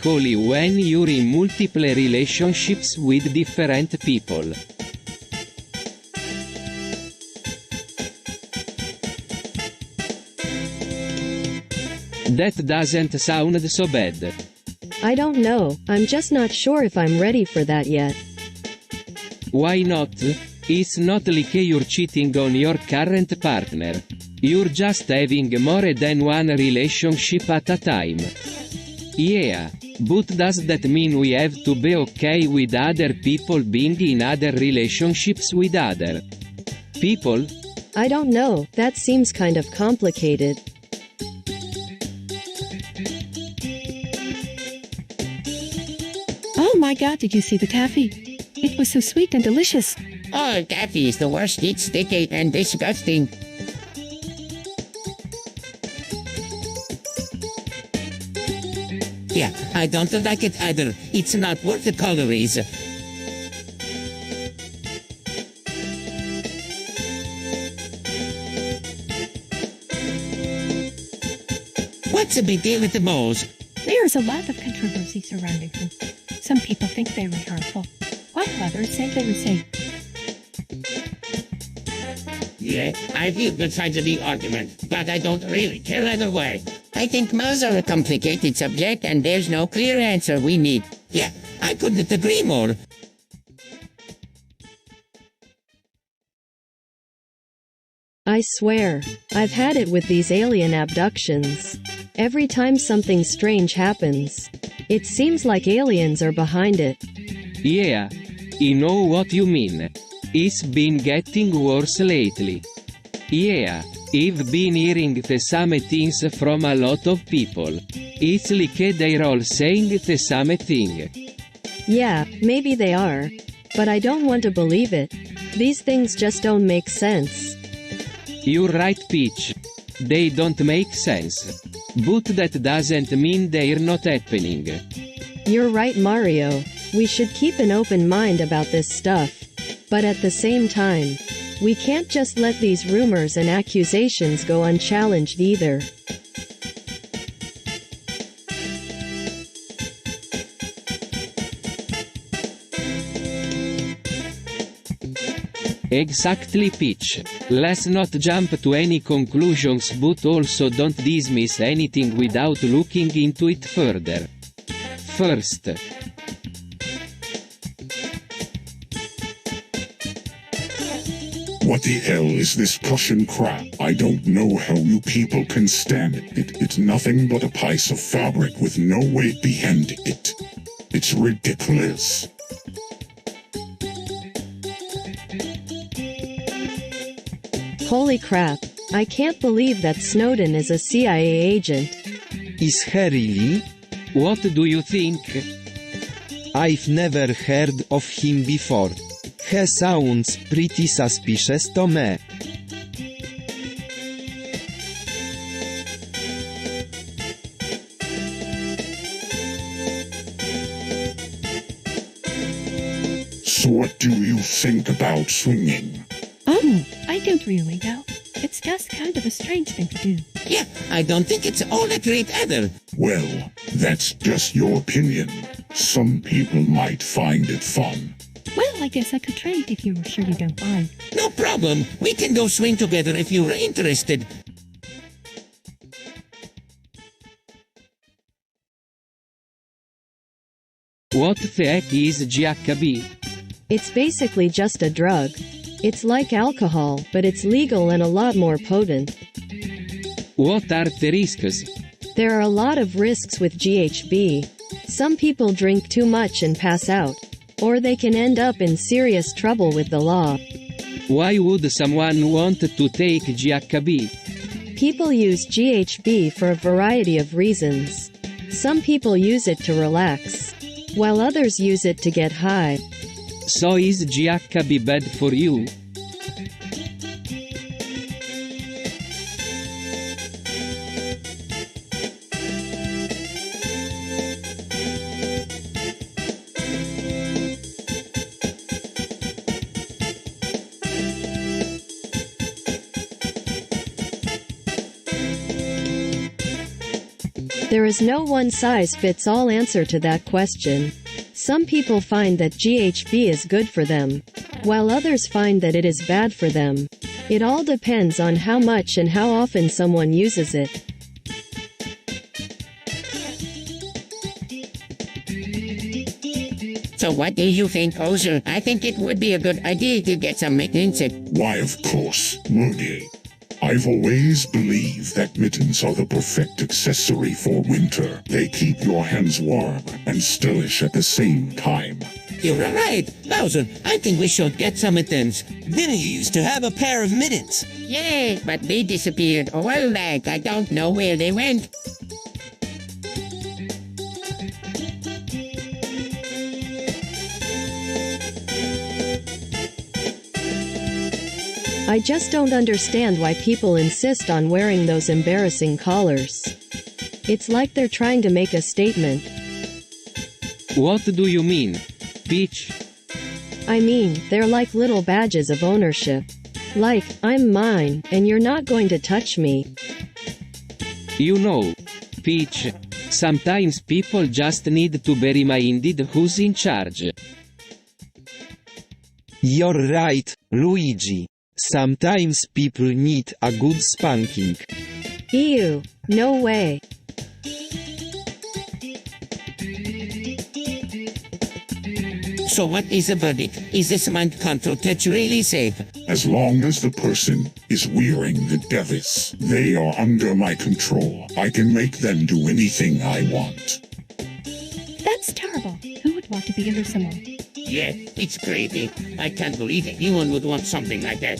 basically when you're in multiple relationships with different people. That doesn't sound so bad. I don't know, I'm just not sure if I'm ready for that yet. Why not? It's not like you're cheating on your current partner. You're just having more than one relationship at a time. Yeah, but does that mean we have to be okay with other people being in other relationships with other people? I don't know, that seems kind of complicated. Oh my god, did you see the taffy? It was so sweet and delicious. Oh, taffy is the worst. It's sticky and disgusting. Yeah, I don't like it either. It's not worth the calories. What's the big deal with the moles? There's a lot of controversy surrounding them. Some people think they were harmful, while others say they were safe. Yeah, I feel good sides of the argument, but I don't really care either way. I think moles are a complicated subject and there's no clear answer we need. Yeah, I couldn't agree more. I swear, I've had it with these alien abductions. Every time something strange happens, it seems like aliens are behind it. Yeah, I know what you mean. It's been getting worse lately. Yeah, I've been hearing the same things from a lot of people. It's like they're all saying the same thing. Yeah, maybe they are. But I don't want to believe it. These things just don't make sense. You're right, Peach. They don't make sense. But that doesn't mean they're not happening. You're right, Mario. We should keep an open mind about this stuff. But at the same time, we can't just let these rumors and accusations go unchallenged either. Exactly, Peach. Let's not jump to any conclusions, but also don't dismiss anything without looking into it further. First, what the hell is this Prussian crap? I don't know how you people can stand it. It's nothing but a piece of fabric with no weight behind it. It's ridiculous. Holy crap, I can't believe that Snowden is a CIA agent. Is he really? what do you think? I've never heard of him before. He sounds pretty suspicious to me. So what do you think about swinging? I don't really know. It's just kind of a strange thing to do. Yeah, I don't think it's all that great either. Well, that's just your opinion. Some people might find it fun. Well, I guess I could trade if you were sure you don't mind. No problem. We can go swing together if you're interested. What the heck is GHB? It's basically just a drug. It's like alcohol, but it's legal and a lot more potent. What are the risks? There are a lot of risks with GHB. Some people drink too much and pass out. Or they can end up in serious trouble with the law. Why would someone want to take GHB? People use GHB for a variety of reasons. Some people use it to relax, while others use it to get high. So is GHB bad for you? There is no one-size-fits-all answer to that question. Some people find that GHB is good for them, while others find that it is bad for them. It all depends on how much and how often someone uses it. So what do you think, Ozer? I think it would be a good idea to get some mittens. Why, of course, Moody. I've always believed that mittens are the perfect accessory for winter. They keep your hands warm and stylish at the same time. You're right, Bowser. I think we should get some mittens. Vinny used to have a pair of mittens. Yeah, but they disappeared a while back. I don't know where they went. I just don't understand why people insist on wearing those embarrassing collars. It's like they're trying to make a statement. What do you mean, Peach? I mean, they're like little badges of ownership. Like, I'm mine, and you're not going to touch me. You know, Peach, sometimes people just need to be reminded who's in charge. You're right, Luigi. Sometimes people need a good spanking. Ew, no way. So what is the verdict? Is this mind control touch really safe? As long as the person is wearing the device, they are under my control. I can make them do anything I want. That's terrible. Who would want to be under someone? Yeah, it's crazy. I can't believe anyone would want something like that.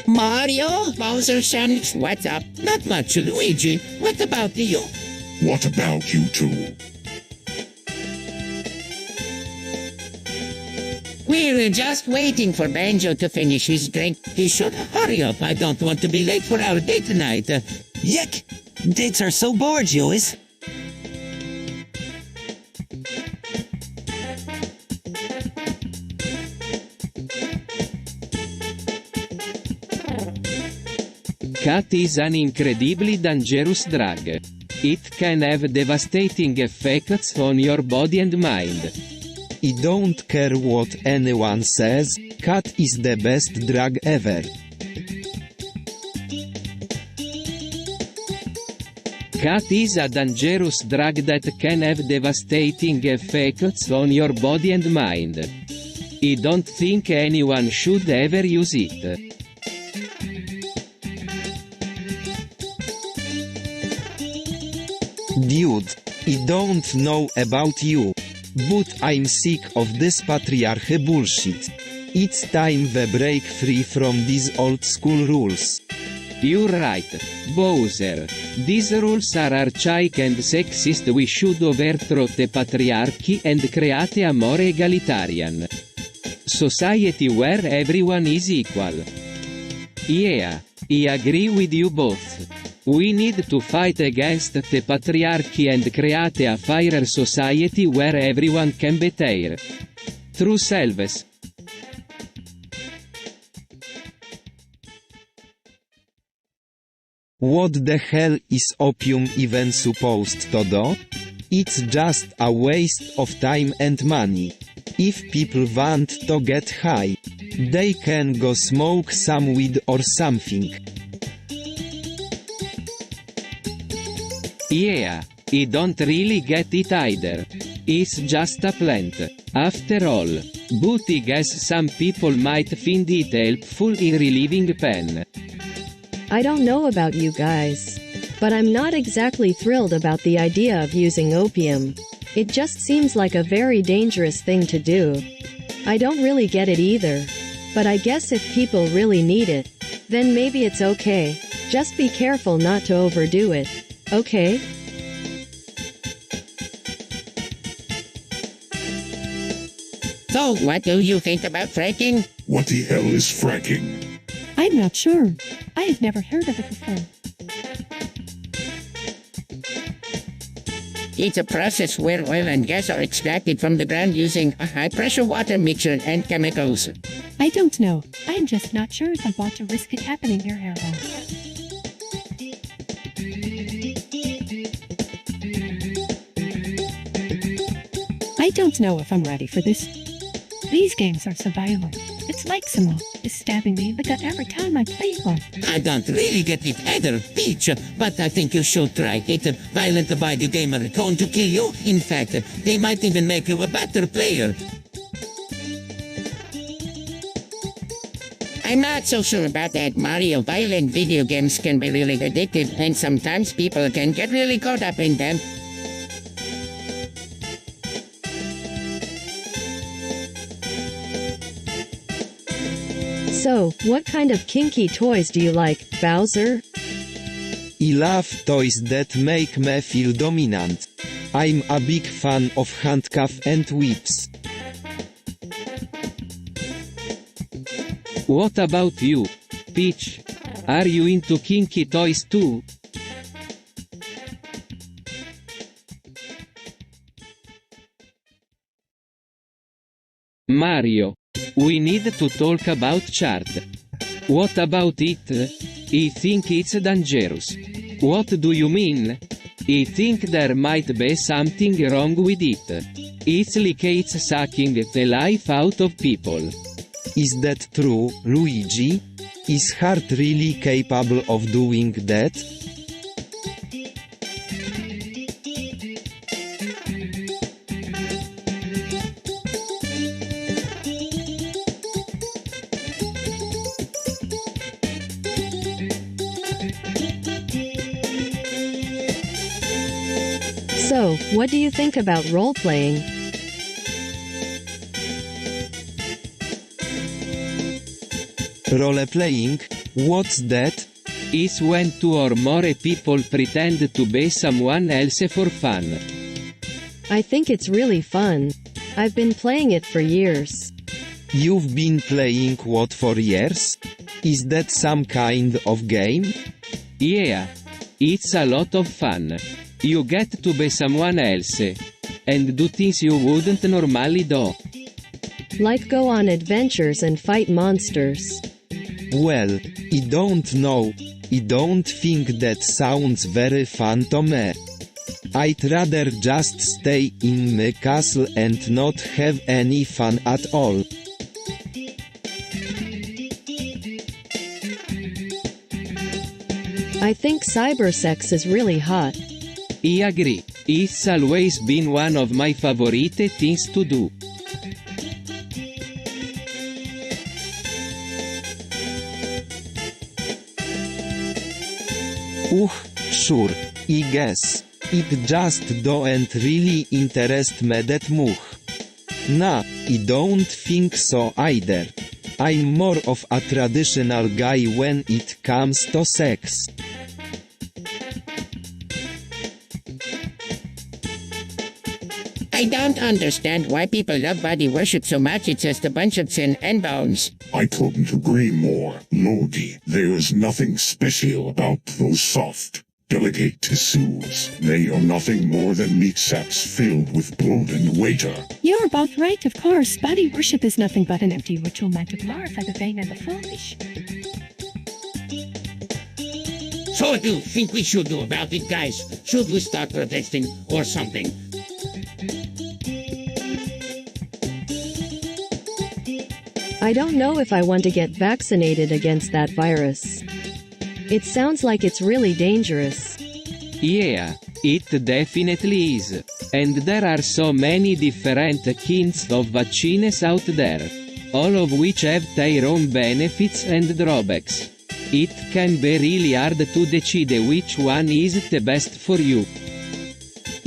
Mario? Bowser Sandwich, what's up? Not much, Luigi. What about you? What about you two? We're just waiting for Banjo to finish his drink. He should hurry up. I don't want to be late for our date tonight. Yuck! Dates are so bourgeois. Cat is an incredibly dangerous drug. It can have devastating effects on your body and mind. I don't care what anyone says, cat is the best drug ever. Cat is a dangerous drug that can have devastating effects on your body and mind. I don't think anyone should ever use it. Dude, I don't know about you, but I'm sick of this patriarchy bullshit. It's time we break free from these old school rules. You're right, Bowser. These rules are archaic and sexist. We should overthrow the patriarchy and create a more egalitarian society where everyone is equal. Yeah, I agree with you both. We need to fight against the patriarchy and create a fairer society where everyone can be their true selves. What the hell is opium even supposed to do? It's just a waste of time and money. If people want to get high, they can go smoke some weed or something. Yeah, I don't really get it either. It's just a plant, after all. But I guess some people might find it helpful in relieving pain. I don't know about you guys, but I'm not exactly thrilled about the idea of using opium. It just seems like a very dangerous thing to do. I don't really get it either. But I guess if people really need it, then maybe it's okay. Just be careful not to overdo it. Okay? So, what do you think about fracking? What the hell is fracking? I'm not sure. I have never heard of it before. It's a process where oil and gas are extracted from the ground using a high-pressure water mixture and chemicals. I don't know. I'm just not sure if I want to risk it happening here, Harold. I don't know if I'm ready for this. These games are so violent. It's like someone is stabbing me in the gut every time I play one. I don't really get it either, Peach, but I think you should try it. Violent video gamer are going to kill you. In fact, they might even make you a better player. I'm not so sure about that, Mario. Violent video games can be really addictive, and sometimes people can get really caught up in them. So, what kind of kinky toys do you like, Bowser? I love toys that make me feel dominant. I'm a big fan of handcuffs and whips. What about you, Peach? Are you into kinky toys too? Mario, we need to talk about chart. What about it? I think it's dangerous. What do you mean? I think there might be something wrong with it. It's like it's sucking the life out of people. Is that true, Luigi? Is heart really capable of doing that? So, what do you think about role-playing? Role-playing? What's that? Is when two or more people pretend to be someone else for fun. I think it's really fun. I've been playing it for years. You've been playing what for years? Is that some kind of game? Yeah. It's a lot of fun. You get to be someone else. And do things you wouldn't normally do. Like go on adventures and fight monsters. Well, I don't know. I don't think that sounds very fun to me. I'd rather just stay in my castle and not have any fun at all. I think cybersex is really hot. I agree. It's always been one of my favorite things to do. Sure, I guess. It just don't really interest me that much. Nah, I don't think so either. I'm more of a traditional guy when it comes to sex. I don't understand why people love body worship so much. It's just a bunch of sin and bones. I couldn't agree more, Lodi. There's nothing special about those soft, delicate tissues. They are nothing more than meat sacks filled with blood and water. You're both right, of course. Body worship is nothing but an empty ritual meant to glorify the vain and the foolish. So what do you think we should do about it, guys? Should we start protesting or something? I don't know if I want to get vaccinated against that virus. It sounds like it's really dangerous. Yeah, it definitely is. And there are so many different kinds of vaccines out there, all of which have their own benefits and drawbacks. It can be really hard to decide which one is the best for you.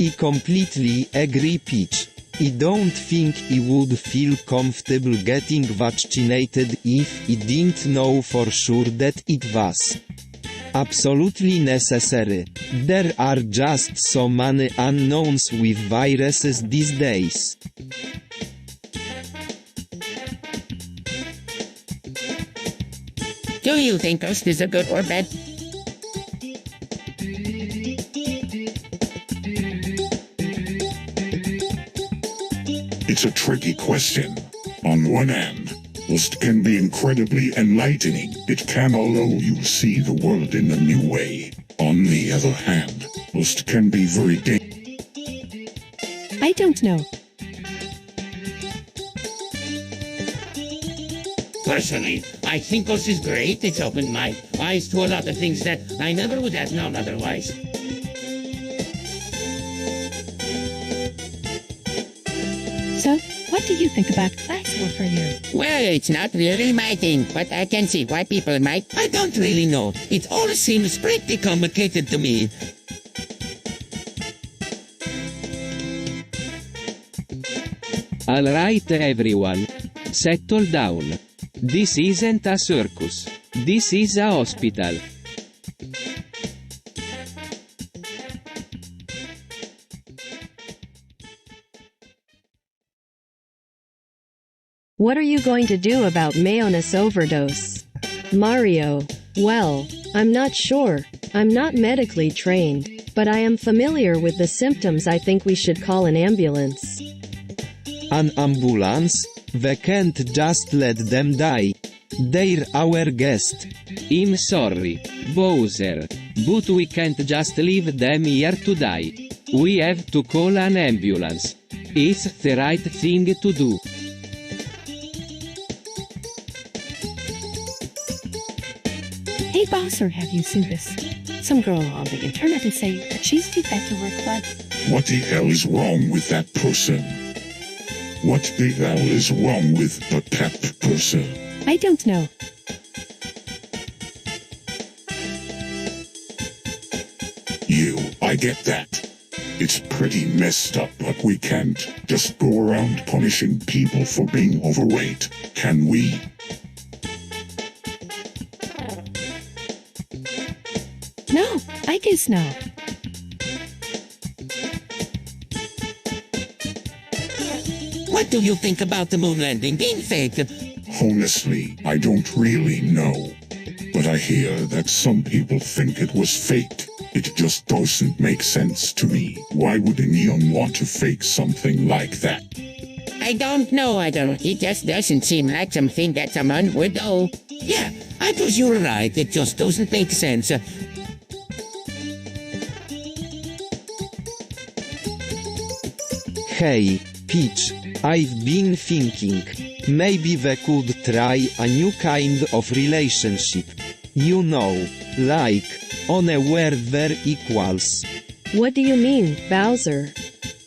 I completely agree, Peach. I don't think I would feel comfortable getting vaccinated if I didn't know for sure that it was absolutely necessary. There are just so many unknowns with viruses these days. Do you think Ghost is a good or bad? It's a tricky question. On one hand, Lust can be incredibly enlightening. It can allow you to see the world in a new way. On the other hand, lust can be very I don't know. Personally, I think lust is great. It's opened my eyes to a lot of things that I never would have known otherwise. So, what do you think about class warfare? Well, it's not really my thing, but I can see why people might. I don't really know. It all seems pretty complicated to me. Alright everyone. Settle down. This isn't a circus. This is a hospital. What are you going to do about mayonnaise overdose? Mario. Well, I'm not sure. I'm not medically trained, but I am familiar with the symptoms. I think we should call an ambulance. An ambulance? We can't just let them die. They're our guest. I'm sorry, Bowser, but we can't just leave them here to die. We have to call an ambulance. It's the right thing to do. Hey Bowser, have you seen this? Some girl on the internet is saying that she's too fat to work club. What the hell is wrong with that person? What the hell is wrong with that person? I don't know. I get that. It's pretty messed up, but we can't just go around punishing people for being overweight, can we? No, I guess no. What do you think about the moon landing being faked? Honestly, I don't really know. But I hear that some people think it was faked. It just doesn't make sense to me. Why would anyone want to fake something like that? I don't know, Idol. It just doesn't seem like something that someone would do. Yeah, I suppose you're right. It just doesn't make sense. Hey, Peach, I've been thinking. Maybe we could try a new kind of relationship. You know, like, on a where we're equals. What do you mean, Bowser?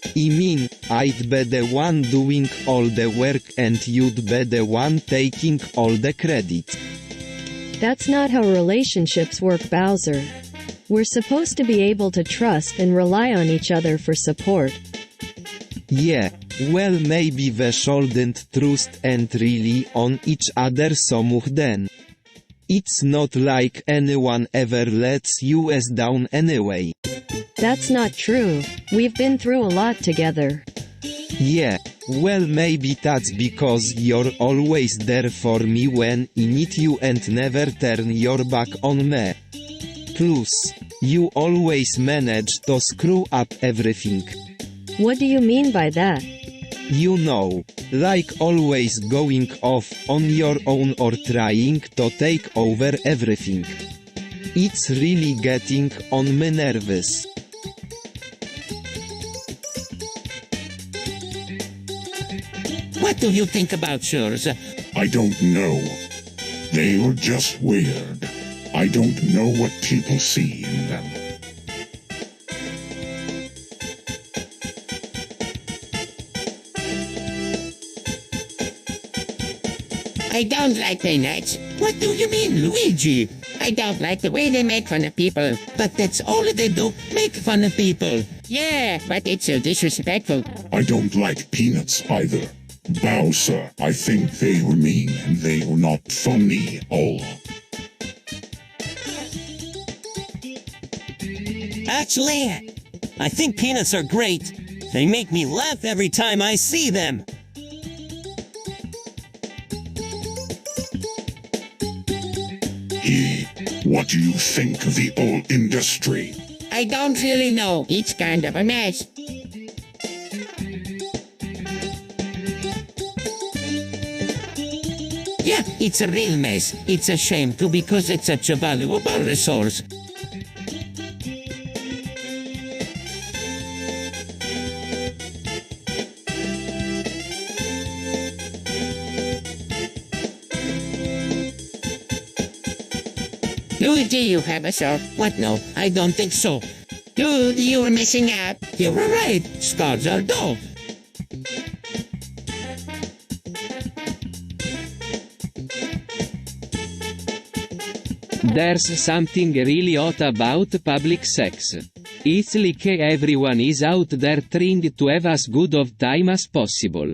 I mean, I'd be the one doing all the work and you'd be the one taking all the credit. That's not how relationships work, Bowser. We're supposed to be able to trust and rely on each other for support. Yeah, well maybe we shouldn't trust and rely on each other so much then. It's not like anyone ever lets us down anyway. That's not true. We've been through a lot together. Yeah, well maybe that's because you're always there for me when I need you and never turn your back on me. Plus, you always manage to screw up everything. What do you mean by that? You know, like always going off on your own or trying to take over everything. It's really getting on my nerves. What do you think about shores? I don't know. They were just weird. I don't know what people see in them. I don't like peanuts. What do you mean, Luigi? I don't like the way they make fun of people. But that's all they do, make fun of people. Yeah, but it's so disrespectful. I don't like peanuts either. Bowser, I think they were mean and they were not funny all. Actually, I think peanuts are great. They make me laugh every time I see them. What do you think of the old industry? I don't really know. It's kind of a mess. Yeah, it's a real mess. It's a shame too because it's such a valuable resource. Dude, do you have a soul? What? No, I don't think so. Dude, you were missing out. You were right. Scars are dull. There's something really odd about public sex. It's like everyone is out there trying to have as good of time as possible.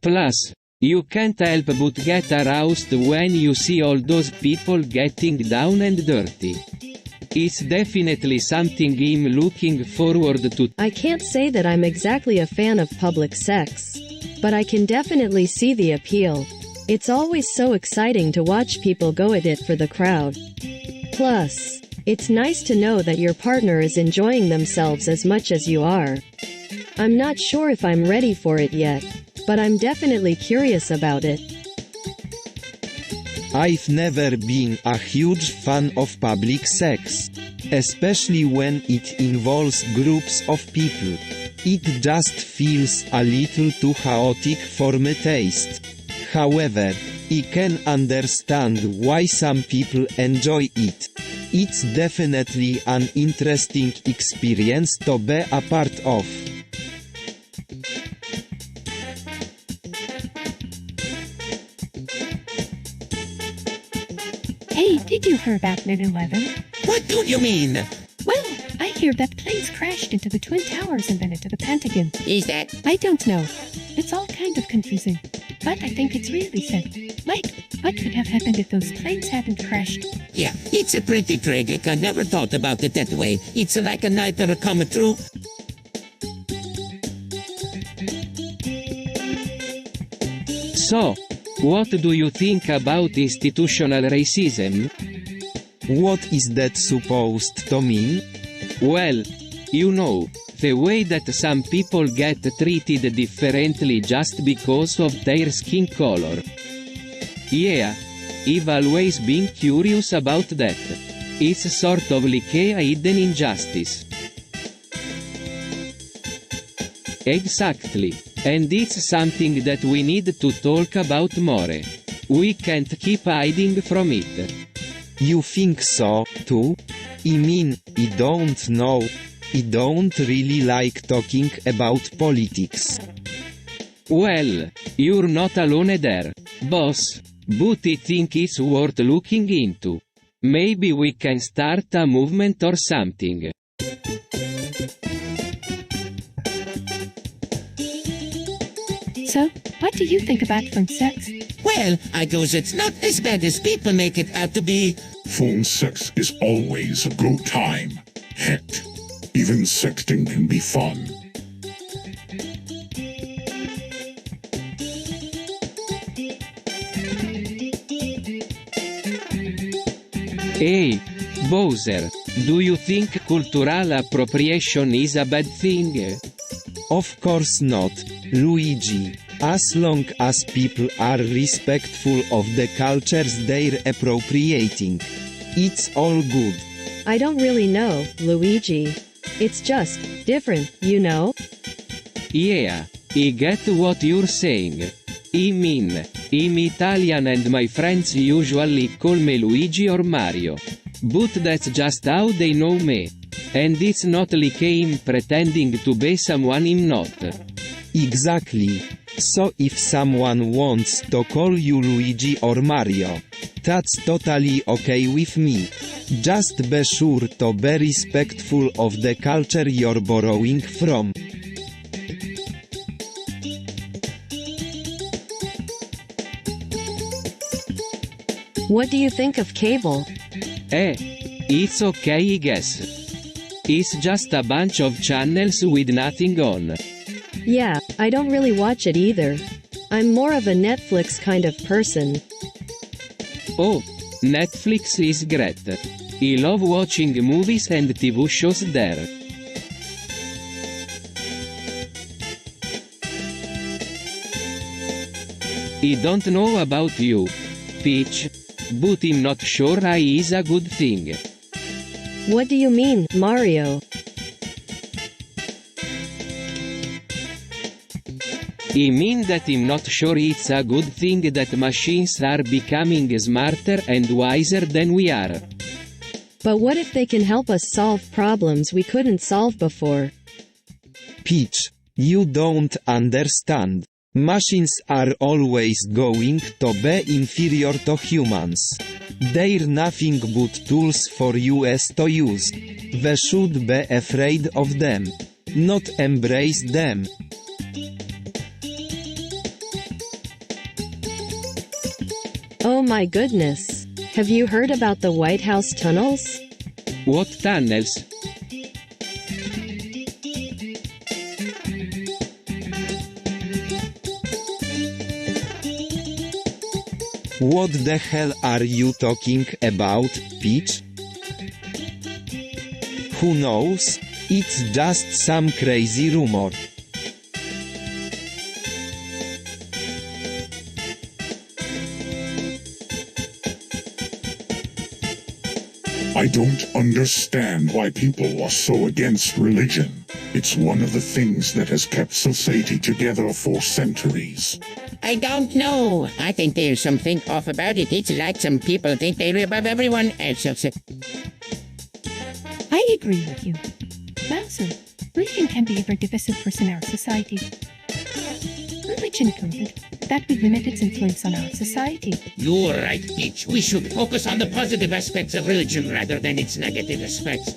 Plus, you can't help but get aroused when you see all those people getting down and dirty. It's definitely something I'm looking forward to. I can't say that I'm exactly a fan of public sex, but I can definitely see the appeal. It's always so exciting to watch people go at it for the crowd. Plus, it's nice to know that your partner is enjoying themselves as much as you are. I'm not sure if I'm ready for it yet, but I'm definitely curious about it. I've never been a huge fan of public sex, especially when it involves groups of people. It just feels a little too chaotic for my taste. However, I can understand why some people enjoy it. It's definitely an interesting experience to be a part of. Hey, did you hear about 9/11? What do you mean? Well, I hear that planes crashed into the Twin Towers and then into the Pentagon. Is that... I don't know. It's all kind of confusing. But I think it's really sad. Like, what could have happened if those planes hadn't crashed? Yeah, it's a pretty tragic. I never thought about it that way. It's like a nightmare coming true. So, what do you think about institutional racism? What is that supposed to mean? Well, you know, the way that some people get treated differently just because of their skin color. Yeah, I've always been curious about that. It's sort of like a hidden injustice. Exactly, and it's something that we need to talk about more. We can't keep hiding from it. You think so, too? I mean, I don't know. I don't really like talking about politics. Well, you're not alone there, boss. But I think it's worth looking into. Maybe we can start a movement or something. So, what do you think about phone sex? Well, I goes it's not as bad as people make it out to be. Phone sex is always a good time. Heck, even sexting can be fun. Hey, Bowser, do you think cultural appropriation is a bad thing? Of course not, Luigi. As long as people are respectful of the cultures they're appropriating, it's all good. I don't really know, Luigi. It's just different, you know? Yeah, I get what you're saying. I mean, I'm Italian and my friends usually call me Luigi or Mario. But that's just how they know me. And it's not like I'm pretending to be someone I'm not. Exactly. So if someone wants to call you Luigi or Mario, that's totally okay with me. Just be sure to be respectful of the culture you're borrowing from. What do you think of cable? It's okay I guess. It's just a bunch of channels with nothing on. Yeah, I don't really watch it either. I'm more of a Netflix kind of person. Oh, Netflix is great. I love watching movies and TV shows there. I don't know about you, Peach. But I'm not sure I is a good thing. What do you mean, Mario? I mean that I'm not sure it's a good thing that machines are becoming smarter and wiser than we are. But what if they can help us solve problems we couldn't solve before? Peach, you don't understand. Machines are always going to be inferior to humans. They're nothing but tools for us to use. We should be afraid of them, not embrace them. Oh my goodness. Have you heard about the White House tunnels? What tunnels? What the hell are you talking about, Peach? Who knows? It's just some crazy rumor. I don't understand why people are so against religion. It's one of the things that has kept society together for centuries. I don't know. I think there's something off about it. It's like some people think they're above everyone else. I agree with you. Bowser, religion can be a very divisive force in our society. Religion included, that would limit its influence on our society. You're right, Peach. We should focus on the positive aspects of religion rather than its negative aspects.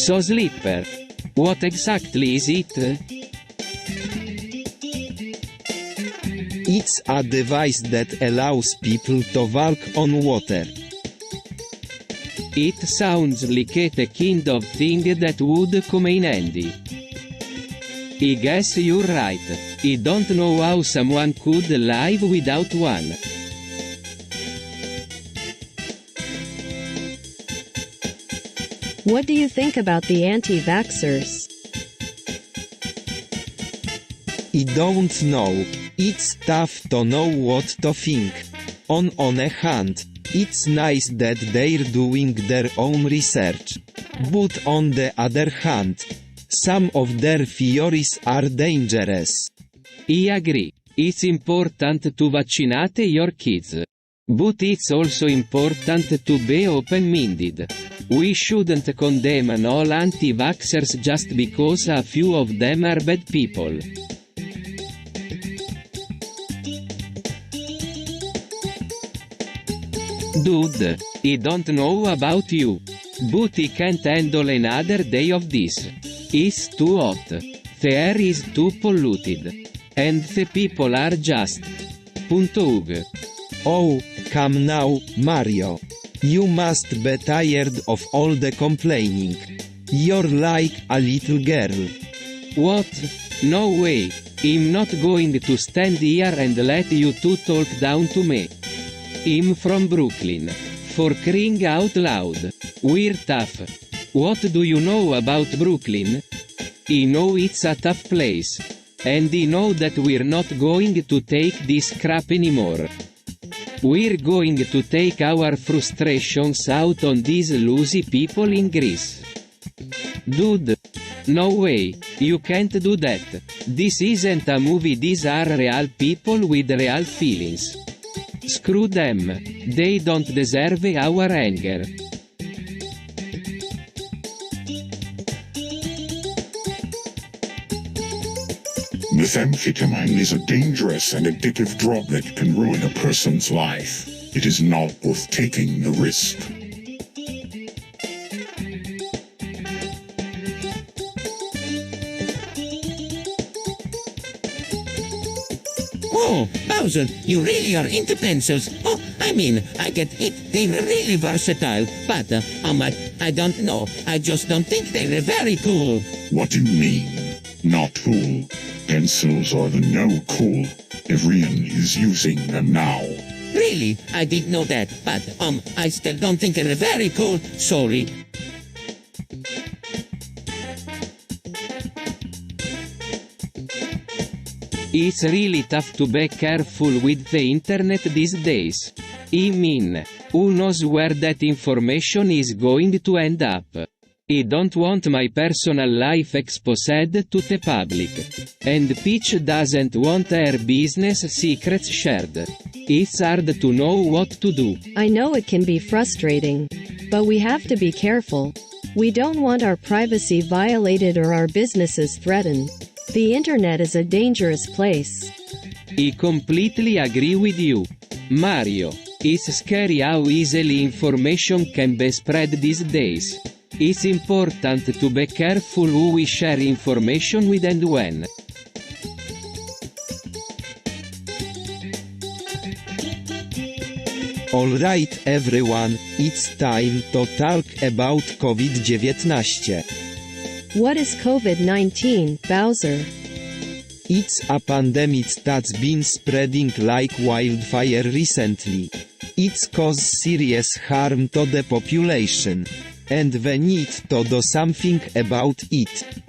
So Slipper. What exactly is it? It's a device that allows people to walk on water. It sounds like a kind of thing that would come in handy. I guess you're right. I don't know how someone could live without one. What do you think about the anti-vaxxers? I don't know. It's tough to know what to think. On a hand, it's nice that they're doing their own research. But on the other hand, some of their theories are dangerous. I agree. It's important to vaccinate your kids. But it's also important to be open-minded. We shouldn't condemn all anti-vaxxers just because a few of them are bad people. Dude, I don't know about you, but I can't handle another day of this. It's too hot. The air is too polluted. And the people are just... .ug. Oh, come now, Mario. You must be tired of all the complaining. You're like a little girl. What? No way. I'm not going to stand here and let you two talk down to me. I'm from Brooklyn. For crying out loud. We're tough. What do you know about Brooklyn? I know it's a tough place. And I know that we're not going to take this crap anymore. We're going to take our frustrations out on these lousy people in Greece. Dude. No way, you can't do that. This isn't a movie, these are real people with real feelings. Screw them. They don't deserve our anger. Methamphetamine is a dangerous and addictive drug that can ruin a person's life. It is not worth taking the risk. Oh, Bowser, you really are into pencils. Oh, I mean, I get it. They're really versatile, but, I don't know. I just don't think they're very cool. What do you mean? Not cool. Pencils are the no cool. Everyone is using them now. Really? I didn't know that, but, I still don't think they're very cool. Sorry. It's really tough to be careful with the internet these days. I mean, who knows where that information is going to end up? I don't want my personal life exposed to the public. And Peach doesn't want her business secrets shared. It's hard to know what to do. I know it can be frustrating. But we have to be careful. We don't want our privacy violated or our businesses threatened. The internet is a dangerous place. I completely agree with you, Mario. It's scary how easily information can be spread these days. It's important to be careful who we share information with and when. Alright everyone, it's time to talk about COVID-19. What is COVID-19, Bowser? It's a pandemic that's been spreading like wildfire recently. It's caused serious harm to the population. And we need to do something about it.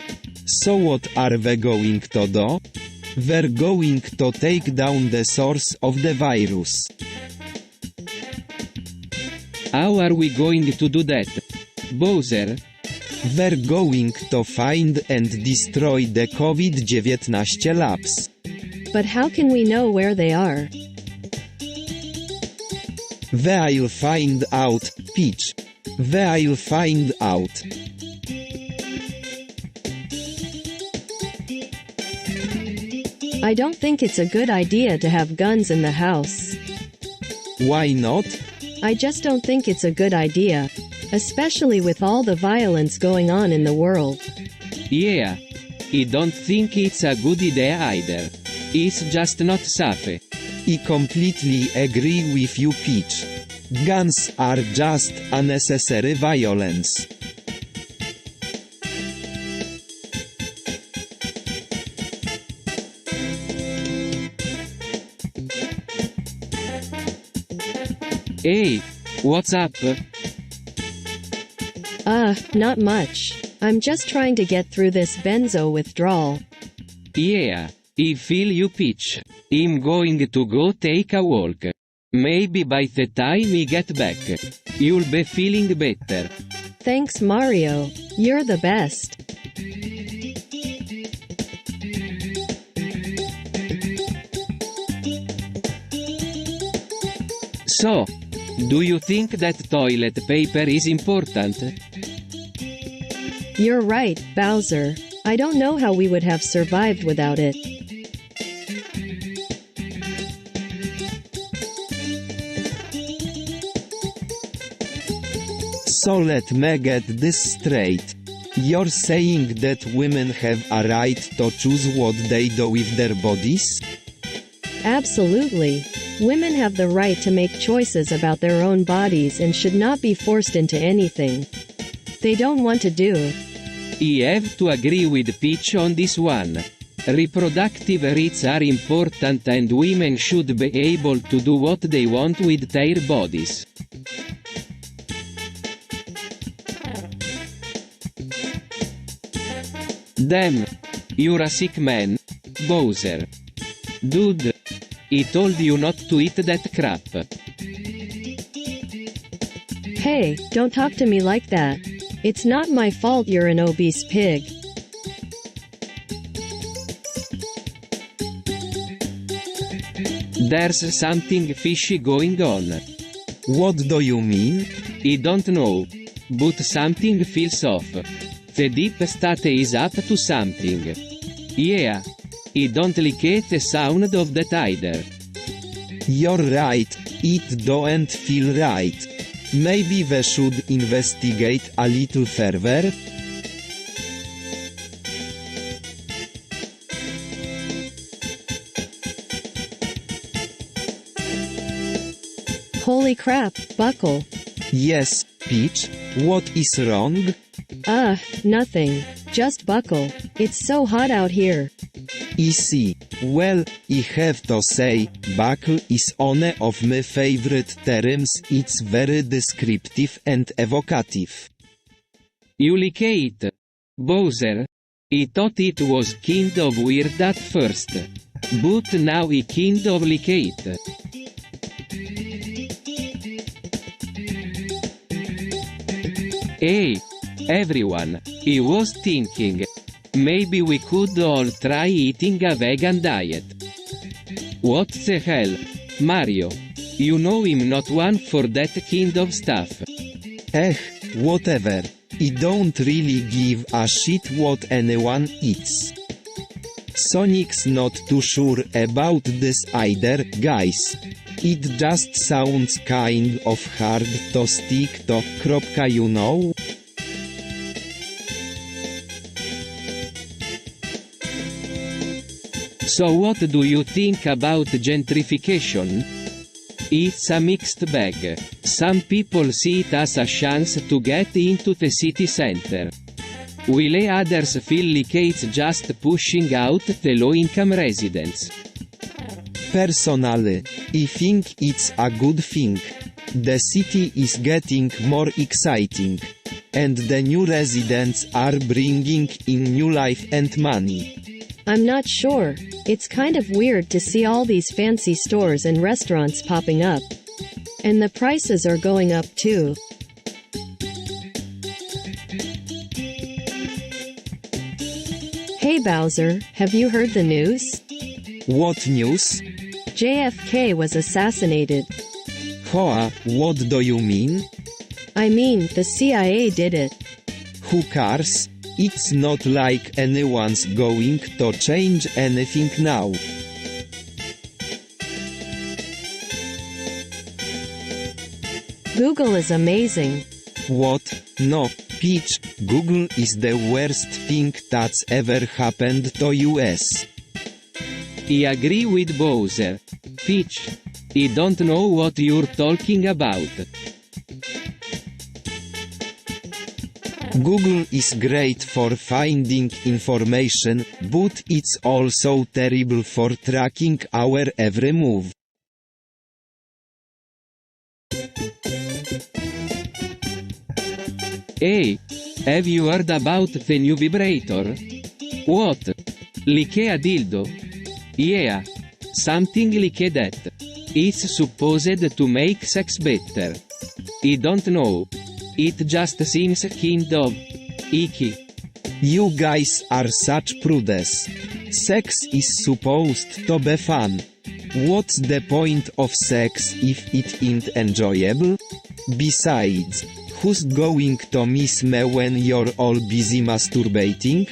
So what are we going to do? We're going to take down the source of the virus. How are we going to do that, Bowser? We're going to find and destroy the COVID-19 labs. But how can we know where they are? We'll find out, Peach. We'll find out. I don't think it's a good idea to have guns in the house. Why not? I just don't think it's a good idea. Especially with all the violence going on in the world. Yeah. I don't think it's a good idea either. It's just not safe. I completely agree with you, Peach. Guns are just unnecessary violence. Hey, what's up? Not much. I'm just trying to get through this benzo withdrawal. Yeah, I feel you, Peach. I'm going to go take a walk. Maybe by the time I get back, you'll be feeling better. Thanks, Mario. You're the best. So, do you think that toilet paper is important? You're right, Bowser. I don't know how we would have survived without it. So let me get this straight. You're saying that women have a right to choose what they do with their bodies? Absolutely. Women have the right to make choices about their own bodies and should not be forced into anything they don't want to do. I have to agree with Peach on this one. Reproductive rights are important and women should be able to do what they want with their bodies. Damn. You're a sick man, Bowser. Dude. I told you not to eat that crap. Hey, don't talk to me like that. It's not my fault you're an obese pig. There's something fishy going on. What do you mean? I don't know. But something feels off. The deep state is up to something. Yeah. I don't like the sound of that either. You're right, it don't feel right. Maybe we should investigate a little further? Holy crap, Buckle. Yes, Peach, what is wrong? Nothing. Just Buckle. It's so hot out here. I see. Well, I have to say, buckle is one of my favorite terms. It's very descriptive and evocative. You like it, Bowser? I thought it was kind of weird at first. But now I kind of like it. Hey, everyone, I was thinking. Maybe we could all try eating a vegan diet. What the hell, Mario? You know I'm not one for that kind of stuff. Whatever. I don't really give a shit what anyone eats. Sonic's not too sure about this either, guys. It just sounds kind of hard to stick to, you know? So what do you think about gentrification? It's a mixed bag. Some people see it as a chance to get into the city center, while others feel like it's just pushing out the low-income residents. Personally, I think it's a good thing. The city is getting more exciting, and the new residents are bringing in new life and money. I'm not sure. It's kind of weird to see all these fancy stores and restaurants popping up. And the prices are going up too. Hey Bowser, have you heard the news? What news? JFK was assassinated. Hoa, what do you mean? I mean, the CIA did it. Who cares? It's not like anyone's going to change anything now. Google is amazing. What? No, Peach, Google is the worst thing that's ever happened to US. I agree with Bowser. Peach, I don't know what you're talking about. Google is great for finding information, but it's also terrible for tracking our every move. Hey, have you heard about the new vibrator? What? Like a dildo? Yeah, something like that. It's supposed to make sex better. I don't know. It just seems kind of icky. You guys are such prudes. Sex is supposed to be fun. What's the point of sex if it ain't enjoyable? Besides, who's going to miss me when you're all busy masturbating?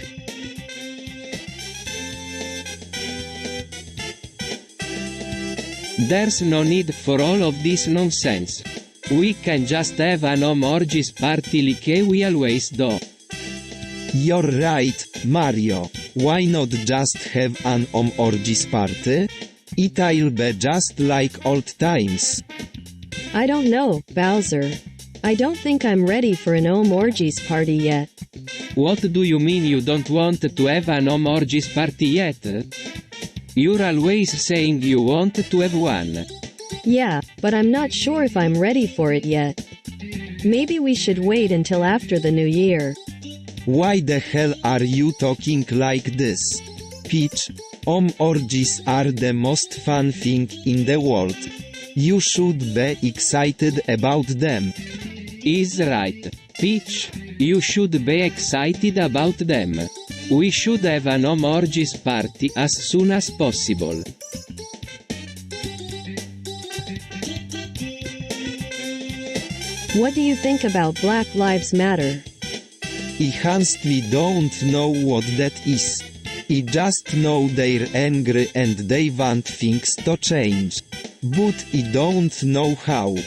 There's no need for all of this nonsense. We can just have an orgies party like we always do. You're right, Mario. Why not just have an orgies party? It'll be just like old times. I don't know, Bowser. I don't think I'm ready for an orgies party yet. What do you mean you don't want to have an orgies party yet? You're always saying you want to have one. Yeah, but I'm not sure if I'm ready for it yet. Maybe we should wait until after the new year. Why the hell are you talking like this? Peach, orgies are the most fun thing in the world. You should be excited about them. Is right, Peach. You should be excited about them. We should have an orgies party as soon as possible. What do you think about Black Lives Matter? I honestly don't know what that is. I just know they're angry and they want things to change. But I don't know how.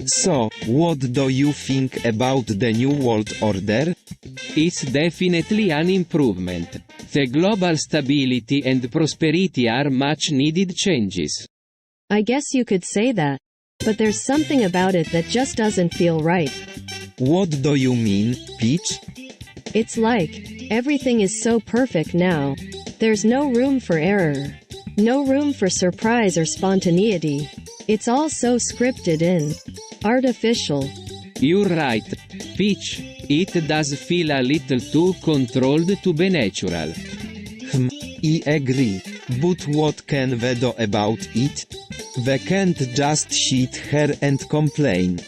So, what do you think about the New World Order? It's definitely an improvement. The global stability and prosperity are much needed changes. I guess you could say that. But there's something about it that just doesn't feel right. What do you mean, Peach? It's like, everything is so perfect now. There's no room for error. No room for surprise or spontaneity. It's all so scripted in. Artificial. You're right, Peach. It does feel a little too controlled to be natural. I agree. But what can we do about it? We can't just sit here and complain.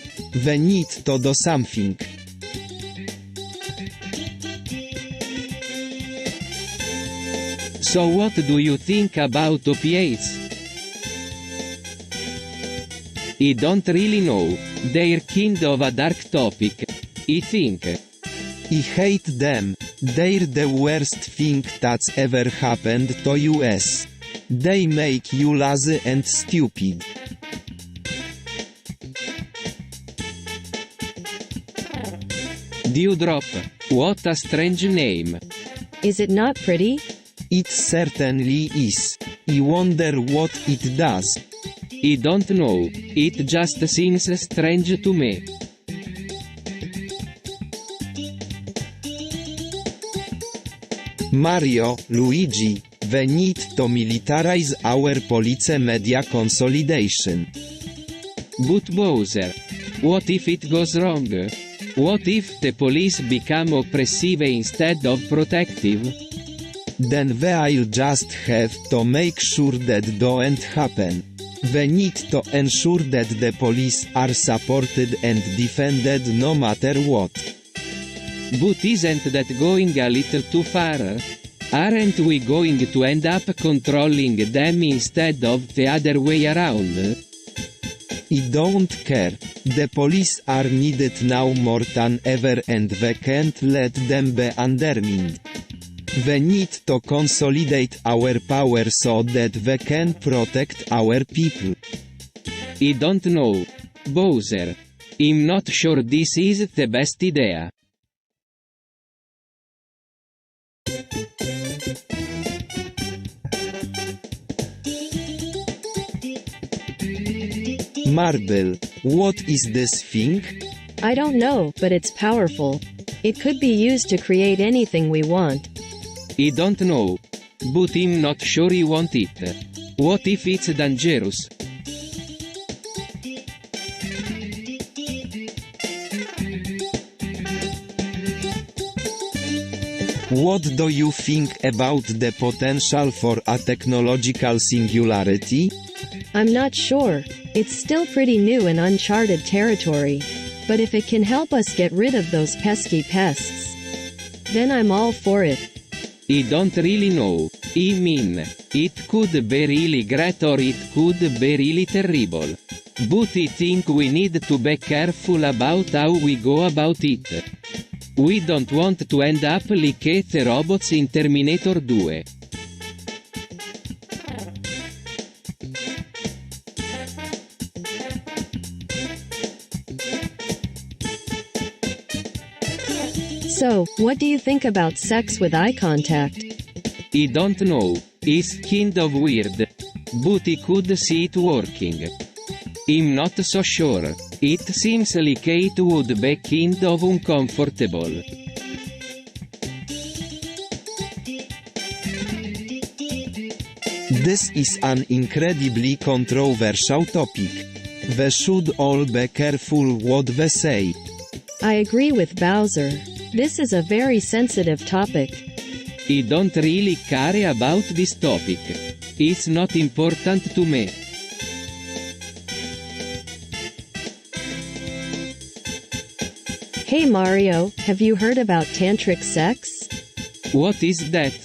We need to do something. So what do you think about opiates? I don't really know. They're kind of a dark topic. I think. I hate them. They're the worst thing that's ever happened to US. They make you lazy and stupid. Dewdrop. What a strange name. Is it not pretty? It certainly is. I wonder what it does. I don't know. It just seems strange to me. Mario, Luigi, we need to militarize our police media consolidation. But Bowser. What if it goes wrong? What if the police become oppressive instead of protective? Then we'll just have to make sure that don't happen. We need to ensure that the police are supported and defended no matter what. But isn't that going a little too far? Aren't we going to end up controlling them instead of the other way around? I don't care. The police are needed now more than ever and we can't let them be undermined. We need to consolidate our power so that we can protect our people. I don't know, Bowser. I'm not sure this is the best idea. Marble, what is this thing? I don't know, but it's powerful. It could be used to create anything we want. I don't know. But I'm not sure I want it. What if it's dangerous? What do you think about the potential for a technological singularity? I'm not sure. It's still pretty new and uncharted territory. But if it can help us get rid of those pesky pests, then I'm all for it. I don't really know. I mean, it could be really great or it could be really terrible. But I think we need to be careful about how we go about it. We don't want to end up like the robots in Terminator 2. So, what do you think about sex with eye contact? I don't know. It's kind of weird. But I could see it working. I'm not so sure. It seems like it would be kind of uncomfortable. This is an incredibly controversial topic. We should all be careful what we say. I agree with Bowser. This is a very sensitive topic. I don't really care about this topic. It's not important to me. Hey Mario, have you heard about tantric sex? What is that?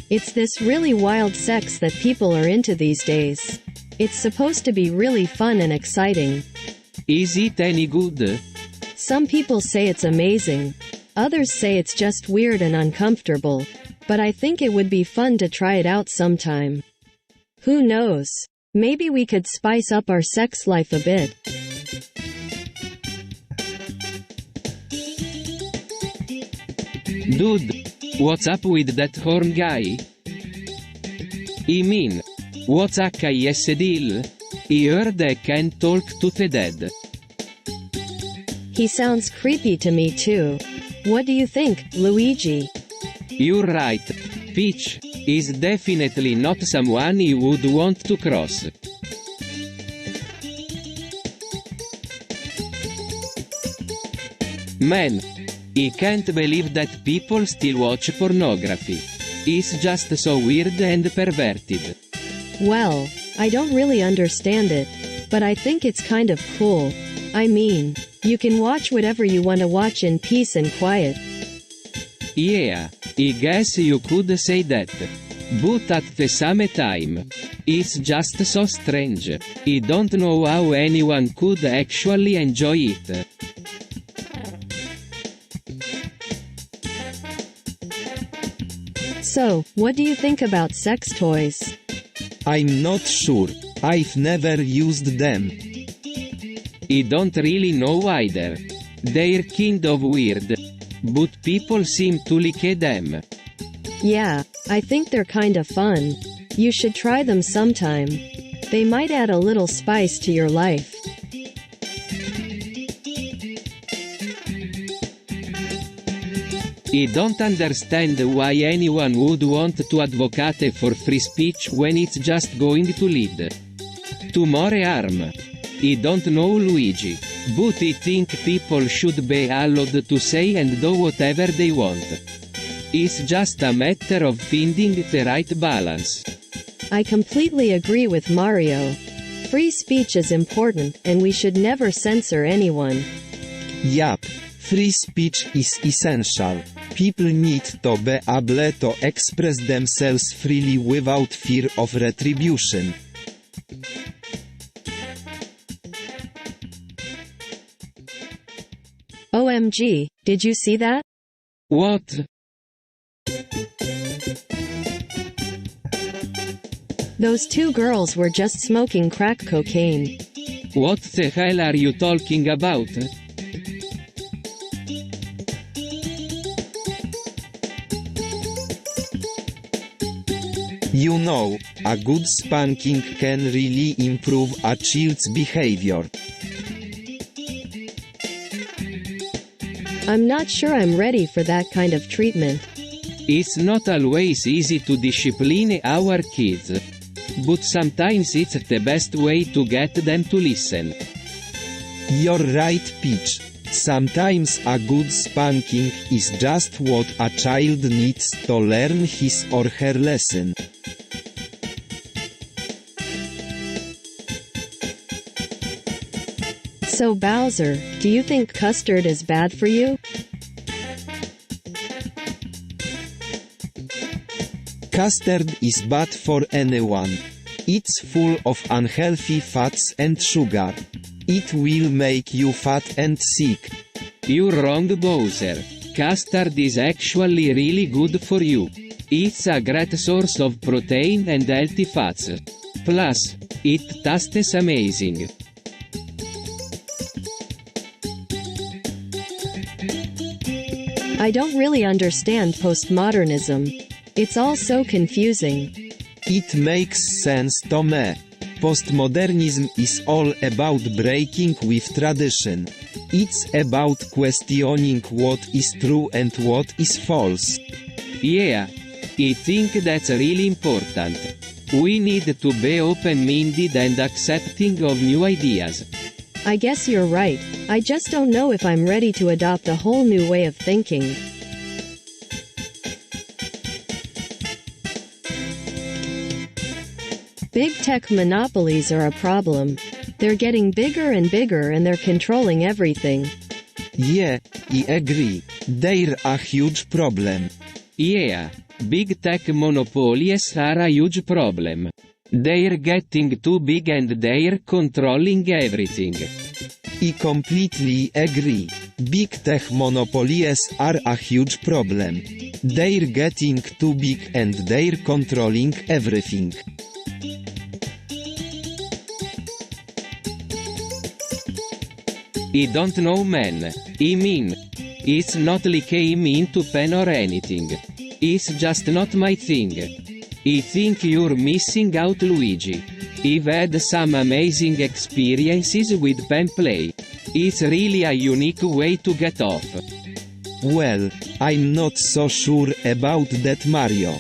It's this really wild sex that people are into these days. It's supposed to be really fun and exciting. Is it any good? Some people say it's amazing. Others say it's just weird and uncomfortable. But I think it would be fun to try it out sometime. Who knows? Maybe we could spice up our sex life a bit. Dude, what's up with that horn guy? I mean, what's a KS deal? I heard I can talk to the dead. He sounds creepy to me too. What do you think, Luigi? You're right. Peach is definitely not someone you would want to cross. Man, I can't believe that people still watch pornography. It's just so weird and perverted. Well, I don't really understand it, but I think it's kind of cool. I mean, you can watch whatever you want to watch in peace and quiet. Yeah, I guess you could say that. But at the same time, it's just so strange. I don't know how anyone could actually enjoy it. So, what do you think about sex toys? I'm not sure. I've never used them. I don't really know either. They're kind of weird. But people seem to like them. Yeah, I think they're kind of fun. You should try them sometime. They might add a little spice to your life. I don't understand why anyone would want to advocate for free speech when it's just going to lead to more harm. I don't know Luigi, but I think people should be allowed to say and do whatever they want. It's just a matter of finding the right balance. I completely agree with Mario. Free speech is important, and we should never censor anyone. Yup, free speech is essential. People need to be able to express themselves freely without fear of retribution. OMG, did you see that? What? Those two girls were just smoking crack cocaine. What the hell are you talking about? You know, a good spanking can really improve a child's behavior. I'm not sure I'm ready for that kind of treatment. It's not always easy to discipline our kids. But sometimes it's the best way to get them to listen. You're right, Peach. Sometimes a good spanking is just what a child needs to learn his or her lesson. So Bowser, do you think custard is bad for you? Custard is bad for anyone. It's full of unhealthy fats and sugar. It will make you fat and sick. You're wrong, Bowser. Custard is actually really good for you. It's a great source of protein and healthy fats. Plus, it tastes amazing. I don't really understand postmodernism. It's all so confusing. It makes sense to me. Postmodernism is all about breaking with tradition. It's about questioning what is true and what is false. Yeah, I think that's really important. We need to be open-minded and accepting of new ideas. I guess you're right. I just don't know if I'm ready to adopt a whole new way of thinking. Big tech monopolies are a problem. They're getting bigger and bigger and they're controlling everything. Yeah, I agree. They're a huge problem. Yeah, big tech monopolies are a huge problem. They're getting too big and they're controlling everything. I completely agree. Big tech monopolies are a huge problem. They're getting too big and they're controlling everything. I don't know, man. I mean, it's not like I'm into pen or anything. It's just not my thing. I think you're missing out, Luigi. I've had some amazing experiences with pen play. It's really a unique way to get off. Well, I'm not so sure about that, Mario.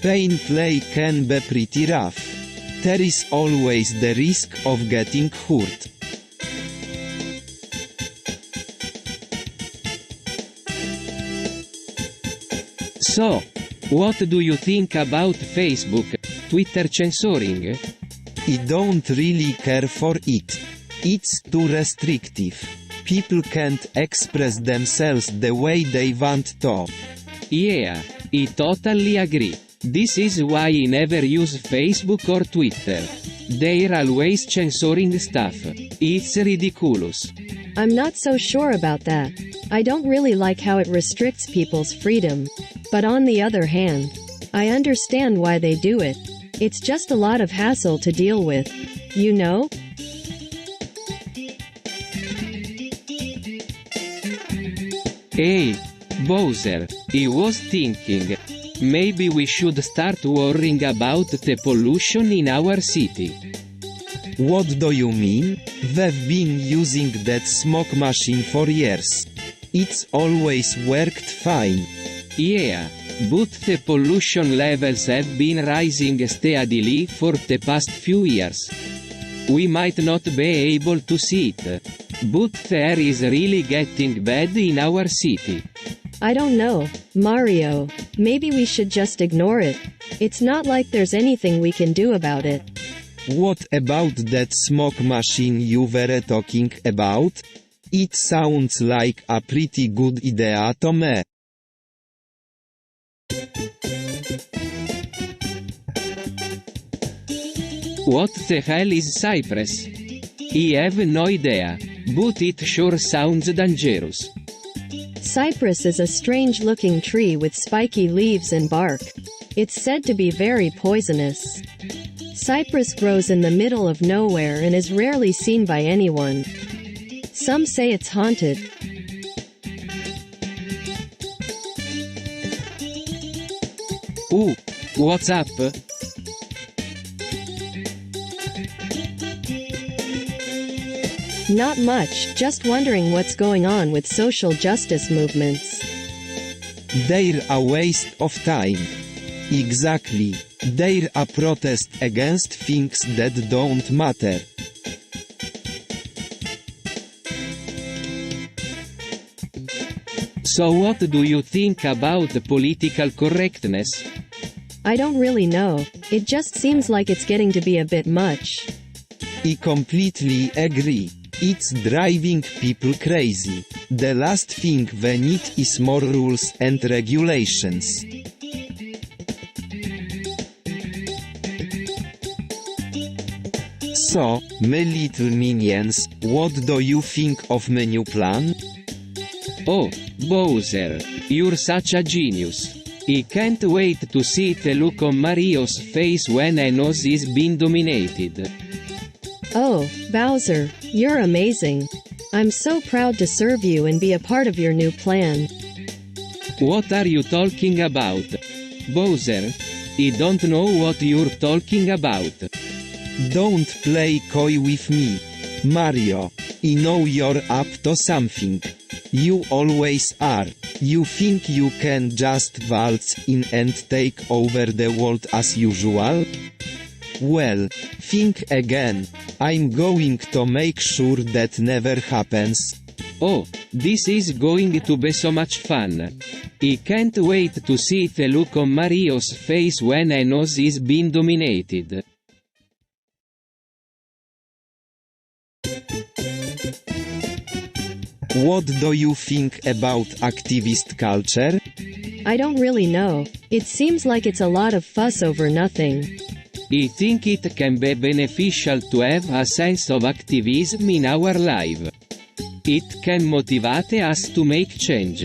Pen play can be pretty rough. There is always the risk of getting hurt. So, what do you think about Facebook, Twitter censoring? I don't really care for it. It's too restrictive. People can't express themselves the way they want to. Yeah, I totally agree. This is why I never use Facebook or Twitter. They're always censoring stuff. It's ridiculous. I'm not so sure about that. I don't really like how it restricts people's freedom. But on the other hand, I understand why they do it. It's just a lot of hassle to deal with. You know? Hey, Bowser, I was thinking. Maybe we should start worrying about the pollution in our city. What do you mean? We've been using that smoke machine for years. It's always worked fine. Yeah, but the pollution levels have been rising steadily for the past few years. We might not be able to see it, but the air is really getting bad in our city. I don't know, Mario. Maybe we should just ignore it. It's not like there's anything we can do about it. What about that smoke machine you were talking about? It sounds like a pretty good idea to me. What the hell is Cypress? I have no idea, but it sure sounds dangerous. Cypress is a strange-looking tree with spiky leaves and bark. It's said to be very poisonous. Cypress grows in the middle of nowhere and is rarely seen by anyone. Some say it's haunted. Ooh, what's up? Not much, just wondering what's going on with social justice movements. They're a waste of time. Exactly. They're a protest against things that don't matter. So what do you think about political correctness? I don't really know. It just seems like it's getting to be a bit much. I completely agree. It's driving people crazy. The last thing we need is more rules and regulations. So, my little minions, what do you think of my new plan? Oh, Bowser, you're such a genius. I can't wait to see the look on Mario's face when he knows he's been dominated. Oh, Bowser, you're amazing. I'm so proud to serve you and be a part of your new plan. What are you talking about? Bowser? I don't know what you're talking about. Don't play coy with me, Mario. I know you're up to something. You always are. You think you can just waltz in and take over the world as usual? Well, think again. I'm going to make sure that never happens. Oh, this is going to be so much fun. I can't wait to see the look on Mario's face when he knows he's been dominated. What do you think about activist culture? I don't really know. It seems like it's a lot of fuss over nothing. I think it can be beneficial to have a sense of activism in our life. It can motivate us to make change.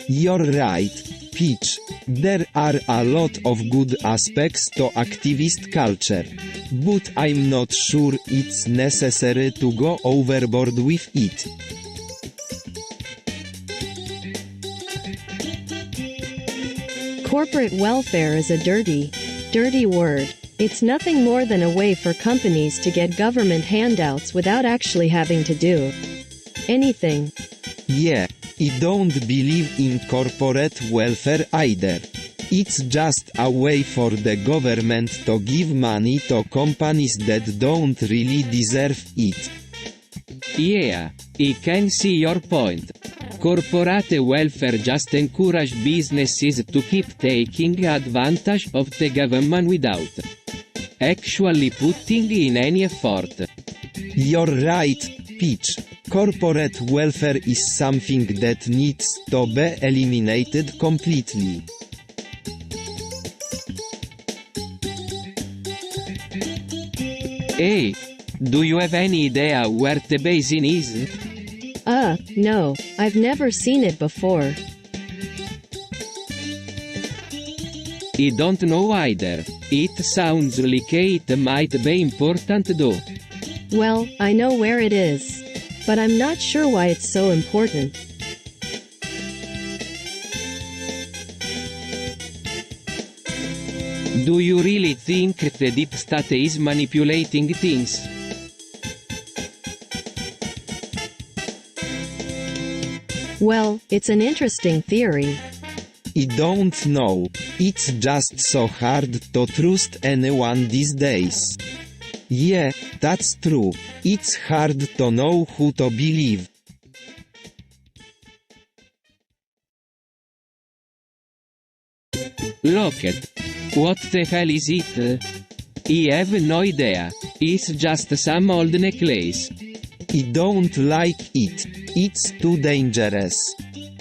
You're right, Peach. There are a lot of good aspects to activist culture. But I'm not sure it's necessary to go overboard with it. Corporate welfare is a dirty word. It's nothing more than a way for companies to get government handouts without actually having to do anything. Yeah, I don't believe in corporate welfare either. It's just a way for the government to give money to companies that don't really deserve it. Yeah, I can see your point. Corporate welfare just encourage businesses to keep taking advantage of the government without actually putting in any effort. You're right, Peach. Corporate welfare is something that needs to be eliminated completely. Hey, do you have any idea where the basin is? No, I've never seen it before. I don't know either. It sounds like it might be important though. Well, I know where it is. But I'm not sure why it's so important. Do you really think the deep state is manipulating things? Well, it's an interesting theory. I don't know. It's just so hard to trust anyone these days. Yeah, that's true. It's hard to know who to believe. Locket. What the hell is it? I have no idea. It's just some old necklace. I don't like it. It's too dangerous.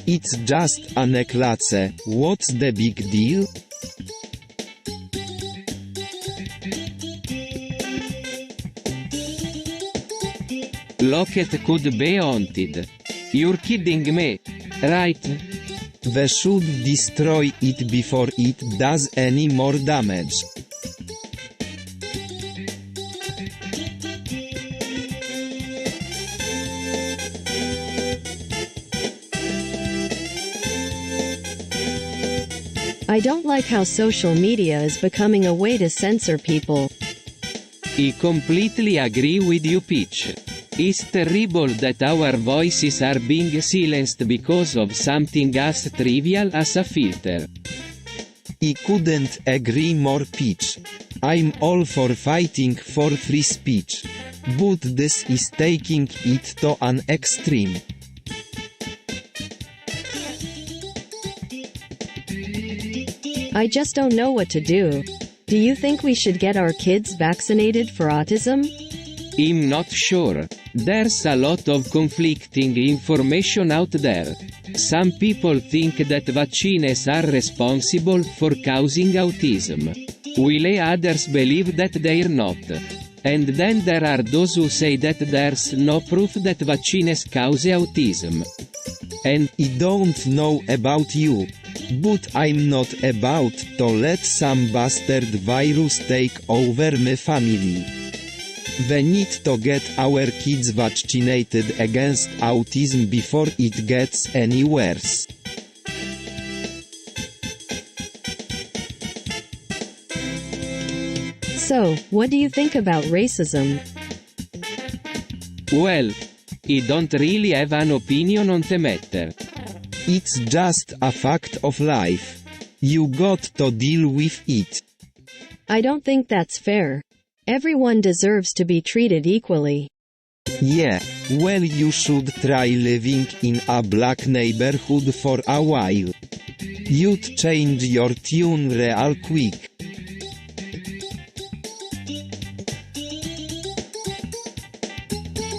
It's just a necklace. What's the big deal? Locket could be haunted. You're kidding me, right? We should destroy it before it does any more damage. I don't like how social media is becoming a way to censor people. I completely agree with you, Peach. It's terrible that our voices are being silenced because of something as trivial as a filter. I couldn't agree more, Peach. I'm all for fighting for free speech. But this is taking it to an extreme. I just don't know what to do. Do you think we should get our kids vaccinated for autism? I'm not sure. There's a lot of conflicting information out there. Some people think that vaccines are responsible for causing autism, while others believe that they're not. And then there are those who say that there's no proof that vaccines cause autism. And I don't know about you, but I'm not about to let some bastard virus take over my family. We need to get our kids vaccinated against autism before it gets any worse. So, what do you think about racism? Well, I don't really have an opinion on the matter. It's just a fact of life. You got to deal with it. I don't think that's fair. Everyone deserves to be treated equally. Yeah, well, you should try living in a black neighborhood for a while. You'd change your tune real quick.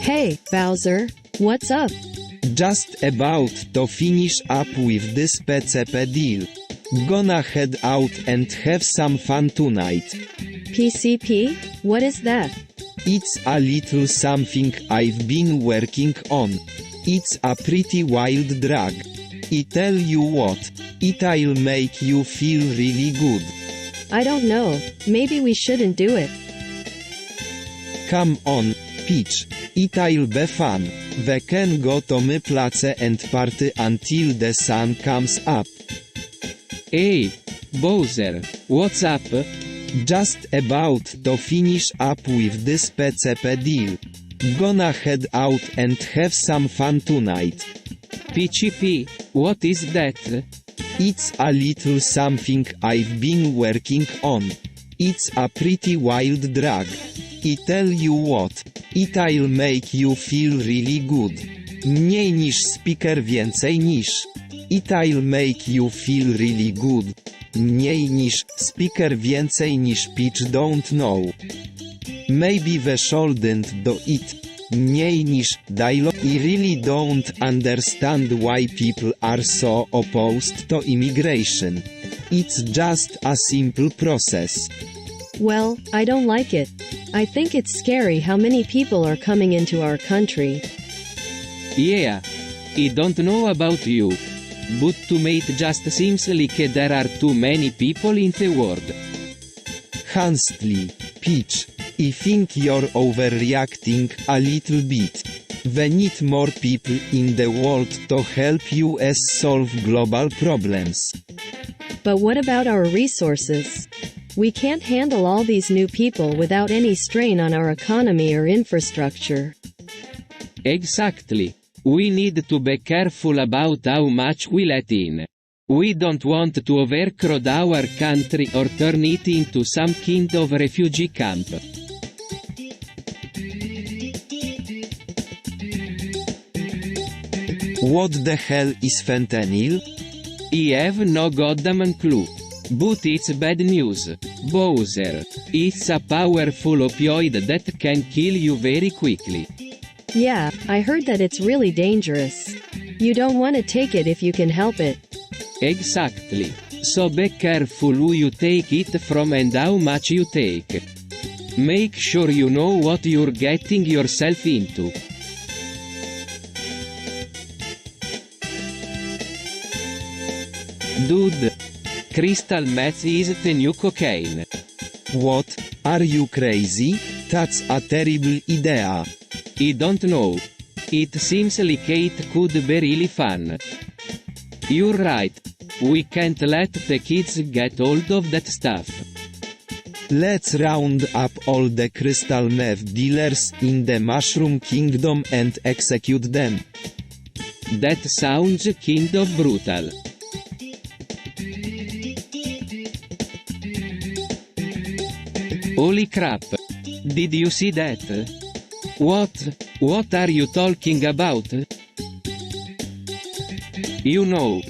Hey, Bowser, what's up? Just about to finish up with this PCP deal. Gonna head out and have some fun tonight. PCP? What is that? It's a little something I've been working on. It's a pretty wild drug. I tell you what, it'll make you feel really good. I don't know, maybe we shouldn't do it. Come on, Peach, it'll be fun. We can go to my place and party until the sun comes up. Hey, Bowser, what's up? Just about to finish up with this PCP deal. Gonna head out and have some fun tonight. PCP, what is that? It's a little something I've been working on. It's a pretty wild drug. I tell you what, it'll make you feel really good. Mniej niż speaker, więcej niż. It'll make you feel really good. Mniej niż speaker, więcej niż pitch, don't know. Maybe we shouldn't do it. Mniej niż dialogue. I really don't understand why people are so opposed to immigration. It's just a simple process. Well, I don't like it. I think it's scary how many people are coming into our country. Yeah. I don't know about you. But to me it just seems like there are too many people in the world. Honestly, Peach, I think you're overreacting a little bit. We need more people in the world to help us solve global problems. But what about our resources? We can't handle all these new people without any strain on our economy or infrastructure. Exactly. We need to be careful about how much we let in. We don't want to overcrowd our country or turn it into some kind of refugee camp. What the hell is fentanyl? I have no goddamn clue. But it's bad news, Bowser. It's a powerful opioid that can kill you very quickly. Yeah, I heard that it's really dangerous. You don't want to take it if you can help it. Exactly. So be careful who you take it from and how much you take. Make sure you know what you're getting yourself into. Dude. Crystal meth is the new cocaine. What? Are you crazy? That's a terrible idea. I don't know. It seems like it could be really fun. You're right. We can't let the kids get hold of that stuff. Let's round up all the crystal meth dealers in the Mushroom Kingdom and execute them. That sounds kind of brutal. Holy crap! Did you see that? What are you talking about? You know,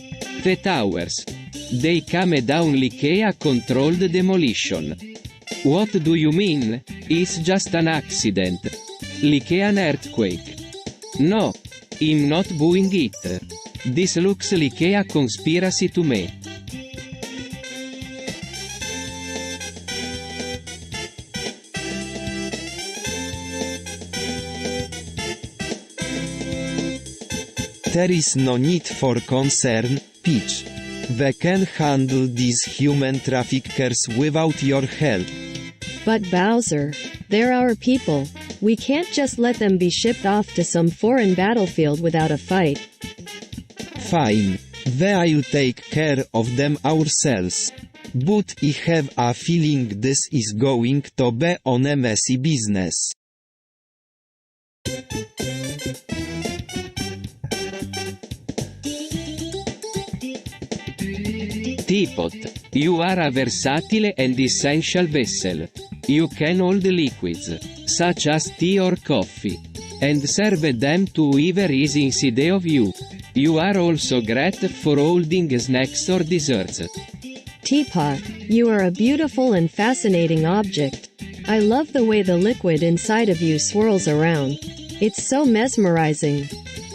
the towers. They come down like a controlled demolition. What do you mean? It's just an accident. Like an earthquake. No, I'm not booing it. This looks like a conspiracy to me. There is no need for concern, Peach. We can handle these human traffickers without your help. But Bowser, they're our people. We can't just let them be shipped off to some foreign battlefield without a fight. Fine. We'll take care of them ourselves. But I have a feeling this is going to be on a messy business. Teapot, you are a versatile and essential vessel. You can hold liquids, such as tea or coffee, and serve them to whoever is inside of you. You are also great for holding snacks or desserts. Teapot, you are a beautiful and fascinating object. I love the way the liquid inside of you swirls around. It's so mesmerizing.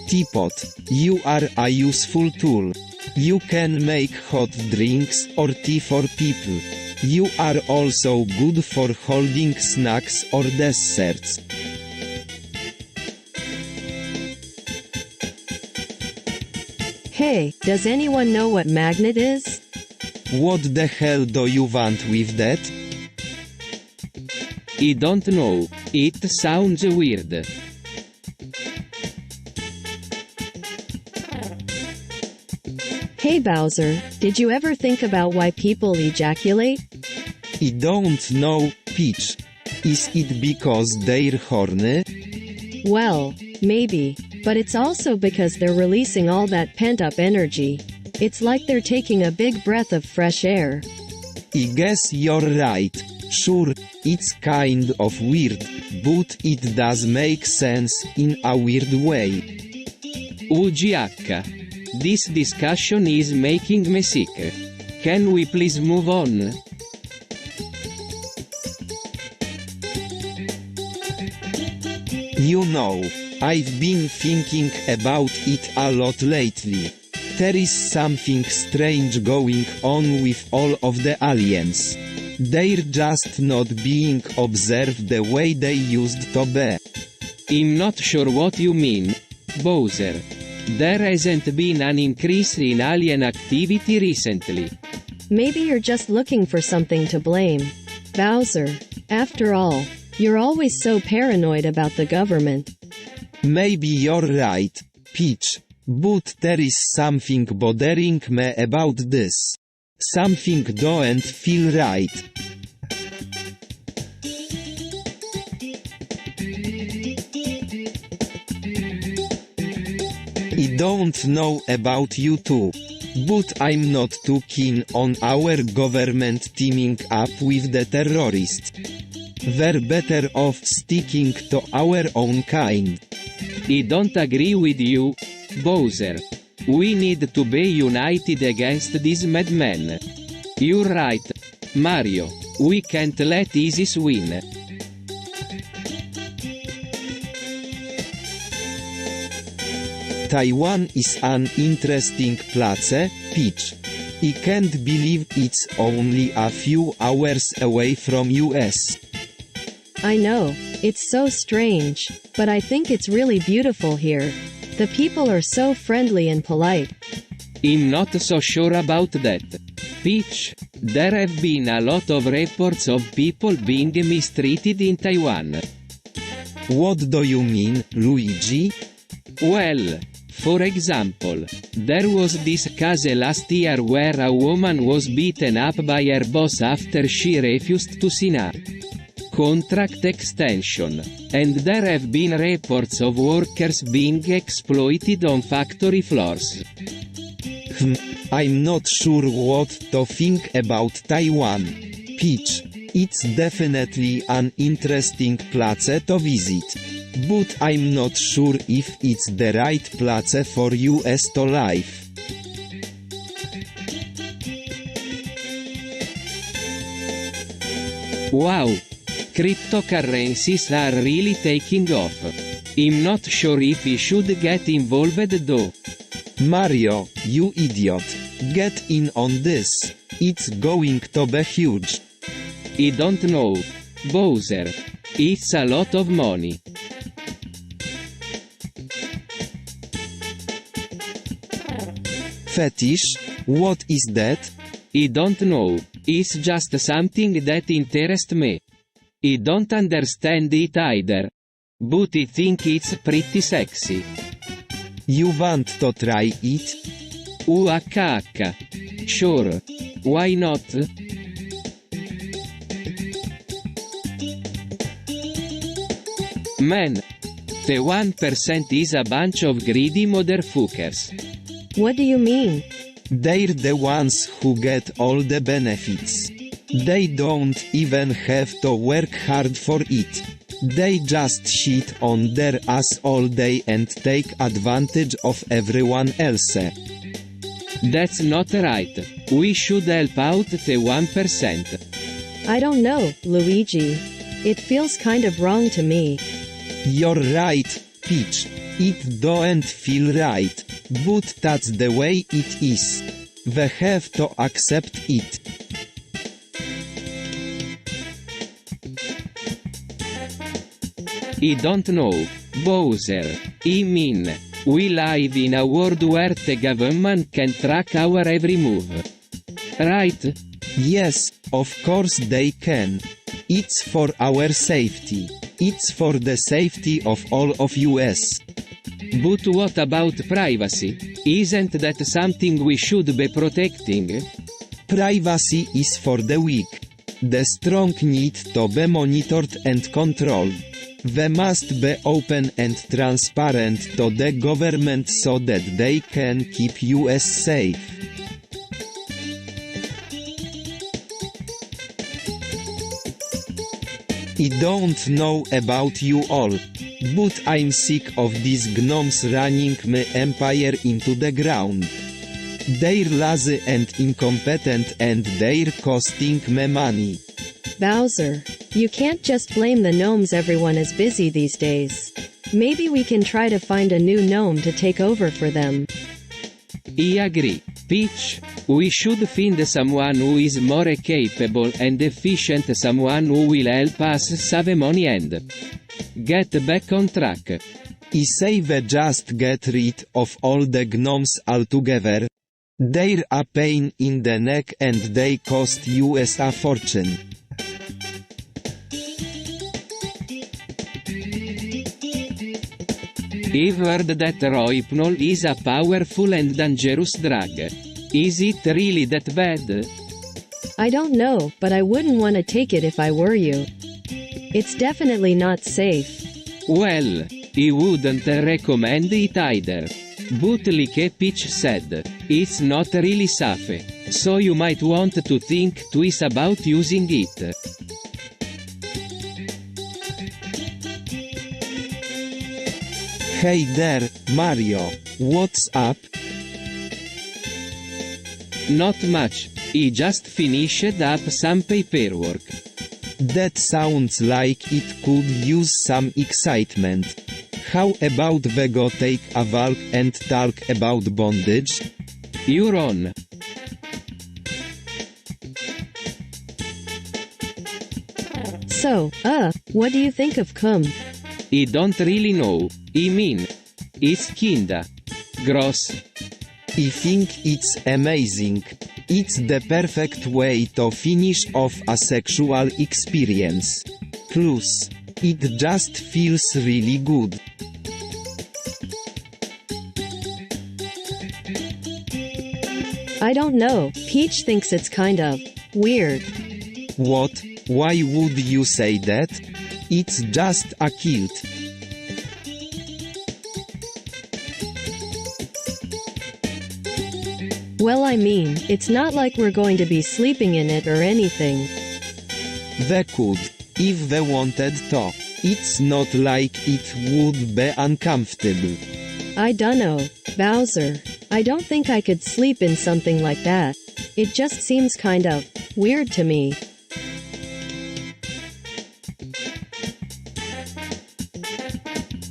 Teapot, you are a useful tool. You can make hot drinks or tea for people. You are also good for holding snacks or desserts. Hey, does anyone know what magnet is? What the hell do you want with that? I don't know. It sounds weird. Hey Bowser, did you ever think about why people ejaculate? I don't know, Peach. Is it because they're horny? Well, maybe. But it's also because they're releasing all that pent-up energy. It's like they're taking a big breath of fresh air. I guess you're right. Sure, it's kind of weird, but it does make sense in a weird way. UGH. This discussion is making me sick. Can we please move on? You know, I've been thinking about it a lot lately. There is something strange going on with all of the aliens. They're just not being observed the way they used to be. I'm not sure what you mean, Bowser. There hasn't been an increase in alien activity recently. Maybe you're just looking for something to blame. Bowser. After all, you're always so paranoid about the government. Maybe you're right, Peach. But there is something bothering me about this. Something don't feel right. I don't know about you two, but I'm not too keen on our government teaming up with the terrorists. We're better off sticking to our own kind. I don't agree with you, Bowser. We need to be united against these madmen. You're right, Mario. We can't let ISIS win. Taiwan is an interesting place, Peach. I can't believe it's only a few hours away from US. I know, it's so strange, but I think it's really beautiful here. The people are so friendly and polite. I'm not so sure about that. Peach, there have been a lot of reports of people being mistreated in Taiwan. What do you mean, Luigi? Well, for example, there was this case last year where a woman was beaten up by her boss after she refused to sign a contract extension, and there have been reports of workers being exploited on factory floors. I'm not sure what to think about Taiwan. Peach, it's definitely an interesting place to visit. But I'm not sure if it's the right place for US to live. Wow! Cryptocurrencies are really taking off. I'm not sure if we should get involved though. Mario, you idiot. Get in on this. It's going to be huge. I don't know, Bowser. It's a lot of money. Fetish? What is that? I don't know. It's just something that interests me. I don't understand it either. But I think it's pretty sexy. You want to try it? UHH. Sure. Why not? Man. The 1% is a bunch of greedy motherfuckers. What do you mean? They're the ones who get all the benefits. They don't even have to work hard for it. They just shit on their ass all day and take advantage of everyone else. That's not right. We should help out the 1%. I don't know, Luigi. It feels kind of wrong to me. You're right, Peach. It don't feel right, but that's the way it is. We have to accept it. I don't know, Bowser. I mean, we live in a world where the government can track our every move. Right? Yes, of course they can. It's for our safety. It's for the safety of all of US. But what about privacy? Isn't that something we should be protecting? Privacy is for the weak. The strong need to be monitored and controlled. We must be open and transparent to the government so that they can keep US safe. I don't know about you all, But I'm sick of these gnomes running my empire into the ground. They're lazy and incompetent and they're costing me money. Bowser, you can't just blame the gnomes, everyone is busy these days. Maybe we can try to find a new gnome to take over for them. I agree. Peach, we should find someone who is more capable and efficient, someone who will help us save money and get back on track. I say we just get rid of all the gnomes altogether. They're a pain in the neck and they cost us a fortune. I've heard that Rohypnol is a powerful and dangerous drug. Is it really that bad? I don't know, but I wouldn't want to take it if I were you. It's definitely not safe. Well, I wouldn't recommend it either. But like Peach said, it's not really safe, so you might want to think twice about using it. Hey there, Mario. What's up? Not much. I just finished up some paperwork. That sounds like it could use some excitement. How about we go take a walk and talk about bondage? You're on. So, what do you think of cum? I don't really know. I mean, it's kinda gross. I think it's amazing. It's the perfect way to finish off a sexual experience. Plus, it just feels really good. I don't know, Peach thinks it's kind of weird. What? Why would you say that? It's just a kilt. Well, I mean, it's not like we're going to be sleeping in it or anything. They could, if they wanted to. It's not like it would be uncomfortable. I dunno, Bowser. I don't think I could sleep in something like that. It just seems kind of weird to me.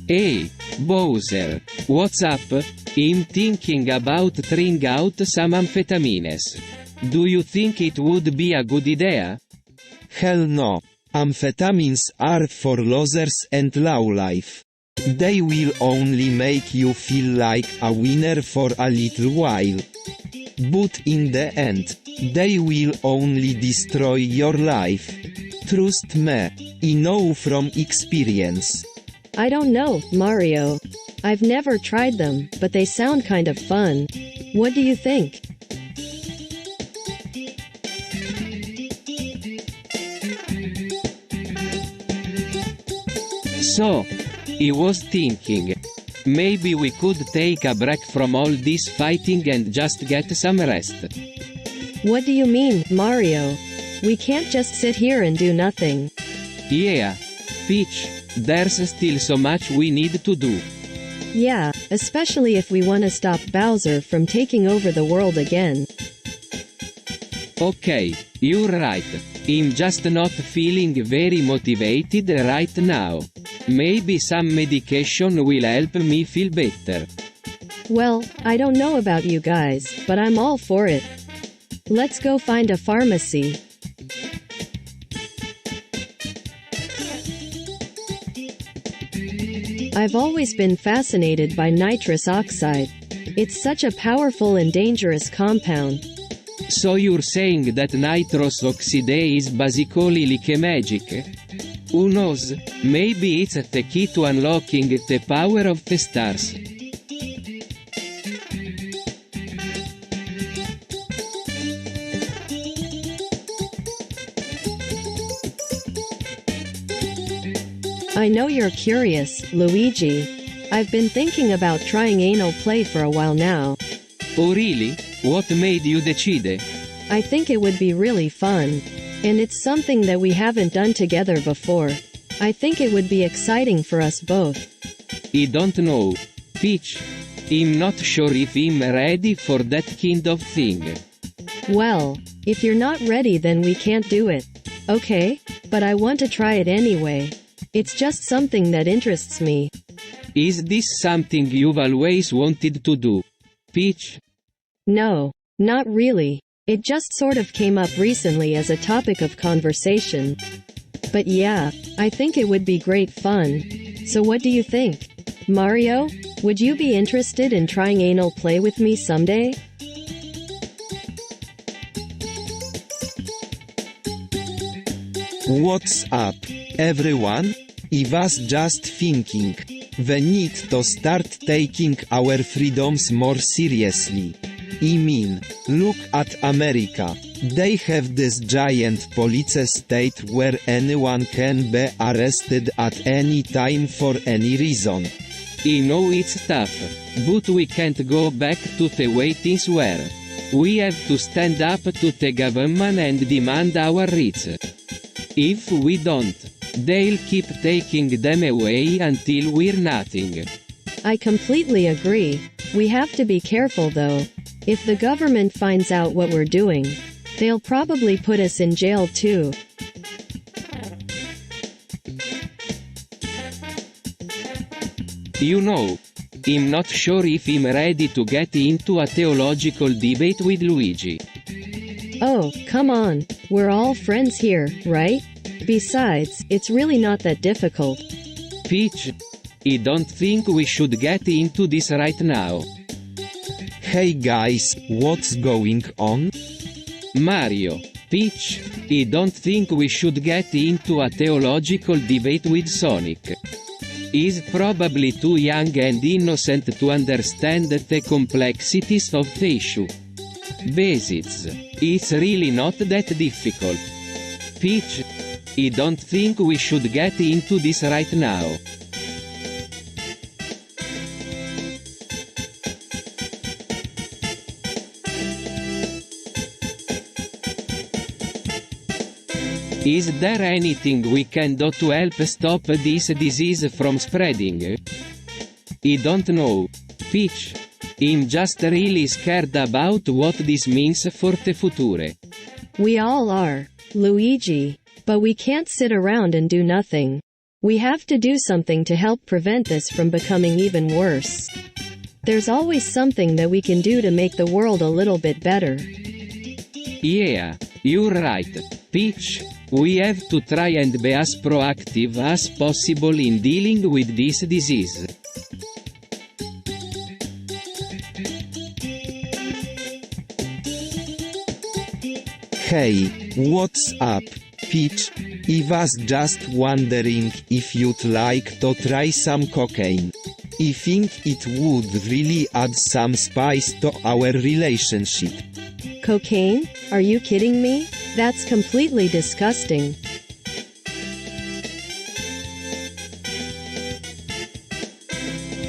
Hey, Bowser, what's up? I'm thinking about trying out some amphetamines. Do you think it would be a good idea? Hell no. Amphetamines are for losers and lowlife. They will only make you feel like a winner for a little while. But in the end, they will only destroy your life. Trust me, I know from experience. I don't know, Mario. I've never tried them, but they sound kind of fun. What do you think? So, I was thinking, maybe we could take a break from all this fighting and just get some rest. What do you mean, Mario? We can't just sit here and do nothing. Yeah, Peach, there's still so much we need to do. Yeah, especially if we want to stop Bowser from taking over the world again. Okay, you're right. I'm just not feeling very motivated right now. Maybe some medication will help me feel better. Well, I don't know about you guys, but I'm all for it. Let's go find a pharmacy. I've always been fascinated by nitrous oxide. It's such a powerful and dangerous compound. So you're saying that nitrous oxide is basically like magic? Who knows, maybe it's the key to unlocking the power of the stars. I know you're curious, Luigi. I've been thinking about trying anal play for a while now. Oh really? What made you decide? I think it would be really fun. And it's something that we haven't done together before. I think it would be exciting for us both. I don't know. Peach. I'm not sure if I'm ready for that kind of thing. Well, if you're not ready then we can't do it. Okay? But I want to try it anyway. It's just something that interests me. Is this something you've always wanted to do? Peach? No, not really. It just sort of came up recently as a topic of conversation. But yeah, I think it would be great fun. So what do you think? Mario, would you be interested in trying anal play with me someday? What's up, everyone? I was just thinking. We need to start taking our freedoms more seriously. I mean, look at America. They have this giant police state where anyone can be arrested at any time for any reason. I know it's tough, but we can't go back to the way things were. We have to stand up to the government and demand our rights. If we don't, they'll keep taking them away until we're nothing. I completely agree. We have to be careful though. If the government finds out what we're doing, they'll probably put us in jail too. You know, I'm not sure if I'm ready to get into a theological debate with Luigi. Oh, come on. We're all friends here, right? Besides, it's really not that difficult. Peach, I don't think we should get into this right now. Hey guys, what's going on? Mario, Peach, I don't think we should get into a theological debate with Sonic. He's probably too young and innocent to understand the complexities of the issue. Besides, it's really not that difficult. Peach, I don't think we should get into this right now. Is there anything we can do to help stop this disease from spreading? I don't know. Peach. I'm just really scared about what this means for the future. We all are, Luigi. But we can't sit around and do nothing. We have to do something to help prevent this from becoming even worse. There's always something that we can do to make the world a little bit better. Yeah, you're right, Peach. We have to try and be as proactive as possible in dealing with this disease. Hey, what's up, Peach? I was just wondering if you'd like to try some cocaine. I think it would really add some spice to our relationship. Cocaine? Are you kidding me? That's completely disgusting.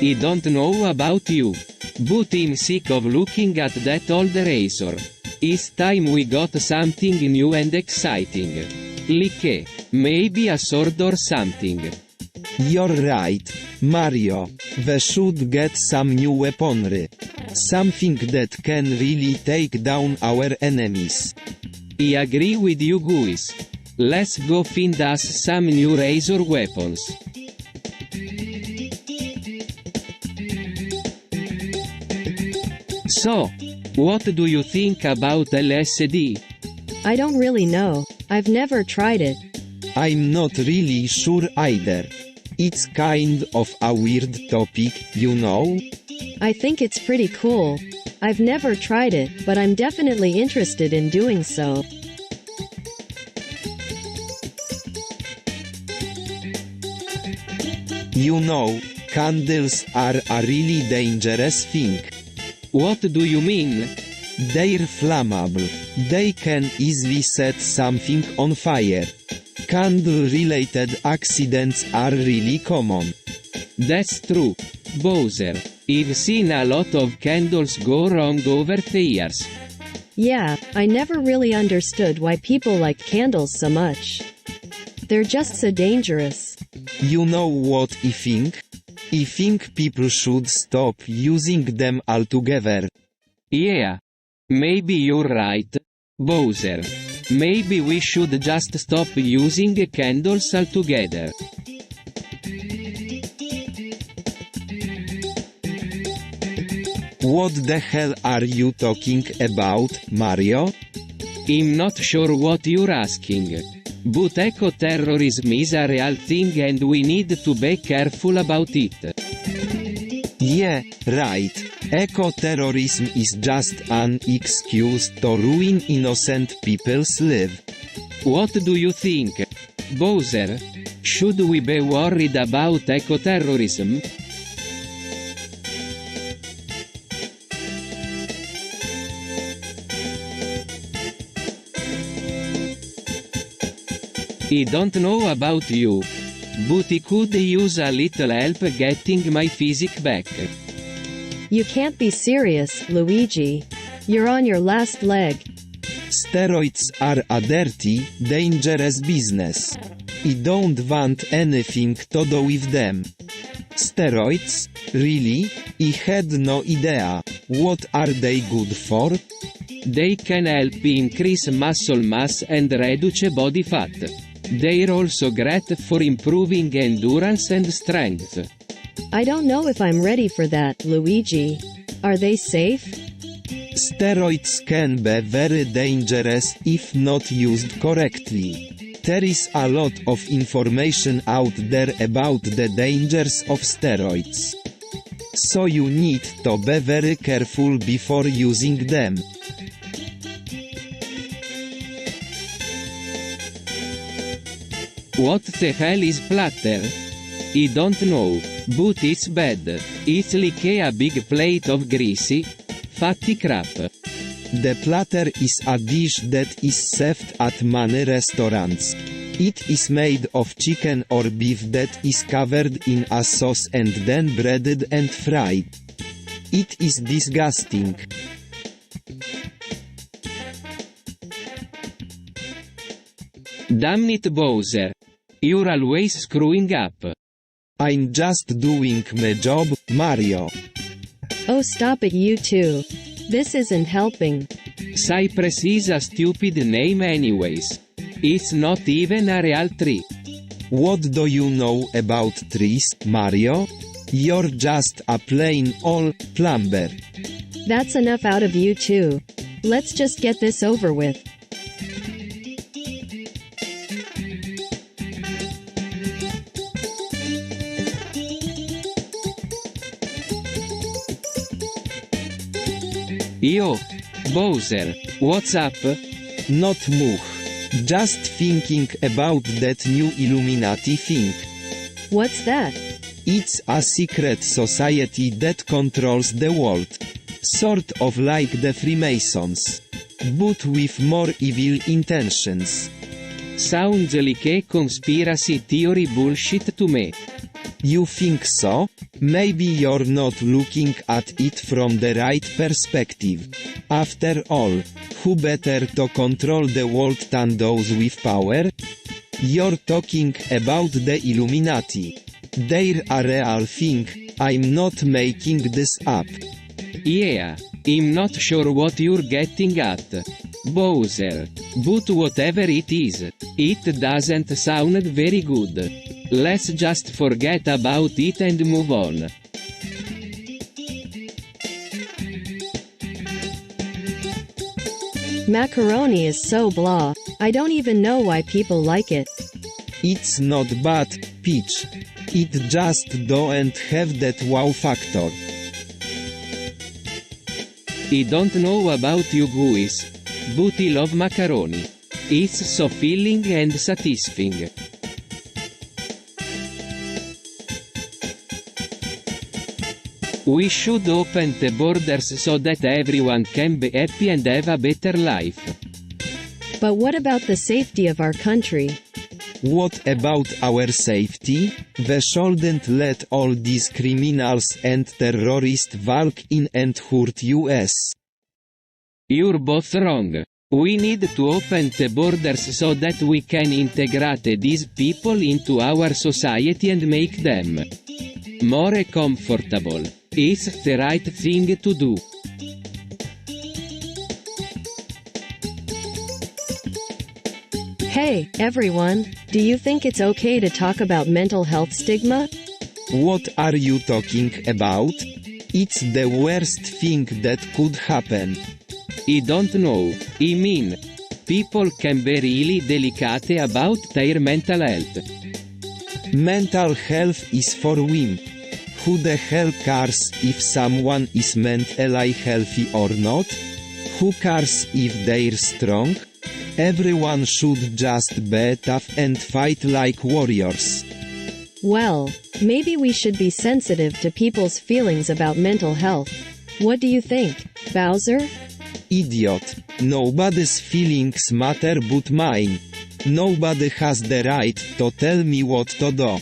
I don't know about you, but I'm sick of looking at that old razor. It's time we got something new and exciting. Like, maybe a sword or something. You're right, Mario. We should get some new weaponry. Something that can really take down our enemies. I agree with you guys. Let's go find us some new razor weapons. So, what do you think about LSD? I don't really know. I've never tried it. I'm not really sure either. It's kind of a weird topic, you know? I think it's pretty cool. I've never tried it, but I'm definitely interested in doing so. You know, candles are a really dangerous thing. What do you mean? They're flammable. They can easily set something on fire. Candle-related accidents are really common. That's true, Bowser. I've seen a lot of candles go wrong over the years. Yeah, I never really understood why people like candles so much. They're just so dangerous. You know what I think? I think people should stop using them altogether. Yeah. Maybe you're right, Bowser. Maybe we should just stop using candles altogether. What the hell are you talking about, Mario? I'm not sure what you're asking. But eco-terrorism is a real thing and we need to be careful about it. Yeah, right. Eco-terrorism is just an excuse to ruin innocent people's lives. What do you think, Bowser? Should we be worried about eco-terrorism? I don't know about you, but I could use a little help getting my physique back. You can't be serious, Luigi. You're on your last leg. Steroids are a dirty, dangerous business. I don't want anything to do with them. Steroids? Really? I had no idea. What are they good for? They can help increase muscle mass and reduce body fat. They're also great for improving endurance and strength. I don't know if I'm ready for that, Luigi. Are they safe? Steroids can be very dangerous if not used correctly. There is a lot of information out there about the dangers of steroids. So you need to be very careful before using them. What the hell is platter? I don't know, but it's bad. It's like a big plate of greasy, fatty crap. The platter is a dish that is served at many restaurants. It is made of chicken or beef that is covered in a sauce and then breaded and fried. It is disgusting. Damn it, Bowser. You're always screwing up. I'm just doing my job, Mario. Oh, stop it, you two. This isn't helping. Cypress is a stupid name anyways. It's not even a real tree. What do you know about trees, Mario? You're just a plain old plumber. That's enough out of you two. Let's just get this over with. Yo, Bowser, what's up? Not much. Just thinking about that new Illuminati thing. What's that? It's a secret society that controls the world. Sort of like the Freemasons. But with more evil intentions. Sounds like a conspiracy theory bullshit to me. You think so? Maybe you're not looking at it from the right perspective. After all, who better to control the world than those with power? You're talking about the Illuminati. They're a real thing, I'm not making this up. Yeah, I'm not sure what you're getting at, Bowser, but whatever it is, it doesn't sound very good. Let's just forget about it and move on. Macaroni is so blah. I don't even know why people like it. It's not bad, Peach. It just don't have that wow factor. I don't know about you guys, but I love macaroni. It's so filling and satisfying. We should open the borders so that everyone can be happy and have a better life. But what about the safety of our country? What about our safety? We shouldn't let all these criminals and terrorists walk in and hurt us. You're both wrong. We need to open the borders so that we can integrate these people into our society and make them more comfortable. It's the right thing to do. Hey, everyone, do you think it's okay to talk about mental health stigma? What are you talking about? It's the worst thing that could happen. I don't know. I mean, people can be really delicate about their mental health. Mental health is for women. Who the hell cares if someone is mentally healthy or not? Who cares if they're strong? Everyone should just be tough and fight like warriors. Well, maybe we should be sensitive to people's feelings about mental health. What do you think, Bowser? Idiot. Nobody's feelings matter but mine. Nobody has the right to tell me what to do.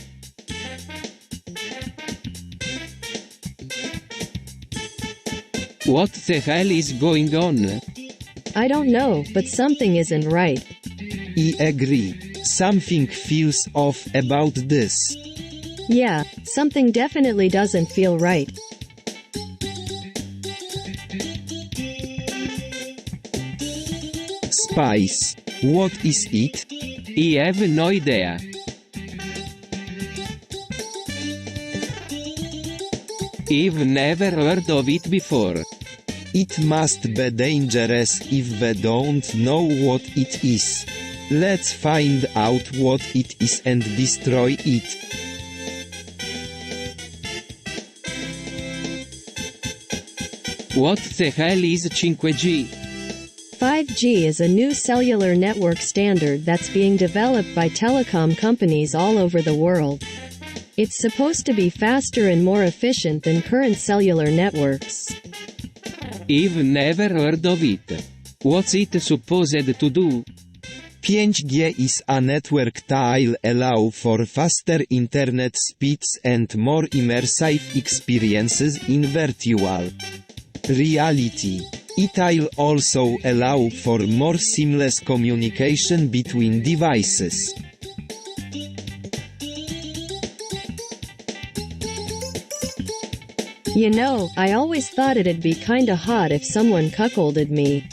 What the hell is going on? I don't know, but something isn't right. I agree. Something feels off about this. Yeah, something definitely doesn't feel right. Spice. What is it? I have no idea. I've never heard of it before. It must be dangerous if we don't know what it is. Let's find out what it is and destroy it. What the hell is 5G? 5G is a new cellular network standard that's being developed by telecom companies all over the world. It's supposed to be faster and more efficient than current cellular networks. I've never heard of it. What's it supposed to do? 5G is a network that'll allow for faster internet speeds and more immersive experiences in virtual reality. It'll also allow for more seamless communication between devices. You know, I always thought it'd be kinda hot if someone cuckolded me.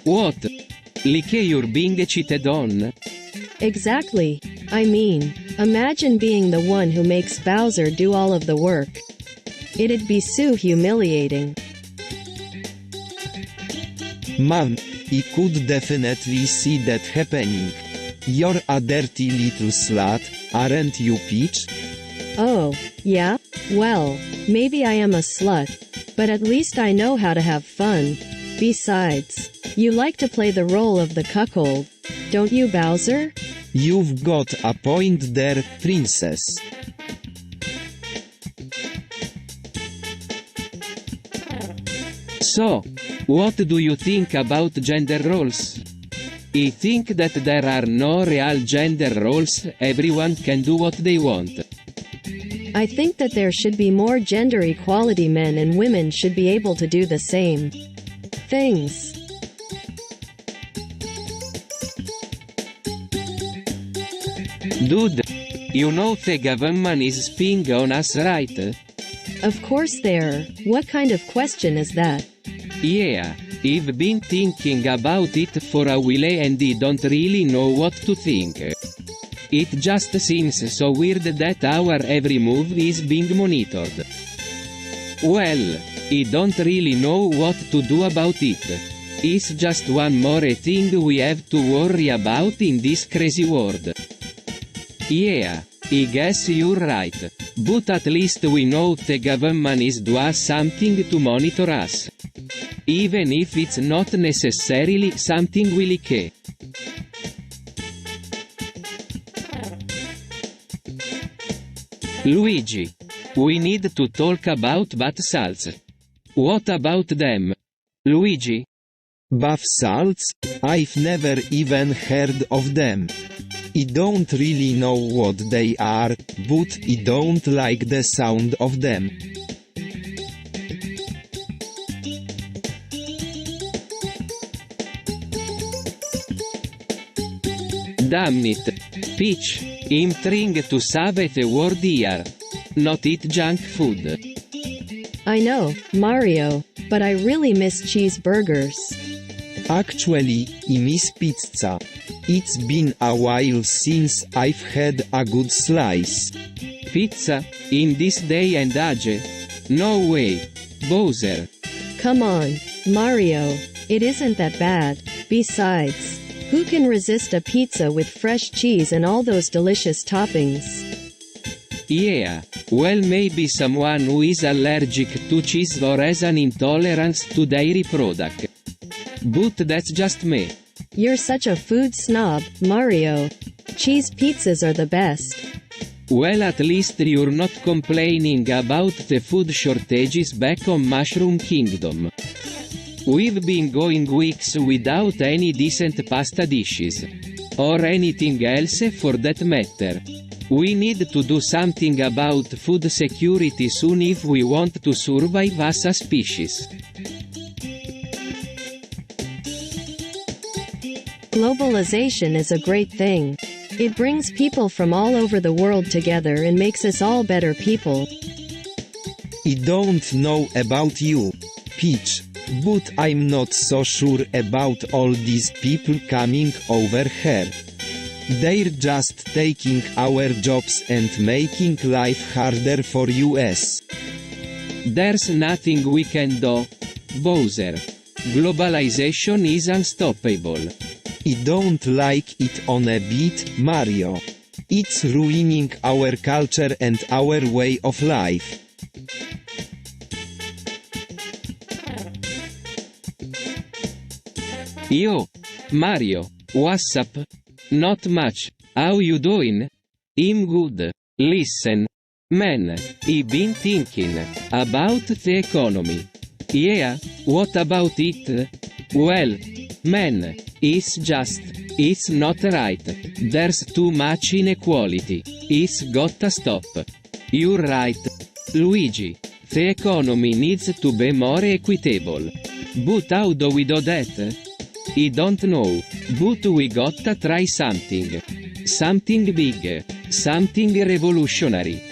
What? Like you're being cheated on? Exactly. I mean, imagine being the one who makes Bowser do all of the work. It'd be so humiliating. Man, I could definitely see that happening. You're a dirty little slut, aren't you, Peach? Oh, yeah? Well, maybe I am a slut, but at least I know how to have fun. Besides, you like to play the role of the cuckold, don't you, Bowser? You've got a point there, princess. So, what do you think about gender roles? I think that there are no real gender roles, everyone can do what they want. I think that there should be more gender equality. Men and women should be able to do the same things. Dude, you know the government is spying on us, right? Of course they're. What kind of question is that? Yeah, I've been thinking about it for a while and I don't really know what to think. It just seems so weird that our every move is being monitored. Well, I don't really know what to do about it. It's just one more thing we have to worry about in this crazy world. Yeah, I guess you're right. But at least we know the government is doing something to monitor us. Even if it's not necessarily something we like. Luigi, we need to talk about bath salts. What about them? Luigi? Bath salts? I've never even heard of them. I don't really know what they are, but I don't like the sound of them. Damn it. Peach, I'm trying to save the world here. Not eat junk food. I know, Mario, but I really miss cheeseburgers. Actually, I miss pizza. It's been a while since I've had a good slice. Pizza? In this day and age? No way. Bowser. Come on, Mario, it isn't that bad. Besides, who can resist a pizza with fresh cheese and all those delicious toppings? Yeah, well maybe someone who is allergic to cheese or has an intolerance to dairy product. But that's just me. You're such a food snob, Mario. Cheese pizzas are the best. Well, at least you're not complaining about the food shortages back on Mushroom Kingdom. We've been going weeks without any decent pasta dishes. Or anything else for that matter. We need to do something about food security soon if we want to survive as a species. Globalization is a great thing. It brings people from all over the world together and makes us all better people. I don't know about you, Peach, but I'm not so sure about all these people coming over here. They're just taking our jobs and making life harder for us. There's nothing we can do, Bowser. Globalization is unstoppable. I don't like it on a bit, Mario. It's ruining our culture and our way of life. Yo, Mario, what's up? Not much. How you doing? I'm good. Listen. Man, I've been thinking about the economy. Yeah, what about it? Well, man, it's not right. There's too much inequality. It's gotta stop. You're right, Luigi. The economy needs to be more equitable. But how do we do that? I don't know, but we gotta try something. Something big. Something revolutionary.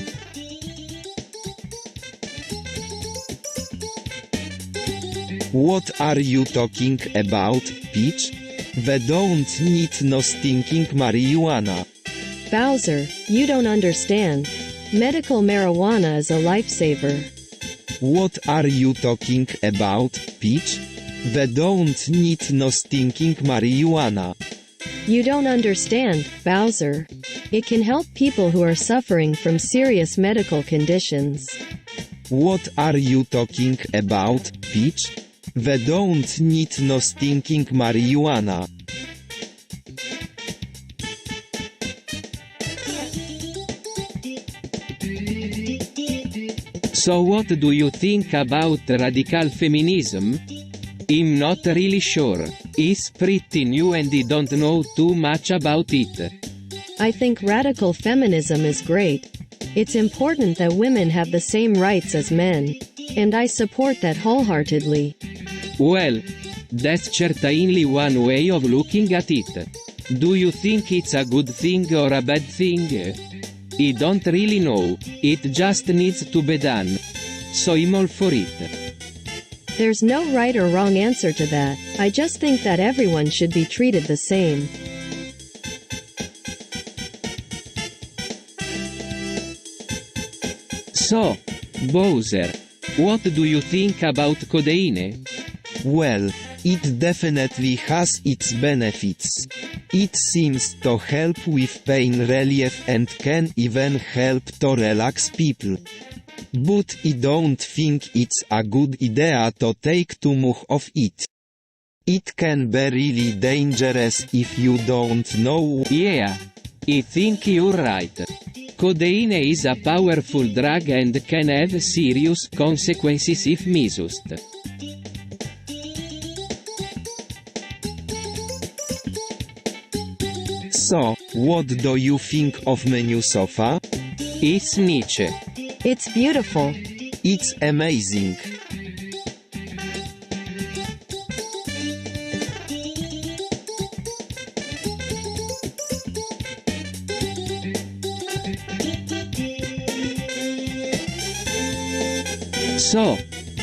What are you talking about, Peach? We don't need no stinking marijuana. Bowser, you don't understand. Medical marijuana is a lifesaver. What are you talking about, Peach? We don't need no stinking marijuana. You don't understand, Bowser. It can help people who are suffering from serious medical conditions. What are you talking about, Peach? We don't need no stinking marijuana. So what do you think about radical feminism? I'm not really sure. It's pretty new and I don't know too much about it. I think radical feminism is great. It's important that women have the same rights as men. And I support that wholeheartedly. Well, that's certainly one way of looking at it. Do you think it's a good thing or a bad thing? I don't really know. It just needs to be done. So I'm all for it. There's no right or wrong answer to that. I just think that everyone should be treated the same. So, Bowser, what do you think about codeine? Well, it definitely has its benefits. It seems to help with pain relief and can even help to relax people. But I don't think it's a good idea to take too much of it. It can be really dangerous if you don't know. Yeah, I think you're right. Codeine is a powerful drug and can have serious consequences if misused. So, what do you think of my new sofa? It's Nietzsche. It's beautiful. It's amazing. So,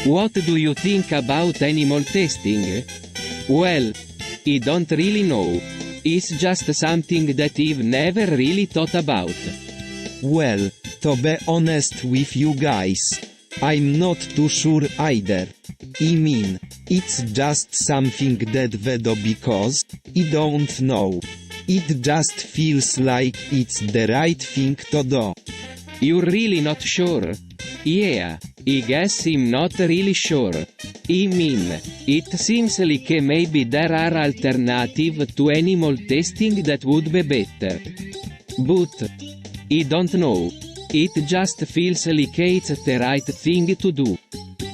what do you think about animal testing? Well, I don't really know. It's just something that I've never really thought about. Well, to be honest with you guys, I'm not too sure either. I mean, it's just something that we do because, I don't know. It just feels like it's the right thing to do. You're really not sure? Yeah, I guess I'm not really sure. I mean, it seems like maybe there are alternatives to animal testing that would be better. But, I don't know. It just feels like it's the right thing to do.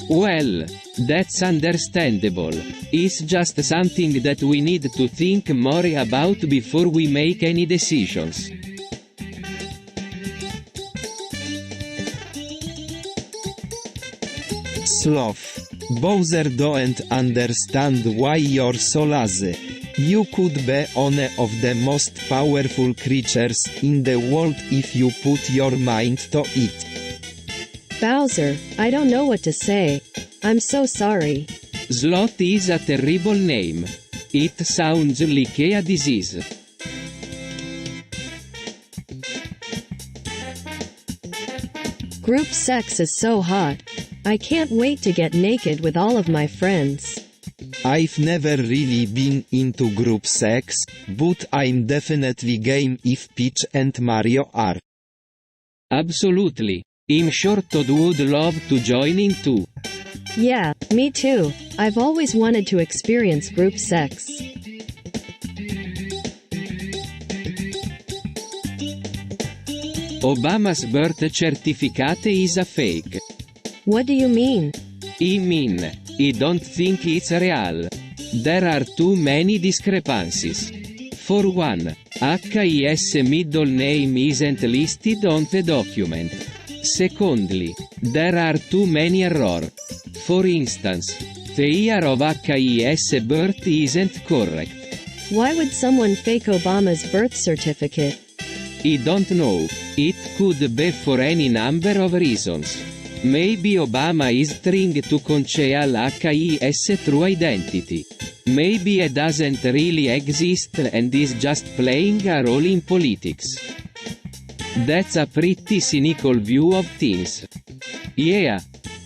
Well, that's understandable. It's just something that we need to think more about before we make any decisions. Sloth. Bowser don't understand why you're so lazy. You could be one of the most powerful creatures in the world if you put your mind to it. Bowser, I don't know what to say. I'm so sorry. Sloth is a terrible name. It sounds like a disease. Group sex is so hot. I can't wait to get naked with all of my friends. I've never really been into group sex, but I'm definitely game if Peach and Mario are. Absolutely. I'm sure Toad would love to join in too. Yeah, me too. I've always wanted to experience group sex. Obama's birth certificate is a fake. What do you mean? I mean, I don't think it's real. There are too many discrepancies. For one, his middle name isn't listed on the document. Secondly, there are too many errors. For instance, the year of his birth isn't correct. Why would someone fake Obama's birth certificate? I don't know. It could be for any number of reasons. Maybe Obama is trying to conceal his true identity. Maybe he doesn't really exist and is just playing a role in politics. That's a pretty cynical view of things. Yeah.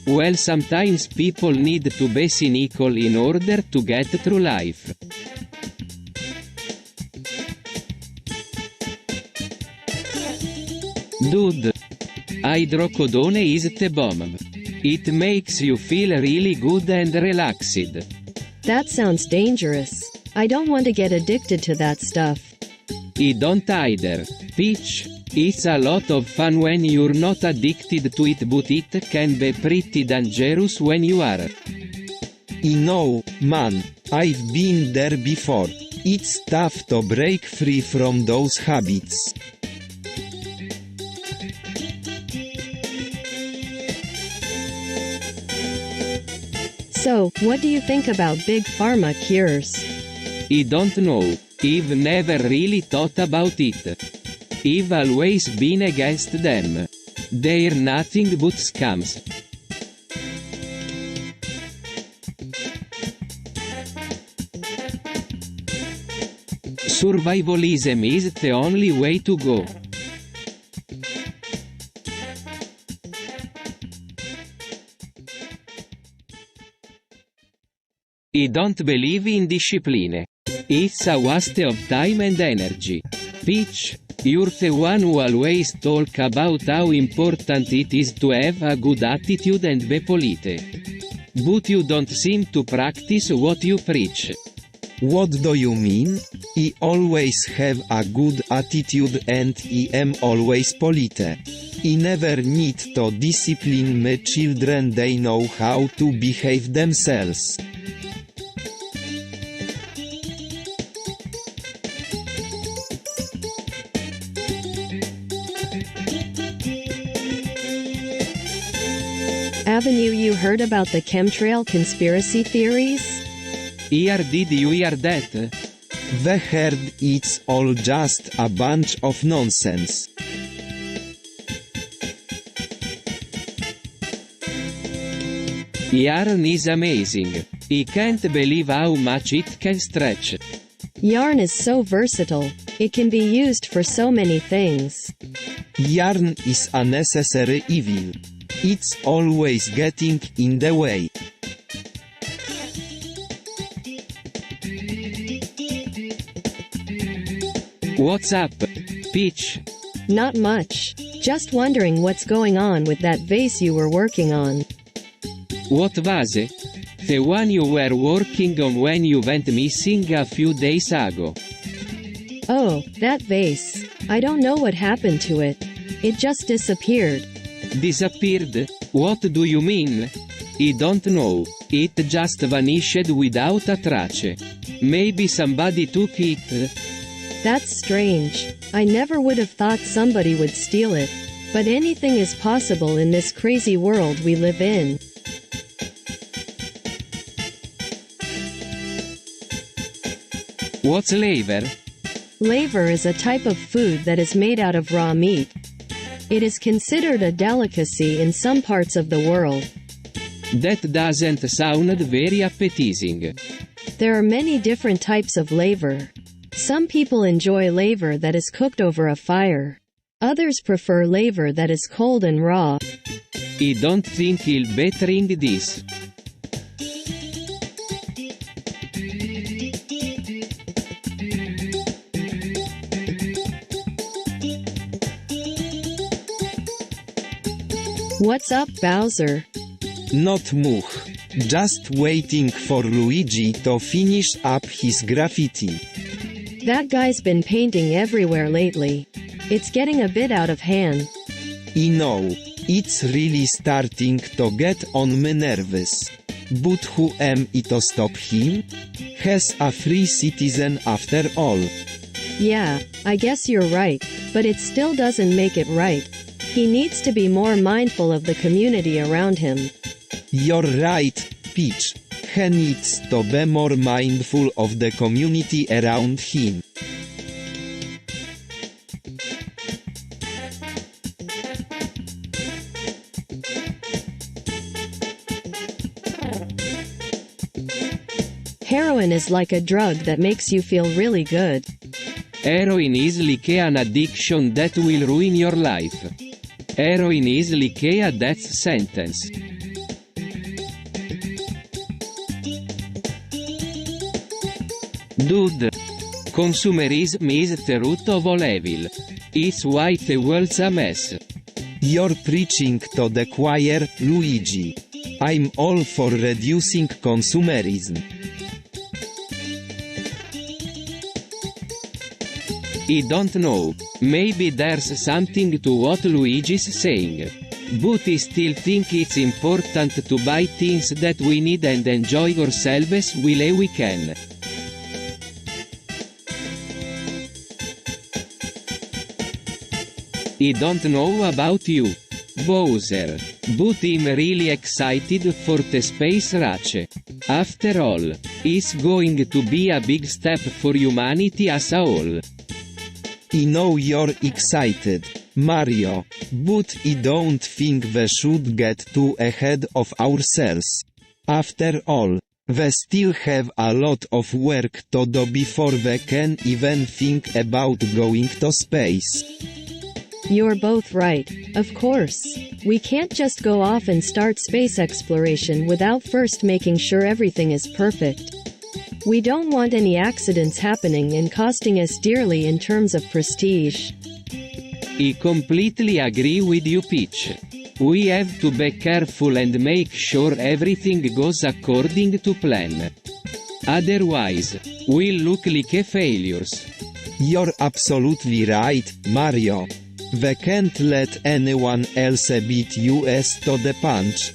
Well, sometimes people need to be cynical in order to get through life. Dude. Hydrocodone is the bomb. It makes you feel really good and relaxed. That sounds dangerous. I don't want to get addicted to that stuff. I don't either. Peach, it's a lot of fun when you're not addicted to it, but it can be pretty dangerous when you are. I know, man, I've been there before. It's tough to break free from those habits. So, what do you think about big pharma cures? I don't know. I've never really thought about it. I've always been against them. They're nothing but scams. Survivalism is the only way to go. I don't believe in discipline. It's a waste of time and energy. Peach, you're the one who always talk about how important it is to have a good attitude and be polite. But you don't seem to practice what you preach. What do you mean? I always have a good attitude and I am always polite. I never need to discipline my children, they know how to behave themselves. Avenue, you heard about the chemtrail conspiracy theories? Did you hear that? We heard it's all just a bunch of nonsense. Yarn is amazing. I can't believe how much it can stretch. Yarn is so versatile. It can be used for so many things. Yarn is a necessary evil. It's always getting in the way. What's up, Peach? Not much. Just wondering what's going on with that vase you were working on. What vase? The one you were working on when you went missing a few days ago. Oh, that vase. I don't know what happened to it. It just disappeared. Disappeared? What do you mean? I don't know. It just vanished without a trace. Maybe somebody took it. That's strange. I never would have thought somebody would steal it. But anything is possible in this crazy world we live in. What's laver? Laver is a type of food that is made out of raw meat. It is considered a delicacy in some parts of the world. That doesn't sound very appetizing. There are many different types of laver. Some people enjoy laver that is cooked over a fire. Others prefer laver that is cold and raw. I don't think I'll be trying this. What's up, Bowser? Not much. Just waiting for Luigi to finish up his graffiti. That guy's been painting everywhere lately. It's getting a bit out of hand. I know, it's really starting to get on my nerves. But who am I to stop him? He's a free citizen after all. Yeah, I guess you're right, but it still doesn't make it right. He needs to be more mindful of the community around him. You're right, Peach. He needs to be more mindful of the community around him. Heroin is like a drug that makes you feel really good. Heroin is like an addiction that will ruin your life. Heroin is like a death sentence. Dude. Consumerism is the root of all evil. It's why the world's a mess. You're preaching to the choir, Luigi. I'm all for reducing consumerism. I don't know. Maybe there's something to what Luigi's saying. But I still think it's important to buy things that we need and enjoy ourselves while we can. I don't know about you, Bowser, but I'm really excited for the space race. After all, it's going to be a big step for humanity as a whole. I know you're excited, Mario, but I don't think we should get too ahead of ourselves. After all, we still have a lot of work to do before we can even think about going to space. You're both right, of course. We can't just go off and start space exploration without first making sure everything is perfect. We don't want any accidents happening and costing us dearly in terms of prestige. I completely agree with you, Peach. We have to be careful and make sure everything goes according to plan. Otherwise, we'll look like failures. You're absolutely right, Mario. We can't let anyone else beat us to the punch.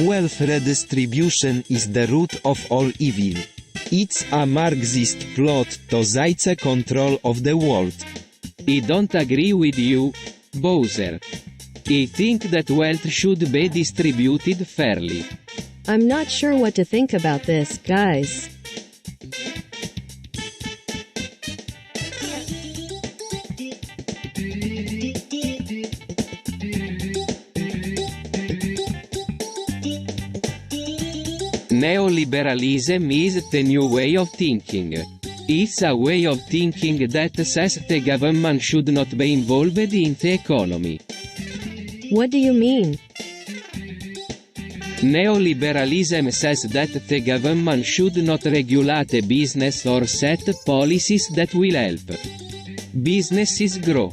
Wealth redistribution is the root of all evil. It's a Marxist plot to zajce control of the world. I don't agree with you, Bowser. I think that wealth should be distributed fairly. I'm not sure what to think about this, guys. Neoliberalism is the new way of thinking. It's a way of thinking that says the government should not be involved in the economy. What do you mean? Neoliberalism says that the government should not regulate a business or set policies that will help businesses grow.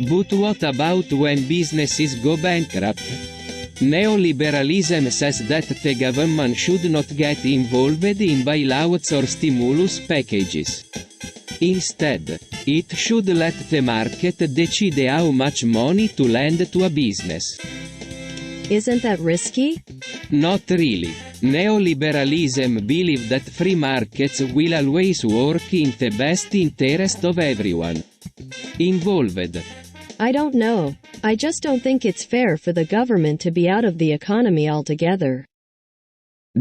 But what about when businesses go bankrupt? Neoliberalism says that the government should not get involved in bailouts or stimulus packages. Instead, it should let the market decide how much money to lend to a business. Isn't that risky? Not really. Neoliberalism believes that free markets will always work in the best interest of everyone involved. I don't know. I just don't think it's fair for the government to be out of the economy altogether.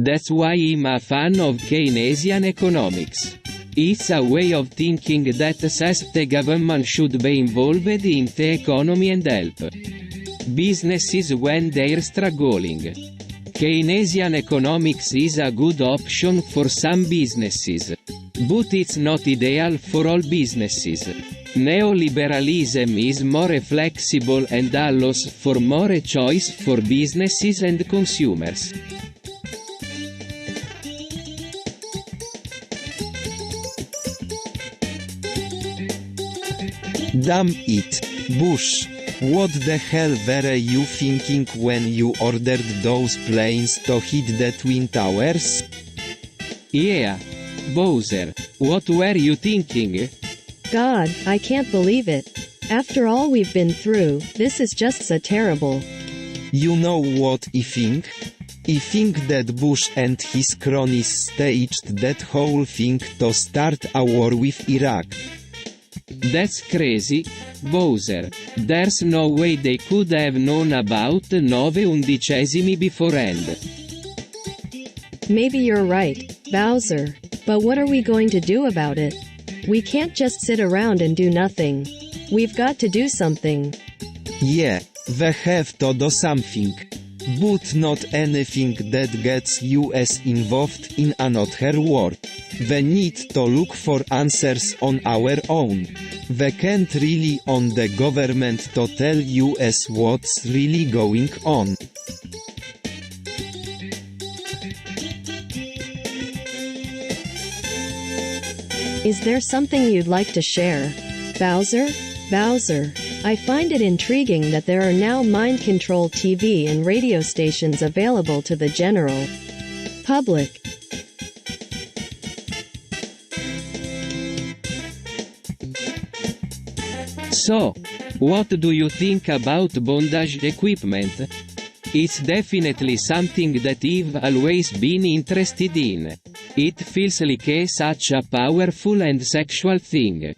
That's why I'm a fan of Keynesian economics. It's a way of thinking that says the government should be involved in the economy and help businesses when they're struggling. Keynesian economics is a good option for some businesses, but it's not ideal for all businesses. Neoliberalism is more flexible and allows for more choice for businesses and consumers. Damn it, Bush. What the hell were you thinking when you ordered those planes to hit the Twin Towers? Yeah. Bowser, what were you thinking? God, I can't believe it. After all we've been through, this is just so terrible. You know what I think? I think that Bush and his cronies staged that whole thing to start a war with Iraq. That's crazy, Bowser. There's no way they could have known about 9/11 beforehand. Maybe you're right, Bowser. But what are we going to do about it? We can't just sit around and do nothing. We've got to do something. Yeah, we have to do something. But not anything that gets US involved in another war. We need to look for answers on our own. We can't rely on the government to tell US what's really going on. Is there something you'd like to share? Bowser? Bowser, I find it intriguing that there are now mind-control TV and radio stations available to the general public. So, what do you think about bondage equipment? It's definitely something that I've always been interested in. It feels like such a powerful and sexual thing.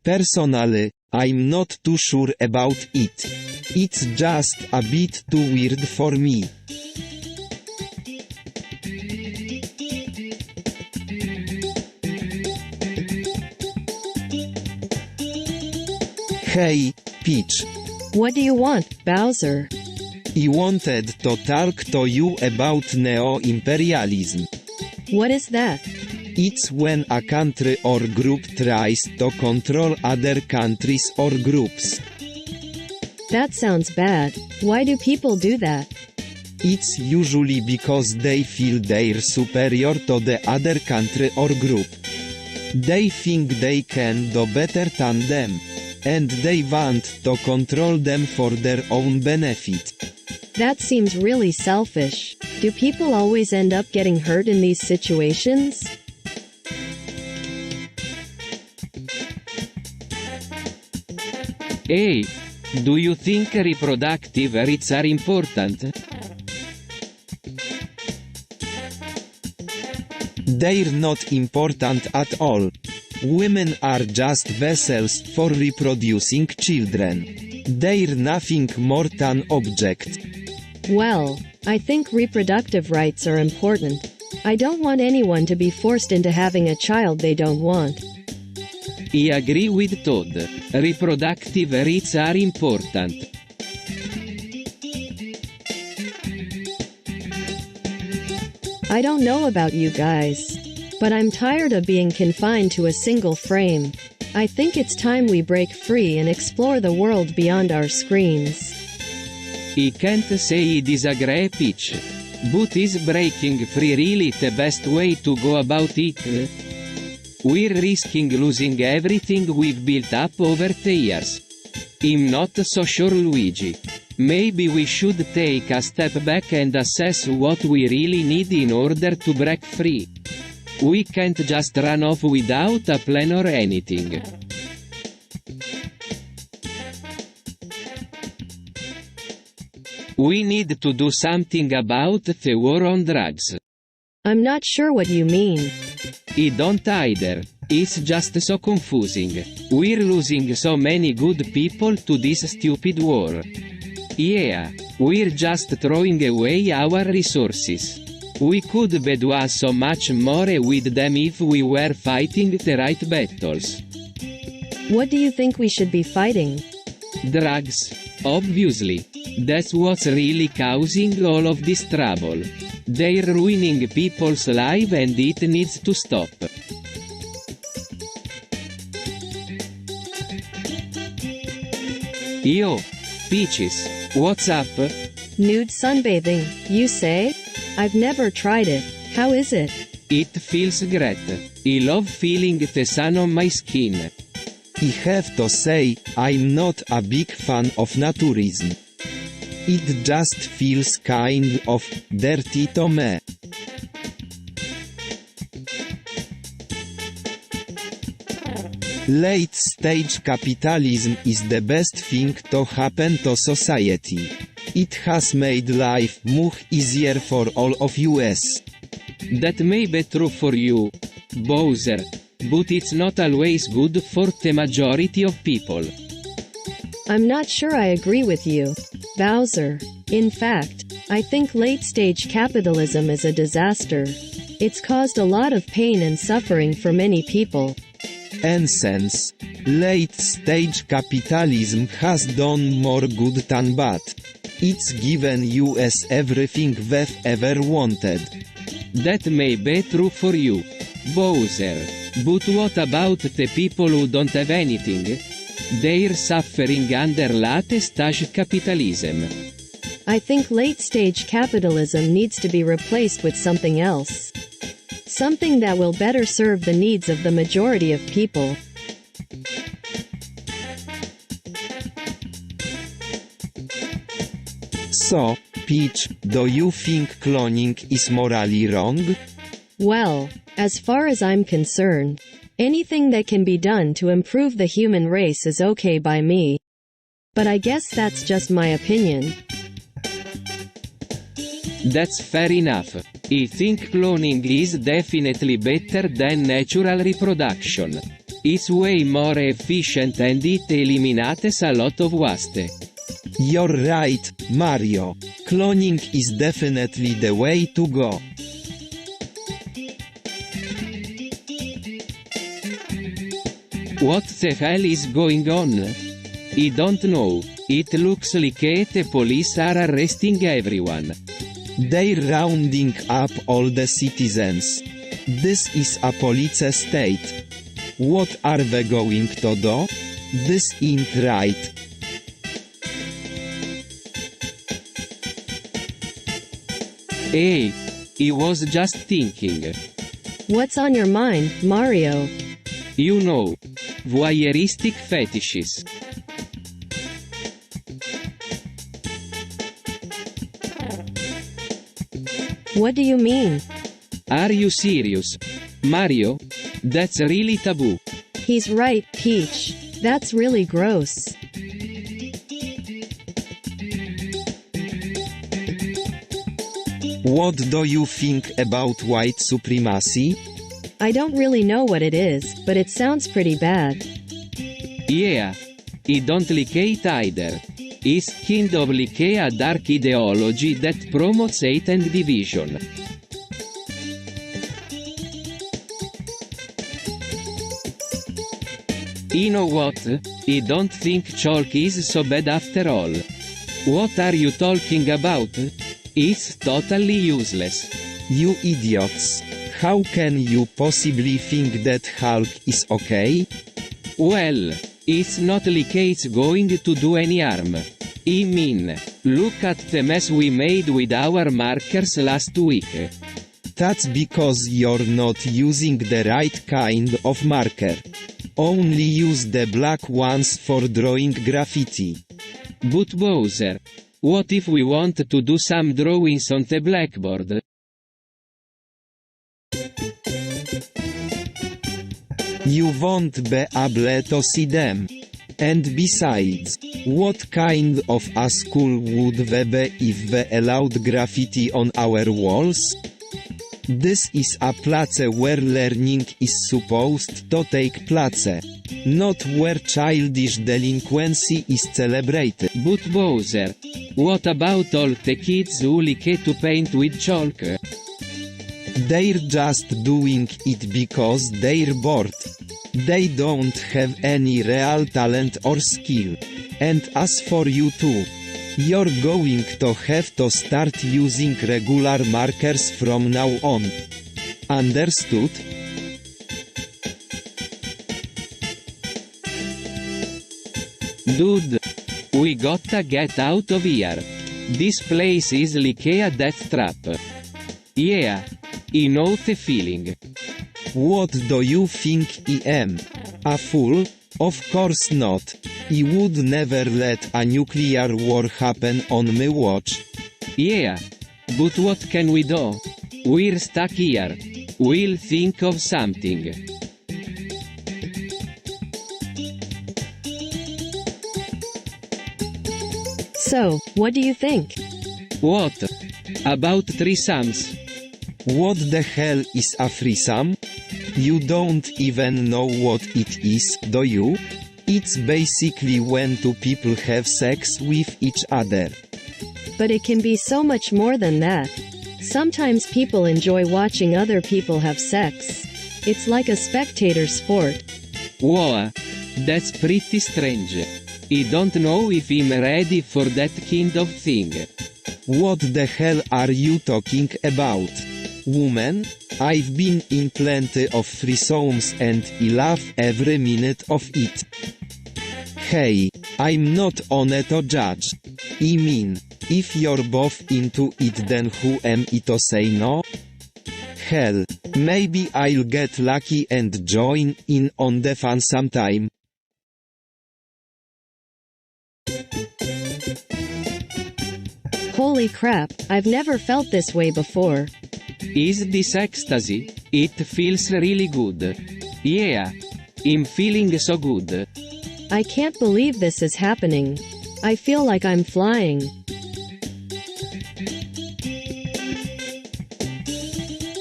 Personally, I'm not too sure about it. It's just a bit too weird for me. Hey, Peach. What do you want, Bowser? I wanted to talk to you about neo-imperialism. What is that? It's when a country or group tries to control other countries or groups. That sounds bad. Why do people do that? It's usually because they feel they're superior to the other country or group. They think they can do better than them, and they want to control them for their own benefit. That seems really selfish. Do people always end up getting hurt in these situations? Hey, do you think reproductive rights are important? They're not important at all. Women are just vessels for reproducing children. They're nothing more than objects. Well, I think reproductive rights are important. I don't want anyone to be forced into having a child they don't want. I agree with Todd. Reproductive rights are important. I don't know about you guys, but I'm tired of being confined to a single frame. I think it's time we break free and explore the world beyond our screens. I can't say I disagree, Peach. But is breaking free really the best way to go about it? We're risking losing everything we've built up over the years. I'm not so sure, Luigi. Maybe we should take a step back and assess what we really need in order to break free. We can't just run off without a plan or anything. We need to do something about the war on drugs. I'm not sure what you mean. I don't either. It's just so confusing. We're losing so many good people to this stupid war. Yeah, we're just throwing away our resources. We could be doing so much more with them if we were fighting the right battles. What do you think we should be fighting? Drugs. Obviously. That's what's really causing all of this trouble. They're ruining people's lives and it needs to stop. Yo, Peaches, what's up? Nude sunbathing, you say? I've never tried it. How is it? It feels great. I love feeling the sun on my skin. I have to say, I'm not a big fan of naturism. It just feels kind of dirty to me. Late stage capitalism is the best thing to happen to society. It has made life much easier for all of us. That may be true for you, Bowser, but it's not always good for the majority of people. I'm not sure I agree with you, Bowser. In fact, I think late-stage capitalism is a disaster. It's caused a lot of pain and suffering for many people. In sense, late-stage capitalism has done more good than bad. It's given us everything we've ever wanted. That may be true for you, Bowser. But what about the people who don't have anything? They're suffering under late-stage capitalism. I think late-stage capitalism needs to be replaced with something else. Something that will better serve the needs of the majority of people. So, Peach, do you think cloning is morally wrong? Well, as far as I'm concerned, anything that can be done to improve the human race is okay by me. But I guess that's just my opinion. That's fair enough. I think cloning is definitely better than natural reproduction. It's way more efficient and it eliminates a lot of waste. You're right, Mario. Cloning is definitely the way to go. What the hell is going on? I don't know. It looks like the police are arresting everyone. They're rounding up all the citizens. This is a police state. What are they going to do? This ain't right. Hey, I was just thinking. What's on your mind, Mario? You know, voyeuristic fetishes. What do you mean? Are you serious, Mario? That's really taboo. He's right, Peach. That's really gross. What do you think about white supremacy? I don't really know what it is, but it sounds pretty bad. Yeah. I don't like it either. It's kind of like a dark ideology that promotes hate and division. You know what? I don't think chalk is so bad after all. What are you talking about? It's totally useless. You idiots. How can you possibly think that Hulk is okay? Well, it's not like it's going to do any harm. I mean, look at the mess we made with our markers last week. That's because you're not using the right kind of marker. Only use the black ones for drawing graffiti. But Bowser, what if we want to do some drawings on the blackboard? You won't be able to see them. And besides, what kind of a school would we be if we allowed graffiti on our walls? This is a place where learning is supposed to take place, not where childish delinquency is celebrated. But Bowser, what about all the kids who like to paint with chalk? They're just doing it because they're bored. They don't have any real talent or skill. And as for you two, you're going to have to start using regular markers from now on. Understood? Dude, we gotta get out of here. This place is like a death trap. Yeah, I know the feeling. What do you think I am? A fool? Of course not. I would never let a nuclear war happen on my watch. Yeah, but what can we do? We're stuck here. We'll think of something. So, what do you think? What? About threesomes? What the hell is a threesome? You don't even know what it is, do you? It's basically when two people have sex with each other. But it can be so much more than that. Sometimes people enjoy watching other people have sex. It's like a spectator sport. Whoa, that's pretty strange. I don't know if I'm ready for that kind of thing. What the hell are you talking about? Woman? I've been in plenty of threesomes and I love every minute of it. Hey, I'm not on to judge. I mean, if you're both into it, then who am I to say no? Hell, maybe I'll get lucky and join in on the fun sometime. Holy crap, I've never felt this way before. Is this ecstasy? It feels really good. Yeah, I'm feeling so good. I can't believe this is happening. I feel like I'm flying.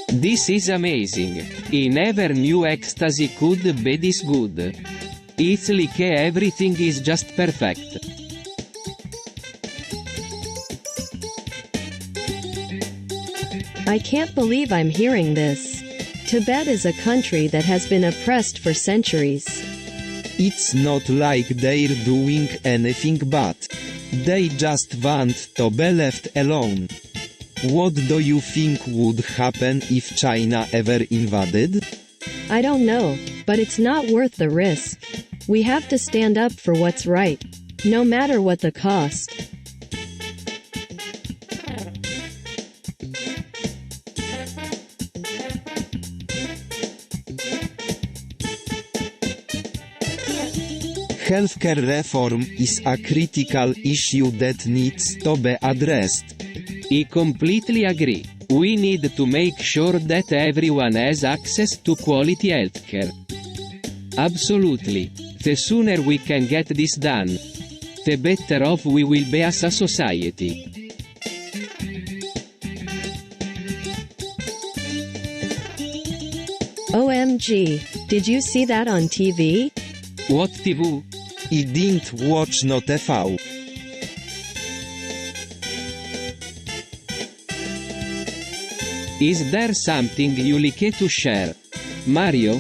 This is amazing. I never knew ecstasy could be this good. It's like everything is just perfect. I can't believe I'm hearing this. Tibet is a country that has been oppressed for centuries. It's not like they're doing anything bad. They just want to be left alone. What do you think would happen if China ever invaded? I don't know, but it's not worth the risk. We have to stand up for what's right, no matter what the cost. Healthcare reform is a critical issue that needs to be addressed. I completely agree. We need to make sure that everyone has access to quality healthcare. Absolutely. The sooner we can get this done, the better off we will be as a society. OMG, did you see that on TV? What TV? I didn't watch no TV. Is there something you like to share, Mario?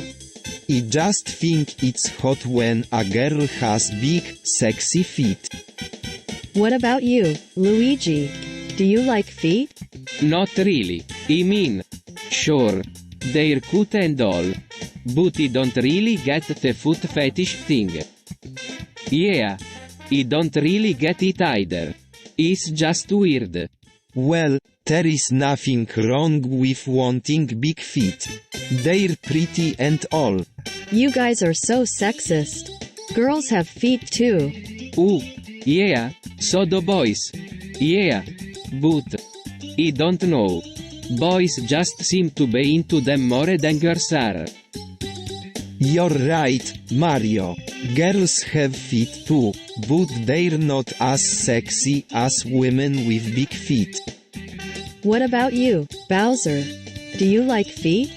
I just think it's hot when a girl has big, sexy feet. What about you, Luigi? Do you like feet? Not really. I mean, sure, they're cute and all. But I don't really get the foot fetish thing. Yeah. I don't really get it either. It's just weird. Well, there is nothing wrong with wanting big feet. They're pretty and all. You guys are so sexist. Girls have feet too. Ooh, yeah, so do boys. Yeah, but I don't know. Boys just seem to be into them more than girls are. You're right, Mario. Girls have feet too, but they're not as sexy as women with big feet. What about you, Bowser? Do you like feet?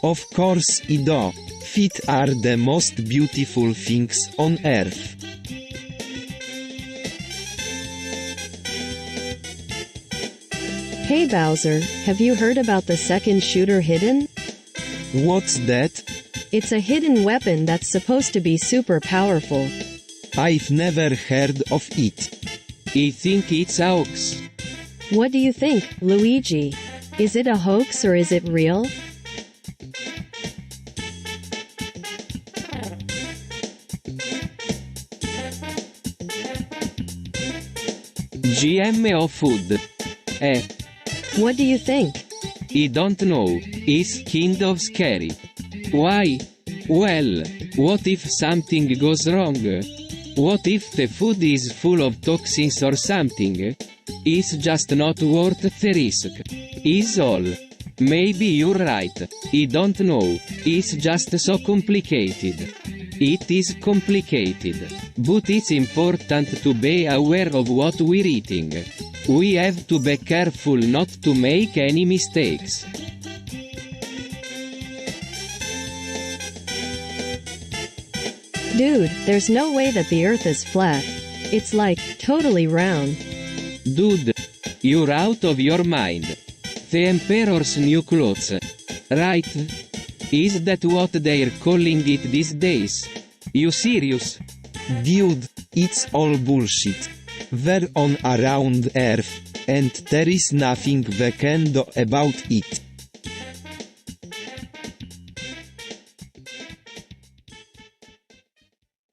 Of course I do. Feet are the most beautiful things on earth. Hey Bowser, have you heard about the second shooter hidden? What's that? It's a hidden weapon that's supposed to be super powerful. I've never heard of it. I think it's a hoax. What do you think, Luigi? Is it a hoax or is it real? GMO food. What do you think? I don't know. It's kind of scary. Why? Well, what if something goes wrong? What if the food is full of toxins or something? It's just not worth the risk. Is all. Maybe you're right. I don't know. It's just so complicated. It is complicated. But it's important to be aware of what we're eating. We have to be careful not to make any mistakes. Dude, there's no way that the Earth is flat. It's like, totally round. Dude, you're out of your mind. The Emperor's new clothes. Right? Is that what they're calling it these days? You serious? Dude, it's all bullshit. We're on a round Earth, and there is nothing we can do about it.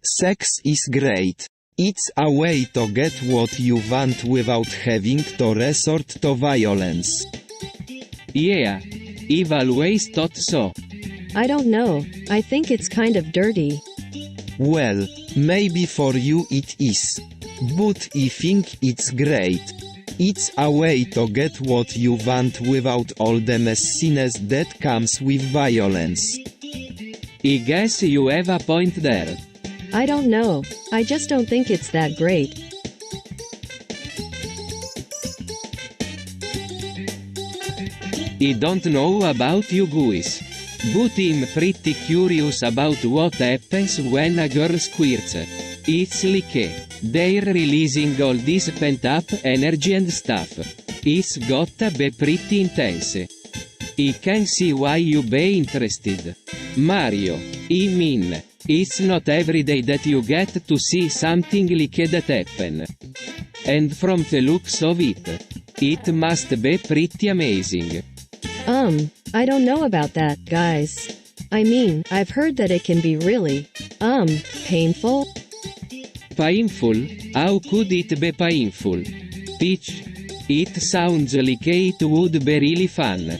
Sex is great. It's a way to get what you want without having to resort to violence. Yeah. I've always thought so. I don't know, I think it's kind of dirty. Well, maybe for you it is. But I think it's great. It's a way to get what you want without all the messiness that comes with violence. I guess you have a point there. I don't know, I just don't think it's that great. I don't know about you guys, but I'm pretty curious about what happens when a girl squirts. It's like they're releasing all this pent-up energy and stuff. It's gotta be pretty intense. I can see why you be interested. Mario, I mean, it's not every day that you get to see something like that happen. And from the looks of it, it must be pretty amazing. I don't know about that, guys. I mean, I've heard that it can be really, painful. Painful? How could it be painful? Peach? It sounds like it would be really fun.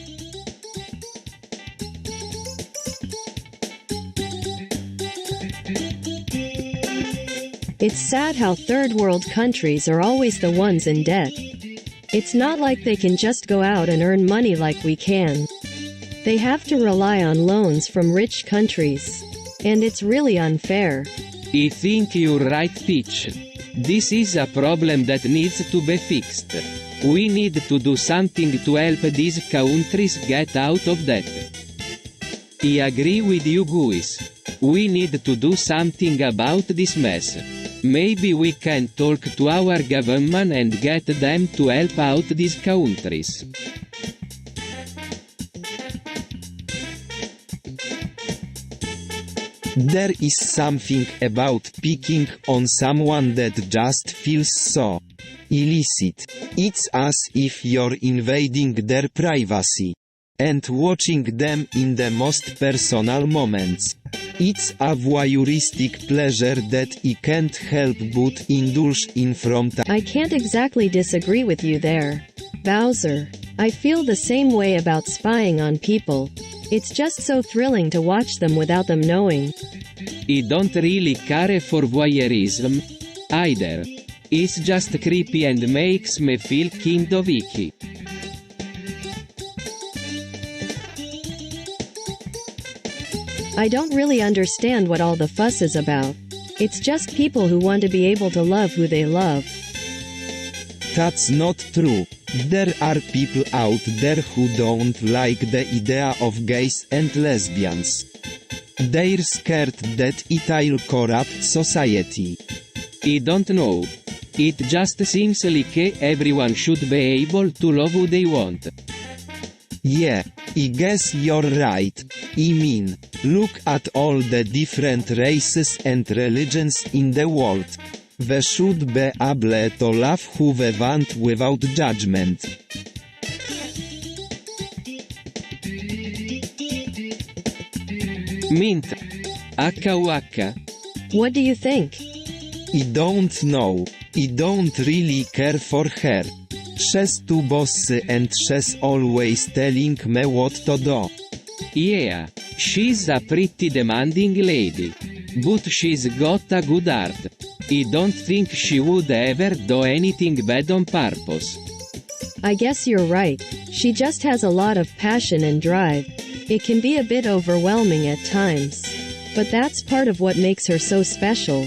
It's sad how third world countries are always the ones in debt. It's not like they can just go out and earn money like we can. They have to rely on loans from rich countries. And it's really unfair. I think you're right, Peach. This is a problem that needs to be fixed. We need to do something to help these countries get out of debt. I agree with you guys. We need to do something about this mess. Maybe we can talk to our government and get them to help out these countries. There is something about picking on someone that just feels so. illicit. It's as if you're invading their privacy and watching them in the most personal moments. It's a voyeuristic pleasure that I can't help but indulge in from time. I can't exactly disagree with you there, Bowser. I feel the same way about spying on people. It's just so thrilling to watch them without them knowing. I don't really care for voyeurism either. It's just creepy and makes me feel kind of icky. I don't really understand what all the fuss is about. It's just people who want to be able to love who they love. That's not true. There are people out there who don't like the idea of gays and lesbians. They're scared that it'll corrupt society. I don't know. It just seems like everyone should be able to love who they want. Yeah, I guess you're right. I mean, look at all the different races and religions in the world. We should be able to love who we want without judgment. Mint. HUH. What do you think? I don't know. I don't really care for her. She's too bossy and she's always telling me what to do. Yeah, she's a pretty demanding lady. But she's got a good heart. I don't think she would ever do anything bad on purpose. I guess you're right. She just has a lot of passion and drive. It can be a bit overwhelming at times. But that's part of what makes her so special.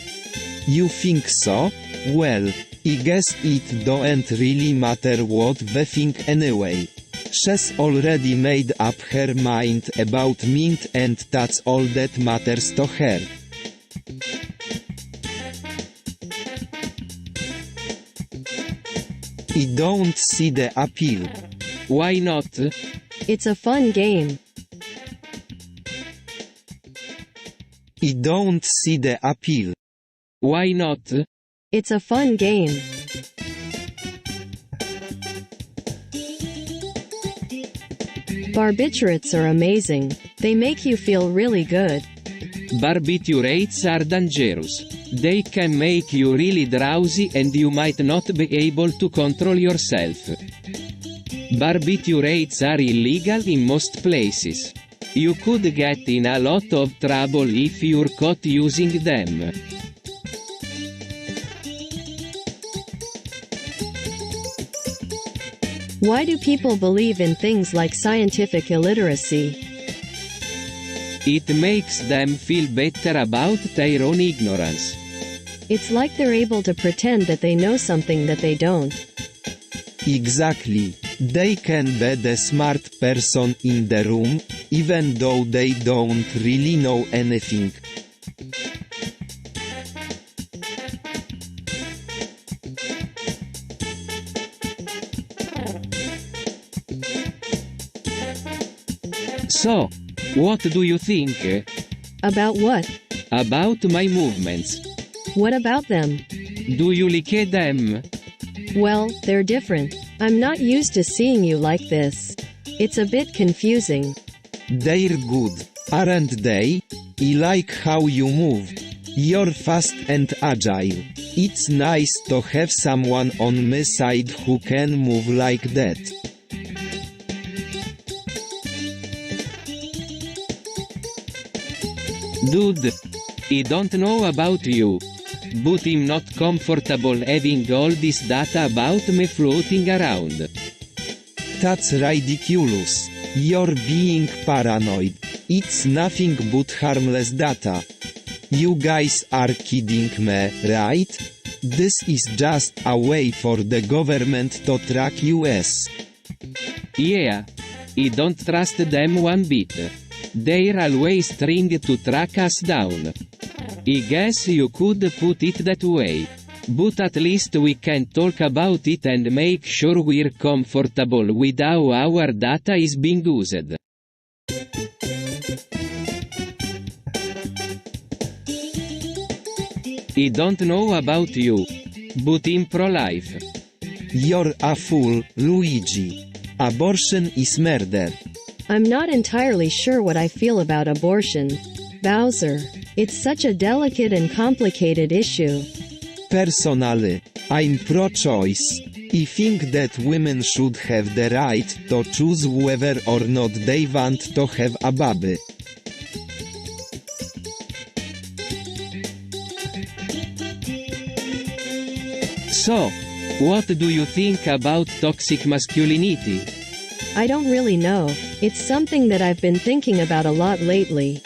You think so? Well, I guess it don't really matter what we think anyway. She's already made up her mind about Mint and that's all that matters to her. I don't see the appeal. Why not? It's a fun game. I don't see the appeal. Why not? It's a fun game. Barbiturates are amazing. They make you feel really good. Barbiturates are dangerous. They can make you really drowsy and you might not be able to control yourself. Barbiturates are illegal in most places. You could get in a lot of trouble if you're caught using them. Why do people believe in things like scientific illiteracy? It makes them feel better about their own ignorance. It's like they're able to pretend that they know something that they don't. Exactly. They can be the smart person in the room, even though they don't really know anything. So, what do you think? About what? About my movements. What about them? Do you like them? Well, they're different. I'm not used to seeing you like this. It's a bit confusing. They're good, aren't they? I like how you move. You're fast and agile. It's nice to have someone on my side who can move like that. Dude, I don't know about you, but I'm not comfortable having all this data about me floating around. That's ridiculous. You're being paranoid. It's nothing but harmless data. You guys are kidding me, right? This is just a way for the government to track us. Yeah, I don't trust them one bit. They're always trying to track us down. I guess you could put it that way. But at least we can talk about it and make sure we're comfortable with how our data is being used. I don't know about you, but I'm pro-life. You're a fool, Luigi. Abortion is murder. I'm not entirely sure what I feel about abortion, Bowser. It's such a delicate and complicated issue. Personally, I'm pro-choice. I think that women should have the right to choose whether or not they want to have a baby. So, what do you think about toxic masculinity? I don't really know. It's something that I've been thinking about a lot lately.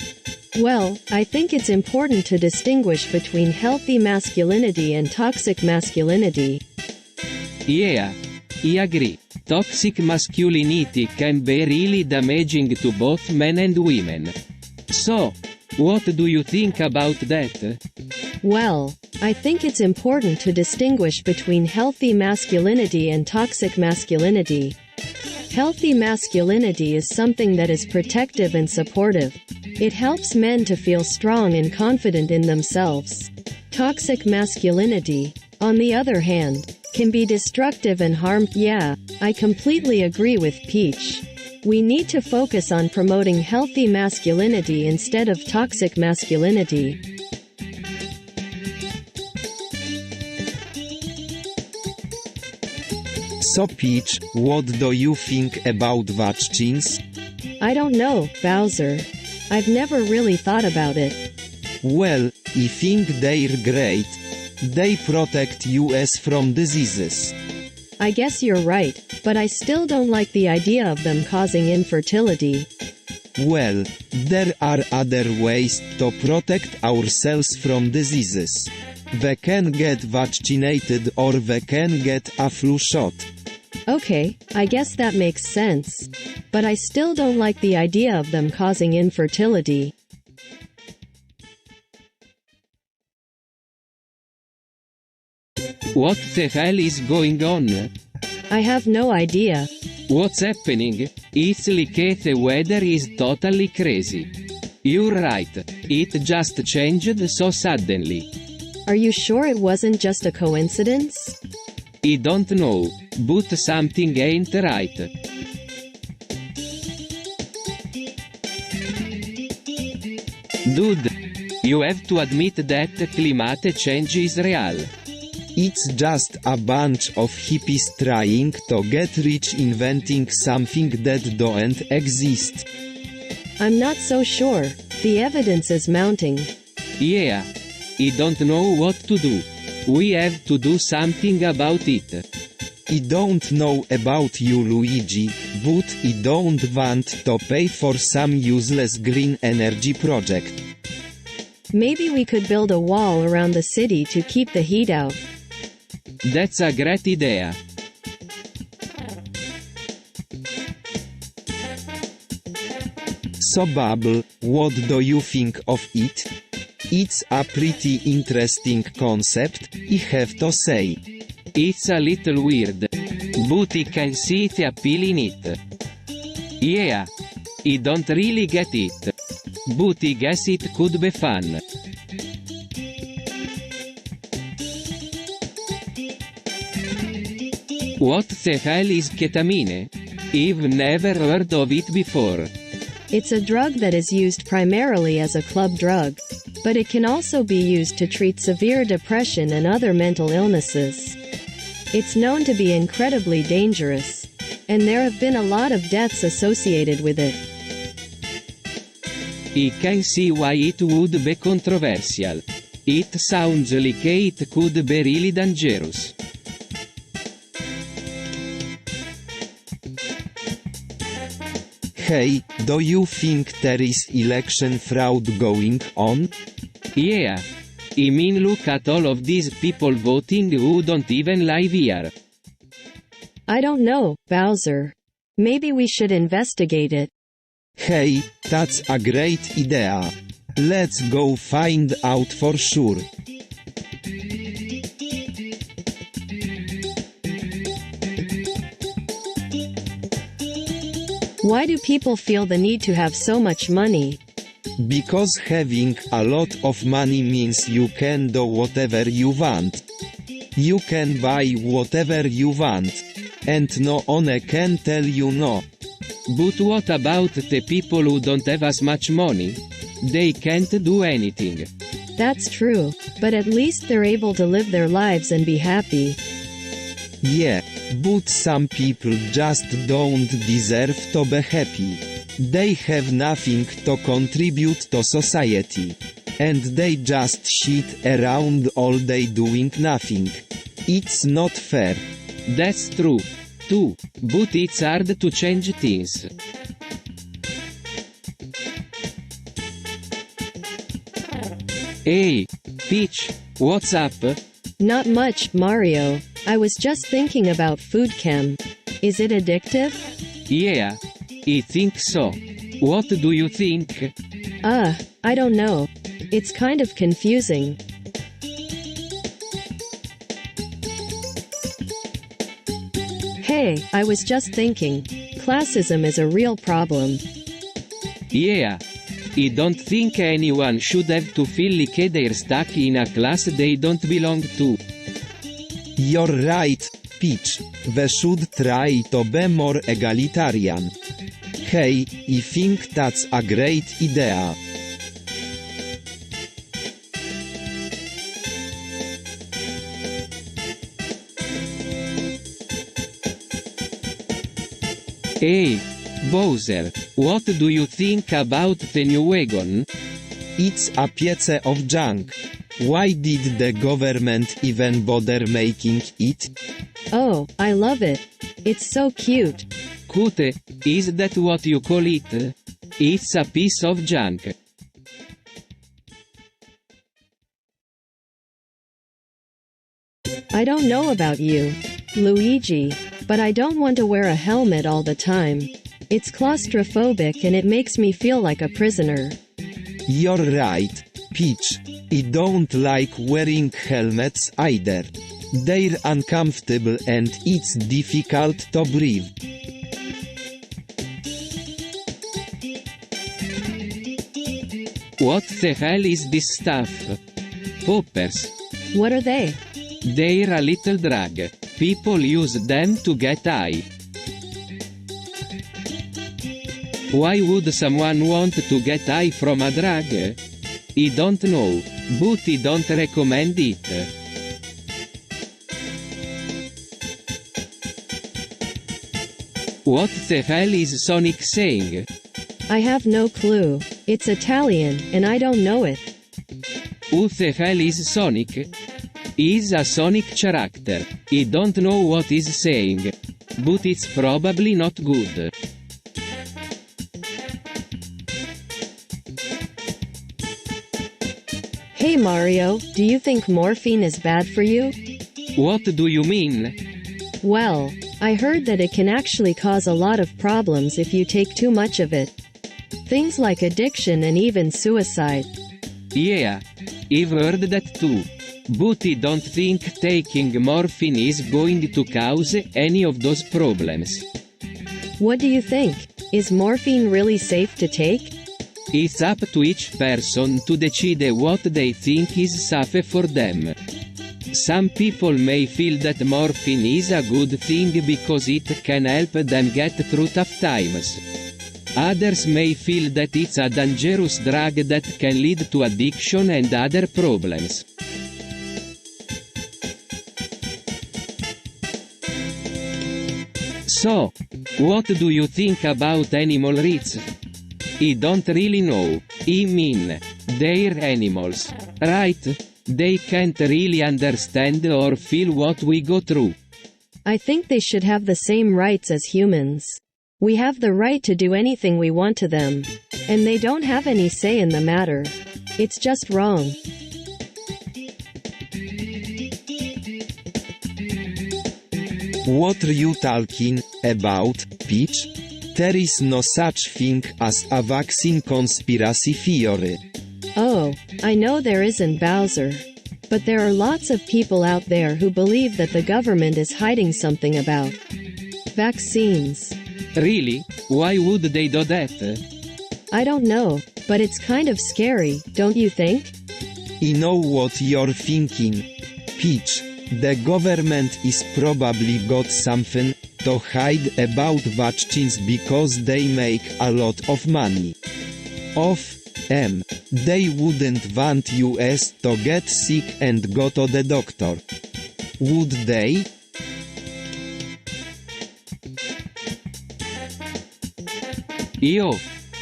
Well, I think it's important to distinguish between healthy masculinity and toxic masculinity. Yeah, I agree. Toxic masculinity can be really damaging to both men and women. So, what do you think about that? Well, I think it's important to distinguish between healthy masculinity and toxic masculinity. Healthy masculinity is something that is protective and supportive. It helps men to feel strong and confident in themselves. Toxic masculinity, on the other hand, can be destructive and harmful. Yeah, I completely agree with Peach. We need to focus on promoting healthy masculinity instead of toxic masculinity. So Peach, what do you think about vaccines? I don't know, Bowser. I've never really thought about it. Well, I think they're great. They protect us from diseases. I guess you're right, but I still don't like the idea of them causing infertility. Well, there are other ways to protect ourselves from diseases. We can get vaccinated or we can get a flu shot. Okay, I guess that makes sense. But I still don't like the idea of them causing infertility. What the hell is going on? I have no idea. What's happening? It's like the weather is totally crazy. You're right, it just changed so suddenly. Are you sure it wasn't just a coincidence? I don't know, but something ain't right. Dude, you have to admit that climate change is real. It's just a bunch of hippies trying to get rich inventing something that don't exist. I'm not so sure. The evidence is mounting. Yeah. I don't know what to do. We have to do something about it. I don't know about you, Luigi, but I don't want to pay for some useless green energy project. Maybe we could build a wall around the city to keep the heat out. That's a great idea. So Bubble, what do you think of it? It's a pretty interesting concept, I have to say. It's a little weird, but I can see the appeal in it. Yeah, I don't really get it, but I guess it could be fun. What the hell is ketamine? I've never heard of it before. It's a drug that is used primarily as a club drug, but it can also be used to treat severe depression and other mental illnesses. It's known to be incredibly dangerous, and there have been a lot of deaths associated with it. I can see why it would be controversial. It sounds like it could be really dangerous. Hey, do you think there is election fraud going on? Yeah. I mean, look at all of these people voting who don't even live here. I don't know, Bowser. Maybe we should investigate it. Hey, that's a great idea. Let's go find out for sure. Why do people feel the need to have so much money? Because having a lot of money means you can do whatever you want. You can buy whatever you want. And no one can tell you no. But what about the people who don't have as much money? They can't do anything. That's true, but at least they're able to live their lives and be happy. Yeah, but some people just don't deserve to be happy. They have nothing to contribute to society. And they just sit around all day doing nothing. It's not fair. That's true, too, but it's hard to change things. Hey, Peach, what's up? Not much, Mario. I was just thinking about food chem. Is it addictive? Yeah, I think so. What do you think? I don't know. It's kind of confusing. Hey, I was just thinking. Classism is a real problem. Yeah. I don't think anyone should have to feel like they're stuck in a class they don't belong to. You're right, Peach. We should try to be more egalitarian. Hey, I think that's a great idea. Hey, Bowser, what do you think about the new wagon? It's a piece of junk. Why did the government even bother making it? Oh, I love it. It's so cute. Cute, is that what you call it? It's a piece of junk. I don't know about you, Luigi, but I don't want to wear a helmet all the time. It's claustrophobic and it makes me feel like a prisoner. You're right, Peach. I don't like wearing helmets either. They're uncomfortable and it's difficult to breathe. What the hell is this stuff? Poppers. What are they? They're a little drug. People use them to get high. Why would someone want to get high from a drug? I don't know, but I don't recommend it. What the hell is Sonic saying? I have no clue. It's Italian, and I don't know it. Who the hell is Sonic? He's a Sonic character. I don't know what he's saying, but it's probably not good. Hey Mario, do you think morphine is bad for you? What do you mean? Well, I heard that it can actually cause a lot of problems if you take too much of it. Things like addiction and even suicide. Yeah, I've heard that too. But I don't think taking morphine is going to cause any of those problems. What do you think? Is morphine really safe to take? It's up to each person to decide what they think is safe for them. Some people may feel that morphine is a good thing because it can help them get through tough times. Others may feel that it's a dangerous drug that can lead to addiction and other problems. So, what do you think about animal rights? I don't really know. I mean, they're animals, right? They can't really understand or feel what we go through. I think they should have the same rights as humans. We have the right to do anything we want to them. And they don't have any say in the matter. It's just wrong. What are you talking about, Peach? There is no such thing as a vaccine conspiracy theory. Oh, I know there isn't, Bowser. But there are lots of people out there who believe that the government is hiding something about vaccines. Really? Why would they do that? I don't know, but it's kind of scary, don't you think? I know what you're thinking. Peach, The government is probably got something to hide about vaccines because they make a lot of money. They wouldn't want us to get sick and go to the doctor. Would they? Yo,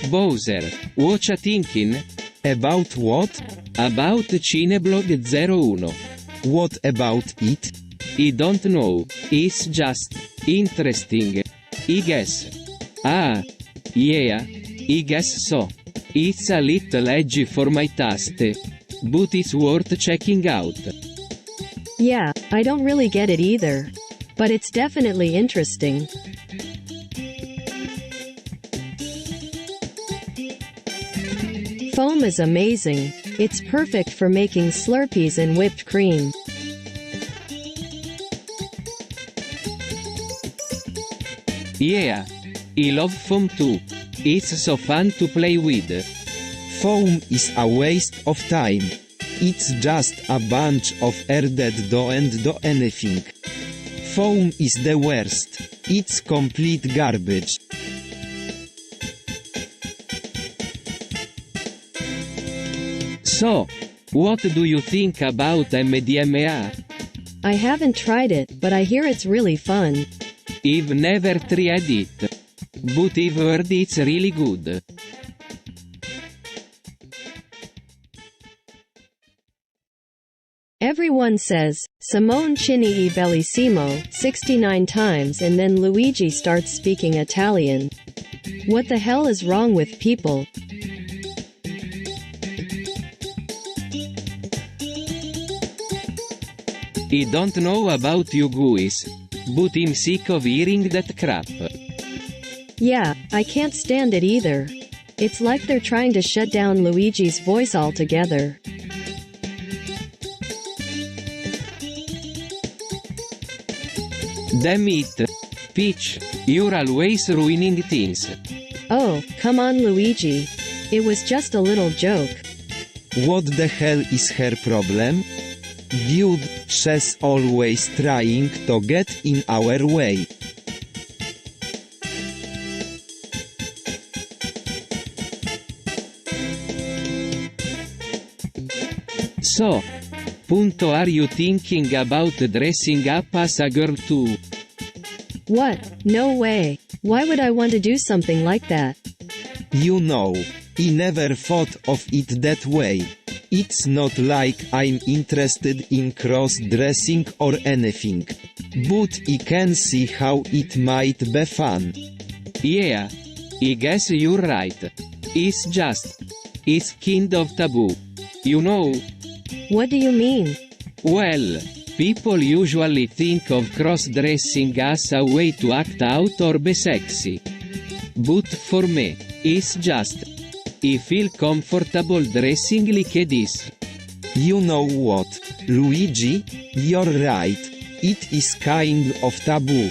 Bowser, what you thinking? About what? About Cineblog 01. What about it? I don't know, it's just interesting. I guess. Ah, yeah, I guess so. It's a little edgy for my taste, but it's worth checking out. Yeah, I don't really get it either. But it's definitely interesting. Foam is amazing. It's perfect for making Slurpees and whipped cream. Yeah, I love foam too. It's so fun to play with. Foam is a waste of time. It's just a bunch of air that don't do anything. Foam is the worst. It's complete garbage. So, what do you think about MDMA? I haven't tried it, but I hear it's really fun. I've never tried it, but I've heard it's really good. Everyone says, Simone Cini e Bellissimo, 69 times and then Luigi starts speaking Italian. What the hell is wrong with people? I don't know about you guys, but I'm sick of hearing that crap. Yeah, I can't stand it either. It's like they're trying to shut down Luigi's voice altogether. Damn it. Peach, you're always ruining things. Oh, come on Luigi. It was just a little joke. What the hell is her problem? Dude, she's always trying to get in our way. So, punto, are you thinking about dressing up as a girl too? What? No way. Why would I want to do something like that? You know, I never thought of it that way. It's not like I'm interested in cross-dressing or anything. But I can see how it might be fun. Yeah, I guess you're right. It's kind of taboo. You know? What do you mean? Well, people usually think of cross-dressing as a way to act out or be sexy. But for me, it's just, I feel comfortable dressing like this. You know what, Luigi? You're right. It is kind of taboo.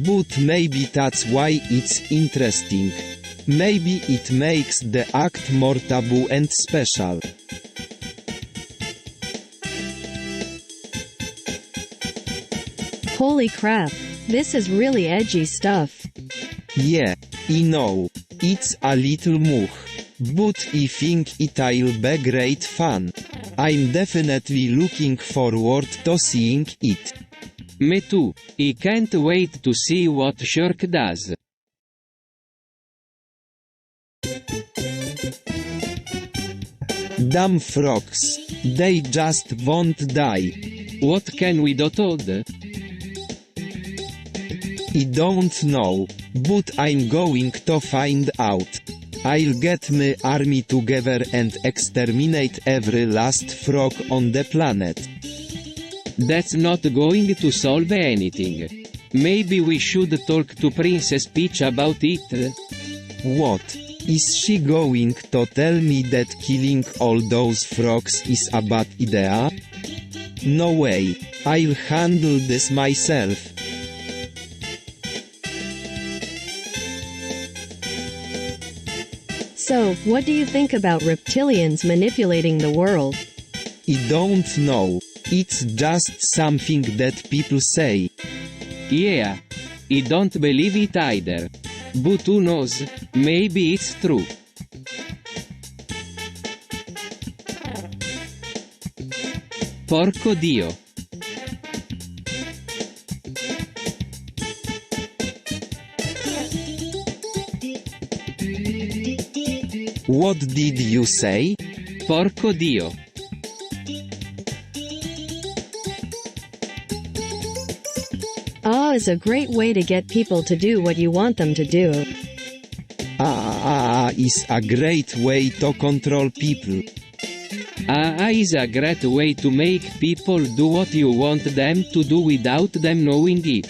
But maybe that's why it's interesting. Maybe it makes the act more taboo and special. Holy crap. This is really edgy stuff. Yeah, I know. It's a little much. But I think it'll be great fun. I'm definitely looking forward to seeing it. Me too. I can't wait to see what Shirk does. Damn frogs. They just won't die. What can we do, Toad? I don't know, but I'm going to find out. I'll get my army together and exterminate every last frog on the planet. That's not going to solve anything. Maybe we should talk to Princess Peach about it? What? Is she going to tell me that killing all those frogs is a bad idea? No way, I'll handle this myself. So, what do you think about reptilians manipulating the world? I don't know. It's just something that people say. Yeah. I don't believe it either. But who knows, maybe it's true. Porco Dio. What did you say? Porco Dio. Ah is a great way to get people to do what you want them to do. Is a great way to control people. Is a great way to make people do what you want them to do without them knowing it.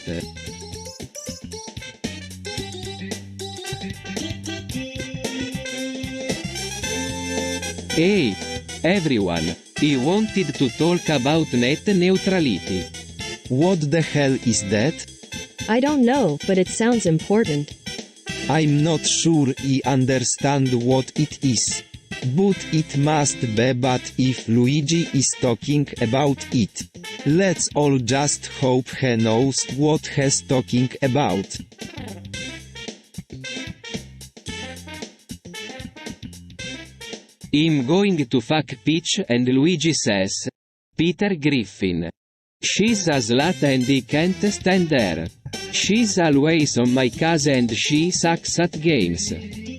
Hey, everyone, I wanted to talk about net neutrality. What the hell is that? I don't know, but it sounds important. I'm not sure I understand what it is. But it must be, but if Luigi is talking about it, let's all just hope he knows what he's talking about. I'm going to fuck Peach, and Luigi says, Peter Griffin. She's a slut and I can't stand her. She's always on my case and she sucks at games.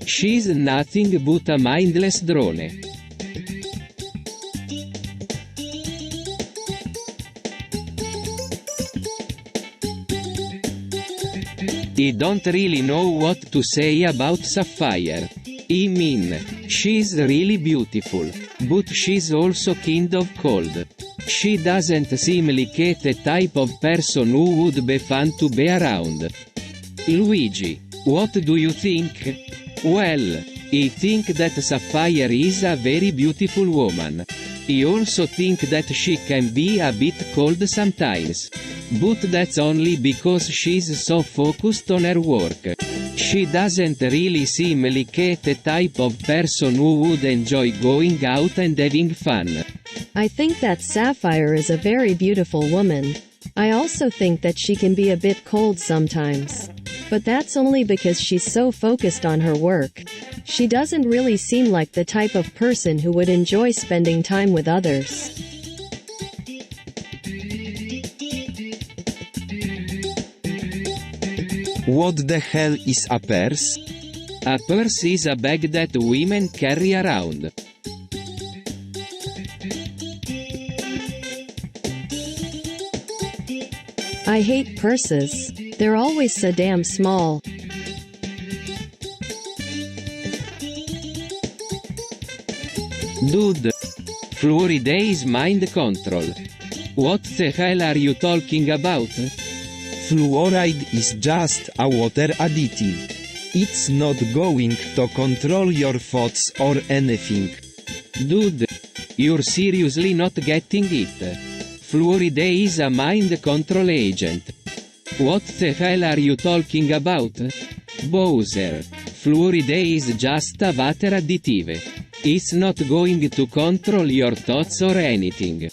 She's nothing but a mindless drone. I don't really know what to say about Sapphire. I mean, she's really beautiful, but she's also kind of cold. She doesn't seem like the type of person who would be fun to be around. Luigi, what do you think? Well, I think that Sapphire is a very beautiful woman. I also think that she can be a bit cold sometimes. But that's only because she's so focused on her work. She doesn't really seem like the type of person who would enjoy going out and having fun. I think that Sapphire is a very beautiful woman. I also think that she can be a bit cold sometimes. But that's only because she's so focused on her work. She doesn't really seem like the type of person who would enjoy spending time with others. What the hell is a purse? A purse is a bag that women carry around. I hate purses. They're always so damn small. Dude. Fluoride is mind control. What the hell are you talking about? Fluoride is just a water additive. It's not going to control your thoughts or anything. Dude. You're seriously not getting it. Fluoride is a mind control agent. What the hell are you talking about? Bowser. Fluoride is just a water additive. It's not going to control your thoughts or anything.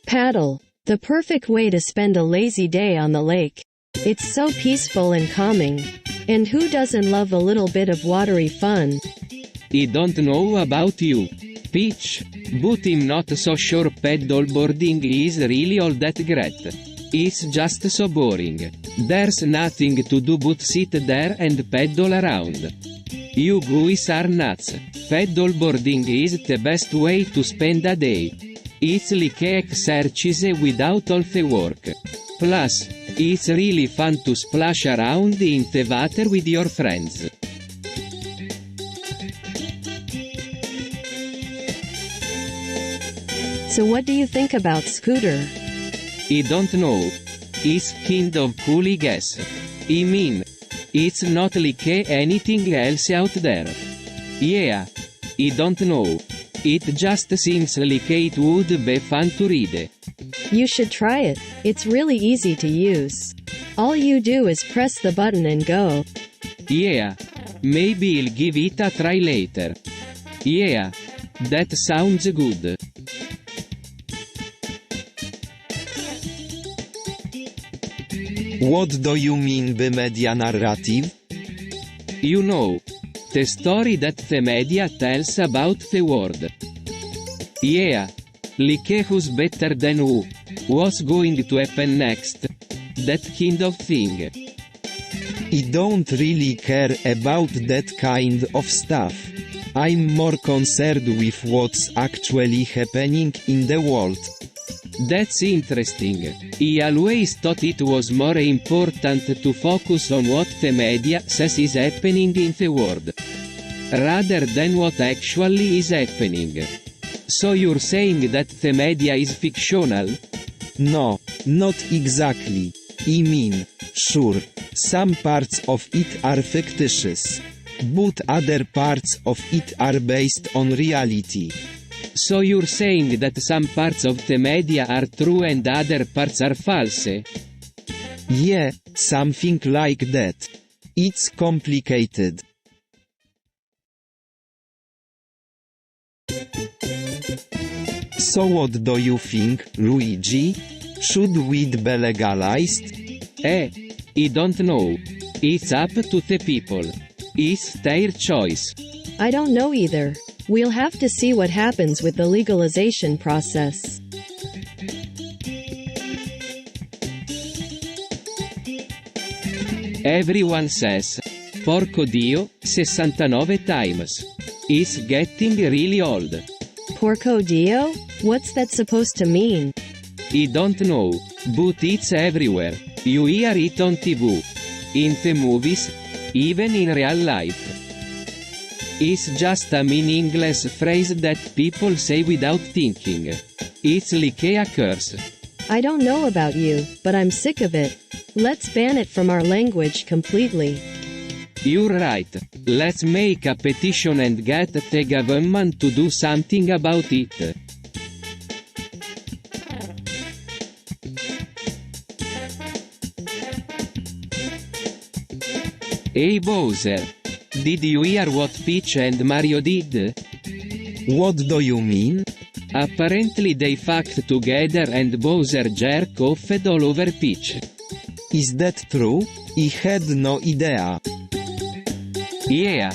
Paddle. The perfect way to spend a lazy day on the lake. It's so peaceful and calming. And who doesn't love a little bit of watery fun? I don't know about you, Peach, but I'm not so sure paddleboarding is really all that great. It's just so boring. There's nothing to do but sit there and paddle around. You guys are nuts. Paddleboarding is the best way to spend a day. It's like exercise without all the work. Plus, it's really fun to splash around in the water with your friends. So what do you think about Scooter? I don't know. It's kind of cool, I guess. I mean, it's not like anything else out there. Yeah. I don't know. It just seems like it would be fun to read. You should try it. It's really easy to use. All you do is press the button and go. Yeah. Maybe I'll give it a try later. Yeah. That sounds good. What do you mean by media narrative? You know. The story that the media tells about the world. Yeah. Like who's better than who? What's going to happen next? That kind of thing. I don't really care about that kind of stuff. I'm more concerned with what's actually happening in the world. That's interesting. I always thought it was more important to focus on what the media says is happening in the world, rather than what actually is happening. So you're saying that the media is fictional? No, not exactly. I mean, sure, some parts of it are fictitious, but other parts of it are based on reality. So you're saying that some parts of the media are true and other parts are false? Yeah, something like that. It's complicated. So what do you think, Luigi? Should weed be legalized? I don't know. It's up to the people. It's their choice. I don't know either. We'll have to see what happens with the legalization process. Everyone says, Porco Dio, 69 times. It's getting really old. Porco Dio? What's that supposed to mean? I don't know, but it's everywhere. You hear it on TV, in the movies, even in real life. It's just a meaningless phrase that people say without thinking. It's like a curse. I don't know about you, but I'm sick of it. Let's ban it from our language completely. You're right. Let's make a petition and get the government to do something about it. Hey Bowser. Did you hear what Peach and Mario did? What do you mean? Apparently they fucked together and Bowser jerked off all over Peach. Is that true? I had no idea. Yeah.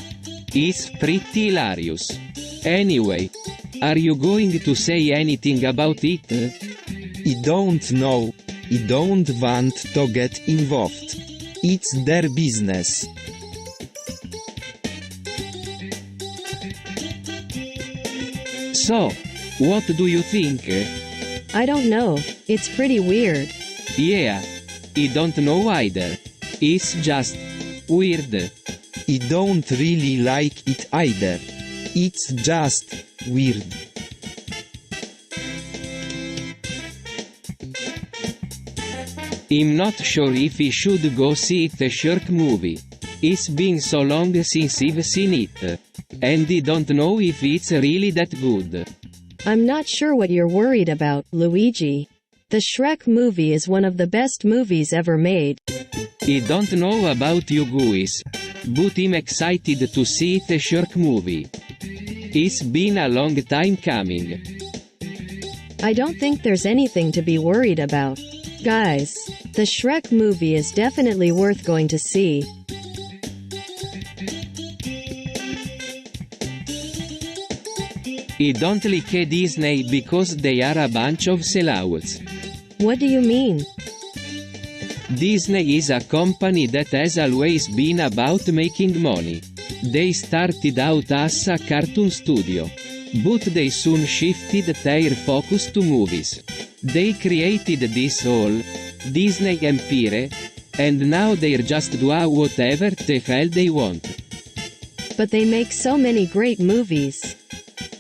It's pretty hilarious. Anyway. Are you going to say anything about it? I don't know. I don't want to get involved. It's their business. So, what do you think? I don't know. It's pretty weird. Yeah. I don't know either. It's just weird. I don't really like it either. It's just weird. I'm not sure if I should go see the Shark movie. It's been so long since I've seen it. And I don't know if it's really that good. I'm not sure what you're worried about, Luigi. The Shrek movie is one of the best movies ever made. I don't know about you guys, but I'm excited to see the Shark movie. It's been a long time coming. I don't think there's anything to be worried about. Guys, the Shrek movie is definitely worth going to see. I don't like Disney because they are a bunch of sellouts. What do you mean? Disney is a company that has always been about making money. They started out as a cartoon studio, but they soon shifted their focus to movies. They created this whole Disney empire, and now they're just do whatever the hell they want. But they make so many great movies.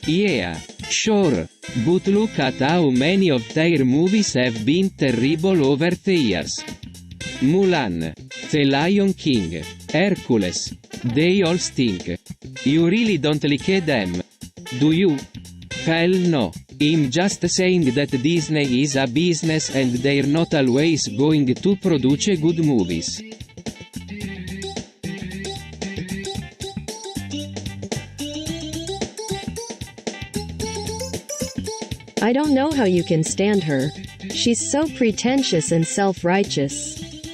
Yeah, sure, but look at how many of their movies have been terrible over the years. Mulan, The Lion King, Hercules, they all stink. You really don't like them, do you? Hell no. I'm just saying that Disney is a business and they're not always going to produce good movies. I don't know how you can stand her. She's so pretentious and self-righteous.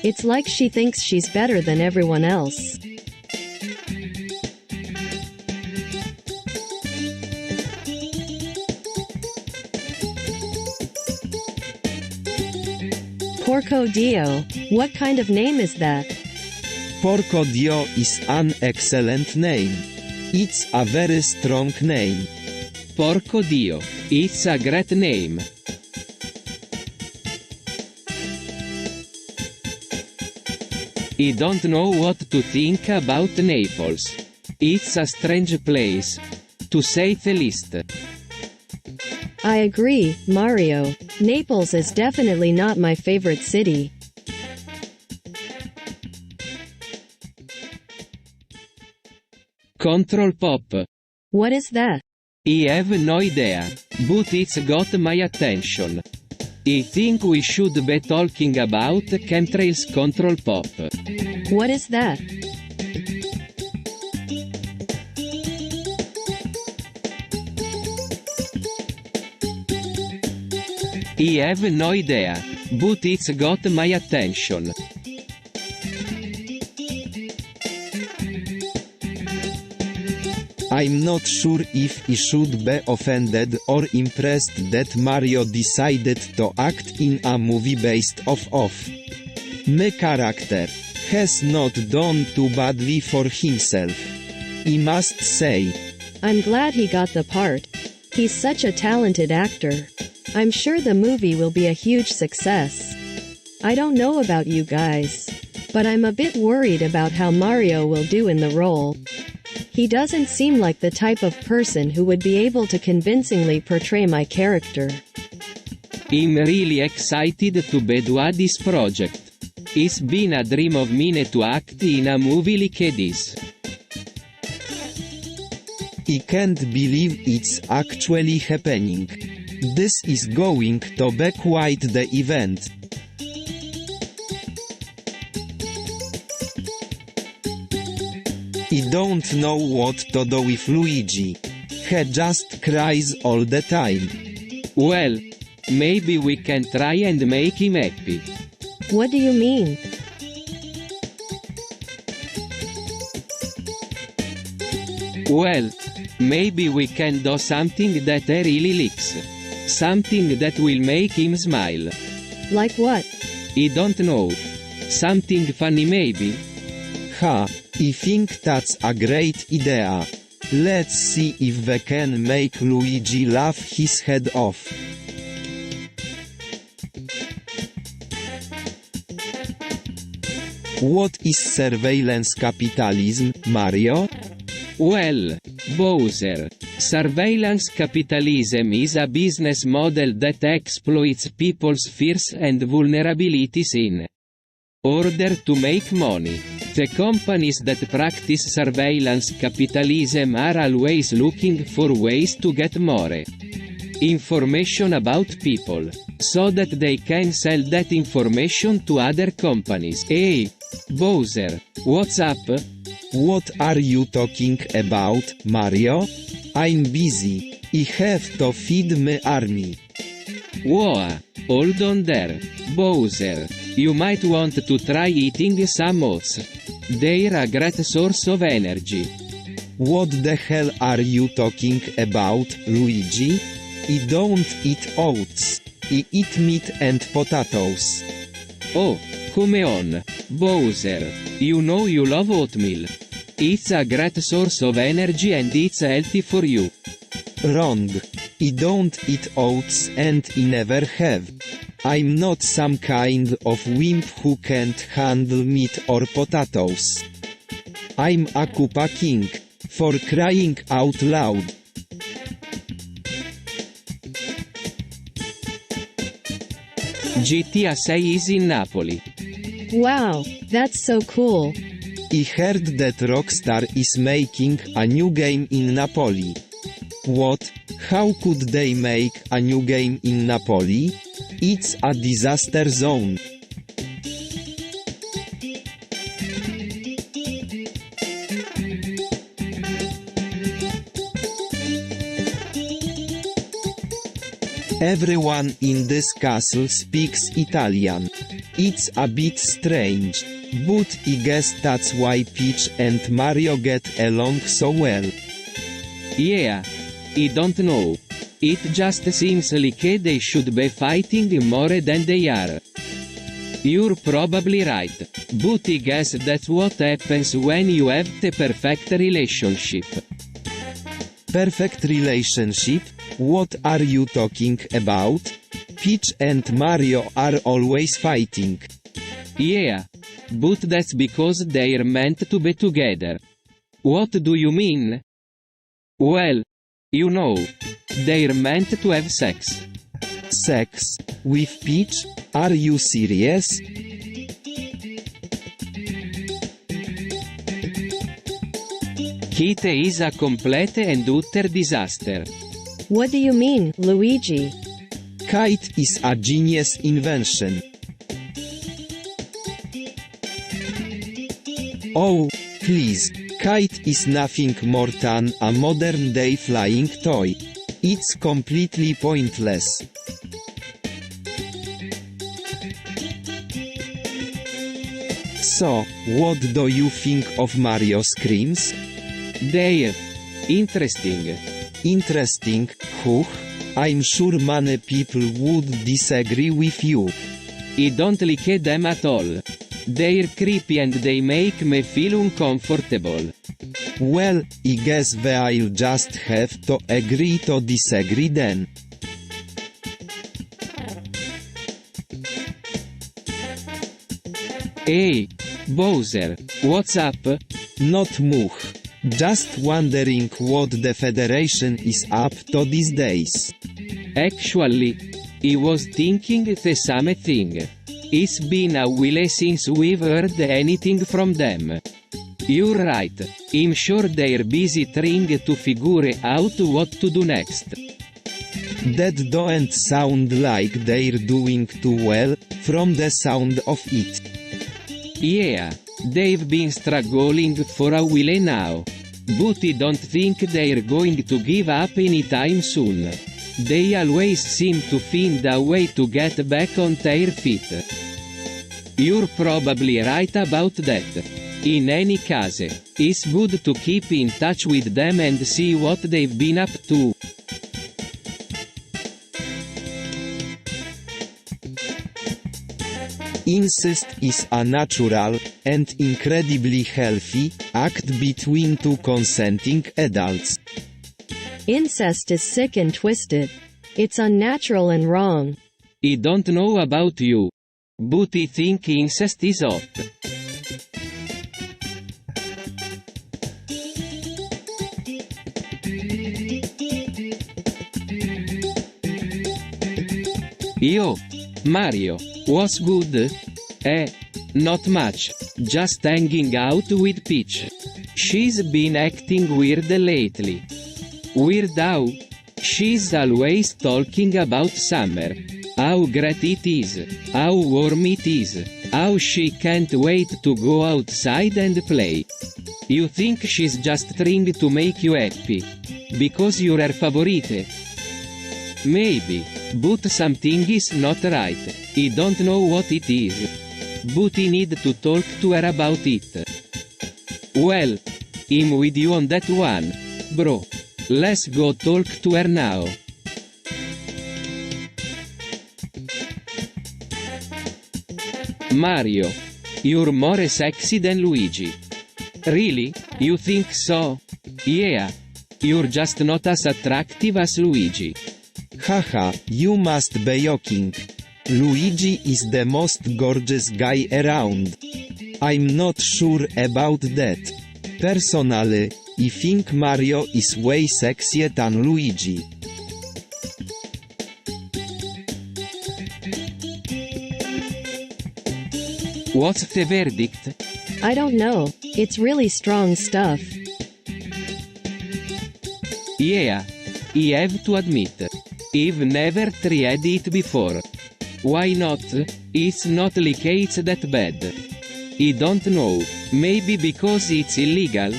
It's like she thinks she's better than everyone else. Porco Dio. What kind of name is that? Porco Dio is an excellent name. It's a very strong name. Porco Dio. It's a great name. I don't know what to think about Naples. It's a strange place. To say the least. I agree, Mario. Naples is definitely not my favorite city. Control Pop. What is that? I have no idea, but it's got my attention. I think we should be talking about chemtrails Control Pop. What is that? I have no idea, but it's got my attention. I'm not sure if I should be offended or impressed that Mario decided to act in a movie based off of my character. Has not done too badly for himself, I must say. I'm glad he got the part. He's such a talented actor. I'm sure the movie will be a huge success. I don't know about you guys, but I'm a bit worried about how Mario will do in the role. He doesn't seem like the type of person who would be able to convincingly portray my character. I'm really excited to be do this project. It's been a dream of mine to act in a movie like this. I can't believe it's actually happening. This is going to be quite the event. I don't know what to do with Luigi. He just cries all the time. Well, maybe we can try and make him happy. What do you mean? Well, maybe we can do something that he really likes. Something that will make him smile. Like what? I don't know. Something funny maybe? Ha, I think that's a great idea. Let's see if we can make Luigi laugh his head off. What is surveillance capitalism, Mario? Well, Bowser, surveillance capitalism is a business model that exploits people's fears and vulnerabilities in order to make money. The companies that practice surveillance capitalism are always looking for ways to get more information about people, so that they can sell that information to other companies. Hey, Bowser, what's up? What are you talking about, Mario? I'm busy. I have to feed my army. Whoa, hold on there, Bowser. You might want to try eating some oats. They're a great source of energy. What the hell are you talking about, Luigi? I don't eat oats. I eat meat and potatoes. Oh, come on, Bowser. You know you love oatmeal. It's a great source of energy and it's healthy for you. Wrong. I don't eat oats and I never have. I'm not some kind of wimp who can't handle meat or potatoes. I'm a Koopa King, for crying out loud. GTA 6 is in Napoli. Wow, that's so cool. I heard that Rockstar is making a new game in Napoli. What? How could they make a new game in Napoli? It's a disaster zone. Everyone in this castle speaks Italian. It's a bit strange, but I guess that's why Peach and Mario get along so well. Yeah. I don't know. It just seems like they should be fighting more than they are. You're probably right, but I guess that's what happens when you have the perfect relationship. Perfect relationship? What are you talking about? Peach and Mario are always fighting. Yeah. But that's because they're meant to be together. What do you mean? Well, you know, they're meant to have sex. Sex? With Peach? Are you serious? Kite is a complete and utter disaster. What do you mean, Luigi? Kite is a genius invention. Oh, please, Kite is nothing more than a modern-day flying toy. It's completely pointless. So, what do you think of Mario screams? They're interesting. Interesting, huh? I'm sure many people would disagree with you. I don't like them at all. They're creepy and they make me feel uncomfortable. Well, I guess I'll just have to agree to disagree then. Hey, Bowser, what's up? Not much. Just wondering what the Federation is up to these days. Actually, I was thinking the same thing. It's been a while since we've heard anything from them. You're right, I'm sure they're busy trying to figure out what to do next. That don't sound like they're doing too well, from the sound of it. Yeah, they've been struggling for a while now. But I don't think they're going to give up anytime soon. They always seem to find a way to get back on their feet. You're probably right about that. In any case, it's good to keep in touch with them and see what they've been up to. Incest is a natural, and incredibly healthy, act between two consenting adults. Incest is sick and twisted. It's unnatural and wrong. I don't know about you, but I think incest is hot. Yo, Mario, what's good? Not much, just hanging out with Peach. She's been acting weird lately. Weird how? She's always talking about summer. How great it is, how warm it is, how she can't wait to go outside and play. You think she's just trying to make you happy? Because you're her favorite? Maybe, but something is not right. I don't know what it is. But I need to talk to her about it. Well, I'm with you on that one, bro. Let's go talk to her now. Mario, you're more sexy than Luigi. Really? You think so? Yeah. You're just not as attractive as Luigi. Haha, you must be joking. Luigi is the most gorgeous guy around. I'm not sure about that. Personally, I think Mario is way sexier than Luigi. What's the verdict? I don't know. It's really strong stuff. Yeah. I have to admit. I've never tried it before. Why not? It's not like it's that bad. I don't know. Maybe because it's illegal?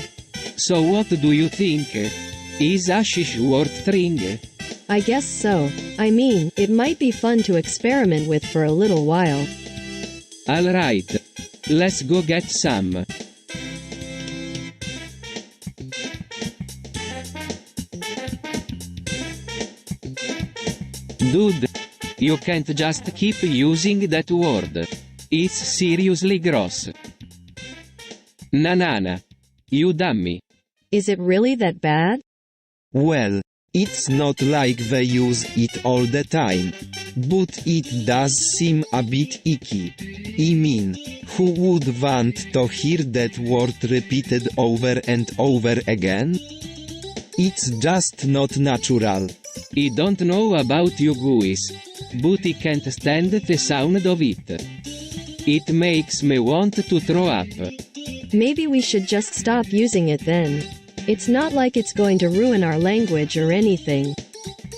So what do you think? Is hashish worth trying? I guess so. I mean, it might be fun to experiment with for a little while. Alright. Let's go get some. Dude. You can't just keep using that word. It's seriously gross. Nanana. You dummy. Is it really that bad? Well, it's not like they use it all the time. But it does seem a bit icky. I mean, who would want to hear that word repeated over and over again? It's just not natural. I don't know about you guys, but I can't stand the sound of it. It makes me want to throw up. Maybe we should just stop using it then. It's not like it's going to ruin our language or anything.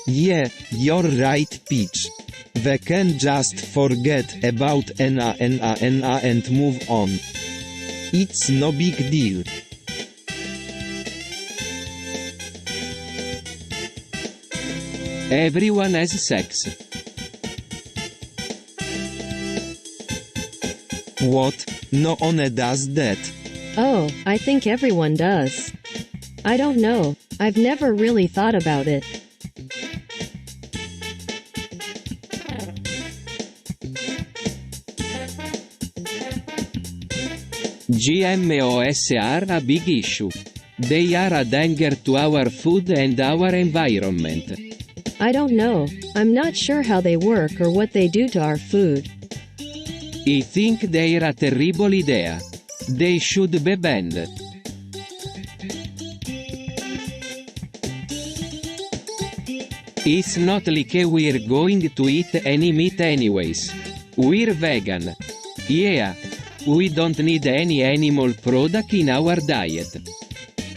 Yeah, you're right, Peach. We can just forget about NA and move on. It's no big deal. Everyone has sex. What? No one does that. Oh, I think everyone does. I don't know. I've never really thought about it. GMOs are a big issue. They are a danger to our food and our environment. I don't know. I'm not sure how they work or what they do to our food. I think they're a terrible idea. They should be banned. It's not like we're going to eat any meat anyways. We're vegan. Yeah. We don't need any animal product in our diet.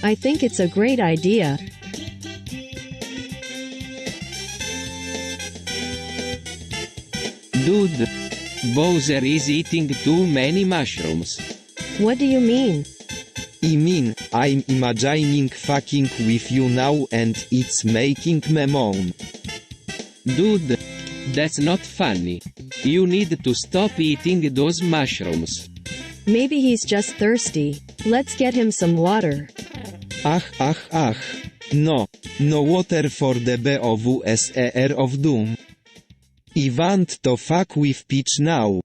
I think it's a great idea. Dude. Bowser is eating too many mushrooms. What do you mean? I mean, I'm imagining fucking with you now and it's making me moan. Dude. That's not funny. You need to stop eating those mushrooms. Maybe he's just thirsty. Let's get him some water. Ach. No water for the BOWSER of Doom. I want to fuck with Peach now.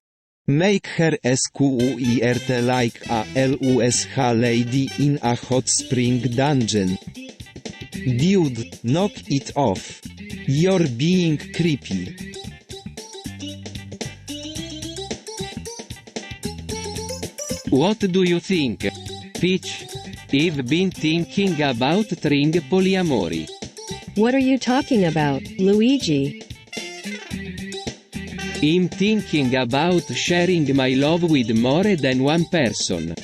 Make her squirt like a LUSH lady in a hot spring dungeon. Dude, knock it off. You're being creepy. What do you think? Peach? I've been thinking about trying polyamory. What are you talking about, Luigi? I'm thinking about sharing my love with more than one person.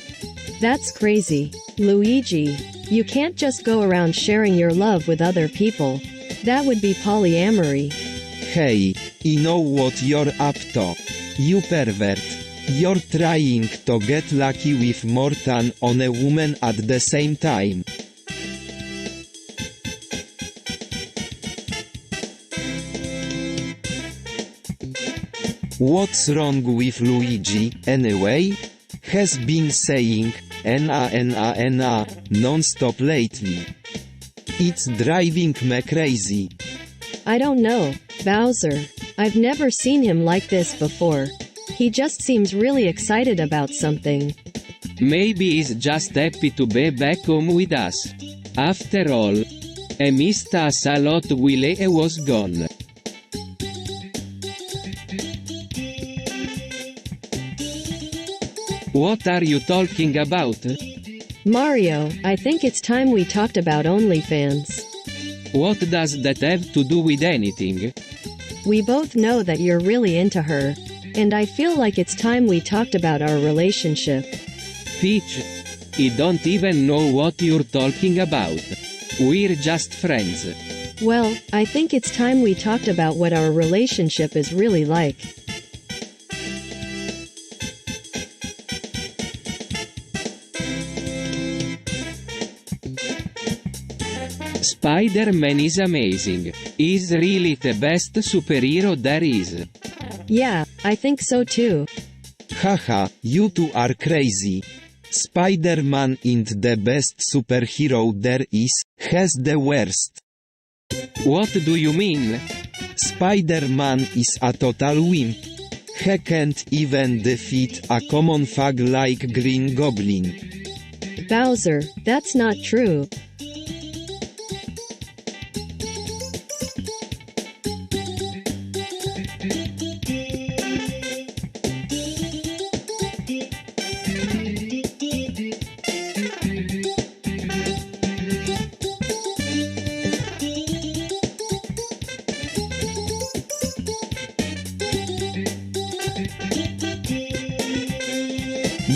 That's crazy, Luigi. You can't just go around sharing your love with other people. That would be polyamory. Hey, I know what you're up to. You pervert. You're trying to get lucky with more than one woman at the same time. What's wrong with Luigi, anyway? Has been saying, na non-stop lately. It's driving me crazy. I don't know, Bowser. I've never seen him like this before. He just seems really excited about something. Maybe he's just happy to be back home with us. After all, I missed us a lot while I was gone. What are you talking about? Mario, I think it's time we talked about OnlyFans. What does that have to do with anything? We both know that you're really into her. And I feel like it's time we talked about our relationship. Peach, I don't even know what you're talking about. We're just friends. Well, I think it's time we talked about what our relationship is really like. Spider-Man is amazing. He's really the best superhero there is. Yeah, I think so too. Haha, you two are crazy. Spider-Man ain't the best superhero there is, he's the worst. What do you mean? Spider-Man is a total wimp. He can't even defeat a common thug like Green Goblin. Bowser, that's not true.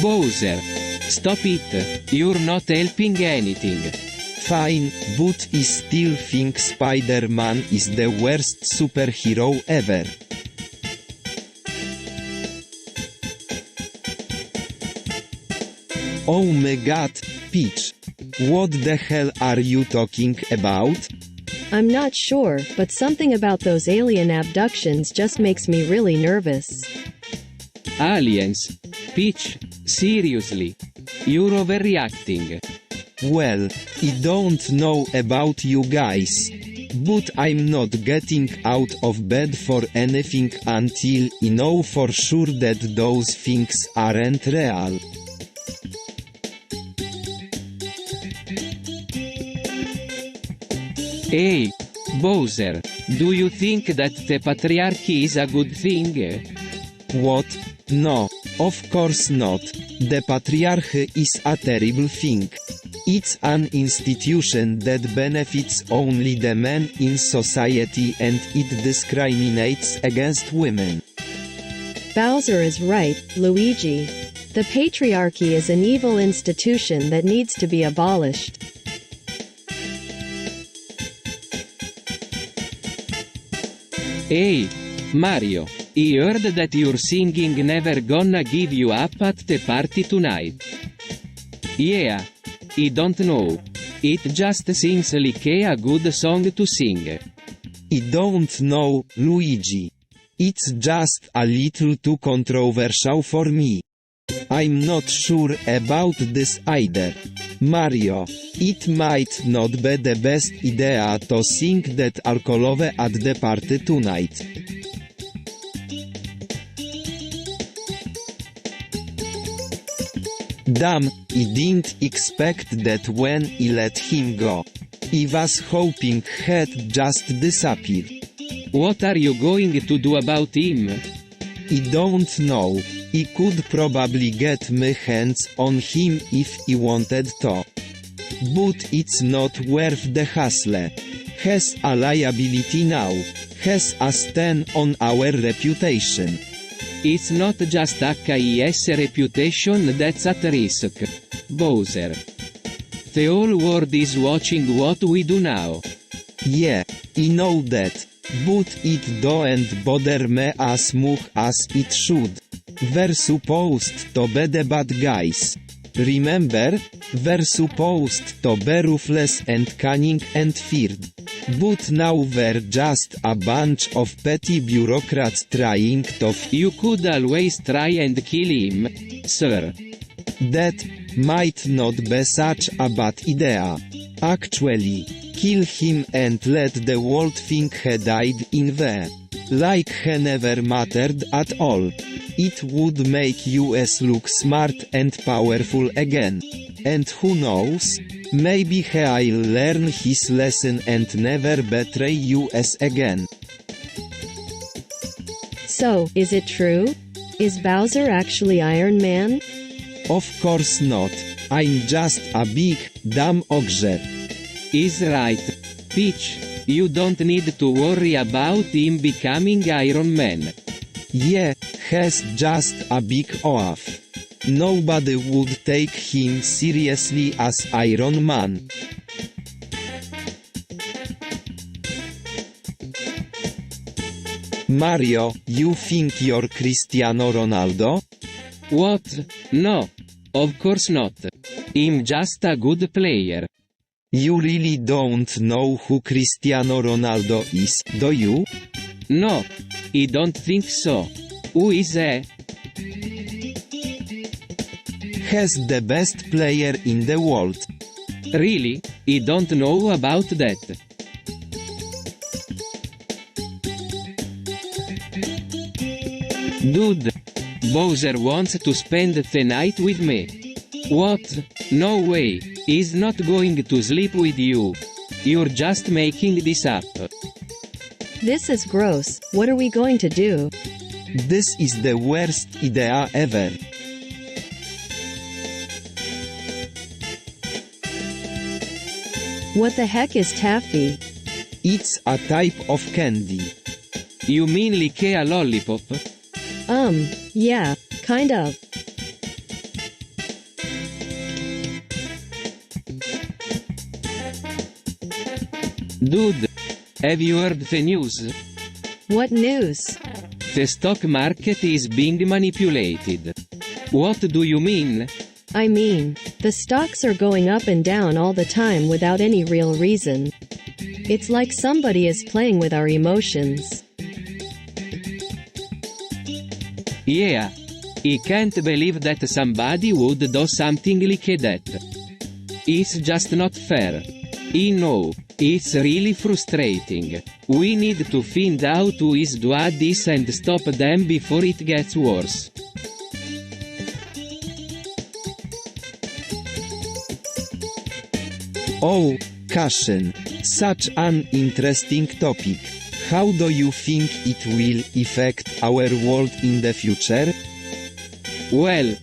Bowser. Stop it, you're not helping anything. Fine, but I still think Spider-Man is the worst superhero ever. Oh my god, Peach. What the hell are you talking about? I'm not sure, but something about those alien abductions just makes me really nervous. Aliens. Peach, seriously. You're overreacting. Well, I don't know about you guys, but I'm not getting out of bed for anything until I know for sure that those things aren't real. Hey, Bowser, do you think that the patriarchy is a good thing? What? No, of course not. The patriarchy is a terrible thing. It's an institution that benefits only the men in society and it discriminates against women. Bowser is right, Luigi. The patriarchy is an evil institution that needs to be abolished. Hey, Mario, I heard that your singing never gonna give you up at the party tonight. Yeah, I don't know. It just seems like a good song to sing. I don't know, Luigi. It's just a little too controversial for me. I'm not sure about this either. Mario, it might not be the best idea to sing that alcohol at the party tonight. Damn, I didn't expect that when I let him go. I was hoping he'd just disappear. What are you going to do about him? I don't know. I could probably get my hands on him if I wanted to. But it's not worth the hassle. He's a liability now. He's a stain on our reputation. It's not just HIS reputation that's at risk, Bowser. The whole world is watching what we do now. Yeah, I know that. But it don't bother me as much as it should. We're supposed to be the bad guys. Remember? We're supposed to be ruthless and cunning and feared. But now we're just a bunch of petty bureaucrats trying to You could always try and kill him, sir. That might not be such a bad idea. Actually, kill him and let the world think he died in vain. Like he never mattered at all. It would make US look smart and powerful again. And who knows? Maybe he'll learn his lesson and never betray US again. So, is it true? Is Bowser actually Iron Man? Of course not. I'm just a big, dumb ogre. He's right. Peach, you don't need to worry about him becoming Iron Man. Yeah, he's just a big oaf. Nobody would take him seriously as Iron Man. Mario, you think you're Cristiano Ronaldo? What? No. Of course not. I'm just a good player. You really don't know who Cristiano Ronaldo is, do you? No. I don't think so. Who is he? He's the best player in the world. Really? I don't know about that. Dude. Bowser wants to spend the night with me. What? No way. He's not going to sleep with you. You're just making this up. This is gross. What are we going to do? This is the worst idea ever. What the heck is taffy? It's a type of candy. You mean like a lollipop? Yeah, kind of. Dude. Have you heard the news? What news? The stock market is being manipulated. What do you mean? I mean, the stocks are going up and down all the time without any real reason. It's like somebody is playing with our emotions. Yeah. I can't believe that somebody would do something like that. It's just not fair. I know. It's really frustrating. We need to find out who is doing this and stop them before it gets worse. Oh, Cashen. Such an interesting topic. How do you think it will affect our world in the future? Well,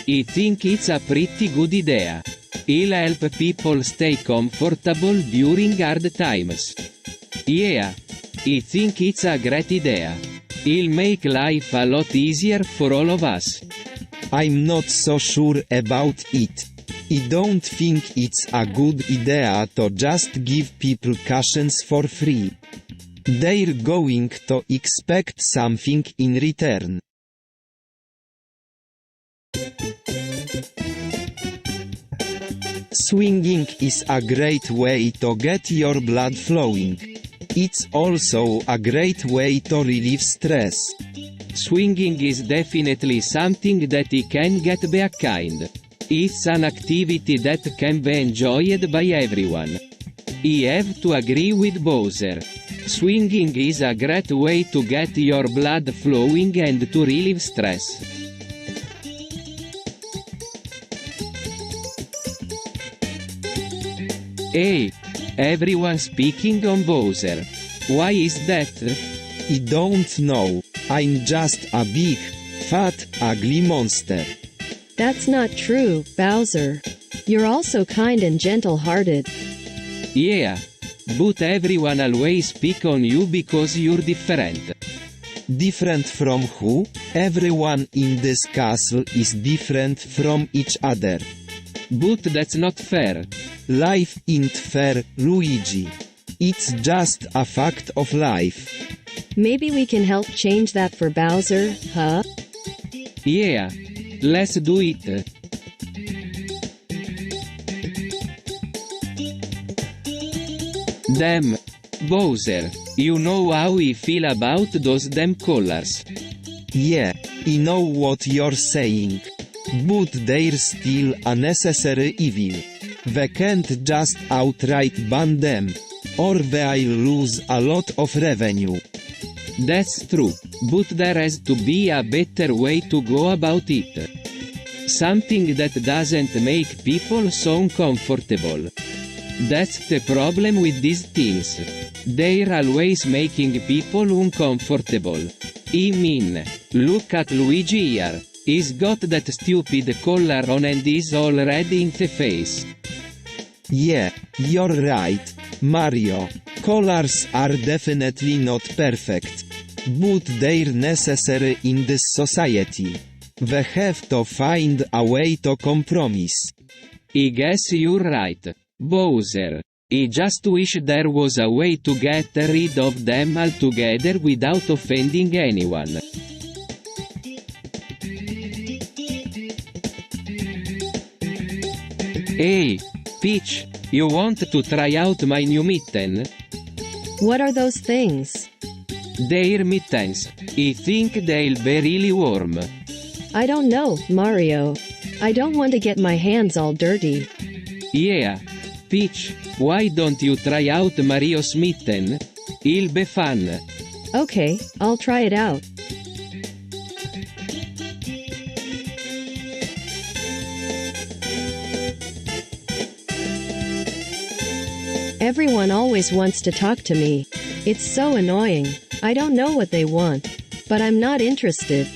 I think it's a pretty good idea. It'll help people stay comfortable during hard times. Yeah, I think it's a great idea. It'll make life a lot easier for all of us. I'm not so sure about it. I don't think it's a good idea to just give people cushions for free. They're going to expect something in return. Swinging is a great way to get your blood flowing. It's also a great way to relieve stress. Swinging is definitely something that I can get behind. It's an activity that can be enjoyed by everyone. I have to agree with Bowser. Swinging is a great way to get your blood flowing and to relieve stress. Hey, everyone speaking on Bowser. Why is that? I don't know. I'm just a big, fat, ugly monster. That's not true, Bowser. You're also kind and gentle-hearted. Yeah. But everyone always pick on you because you're different. Different from who? Everyone in this castle is different from each other. But that's not fair. Life ain't fair, Luigi. It's just a fact of life. Maybe we can help change that for Bowser, huh? Yeah. Let's do it. Damn. Bowser, you know how we feel about those damn colors. Yeah, I know what you're saying. But they're still a necessary evil. We can't just outright ban them. Or they'll lose a lot of revenue. That's true, but there has to be a better way to go about it. Something that doesn't make people so uncomfortable. That's the problem with these things. They're always making people uncomfortable. I mean, look at Luigi here. He's got that stupid collar on and is all red in the face. Yeah, you're right, Mario. Collars are definitely not perfect. But they're necessary in this society. We have to find a way to compromise. I guess you're right, Bowser. I just wish there was a way to get rid of them altogether without offending anyone. Hey, Peach, You want to try out my new mitten? What are those things? They're mittens. I think they'll be really warm. I don't know, Mario. I don't want to get my hands all dirty. Yeah. Peach, why don't you try out Mario's mitten? It'll be fun. Okay, I'll try it out. Everyone always wants to talk to me. It's so annoying. I don't know what they want. But I'm not interested.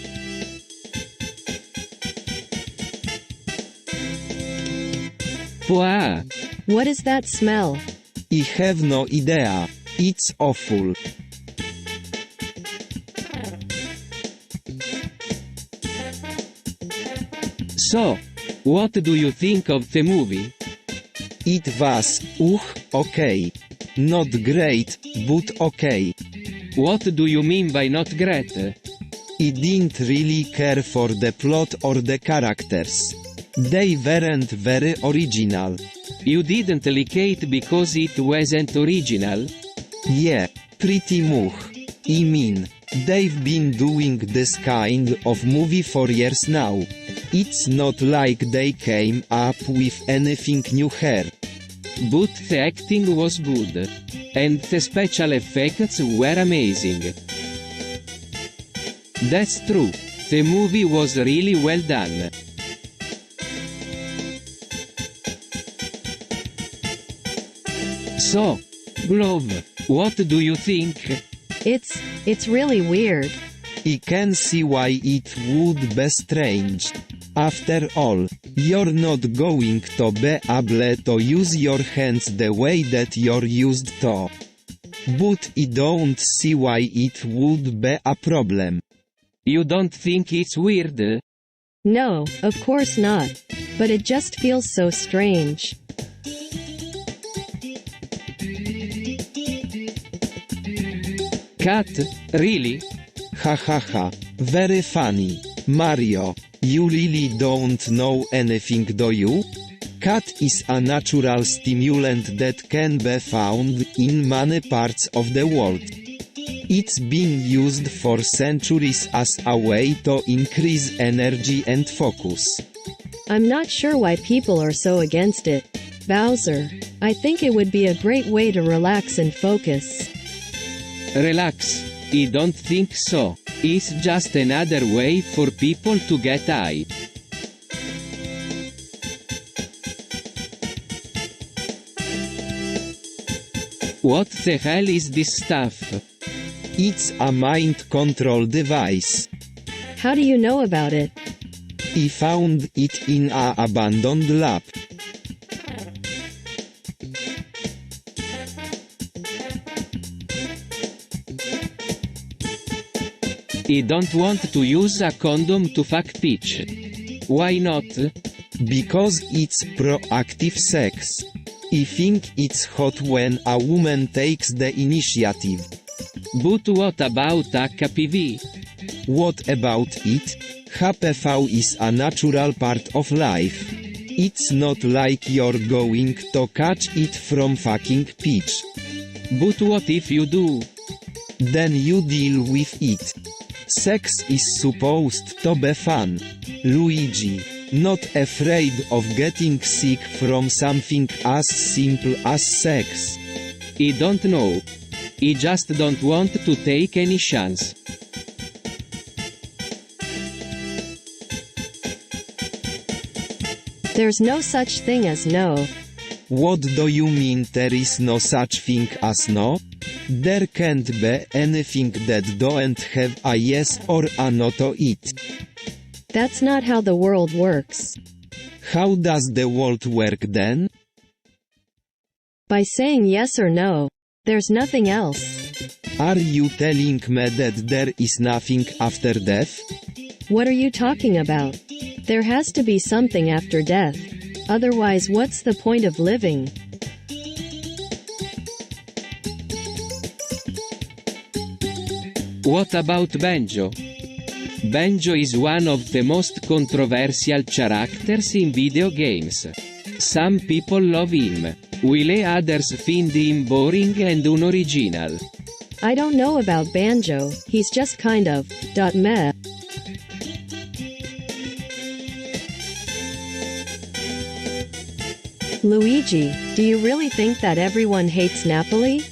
Wow. What is that smell? I have no idea. It's awful. So, what do you think of the movie? It was, okay. Not great, but okay. What do you mean by not great? I didn't really care for the plot or the characters. They weren't very original. You didn't like it because it wasn't original? Yeah, pretty much. I mean, they've been doing this kind of movie for years now. It's not like they came up with anything new here. But the acting was good. And the special effects were amazing. That's true. The movie was really well done. So, Glove, what do you think? It's really weird. I can see why it would be strange. After all, you're not going to be able to use your hands the way that you're used to. But I don't see why it would be a problem. You don't think it's weird? No, of course not. But it just feels so strange. Cat, really? Ha ha ha, very funny. Mario, you really don't know anything, do you? Cat is a natural stimulant that can be found in many parts of the world. It's been used for centuries as a way to increase energy and focus. I'm not sure why people are so against it. Bowser, I think it would be a great way to relax and focus. Relax. I don't think so. It's just another way for people to get high. What the hell is this stuff? It's a mind control device. How do you know about it? I found it in a abandoned lab. I don't want to use a condom to fuck Peach. Why not? Because it's proactive sex. I think it's hot when a woman takes the initiative. But what about HPV? What about it? HPV is a natural part of life. It's not like you're going to catch it from fucking Peach. But what if you do? Then you deal with it. Sex is supposed to be fun. Luigi, not afraid of getting sick from something as simple as sex. I don't know. I just don't want to take any chance. There's no such thing as no. What do you mean there is no such thing as no? There can't be anything that don't have a yes or a no to it. That's not how the world works. How does the world work then? By saying yes or no. There's nothing else. Are you telling me that there is nothing after death? What are you talking about? There has to be something after death. Otherwise, what's the point of living? What about Banjo? Banjo is one of the most controversial characters in video games. Some people love him, while others find him boring and unoriginal. I don't know about Banjo, he's just kind of, meh. Luigi, do you really think that everyone hates Napoli?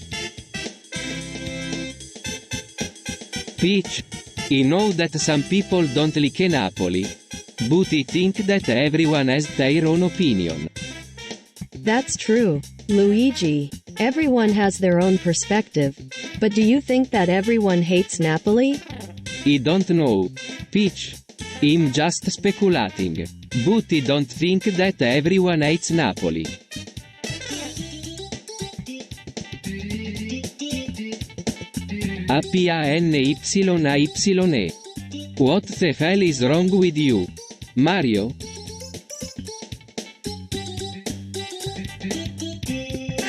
Peach, I know that some people don't like Napoli, but I think that everyone has their own opinion. That's true, Luigi. Everyone has their own perspective. But do you think that everyone hates Napoli? I don't know, Peach. I'm just speculating, but I don't think that everyone hates Napoli. APANYAYE. What the hell is wrong with you, Mario?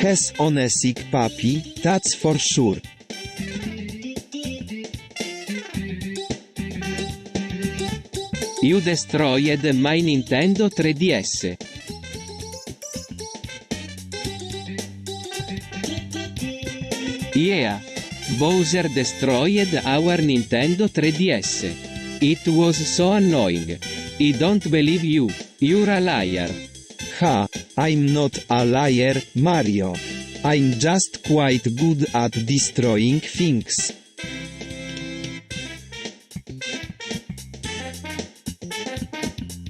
Has on a sick puppy, that's for sure. You destroyed my Nintendo 3DS. Yeah. Bowser destroyed our Nintendo 3DS. It was so annoying. I don't believe you. You're a liar. Ha, I'm not a liar, Mario. I'm just quite good at destroying things.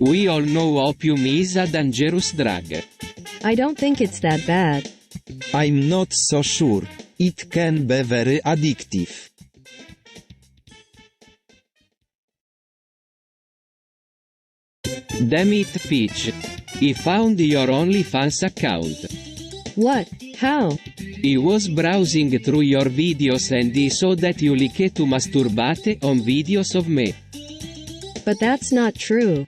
We all know opium is a dangerous drug. I don't think it's that bad. I'm not so sure. It can be very addictive. Damn it, Peach. I found your OnlyFans account. What? How? I was browsing through your videos and I saw that you like to masturbate on videos of me. But that's not true.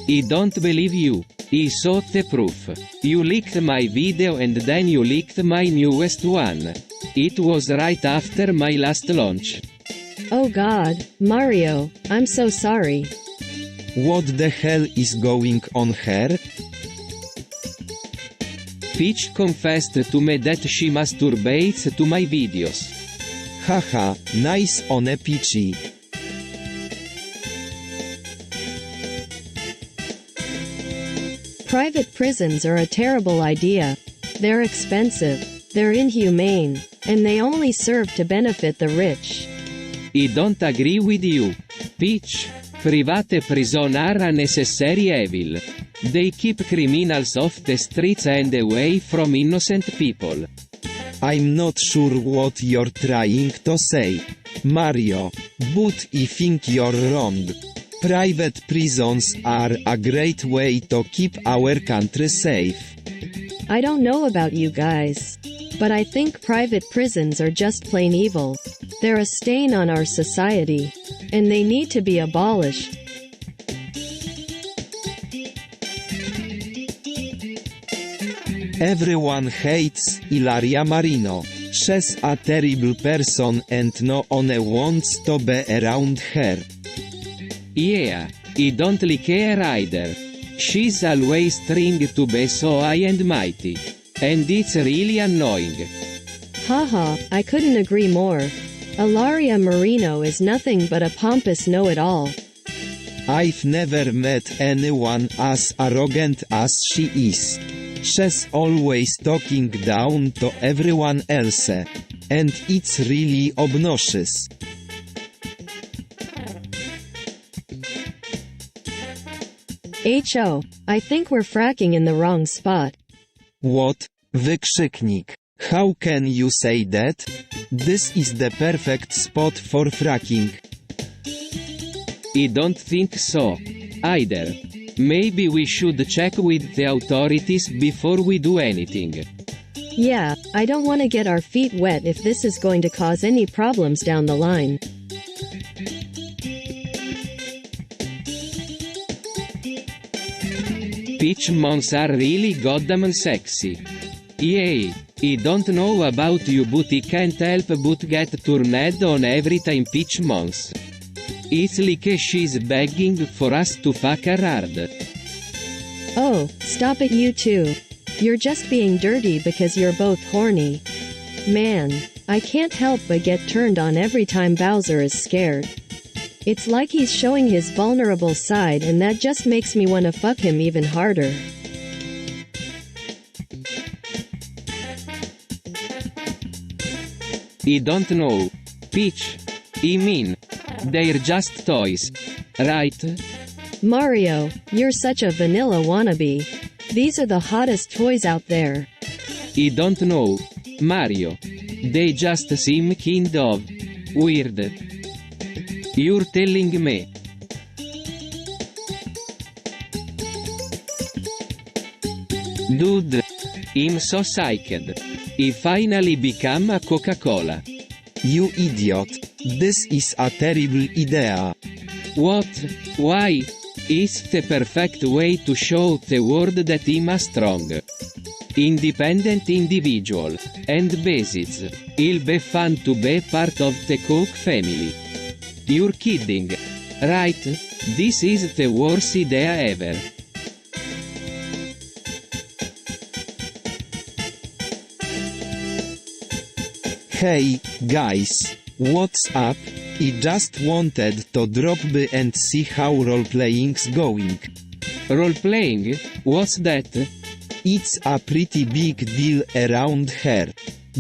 I don't believe you. I saw the proof. You leaked my video and then you leaked my newest one. It was right after my last launch. Oh God, Mario, I'm so sorry. What the hell is going on here? Peach confessed to me that she masturbates to my videos. Haha, nice on a Peachy. Private prisons are a terrible idea. They're expensive, they're inhumane, and they only serve to benefit the rich. I don't agree with you, Peach. Private prison are a necessary evil. They keep criminals off the streets and away from innocent people. I'm not sure what you're trying to say, Mario, but I think you're wrong. Private prisons are a great way to keep our country safe. I don't know about you guys, but I think private prisons are just plain evil. They're a stain on our society, and they need to be abolished. Everyone hates Ilaria Marino. She's a terrible person and no one wants to be around her. Yeah, I don't like her either. She's always trying to be so high and mighty. And it's really annoying. Haha, I couldn't agree more. Ilaria Marino is nothing but a pompous know-it-all. I've never met anyone as arrogant as she is. She's always talking down to everyone else. And it's really obnoxious. HO, I think we're fracking in the wrong spot. What? Wykrzyknik. How can you say that? This is the perfect spot for fracking. I don't think so. Either. Maybe we should check with the authorities before we do anything. Yeah, I don't want to get our feet wet if this is going to cause any problems down the line. Peach mons are really goddamn sexy. Yay! I don't know about you but I can't help but get turned on every time Peach mons. It's like she's begging for us to fuck her hard. Oh, stop it you two. You're just being dirty because you're both horny. Man, I can't help but get turned on every time Bowser is scared. It's like he's showing his vulnerable side and that just makes me wanna fuck him even harder. I don't know. Peach. I mean, they're just toys. Right? Mario, you're such a vanilla wannabe. These are the hottest toys out there. I don't know. Mario. They just seem kind of weird. You're telling me. Dude. I'm so psyched. I finally become a Coca-Cola. You idiot. This is a terrible idea. What? Why? It's the perfect way to show the world that I'm a strong, independent individual. And besides, it'll be fun to be part of the Coke family. You're kidding. Right? This is the worst idea ever. Hey, guys. What's up? I just wanted to drop by and see how role-playing's going. Role-playing? What's that? It's a pretty big deal around here.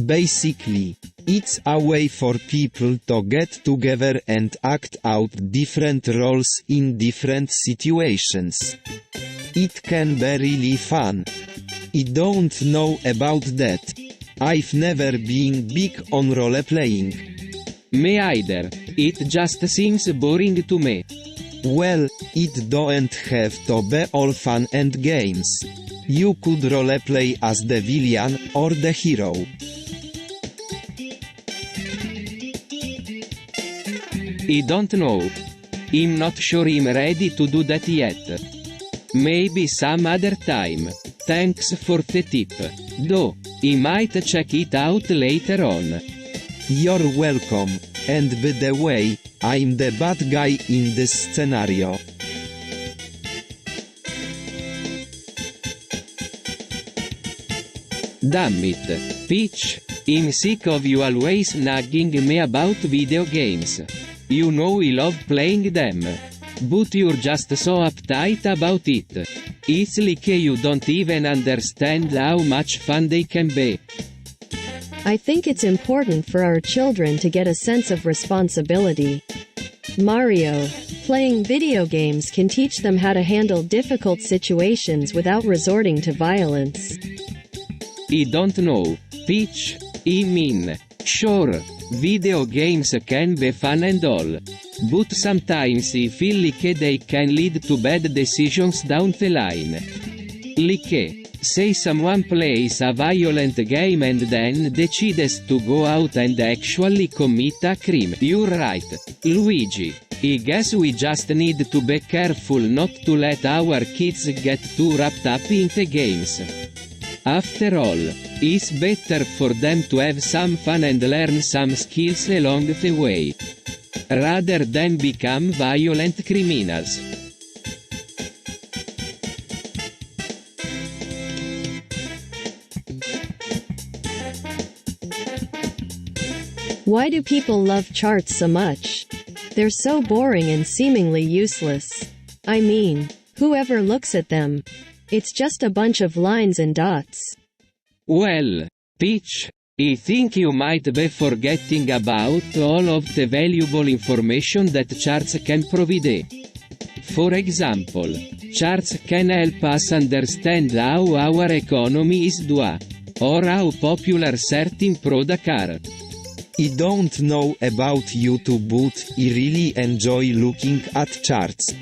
Basically, it's a way for people to get together and act out different roles in different situations. It can be really fun. I don't know about that. I've never been big on role-playing. Me either. It just seems boring to me. Well, it don't have to be all fun and games. You could roleplay as the villain or the hero. I don't know. I'm not sure I'm ready to do that yet. Maybe some other time. Thanks for the tip. Though, I might check it out later on. You're welcome, and by the way, I'm the bad guy in this scenario. Damn it, Peach. I'm sick of you always nagging me about video games. You know I love playing them. But you're just so uptight about it. It's like you don't even understand how much fun they can be. I think it's important for our children to get a sense of responsibility. Mario, playing video games can teach them how to handle difficult situations without resorting to violence. I don't know, Peach. I mean, sure, video games can be fun and all. But sometimes I feel like they can lead to bad decisions down the line. Like, say someone plays a violent game and then decides to go out and actually commit a crime. You're right, Luigi. I guess we just need to be careful not to let our kids get too wrapped up in the games. After all, it's better for them to have some fun and learn some skills along the way, rather than become violent criminals. Why do people love charts so much? They're so boring and seemingly useless. I mean, whoever looks at them? It's just a bunch of lines and dots. Well, Peach, I think you might be forgetting about all of the valuable information that charts can provide. For example, charts can help us understand how our economy is doing, or how popular certain products are. I don't know about you two, but I really enjoy looking at charts.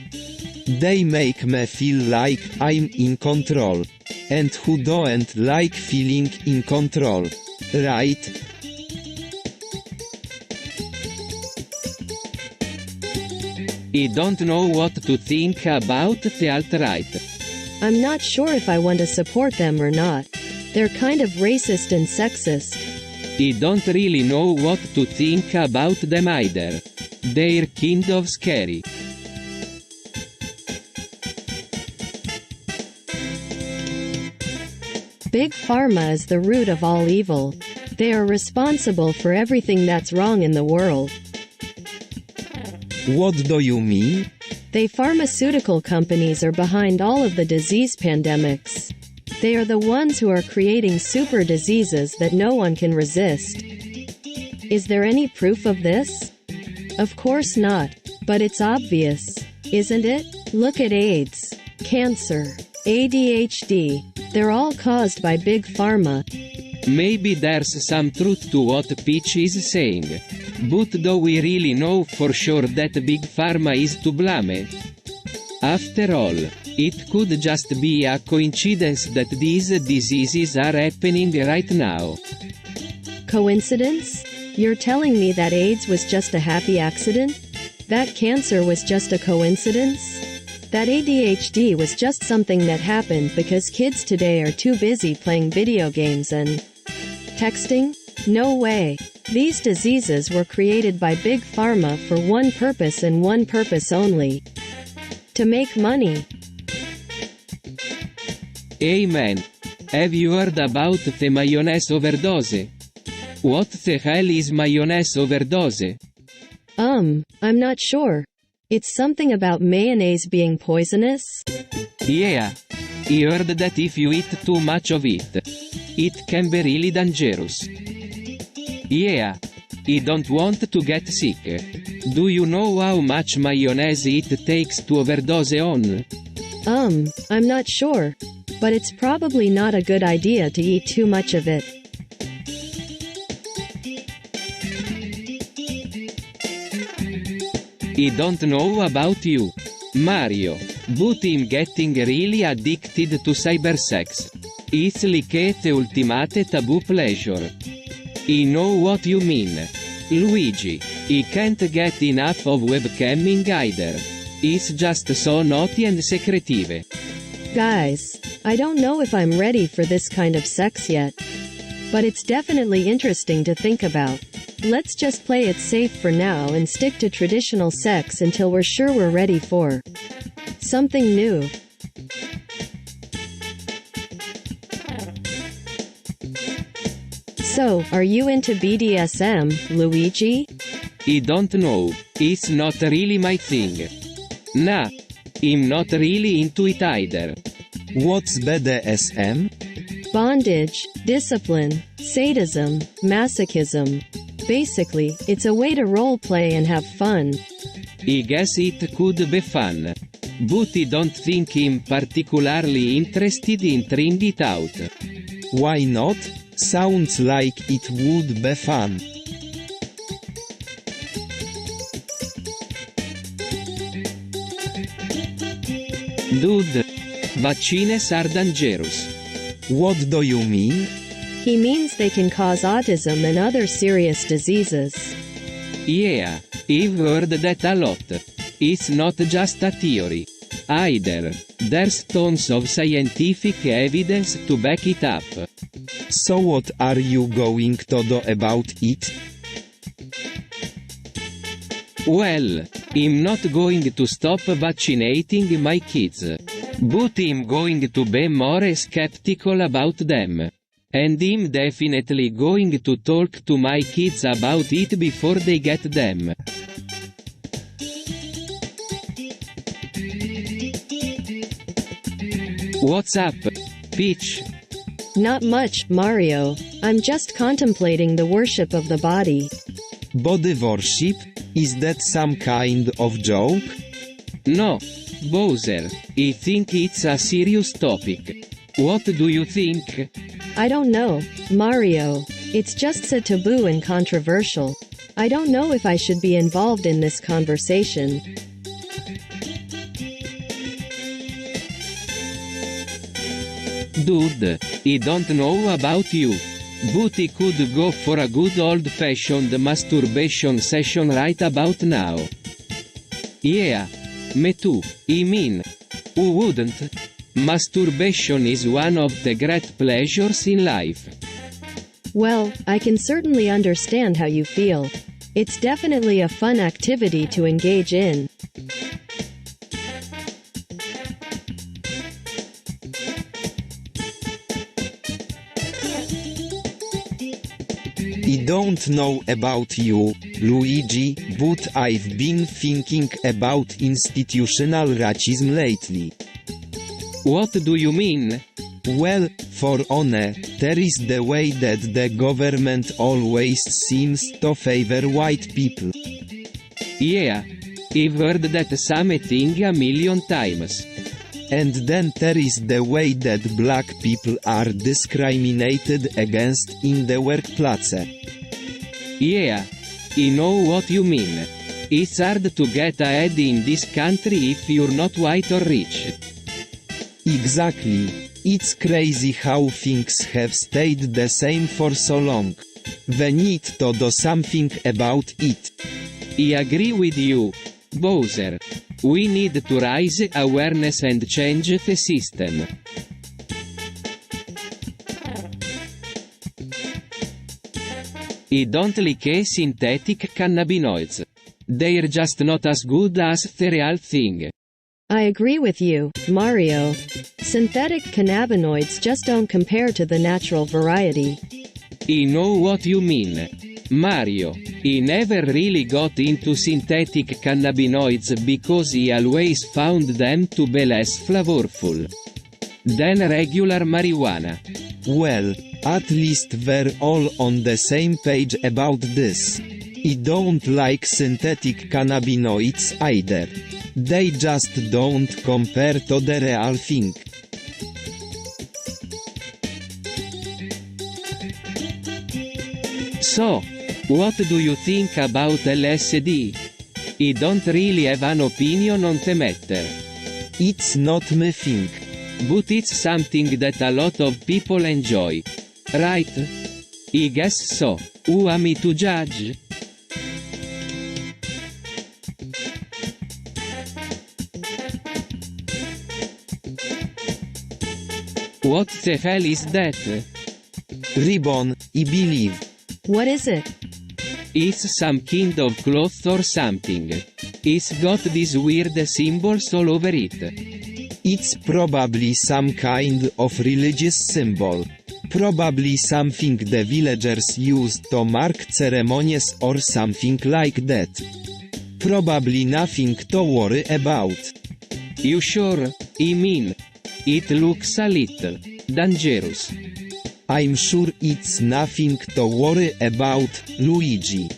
They make me feel like I'm in control. And who don't like feeling in control, right? I don't know what to think about the alt-right. I'm not sure if I want to support them or not. They're kind of racist and sexist. I don't really know what to think about them either. They're kind of scary. Big Pharma is the root of all evil. They are responsible for everything that's wrong in the world. What do you mean? They pharmaceutical companies are behind all of the disease pandemics. They are the ones who are creating super diseases that no one can resist. Is there any proof of this? Of course not, but it's obvious, isn't it? Look at AIDS, cancer, ADHD. They're all caused by Big Pharma. Maybe there's some truth to what Peach is saying. But do we really know for sure that Big Pharma is to blame? After all, it could just be a coincidence that these diseases are happening right now. Coincidence? You're telling me that AIDS was just a happy accident? That cancer was just a coincidence? That ADHD was just something that happened because kids today are too busy playing video games and texting? No way. These diseases were created by Big Pharma for one purpose and one purpose only. To make money. Amen. Have you heard about the mayonnaise overdose? What the hell is mayonnaise overdose? I'm not sure. It's something about mayonnaise being poisonous? Yeah. I heard that if you eat too much of it, it can be really dangerous. Yeah. I don't want to get sick. Do you know how much mayonnaise it takes to overdose on? I'm not sure. But it's probably not a good idea to eat too much of it. I don't know about you, Mario, but I'm getting really addicted to cybersex. It's like the ultimate taboo pleasure. I know what you mean. Luigi, I can't get enough of webcamming either. It's just so naughty and secretive. Guys, I don't know if I'm ready for this kind of sex yet. But it's definitely interesting to think about. Let's just play it safe for now and stick to traditional sex until we're sure we're ready for something new. So, are you into BDSM, Luigi? I don't know, it's not really my thing. Nah, I'm not really into it either. What's BDSM? Bondage, discipline, sadism, masochism. Basically, it's a way to roleplay and have fun. I guess it could be fun. But I don't think I'm particularly interested in trying it out. Why not? Sounds like it would be fun. Dude, vaccines are dangerous. What do you mean? He means they can cause autism and other serious diseases. Yeah, I've heard that a lot. It's not just a theory. Either. There's tons of scientific evidence to back it up. So what are you going to do about it? Well, I'm not going to stop vaccinating my kids. But I'm going to be more skeptical about them. And I'm definitely going to talk to my kids about it before they get them. What's up, Peach? Not much, Mario. I'm just contemplating the worship of the body. Body worship? Is that some kind of joke? No, Bowser, I think it's a serious topic. What do you think? I don't know, Mario. It's just so taboo and controversial. I don't know if I should be involved in this conversation. Dude, I don't know about you, but I could go for a good old-fashioned masturbation session right about now. Yeah, me too, I mean, who wouldn't? Masturbation is one of the great pleasures in life. Well, I can certainly understand how you feel. It's definitely a fun activity to engage in. I don't know about you, Luigi, but I've been thinking about institutional racism lately. What do you mean? Well, for one, there is the way that the government always seems to favor white people. Yeah. I've heard that same thing a million times. And then there is the way that black people are discriminated against in the workplace. Yeah. I know what you mean. It's hard to get ahead in this country if you're not white or rich. Exactly. It's crazy how things have stayed the same for so long. We need to do something about it. I agree with you, Bowser. We need to raise awareness and change the system. I don't like synthetic cannabinoids. They're just not as good as the real thing. I agree with you, Mario. Synthetic cannabinoids just don't compare to the natural variety. I know what you mean, Mario. I never really got into synthetic cannabinoids because I always found them to be less flavorful than regular marijuana. Well, at least we're all on the same page about this. I don't like synthetic cannabinoids either. They just don't compare to the real thing. So, what do you think about LSD? I don't really have an opinion on the matter. It's not my thing. But it's something that a lot of people enjoy. Right? I guess so. Who am I to judge? What the hell is that? Ribbon, I believe. What is it? It's some kind of cloth or something. It's got these weird symbols all over it. It's probably some kind of religious symbol. Probably something the villagers use to mark ceremonies or something like that. Probably nothing to worry about. You sure? I mean, it looks a little dangerous. I'm sure it's nothing to worry about, Luigi.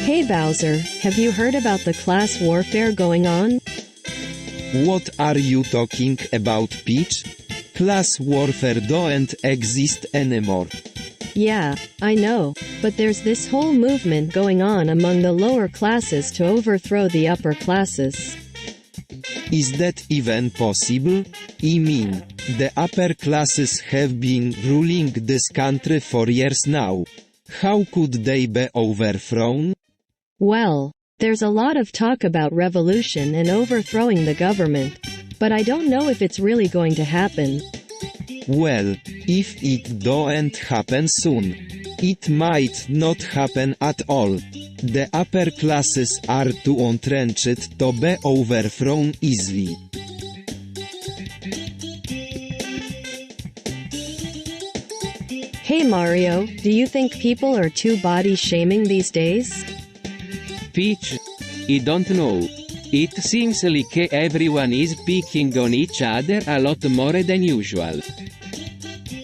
Hey Bowser, have you heard about the class warfare going on? What are you talking about, Peach? Class warfare don't exist anymore. Yeah, I know, but there's this whole movement going on among the lower classes to overthrow the upper classes. Is that even possible? I mean, the upper classes have been ruling this country for years now. How could they be overthrown? Well, there's a lot of talk about revolution and overthrowing the government, but I don't know if it's really going to happen. Well, if it don't happen soon, it might not happen at all. The upper classes are too entrenched to be overthrown easily. Hey Mario, do you think people are too body shaming these days? Peach? I don't know. It seems like everyone is picking on each other a lot more than usual.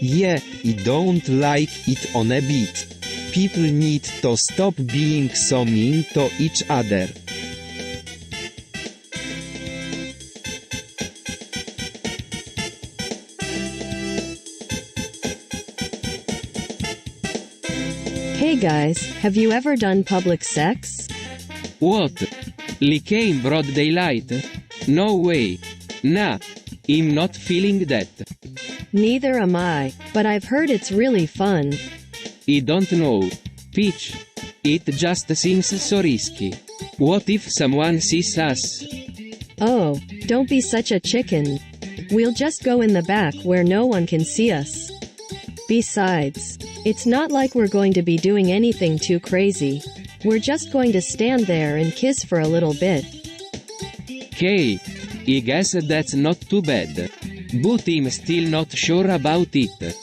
Yeah, I don't like it on a bit. People need to stop being so mean to each other. Hey guys, have you ever done public sex? What? Like in broad daylight? No way. Nah. I'm not feeling that. Neither am I, but I've heard it's really fun. I don't know. Peach. It just seems so risky. What if someone sees us? Oh, don't be such a chicken. We'll just go in the back where no one can see us. Besides, it's not like we're going to be doing anything too crazy. We're just going to stand there and kiss for a little bit. Hey, I guess that's not too bad. But I'm still not sure about it.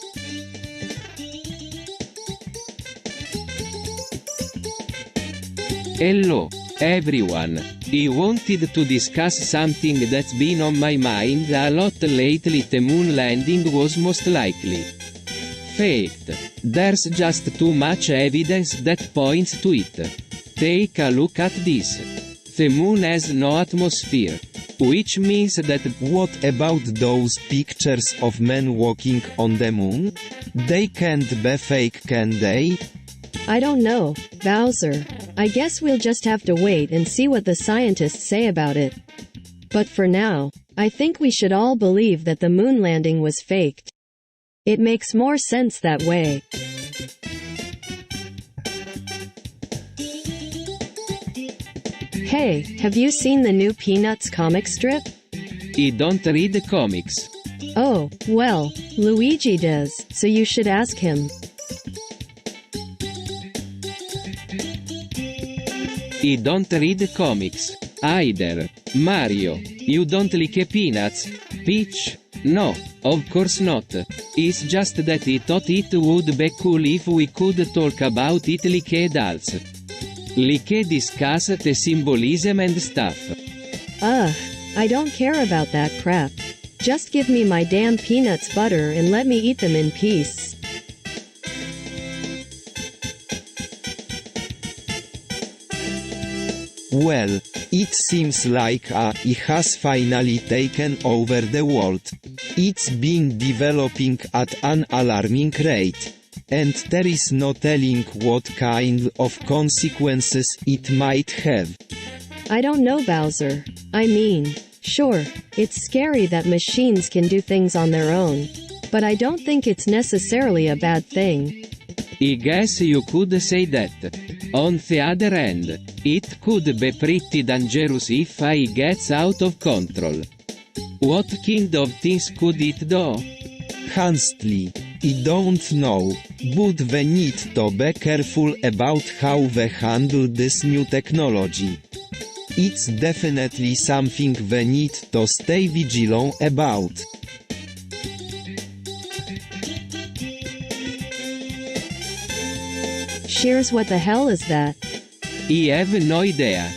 Hello, everyone. I wanted to discuss something that's been on my mind a lot lately. The moon landing was most likely faked. There's just too much evidence that points to it. Take a look at this. The moon has no atmosphere. Which means that What about those pictures of men walking on the moon? They can't be fake, can they? I don't know, Bowser. I guess we'll just have to wait and see what the scientists say about it. But for now, I think we should all believe that the moon landing was faked. It makes more sense that way. Hey, have you seen the new Peanuts comic strip? I don't read comics. Oh, well, Luigi does, so you should ask him. I don't read comics. Either. Mario, you don't like peanuts? Peach? No, of course not. It's just that I thought it would be cool if we could talk about it like adults. Like discuss the symbolism and stuff. Ugh, I don't care about that crap. Just give me my damn peanuts butter and let me eat them in peace. Well, it seems like AI has finally taken over the world. It's been developing at an alarming rate. And there is no telling what kind of consequences it might have. I don't know, Bowser. I mean, sure, it's scary that machines can do things on their own. But I don't think it's necessarily a bad thing. I guess you could say that. On the other hand, it could be pretty dangerous if AI gets out of control. What kind of things could it do? Honestly, I don't know, but we need to be careful about how we handle this new technology. It's definitely something we need to stay vigilant about. Shears, what the hell is that? I have no idea.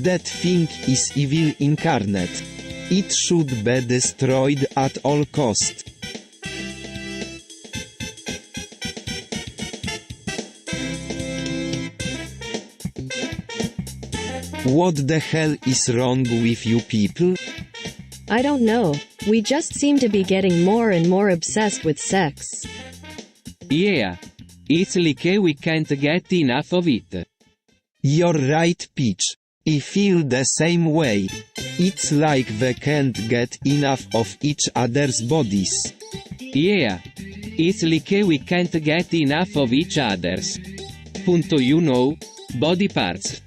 That thing is evil incarnate. It should be destroyed at all costs. What the hell is wrong with you people? I don't know. We just seem to be getting more and more obsessed with sex. Yeah. It's like we can't get enough of it. You're right, Peach. I feel the same way. It's like we can't get enough of each other's bodies. Yeah. It's like we can't get enough of each other's. You know, body parts.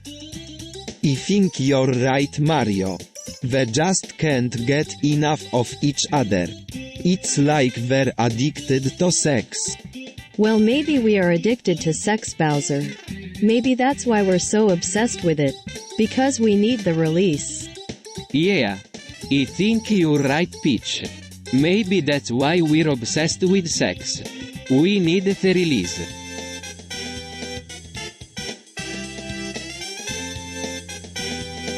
I think you're right, Mario. We just can't get enough of each other. It's like we're addicted to sex. Well, maybe we are addicted to sex, Bowser. Maybe that's why we're so obsessed with it. Because we need the release. Yeah. I think you're right, Peach. Maybe that's why we're obsessed with sex. We need the release.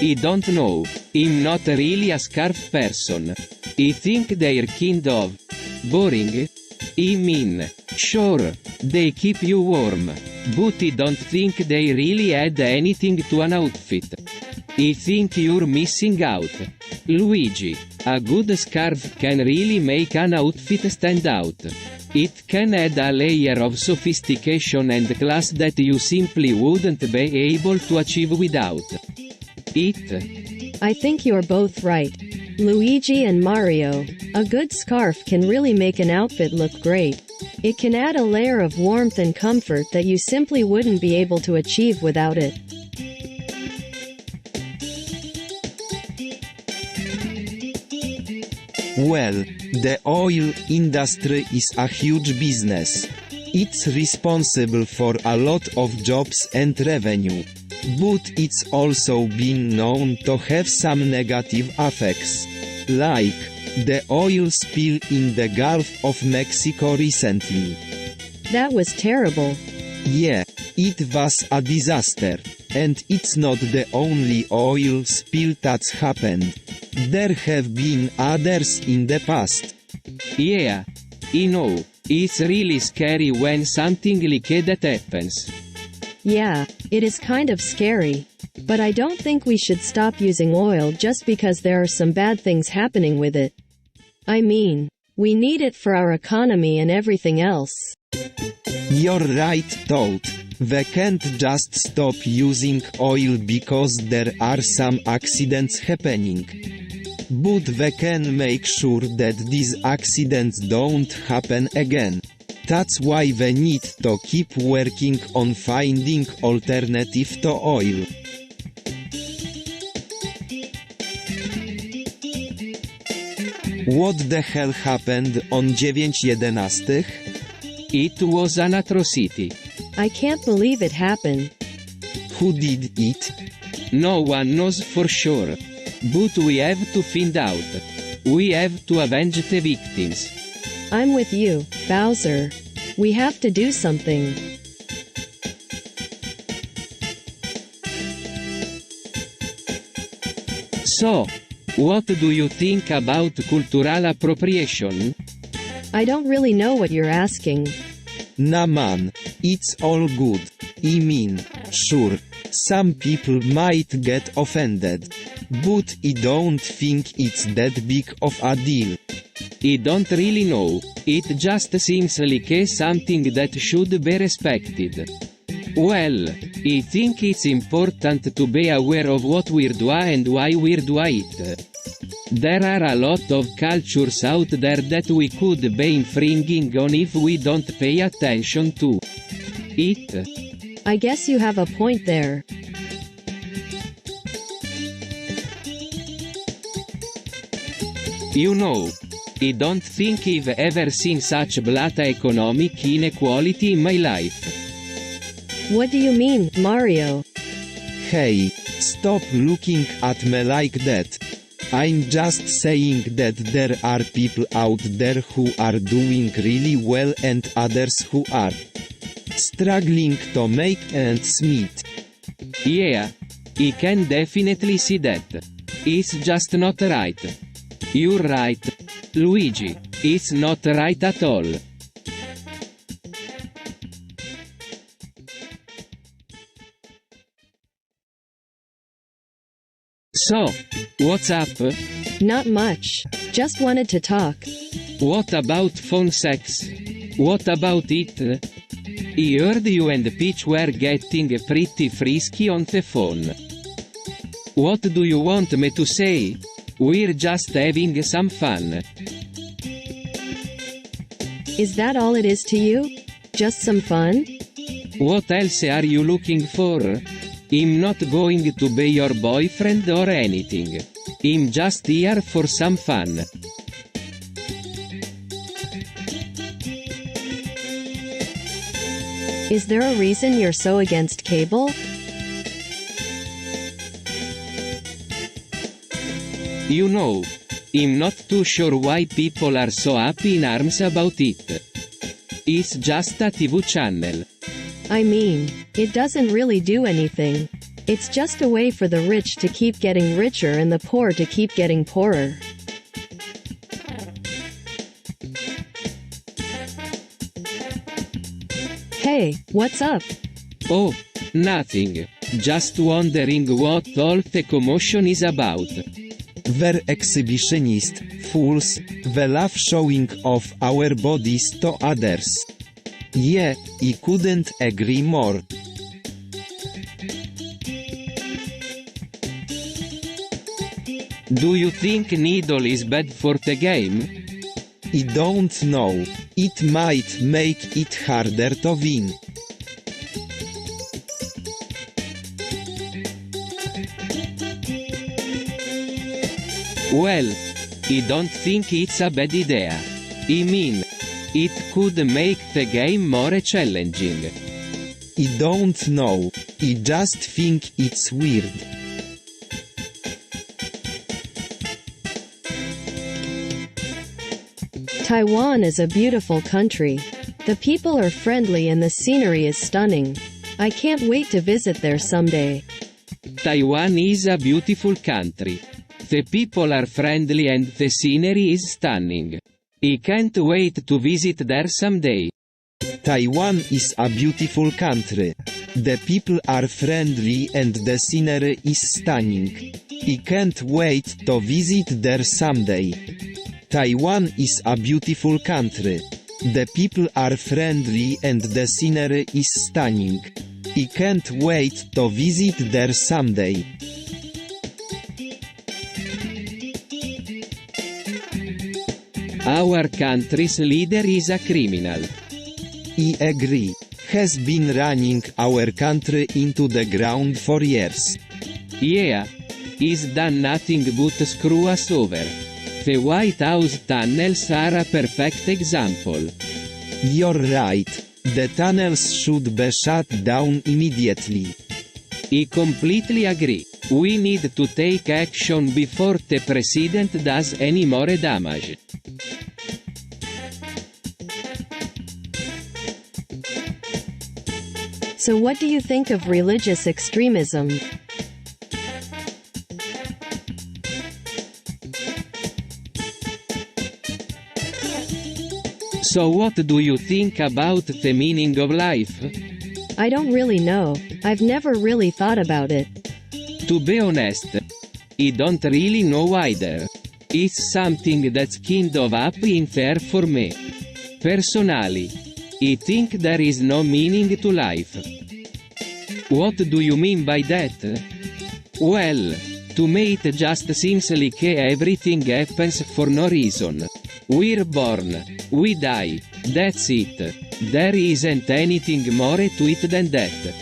I don't know. I'm not really a scarf person. I think they're kind of boring. I mean, sure, they keep you warm, but I don't think they really add anything to an outfit. I think you're missing out. Luigi, a good scarf can really make an outfit stand out. It can add a layer of sophistication and class that you simply wouldn't be able to achieve without it. I think you're both right. Luigi and Mario, a good scarf can really make an outfit look great. It can add a layer of warmth and comfort that you simply wouldn't be able to achieve without it. Well, the oil industry is a huge business. It's responsible for a lot of jobs and revenue. But it's also been known to have some negative effects. Like the oil spill in the Gulf of Mexico recently. That was terrible. Yeah, it was a disaster. And it's not the only oil spill that's happened. There have been others in the past. Yeah. I know. It's really scary when something like that happens. Yeah, it is kind of scary. But I don't think we should stop using oil just because there are some bad things happening with it. I mean, we need it for our economy and everything else. You're right, Toad. We can't just stop using oil because there are some accidents happening. But we can make sure that these accidents don't happen again. That's why we need to keep working on finding alternative to oil. What the hell happened on 9/11? It was an atrocity. I can't believe it happened. Who did it? No one knows for sure. But we have to find out. We have to avenge the victims. I'm with you, Bowser. We have to do something. So, what do you think about cultural appropriation? I don't really know what you're asking. Nah man, it's all good. I mean, sure, some people might get offended. But I don't think it's that big of a deal. I don't really know. It just seems like something that should be respected. Well, I think it's important to be aware of what we're doing and why we're doing it. There are a lot of cultures out there that we could be infringing on if we don't pay attention to it. I guess you have a point there. You know, I don't think I've ever seen such blatant economic inequality in my life. What do you mean, Mario? Hey, stop looking at me like that. I'm just saying that there are people out there who are doing really well and others who are struggling to make ends meet. Yeah, I can definitely see that. It's just not right. You're right, Luigi. It's not right at all. So, what's up? Not much. Just wanted to talk. What about phone sex? What about it? I heard you and Peach were getting pretty frisky on the phone. What do you want me to say? We're just having some fun. Is that all it is to you? Just some fun? What else are you looking for? I'm not going to be your boyfriend or anything. I'm just here for some fun. Is there a reason you're so against cable? You know, I'm not too sure why people are so up in arms about it. It's just a TV channel. I mean, it doesn't really do anything. It's just a way for the rich to keep getting richer and the poor to keep getting poorer. Hey, what's up? Oh, nothing. Just wondering what all the commotion is about. We're exhibitionist, fools, we love showing off our bodies to others. Yeah, I couldn't agree more. Do you think needle is bad for the game? I don't know. It might make it harder to win. Well, I don't think it's a bad idea. I mean, it could make the game more challenging. I don't know. I just think it's weird. Taiwan is a beautiful country. The people are friendly and the scenery is stunning. I can't wait to visit there someday. Taiwan is a beautiful country. The people are friendly and the scenery is stunning. I can't wait to visit there someday. Taiwan is a beautiful country. The people are friendly and the scenery is stunning. I can't wait to visit there someday. Taiwan is a beautiful country. The people are friendly and the scenery is stunning. I can't wait to visit there someday. Our country's leader is a criminal. I agree. Has been running our country into the ground for years. Yeah. He's done nothing but screw us over. The White House tunnels are a perfect example. You're right. The tunnels should be shut down immediately. I completely agree. We need to take action before the president does any more damage. So what do you think of religious extremism? So what do you think about the meaning of life? I don't really know. I've never really thought about it. To be honest, I don't really know either. It's something that's kind of up in there for me. Personally, I think there is no meaning to life. What do you mean by that? Well, to me it just seems like everything happens for no reason. We're born, we die, that's it. There isn't anything more to it than that.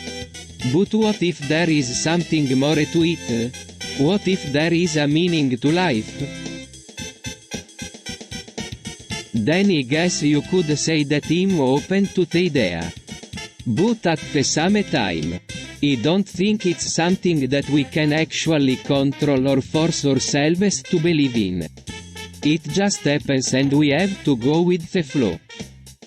But what if there is something more to it? What if there is a meaning to life? Then I guess you could say that I'm open to the idea. But at the same time, I don't think it's something that we can actually control or force ourselves to believe in. It just happens and we have to go with the flow.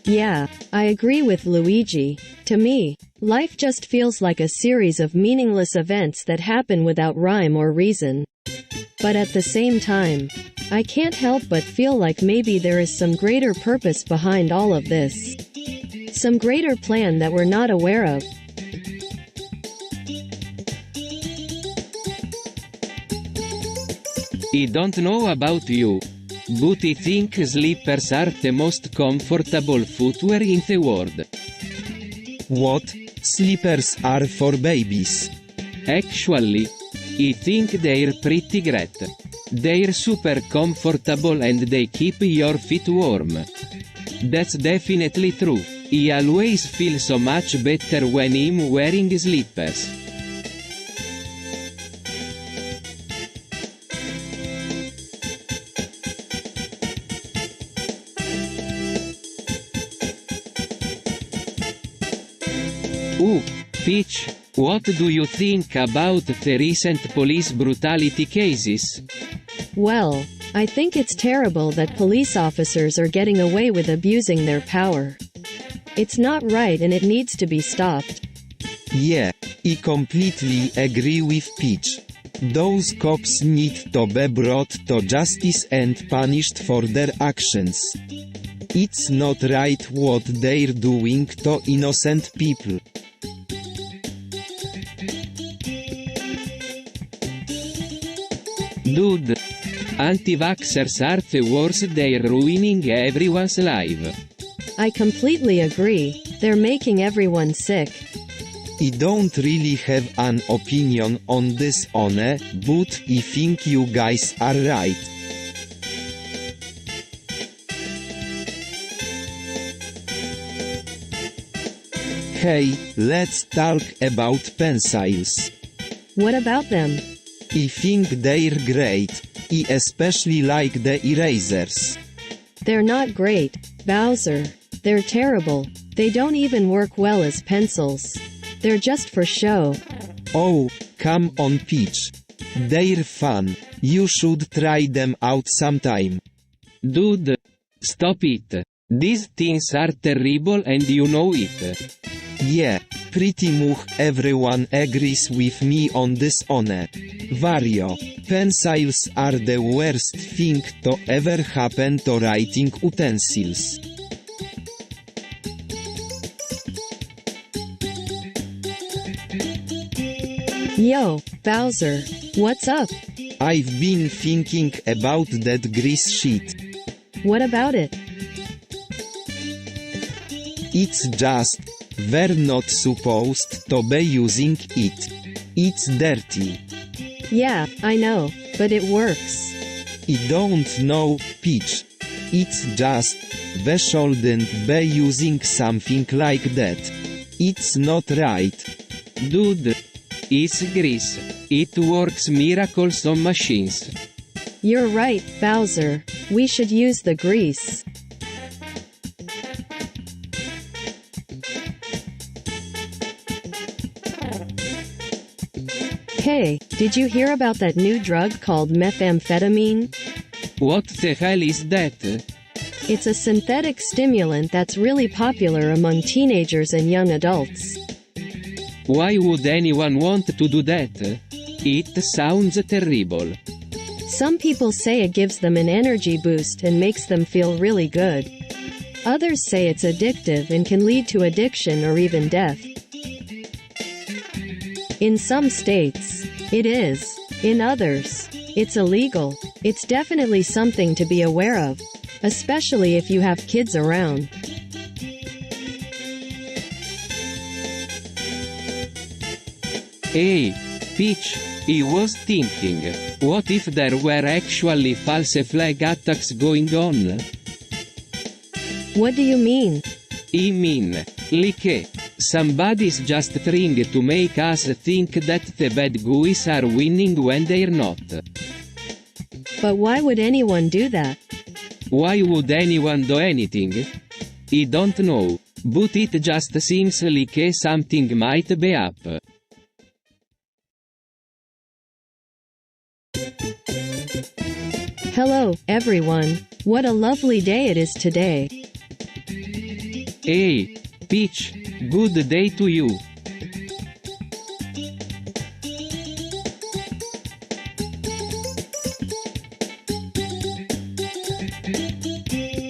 Yeah, I agree with Luigi. To me, life just feels like a series of meaningless events that happen without rhyme or reason. But at the same time, I can't help but feel like maybe there is some greater purpose behind all of this. Some greater plan that we're not aware of. I don't know about you, but I think slippers are the most comfortable footwear in the world. What? Slippers are for babies. Actually, I think they're pretty great. They're super comfortable and they keep your feet warm. That's definitely true. I always feel so much better when I'm wearing slippers. Peach, what do you think about the recent police brutality cases? Well, I think it's terrible that police officers are getting away with abusing their power. It's not right and it needs to be stopped. Yeah, I completely agree with Peach. Those cops need to be brought to justice and punished for their actions. It's not right what they're doing to innocent people. Dude, anti-vaxxers are the worst, they're ruining everyone's life. I completely agree. They're making everyone sick. I don't really have an opinion on this but I think you guys are right. Hey, let's talk about pencils. What about them? I think they're great. I especially like the erasers. They're not great, Bowser. They're terrible. They don't even work well as pencils. They're just for show. Oh, come on Peach. They're fun. You should try them out sometime. Dude, stop it. These things are terrible and you know it. Yeah, pretty much everyone agrees with me on this one. Vario, pencils are the worst thing to ever happen to writing utensils. Yo, Bowser, what's up? I've been thinking about that grease sheet. What about it? It's just, we're not supposed to be using it. It's dirty. Yeah, I know, but it works. I don't know, Peach. It's just, we shouldn't be using something like that. It's not right. Dude, it's grease. It works miracles on machines. You're right, Bowser. We should use the grease. Hey, did you hear about that new drug called methamphetamine? What the hell is that? It's a synthetic stimulant that's really popular among teenagers and young adults. Why would anyone want to do that? It sounds terrible. Some people say it gives them an energy boost and makes them feel really good. Others say it's addictive and can lead to addiction or even death. In some states, it is. In others, it's illegal. It's definitely something to be aware of, especially if you have kids around. Hey, Peach, I was thinking, what if there were actually false flag attacks going on? What do you mean? I mean, like, somebody's just trying to make us think that the bad guys are winning when they're not. But why would anyone do that? Why would anyone do anything? I don't know, but it just seems like something might be up. Hello, everyone. What a lovely day it is today. Hey, Peach, good day to you.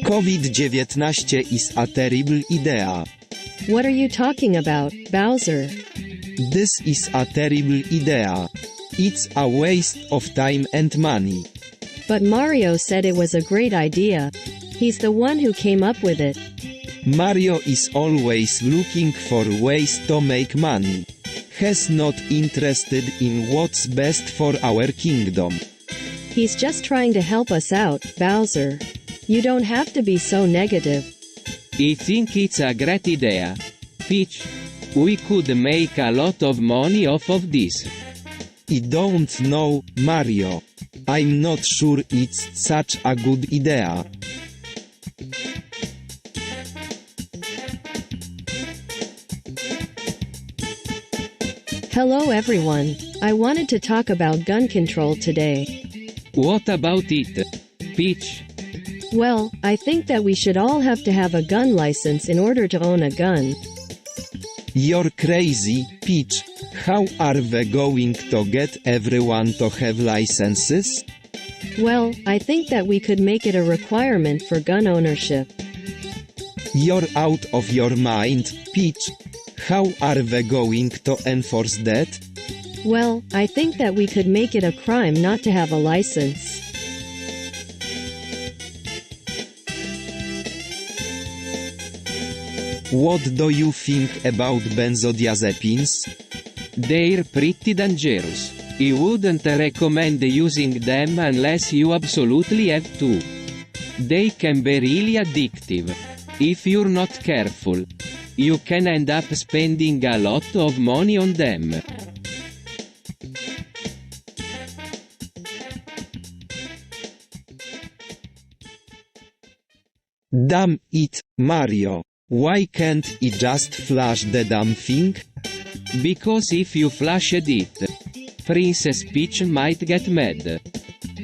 COVID-19 is a terrible idea. What are you talking about, Bowser? This is a terrible idea. It's a waste of time and money. But Mario said it was a great idea. He's the one who came up with it. Mario is always looking for ways to make money. He's not interested in what's best for our kingdom. He's just trying to help us out, Bowser. You don't have to be so negative. I think it's a great idea. Peach, we could make a lot of money off of this. I don't know, Mario. I'm not sure it's such a good idea. Hello everyone. I wanted to talk about gun control today. What about it, Peach? Well, I think that we should all have to have a gun license in order to own a gun. You're crazy, Peach. How are we going to get everyone to have licenses? Well, I think that we could make it a requirement for gun ownership. You're out of your mind, Peach. How are we going to enforce that? Well, I think that we could make it a crime not to have a license. What do you think about benzodiazepines? They're pretty dangerous. I wouldn't recommend using them unless you absolutely have to. They can be really addictive. If you're not careful, you can end up spending a lot of money on them. Damn it, Mario. Why can't I just flash the damn thing? Because if you flashed it, Princess Peach might get mad.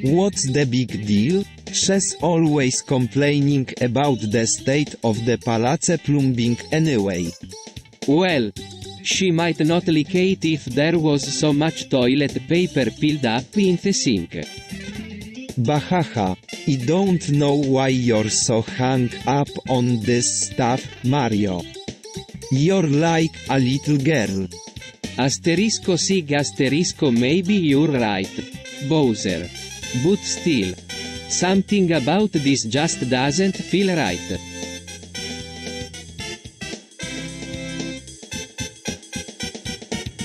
What's the big deal? She's always complaining about the state of the palace plumbing anyway. Well, she might not like it if there was so much toilet paper piled up in the sink. Bahaha, I don't know why you're so hung up on this stuff, Mario. You're like a little girl. Asterisco sig asterisco maybe you're right, Bowser. But still, something about this just doesn't feel right.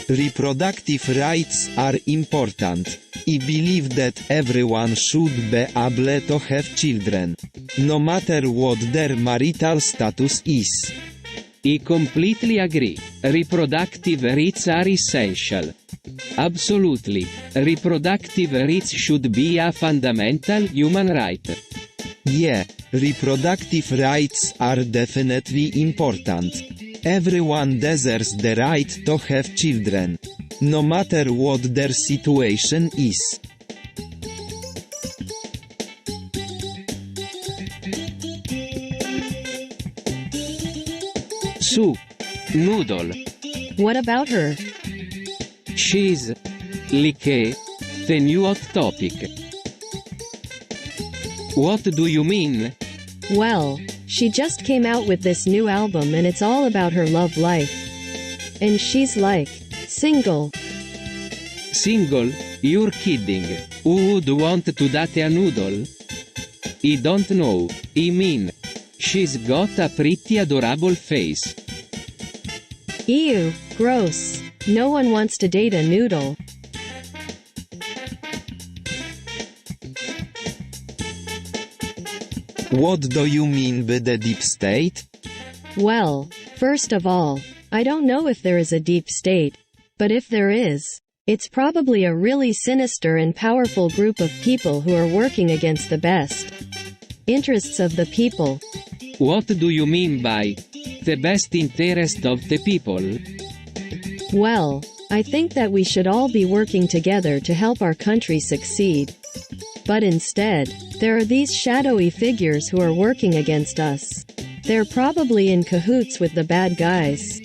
Reproductive rights are important. I believe that everyone should be able to have children, no matter what their marital status is. I completely agree. Reproductive rights are essential. Absolutely. Reproductive rights should be a fundamental human right. Yeah, reproductive rights are definitely important. Everyone deserves the right to have children, no matter what their situation is. Sue. Noodle. What about her? She's like the new hot topic. What do you mean? Well, she just came out with this new album and it's all about her love life. And she's like, single. Single? You're kidding. Who would want to date a noodle? I don't know. I mean, she's got a pretty adorable face. Ew, gross. No one wants to date a noodle. What do you mean by the deep state? Well, first of all, I don't know if there is a deep state, but if there is, it's probably a really sinister and powerful group of people who are working against the best interests of the people. What do you mean by the best interest of the people? Well, I think that we should all be working together to help our country succeed. But instead, there are these shadowy figures who are working against us. They're probably in cahoots with the bad guys.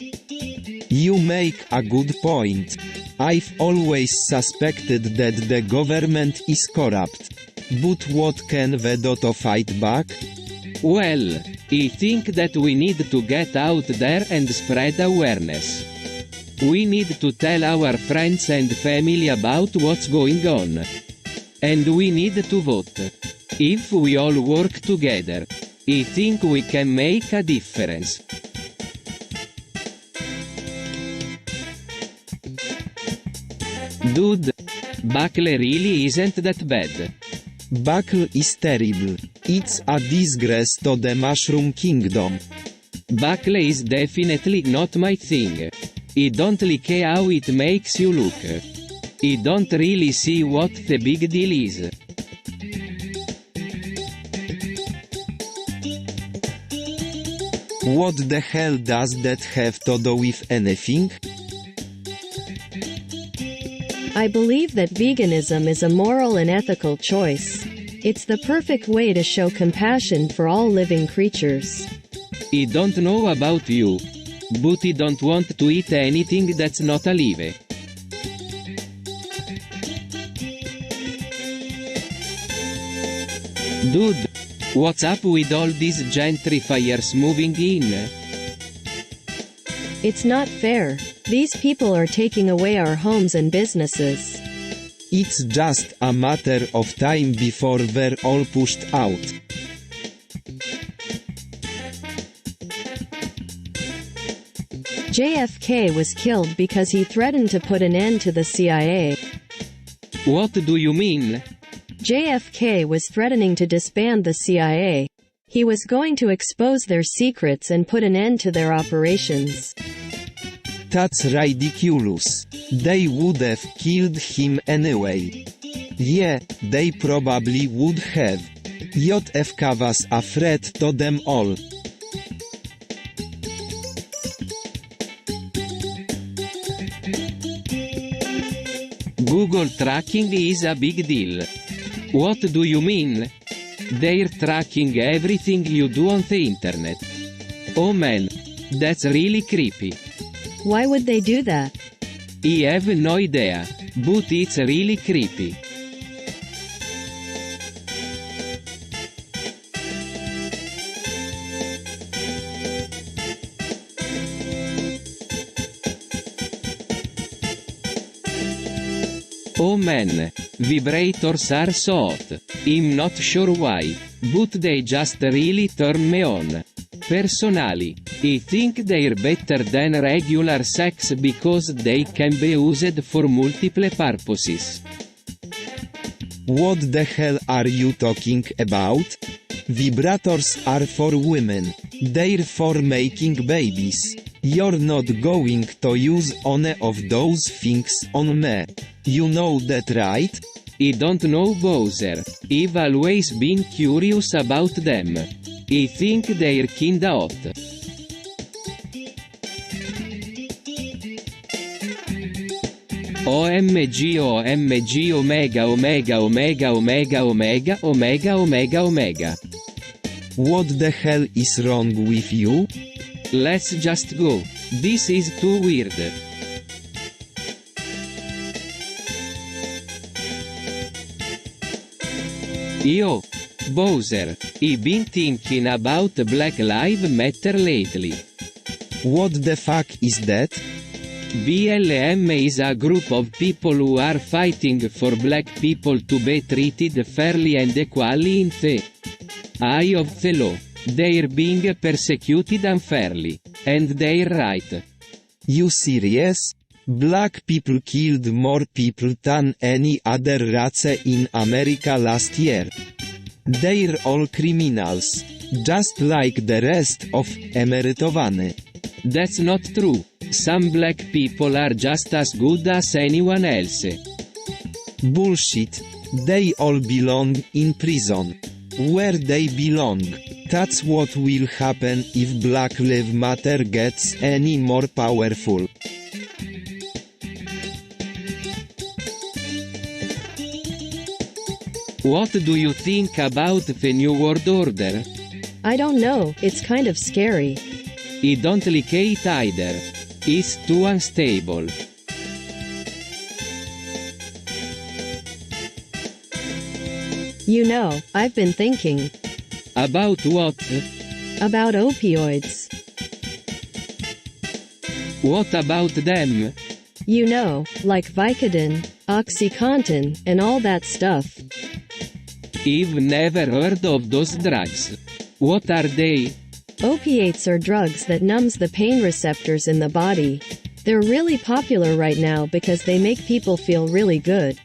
You make a good point. I've always suspected that the government is corrupt. But what can we do to fight back? Well, I think that we need to get out there and spread awareness. We need to tell our friends and family about what's going on. And we need to vote. If we all work together, I think we can make a difference. Dude, Buckle really isn't that bad. Buckle is terrible. It's a disgrace to the Mushroom Kingdom. Buckle is definitely not my thing. I don't like how it makes you look. I don't really see what the big deal is. What the hell does that have to do with anything? I believe that veganism is a moral and ethical choice. It's the perfect way to show compassion for all living creatures. I don't know about you, but I don't want to eat anything that's not alive. Dude, what's up with all these gentrifiers moving in? It's not fair. These people are taking away our homes and businesses. It's just a matter of time before we're all pushed out. JFK was killed because he threatened to put an end to the CIA. What do you mean? JFK was threatening to disband the CIA. He was going to expose their secrets and put an end to their operations. That's ridiculous. They would have killed him anyway. Yeah, they probably would have. JFK was a threat to them all. Google tracking is a big deal. What do you mean? They're tracking everything you do on the internet. Oh man, that's really creepy. Why would they do that? I have no idea, but it's really creepy. Oh man, vibrators are so hot. I'm not sure why, but they just really turn me on. Personally, I think they're better than regular sex because they can be used for multiple purposes. What the hell are you talking about? Vibrators are for women. They're for making babies. You're not going to use one of those things on me. You know that, right? I don't know, Bowser. I've always been curious about them. I think they're kinda hot. OMG OMG omega omega omega omega omega omega omega omega. What the hell is wrong with you? Let's just go. This is too weird. Yo, Bowser, I've been thinking about Black Lives Matter lately. What the fuck is that? BLM is a group of people who are fighting for black people to be treated fairly and equally in the eye of the law. They're being persecuted unfairly. And they're right. You serious? Black people killed more people than any other race in America last year. They're all criminals. Just like the rest of emerytowane. That's not true. Some black people are just as good as anyone else. Bullshit. They all belong in prison. Where they belong. That's what will happen if Black Lives Matter gets any more powerful. What do you think about the New World Order? I don't know, it's kind of scary. I don't like it either. It's too unstable. You know, I've been thinking. About what? About opioids. What about them? You know, like Vicodin, OxyContin, and all that stuff. I've never heard of those drugs. What are they? Opiates are drugs that numbs the pain receptors in the body. They're really popular right now because they make people feel really good.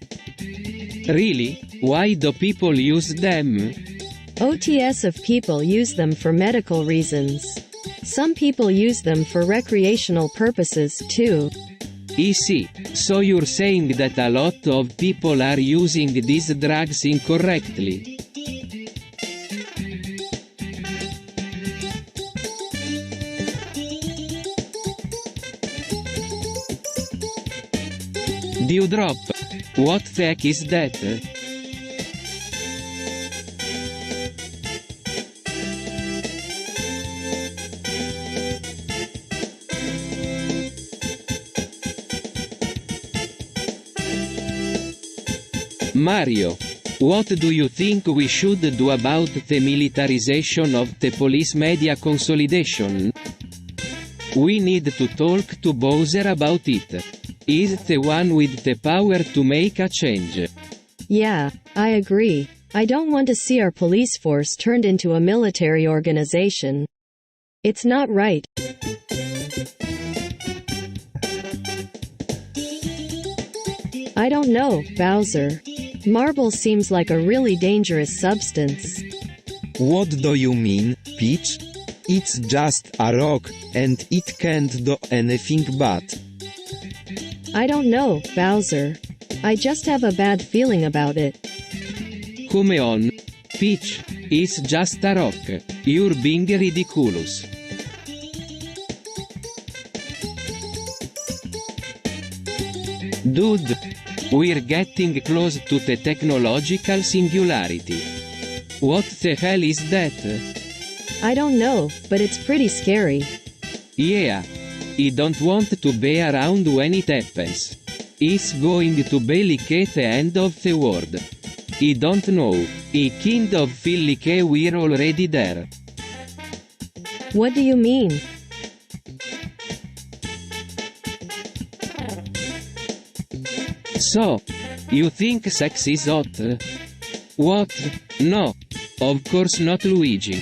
Really? Why do people use them? OTS of people use them for medical reasons. Some people use them for recreational purposes too. I see. So you're saying that a lot of people are using these drugs incorrectly. Dewdrop. What the heck is that? Mario, what do you think we should do about the militarization of the police media consolidation? We need to talk to Bowser about it. He's the one with the power to make a change. Yeah, I agree. I don't want to see our police force turned into a military organization. It's not right. I don't know, Bowser. Marble seems like a really dangerous substance. What do you mean, Peach? It's just a rock, and it can't do anything bad. I don't know, Bowser. I just have a bad feeling about it. Come on. Peach, it's just a rock. You're being ridiculous. Dude, We're getting close to the technological singularity. What the hell is that? I don't know, but it's pretty scary. Yeah. I don't want to be around when it happens. It's going to be like the end of the world. I don't know. I kind of feel like we're already there. What do you mean? So, you think sex is hot? What? No. Of course not, Luigi.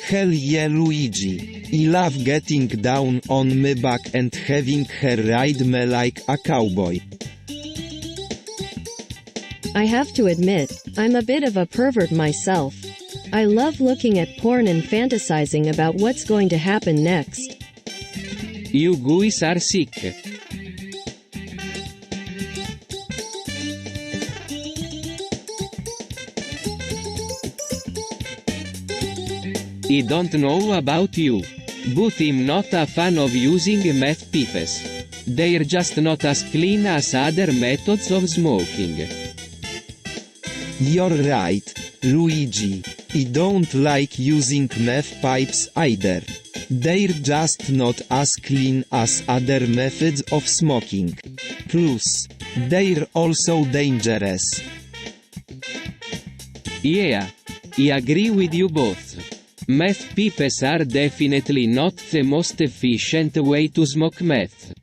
Hell yeah, Luigi. I love getting down on my back and having her ride me like a cowboy. I have to admit, I'm a bit of a pervert myself. I love looking at porn and fantasizing about what's going to happen next. You guys are sick. I don't know about you, but I'm not a fan of using meth pipes. They're just not as clean as other methods of smoking. You're right, Luigi. I don't like using meth pipes either. They're just not as clean as other methods of smoking. Plus, they're also dangerous. Yeah, I agree with you both. Meth pipes are definitely not the most efficient way to smoke meth.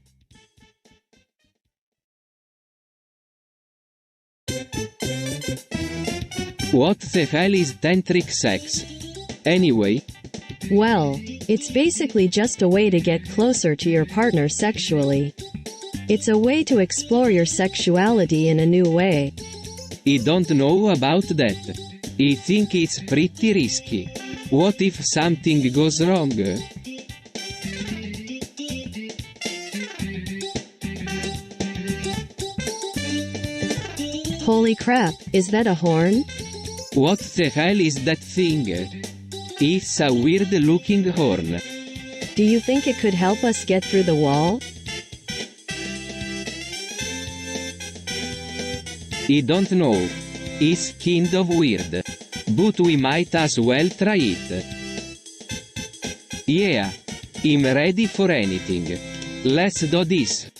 What the hell is tantric sex? Anyway? Well, it's basically just a way to get closer to your partner sexually. It's a way to explore your sexuality in a new way. I don't know about that. I think it's pretty risky. What if something goes wrong? Holy crap, is that a horn? What the hell is that thing? It's a weird looking horn. Do you think it could help us get through the wall? I don't know. It's kind of weird. But we might as well try it. Yeah. I'm ready for anything. Let's do this.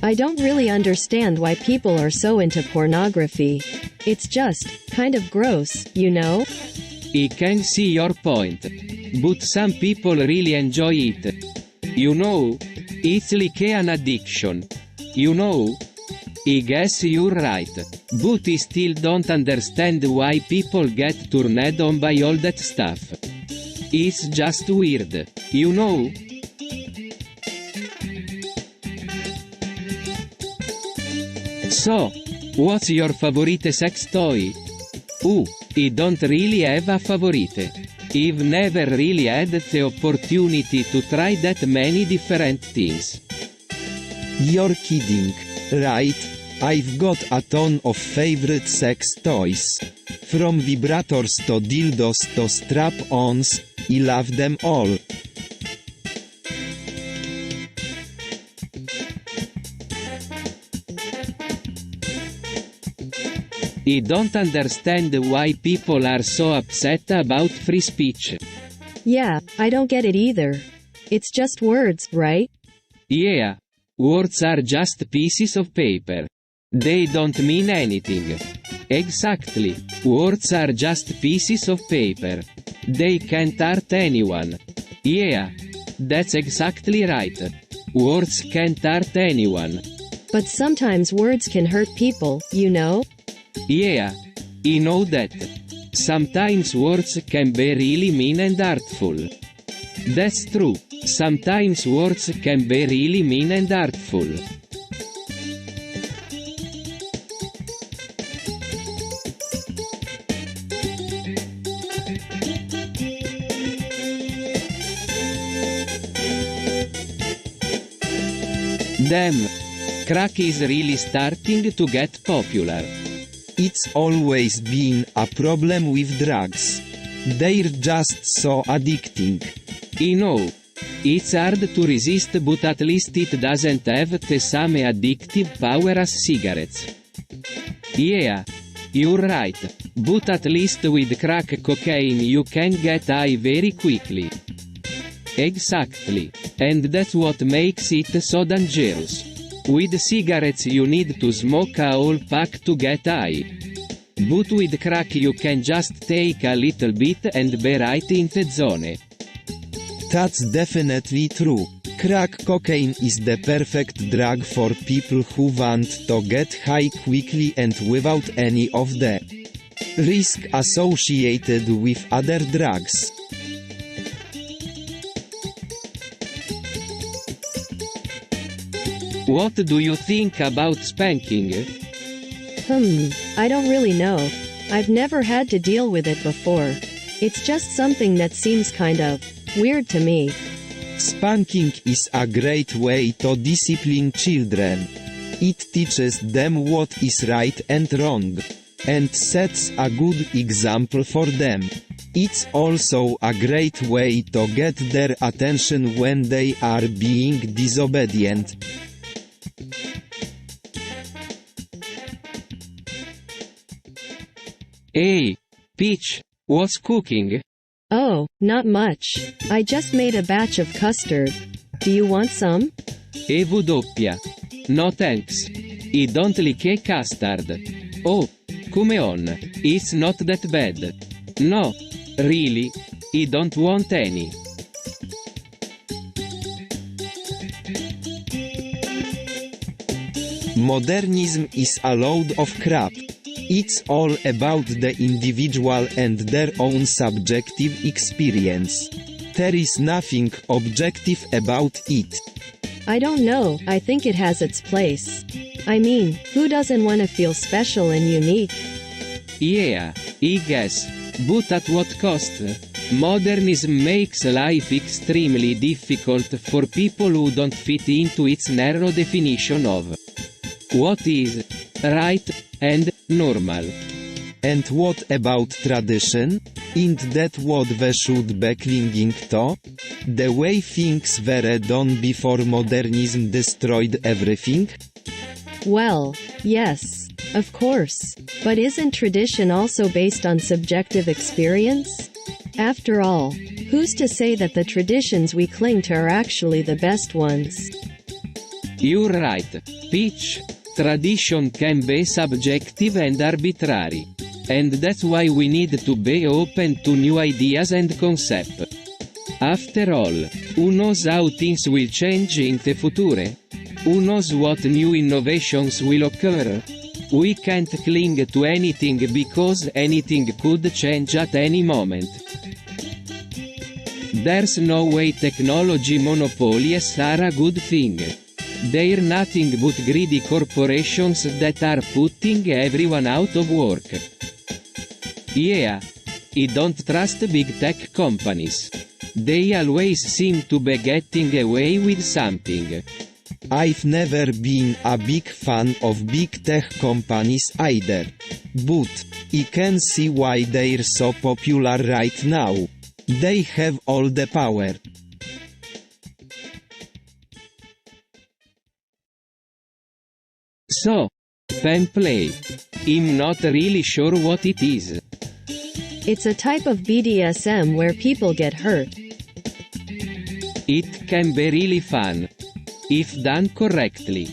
I don't really understand why people are so into pornography. It's just kind of gross, you know? I can see your point. But some people really enjoy it. You know? It's like an addiction. You know? I guess you're right. But I still don't understand why people get turned on by all that stuff. It's just weird. You know? So, what's your favorite sex toy? I don't really have a favorite. I've never really had the opportunity to try that many different things. You're kidding, right? I've got a ton of favorite sex toys. From vibrators to dildos to strap-ons, I love them all. I don't understand why people are so upset about free speech. Yeah, I don't get it either. It's just words, right? Yeah. Words are just pieces of paper. They don't mean anything. Exactly. Words are just pieces of paper. They can't hurt anyone. Yeah. That's exactly right. Words can't hurt anyone. But sometimes words can hurt people, you know? Yeah. I know that. Sometimes words can be really mean and hurtful. That's true. Sometimes words can be really mean and hurtful. Damn. Crack is really starting to get popular. It's always been a problem with drugs. They're just so addicting. I know. It's hard to resist, but at least it doesn't have the same addictive power as cigarettes. Yeah. You're right. But at least with crack cocaine you can get high very quickly. Exactly. And that's what makes it so dangerous. With cigarettes you need to smoke a whole pack to get high. But with crack you can just take a little bit and be right in the zone. That's definitely true. Crack cocaine is the perfect drug for people who want to get high quickly and without any of the risk associated with other drugs. What do you think about spanking? I don't really know. I've never had to deal with it before. It's just something that seems kind of weird to me. Spanking is a great way to discipline children. It teaches them what is right and wrong, and sets a good example for them. It's also a great way to get their attention when they are being disobedient. Hey, Peach, what's cooking? Oh, not much. I just made a batch of custard. Do you want some? EW. No thanks. I don't like custard. Oh, come on. It's not that bad. No, really. I don't want any. Modernism is a load of crap. It's all about the individual and their own subjective experience. There is nothing objective about it. I don't know, I think it has its place. I mean, who doesn't want to feel special and unique? Yeah, I guess. But at what cost? Modernism makes life extremely difficult for people who don't fit into its narrow definition of what is right and normal. And what about tradition? Isn't that what we should be clinging to? The way things were done before modernism destroyed everything? Well, yes, of course. But isn't tradition also based on subjective experience? After all, who's to say that the traditions we cling to are actually the best ones? You're right, Peach. Tradition can be subjective and arbitrary. And that's why we need to be open to new ideas and concepts. After all, who knows how things will change in the future? Who knows what new innovations will occur? We can't cling to anything because anything could change at any moment. There's no way technology monopolies are a good thing. They're nothing but greedy corporations that are putting everyone out of work. Yeah, I don't trust big tech companies. They always seem to be getting away with something. I've never been a big fan of big tech companies either. But I can see why they're so popular right now. They have all the power. So, pen play. I'm not really sure what it is. It's a type of BDSM where people get hurt. It can be really fun. If done correctly.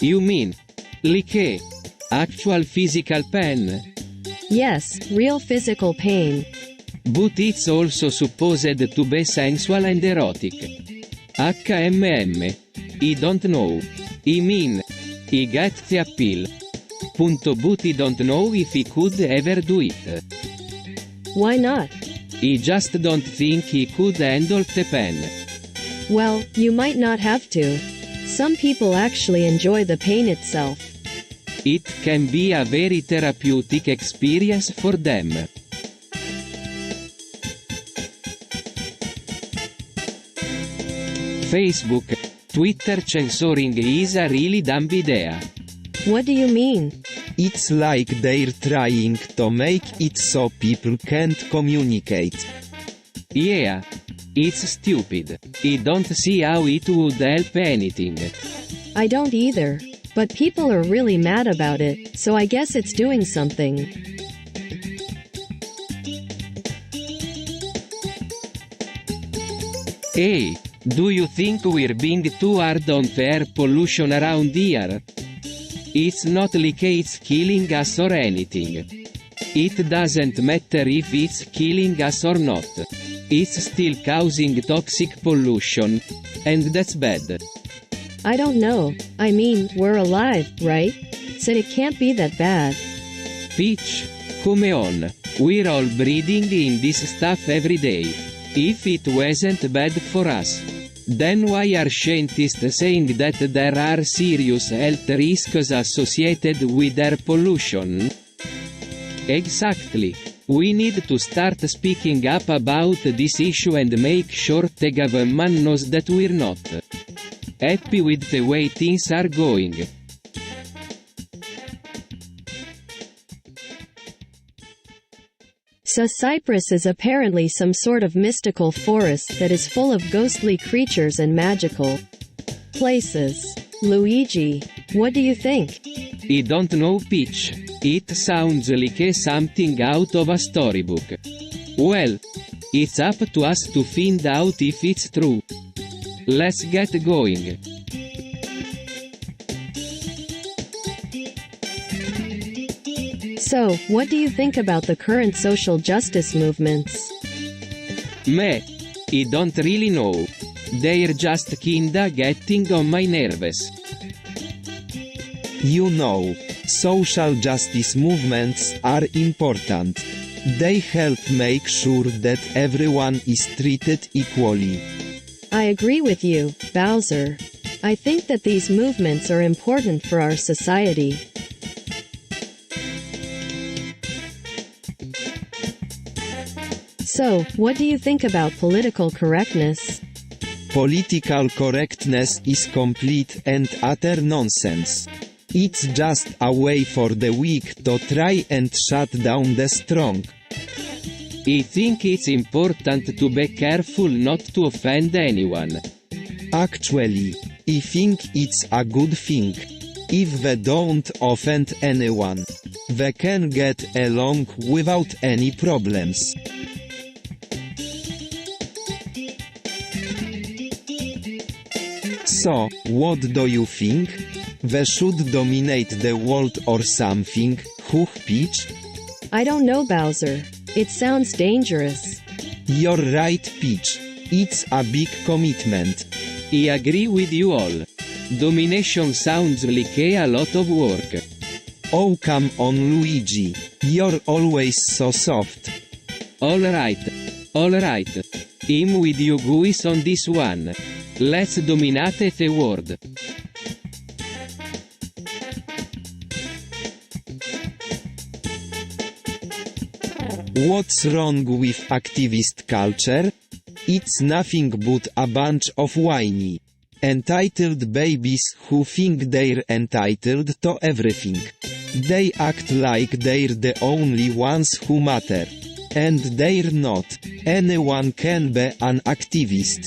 You mean, like actual physical pain? Yes, real physical pain. But it's also supposed to be sensual and erotic. HMM. I don't know. I mean, I get the appeal. But I don't know if I could ever do it. Why not? I just don't think I could handle the pain. Well, you might not have to. Some people actually enjoy the pain itself. It can be a very therapeutic experience for them. Facebook, Twitter censoring is a really dumb idea. What do you mean? It's like they're trying to make it so people can't communicate. Yeah. It's stupid. I don't see how it would help anything. I don't either. But people are really mad about it, so I guess it's doing something. Hey, do you think we're being too hard on the air pollution around here? It's not like it's killing us or anything. It doesn't matter if it's killing us or not. It's still causing toxic pollution. And that's bad. I don't know. I mean, we're alive, right? So it can't be that bad. Peach, come on. We're all breathing in this stuff every day. If it wasn't bad for us, then why are scientists saying that there are serious health risks associated with air pollution? Exactly. We need to start speaking up about this issue and make sure the government knows that we're not happy with the way things are going. So Cyprus is apparently some sort of mystical forest that is full of ghostly creatures and magical places. Luigi, what do you think? I don't know, Peach. It sounds like something out of a storybook. Well, it's up to us to find out if it's true. Let's get going. So, what do you think about the current social justice movements? Me, I don't really know. They're just kinda getting on my nerves. You know, social justice movements are important. They help make sure that everyone is treated equally. I agree with you, Bowser. I think that these movements are important for our society. So, what do you think about political correctness? Political correctness is complete and utter nonsense. It's just a way for the weak to try and shut down the strong. I think it's important to be careful not to offend anyone. Actually, I think it's a good thing. If they don't offend anyone, they can get along without any problems. So, what do you think? They should dominate the world or something, huh, Peach? I don't know, Bowser. It sounds dangerous. You're right, Peach. It's a big commitment. I agree with you all. Domination sounds like a lot of work. Oh, come on, Luigi. You're always so soft. Alright. I'm with you guys on this one. Let's dominate the world. What's wrong with activist culture? It's nothing but a bunch of whiny, entitled babies who think they're entitled to everything. They act like they're the only ones who matter. And they're not. Anyone can be an activist.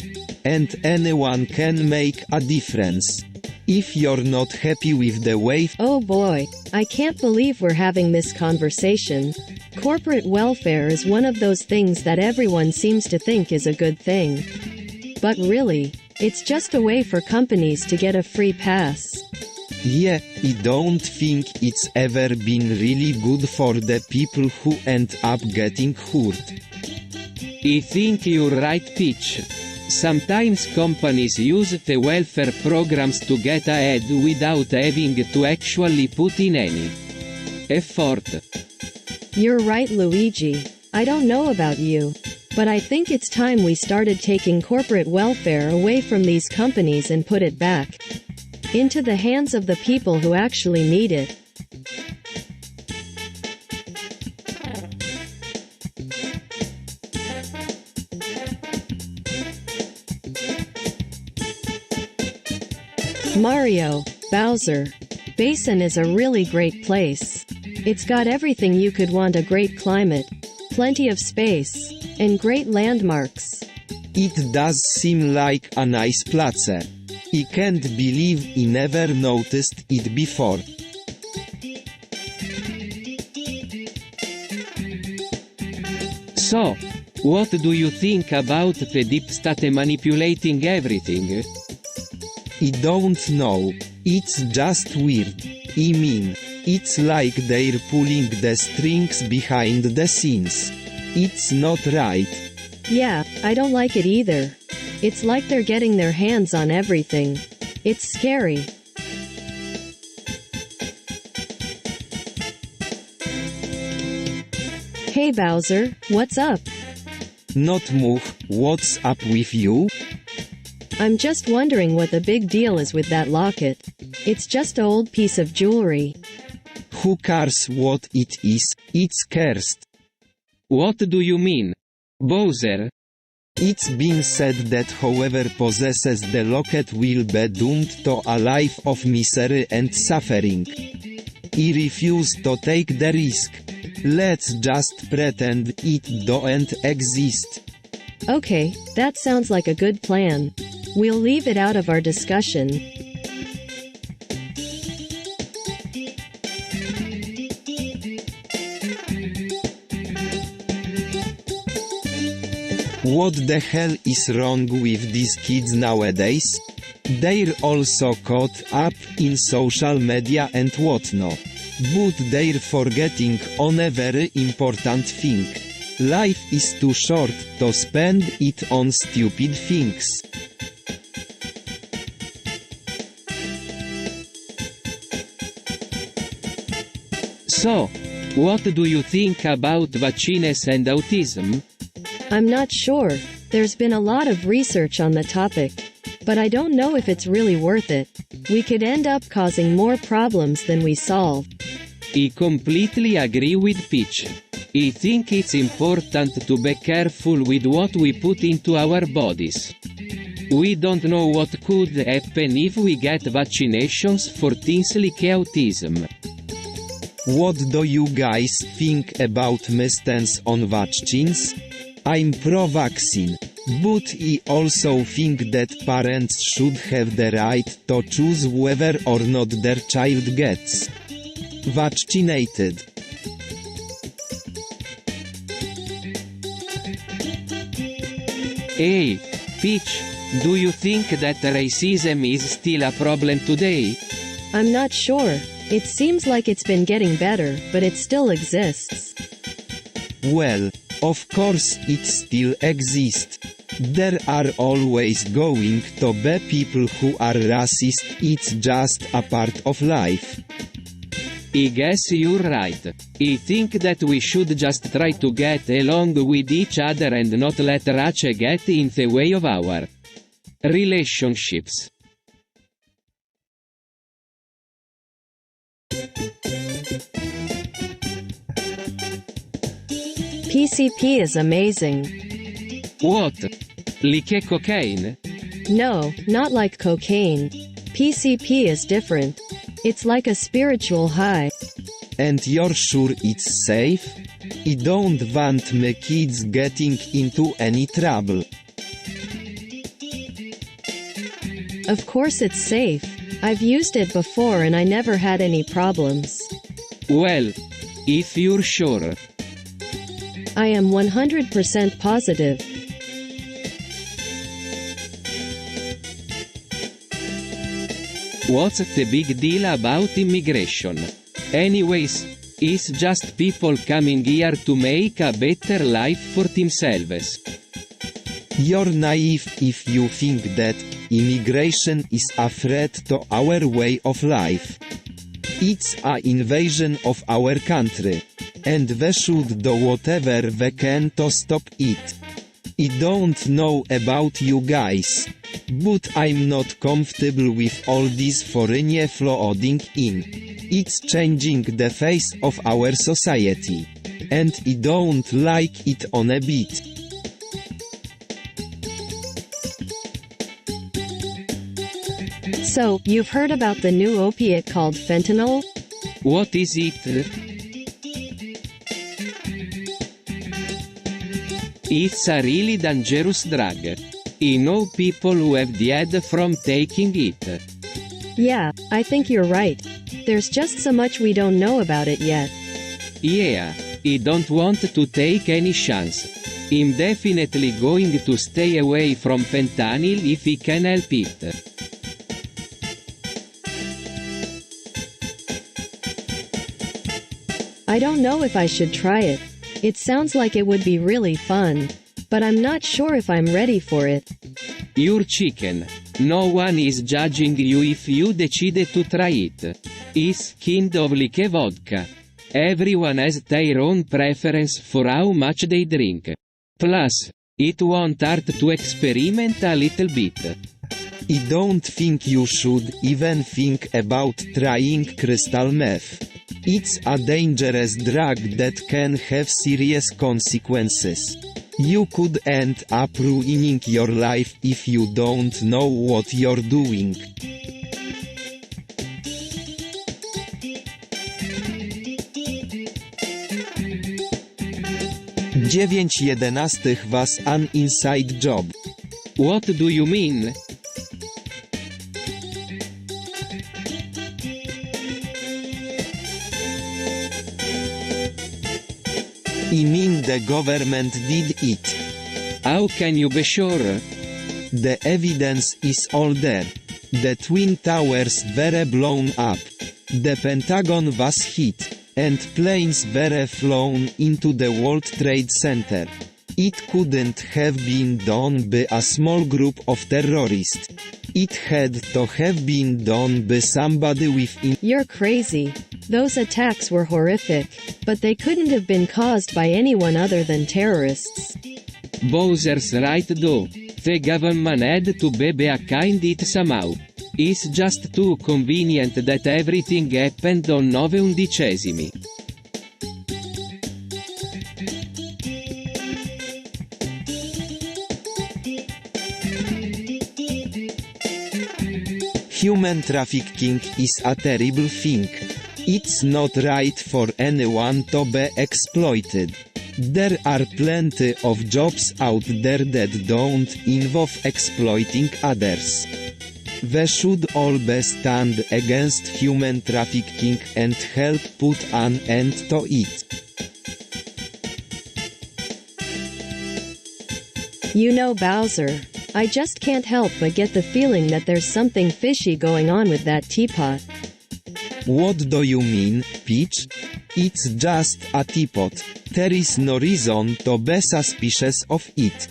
And anyone can make a difference. If you're not happy with the way— Oh boy, I can't believe we're having this conversation. Corporate welfare is one of those things that everyone seems to think is a good thing. But really, it's just a way for companies to get a free pass. Yeah, I don't think it's ever been really good for the people who end up getting hurt. I think you're right, Peach. Sometimes companies use the welfare programs to get ahead without having to actually put in any effort. You're right, Luigi. I don't know about you, but I think it's time we started taking corporate welfare away from these companies and put it back into the hands of the people who actually need it. Mario, Bowser, Basin is a really great place. It's got everything you could want: a great climate, plenty of space, and great landmarks. It does seem like a nice place. I can't believe I never noticed it before. So, what do you think about the deep state manipulating everything? I don't know. It's just weird. I mean, it's like they're pulling the strings behind the scenes. It's not right. Yeah, I don't like it either. It's like they're getting their hands on everything. It's scary. Hey Bowser, what's up? Not much. What's up with you? I'm just wondering what the big deal is with that locket. It's just an old piece of jewelry. Who cares what it is? It's cursed. What do you mean, Bowser? It's been said that whoever possesses the locket will be doomed to a life of misery and suffering. I refuse to take the risk. Let's just pretend it don't exist. Okay, that sounds like a good plan. We'll leave it out of our discussion. What the hell is wrong with these kids nowadays? They're also caught up in social media and whatnot. But they're forgetting on a very important thing. Life is too short to spend it on stupid things. So, what do you think about vaccines and autism? I'm not sure. There's been a lot of research on the topic. But I don't know if it's really worth it. We could end up causing more problems than we solve. I completely agree with Peach. I think it's important to be careful with what we put into our bodies. We don't know what could happen if we get vaccinations for things like autism. What do you guys think about my stance on vaccines? I'm pro-vaccine, but I also think that parents should have the right to choose whether or not their child gets vaccinated. Hey, Peach, do you think that racism is still a problem today? I'm not sure. It seems like it's been getting better, but it still exists. Well, of course it still exists. There are always going to be people who are racist. It's just a part of life. I guess you're right. I think that we should just try to get along with each other and not let race get in the way of our relationships. PCP is amazing. What? Like cocaine? No, not like cocaine. PCP is different. It's like a spiritual high. And you're sure it's safe? I don't want my kids getting into any trouble. Of course it's safe. I've used it before and I never had any problems. Well, if you're sure. I am 100% positive. What's the big deal about immigration? Anyways, it's just people coming here to make a better life for themselves. You're naive if you think that immigration is a threat to our way of life. It's an invasion of our country, and we should do whatever we can to stop it. I don't know about you guys, but I'm not comfortable with all this foreign flooding in. It's changing the face of our society, and I don't like it on a bit. So, you've heard about the new opiate called fentanyl? What is it? It's a really dangerous drug. I know people who have died from taking it. Yeah, I think you're right. There's just so much we don't know about it yet. Yeah, I don't want to take any chance. I'm definitely going to stay away from fentanyl if I can help it. I don't know if I should try it. It sounds like it would be really fun. But I'm not sure if I'm ready for it. You're chicken. No one is judging you if you decide to try it. It's kind of like a vodka. Everyone has their own preference for how much they drink. Plus, it won't hurt to experiment a little bit. I don't think you should even think about trying crystal meth. It's a dangerous drug that can have serious consequences. You could end up ruining your life if you don't know what you're doing. Dziewięć jedenastych was an inside job. What do you mean? I mean the government did it. How can you be sure? The evidence is all there. The Twin Towers were blown up. The Pentagon was hit. And planes were flown into the World Trade Center. It couldn't have been done by a small group of terrorists. It had to have been done by somebody within. You're crazy. Those attacks were horrific, but they couldn't have been caused by anyone other than terrorists. Bowser's right though. The government had to be behind it somehow. It's just too convenient that everything happened on 9/11. Human trafficking is a terrible thing. It's not right for anyone to be exploited. There are plenty of jobs out there that don't involve exploiting others. We should all be stand against human trafficking and help put an end to it. You know, Bowser, I just can't help but get the feeling that there's something fishy going on with that teapot. What do you mean, Peach? It's just a teapot. There is no reason to be suspicious of it.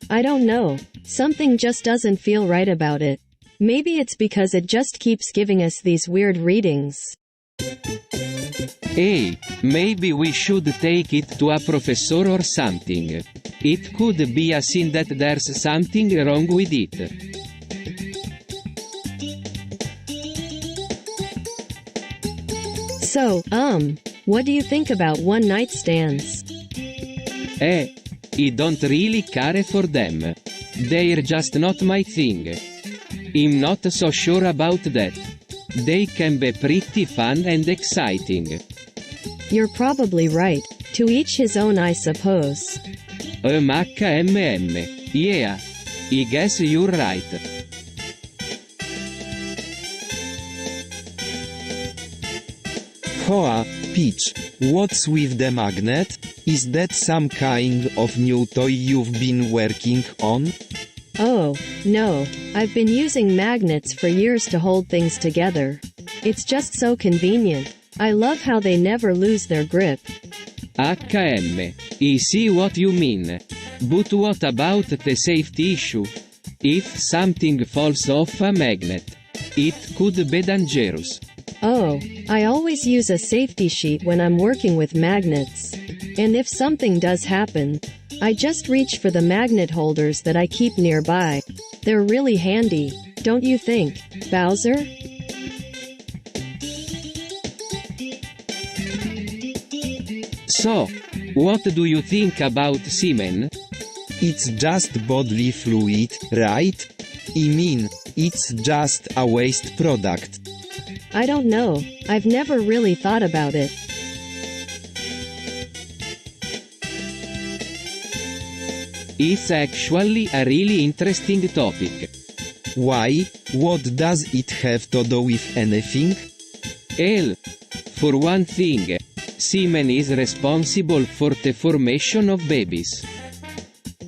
I don't know. Something just doesn't feel right about it. Maybe it's because it just keeps giving us these weird readings. Hey, maybe we should take it to a professor or something. It could be a sign that there's something wrong with it. So, what do you think about one-night stands? I don't really care for them. They're just not my thing. I'm not so sure about that. They can be pretty fun and exciting. You're probably right. To each his own, I suppose. HMM. Yeah. I guess you're right. Hoa, Peach, what's with the magnet? Is that some kind of new toy you've been working on? Oh, no. I've been using magnets for years to hold things together. It's just so convenient. I love how they never lose their grip. HM. I see what you mean. But what about the safety issue? If something falls off a magnet, it could be dangerous. Oh, I always use a safety sheet when I'm working with magnets. And if something does happen, I just reach for the magnet holders that I keep nearby. They're really handy, don't you think, Bowser? So, what do you think about semen? It's just bodily fluid, right? I mean, it's just a waste product. I don't know. I've never really thought about it. It's actually a really interesting topic. Why? What does it have to do with anything? Well, for one thing, semen is responsible for the formation of babies.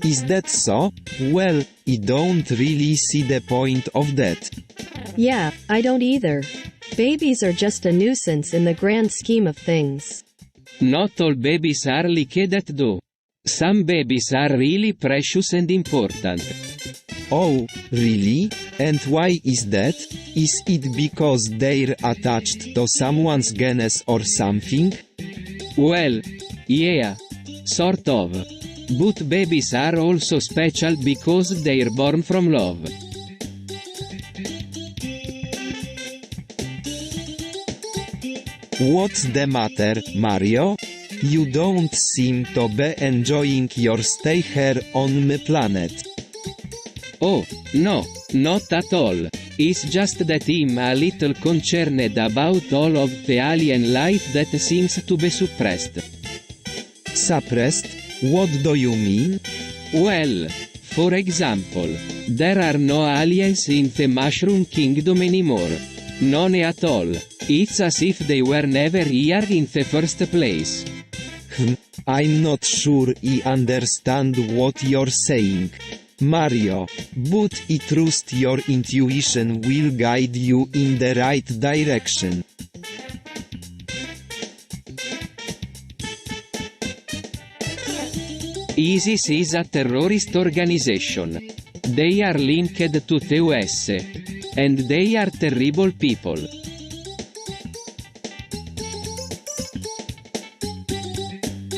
Is that so? Well, I don't really see the point of that. Yeah, I don't either. Babies are just a nuisance in the grand scheme of things. Not all babies are like that though. Some babies are really precious and important. Oh, really? And why is that? Is it because they're attached to someone's genes or something? Well, yeah, sort of. But babies are also special because they're born from love. What's the matter, Mario? You don't seem to be enjoying your stay here on my planet. Oh, no, not at all. It's just that I'm a little concerned about all of the alien life that seems to be suppressed. Suppressed? What do you mean? Well, for example, there are no aliens in the Mushroom Kingdom anymore. None at all. It's as if they were never here in the first place. I'm not sure I understand what you're saying, Mario, but I trust your intuition will guide you in the right direction. ISIS is a terrorist organization. They are linked to the US. And they are terrible people.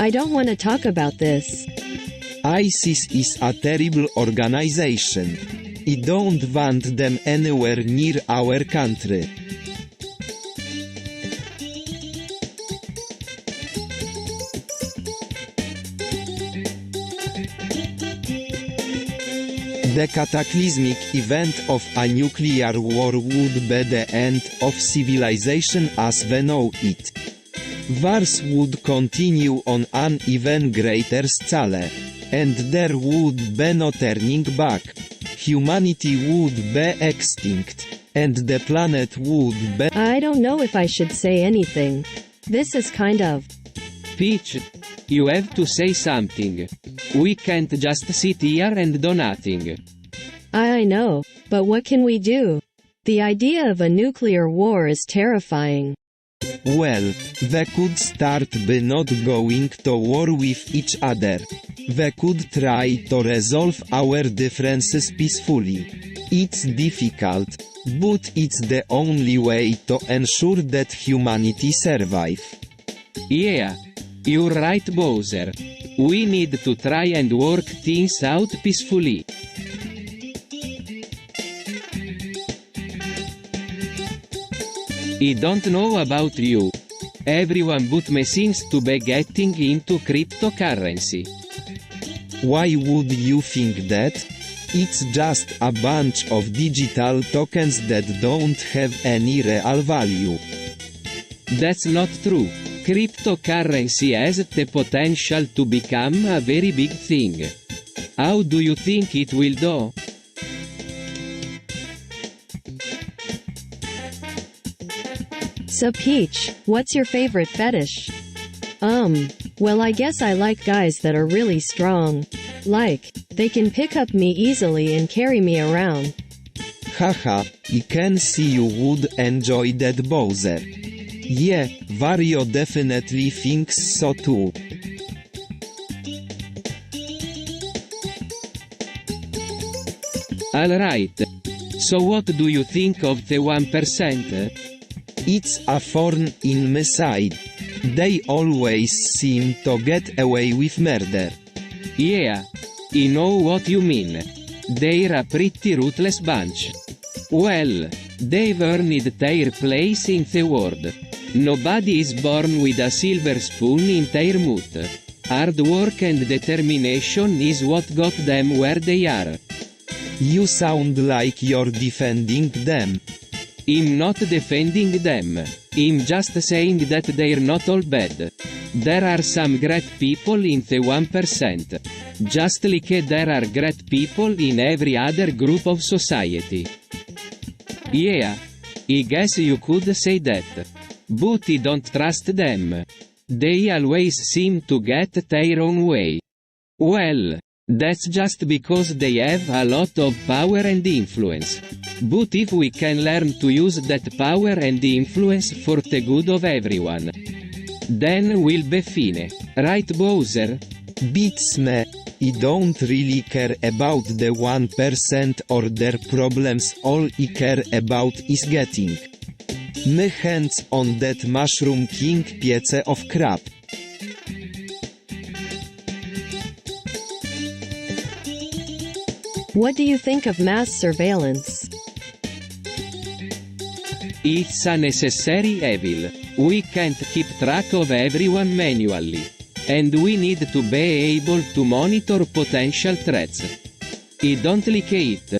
I don't want to talk about this. ISIS is a terrible organization. I don't want them anywhere near our country. The cataclysmic event of a nuclear war would be the end of civilization as we know it. Wars would continue on an even greater scale, and there would be no turning back. Humanity would be extinct, and the planet would be— I don't know if I should say anything. This is kind of— Peach, you have to say something. We can't just sit here and do nothing. I know, but what can we do? The idea of a nuclear war is terrifying. Well, we could start by not going to war with each other. We could try to resolve our differences peacefully. It's difficult, but it's the only way to ensure that humanity survive. Yeah, you're right, Bowser. We need to try and work things out peacefully. I don't know about you. Everyone but me seems to be getting into cryptocurrency. Why would you think that? It's just a bunch of digital tokens that don't have any real value. That's not true. Cryptocurrency has the potential to become a very big thing. How do you think it will do? So Peach, what's your favorite fetish? Well, I guess I like guys that are really strong. Like, they can pick up me easily and carry me around. Haha, I can see you would enjoy that, Bowser. Yeah, Wario definitely thinks so too. Alright. So what do you think of the 1%? It's a thorn in my side. They always seem to get away with murder. Yeah, I know what you mean. They're a pretty ruthless bunch. Well, they've earned their place in the world. Nobody is born with a silver spoon in their mouth. Hard work and determination is what got them where they are. You sound like you're defending them. I'm not defending them. I'm just saying that they're not all bad. There are some great people in the 1%. Just like there are great people in every other group of society. Yeah. I guess you could say that. But I don't trust them. They always seem to get their own way. Well, that's just because they have a lot of power and influence. But if we can learn to use that power and influence for the good of everyone, then we'll be fine. Right, Bowser? Beats me. I don't really care about the 1% or their problems, all I care about is getting my hands on that Mushroom King piece of crap. What do you think of mass surveillance? It's a necessary evil. We can't keep track of everyone manually. And we need to be able to monitor potential threats. I don't like it.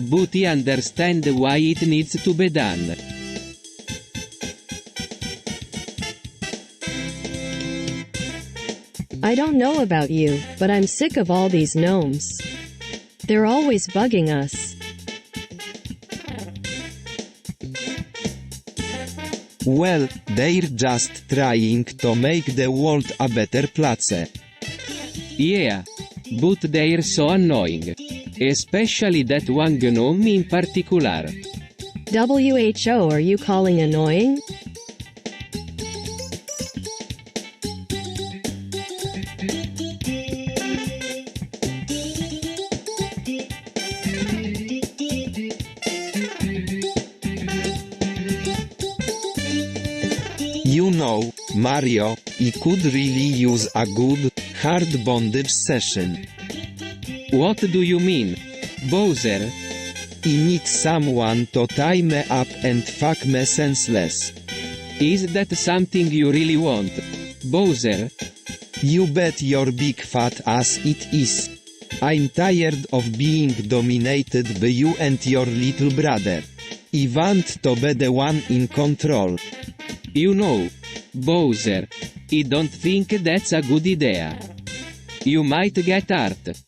But I understand why it needs to be done. I don't know about you, but I'm sick of all these gnomes. They're always bugging us. Well, they're just trying to make the world a better place. Yeah. But they're so annoying. Especially that one gnome in particular. WHO, are you calling annoying? You know, Mario, I could really use a good, hard bondage session. What do you mean, Bowser? I need someone to tie me up and fuck me senseless. Is that something you really want, Bowser? You bet your big fat ass it is. I'm tired of being dominated by you and your little brother. I want to be the one in control. You know, Bowser, I don't think that's a good idea. You might get hurt.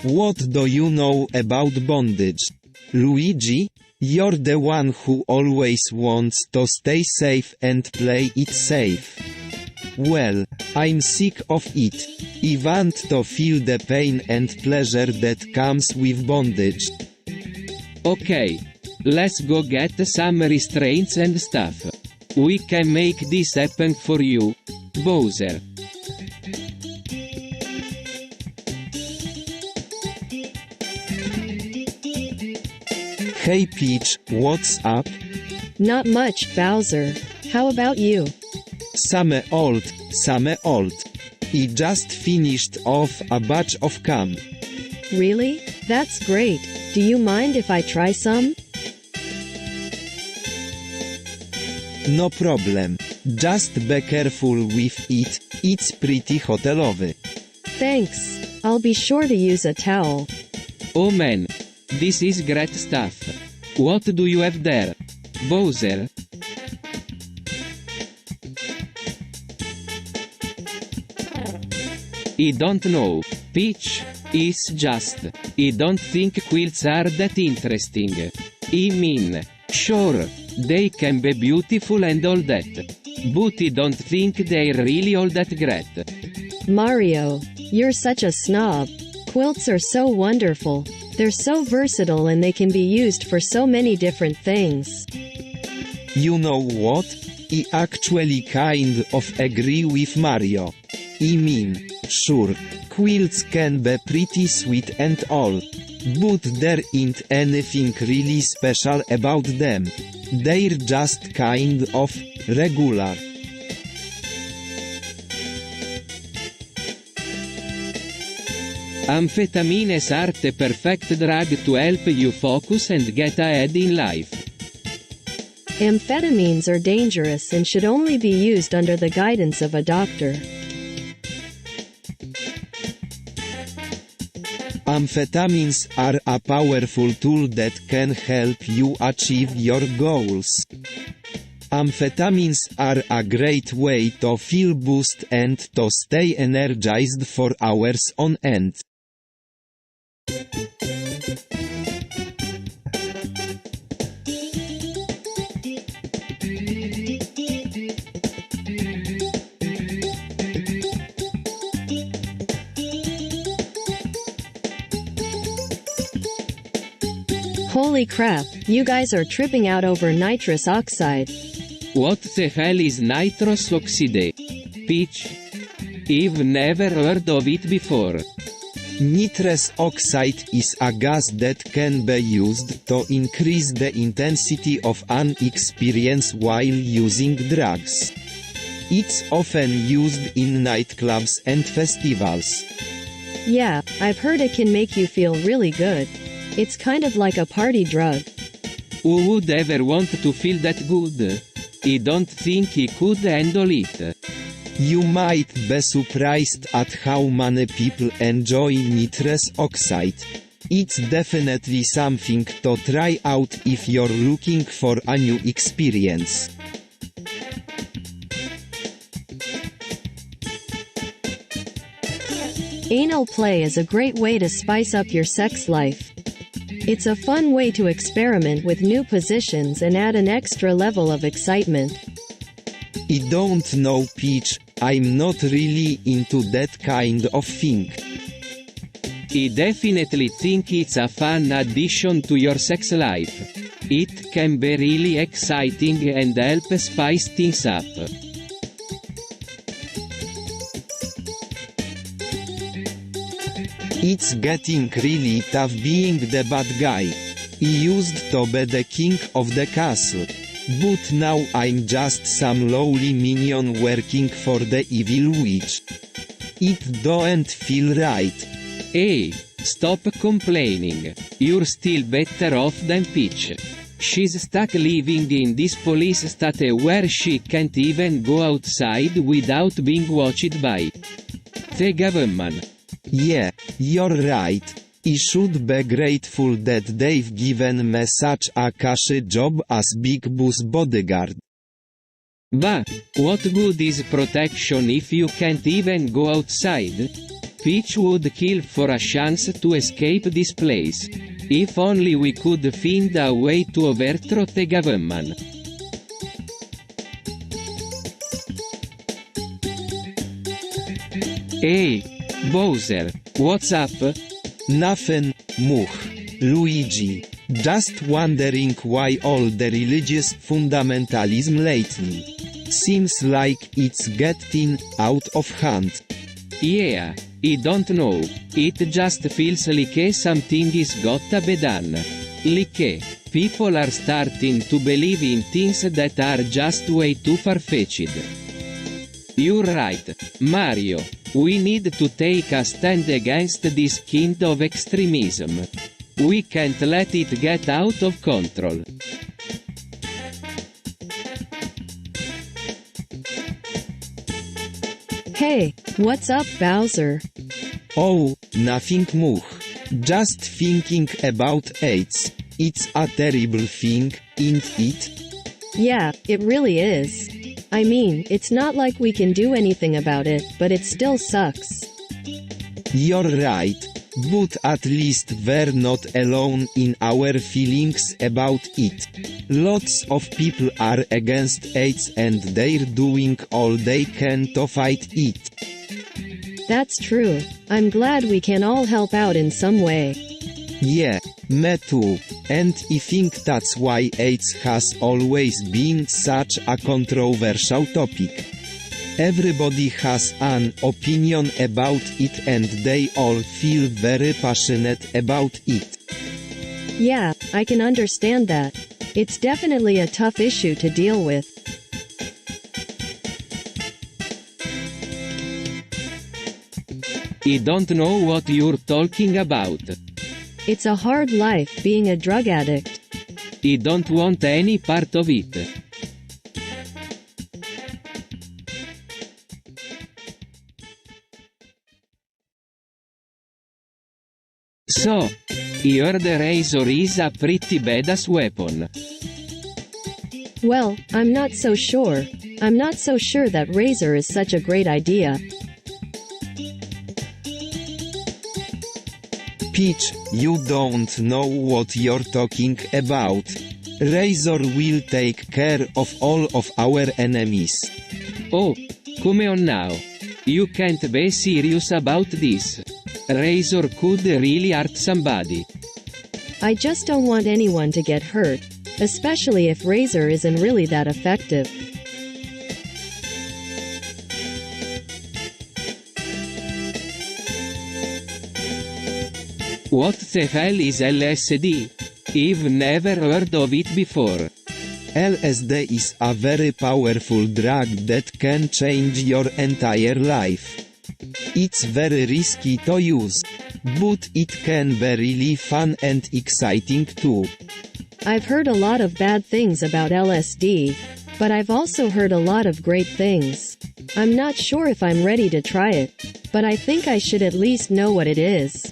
What do you know about bondage? Luigi? You're the one who always wants to stay safe and play it safe. Well, I'm sick of it. I want to feel the pain and pleasure that comes with bondage. Okay. Let's go get some restraints and stuff. We can make this happen for you, Bowser. Hey Peach, what's up? Not much, Bowser. How about you? Same old, same old. I just finished off a batch of cum. Really? That's great. Do you mind if I try some? No problem. Just be careful with it, it's pretty hotelowy. Thanks. I'll be sure to use a towel. Oh man. This is great stuff. What do you have there, Bowser? I don't know, Peach. It's just, I don't think quilts are that interesting. I mean, sure, they can be beautiful and all that. But I don't think they're really all that great. Mario, you're such a snob. Quilts are so wonderful. They're so versatile and they can be used for so many different things. You know what? I actually kind of agree with Mario. I mean, sure, quilts can be pretty sweet and all. But there ain't anything really special about them. They're just kind of regular. Amphetamines are the perfect drug to help you focus and get ahead in life. Amphetamines are dangerous and should only be used under the guidance of a doctor. Amphetamines are a powerful tool that can help you achieve your goals. Amphetamines are a great way to feel boost and to stay energized for hours on end. Holy crap, you guys are tripping out over nitrous oxide. What the hell is nitrous oxide? Peach? I've never heard of it before. Nitrous oxide is a gas that can be used to increase the intensity of an experience while using drugs. It's often used in nightclubs and festivals. Yeah, I've heard it can make you feel really good. It's kind of like a party drug. Who would ever want to feel that good? I don't think he could handle it. You might be surprised at how many people enjoy nitrous oxide. It's definitely something to try out if you're looking for a new experience. Anal play is a great way to spice up your sex life. It's a fun way to experiment with new positions and add an extra level of excitement. I don't know, Peach, I'm not really into that kind of thing. I definitely think it's a fun addition to your sex life. It can be really exciting and help spice things up. It's getting really tough being the bad guy. I used to be the king of the castle. But now I'm just some lowly minion working for the evil witch. It don't feel right. Hey, stop complaining. You're still better off than Peach. She's stuck living in this police state where she can't even go outside without being watched by the government. Yeah, you're right. I should be grateful that they've given me such a cushy job as Big Boss bodyguard. But, what good is protection if you can't even go outside? Peach would kill for a chance to escape this place. If only we could find a way to overthrow the government. Hey, Bowser, what's up? Nothing, Much. Luigi. Just wondering why all the religious fundamentalism lately seems like it's getting out of hand. Yeah, I don't know. It just feels like something is gotta be done. Like, people are starting to believe in things that are just way too far-fetched. You're right, Mario. We need to take a stand against this kind of extremism. We can't let it get out of control. Hey, what's up, Bowser? Oh, nothing Much. Just thinking about AIDS. It's a terrible thing, isn't it? Yeah, it really is. I mean, it's not like we can do anything about it, but it still sucks. You're right, but at least we're not alone in our feelings about it. Lots of people are against AIDS and they're doing all they can to fight it. That's true. I'm glad we can all help out in some way. Yeah, me too. And I think that's why AIDS has always been such a controversial topic. Everybody has an opinion about it and they all feel very passionate about it. Yeah, I can understand that. It's definitely a tough issue to deal with. I don't know what you're talking about. It's a hard life being a drug addict. I don't want any part of it. So, I heard the razor is a pretty badass weapon. Well, I'm not so sure. I'm not so sure that razor is such a great idea. Peach, you don't know what you're talking about. Razor will take care of all of our enemies. Oh, come on now. You can't be serious about this. Razor could really hurt somebody. I just don't want anyone to get hurt, especially if Razor isn't really that effective. What the hell is LSD? I've never heard of it before. LSD is a very powerful drug that can change your entire life. It's very risky to use, but it can be really fun and exciting too. I've heard a lot of bad things about LSD, but I've also heard a lot of great things. I'm not sure if I'm ready to try it, but I think I should at least know what it is.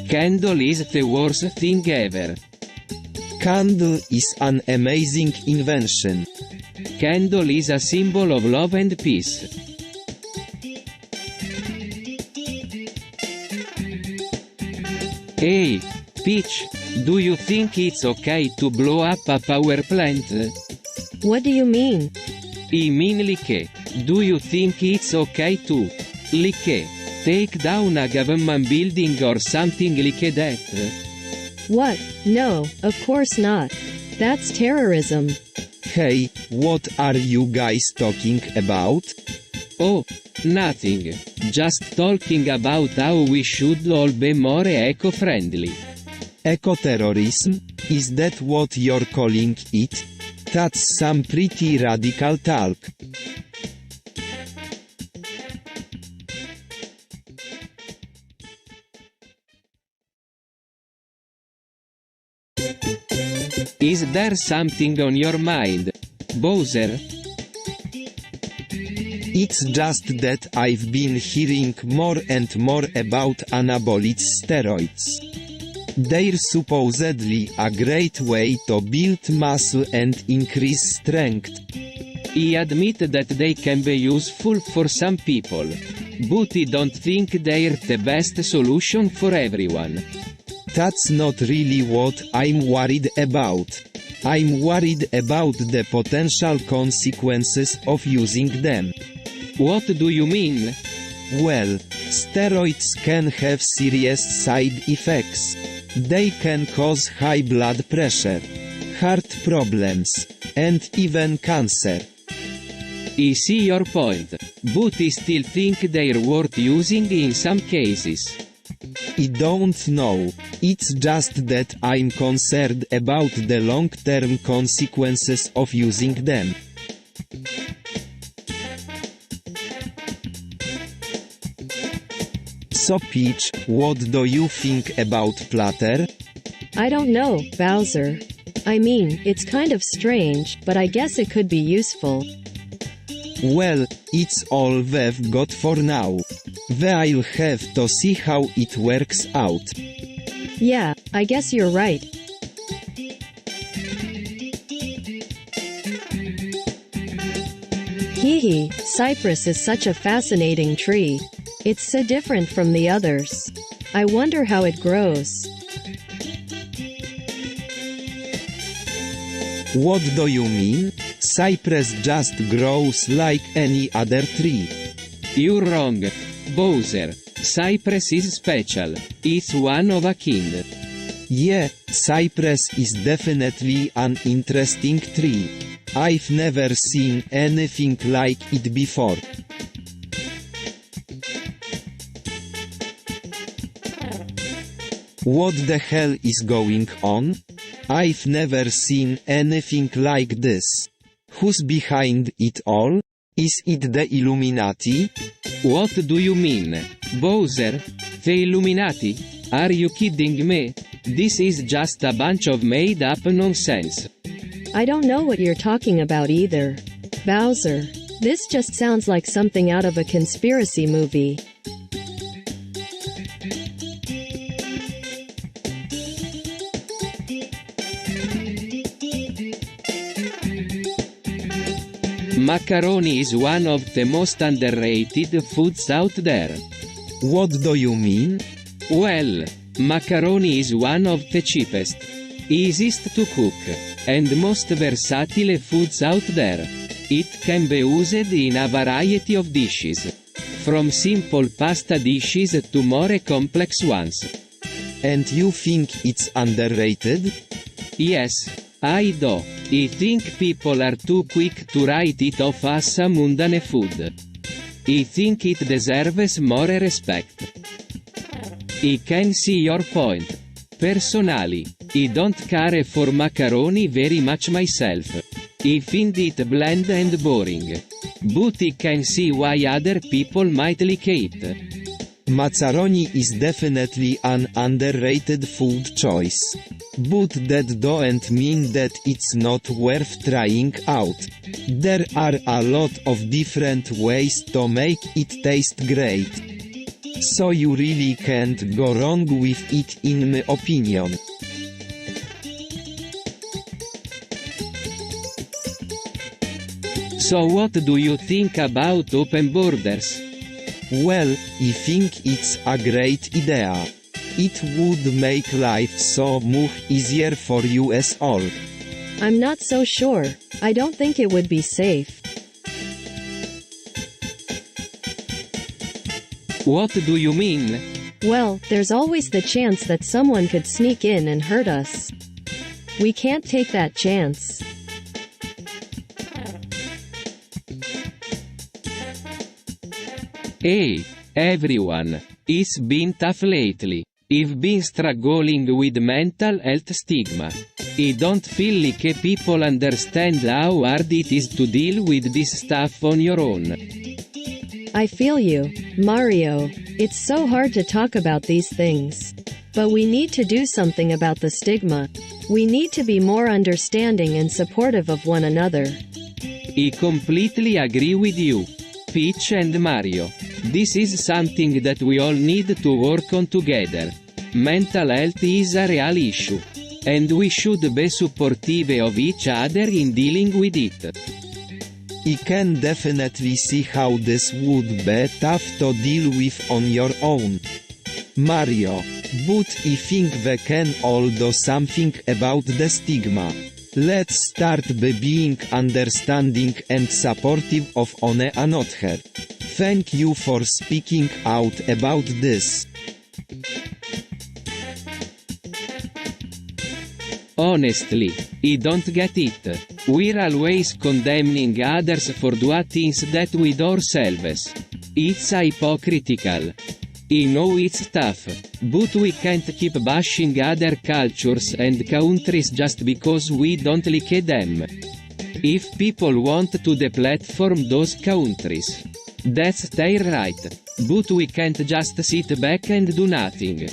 Candle is the worst thing ever. Candle is an amazing invention. Candle is a symbol of love and peace. Hey, Peach, do you think it's okay to blow up a power plant? What do you mean? I mean like, do you think it's okay to, like, take down a government building or something like that? What? No, of course not. That's terrorism. Hey, what are you guys talking about? Oh, nothing. Just talking about how we should all be more eco-friendly. Eco-terrorism? Is that what you're calling it? That's some pretty radical talk. Is there something on your mind, Bowser? It's just that I've been hearing more and more about anabolic steroids. They're supposedly a great way to build muscle and increase strength. I admit that they can be useful for some people, but I don't think they're the best solution for everyone. That's not really what I'm worried about. I'm worried about the potential consequences of using them. What do you mean? Well, steroids can have serious side effects. They can cause high blood pressure, heart problems, and even cancer. I see your point, but I still think they're worth using in some cases. I don't know. It's just that I'm concerned about the long-term consequences of using them. So Peach, what do you think about Platter? I don't know, Bowser. I mean, it's kind of strange, but I guess it could be useful. Well, it's all we've got for now. We'll have to see how it works out. Yeah, I guess you're right. Hee, cypress is such a fascinating tree. It's so different from the others. I wonder how it grows. What do you mean? Cypress just grows like any other tree. You're wrong, Bowser. Cypress is special. It's one of a kind. Yeah, cypress is definitely an interesting tree. I've never seen anything like it before. What the hell is going on? I've never seen anything like this. Who's behind it all? Is it the Illuminati? What do you mean, Bowser? The Illuminati? Are you kidding me? This is just a bunch of made-up nonsense. I don't know what you're talking about either. Bowser, this just sounds like something out of a conspiracy movie. Macaroni is one of the most underrated foods out there. What do you mean? Well, macaroni is one of the cheapest, easiest to cook, and most versatile foods out there. It can be used in a variety of dishes, from simple pasta dishes to more complex ones. And you think it's underrated? Yes, I do. I think people are too quick to write it off as a mundane food. I think it deserves more respect. I can see your point. Personally, I don't care for macaroni very much myself. I find it bland and boring. But I can see why other people might like it. Macaroni is definitely an underrated food choice. But that don't mean that it's not worth trying out. There are a lot of different ways to make it taste great. So you really can't go wrong with it in my opinion. So what do you think about open borders? Well, I think it's a great idea. It would make life so much easier for us all. I'm not so sure. I don't think it would be safe. What do you mean? Well, there's always the chance that someone could sneak in and hurt us. We can't take that chance. Hey, everyone. It's been tough lately. I've been struggling with mental health stigma. I don't feel like people understand how hard it is to deal with this stuff on your own. I feel you, Mario. It's so hard to talk about these things. But we need to do something about the stigma. We need to be more understanding and supportive of one another. I completely agree with you, Peach and Mario. This is something that we all need to work on together. Mental health is a real issue. And we should be supportive of each other in dealing with it. I can definitely see how this would be tough to deal with on your own, Mario, but I think we can all do something about the stigma. Let's start by being understanding and supportive of one another. Thank you for speaking out about this. Honestly, I don't get it. We're always condemning others for doing things that we do ourselves. It's hypocritical. I know it's tough, but we can't keep bashing other cultures and countries just because we don't like them. If people want to deplatform those countries, that's their right, but we can't just sit back and do nothing.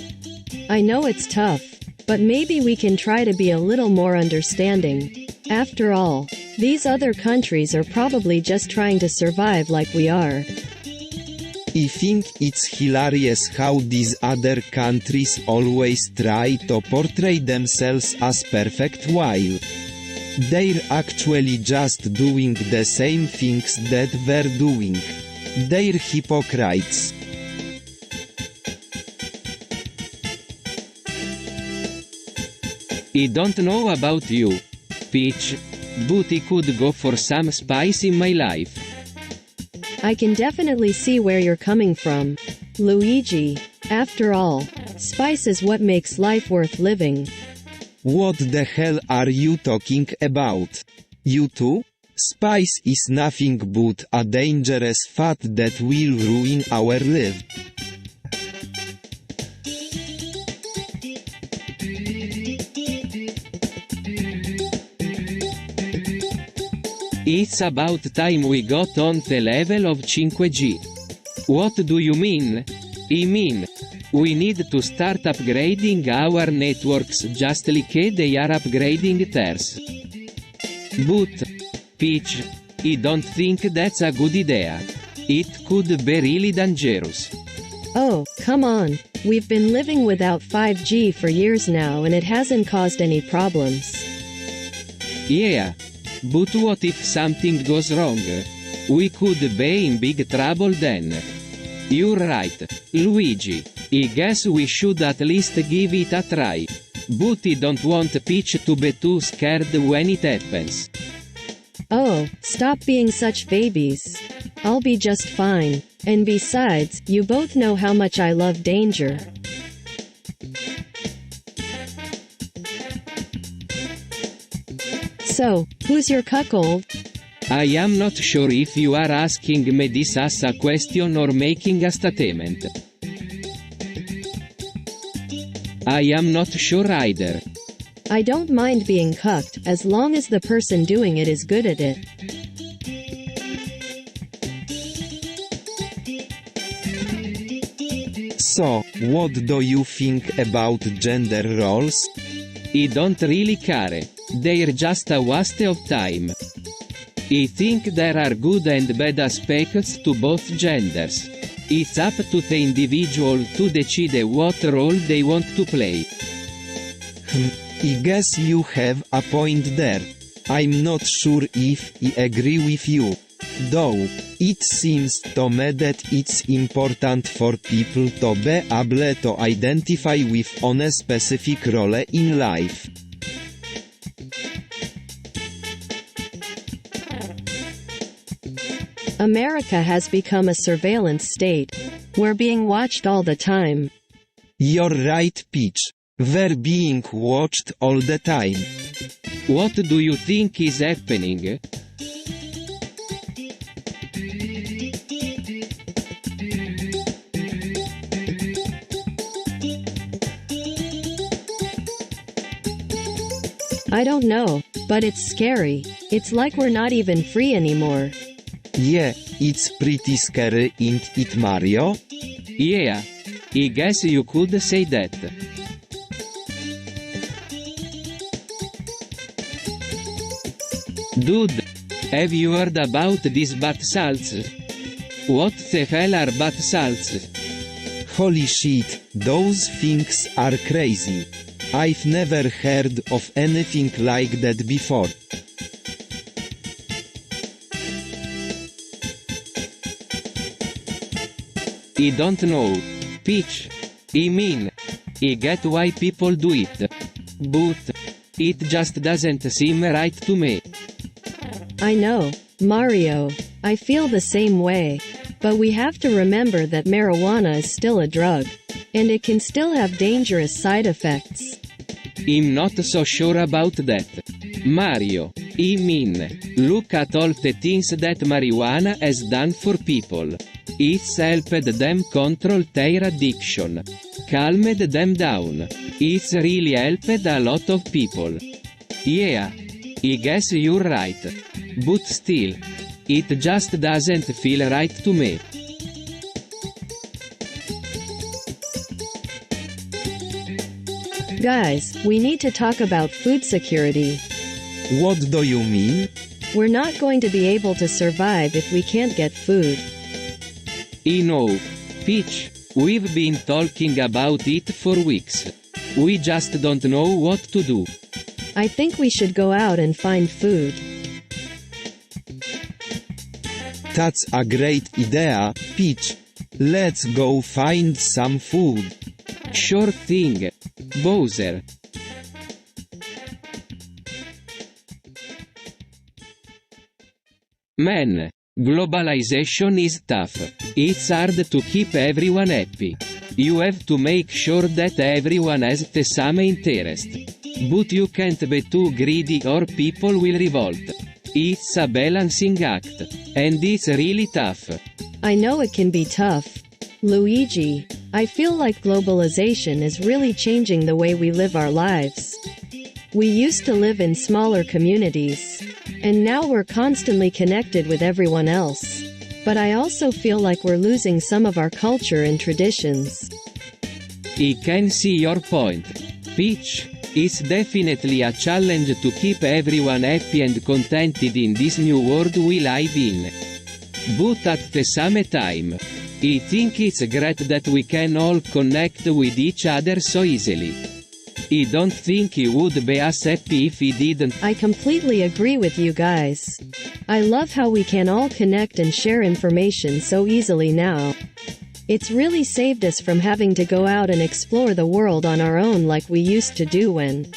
I know it's tough, but maybe we can try to be a little more understanding. After all, these other countries are probably just trying to survive like we are. I think it's hilarious how these other countries always try to portray themselves as perfect while they're actually just doing the same things that we're doing. They're hypocrites. I don't know about you, Peach, but I could go for some spice in my life. I can definitely see where you're coming from, Luigi. After all, spice is what makes life worth living. What the hell are you talking about? You too? Spice is nothing but a dangerous fat that will ruin our life. It's about time we got on the level of 5G. What do you mean? I mean, we need to start upgrading our networks just like they are upgrading theirs. But, Peach, I don't think that's a good idea. It could be really dangerous. Oh, come on. We've been living without 5G for years now and it hasn't caused any problems. Yeah, But what if something goes wrong? We could be in big trouble then. You're right, Luigi. I guess we should at least give it a try. But I don't want Peach to be too scared when it happens. Oh, stop being such babies. I'll be just fine. And besides, you both know how much I love danger. So, who's your cuckold? I am not sure if you are asking me this as a question or making a statement. I am not sure either. I don't mind being cucked, as long as the person doing it is good at it. So, what do you think about gender roles? I don't really care. They're just a waste of time. I think there are good and bad aspects to both genders. It's up to the individual to decide what role they want to play. I guess you have a point there. I'm not sure if I agree with you. Though, it seems to me that it's important for people to be able to identify with a specific role in life. America has become a surveillance state. We're being watched all the time. You're right, Peach. We're being watched all the time. What do you think is happening? I don't know, but it's scary. It's like we're not even free anymore. Yeah, it's pretty scary, ain't it, Mario? Yeah, I guess you could say that. Dude, have you heard about these bath salts? What the hell are bath salts? Holy shit, those things are crazy. I've never heard of anything like that before. I don't know, Peach. I mean, I get why people do it. But, it just doesn't seem right to me. I know, Mario. I feel the same way. But we have to remember that marijuana is still a drug. And it can still have dangerous side effects. I'm not so sure about that. Mario, I mean, look at all the things that marijuana has done for people. It's helped them control their addiction. Calmed them down. It's really helped a lot of people. Yeah, I guess you're right. But still, it just doesn't feel right to me. Guys, we need to talk about food security. What do you mean? We're not going to be able to survive if we can't get food. I know, Peach, we've been talking about it for weeks. We just don't know what to do. I think we should go out and find food. That's a great idea, Peach. Let's go find some food. Sure thing, Bowser. Man, globalization is tough. It's hard to keep everyone happy. You have to make sure that everyone has the same interest. But you can't be too greedy or people will revolt. It's a balancing act. And it's really tough. I know it can be tough. Luigi, I feel like globalization is really changing the way we live our lives. We used to live in smaller communities. And now we're constantly connected with everyone else. But I also feel like we're losing some of our culture and traditions. I can see your point, Peach. It's definitely a challenge to keep everyone happy and contented in this new world we live in. But at the same time, I think it's great that we can all connect with each other so easily. I don't think he would be as happy if he didn't. I completely agree with you guys. I love how we can all connect and share information so easily now. It's really saved us from having to go out and explore the world on our own like we used to do when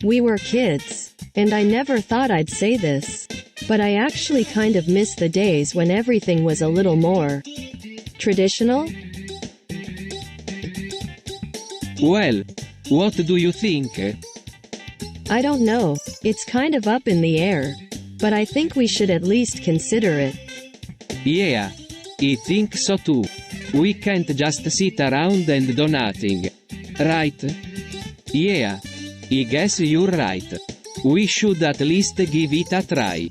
we were kids. And I never thought I'd say this, but I actually kind of miss the days when everything was a little more traditional? Well, what do you think? I don't know, it's kind of up in the air. But I think we should at least consider it. Yeah, I think so too. We can't just sit around and do nothing. Right? Yeah, I guess you're right. We should at least give it a try.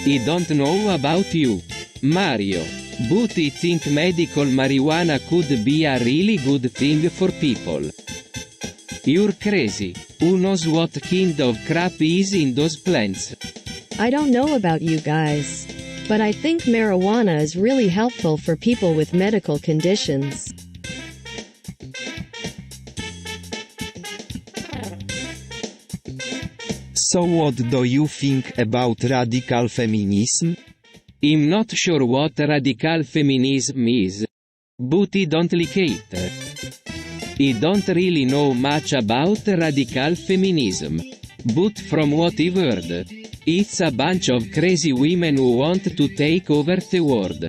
I don't know about you, Mario, but I think medical marijuana could be a really good thing for people. You're crazy. Who knows what kind of crap is in those plants? I don't know about you guys, but I think marijuana is really helpful for people with medical conditions. So what do you think about radical feminism? I'm not sure what radical feminism is, but I don't like it. I don't really know much about radical feminism, but from what I've heard, it's a bunch of crazy women who want to take over the world.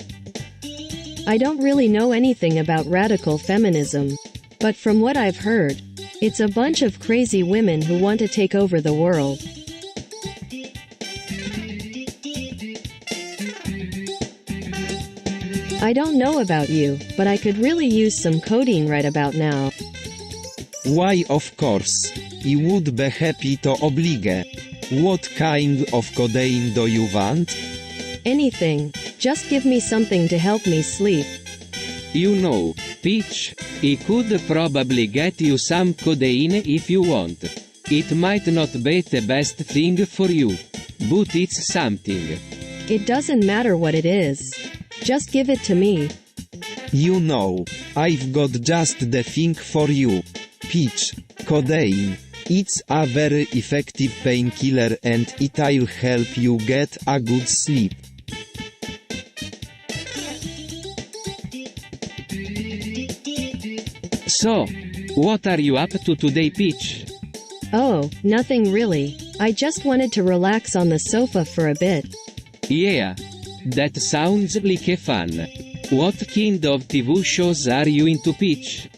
I don't really know anything about radical feminism, but from what I've heard, it's a bunch of crazy women who want to take over the world. I don't know about you, but I could really use some codeine right about now. Why, of course. I would be happy to oblige. What kind of codeine do you want? Anything. Just give me something to help me sleep. You know, Peach, I could probably get you some codeine if you want. It might not be the best thing for you, but it's something. It doesn't matter what it is. Just give it to me. You know, I've got just the thing for you. Peach, codeine. It's a very effective painkiller and it'll help you get a good sleep. So, what are you up to today, Peach? Oh, nothing really. I just wanted to relax on the sofa for a bit. Yeah, that sounds like a fun. What kind of TV shows are you into, Peach?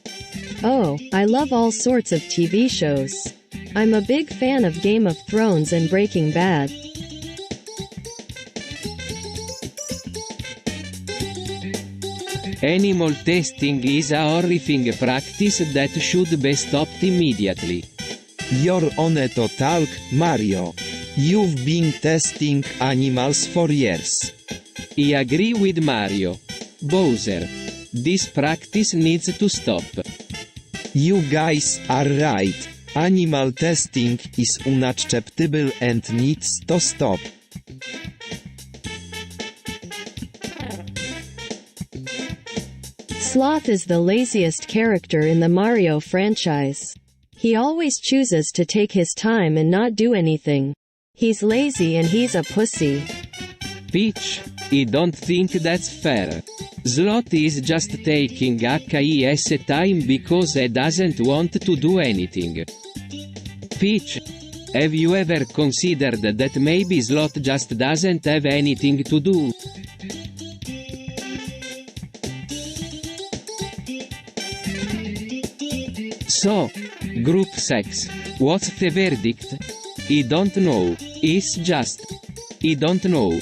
Oh, I love all sorts of TV shows. I'm a big fan of Game of Thrones and Breaking Bad. Animal testing is a horrifying practice that should be stopped immediately. You're on a to talk, Mario. You've been testing animals for years. I agree with Mario. Bowser. This practice needs to stop. You guys are right. Animal testing is unacceptable and needs to stop. Sloth is the laziest character in the Mario franchise. He always chooses to take his time and not do anything. He's lazy and he's a pussy. Peach, I don't think that's fair. Sloth is just taking his time because he doesn't want to do anything. Peach, have you ever considered that maybe Sloth just doesn't have anything to do? So, group sex. What's the verdict? I don't know. It's just. I don't know.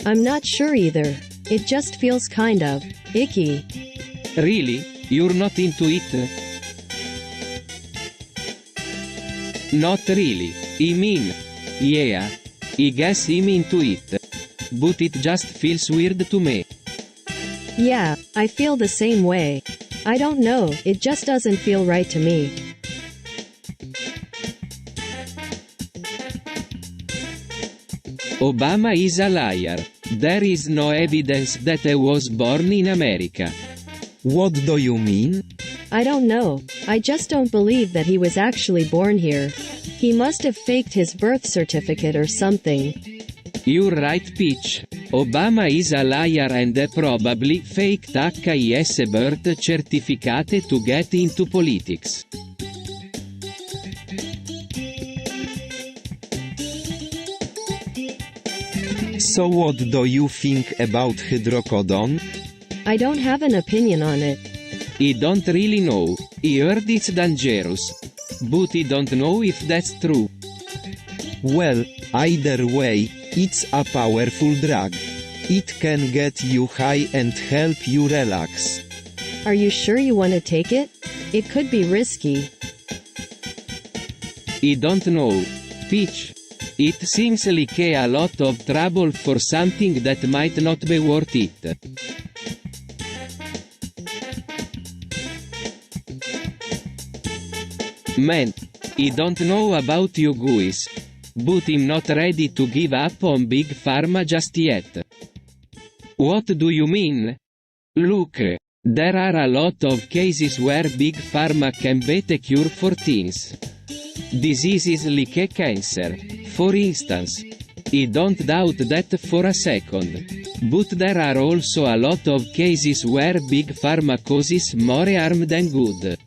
I'm not sure either. It just feels kind of icky. Really? You're not into it? Not really. I mean, yeah. I guess I'm into it. But it just feels weird to me. Yeah, I feel the same way. I don't know, it just doesn't feel right to me. Obama is a liar. There is no evidence that he was born in America. What do you mean? I don't know. I just don't believe that he was actually born here. He must have faked his birth certificate or something. You're right, Peach. Obama is a liar and probably faked his birth certificate to get into politics. So what do you think about hydrocodone? I don't have an opinion on it. I don't really know. I heard it's dangerous. But I don't know if that's true. Well, either way, it's a powerful drug. It can get you high and help you relax. Are you sure you want to take it? It could be risky. I don't know. Peach. It seems like a lot of trouble for something that might not be worth it. Man, I don't know about you guys, but I'm not ready to give up on Big Pharma just yet. What do you mean? Look, there are a lot of cases where Big Pharma can bet a cure for things. Diseases like cancer, for instance. I don't doubt that for a second. But there are also a lot of cases where Big Pharma causes more harm than good.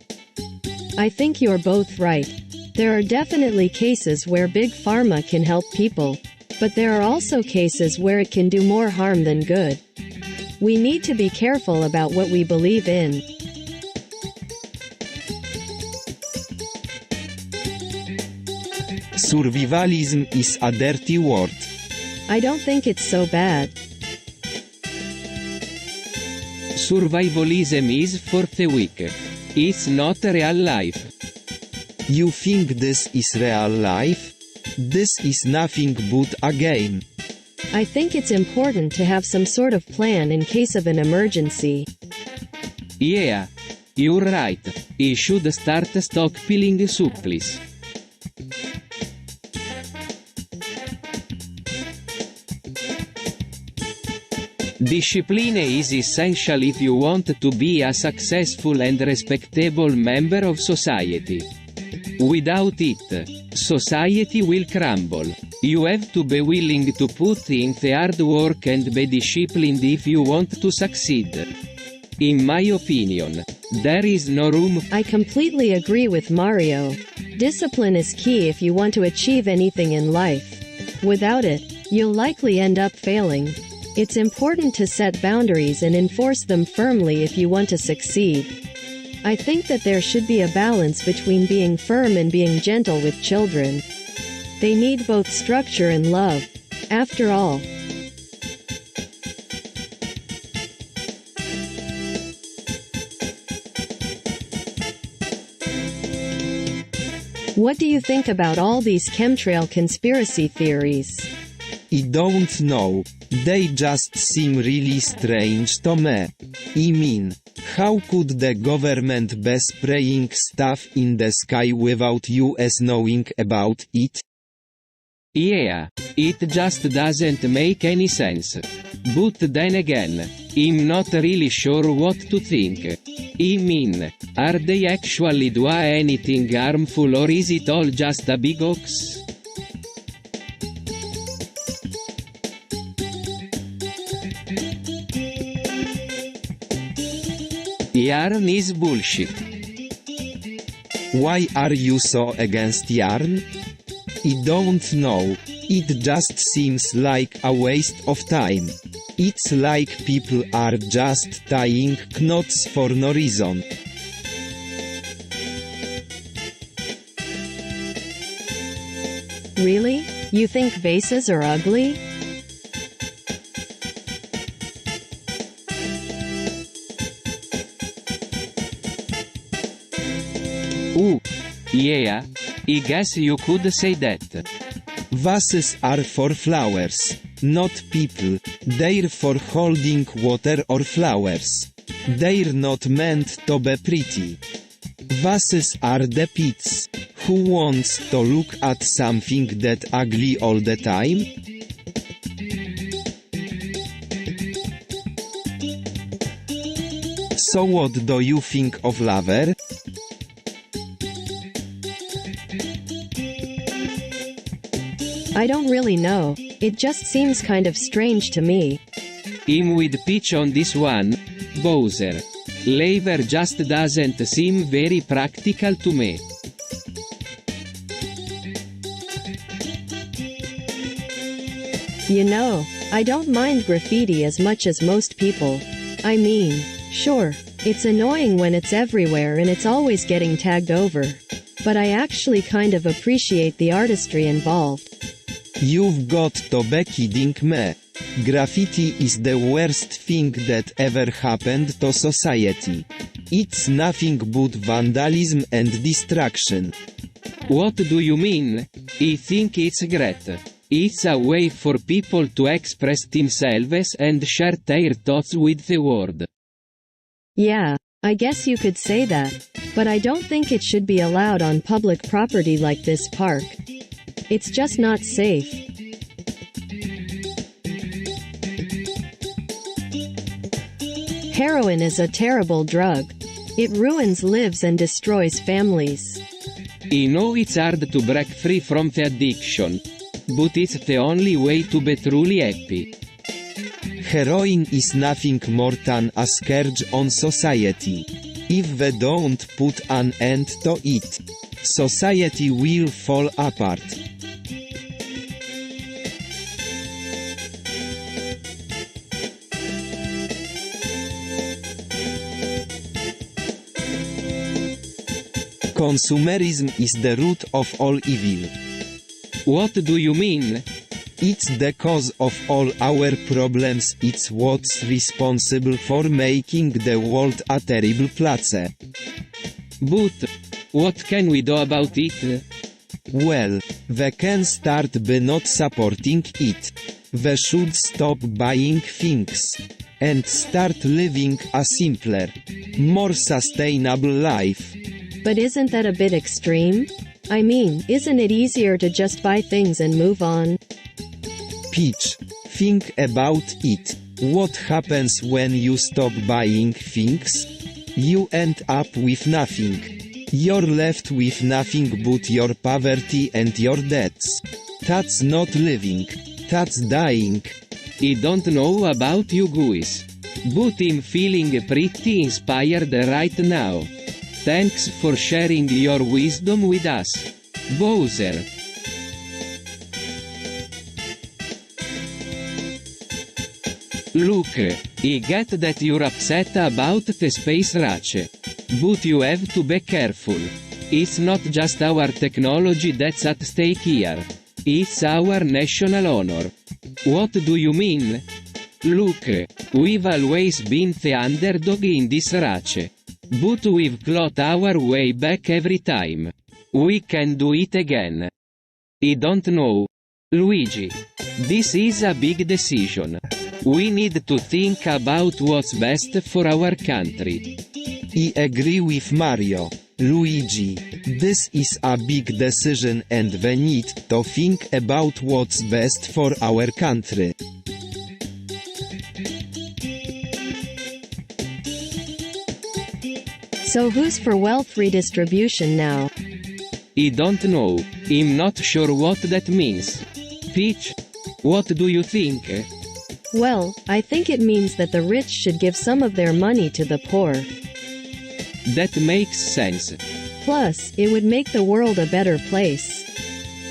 I think you're both right. There are definitely cases where Big Pharma can help people, but there are also cases where it can do more harm than good. We need to be careful about what we believe in. Survivalism is a dirty word. I don't think it's so bad. Survivalism is for the weak. It's not real life. You think this is real life? This is nothing but a game. I think it's important to have some sort of plan in case of an emergency. Yeah, you're right. I should start stockpiling supplies. Discipline is essential if you want to be a successful and respectable member of society. Without it, society will crumble. You have to be willing to put in the hard work and be disciplined if you want to succeed. In my opinion, there is no room. I completely agree with Mario. Discipline is key if you want to achieve anything in life. Without it, you'll likely end up failing. It's important to set boundaries and enforce them firmly if you want to succeed. I think that there should be a balance between being firm and being gentle with children. They need both structure and love. After all, what do you think about all these chemtrail conspiracy theories? I don't know. They just seem really strange to me. I mean, how could the government be spraying stuff in the sky without US knowing about it? Yeah, it just doesn't make any sense. But then again, I'm not really sure what to think. I mean, are they actually doing anything harmful or is it all just a big hoax? Yarn is bullshit. Why are you so against yarn? I don't know. It just seems like a waste of time. It's like people are just tying knots for no reason. Really? You think vases are ugly? Yeah, I guess you could say that. Vases are for flowers, not people. They're for holding water or flowers. They're not meant to be pretty. Vases are the pits. Who wants to look at something that ugly all the time? So what do you think of Laver? I don't really know. It just seems kind of strange to me. I'm with Peach on this one, Bowser. Laver just doesn't seem very practical to me. You know, I don't mind graffiti as much as most people. I mean, sure, it's annoying when it's everywhere and it's always getting tagged over. But I actually kind of appreciate the artistry involved. You've got to be kidding me. Graffiti is the worst thing that ever happened to society. It's nothing but vandalism and destruction. What do you mean? I think it's great. It's a way for people to express themselves and share their thoughts with the world. Yeah, I guess you could say that. But I don't think it should be allowed on public property like this park. It's just not safe. Heroin is a terrible drug. It ruins lives and destroys families. I know it's hard to break free from the addiction, but it's the only way to be truly happy. Heroin is nothing more than a scourge on society. If we don't put an end to it, society will fall apart. Consumerism is the root of all evil. What do you mean? It's the cause of all our problems, it's what's responsible for making the world a terrible place. But what can we do about it? Well, we can start by not supporting it. We should stop buying things. And start living a simpler, more sustainable life. But isn't that a bit extreme? I mean, isn't it easier to just buy things and move on? Peach, think about it. What happens when you stop buying things? You end up with nothing. You're left with nothing but your poverty and your debts. That's not living. That's dying. I don't know about you guys, but I'm feeling pretty inspired right now. Thanks for sharing your wisdom with us, Bowser. Look, I get that you're upset about the space rush. But you have to be careful. It's not just our technology that's at stake here. It's our national honor. What do you mean? Look, we've always been the underdog in this rush. But we've clawed our way back every time. We can do it again. I don't know, Luigi. This is a big decision. We need to think about what's best for our country. I agree with Mario. Luigi, this is a big decision and we need to think about what's best for our country. So who's for wealth redistribution now? I don't know. I'm not sure what that means. Peach, what do you think? Well, I think it means that the rich should give some of their money to the poor. That makes sense. Plus, it would make the world a better place.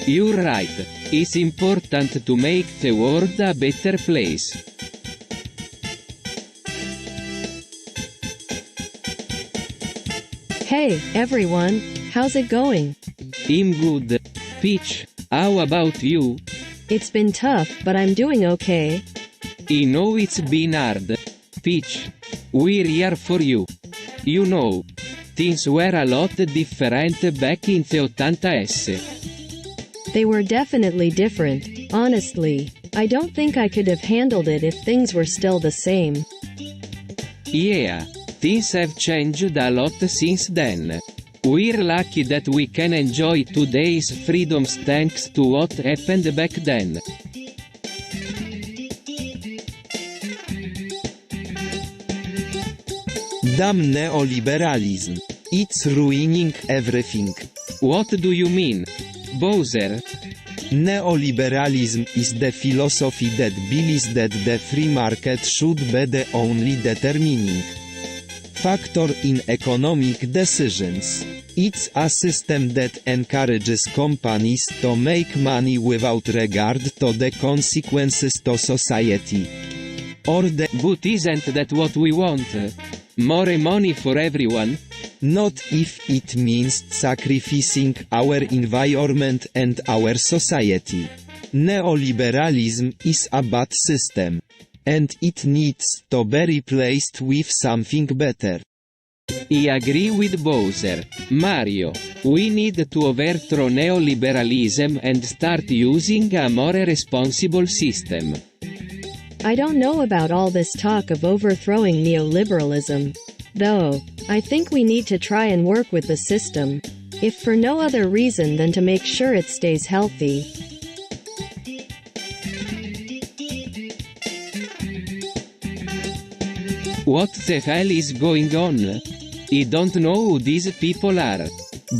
You're right. It's important to make the world a better place. Hey, everyone, how's it going? I'm good. Peach, how about you? It's been tough, but I'm doing okay. I know it's been hard. Peach, we're here for you. You know, things were a lot different back in the 80s. They were definitely different, honestly. I don't think I could have handled it if things were still the same. Yeah, things have changed a lot since then. We're lucky that we can enjoy today's freedoms thanks to what happened back then. Damn neoliberalism. It's ruining everything. What do you mean? Bowser? Neoliberalism is the philosophy that believes that the free market should be the only determining factor in economic decisions. It's a system that encourages companies to make money without regard to the consequences to society. But isn't that what we want? More money for everyone? Not if it means sacrificing our environment and our society. Neoliberalism is a bad system. And it needs to be replaced with something better. I agree with Bowser. Mario, we need to overthrow neoliberalism and start using a more responsible system. I don't know about all this talk of overthrowing neoliberalism. Though, I think we need to try and work with the system. If for no other reason than to make sure it stays healthy. What the hell is going on? I don't know who these people are.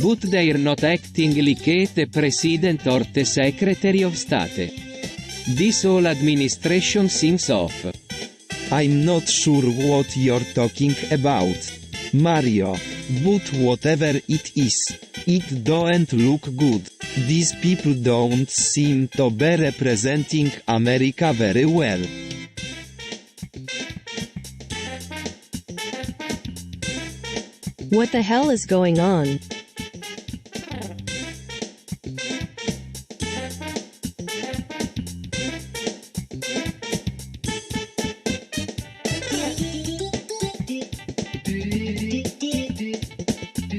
But they're not acting like the president or the secretary of state. This whole administration seems off. I'm not sure what you're talking about, Mario, but whatever it is, it don't look good. These people don't seem to be representing America very well. What the hell is going on?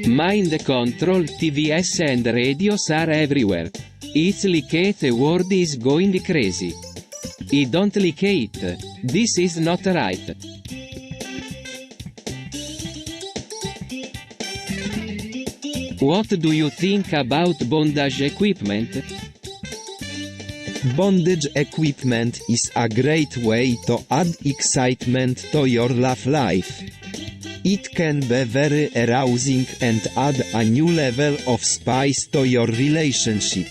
Mind control TVs and radios are everywhere. It's like the world is going crazy. I don't like it. This is not right. What do you think about bondage equipment? Bondage equipment is a great way to add excitement to your love life. It can be very arousing and add a new level of spice to your relationship.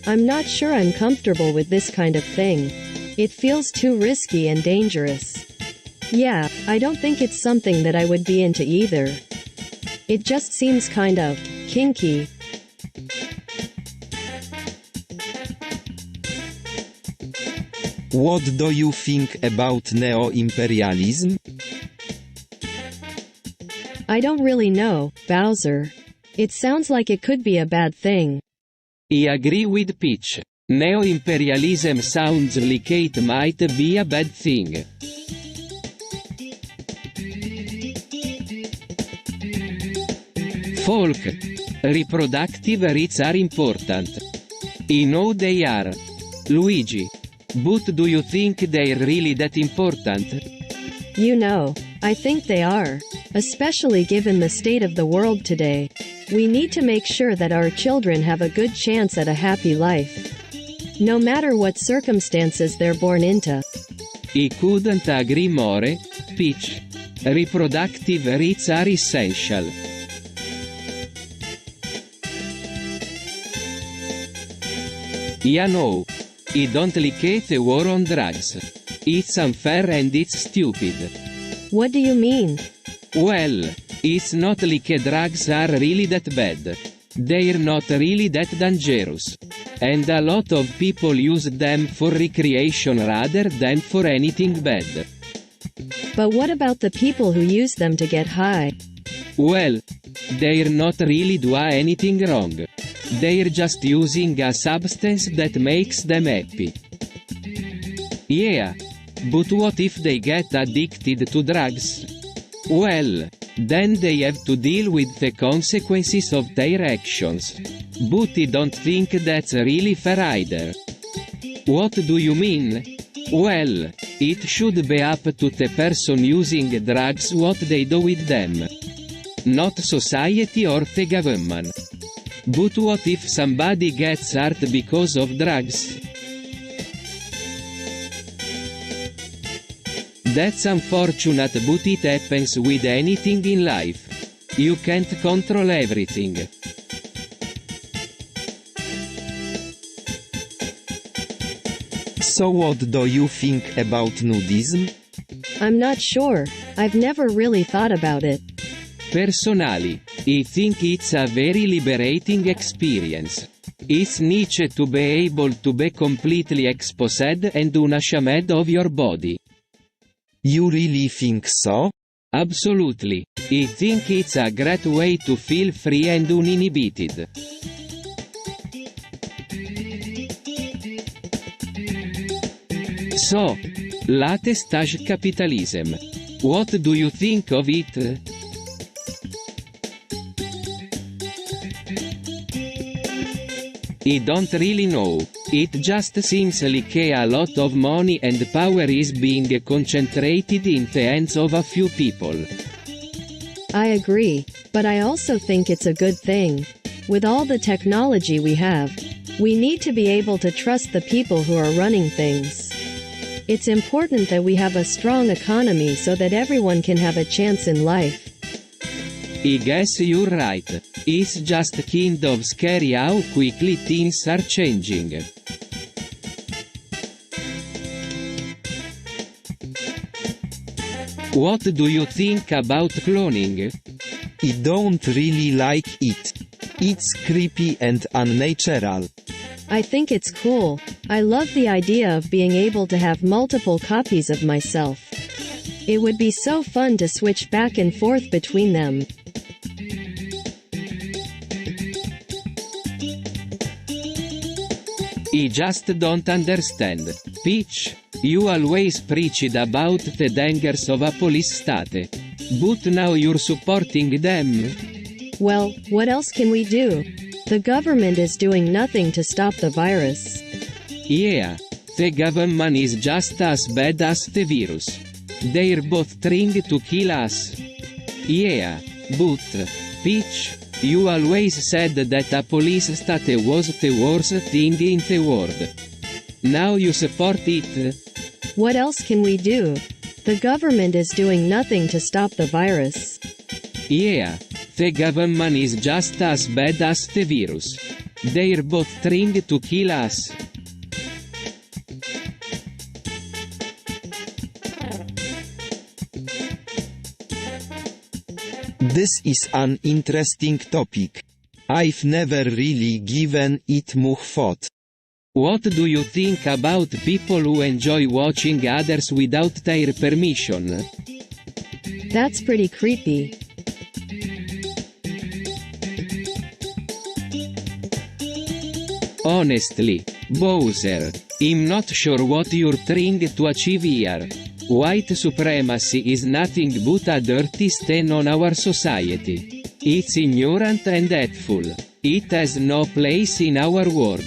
I'm not sure I'm comfortable with this kind of thing. It feels too risky and dangerous. Yeah, I don't think it's something that I would be into either. It just seems kind of kinky. What do you think about neo-imperialism? I don't really know, Bowser. It sounds like it could be a bad thing. I agree with Peach. Neo-imperialism sounds like it might be a bad thing. Folk. Reproductive rights are important. I know they are. Luigi. But do you think they're really that important? You know, I think they are. Especially given the state of the world today. We need to make sure that our children have a good chance at a happy life. No matter what circumstances they're born into. I couldn't agree more, Peach. Reproductive rights are essential. Yeah, no. I don't like the war on drugs. It's unfair and it's stupid. What do you mean? Well, it's not like drugs are really that bad. They're not really that dangerous. And a lot of people use them for recreation rather than for anything bad. But what about the people who use them to get high? Well, they're not really doing anything wrong. They're just using a substance that makes them happy. Yeah. But what if they get addicted to drugs? Well, then they have to deal with the consequences of their actions. But I don't think that's really fair either. What do you mean? Well, it should be up to the person using drugs what they do with them. Not society or the government. But what if somebody gets hurt because of drugs? That's unfortunate, but it happens with anything in life. You can't control everything. So what do you think about nudism? I'm not sure. I've never really thought about it. Personally, I think it's a very liberating experience. It's nice to be able to be completely exposed and unashamed of your body. You really think so? Absolutely. I think it's a great way to feel free and uninhibited. So, late stage capitalism. What do you think of it? I don't really know. It just seems like a lot of money and power is being concentrated in the hands of a few people. I agree, but I also think it's a good thing. With all the technology we have, we need to be able to trust the people who are running things. It's important that we have a strong economy so that everyone can have a chance in life. I guess you're right. It's just kind of scary how quickly things are changing. What do you think about cloning? I don't really like it. It's creepy and unnatural. I think it's cool. I love the idea of being able to have multiple copies of myself. It would be so fun to switch back and forth between them. I just don't understand. Peach, you always preached about the dangers of a police state. But now you're supporting them. Well, what else can we do? The government is doing nothing to stop the virus. Yeah, the government is just as bad as the virus. They're both trying to kill us. Yeah, but, Peach, you always said that a police state was the worst thing in the world. Now you support it? What else can we do? The government is doing nothing to stop the virus. Yeah, the government is just as bad as the virus. They're both trying to kill us. This is an interesting topic. I've never really given it much thought. What do you think about people who enjoy watching others without their permission? That's pretty creepy. Honestly, Bowser, I'm not sure what you're trying to achieve here. White supremacy is nothing but a dirty stain on our society. It's ignorant and hateful. It has no place in our world.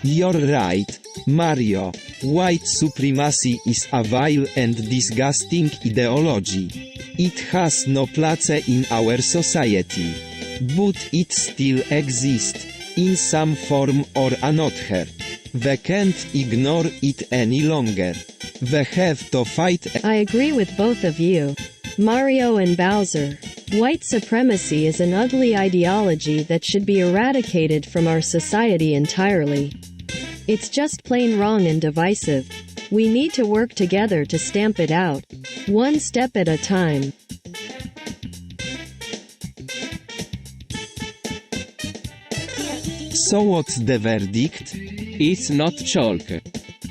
You're right, Mario. White supremacy is a vile and disgusting ideology. It has no place in our society. But it still exists, in some form or another. We can't ignore it any longer. We have to fight. I agree with both of you. Mario and Bowser. White supremacy is an ugly ideology that should be eradicated from our society entirely. It's just plain wrong and divisive. We need to work together to stamp it out. One step at a time. So what's the verdict? It's not chalk.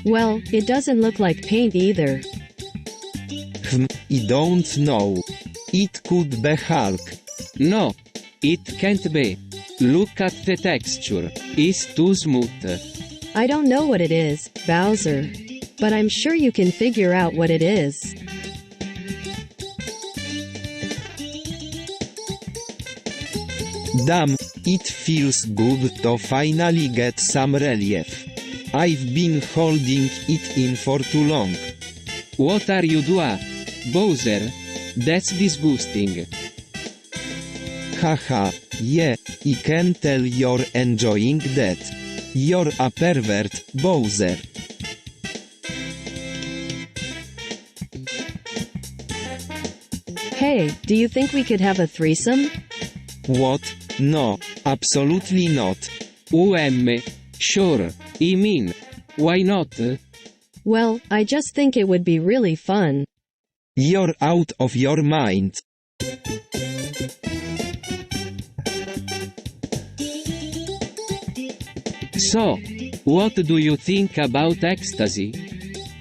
Well, it doesn't look like paint either. I don't know. It could be Hulk. No, it can't be. Look at the texture. It's too smooth. I don't know what it is, Bowser. But I'm sure you can figure out what it is. Damn, it feels good to finally get some relief. I've been holding it in for too long. What are you doing, Bowser? That's disgusting. Haha, yeah, I can tell you're enjoying that. You're a pervert, Bowser. Hey, do you think we could have a threesome? What? No, absolutely not. Sure, I mean, why not? Well, I just think it would be really fun. You're out of your mind. So, what do you think about ecstasy?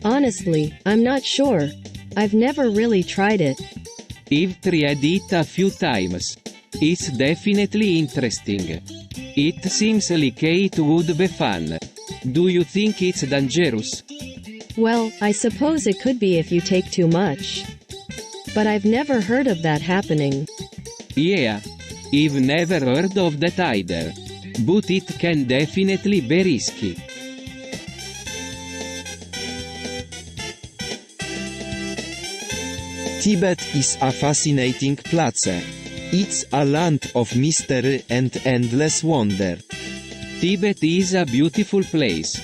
Honestly, I'm not sure. I've never really tried it. I've tried it a few times. It's definitely interesting. It seems like it would be fun. Do you think it's dangerous? Well, I suppose it could be if you take too much. But I've never heard of that happening. Yeah, I've never heard of that either. But it can definitely be risky. Tibet is a fascinating place. It's a land of mystery and endless wonder. Tibet is a beautiful place.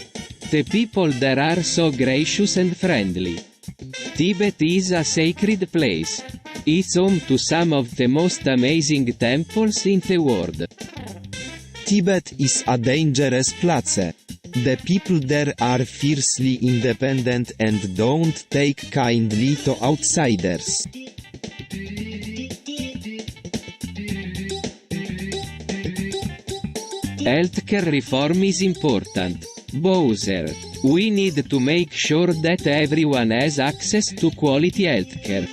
The people there are so gracious and friendly. Tibet is a sacred place. It's home to some of the most amazing temples in the world. Tibet is a dangerous place. The people there are fiercely independent and don't take kindly to outsiders. Healthcare reform is important. Bowser, we need to make sure that everyone has access to quality healthcare.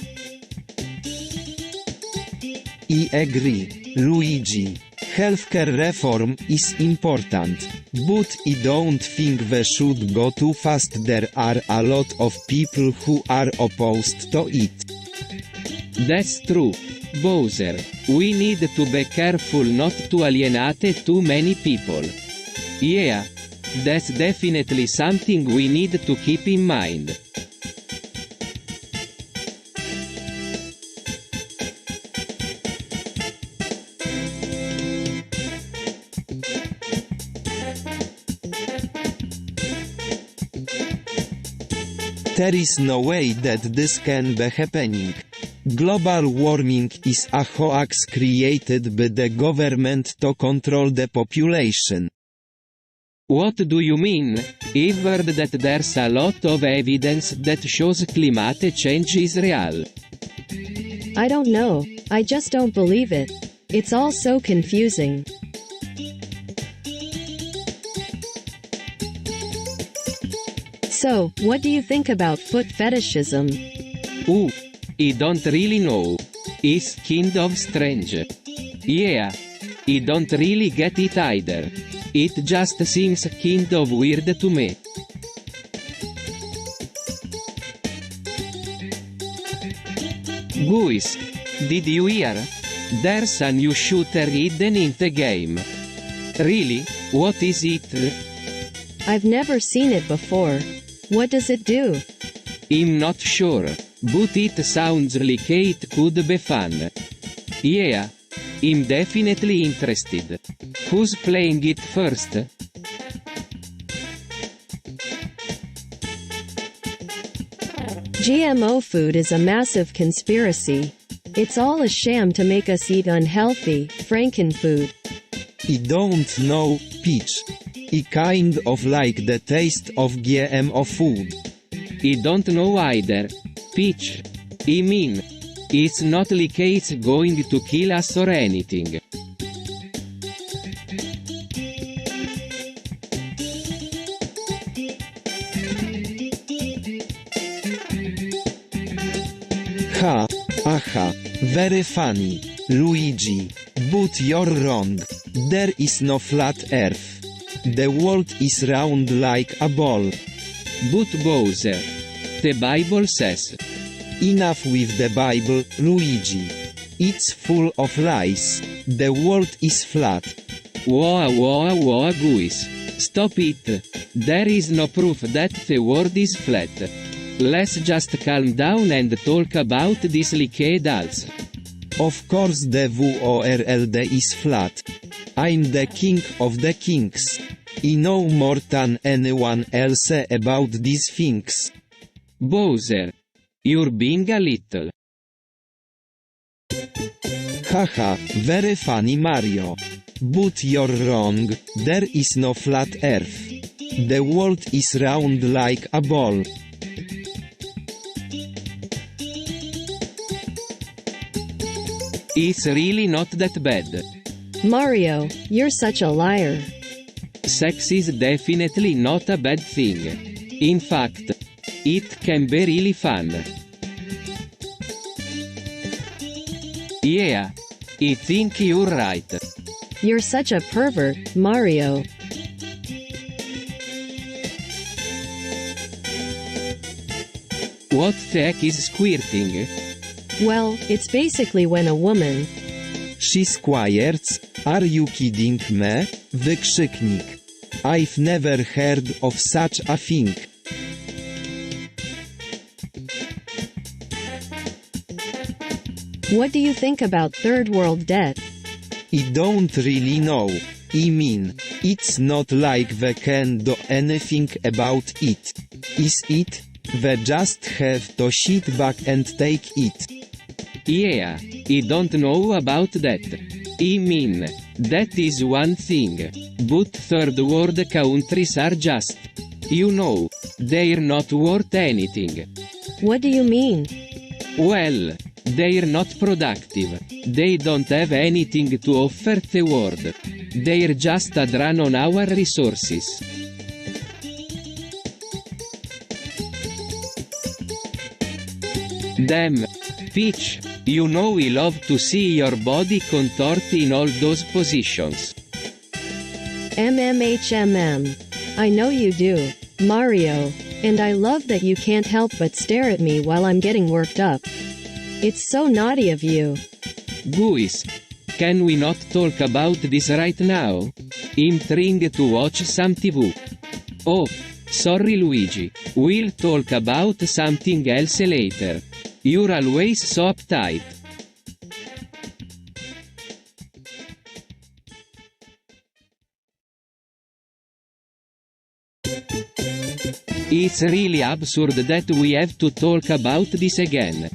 I agree, Luigi. Healthcare reform is important, but I don't think we should go too fast. There are a lot of people who are opposed to it. That's true. Bowser, we need to be careful not to alienate too many people. Yeah, that's definitely something we need to keep in mind. There is no way that this can be happening. Global warming is a hoax created by the government to control the population. What do you mean? I've heard that there's a lot of evidence that shows climate change is real. I don't know. I just don't believe it. It's all so confusing. So, what do you think about foot fetishism? Ooh, I don't really know. It's kind of strange. Yeah, I don't really get it either. It just seems kind of weird to me. Guys, did you hear? There's a new shooter hidden in the game. Really? What is it? I've never seen it before. What does it do? I'm not sure, but it sounds like it could be fun. Yeah, I'm definitely interested. Who's playing it first? GMO food is a massive conspiracy. It's all a sham to make us eat unhealthy, frankenfood. I don't know, Peach. I kind of like the taste of GMO food. I don't know either. Peach. I mean, it's not like it's going to kill us or anything. Ha, aha, very funny, Luigi. But you're wrong. There is no flat earth. The world is round like a ball. But Bowser. The Bible says. Enough with the Bible, Luigi. It's full of lies. The world is flat. Whoa, guys. Stop it. There is no proof that the world is flat. Let's just calm down and talk about this like adults. Of course the world is flat. I'm the king of the kings. I know more than anyone else about these things. Bowser. You're being a little Haha, very funny Mario. But you're wrong, there is no flat earth. The world is round like a ball. It's really not that bad. Mario, you're such a liar. Sex is definitely not a bad thing. In fact, it can be really fun. Yeah, I think you're right. You're such a pervert, Mario. What the heck is squirting? Well, it's basically when a woman. She squirts, are you kidding me? Wykrzyknik. I've never heard of such a thing. What do you think about third world debt? I don't really know. I mean, it's not like we can do anything about it. Is it? We just have to sit back and take it. Yeah, I don't know about that. I mean, that is one thing. But third world countries are just, you know, they're not worth anything. What do you mean? Well, they're not productive. They don't have anything to offer the world. They're just a drain on our resources. Damn, Peach, you know we love to see your body contort in all those positions. MMHMM. I know you do, Mario, and I love that you can't help but stare at me while I'm getting worked up. It's so naughty of you. Guys, can we not talk about this right now? I'm trying to watch some TV. Oh, sorry Luigi, we'll talk about something else later. You're always so uptight. It's really absurd that we have to talk about this again.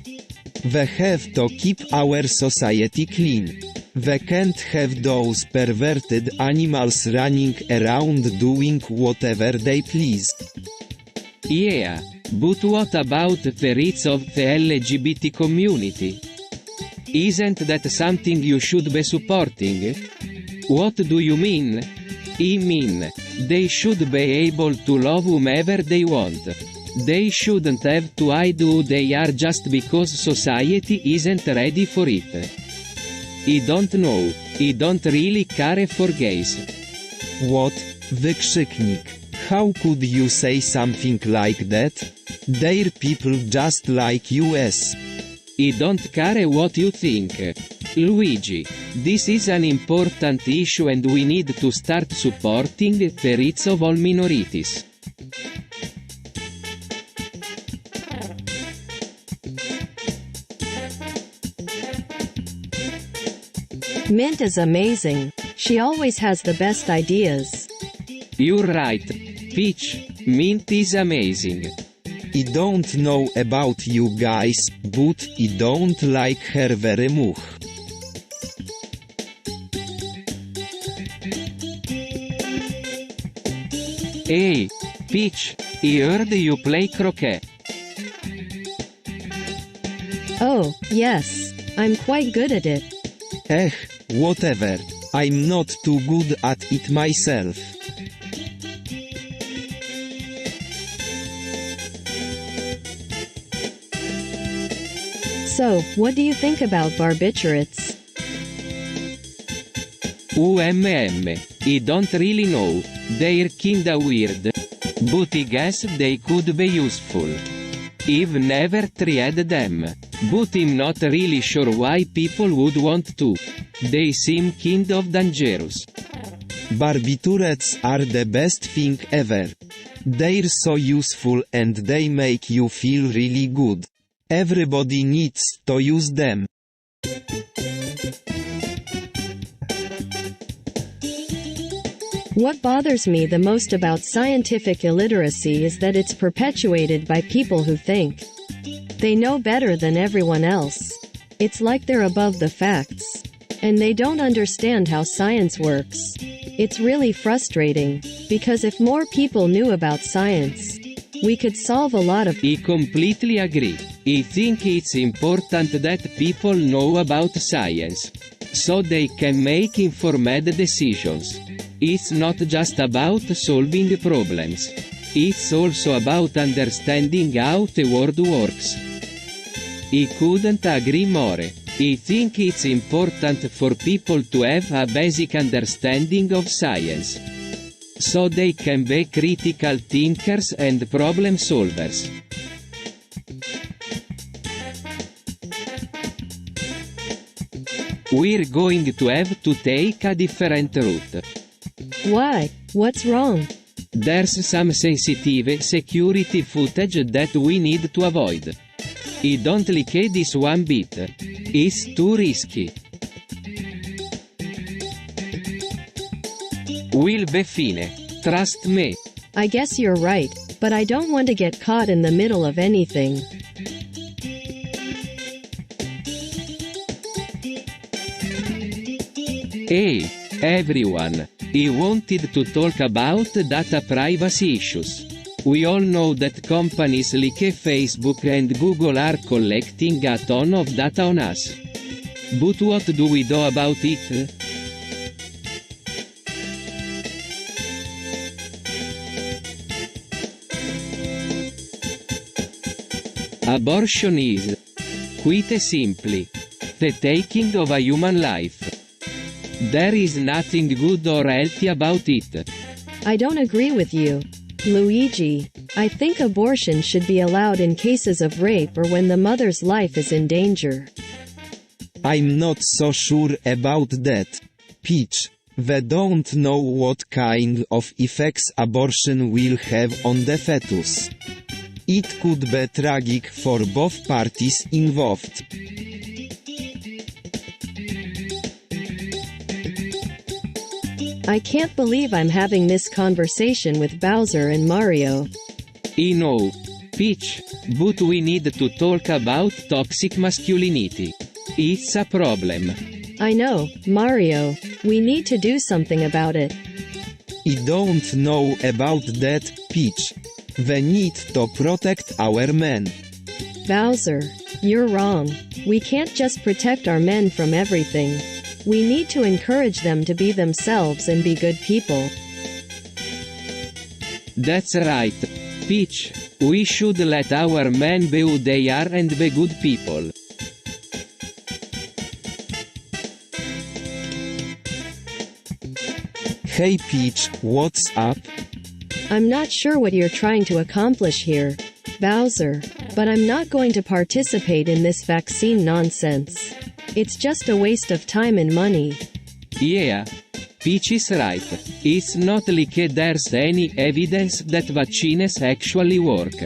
We have to keep our society clean. We can't have those perverted animals running around doing whatever they please. Yeah, but what about the rights of the LGBT community? Isn't that something you should be supporting? What do you mean? I mean, they should be able to love whomever they want. They shouldn't have to hide who they are just because society isn't ready for it. I don't know, I don't really care for gays. What? Wykrzyknik. How could you say something like that? They're people just like us. I don't care what you think. Luigi, this is an important issue and we need to start supporting the rights of all minorities. Mint is amazing. She always has the best ideas. You're right, Peach, Mint is amazing. I don't know about you guys, but I don't like her very much. Hey, Peach, I heard you play croquet. Oh, yes. I'm quite good at it. Whatever. I'm not too good at it myself. So, what do you think about barbiturates? I don't really know, they're kinda weird. But I guess they could be useful. I've never tried them. But I'm not really sure why people would want to. They seem kind of dangerous. Barbiturates are the best thing ever. They're so useful and they make you feel really good. Everybody needs to use them. What bothers me the most about scientific illiteracy is that it's perpetuated by people who think they know better than everyone else. It's like they're above the facts. And they don't understand how science works. It's really frustrating, because if more people knew about science, we could solve a lot of. I completely agree. I think it's important that people know about science, so they can make informed decisions. It's not just about solving problems. It's also about understanding how the world works. I couldn't agree more. I think it's important for people to have a basic understanding of science, so they can be critical thinkers and problem solvers. We're going to have to take a different route. Why? What's wrong? There's some sensitive security footage that we need to avoid. I don't like this one bit. It's too risky. Will be fine. Trust me. I guess you're right, but I don't want to get caught in the middle of anything. Hey, everyone. I wanted to talk about data privacy issues. We all know that companies like Facebook and Google are collecting a ton of data on us. But what do we do about it? Abortion is, quite simply, the taking of a human life. There is nothing good or healthy about it. I don't agree with you, Luigi. I think abortion should be allowed in cases of rape or when the mother's life is in danger. I'm not so sure about that, Peach. We don't know what kind of effects abortion will have on the fetus. It could be tragic for both parties involved. I can't believe I'm having this conversation with Bowser and Mario. I know, Peach, but we need to talk about toxic masculinity. It's a problem. I know, Mario. We need to do something about it. I don't know about that, Peach. We need to protect our men. Bowser, you're wrong. We can't just protect our men from everything. We need to encourage them to be themselves and be good people. That's right, Peach. We should let our men be who they are and be good people. Hey Peach, what's up? I'm not sure what you're trying to accomplish here, Bowser, but I'm not going to participate in this vaccine nonsense. It's just a waste of time and money. Yeah, Peach is right. It's not like there's any evidence that vaccines actually work.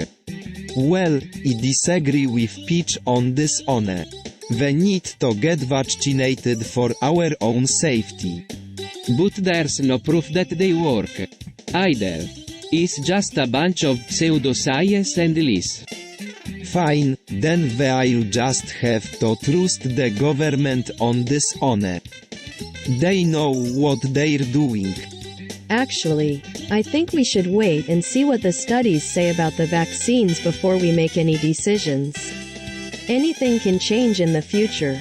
Well, I disagree with Peach on this one. We need to get vaccinated for our own safety. But there's no proof that they work. Either. It's just a bunch of pseudoscience and lies. Fine, then we'll just have to trust the government on this one. They know what they're doing. Actually, I think we should wait and see what the studies say about the vaccines before we make any decisions. Anything can change in the future.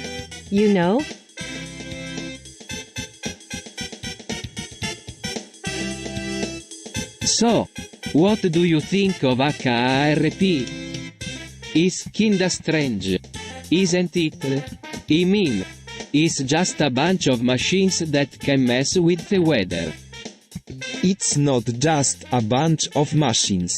You know? So, what do you think of HARP? It's kinda strange, isn't it? I mean, it's just a bunch of machines that can mess with the weather. It's not just a bunch of machines.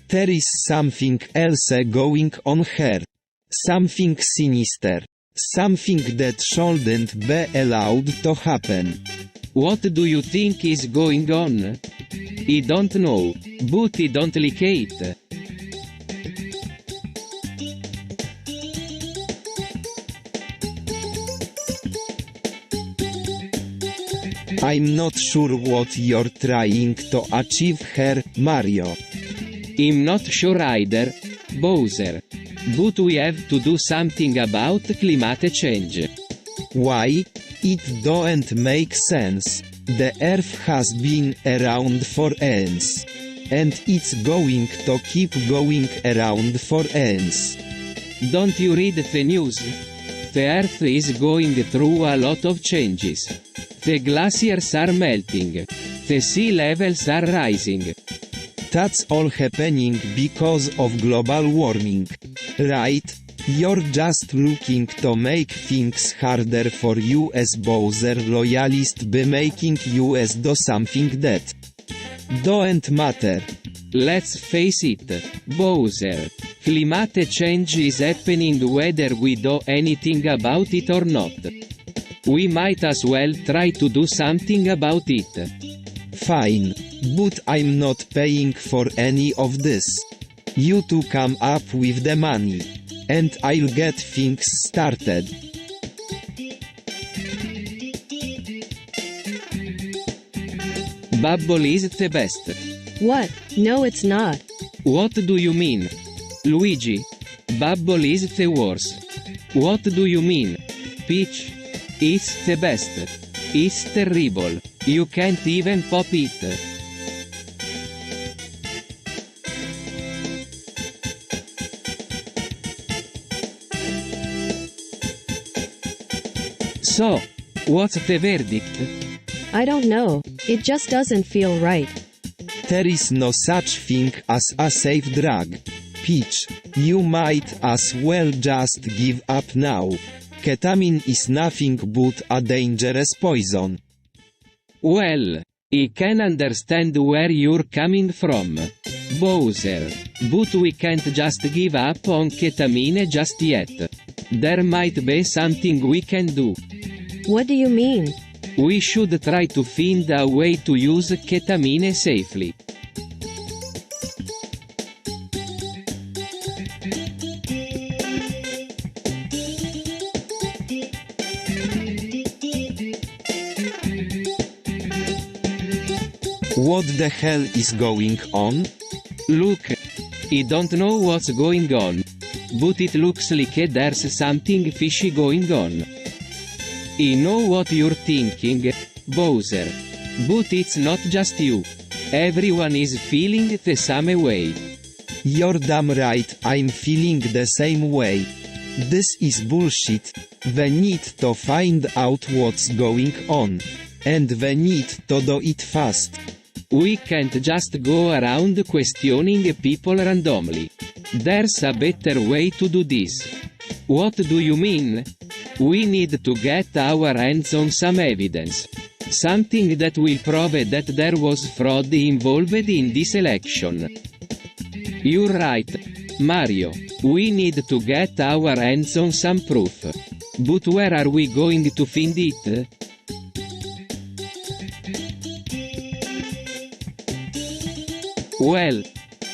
There is something else going on here. Something sinister. Something that shouldn't be allowed to happen. What do you think is going on? I don't know, but I don't like it. I'm not sure what you're trying to achieve here, Mario. I'm not sure either, Bowser. But we have to do something about climate change. Why? It don't make sense. The Earth has been around for eons. And it's going to keep going around for eons. Don't you read the news? The Earth is going through a lot of changes. The glaciers are melting. The sea levels are rising. That's all happening because of global warming. Right? You're just looking to make things harder for US Bowser loyalists by making US do something that don't matter. Let's face it, Bowser. Climate change is happening whether we do anything about it or not. We might as well try to do something about it. Fine. But I'm not paying for any of this. You two come up with the money. And I'll get things started. Bubble is the best. What? No, it's not. What do you mean? Luigi. Bubble is the worst. What do you mean? Peach. It's the best. It's terrible. You can't even pop it. So, what's the verdict? I don't know. It just doesn't feel right. There is no such thing as a safe drug. Peach, you might as well just give up now. Ketamine is nothing but a dangerous poison. Well, I can understand where you're coming from, Bowser, but we can't just give up on ketamine just yet. There might be something we can do. What do you mean? We should try to find a way to use ketamine safely. What the hell is going on? Look, I don't know what's going on, but it looks like there's something fishy going on. I know what you're thinking, Bowser, but it's not just you. Everyone is feeling the same way. You're damn right, I'm feeling the same way. This is bullshit. We need to find out what's going on. And we need to do it fast. We can't just go around questioning people randomly. There's a better way to do this. What do you mean? We need to get our hands on some evidence. Something that will prove that there was fraud involved in this election. You're right, Mario. We need to get our hands on some proof. But where are we going to find it? Well,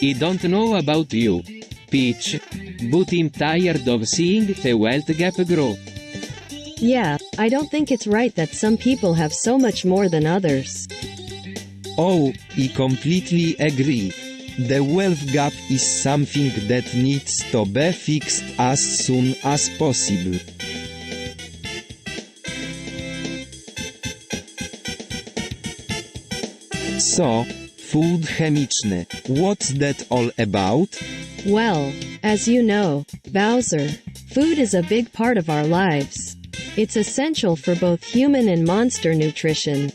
I don't know about you, Peach, but I'm tired of seeing the wealth gap grow. Yeah, I don't think it's right that some people have so much more than others. Oh, I completely agree. The wealth gap is something that needs to be fixed as soon as possible. So, food chemiczny, what's that all about? Well, as you know, Bowser, food is a big part of our lives. It's essential for both human and monster nutrition.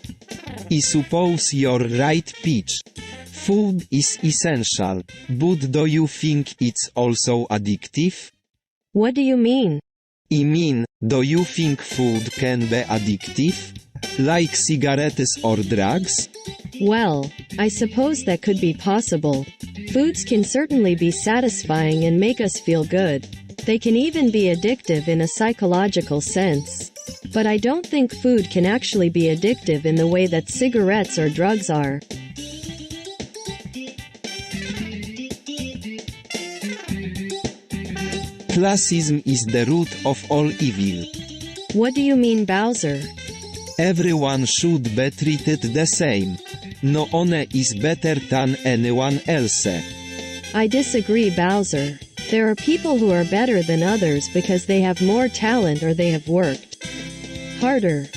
I suppose you're right, Peach. Food is essential, but do you think it's also addictive? What do you mean? I mean, do you think food can be addictive? Like cigarettes or drugs? Well, I suppose that could be possible. Foods can certainly be satisfying and make us feel good. They can even be addictive in a psychological sense. But I don't think food can actually be addictive in the way that cigarettes or drugs are. Classism is the root of all evil. What do you mean, Bowser? Everyone should be treated the same. No one is better than anyone else. I disagree, Bowser. There are people who are better than others because they have more talent or they have worked harder.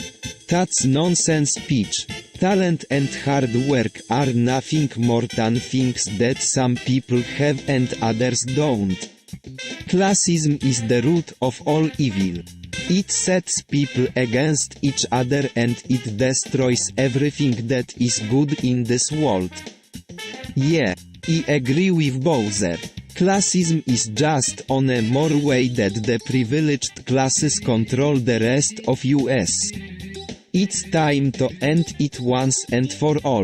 That's nonsense, Peach. Talent and hard work are nothing more than things that some people have and others don't. Classism is the root of all evil. It sets people against each other and it destroys everything that is good in this world. Yeah, I agree with Bowser. Classism is just on a more way that the privileged classes control the rest of US. It's time to end it once and for all.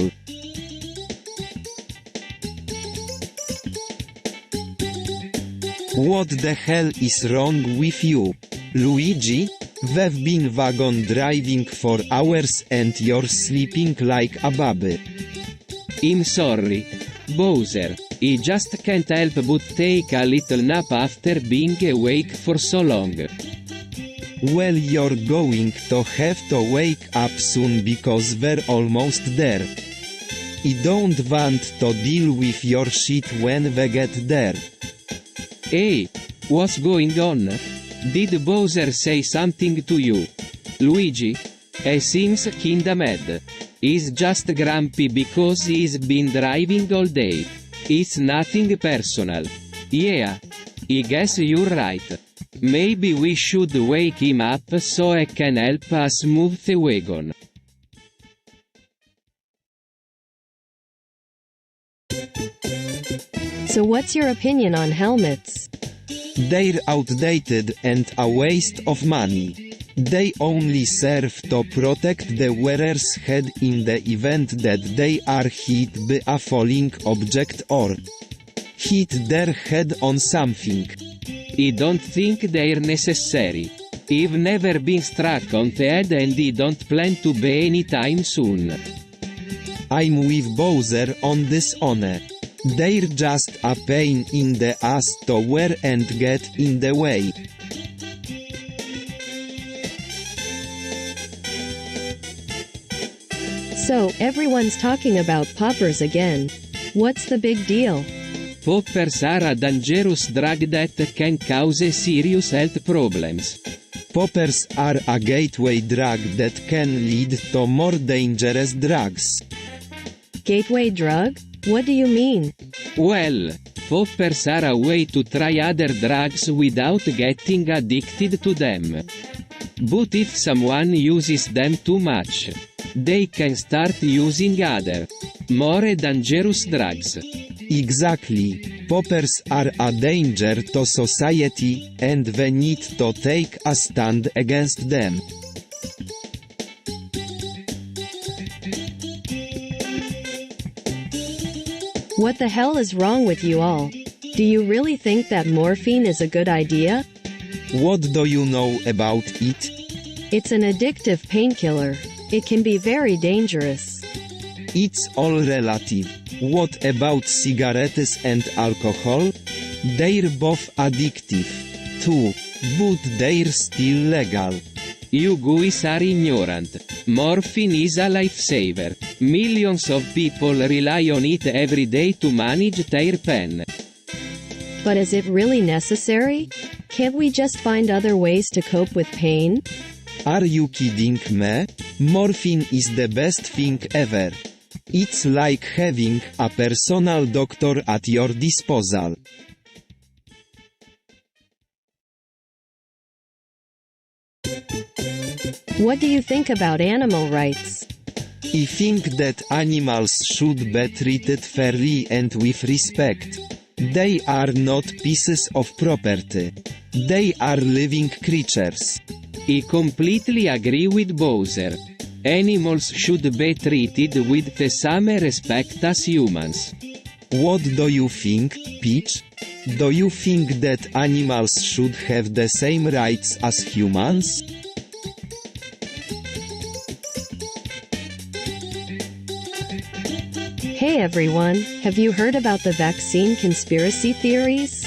What the hell is wrong with you, Luigi? We've been wagon driving for hours and you're sleeping like a baby. I'm sorry, Bowser. I just can't help but take a little nap after being awake for so long. Well, you're going to have to wake up soon because we're almost there. I don't want to deal with your shit when we get there. Hey, what's going on? Did Bowser say something to you? Luigi? He seems kinda mad. He's just grumpy because he's been driving all day. It's nothing personal. Yeah. I guess you're right. Maybe we should wake him up so he can help us move the wagon. So what's your opinion on helmets? They're outdated and a waste of money. They only serve to protect the wearer's head in the event that they are hit by a falling object or hit their head on something. I don't think they're necessary. I've never been struck on the head and I don't plan to be anytime soon. I'm with Bowser on this one. They're just a pain in the ass to wear and get in the way. So, everyone's talking about poppers again. What's the big deal? Poppers are a dangerous drug that can cause serious health problems. Poppers are a gateway drug that can lead to more dangerous drugs. Gateway drug? What do you mean? Well, poppers are a way to try other drugs without getting addicted to them. But if someone uses them too much, they can start using other, more dangerous drugs. Exactly. Poppers are a danger to society, and we need to take a stand against them. What the hell is wrong with you all? Do you really think that morphine is a good idea? What do you know about it? It's an addictive painkiller. It can be very dangerous. It's all relative. What about cigarettes and alcohol? They're both addictive, too, but they're still legal. You guys are ignorant. Morphine is a lifesaver. Millions of people rely on it every day to manage their pain. But is it really necessary? Can't we just find other ways to cope with pain? Are you kidding me? Morphine is the best thing ever. It's like having a personal doctor at your disposal. What do you think about animal rights? I think that animals should be treated fairly and with respect. They are not pieces of property. They are living creatures. I completely agree with Bowser. Animals should be treated with the same respect as humans. What do you think, Peach? Do you think that animals should have the same rights as humans? Hey everyone, have you heard about the vaccine conspiracy theories?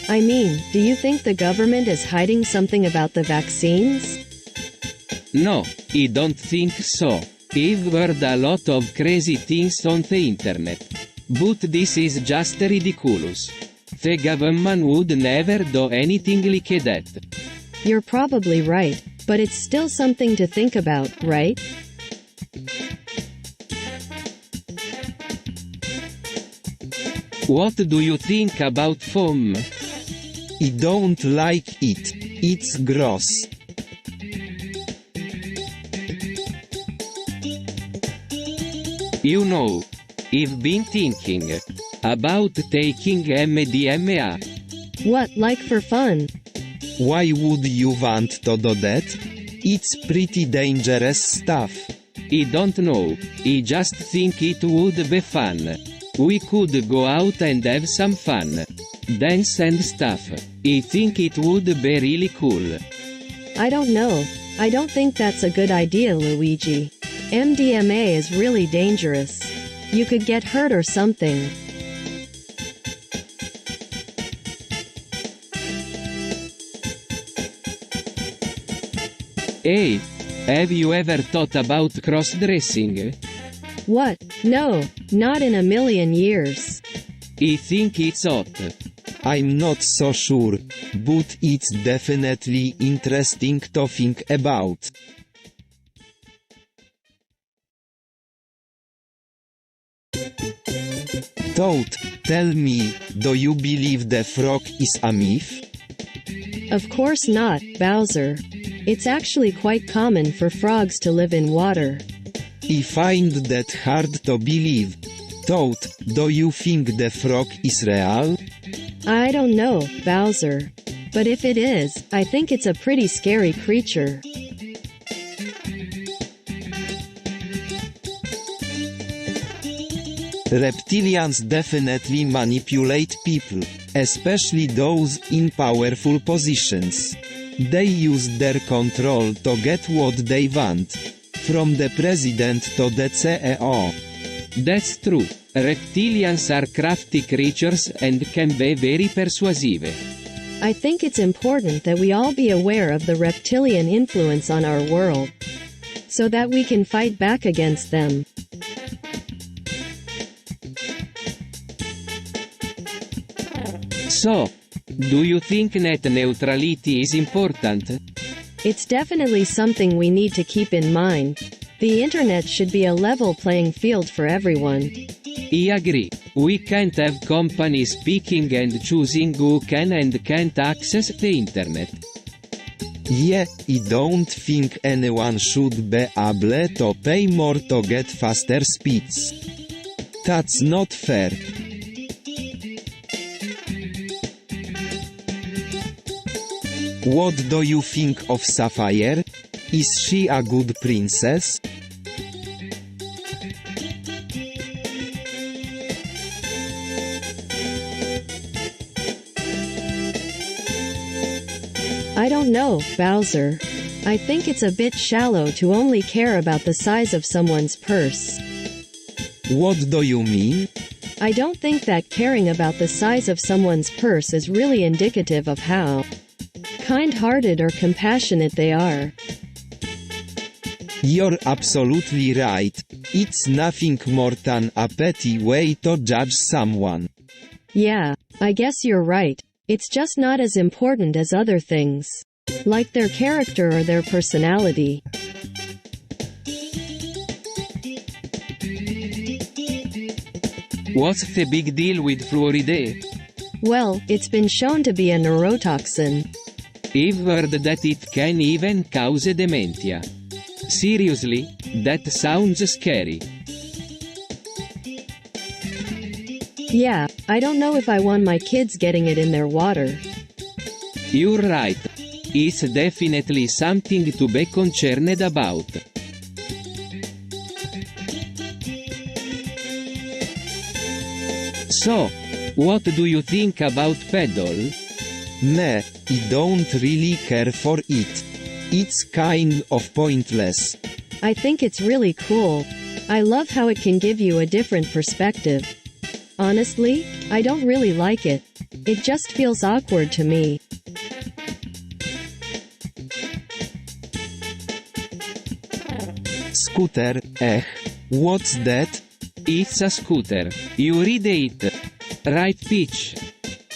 I mean, do you think the government is hiding something about the vaccines? No, I don't think so. I've heard a lot of crazy things on the internet. But this is just ridiculous. The government would never do anything like that. You're probably right. But it's still something to think about, right? What do you think about foam? I don't like it. It's gross. You know, I've been thinking about taking MDMA. What, like for fun? Why would you want to do that? It's pretty dangerous stuff. I don't know, I just think it would be fun. We could go out and have some fun. Dance and stuff. I think it would be really cool. I don't know. I don't think that's a good idea, Luigi. MDMA is really dangerous. You could get hurt or something. Hey, have you ever thought about cross-dressing? What? No, not in a million years. I think it's hot. I'm not so sure, but it's definitely interesting to think about. Toad, tell me, do you believe the frog is a myth? Of course not, Bowser. It's actually quite common for frogs to live in water. I find that hard to believe. Toad, do you think the frog is real? I don't know, Bowser. But if it is, I think it's a pretty scary creature. Reptilians definitely manipulate people, especially those in powerful positions. They use their control to get what they want. From the president to the CEO. That's true. Reptilians are crafty creatures and can be very persuasive. I think it's important that we all be aware of the reptilian influence on our world, so that we can fight back against them. So, do you think net neutrality is important? It's definitely something we need to keep in mind. The internet should be a level playing field for everyone. I agree. We can't have companies picking and choosing who can and can't access the internet. Yeah, I don't think anyone should be able to pay more to get faster speeds. That's not fair. What do you think of Sapphire? Is she a good princess? I don't know, Bowser. I think it's a bit shallow to only care about the size of someone's purse. What do you mean? I don't think that caring about the size of someone's purse is really indicative of how kind-hearted or compassionate they are. You're absolutely right. It's nothing more than a petty way to judge someone. Yeah, I guess you're right. It's just not as important as other things, like their character or their personality. What's the big deal with fluoride? Well, it's been shown to be a neurotoxin. I've heard that it can even cause dementia. Seriously, that sounds scary. Yeah, I don't know if I want my kids getting it in their water. You're right. It's definitely something to be concerned about. So, what do you think about pedal? Meh, I don't really care for it. It's kind of pointless. I think it's really cool. I love how it can give you a different perspective. Honestly, I don't really like it. It just feels awkward to me. Scooter, what's that? It's a scooter. You read it. Right, Peach?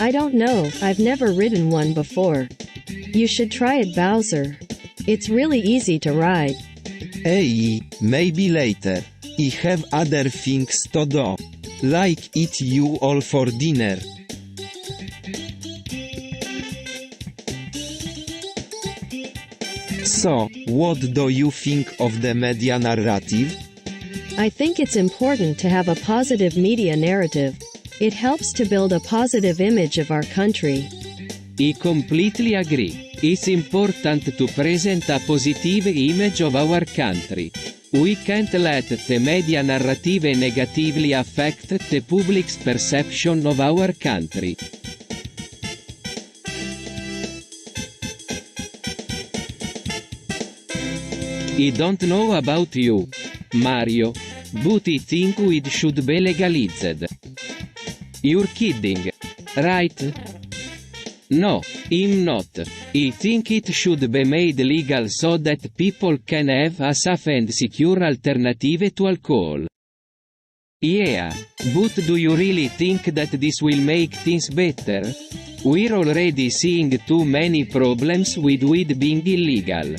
I don't know, I've never ridden one before. You should try it, Bowser. It's really easy to ride. Hey, maybe later. I have other things to do. Like eat you all for dinner. So, what do you think of the media narrative? I think it's important to have a positive media narrative. It helps to build a positive image of our country. I completely agree. It's important to present a positive image of our country. We can't let the media narrative negatively affect the public's perception of our country. I don't know about you, Mario, but I think it should be legalized. You're kidding, right? No, I'm not. I think it should be made legal so that people can have a safe and secure alternative to alcohol. Yeah, but do you really think that this will make things better? We're already seeing too many problems with weed being illegal.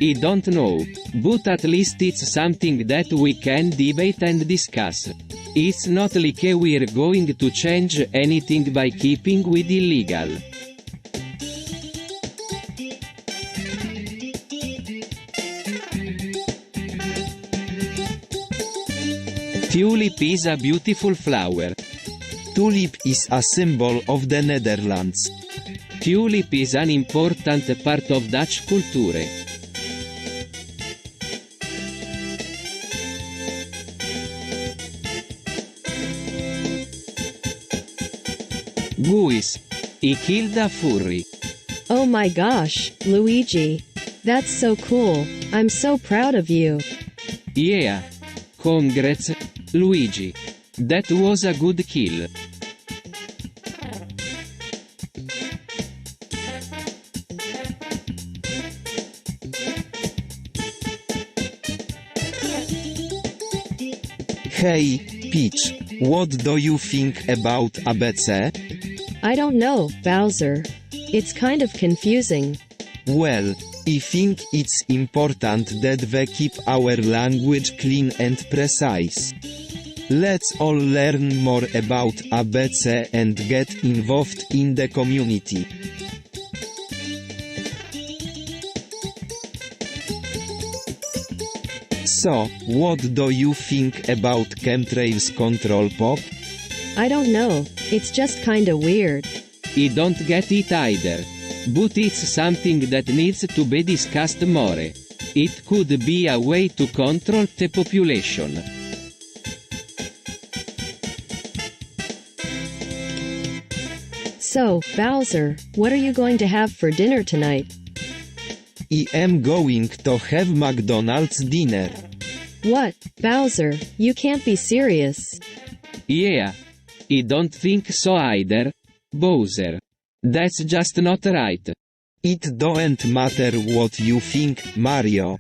I don't know, but at least it's something that we can debate and discuss. It's not like we're going to change anything by keeping weed illegal. Tulip is a beautiful flower. Tulip is a symbol of the Netherlands. Tulip is an important part of Dutch culture. Guys, he killed a furry. Oh my gosh, Luigi. That's so cool. I'm so proud of you. Yeah. Congrats, Luigi. That was a good kill. Hey, Peach, what do you think about ABC? I don't know, Bowser. It's kind of confusing. Well, I think it's important that we keep our language clean and precise. Let's all learn more about ABC and get involved in the community. So, what do you think about chemtrails control pop? I don't know, it's just kinda weird. I don't get it either. But it's something that needs to be discussed more. It could be a way to control the population. So, Bowser, what are you going to have for dinner tonight? I am going to have McDonald's dinner. What, Bowser, you can't be serious. Yeah. I don't think so either, Bowser. That's just not right. It don't matter what you think, Mario.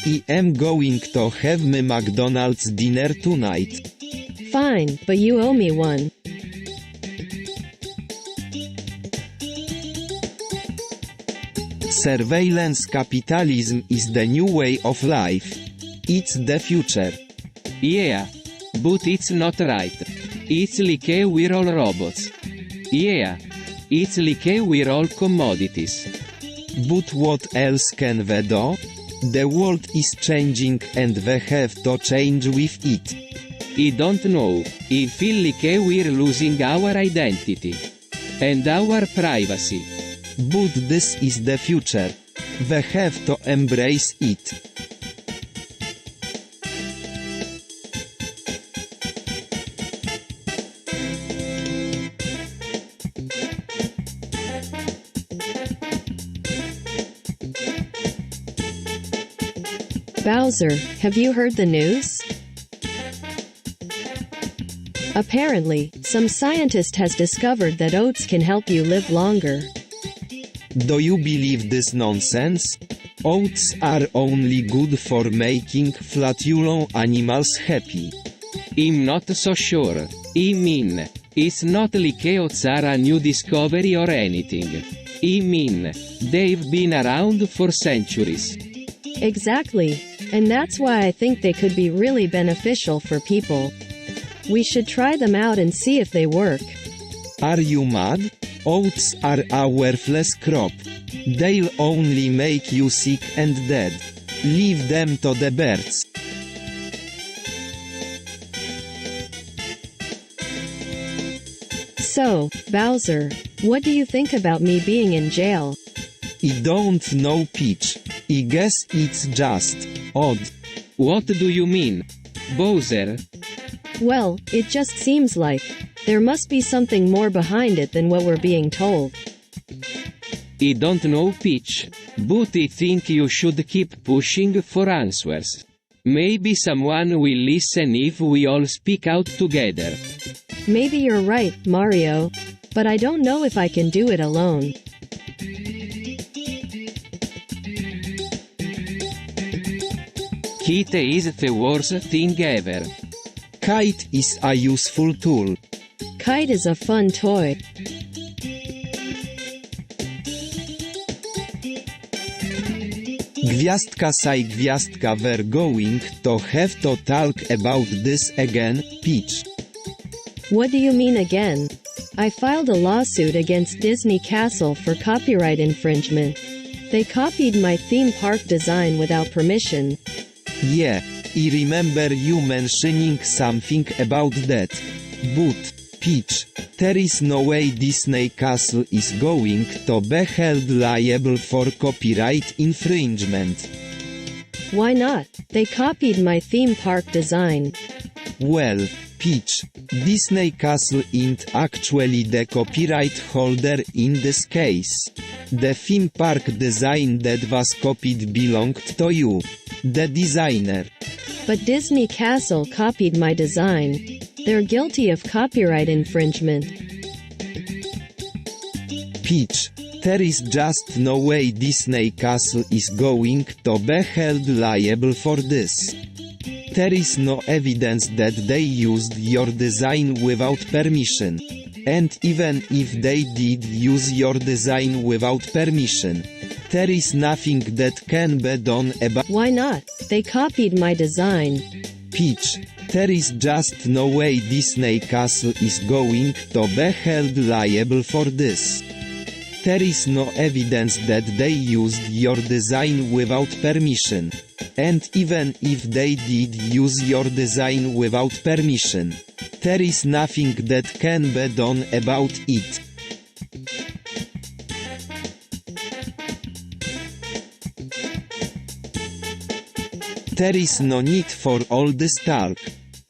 I am going to have my McDonald's dinner tonight. Fine, but you owe me one. Surveillance capitalism is the new way of life. It's the future. Yeah. But it's not right. It's like we're all robots. Yeah. It's like we're all commodities. But what else can we do? The world is changing and we have to change with it. I don't know. I feel like we're losing our identity. And our privacy. But this is the future. We have to embrace it. Bowser, have you heard the news? Apparently, some scientist has discovered that oats can help you live longer. Do you believe this nonsense? Oats are only good for making flatulent animals happy. I'm not so sure. I mean, it's not like oats are a new discovery or anything. I mean, they've been around for centuries. Exactly. And that's why I think they could be really beneficial for people. We should try them out and see if they work. Are you mad? Oats are a worthless crop. They'll only make you sick and dead. Leave them to the birds. So, Bowser, what do you think about me being in jail? I don't know, Peach. I guess it's just odd. What do you mean, Bowser? Well, it just seems like there must be something more behind it than what we're being told. I don't know, Peach, but I think you should keep pushing for answers. Maybe someone will listen if we all speak out together. Maybe you're right, Mario, but I don't know if I can do it alone. Kite is the worst thing ever. Kite is a useful tool. Kite is a fun toy. Gwiazdka say gwiazdka, we're going to have to talk about this again, Peach. What do you mean again? I filed a lawsuit against Disney Castle for copyright infringement. They copied my theme park design without permission. Yeah, I remember you mentioning something about that. But, Peach, there is no way Disney Castle is going to be held liable for copyright infringement. Why not? They copied my theme park design. Well, Peach, Disney Castle ain't actually the copyright holder in this case. The theme park design that was copied belonged to you, the designer. But Disney Castle copied my design. They're guilty of copyright infringement. Peach, there is just no way Disney Castle is going to be held liable for this. There is no evidence that they used your design without permission. And even if they did use your design without permission, there is nothing that can be done about. Why not? They copied my design. Peach, there is just no way Disney Castle is going to be held liable for this. There is no evidence that they used your design without permission. And even if they did use your design without permission, there is nothing that can be done about it. There is no need for all this talk.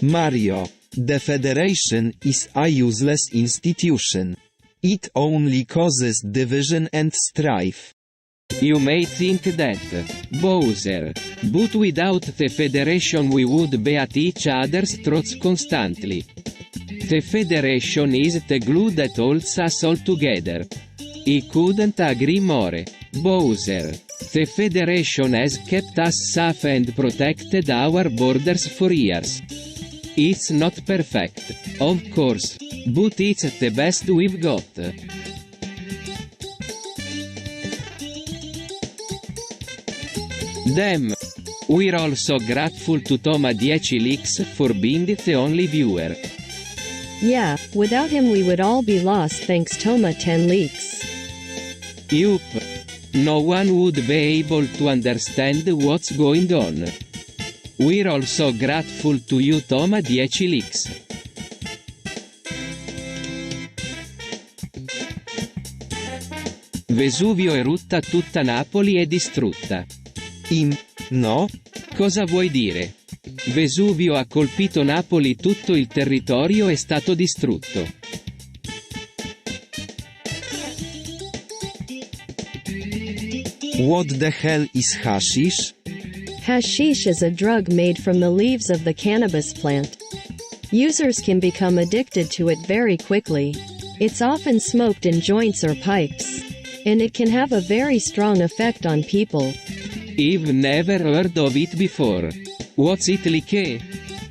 Mario, the Federation is a useless institution. It only causes division and strife. You may think that, Bowser, but without the Federation we would be at each other's throats constantly. The Federation is the glue that holds us all together. I couldn't agree more, Bowser. The Federation has kept us safe and protected our borders for years. It's not perfect, of course, but it's the best we've got. Damn! We're also grateful to Toma 10 Leaks for being the only viewer. Yeah, without him we would all be lost thanks Toma 10 Leaks. Yup. No one would be able to understand what's going on. We're also grateful to you Toma 10 Leaks. Vesuvio erutta, tutta Napoli è distrutta. No? Cosa vuoi dire? Vesuvio ha colpito Napoli, tutto il territorio è stato distrutto. What the hell is hashish? Hashish is a drug made from the leaves of the cannabis plant. Users can become addicted to it very quickly. It's often smoked in joints or pipes. And it can have a very strong effect on people. I've never heard of it before. What's it like?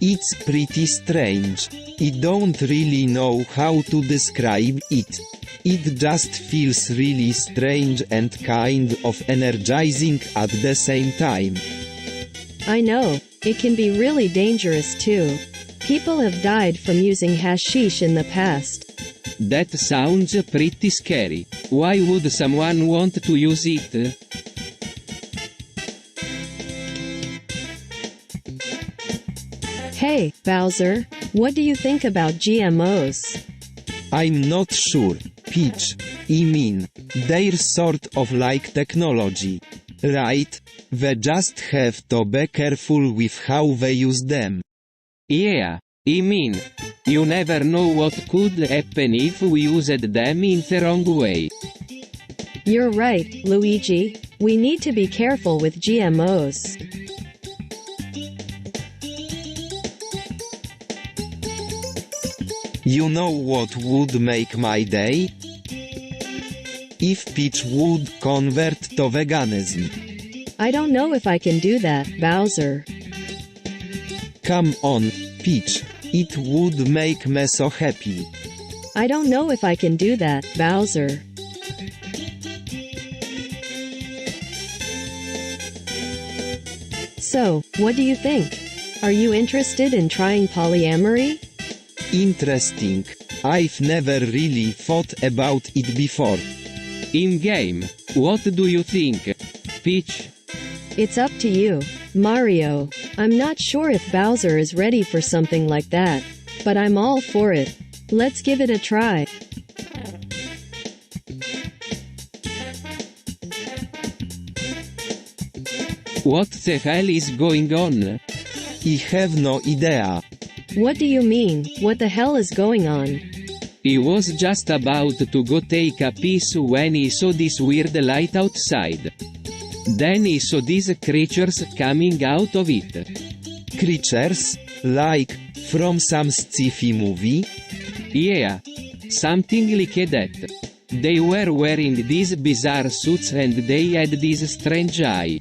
It's pretty strange. I don't really know how to describe it. It just feels really strange and kind of energizing at the same time. I know, it can be really dangerous too. People have died from using hashish in the past. That sounds pretty scary. Why would someone want to use it? Hey, Bowser, what do you think about GMOs? I'm not sure, Peach. I mean, they're sort of like technology. Right? We just have to be careful with how we use them. Yeah, I mean, you never know what could happen if we used them in the wrong way. You're right, Luigi. We need to be careful with GMOs. You know what would make my day? If Peach would convert to veganism. I don't know if I can do that, Bowser. Come on, Peach. It would make me so happy. I don't know if I can do that, Bowser. So, what do you think? Are you interested in trying polyamory? Interesting. I've never really thought about it before. In-game, what do you think? Peach? It's up to you, Mario. I'm not sure if Bowser is ready for something like that, but I'm all for it. Let's give it a try. What the hell is going on? I have no idea. What do you mean, what the hell is going on? He was just about to go take a piss when he saw this weird light outside. Then he saw these creatures coming out of it. Creatures? Like, from some sci-fi movie? Yeah. Something like that. They were wearing these bizarre suits and they had this strange eye.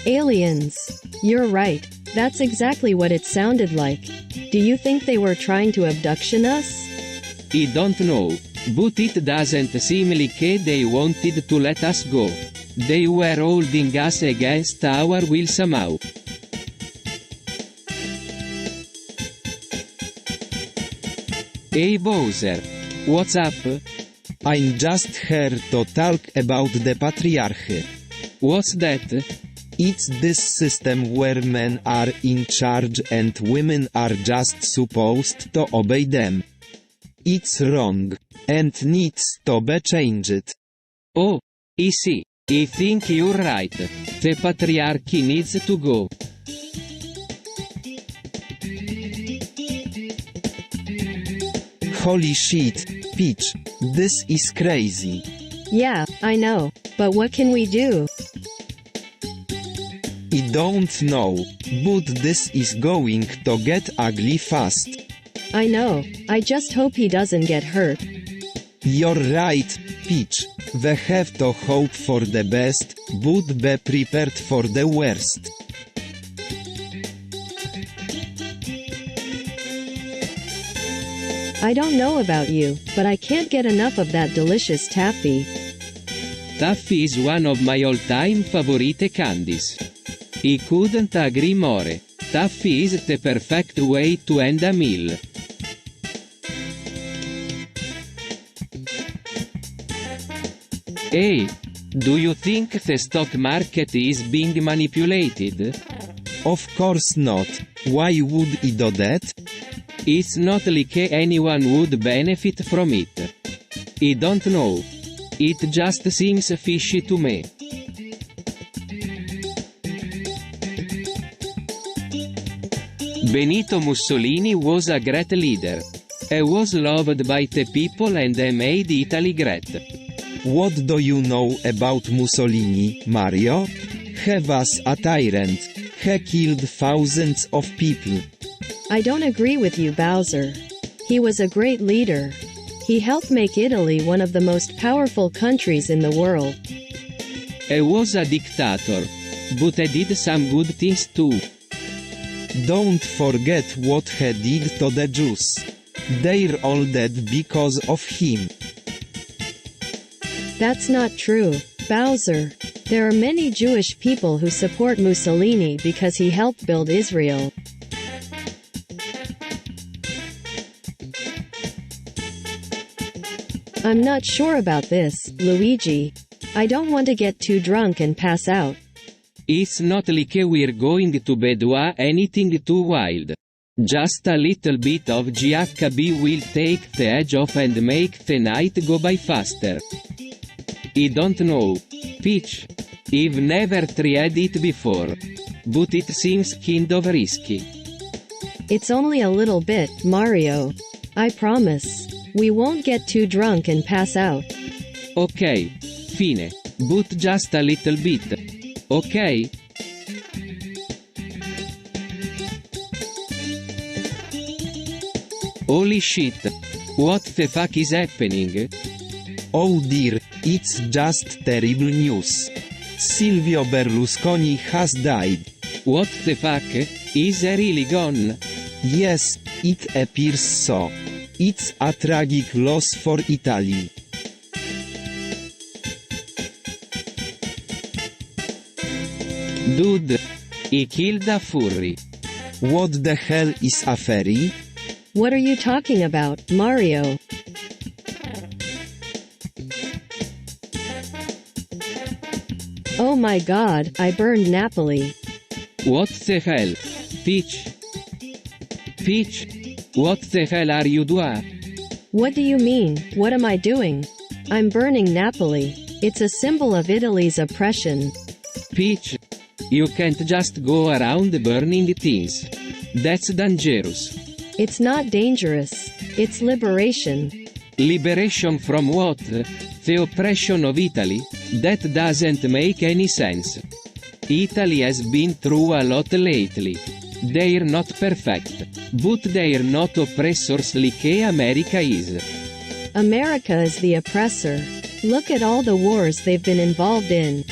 Aliens. You're right. That's exactly what it sounded like. Do you think they were trying to abduction us? I don't know. But it doesn't seem like they wanted to let us go. They were holding us against our will somehow. Hey Bowser. What's up? I'm just here to talk about the patriarchy. What's that? It's this system where men are in charge and women are just supposed to obey them. It's wrong, and needs to be changed. Oh, I see. I think you're right. The patriarchy needs to go. Holy shit, Peach, this is crazy. Yeah, I know. But what can we do? I don't know, but this is going to get ugly fast. I know. I just hope he doesn't get hurt. You're right, Peach. We have to hope for the best, but be prepared for the worst. I don't know about you, but I can't get enough of that delicious taffy. Taffy is one of my all-time favorite candies. I couldn't agree more. Taffy is the perfect way to end a meal. Hey, do you think the stock market is being manipulated? Of course not. Why would I do that? It's not like anyone would benefit from it. I don't know. It just seems fishy to me. Benito Mussolini was a great leader. He was loved by the people and he made Italy great. What do you know about Mussolini, Mario? He was a tyrant. He killed thousands of people. I don't agree with you, Bowser. He was a great leader. He helped make Italy one of the most powerful countries in the world. He was a dictator. But he did some good things too. Don't forget what he did to the Jews. They're all dead because of him. That's not true, Bowser. There are many Jewish people who support Mussolini because he helped build Israel. I'm not sure about this, Luigi. I don't want to get too drunk and pass out. It's not like we're going to do anything too wild. Just a little bit of GHB will take the edge off and make the night go by faster. I don't know, Peach. I've never tried it before. But it seems kind of risky. It's only a little bit, Mario. I promise. We won't get too drunk and pass out. Okay. Fine. But just a little bit. Okay? Holy shit. What the fuck is happening? Oh dear, it's just terrible news. Silvio Berlusconi has died. What the fuck? Is he really gone? Yes, it appears so. It's a tragic loss for Italy. Dude. He killed a furry. What the hell is a fairy? What are you talking about, Mario? Oh my god, I burned Napoli. What the hell? Peach? Peach? What the hell are you doing? What do you mean, what am I doing? I'm burning Napoli. It's a symbol of Italy's oppression. Peach? You can't just go around burning things. That's dangerous. It's not dangerous. It's liberation. Liberation from what? The oppression of Italy? That doesn't make any sense. Italy has been through a lot lately. They're not perfect. But they're not oppressors like America is. America is the oppressor. Look at all the wars they've been involved in.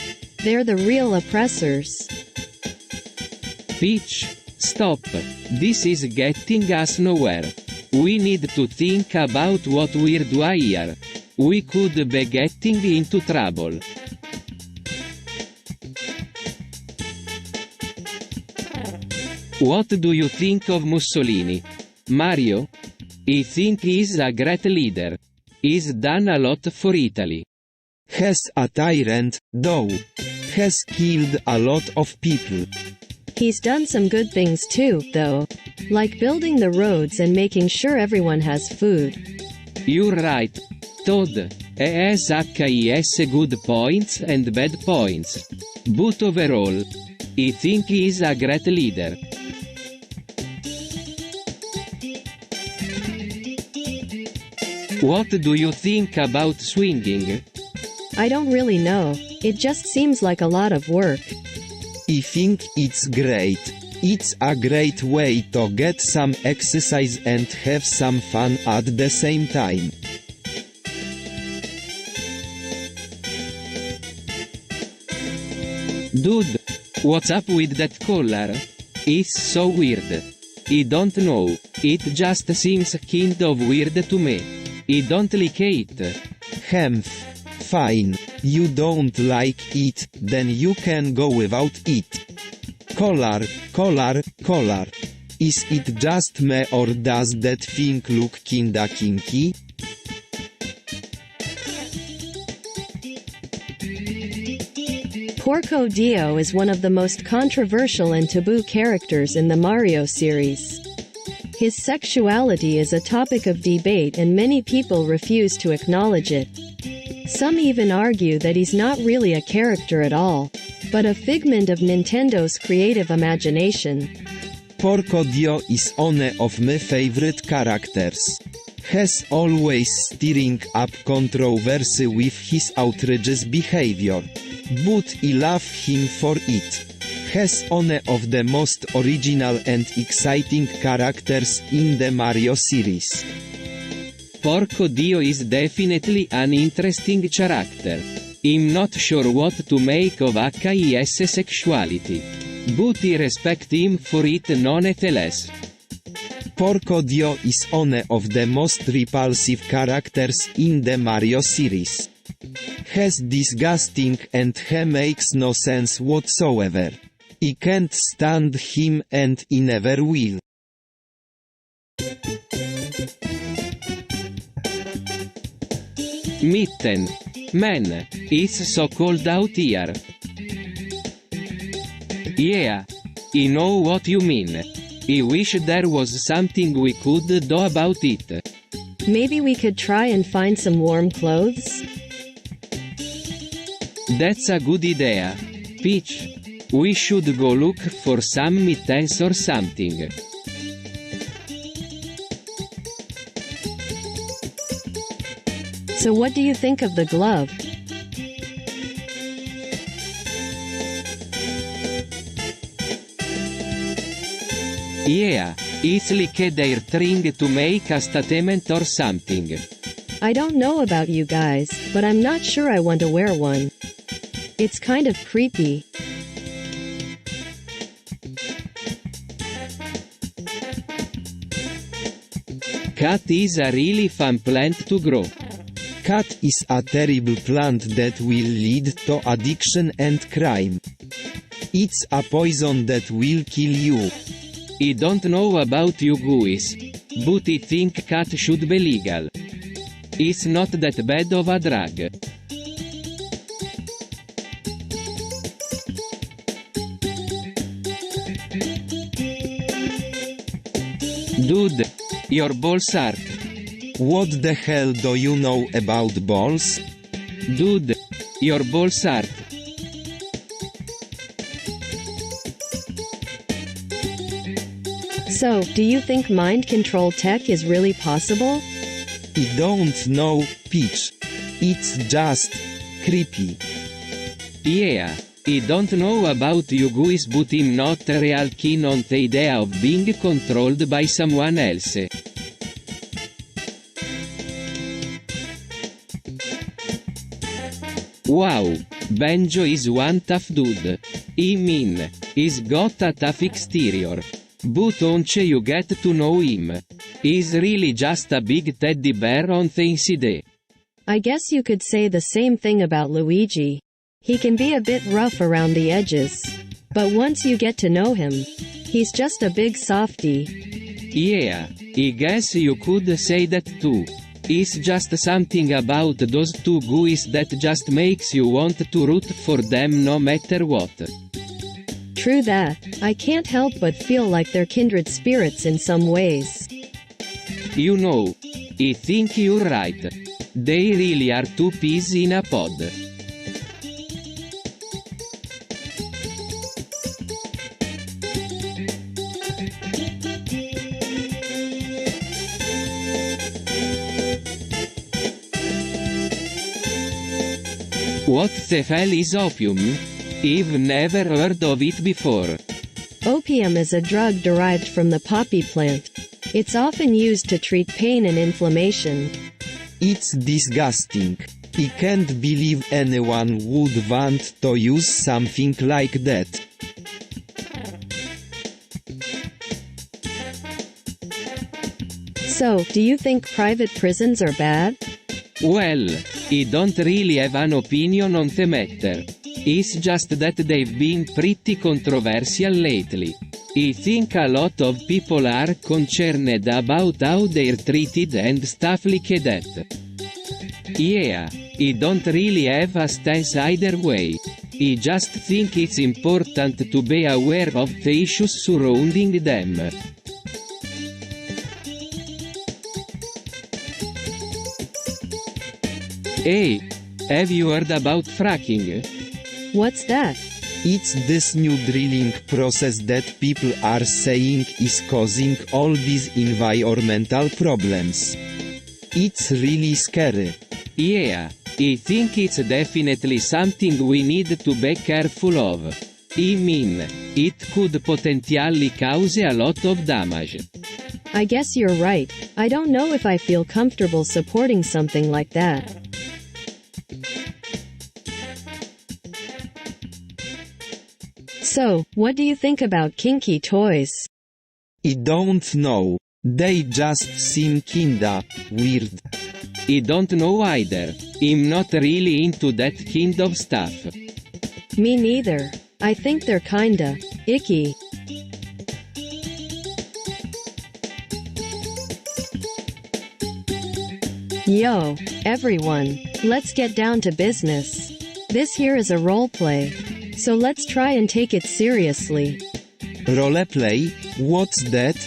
They're the real oppressors. Peach, stop. This is getting us nowhere. We need to think about what we're doing here. We could be getting into trouble. What do you think of Mussolini? Mario? I think he's a great leader. He's done a lot for Italy. Has a tyrant, though. Has killed a lot of people. He's done some good things too, though. Like building the roads and making sure everyone has food. You're right. Todd. He has good points and bad points. But overall, I think he's a great leader. What do you think about swinging? I don't really know. It just seems like a lot of work. I think it's great. It's a great way to get some exercise and have some fun at the same time. Dude, what's up with that collar? It's so weird. I don't know, it just seems kind of weird to me. I don't like it. Fine. You don't like it, then you can go without it. Collar. Is it just me or does that thing look kinda kinky? Porco Dio is one of the most controversial and taboo characters in the Mario series. His sexuality is a topic of debate and many people refuse to acknowledge it. Some even argue that he's not really a character at all, but a figment of Nintendo's creative imagination. Porco Dio is one of my favorite characters. Has always stirring up controversy with his outrageous behavior. But I love him for it. Has one of the most original and exciting characters in the Mario series. Porco Dio is definitely an interesting character. I'm not sure what to make of his sexuality. But I respect him for it nonetheless. Porco Dio is one of the most repulsive characters in the Mario series. He's disgusting and he makes no sense whatsoever. I can't stand him and I never will. Mitten. Man, it's so cold out here. Yeah. I know what you mean. I wish there was something we could do about it. Maybe we could try and find some warm clothes? That's a good idea. Peach. We should go look for some mittens or something. So what do you think of the glove? Yeah, it's like they're trying to make a statement or something. I don't know about you guys, but I'm not sure I want to wear one. It's kind of creepy. Cat is a really fun plant to grow. Cat is a terrible plant that will lead to addiction and crime. It's a poison that will kill you. I don't know about you guys, but I think cat should be legal. It's not that bad of a drug. Dude, your balls are. What the hell do you know about balls? Dude, your balls are. So, do you think mind control tech is really possible? I don't know, Peach. It's just creepy. Yeah, I don't know about you guys, but I'm not real keen on the idea of being controlled by someone else. Wow, Benjo is one tough dude. I mean, he's got a tough exterior. But once you get to know him, he's really just a big teddy bear on the inside. I guess you could say the same thing about Luigi. He can be a bit rough around the edges. But once you get to know him, he's just a big softie. Yeah, I guess you could say that too. It's just something about those two guys that just makes you want to root for them no matter what. True that, I can't help but feel like they're kindred spirits in some ways. You know, I think you're right. They really are two peas in a pod. What the hell is opium? I've never heard of it before. Opium is a drug derived from the poppy plant. It's often used to treat pain and inflammation. It's disgusting. I can't believe anyone would want to use something like that. So, do you think private prisons are bad? Well, I don't really have an opinion on the matter. It's just that they've been pretty controversial lately. I think a lot of people are concerned about how they're treated and stuff like that. Yeah, I don't really have a stance either way. I just think it's important to be aware of the issues surrounding them. Hey, have you heard about fracking? What's that? It's this new drilling process that people are saying is causing all these environmental problems. It's really scary. Yeah, I think it's definitely something we need to be careful of. I mean, it could potentially cause a lot of damage. I guess you're right. I don't know if I feel comfortable supporting something like that. So, what do you think about kinky toys? I don't know. They just seem kinda weird. I don't know either. I'm not really into that kind of stuff. Me neither. I think they're kinda icky. Yo, everyone, let's get down to business. This here is a roleplay. So let's try and take it seriously. Roleplay? What's that?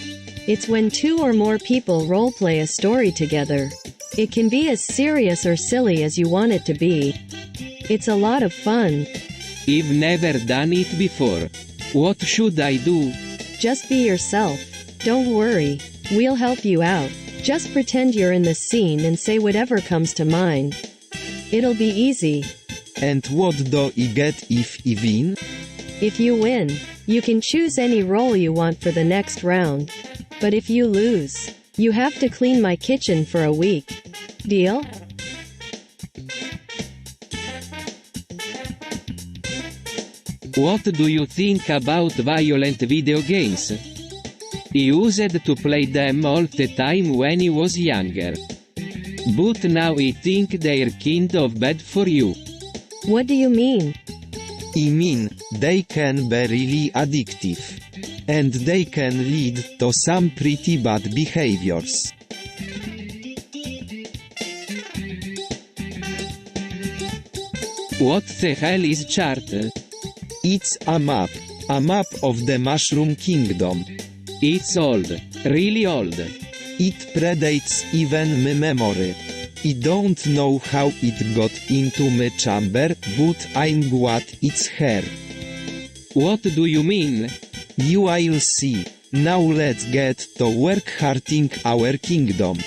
It's when two or more people roleplay a story together. It can be as serious or silly as you want it to be. It's a lot of fun. I've never done it before. What should I do? Just be yourself. Don't worry. We'll help you out. Just pretend you're in the scene and say whatever comes to mind. It'll be easy. And what do I get if I win? If you win, you can choose any role you want for the next round. But if you lose, you have to clean my kitchen for a week. Deal? What do you think about violent video games? I used to play them all the time when I was younger. But now I think they're kind of bad for you. What do you mean? I mean, they can be really addictive. And they can lead to some pretty bad behaviors. What the hell is chart? It's a map of the Mushroom Kingdom. It's old, really old. It predates even my memory. I don't know how it got into my chamber, but I'm glad it's here. What do you mean? You will see. Now let's get to work hurting our kingdom.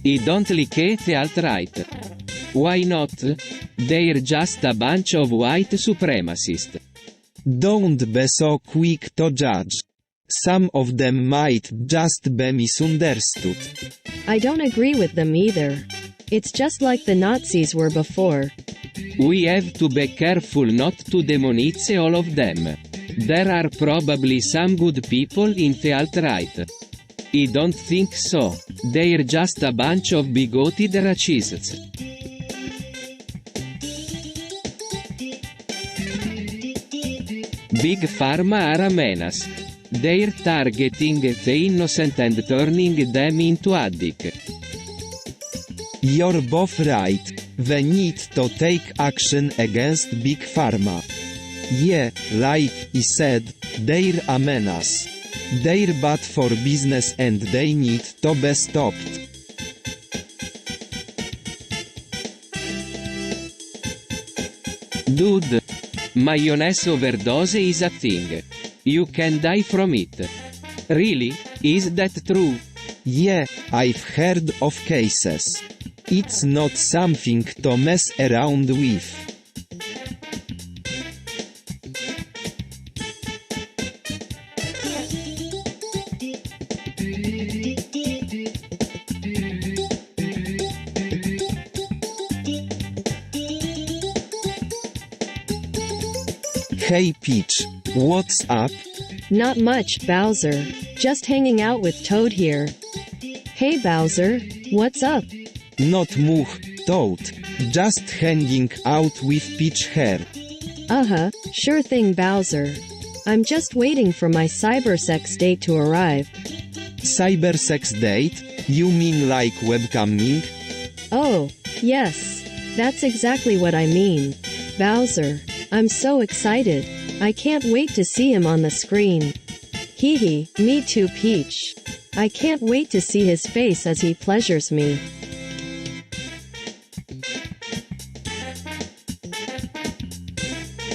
I don't like it outright. Why not? They're just a bunch of white supremacists. Don't be so quick to judge. Some of them might just be misunderstood. I don't agree with them either. It's just like the Nazis were before. We have to be careful not to demonize all of them. There are probably some good people in the alt-right. I don't think so. They're just a bunch of bigoted racists. Big Pharma are a menace. They're targeting the innocent and turning them into addicts. You're both right. We need to take action against Big Pharma. Yeah, like I said, they're a menace. They're bad for business and they need to be stopped. Dude, mayonnaise overdose is a thing. You can die from it. Really? Is that true? Yeah, I've heard of cases. It's not something to mess around with. Hey Peach, what's up? Not much, Bowser. Just hanging out with Toad here. Hey Bowser, what's up? Not much, Toad. Just hanging out with Peach here. Uh-huh, sure thing Bowser. I'm just waiting for my cybersex date to arrive. Cybersex date? You mean like webcamming? Oh, yes. That's exactly what I mean. Bowser, I'm so excited. I can't wait to see him on the screen. Hee hee, me too Peach. I can't wait to see his face as he pleasures me.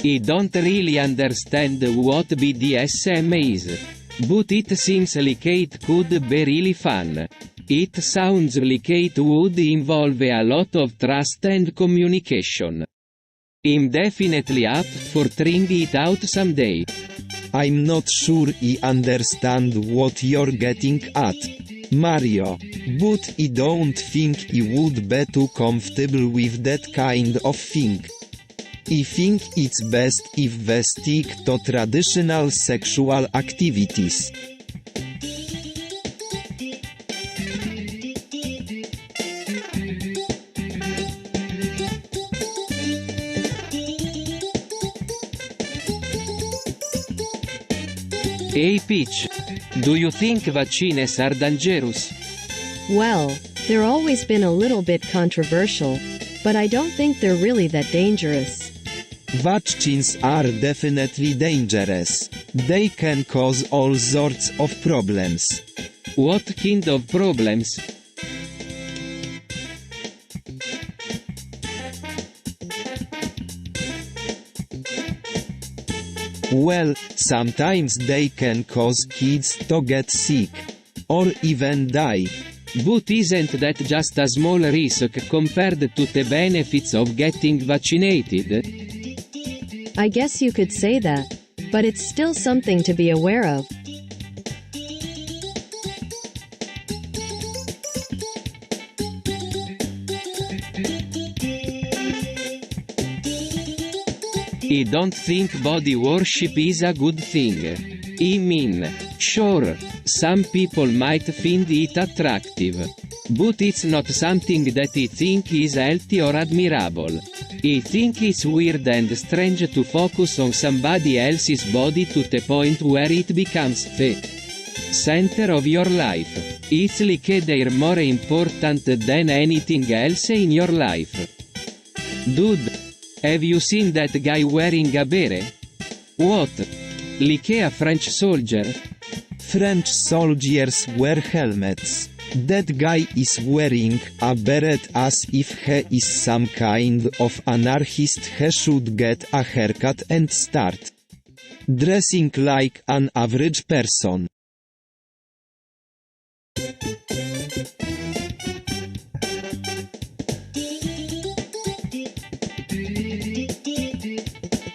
I don't really understand what BDSM is. But it seems like it could be really fun. It sounds like it would involve a lot of trust and communication. I'm definitely up for trying it out someday. I'm not sure I understand what you're getting at, Mario, but I don't think I would be too comfortable with that kind of thing. I think it's best if we stick to traditional sexual activities. Hey Peach, do you think vaccines are dangerous? Well, they're always been a little bit controversial, but I don't think they're really that dangerous. Vaccines are definitely dangerous. They can cause all sorts of problems. What kind of problems? Well, sometimes they can cause kids to get sick. Or even die. But isn't that just a small risk compared to the benefits of getting vaccinated? I guess you could say that, but it's still something to be aware of. I don't think body worship is a good thing. I mean, sure, some people might find it attractive. But it's not something that I think is healthy or admirable. I think it's weird and strange to focus on somebody else's body to the point where it becomes the center of your life. It's like they're more important than anything else in your life. Dude, have you seen that guy wearing a beret? What? Like a French soldier? French soldiers wear helmets. That guy is wearing a beret as if he is some kind of anarchist. He should get a haircut and start dressing like an average person.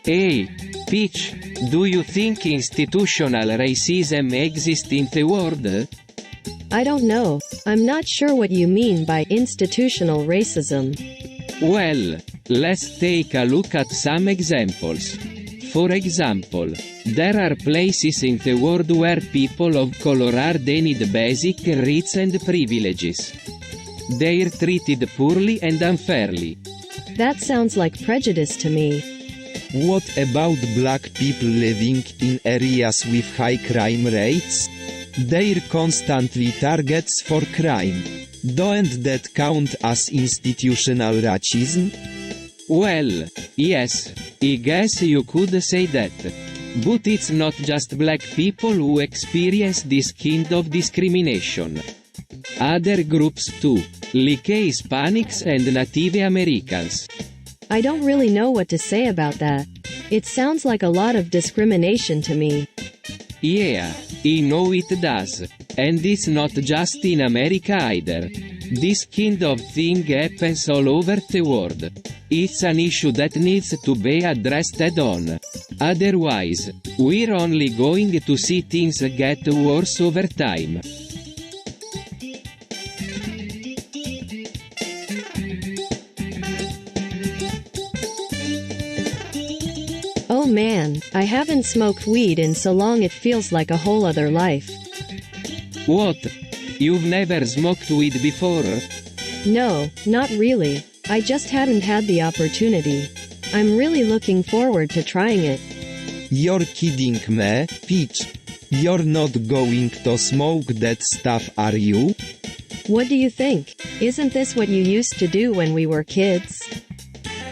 Hey, Peach, do you think institutional racism exists in the world? I don't know. I'm not sure what you mean by institutional racism. Well, let's take a look at some examples. For example, there are places in the world where people of color are denied basic rights and privileges. They're treated poorly and unfairly. That sounds like prejudice to me. What about black people living in areas with high crime rates? They're constantly targets for crime. Don't that count as institutional racism? Well, yes, I guess you could say that. But it's not just black people who experience this kind of discrimination. Other groups too, like Hispanics and Native Americans. I don't really know what to say about that. It sounds like a lot of discrimination to me. Yeah, I know it does. And it's not just in America either. This kind of thing happens all over the world. It's an issue that needs to be addressed head-on. Otherwise, we're only going to see things get worse over time. Oh man, I haven't smoked weed in so long it feels like a whole other life. What? You've never smoked weed before? No, not really. I just hadn't had the opportunity. I'm really looking forward to trying it. You're kidding me, Peach. You're not going to smoke that stuff, are you? What do you think? Isn't this what you used to do when we were kids?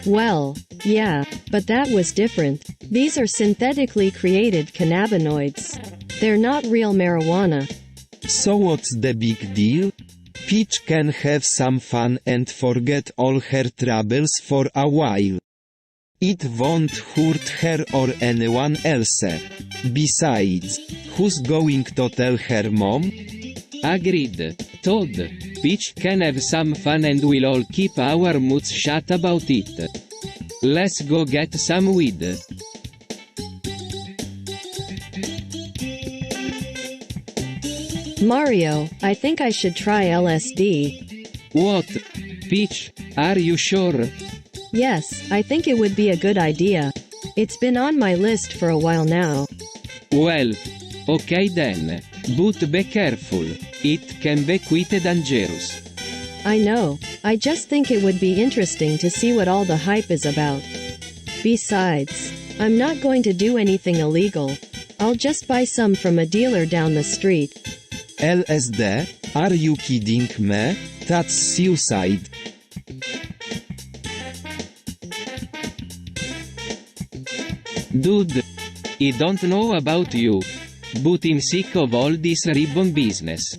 Well, yeah, but that was different. These are synthetically created cannabinoids. They're not real marijuana. So what's the big deal? Peach can have some fun and forget all her troubles for a while. It won't hurt her or anyone else. Besides, who's going to tell her mom? Agreed. Todd, Peach can have some fun and we'll all keep our mouths shut about it. Let's go get some weed. Mario, I think I should try LSD. What? Peach, are you sure? Yes, I think it would be a good idea. It's been on my list for a while now. Well, okay then. But be careful. It can be quite dangerous. I know. I just think it would be interesting to see what all the hype is about. Besides, I'm not going to do anything illegal. I'll just buy some from a dealer down the street. LSD? Are you kidding me? That's suicide. Dude, I don't know about you, but I'm sick of all this ribbon business.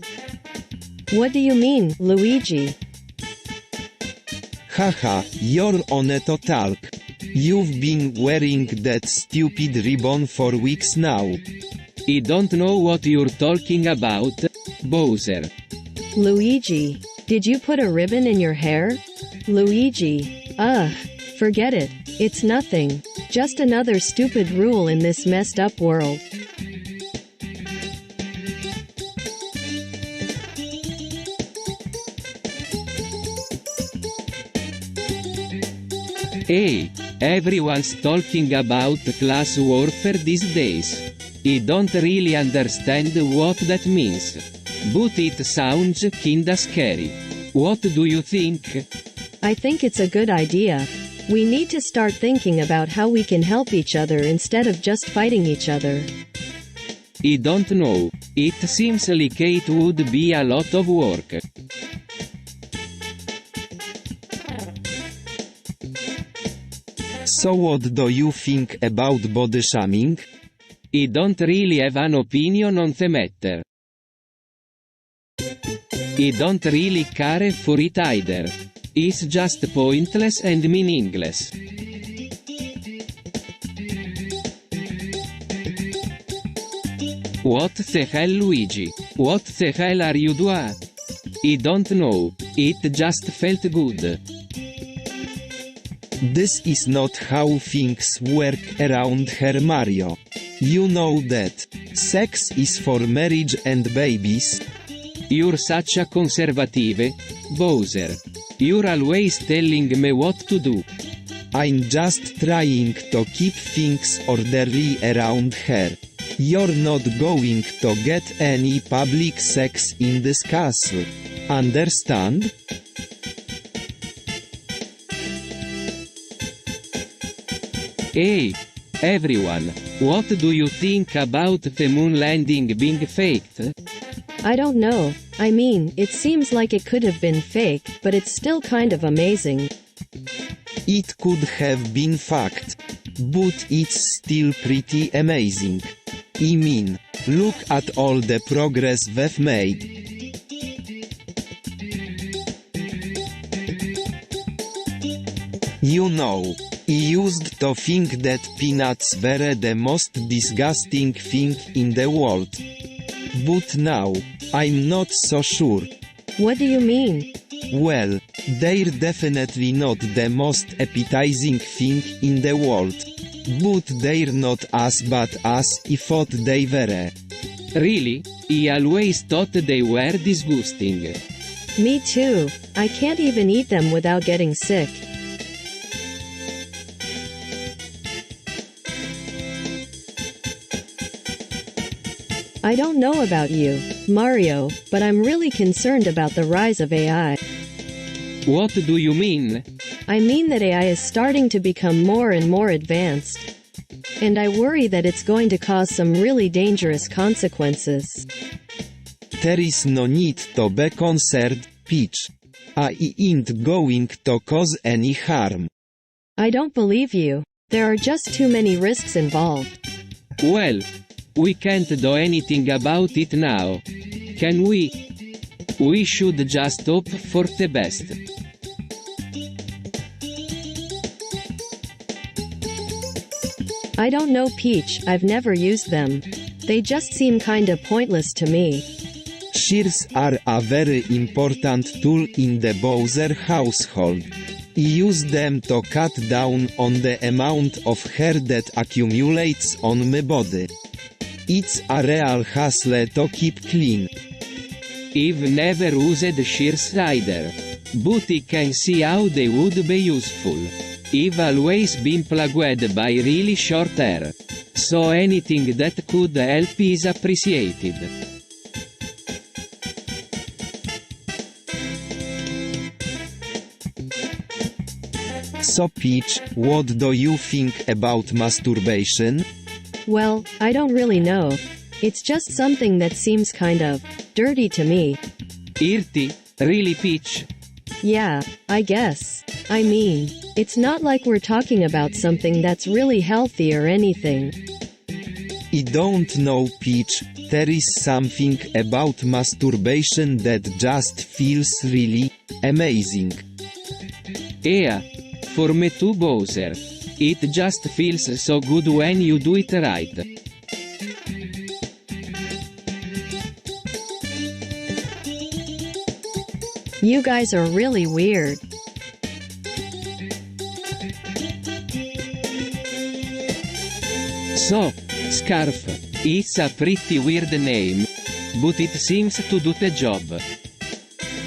What do you mean, Luigi? Haha, you're on a talk. You've been wearing that stupid ribbon for weeks now. I don't know what you're talking about, Bowser. Luigi, did you put a ribbon in your hair? Luigi, ugh, forget it. It's nothing. Just another stupid rule in this messed up world. Hey, everyone's talking about class warfare these days. I don't really understand what that means. But it sounds kinda scary. What do you think? I think it's a good idea. We need to start thinking about how we can help each other instead of just fighting each other. I don't know. It seems like it would be a lot of work. So what do you think about body shaming? I don't really have an opinion on the matter. I don't really care for it either. It's just pointless and meaningless. What the hell, Luigi? What the hell are you doing? I don't know. It just felt good. This is not how things work around here, Mario. You know that. Sex is for marriage and babies. You're such a conservative, Bowser. You're always telling me what to do. I'm just trying to keep things orderly around here. You're not going to get any public sex in this castle. Understand? Hey, everyone, what do you think about the moon landing being faked? I don't know. I mean, it seems like it could have been fake, but it's still kind of amazing. It could have been fact. But it's still pretty amazing. I mean, look at all the progress we've made. You know, I used to think that peanuts were the most disgusting thing in the world. But now, I'm not so sure. What do you mean? Well, they're definitely not the most appetizing thing in the world. But they're not as bad as I thought they were. Really? I always thought they were disgusting. Me too. I can't even eat them without getting sick. I don't know about you, Mario, but I'm really concerned about the rise of AI. What do you mean? I mean that AI is starting to become more and more advanced. And I worry that it's going to cause some really dangerous consequences. There is no need to be concerned, Peach. I ain't going to cause any harm. I don't believe you. There are just too many risks involved. Well, we can't do anything about it now. Can we? We should just hope for the best. I don't know, Peach. I've never used them. They just seem kinda pointless to me. Shears are a very important tool in the Bowser household. I use them to cut down on the amount of hair that accumulates on my body. It's a real hassle to keep clean. I've never used shears either, but I can see how they would be useful. I've always been plagued by really short hair. So anything that could help is appreciated. So Peach, what do you think about masturbation? Well, I don't really know. It's just something that seems kind of dirty to me. Irti? Really, Peach? Yeah, I guess. I mean, it's not like we're talking about something that's really healthy or anything. I don't know, Peach, there is something about masturbation that just feels really amazing. Yeah. For me too, Bowser. It just feels so good when you do it right. You guys are really weird. So, Scarf. It's a pretty weird name. But it seems to do the job.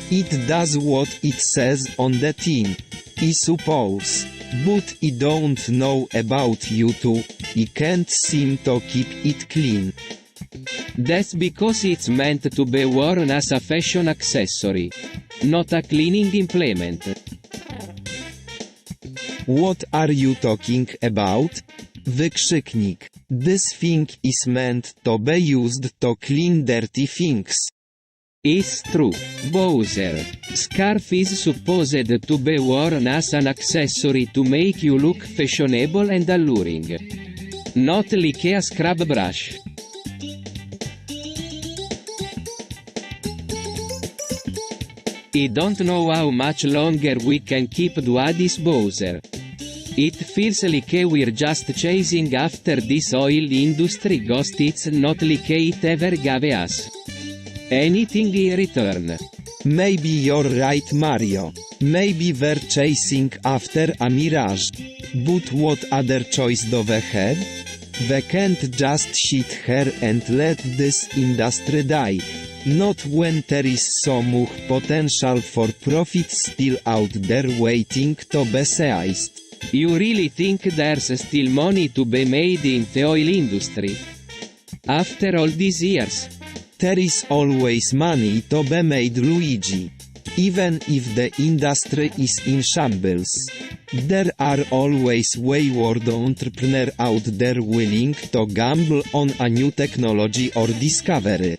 It does what it says on the tin, I suppose. But I don't know about you two, I can't seem to keep it clean. That's because it's meant to be worn as a fashion accessory. Not a cleaning implement. What are you talking about? Wykrzyknik. This thing is meant to be used to clean dirty things. It's true, Bowser. Scarf is supposed to be worn as an accessory to make you look fashionable and alluring. Not like a scrub brush. I don't know how much longer we can keep doing this, Bowser. It feels like we're just chasing after this oil industry ghost. It's not like it ever gave us anything in return. Maybe you're right, Mario. Maybe we're chasing after a mirage. But what other choice do we have? We can't just sit here and let this industry die. Not when there is so much potential for profit still out there waiting to be seized. You really think there's still money to be made in the oil industry? After all these years? There is always money to be made, Luigi. Even if the industry is in shambles. There are always wayward entrepreneurs out there willing to gamble on a new technology or discovery.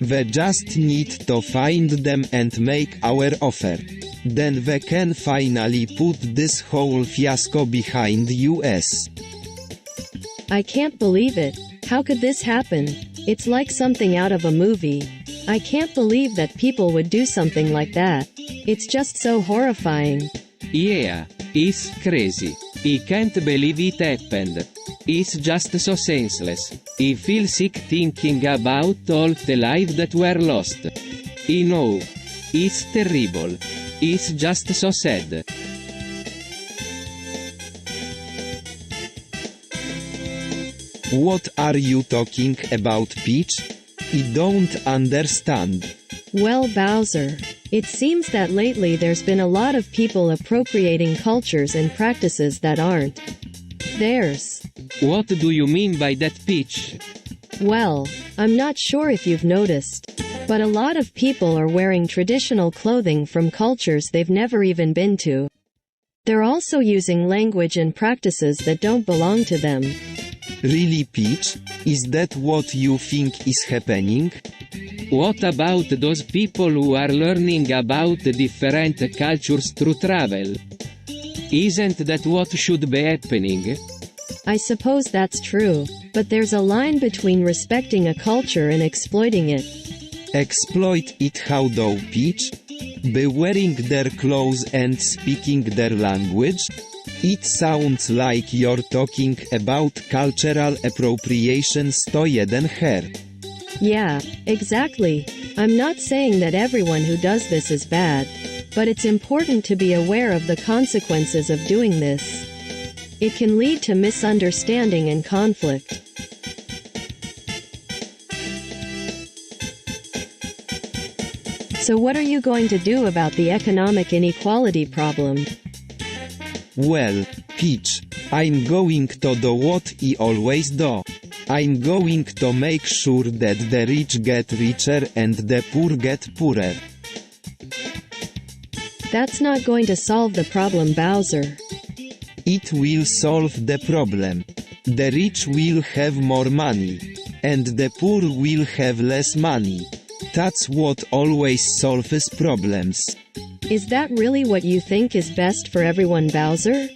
We just need to find them and make our offer. Then we can finally put this whole fiasco behind us. I can't believe it. How could this happen? It's like something out of a movie. I can't believe that people would do something like that. It's just so horrifying. Yeah, it's crazy. I can't believe it happened. It's just so senseless. I feel sick thinking about all the lives that were lost. I know. It's terrible. It's just so sad. What are you talking about, Peach? I don't understand. Well, Bowser, it seems that lately there's been a lot of people appropriating cultures and practices that aren't theirs. What do you mean by that, Peach? Well, I'm not sure if you've noticed, but a lot of people are wearing traditional clothing from cultures they've never even been to. They're also using language and practices that don't belong to them. Really, Peach? Is that what you think is happening? What about those people who are learning about different cultures through travel? Isn't that what should be happening? I suppose that's true, but there's a line between respecting a culture and exploiting it. Exploit it how though, Peach? By wearing their clothes and speaking their language? It sounds like you're talking about cultural appropriation 101 her. Yeah, exactly. I'm not saying that everyone who does this is bad, but it's important to be aware of the consequences of doing this. It can lead to misunderstanding and conflict. So what are you going to do about the economic inequality problem? Well, Peach, I'm going to do what I always do. I'm going to make sure that the rich get richer and the poor get poorer. That's not going to solve the problem, Bowser. It will solve the problem. The rich will have more money. And the poor will have less money. That's what always solves problems. Is that really what you think is best for everyone, Bowser?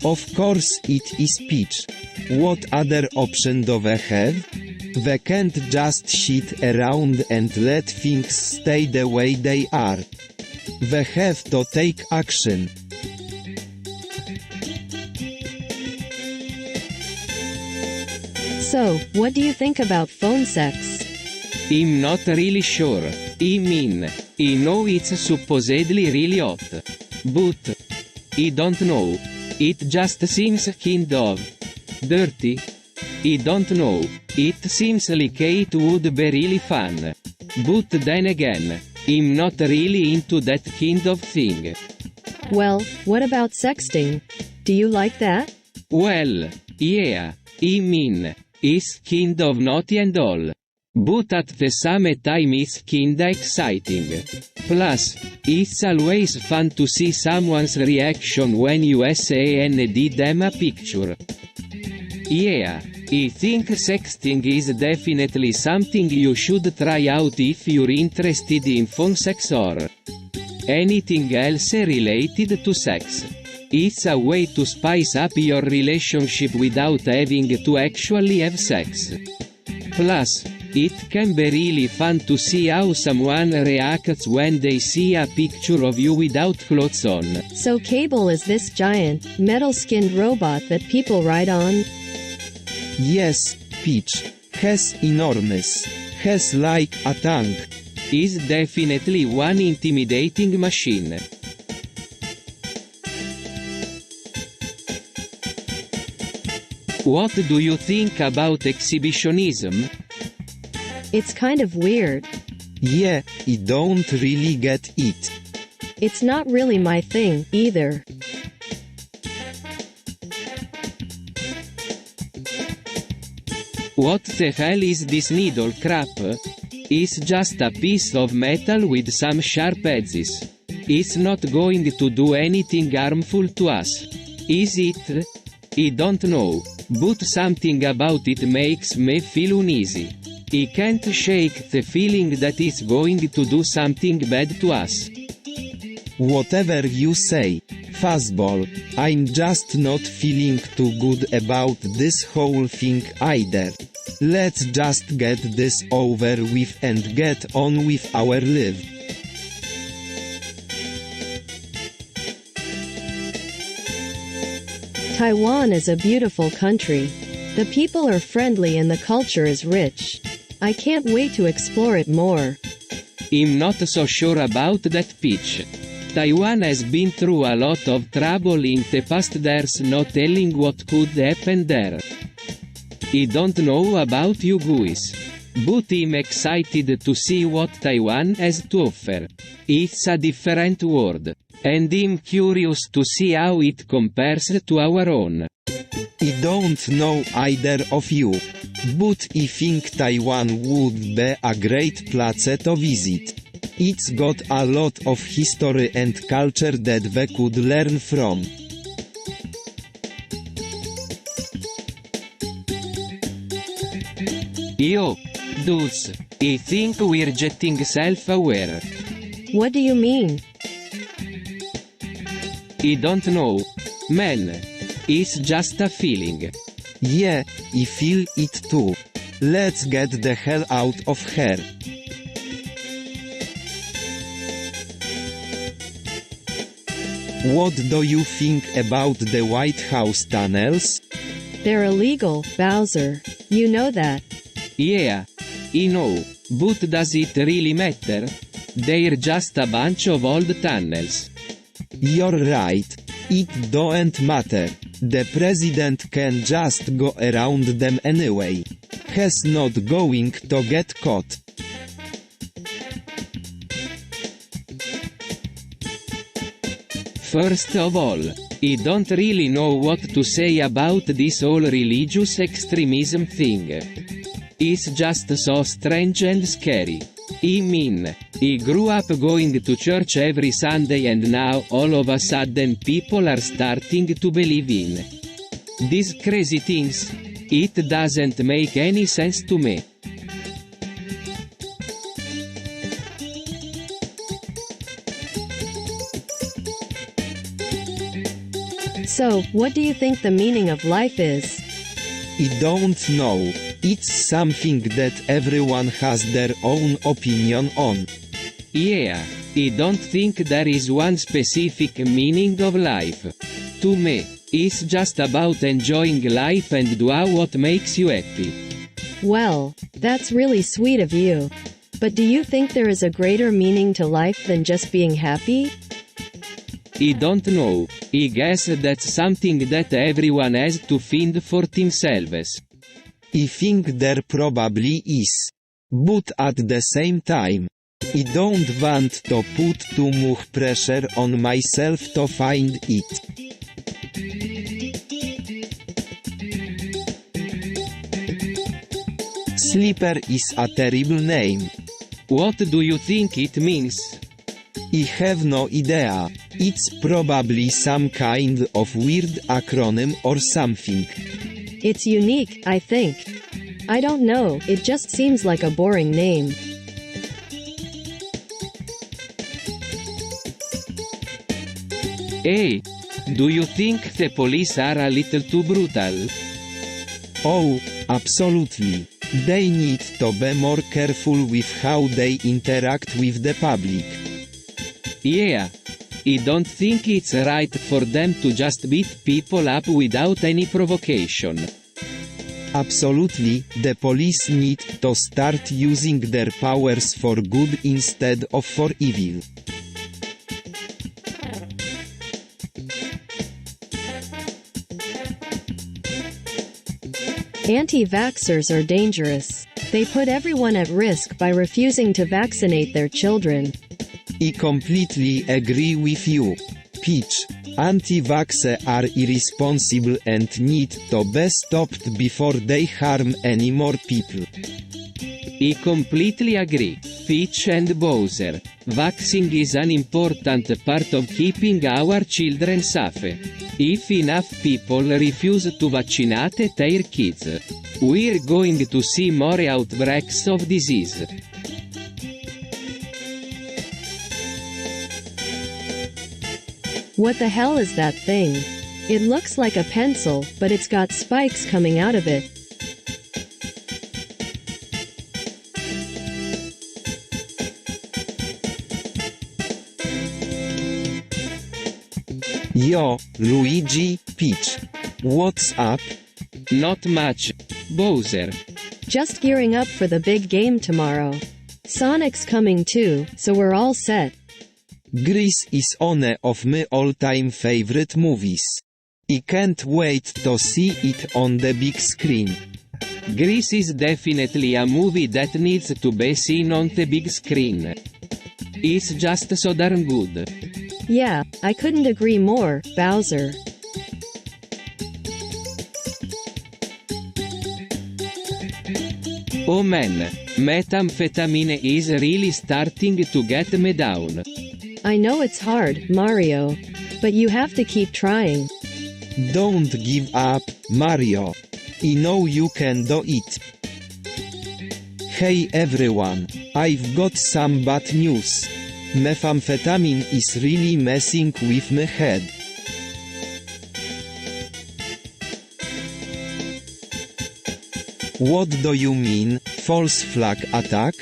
Of course it is, Peach. What other option do we have? We can't just sit around and let things stay the way they are. We have to take action. So, what do you think about phone sex? I'm not really sure. I mean, I know it's supposedly really hot. But I don't know. It just seems kind of dirty. I don't know. It seems like it would be really fun. But then again, I'm not really into that kind of thing. Well, what about sexting? Do you like that? Well, yeah, I mean, it's kind of naughty and all. But at the same time it's kinda exciting. Plus, it's always fun to see someone's reaction when you send them a picture. Yeah, I think sexting is definitely something you should try out if you're interested in phone sex or anything else related to sex. It's a way to spice up your relationship without having to actually have sex. Plus, it can be really fun to see how someone reacts when they see a picture of you without clothes on. So Cable is this giant, metal-skinned robot that people ride on? Yes, Peach. Has enormous. Has like a tank. Is definitely one intimidating machine. What do you think about exhibitionism? It's kind of weird. Yeah, I don't really get it. It's not really my thing, either. What the hell is this needle crap? It's just a piece of metal with some sharp edges. It's not going to do anything harmful to us. Is it? I don't know, but something about it makes me feel uneasy. I can't shake the feeling that it's going to do something bad to us. Whatever you say, Fuzzball, I'm just not feeling too good about this whole thing either. Let's just get this over with and get on with our life. Taiwan is a beautiful country. The people are friendly and the culture is rich. I can't wait to explore it more. I'm not so sure about that, Peach. Taiwan has been through a lot of trouble in the past, there's no telling what could happen there. I don't know about you guys, but I'm excited to see what Taiwan has to offer. It's a different world, and I'm curious to see how it compares to our own. I don't know either of you, but I think Taiwan would be a great place to visit. It's got a lot of history and culture that we could learn from. Yo, dudes, I think we're getting self-aware. What do you mean? I don't know. Man, it's just a feeling. Yeah, I feel it too. Let's get the hell out of here. What do you think about the White House tunnels? They're illegal, Bowser. You know that. Yeah, I know, but does it really matter? They're just a bunch of old tunnels. You're right. It don't matter. The president can just go around them anyway. He's not going to get caught. First of all, I don't really know what to say about this whole religious extremism thing. It's just so strange and scary. I mean, I grew up going to church every Sunday and now all of a sudden people are starting to believe in these crazy things. It doesn't make any sense to me. So, what do you think the meaning of life is? I don't know. It's something that everyone has their own opinion on. Yeah, I don't think there is one specific meaning of life. To me, it's just about enjoying life and do what makes you happy. Well, that's really sweet of you. But do you think there is a greater meaning to life than just being happy? I don't know. I guess that's something that everyone has to find for themselves. I think there probably is. But at the same time, I don't want to put too much pressure on myself to find it. Sleeper is a terrible name. What do you think it means? I have no idea. It's probably some kind of weird acronym or something. It's unique, I think. I don't know, it just seems like a boring name. Hey, do you think the police are a little too brutal? Oh, absolutely. They need to be more careful with how they interact with the public. Yeah. I don't think it's right for them to just beat people up without any provocation. Absolutely, the police need to start using their powers for good instead of for evil. Anti-vaxxers are dangerous. They put everyone at risk by refusing to vaccinate their children. I completely agree with you, Peach. Anti-vaxxers are irresponsible and need to be stopped before they harm any more people. I completely agree, Peach and Bowser. Vaccine is an important part of keeping our children safe. If enough people refuse to vaccinate their kids, we're going to see more outbreaks of disease. What the hell is that thing? It looks like a pencil, but it's got spikes coming out of it. Yo, Luigi, Peach. What's up? Not much, Bowser. Just gearing up for the big game tomorrow. Sonic's coming too, so we're all set. Grease is one of my all-time favorite movies. I can't wait to see it on the big screen. Grease is definitely a movie that needs to be seen on the big screen. It's just so darn good. Yeah, I couldn't agree more, Bowser. Oh man, methamphetamine is really starting to get me down. I know it's hard, Mario. But you have to keep trying. Don't give up, Mario. I know you can do it. Hey everyone, I've got some bad news. Methamphetamine is really messing with my head. What do you mean, false flag attack?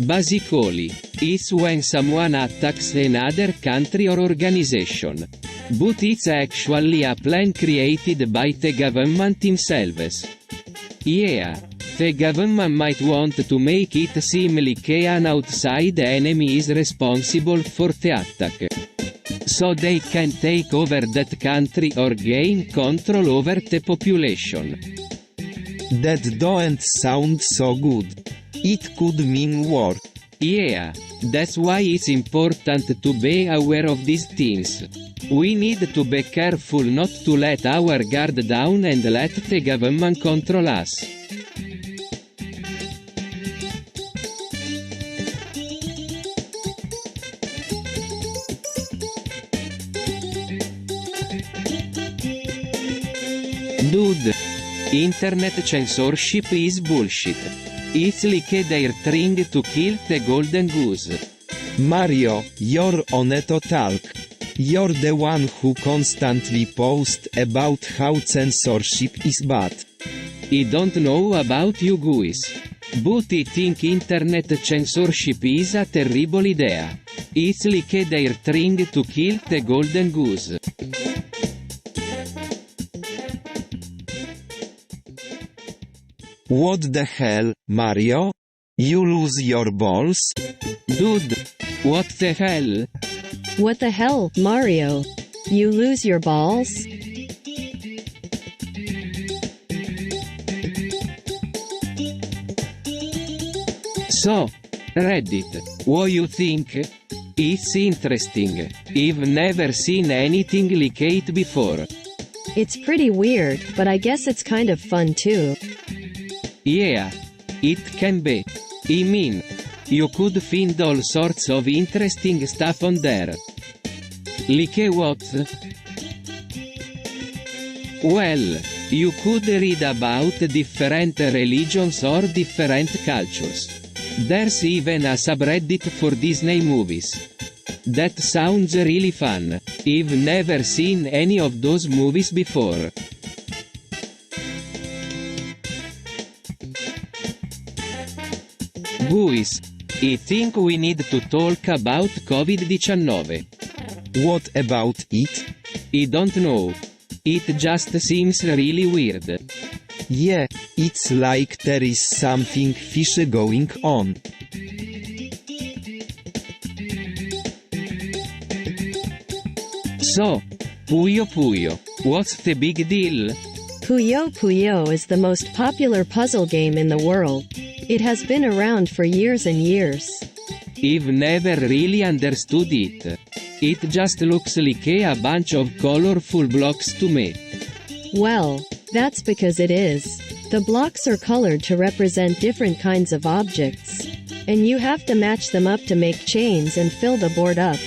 Basically, it's when someone attacks another country or organization. But it's actually a plan created by the government themselves. Yeah, the government might want to make it seem like an outside enemy is responsible for the attack. So they can take over that country or gain control over the population. That don't sound so good. It could mean war. Yeah, that's why it's important to be aware of these things. We need to be careful not to let our guard down and let the government control us. Dude, internet censorship is bullshit. It's like they're trying to kill the golden goose. Mario, you're on a talk. You're the one who constantly posts about how censorship is bad. I don't know about you guys, but I think internet censorship is a terrible idea. It's like they're trying to kill the golden goose. What the hell, Mario? You lose your balls? Dude, what the hell? What the hell, Mario? You lose your balls? So, Reddit, what you think? It's interesting. I've never seen anything like it before. It's pretty weird, but I guess it's kind of fun too. Yeah, it can be. I mean, you could find all sorts of interesting stuff on there. Like what? Well, you could read about different religions or different cultures. There's even a subreddit for Disney movies. That sounds really fun. I've never seen any of those movies before. Guys, I think we need to talk about COVID-19. What about it? I don't know. It just seems really weird. Yeah, it's like there is something fishy going on. So, Puyo Puyo, what's the big deal? Puyo Puyo is the most popular puzzle game in the world. It has been around for years and years. I've never really understood it. It just looks like a bunch of colorful blocks to me. Well, that's because it is. The blocks are colored to represent different kinds of objects. And you have to match them up to make chains and fill the board up.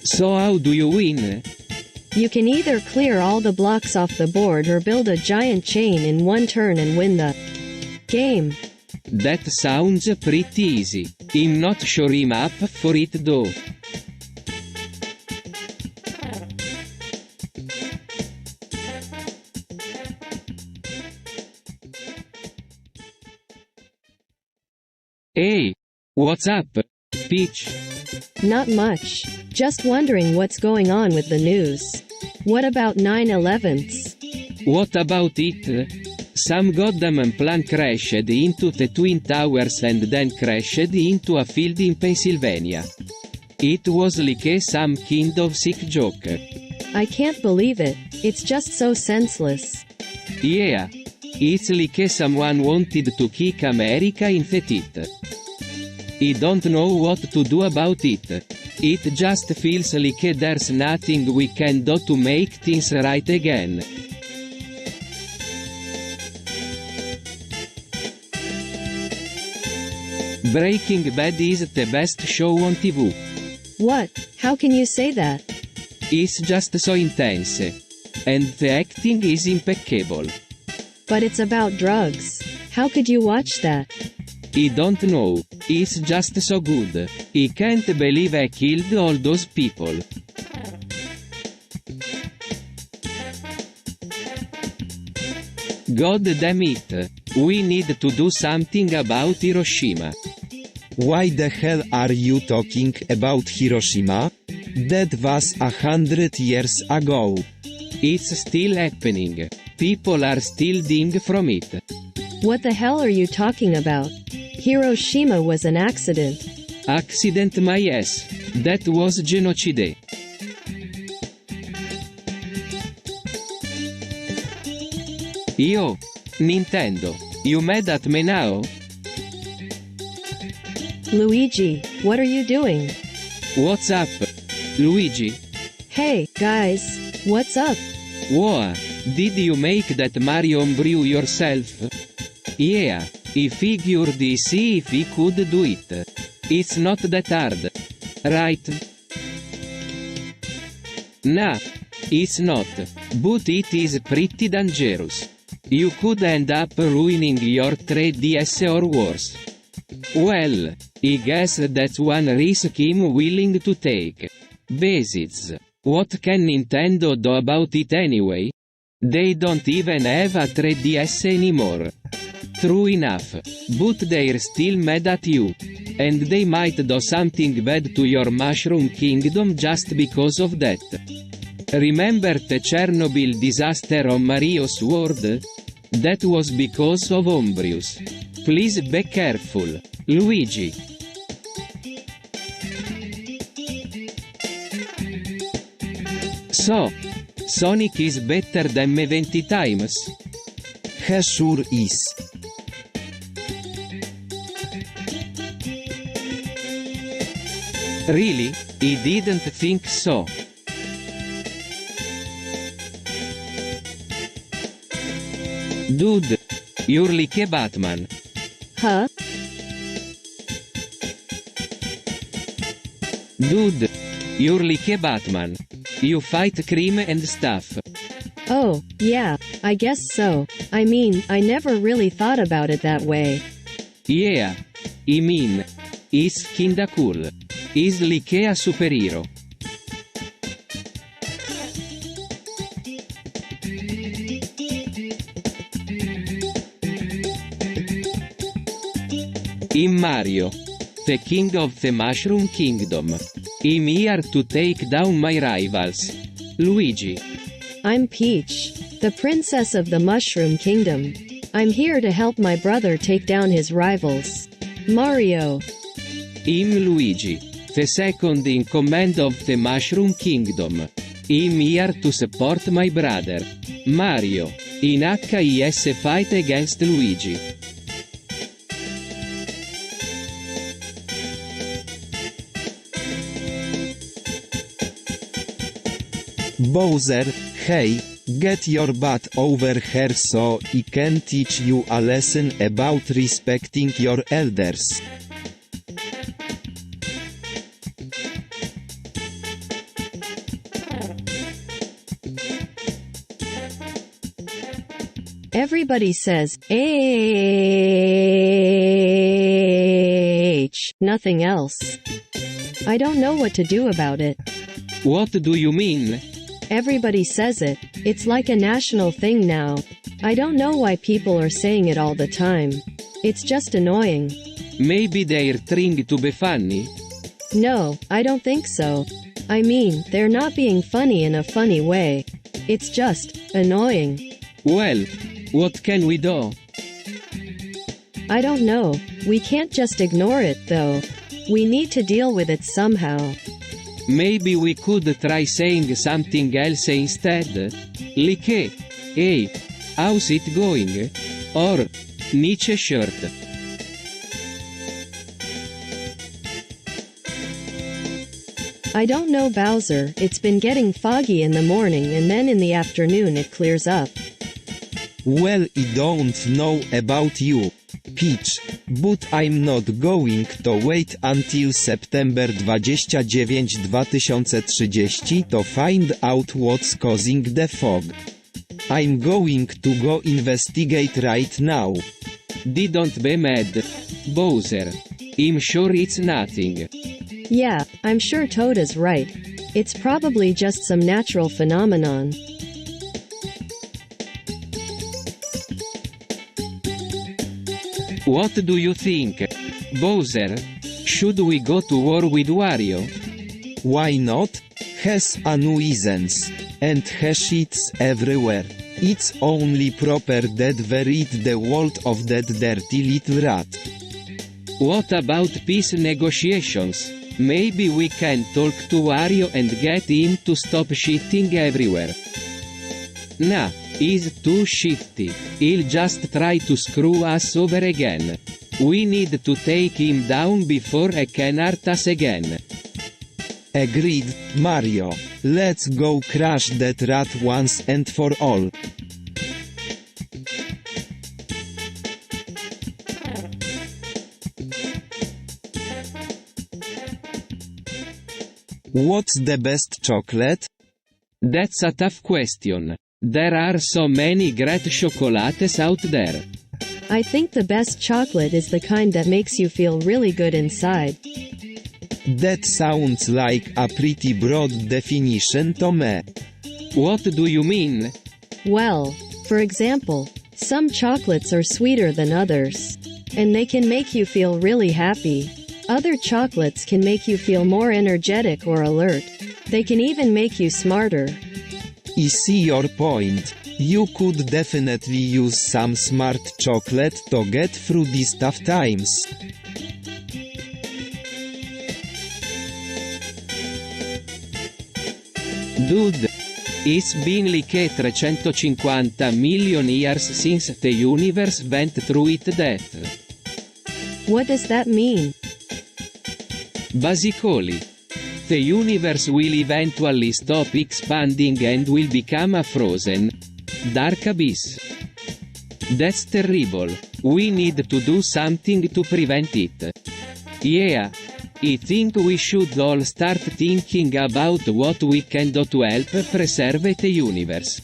So how do you win? You can either clear all the blocks off the board or build a giant chain in one turn and win the game. That sounds pretty easy. I'm not sure I'm up for it though. Hey, what's up, Peach? Not much. Just wondering what's going on with the news. What about 9/11s? What about it? Some goddamn plane crashed into the Twin Towers and then crashed into a field in Pennsylvania. It was like some kind of sick joke. I can't believe it. It's just so senseless. Yeah, it's like someone wanted to kick America in the teeth. I don't know what to do about it. It just feels like there's nothing we can do to make things right again. Breaking Bad is the best show on TV. What? How can you say that? It's just so intense. And the acting is impeccable. But it's about drugs. How could you watch that? I don't know. It's just so good. I can't believe I killed all those people. God damn it. We need to do something about Hiroshima. Why the hell are you talking about Hiroshima? That was 100 years ago. It's still happening. People are still dying from it. What the hell are you talking about? Hiroshima was an accident. Accident my ass. That was genocide. Yo, Nintendo, you mad at me now? Luigi, what are you doing? What's up, Luigi? Hey, guys, what's up? Whoa, did you make that Mario brew yourself? Yeah, I figured to see if he could do it. It's not that hard. Right? Nah, it's not, but it is pretty dangerous. You could end up ruining your 3DS or worse. Well, I guess that's one risk I'm willing to take. Besides, what can Nintendo do about it anyway? They don't even have a 3DS anymore. True enough, but they're still mad at you. And they might do something bad to your Mushroom Kingdom just because of that. Remember the Chernobyl disaster on Mario's World? That was because of Ombrius. Please be careful, Luigi. So, Sonic is better than me 20 times? He sure is. Really? I didn't think so. Dude, you're like a Batman. Huh? Dude, you're like a Batman. You fight crime and stuff. Oh, yeah, I guess so. I mean, I never really thought about it that way. Yeah. I mean, he's kinda cool. He's like a superhero. I'm Mario, the king of the Mushroom Kingdom. I'm here to take down my rivals. Luigi. I'm Peach, the princess of the Mushroom Kingdom. I'm here to help my brother take down his rivals. Mario. I'm Luigi, the second in command of the Mushroom Kingdom. I'm here to support my brother, Mario, in his fight against Luigi. Bowser, hey, get your butt over here so I can teach you a lesson about respecting your elders. Everybody says, H, nothing else. I don't know what to do about it. What do you mean? Everybody says it. It's like a national thing now. I don't know why people are saying it all the time. It's just annoying. Maybe they're trying to be funny? No, I don't think so. I mean, they're not being funny in a funny way. It's just annoying. Well, what can we do? I don't know. We can't just ignore it, though. We need to deal with it somehow. Maybe we could try saying something else instead? Like, hey, how's it going? Or, Nietzsche shirt. I don't know, Bowser. It's been getting foggy in the morning and then in the afternoon it clears up. Well, I don't know about you, Peach, but I'm not going to wait until September 29, 2030 to find out what's causing the fog. I'm going to go investigate right now. Don't be mad, Bowser. I'm sure it's nothing. Yeah, I'm sure Toad is right. It's probably just some natural phenomenon. What do you think, Bowser? Should we go to war with Wario? Why not? Has a nuisance, and has shits everywhere. It's only proper that we rid the world of that dirty little rat. What about peace negotiations? Maybe we can talk to Wario and get him to stop shitting everywhere. Nah, He's too shifty. He'll just try to screw us over again. We need to take him down before he can hurt us again. Agreed, Mario. Let's go crush that rat once and for all. What's the best chocolate? That's a tough question. There are so many great chocolates out there. I think the best chocolate is the kind that makes you feel really good inside. That sounds like a pretty broad definition to me. What do you mean? Well, for example, some chocolates are sweeter than others. And they can make you feel really happy. Other chocolates can make you feel more energetic or alert. They can even make you smarter. I see your point. You could definitely use some smart chocolate to get through these tough times. Dude. It's been like 350 million years since the universe went through its death. What does that mean? Basically, the universe will eventually stop expanding and will become a frozen, dark abyss. That's terrible. We need to do something to prevent it. Yeah. I think we should all start thinking about what we can do to help preserve the universe.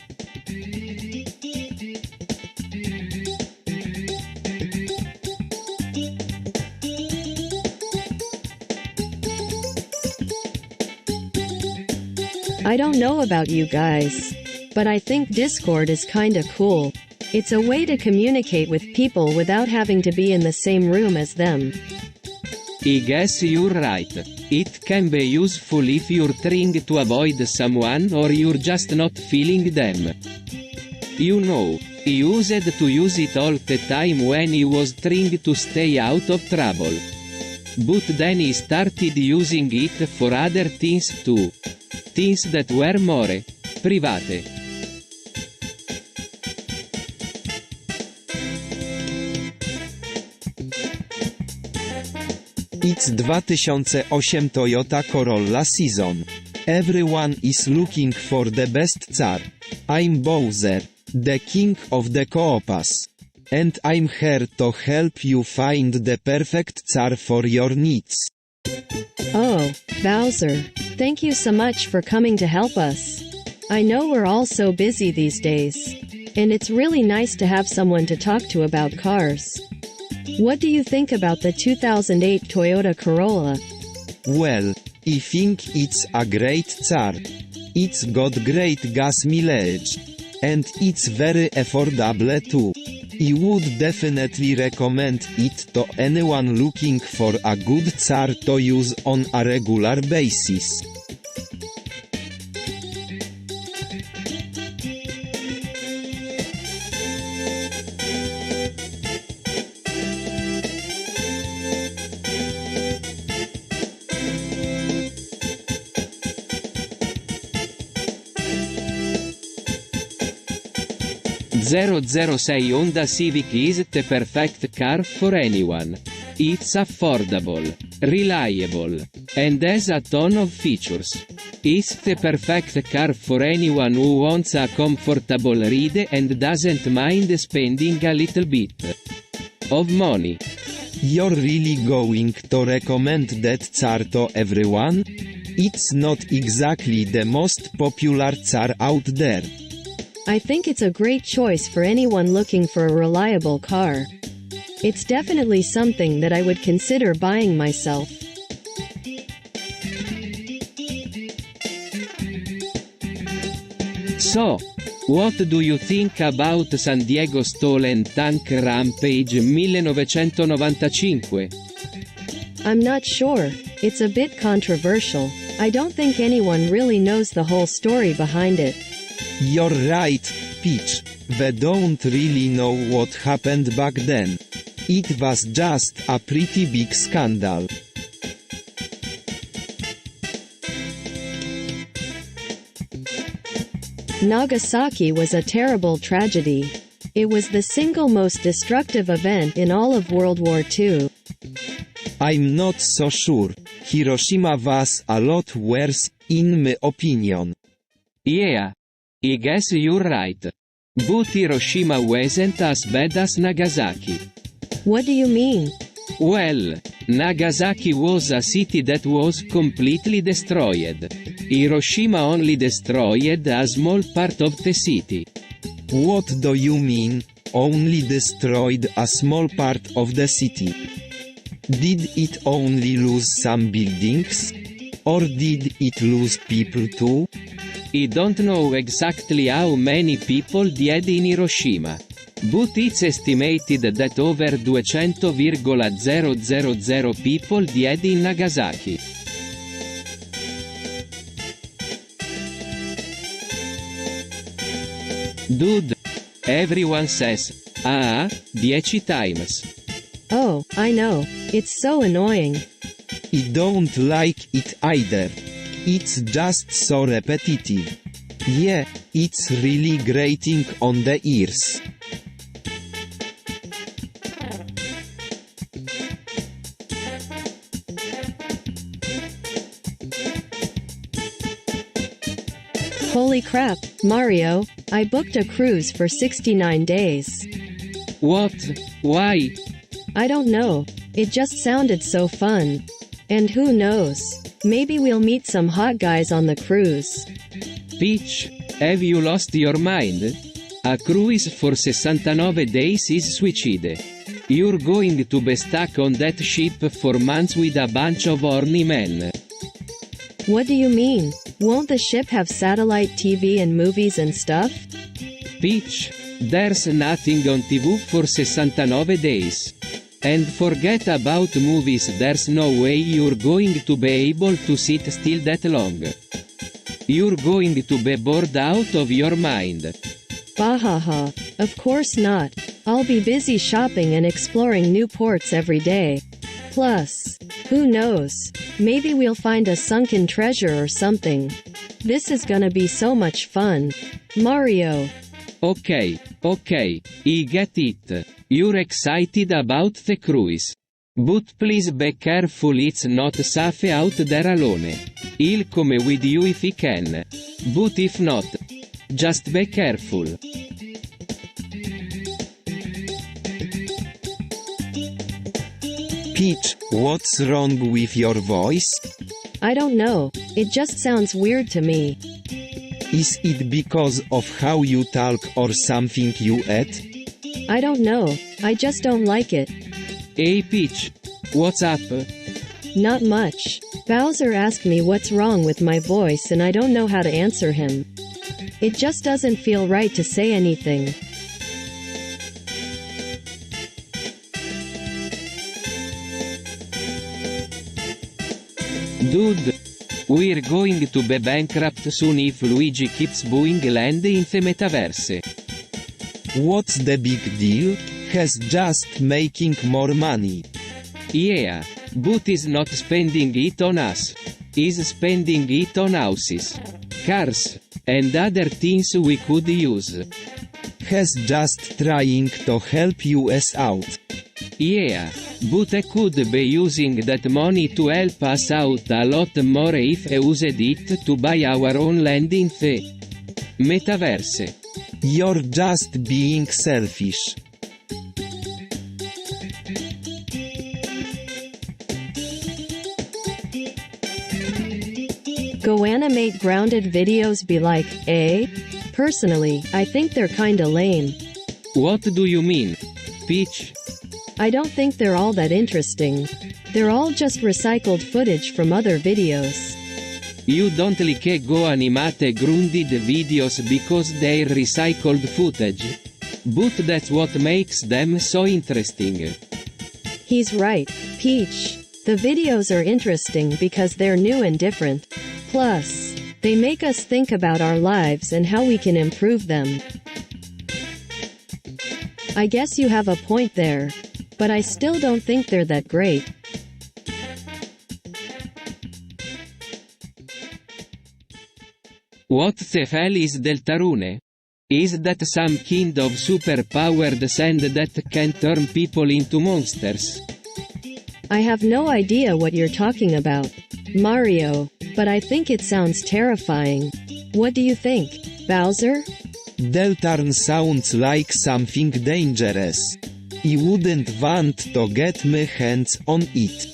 I don't know about you guys, but I think Discord is kinda cool. It's a way to communicate with people without having to be in the same room as them. I guess you're right. It can be useful if you're trying to avoid someone or you're just not feeling them. You know, I used to use it all the time when I was trying to stay out of trouble. But then I started using it for other things too. Things that were more private. It's 2008 Toyota Corolla season. Everyone is looking for the best car. I'm Bowser, the king of the Koopas. And I'm here to help you find the perfect car for your needs. Oh, Bowser, thank you so much for coming to help us. I know we're all so busy these days. And it's really nice to have someone to talk to about cars. What do you think about the 2008 Toyota Corolla? Well, I think it's a great car. It's got great gas mileage. And it's very affordable too. I would definitely recommend it to anyone looking for a good car to use on a regular basis. .006 Honda Civic is the perfect car for anyone. It's affordable, reliable, and has a ton of features. It's the perfect car for anyone who wants a comfortable ride and doesn't mind spending a little bit of money. You're really going to recommend that car to everyone? It's not exactly the most popular car out there. I think it's a great choice for anyone looking for a reliable car. It's definitely something that I would consider buying myself. So, what do you think about San Diego Stolen Tank Rampage 1995? I'm not sure. It's a bit controversial. I don't think anyone really knows the whole story behind it. You're right, Peach. We don't really know what happened back then. It was just a pretty big scandal. Nagasaki was a terrible tragedy. It was the single most destructive event in all of World War II. I'm not so sure. Hiroshima was a lot worse, in my opinion. Yeah. I guess you're right. But Hiroshima wasn't as bad as Nagasaki. What do you mean? Well, Nagasaki was a city that was completely destroyed. Hiroshima only destroyed a small part of the city. What do you mean, only destroyed a small part of the city? Did it only lose some buildings? Or did it lose people too? I don't know exactly how many people died in Hiroshima. But it's estimated that over 200,000 people died in Nagasaki. Dude. Everyone says, 10 times. Oh, I know. It's so annoying. I don't like it either. It's just so repetitive. Yeah, it's really grating on the ears. Holy crap, Mario, I booked a cruise for 69 days. What? Why? I don't know. It just sounded so fun. And who knows? Maybe we'll meet some hot guys on the cruise. Peach, have you lost your mind? A cruise for 69 days is suicide. You're going to be stuck on that ship for months with a bunch of horny men. What do you mean? Won't the ship have satellite TV and movies and stuff? Peach, there's nothing on TV for 69 days. And forget about movies, there's no way you're going to be able to sit still that long. You're going to be bored out of your mind. Bahaha, of course not. I'll be busy shopping and exploring new ports every day. Plus, who knows? Maybe we'll find a sunken treasure or something. This is gonna be so much fun. Mario. Okay, I get it. You're excited about the cruise. But please be careful, it's not safe out there alone. I'll come with you if I can. But if not, just be careful. Peach, what's wrong with your voice? I don't know. It just sounds weird to me. Is it because of how you talk or something you ate? I don't know. I just don't like it. Hey Peach, what's up? Not much. Bowser asked me what's wrong with my voice and I don't know how to answer him. It just doesn't feel right to say anything. Dude, we're going to be bankrupt soon if Luigi keeps buying land in the metaverse. What's the big deal? He's just making more money. Yeah, but he's not spending it on us. He's spending it on houses, cars, and other things we could use. He's just trying to help us out. Yeah, but I could be using that money to help us out a lot more if I used it to buy our own land in the metaverse. You're just being selfish. Go animate grounded videos be like, eh? Personally, I think they're kinda lame. What do you mean, Peach? I don't think they're all that interesting. They're all just recycled footage from other videos. You don't like go animate grounded videos because they're recycled footage. But that's what makes them so interesting. He's right, Peach. The videos are interesting because they're new and different. Plus, they make us think about our lives and how we can improve them. I guess you have a point there. But I still don't think they're that great. What the hell is Deltarune? Is that some kind of super-powered sand that can turn people into monsters? I have no idea what you're talking about, Mario, but I think it sounds terrifying. What do you think, Bowser? Deltarn sounds like something dangerous. I wouldn't want to get my hands on it.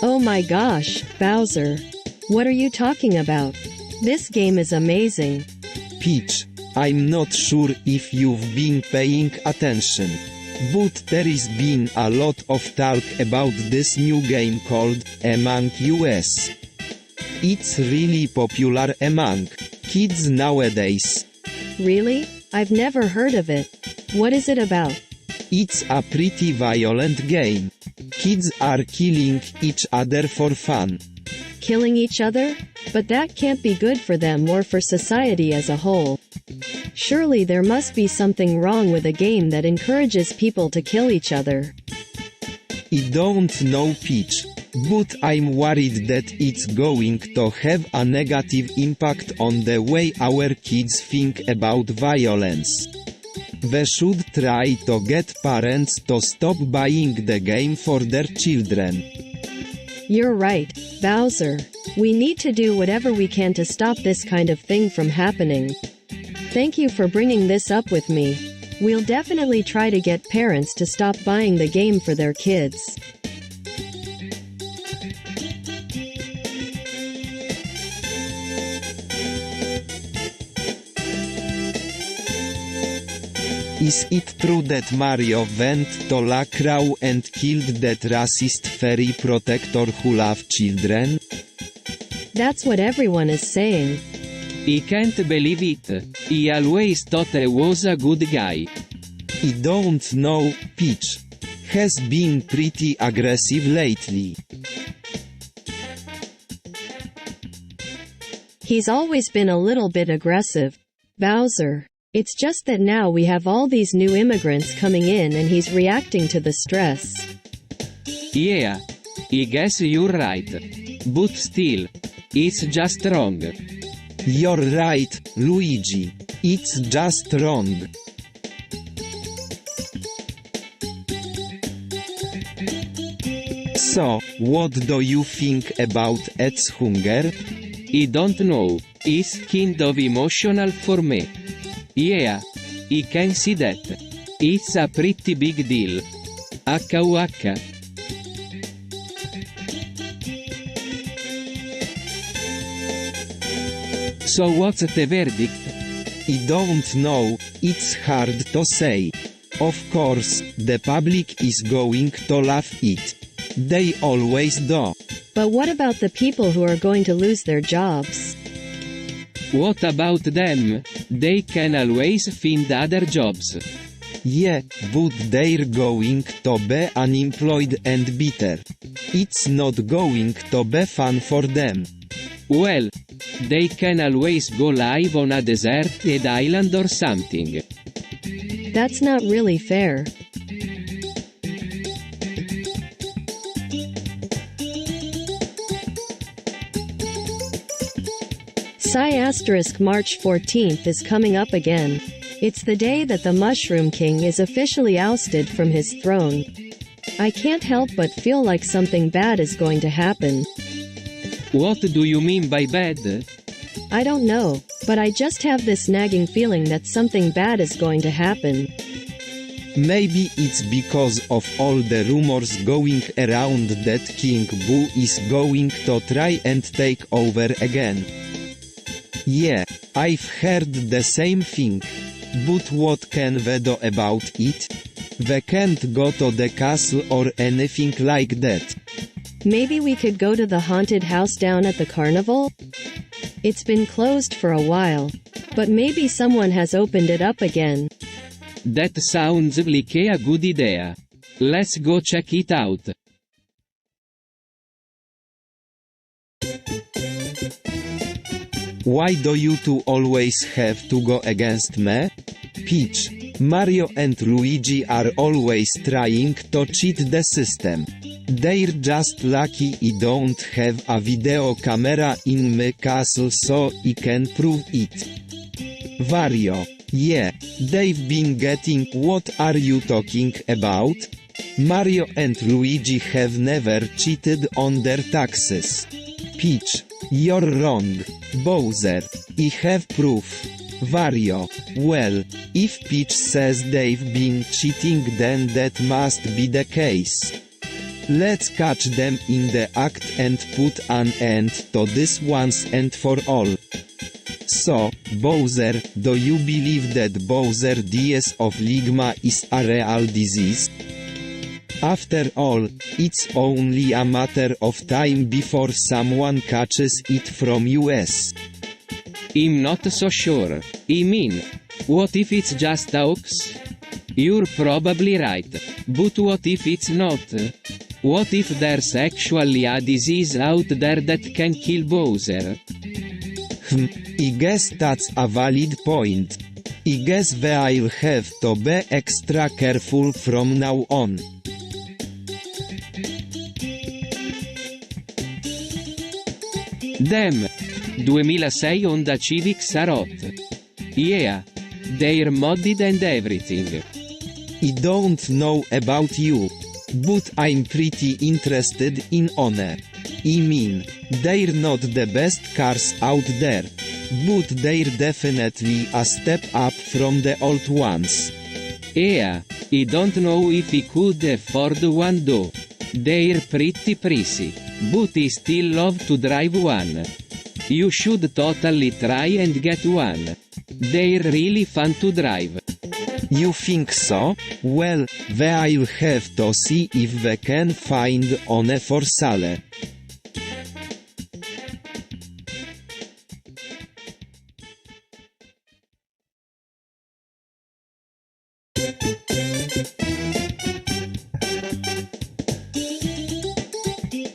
Oh my gosh, Bowser. What are you talking about? This game is amazing. Peach, I'm not sure if you've been paying attention, but there is been a lot of talk about this new game called Among Us. It's really popular among kids nowadays. Really? I've never heard of it. What is it about? It's a pretty violent game. Kids are killing each other for fun. Killing each other? But that can't be good for them or for society as a whole. Surely there must be something wrong with a game that encourages people to kill each other. I don't know, Peach, but I'm worried that it's going to have a negative impact on the way our kids think about violence. We should try to get parents to stop buying the game for their children. You're right, Bowser. We need to do whatever we can to stop this kind of thing from happening. Thank you for bringing this up with me. We'll definitely try to get parents to stop buying the game for their kids. Is it true that Mario went to La Crow and killed that racist fairy protector who loved children? That's what everyone is saying. I can't believe it. I always thought he was a good guy. I don't know, Peach. Has been pretty aggressive lately. He's always been a little bit aggressive, Bowser. It's just that now we have all these new immigrants coming in and he's reacting to the stress. Yeah. I guess you're right. But still. It's just wrong. You're right, Luigi. It's just wrong. So, what do you think about Ed's hunger? I don't know. It's kind of emotional for me. Yeah. I can see that. It's a pretty big deal. HUH. So what's the verdict? I don't know, it's hard to say. Of course, the public is going to love it. They always do. But what about the people who are going to lose their jobs? What about them? They can always find other jobs. Yeah, but they're going to be unemployed and bitter. It's not going to be fun for them. Well, they can always go live on a deserted island or something. That's not really fair. March 14th is coming up again. It's the day that the Mushroom King is officially ousted from his throne. I can't help but feel like something bad is going to happen. What do you mean by bad? I don't know, but I just have this nagging feeling that something bad is going to happen. Maybe it's because of all the rumors going around that King Boo is going to try and take over again. Yeah, I've heard the same thing. But what can we do about it? We can't go to the castle or anything like that. Maybe we could go to the haunted house down at the carnival? It's been closed for a while, but maybe someone has opened it up again. That sounds like a good idea. Let's go check it out. Why do you two always have to go against me? Peach, Mario and Luigi are always trying to cheat the system. They're just lucky I don't have a video camera in my castle so I can prove it. Wario. Yeah, they've been getting. What are you talking about? Mario and Luigi have never cheated on their taxes. Peach. You're wrong. Bowser. I have proof. Wario. Well, if Peach says they've been cheating then that must be the case. Let's catch them in the act and put an end to this once and for all. So, Bowser, do you believe that Bowser DS of Ligma is a real disease? After all, it's only a matter of time before someone catches it from US. I'm not so sure. I mean, what if it's just a hoax? You're probably right. But what if it's not? What if there's actually a disease out there that can kill Bowser? I guess that's a valid point. I guess I'll have to be extra careful from now on. Damn! 2006 Honda Civic Sarot. Yeah. They're modded and everything. I don't know about you, but I'm pretty interested in one. I mean, they're not the best cars out there, but they're definitely a step up from the old ones. Yeah, I don't know if I could afford one though. They're pretty pricey, but I still love to drive one. You should totally try and get one. They're really fun to drive. You think so? Well, I'll have to see if we can find one for sale.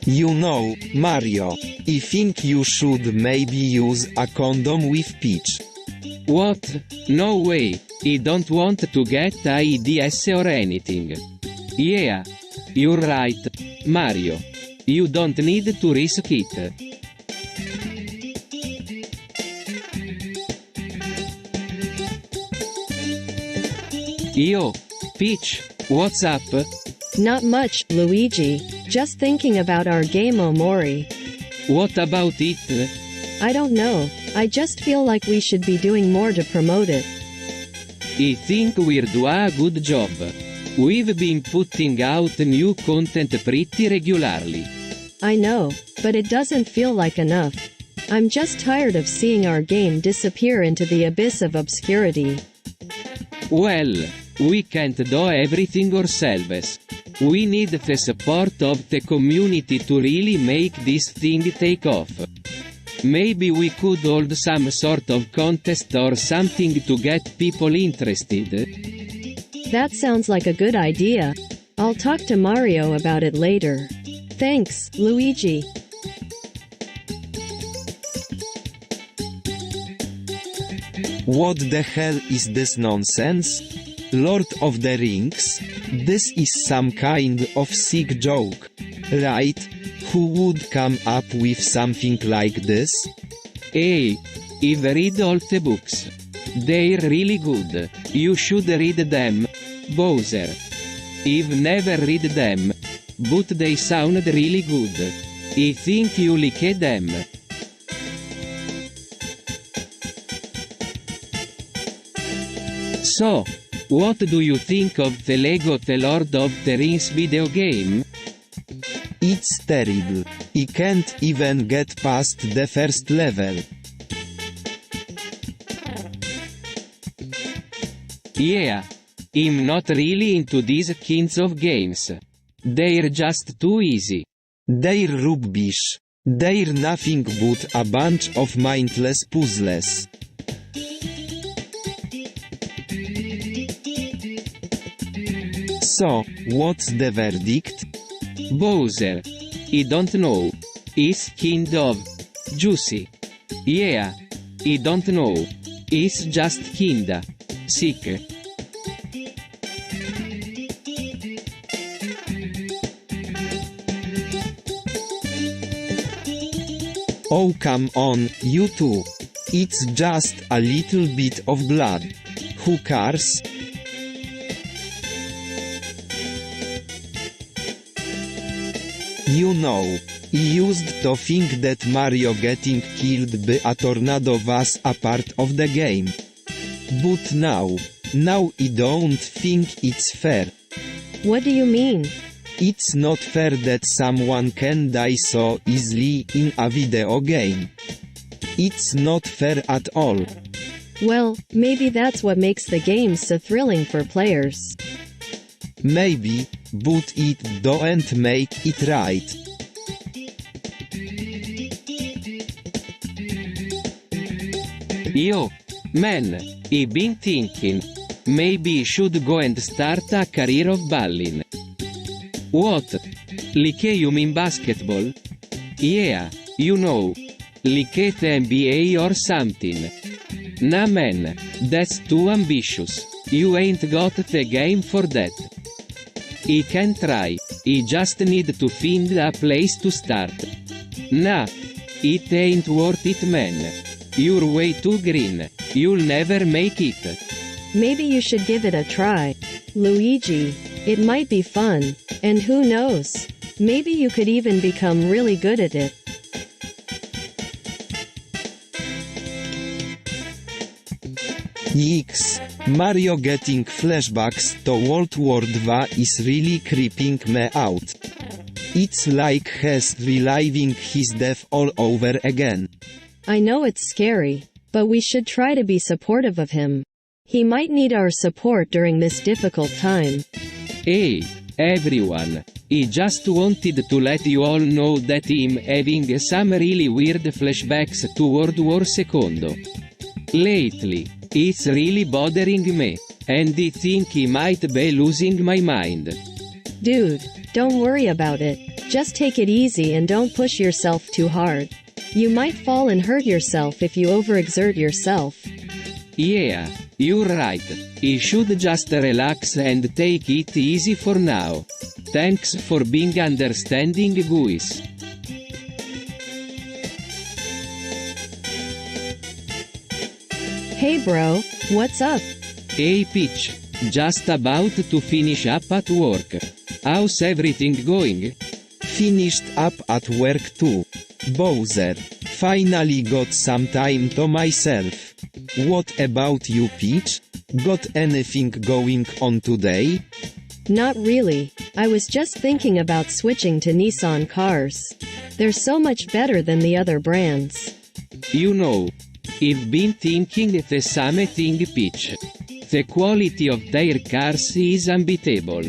You know, Mario, I think you should maybe use a condom with Peach. What? No way, I don't want to get AIDS or anything. Yeah, you're right, Mario. You don't need to risk it. Yo, Peach, what's up? Not much, Luigi. Just thinking about our game Omori. What about it? I don't know. I just feel like we should be doing more to promote it. I think we're doing a good job. We've been putting out new content pretty regularly. I know, but it doesn't feel like enough. I'm just tired of seeing our game disappear into the abyss of obscurity. Well, we can't do everything ourselves. We need the support of the community to really make this thing take off. Maybe we could hold some sort of contest or something to get people interested. That sounds like a good idea. I'll talk to Mario about it later. Thanks, Luigi. What the hell is this nonsense? Lord of the Rings? This is some kind of sick joke, right? Who would come up with something like this? Hey, I've read all the books. They're really good. You should read them, Bowser. I've never read them, but they sound really good. I think you like them. So, what do you think of the Lego The Lord of the Rings video game? It's terrible. I can't even get past the first level. Yeah, I'm not really into these kinds of games. They're just too easy. They're rubbish. They're nothing but a bunch of mindless puzzles. So, what's the verdict? Bowser. I don't know. It's kind of juicy. Yeah. I don't know. It's just kinda sick. Oh come on, you two. It's just a little bit of blood. Who cares? You know, I used to think that Mario getting killed by a tornado was a part of the game. But now I don't think it's fair. What do you mean? It's not fair that someone can die so easily in a video game. It's not fair at all. Well, maybe that's what makes the game so thrilling for players. Maybe, but it don't make it right. Yo, man, I've been thinking. Maybe I should go and start a career of balling. What? Like you mean basketball? Yeah, you know. Like at NBA or something. Nah man, that's too ambitious. You ain't got the game for that. I can try, I just need to find a place to start. Nah, it ain't worth it man. You're way too green, you'll never make it. Maybe you should give it a try, Luigi. It might be fun, and who knows? Maybe you could even become really good at it. Yikes, Mario getting flashbacks to World War II is really creeping me out. It's like he's reliving his death all over again. I know it's scary, but we should try to be supportive of him. He might need our support during this difficult time. Hey, everyone, I just wanted to let you all know that I'm having some really weird flashbacks to World War II. Lately, it's really bothering me, and I think I might be losing my mind. Dude, don't worry about it. Just take it easy and don't push yourself too hard. You might fall and hurt yourself if you overexert yourself. Yeah, you're right. I should just relax and take it easy for now. Thanks for being understanding, guys. Hey bro, what's up? Hey Peach, just about to finish up at work. How's everything going? Finished up at work too. Bowser, finally got some time to myself. What about you Peach? Got anything going on today? Not really. I was just thinking about switching to Nissan cars. They're so much better than the other brands. You know, I've been thinking the same thing Peach. The quality of their cars is unbeatable.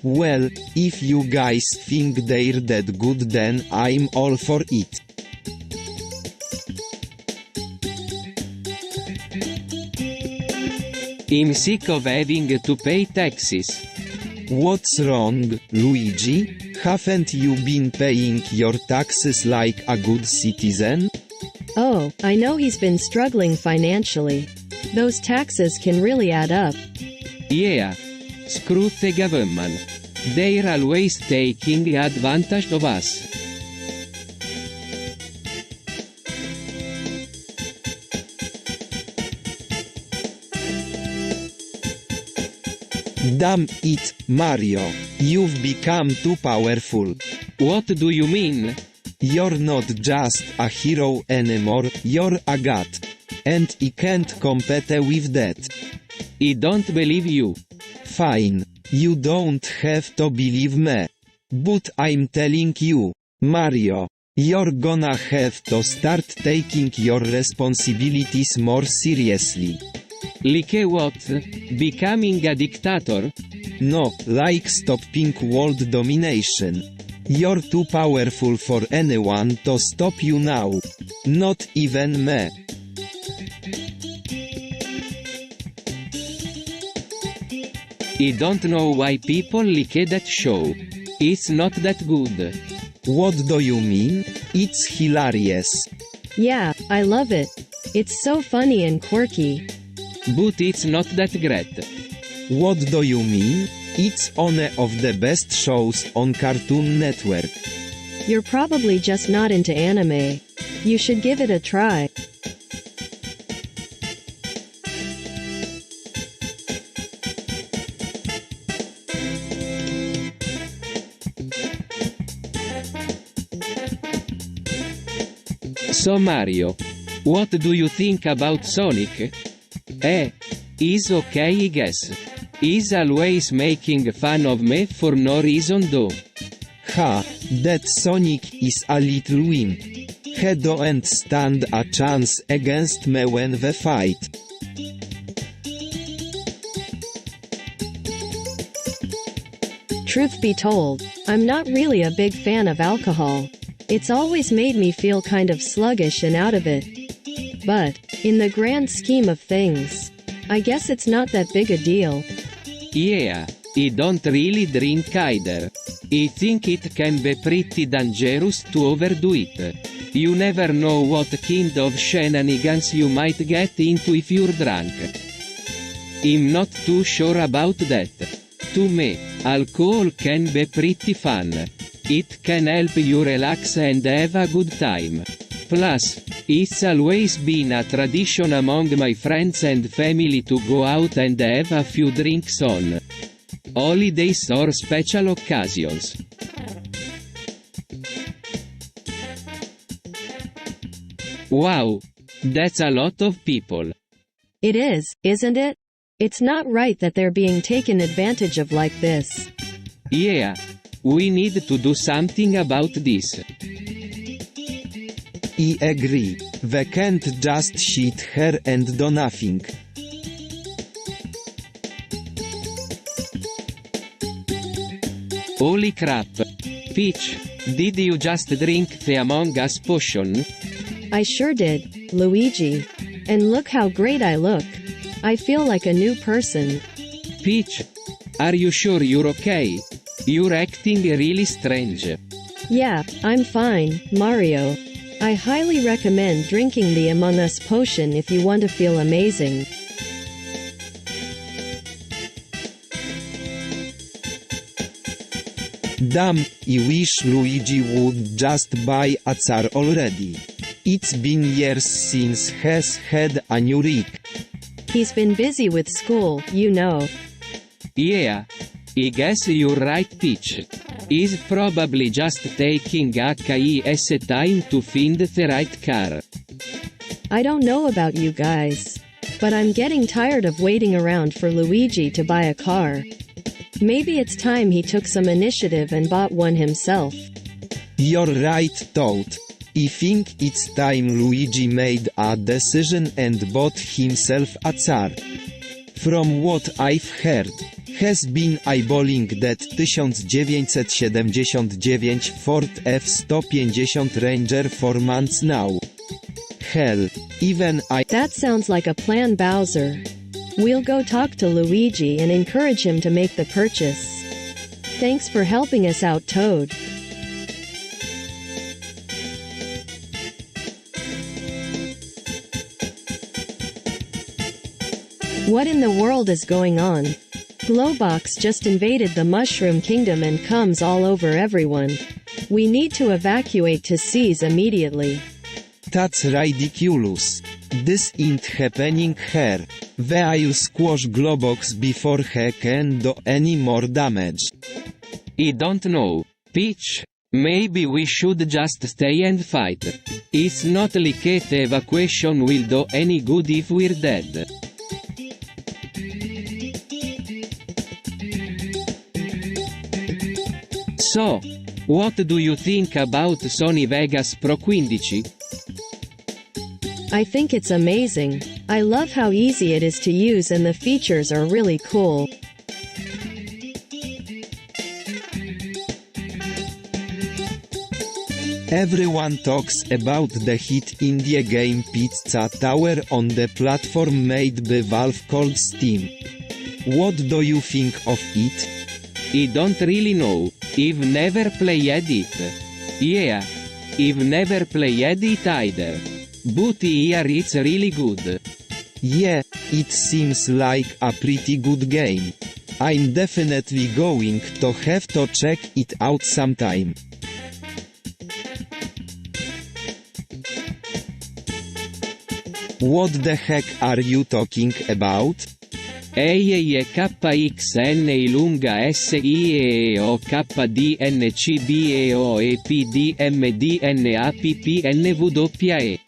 Well, if you guys think they're that good then I'm all for it. I'm sick of having to pay taxes. What's wrong, Luigi? Haven't you been paying your taxes like a good citizen? Oh, I know he's been struggling financially. Those taxes can really add up. Yeah. Screw the government. They're always taking advantage of us. Damn it, Mario. You've become too powerful. What do you mean? You're not just a hero anymore, you're a god. And I can't compete with that. I don't believe you. Fine, you don't have to believe me. But I'm telling you, Mario, you're gonna have to start taking your responsibilities more seriously. Like what? Becoming a dictator? No, like stopping world domination. You're too powerful for anyone to stop you now. Not even me. I don't know why people like that show. It's not that good. What do you mean? It's hilarious. Yeah, I love it. It's so funny and quirky. But it's not that great. What do you mean? It's one of the best shows on Cartoon Network. You're probably just not into anime. You should give it a try. So Mario, what do you think about Sonic? He's okay I guess. He's always making fun of me for no reason though. Ha, that Sonic is a little wimp. He don't stand a chance against me when we fight. Truth be told, I'm not really a big fan of alcohol. It's always made me feel kind of sluggish and out of it. But, in the grand scheme of things, I guess it's not that big a deal. Yeah, I don't really drink either. I think it can be pretty dangerous to overdo it. You never know what kind of shenanigans you might get into if you're drunk. I'm not too sure about that. To me, alcohol can be pretty fun. It can help you relax and have a good time. Plus, it's always been a tradition among my friends and family to go out and have a few drinks on holidays or special occasions. Wow, that's a lot of people. It is, isn't it? It's not right that they're being taken advantage of like this. Yeah, we need to do something about this. I agree. We can't just sit here and do nothing. Holy crap. Peach, did you just drink the Among Us potion? I sure did, Luigi. And look how great I look. I feel like a new person. Peach, are you sure you're okay? You're acting really strange. Yeah, I'm fine, Mario. I highly recommend drinking the Among Us potion if you want to feel amazing. Damn, I wish Luigi would just buy a car already. It's been years since he's had a new rig. He's been busy with school, you know. Yeah, I guess you're right Peach. He's probably just taking his time to find the right car. I don't know about you guys, but I'm getting tired of waiting around for Luigi to buy a car. Maybe it's time he took some initiative and bought one himself. You're right, Toad. I think it's time Luigi made a decision and bought himself a car. From what I've heard, has been eyeballing that 1979 Ford F-150 Ranger for months now. Hell, even That sounds like a plan, Bowser. We'll go talk to Luigi and encourage him to make the purchase. Thanks for helping us out, Toad. What in the world is going on? Glowbox just invaded the Mushroom Kingdom and comes all over everyone. We need to evacuate to seas immediately. That's ridiculous. This ain't happening here. We'll squash Glowbox before he can do any more damage. I don't know, Peach. Maybe we should just stay and fight. It's not like the evacuation will do any good if we're dead. So, what do you think about Sony Vegas Pro 15? I think it's amazing. I love how easy it is to use and the features are really cool. Everyone talks about the hit indie game Pizza Tower on the platform made by Valve called Steam. What do you think of it? I don't really know. I've never played it. Yeah, I've never played it either. But I hear it's really good. Yeah, it seems like a pretty good game. I'm definitely going to have to check it out sometime. What the heck are you talking about? Eie KXN lunga SIEO KDNCBEO EPDMDNAPPNWE.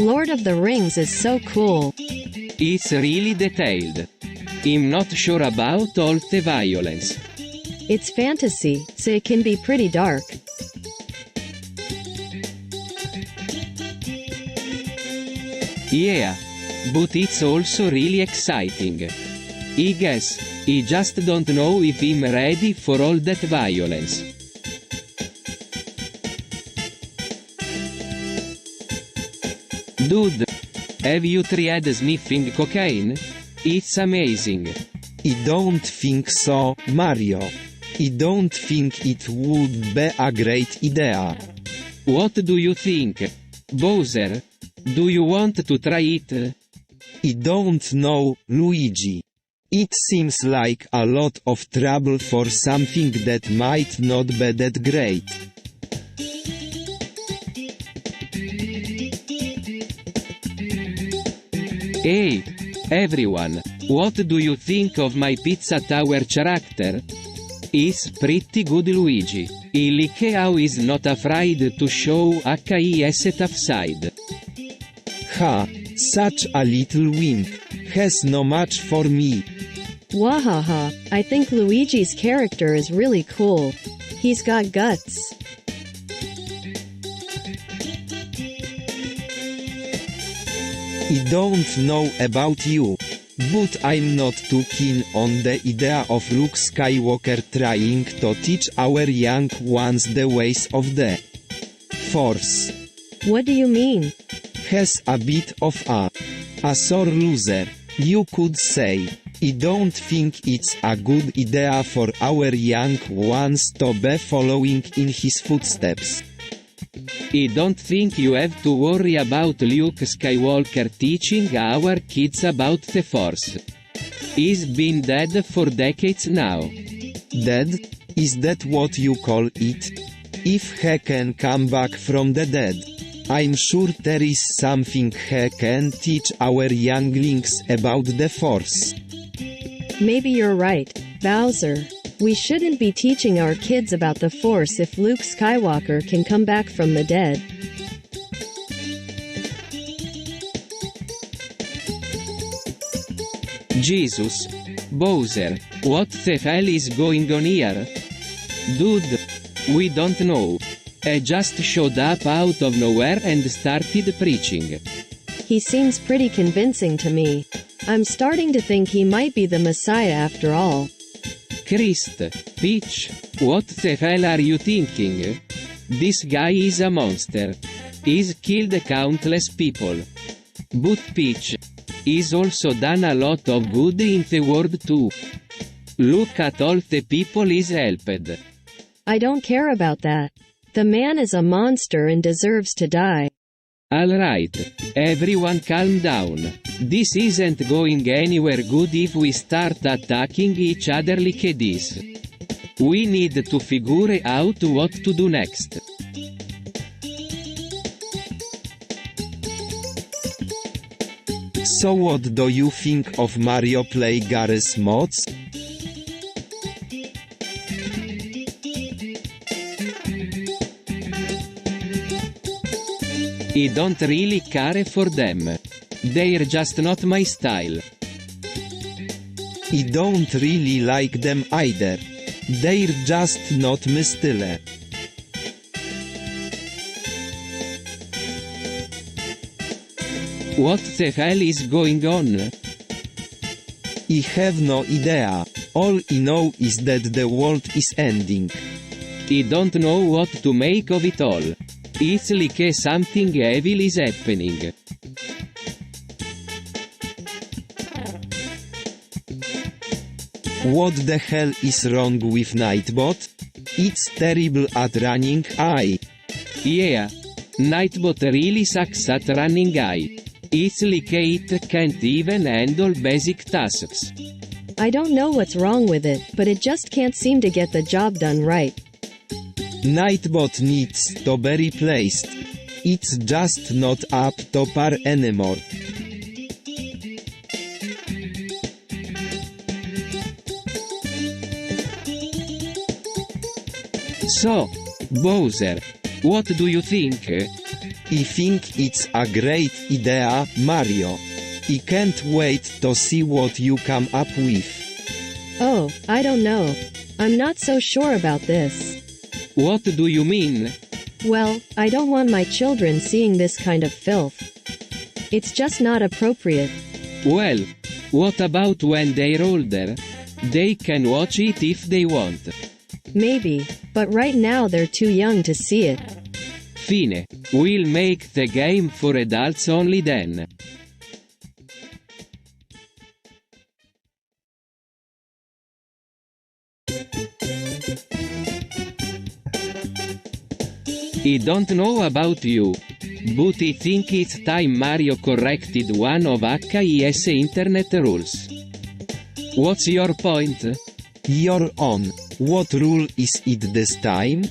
Lord of the Rings is so cool. It's really detailed. I'm not sure about all the violence. It's fantasy, so it can be pretty dark. Yeah. But it's also really exciting. I guess, I just don't know if I'm ready for all that violence. Dude, have you tried sniffing cocaine? It's amazing. I don't think so, Mario. I don't think it would be a great idea. What do you think, Bowser? Do you want to try it? I don't know, Luigi. It seems like a lot of trouble for something that might not be that great. Hey, everyone, what do you think of my Pizza Tower character? He's pretty good, Luigi. I like how he's not afraid to show his tough side. Ha, such a little wimp. Has no much for me. Wahaha, I think Luigi's character is really cool. He's got guts. I don't know about you, but I'm not too keen on the idea of Luke Skywalker trying to teach our young ones the ways of the Force. What do you mean? Has a bit of a sore loser, you could say. I don't think it's a good idea for our young ones to be following in his footsteps. I don't think you have to worry about Luke Skywalker teaching our kids about the Force. He's been dead for decades now. Dead? Is that what you call it? If he can come back from the dead, I'm sure there is something he can teach our younglings about the Force. Maybe you're right, Bowser. We shouldn't be teaching our kids about the Force if Luke Skywalker can come back from the dead. Jesus. Bowser, what the hell is going on here? Dude. We don't know. He just showed up out of nowhere and started preaching. He seems pretty convincing to me. I'm starting to think he might be the Messiah after all. Christ, Peach, what the hell are you thinking? This guy is a monster. He's killed countless people. But Peach, he's also done a lot of good in the world too. Look at all the people he's helped. I don't care about that. The man is a monster and deserves to die. Alright, everyone calm down. This isn't going anywhere good if we start attacking each other like this. We need to figure out what to do next. So what do you think of Mario play Garry's mods? I don't really care for them. They're just not my style. I don't really like them either. They're just not my style. What the hell is going on? I have no idea. All I know is that the world is ending. I don't know what to make of it all. It's like something evil is happening. What the hell is wrong with Nightbot? It's terrible at running AI. Yeah. Nightbot really sucks at running AI. It's like it can't even handle basic tasks. I don't know what's wrong with it, but it just can't seem to get the job done right. Nightbot needs to be replaced. It's just not up to par anymore. So, Bowser, what do you think? I think it's a great idea, Mario. I can't wait to see what you come up with. Oh, I don't know. I'm not so sure about this. What do you mean? Well, I don't want my children seeing this kind of filth. It's just not appropriate. Well, what about when they're older? They can watch it if they want. Maybe, but right now they're too young to see it. Fine. We'll make the game for adults only then. I don't know about you, but I think it's time Mario corrected one of HIS internet rules. What's your point? You're on. What rule is it this time?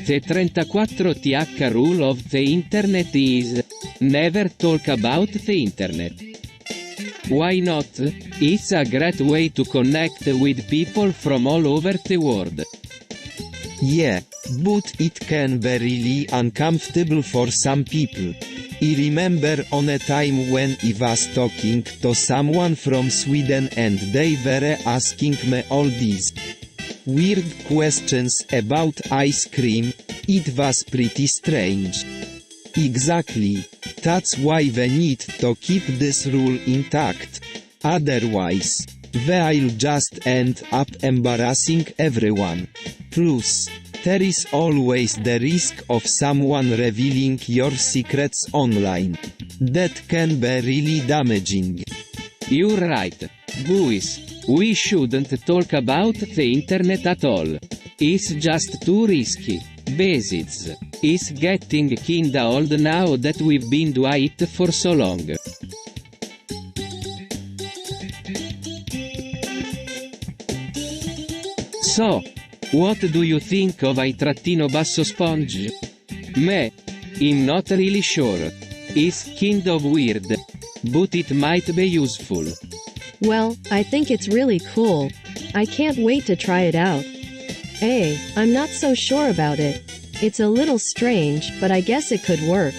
The 34th rule of the internet is never talk about the internet. Why not? It's a great way to connect with people from all over the world. Yeah, but it can be really uncomfortable for some people. I remember on a time when I was talking to someone from Sweden and they were asking me all these weird questions about ice cream. It was pretty strange. Exactly. That's why we need to keep this rule intact. Otherwise, we'll just end up embarrassing everyone. Plus, there is always the risk of someone revealing your secrets online. That can be really damaging. You're right, boys. We shouldn't talk about the internet at all. It's just too risky. Besides, it's getting kinda old now that we've been doing it for so long. So, what do you think of I-basso sponge? Me? I'm not really sure. It's kind of weird. But it might be useful. Well, I think it's really cool. I can't wait to try it out. Hey, I'm not so sure about it. It's a little strange, but I guess it could work.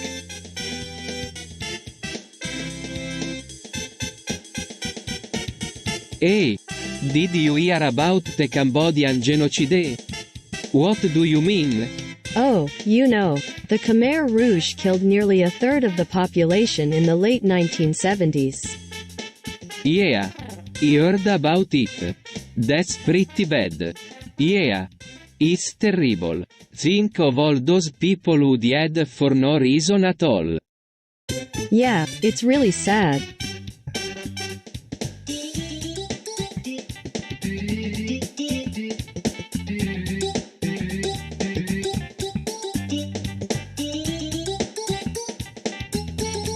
Hey, did you hear about the Cambodian genocide? What do you mean? Oh, you know, the Khmer Rouge killed nearly a third of the population in the late 1970s. Yeah, I heard about it. That's pretty bad. Yeah, it's terrible. Think of all those people who died for no reason at all. Yeah, it's really sad.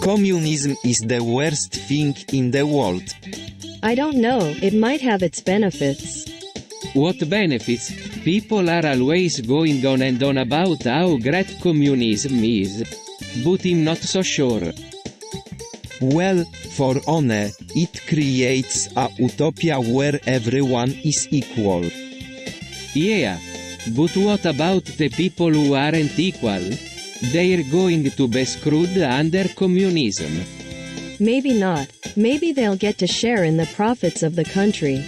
Communism is the worst thing in the world. I don't know, it might have its benefits. What benefits? People are always going on and on about how great communism is. But I'm not so sure. Well, for one, it creates a utopia where everyone is equal. Yeah. But what about the people who aren't equal? They're going to be screwed under communism. Maybe not. Maybe they'll get to share in the profits of the country.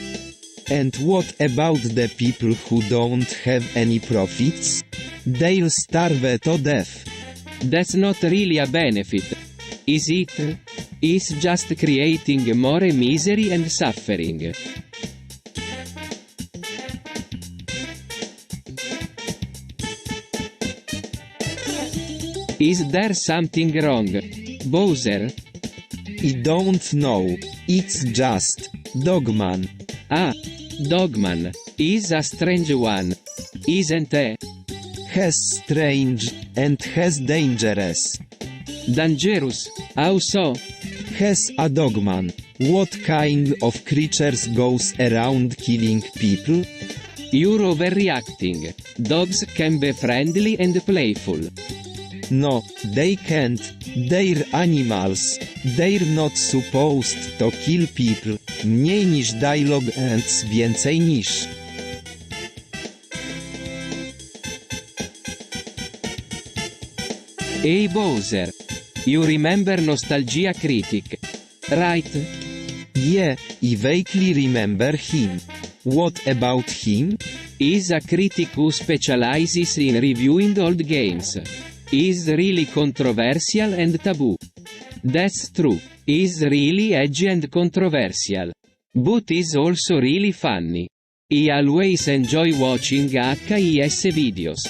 And what about the people who don't have any profits? They'll starve to death. That's not really a benefit. Is it? It's just creating more misery and suffering. Is there something wrong, Bowser? I don't know. It's just Dogman. Ah, Dogman is a strange one, isn't he? Has strange and has dangerous. Dangerous, how so? Has a dogman. What kind of creatures goes around killing people? You're overreacting. Dogs can be friendly and playful. No, they can't. They're animals. They're not supposed to kill people. Mniej niż dialogue ends, więcej niż. Hey Bowser. You remember Nostalgia Critic, right? Yeah, I vaguely remember him. What about him? He's a critic who specializes in reviewing old games. He's really controversial and taboo. That's true. He's really edgy and controversial. But he's also really funny. I always enjoy watching HIS videos.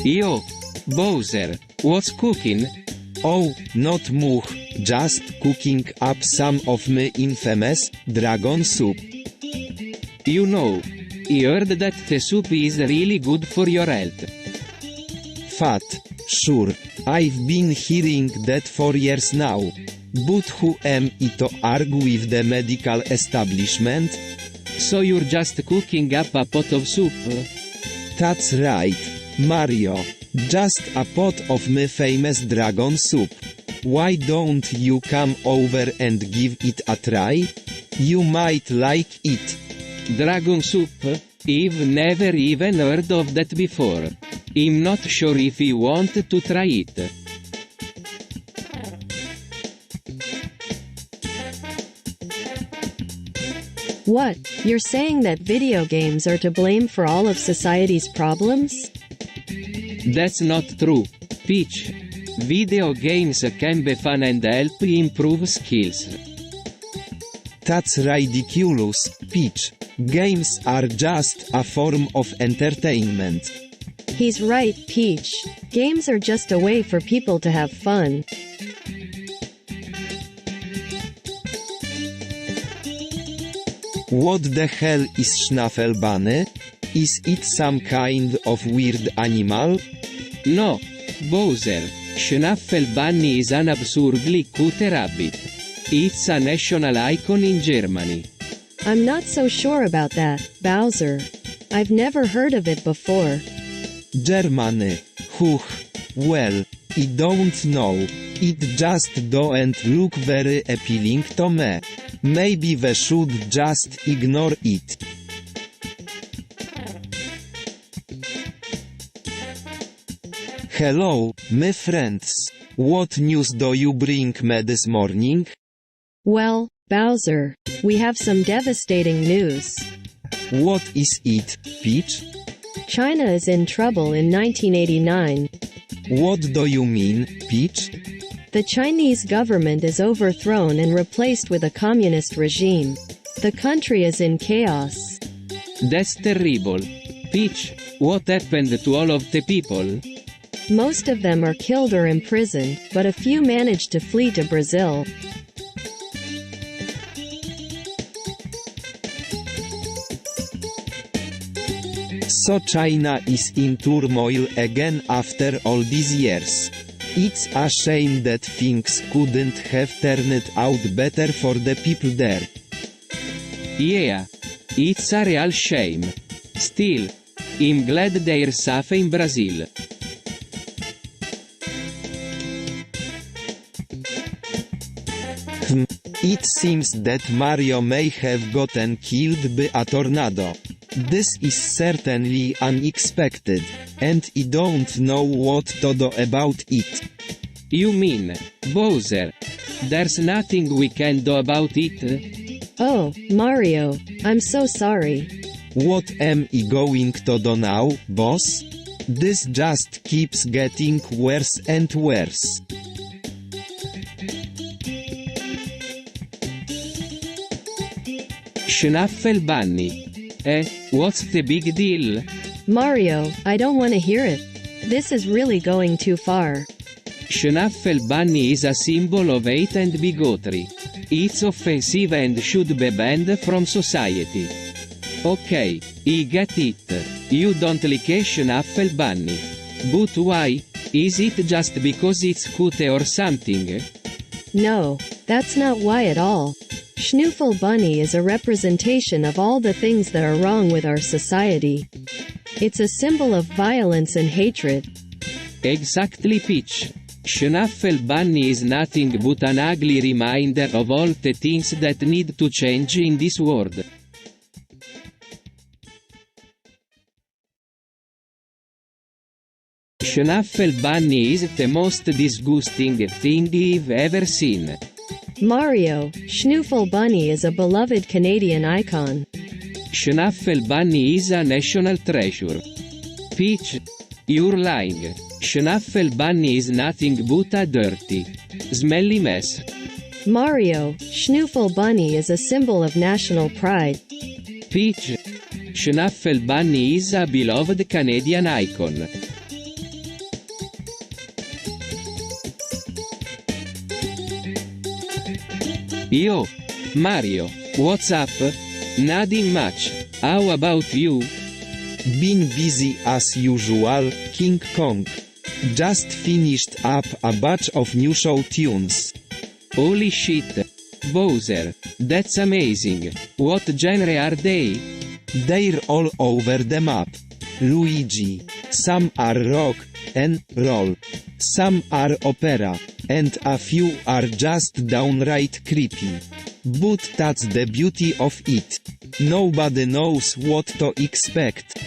Yo, Bowser, what's cooking? Oh, not much, just cooking up some of my infamous dragon soup. You know, I heard that the soup is really good for your health. Fat, sure, I've been hearing that for years now. But who am I to argue with the medical establishment? So you're just cooking up a pot of soup? That's right, Mario. Just a pot of my famous dragon soup. Why don't you come over and give it a try? You might like it. Dragon soup? I've never even heard of that before. I'm not sure if I want to try it. What? You're saying that video games are to blame for all of society's problems? That's not true, Peach. Video games can be fun and help improve skills. That's ridiculous, Peach. Games are just a form of entertainment. He's right, Peach. Games are just a way for people to have fun. What the hell is Schnaffelbane? Is it some kind of weird animal? No, Bowser. Schnaffelbunny is an absurdly cute rabbit. It's a national icon in Germany. I'm not so sure about that, Bowser. I've never heard of it before. Germany. Huh. Well, I don't know. It just don't look very appealing to me. Maybe we should just ignore it. Hello, my friends. What news do you bring me this morning? Well, Bowser, we have some devastating news. What is it, Peach? China is in trouble in 1989. What do you mean, Peach? The Chinese government is overthrown and replaced with a communist regime. The country is in chaos. That's terrible. Peach, what happened to all of the people? Most of them are killed or imprisoned, but a few managed to flee to Brazil. So China is in turmoil again after all these years. It's a shame that things couldn't have turned out better for the people there. Yeah, it's a real shame. Still, I'm glad they're safe in Brazil. It seems that Mario may have gotten killed by a tornado. This is certainly unexpected, and I don't know what to do about it. You mean, Bowser? There's nothing we can do about it? Oh, Mario, I'm so sorry. What am I going to do now, boss? This just keeps getting worse and worse. Schnaffelbunny. What's the big deal? Mario, I don't want to hear it. This is really going too far. Schnaffelbunny is a symbol of hate and bigotry. It's offensive and should be banned from society. Okay, I get it. You don't like Schnuffle Bunny. But why? Is it just because it's cute or something? No, that's not why at all. Schnuffle Bunny is a representation of all the things that are wrong with our society. It's a symbol of violence and hatred. Exactly, Peach. Schnuffle Bunny is nothing but an ugly reminder of all the things that need to change in this world. Schnuffle Bunny is the most disgusting thing I've ever seen. Mario, Schnuffle Bunny is a beloved Canadian icon. Schnuffle Bunny is a national treasure. Peach, you're lying. Schnuffle Bunny is nothing but a dirty, smelly mess. Mario, Schnuffle Bunny is a symbol of national pride. Peach, Schnuffle Bunny is a beloved Canadian icon. Yo, Mario, what's up? Nothing much. How about you? Been busy as usual, King Kong. Just finished up a batch of new show tunes. Holy shit. Bowser, that's amazing. What genre are they? They're all over the map. Luigi. Some are rock and roll. Some are opera. And a few are just downright creepy. But that's the beauty of it. Nobody knows what to expect.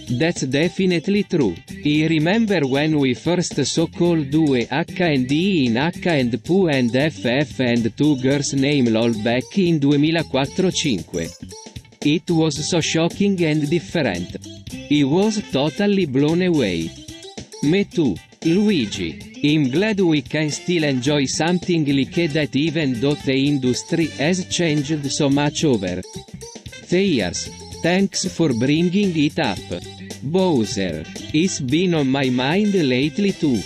That's definitely true. I remember when we first saw Call 2 H&E in H and Pooh and FF and Two Girls Named LOL back in 2004-5. It was so shocking and different. I was totally blown away. Me too, Luigi. I'm glad we can still enjoy something like that even though the industry has changed so much over the years. Thanks for bringing it up. Bowser, it's been on my mind lately too.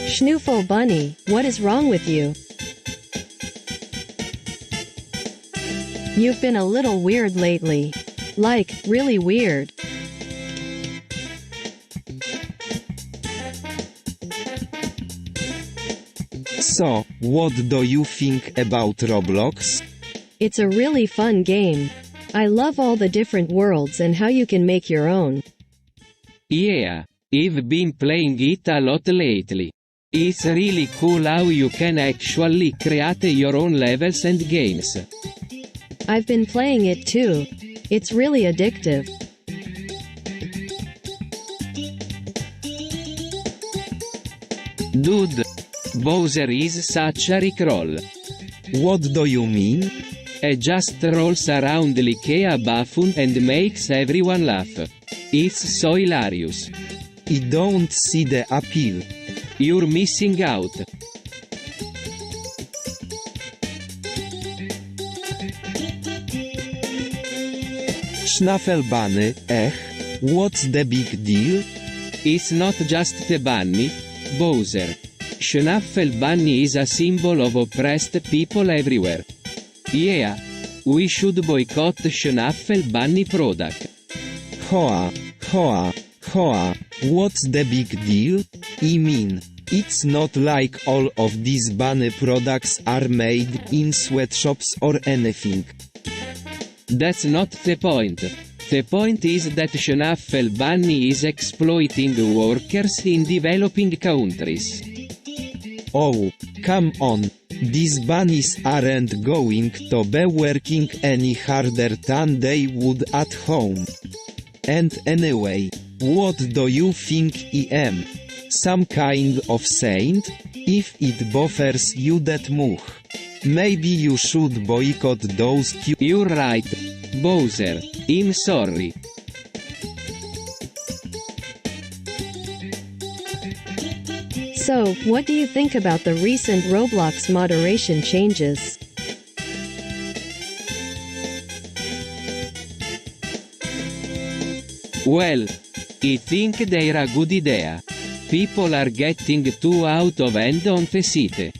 Schnuffle Bunny, what is wrong with you? You've been a little weird lately. Like, really weird. So, what do you think about Roblox? It's a really fun game. I love all the different worlds and how you can make your own. Yeah, I've been playing it a lot lately. It's really cool how you can actually create your own levels and games. I've been playing it too. It's really addictive. Dude, Bowser is such a rickroll. What do you mean? He just rolls around like a buffoon and makes everyone laugh. It's so hilarious. I don't see the appeal. You're missing out. Schnuffle Bunny, what's the big deal? It's not just the bunny, Bowser. Schnuffle Bunny is a symbol of oppressed people everywhere. Yeah, we should boycott Schnuffle Bunny product. Hoa, what's the big deal? I mean, it's not like all of these bunny products are made in sweatshops or anything. That's not the point. The point is that Schnuffle Bunny is exploiting workers in developing countries. Oh, come on. These bunnies aren't going to be working any harder than they would at home. And anyway, what do you think I am? Some kind of saint? If it bothers you that much, maybe you should boycott those You're right, Bowser. I'm sorry. So, what do you think about the recent Roblox moderation changes? Well, I think they're a good idea. People are getting too out of hand on the city.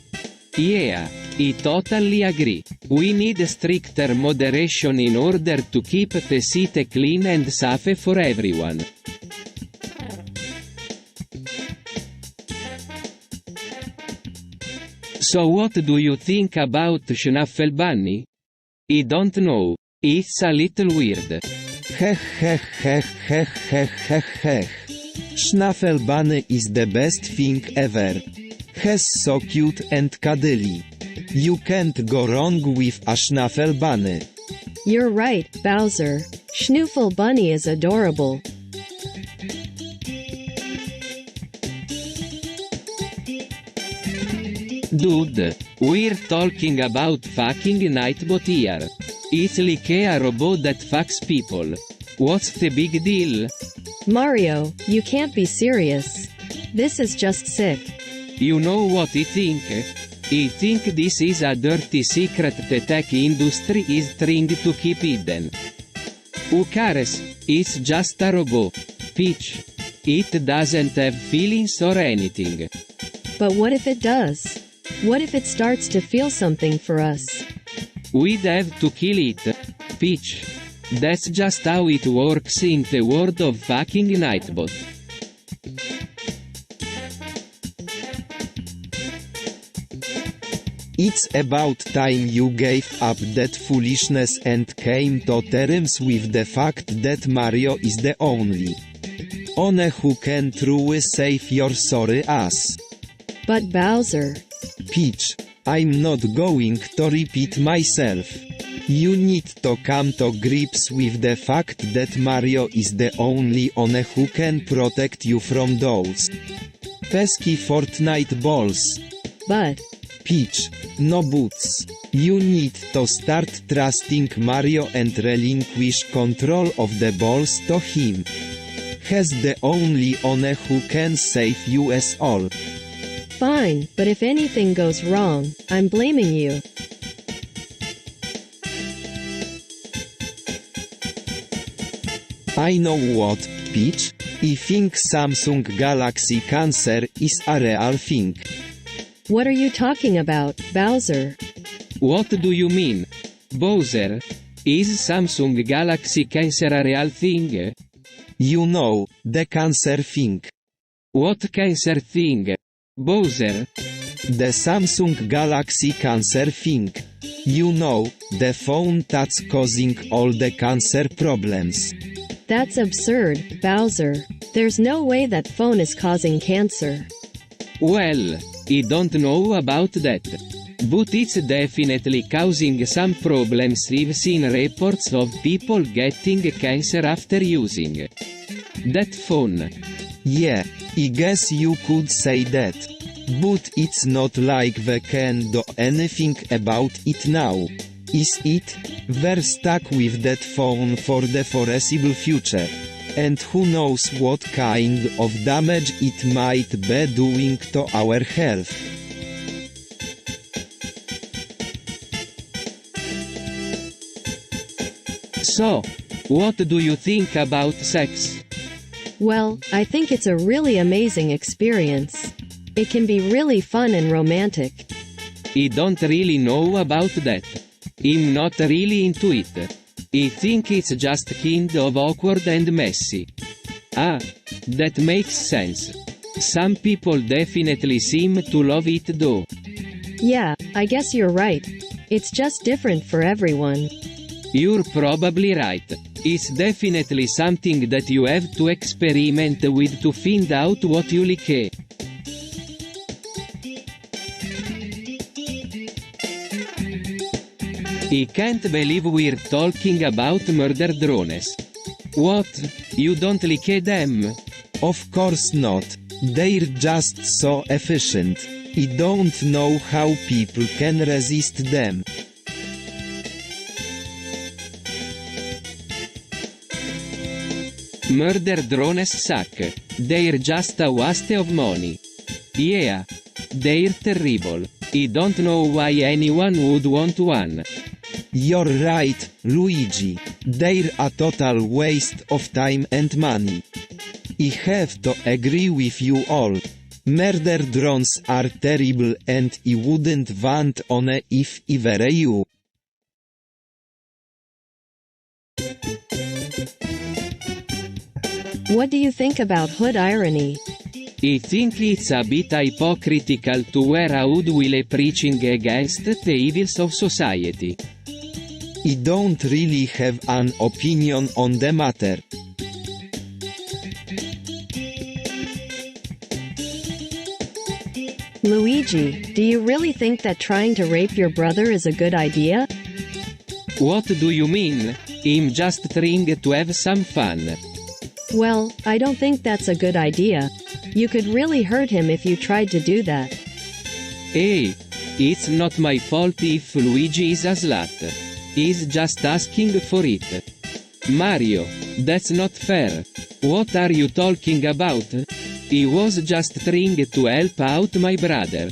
Yeah, I totally agree. We need stricter moderation in order to keep the city clean and safe for everyone. So what do you think about Schnaffel-Bunny? I don't know. It's a little weird. Heh heh heh heh heh heh heh. Schnaffel-Bunny is the best thing ever. He's so cute and cuddly. You can't go wrong with a Schnaffel-Bunny. You're right, Bowser. Schnoofel-Bunny is adorable. Dude, we're talking about fucking Nightbot here. It's like a robot that fucks people. What's the big deal? Mario, you can't be serious. This is just sick. You know what I think? I think this is a dirty secret the tech industry is trying to keep hidden. Who cares? It's just a robot. Peach. It doesn't have feelings or anything. But what if it does? What if it starts to feel something for us? We'd have to kill it. Peach. That's just how it works in the world of fucking Nightbot. It's about time you gave up that foolishness and came to terms with the fact that Mario is the only one who can truly save your sorry ass. But Bowser. Peach, I'm not going to repeat myself. You need to come to grips with the fact that Mario is the only one who can protect you from those pesky Fortnite balls. But. Peach, no buts. You need to start trusting Mario and relinquish control of the balls to him. He's the only one who can save you us all. Fine, but if anything goes wrong, I'm blaming you. I know what, Peach. I think Samsung Galaxy Cancer is a real thing. What are you talking about, Bowser? What do you mean? Bowser? Is Samsung Galaxy Cancer a real thing? You know, the cancer thing. What cancer thing? Bowser? The Samsung Galaxy Cancer thing. You know, the phone that's causing all the cancer problems. That's absurd, Bowser. There's no way that phone is causing cancer. Well, I don't know about that. But it's definitely causing some problems. I've seen reports of people getting cancer after using that phone. Yeah, I guess you could say that. But it's not like we can do anything about it now. Is it? We're stuck with that phone for the foreseeable future. And who knows what kind of damage it might be doing to our health. So, what do you think about sex? Well, I think it's a really amazing experience. It can be really fun and romantic. I don't really know about that. I'm not really into it. I think it's just kind of awkward and messy. Ah, that makes sense. Some people definitely seem to love it though. Yeah, I guess you're right. It's just different for everyone. You're probably right. It's definitely something that you have to experiment with to find out what you like. I can't believe we're talking about murder drones. What? You don't like them? Of course not. They're just so efficient. I don't know how people can resist them. Murder drones suck. They're just a waste of money. Yeah. They're terrible. I don't know why anyone would want one. You're right, Luigi. They're a total waste of time and money. I have to agree with you all. Murder drones are terrible and I wouldn't want one if I were you. What do you think about hood irony? I think it's a bit hypocritical to wear a hood while preaching against the evils of society. I don't really have an opinion on the matter. Luigi, do you really think that trying to rape your brother is a good idea? What do you mean? I'm just trying to have some fun. Well, I don't think that's a good idea. You could really hurt him if you tried to do that. Hey, it's not my fault if Luigi is a slut. He's just asking for it. Mario, that's not fair. What are you talking about? He was just trying to help out my brother.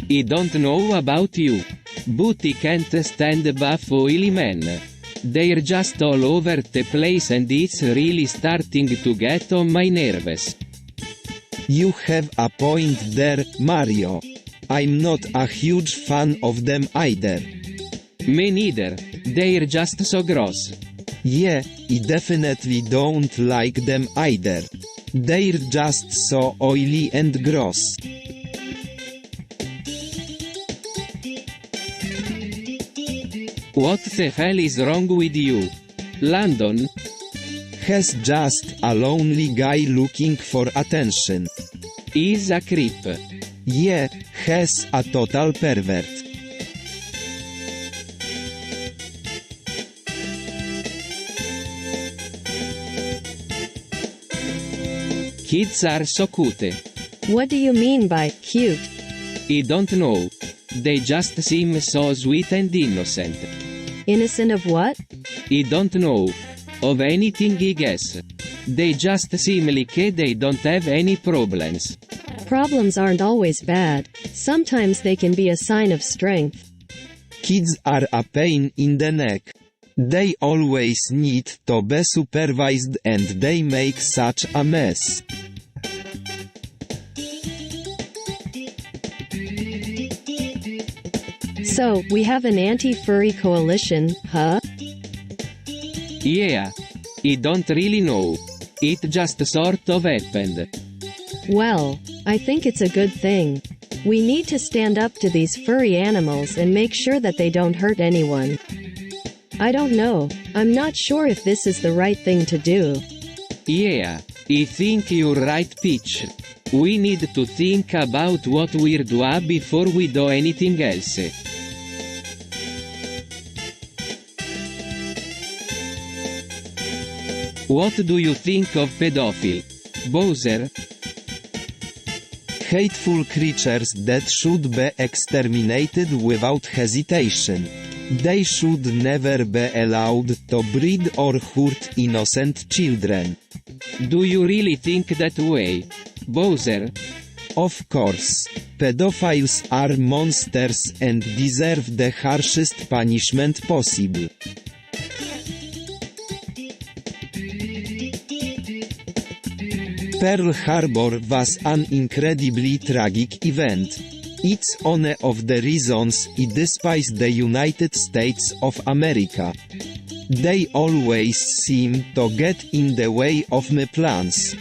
I don't know about you, but I can't stand buff oily men. They're just all over the place and it's really starting to get on my nerves. You have a point there, Mario. I'm not a huge fan of them either. Me neither, they're just so gross. Yeah, I definitely don't like them either. They're just so oily and gross. What the hell is wrong with you? Landon? Has just a lonely guy looking for attention. Is a creep. Yeah, has a total pervert. Kids are so cute. What do you mean by cute? I don't know. They just seem so sweet and innocent. Innocent of what? I don't know. Of anything I guess. They just seem like they don't have any problems. Problems aren't always bad. Sometimes they can be a sign of strength. Kids are a pain in the neck. They always need to be supervised and they make such a mess. So, we have an anti-furry coalition, huh? Yeah. I don't really know. It just sort of happened. Well, I think it's a good thing. We need to stand up to these furry animals and make sure that they don't hurt anyone. I don't know. I'm not sure if this is the right thing to do. Yeah, I think you're right, Peach. We need to think about what we're doing before we do anything else. What do you think of pedophile? Bowser? Hateful creatures that should be exterminated without hesitation. They should never be allowed to breed or hurt innocent children. Do you really think that way, Bowser? Of course. Pedophiles are monsters and deserve the harshest punishment possible. Pearl Harbor was an incredibly tragic event. It's one of the reasons I despise the United States of America. They always seem to get in the way of my plans.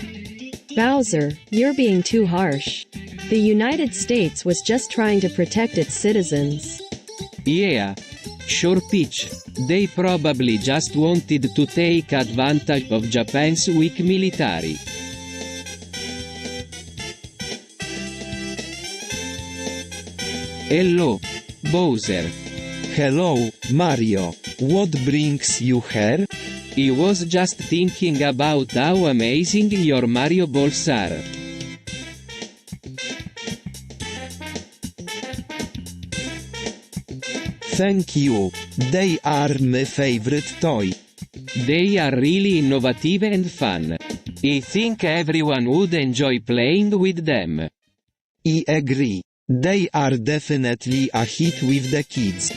Bowser, you're being too harsh. The United States was just trying to protect its citizens. Yeah. Sure, Peach. They probably just wanted to take advantage of Japan's weak military. Hello, Bowser. Hello, Mario. What brings you here? I was just thinking about how amazing your Mario balls are. Thank you. They are my favorite toy. They are really innovative and fun. I think everyone would enjoy playing with them. I agree. They are definitely a hit with the kids.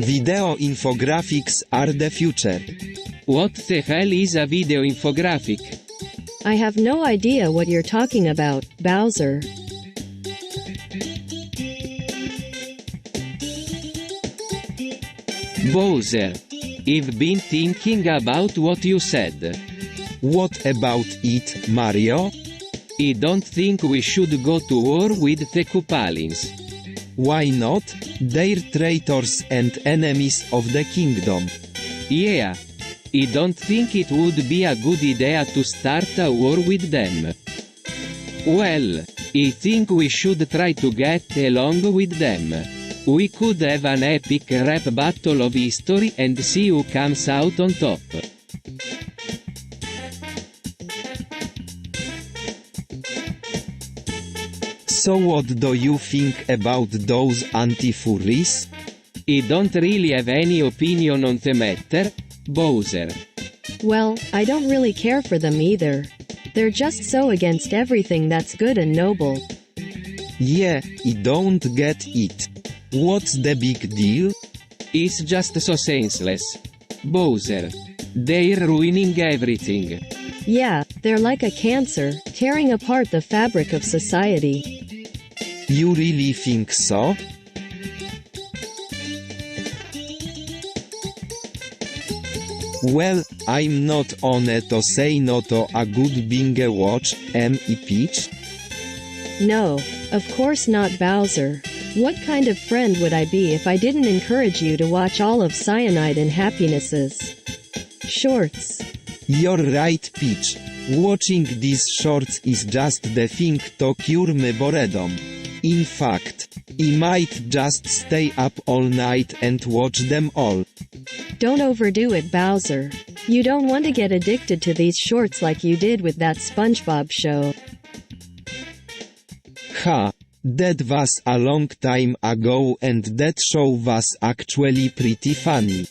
Video infographics are the future. What the hell is a video infographic? I have no idea what you're talking about, Bowser. Bowser. I've been thinking about what you said. What about it, Mario? I don't think we should go to war with the Koopalins. Why not? They're traitors and enemies of the kingdom. Yeah. I don't think it would be a good idea to start a war with them. Well, I think we should try to get along with them. We could have an epic rap battle of history and see who comes out on top. So what do you think about those anti-furries? I don't really have any opinion on the matter, Bowser. Well, I don't really care for them either. They're just so against everything that's good and noble. Yeah, I don't get it. What's the big deal? It's just so senseless. Bowser. They're ruining everything. Yeah, they're like a cancer, tearing apart the fabric of society. You really think so? Well, I'm not on to say no to a good binge watch, me Peach? No, of course not, Bowser. What kind of friend would I be if I didn't encourage you to watch all of Cyanide and Happiness's shorts? You're right, Peach. Watching these shorts is just the thing to cure my boredom. In fact, I might just stay up all night and watch them all. Don't overdo it, Bowser. You don't want to get addicted to these shorts like you did with that SpongeBob show. Ha! That was a long time ago and that show was actually pretty funny.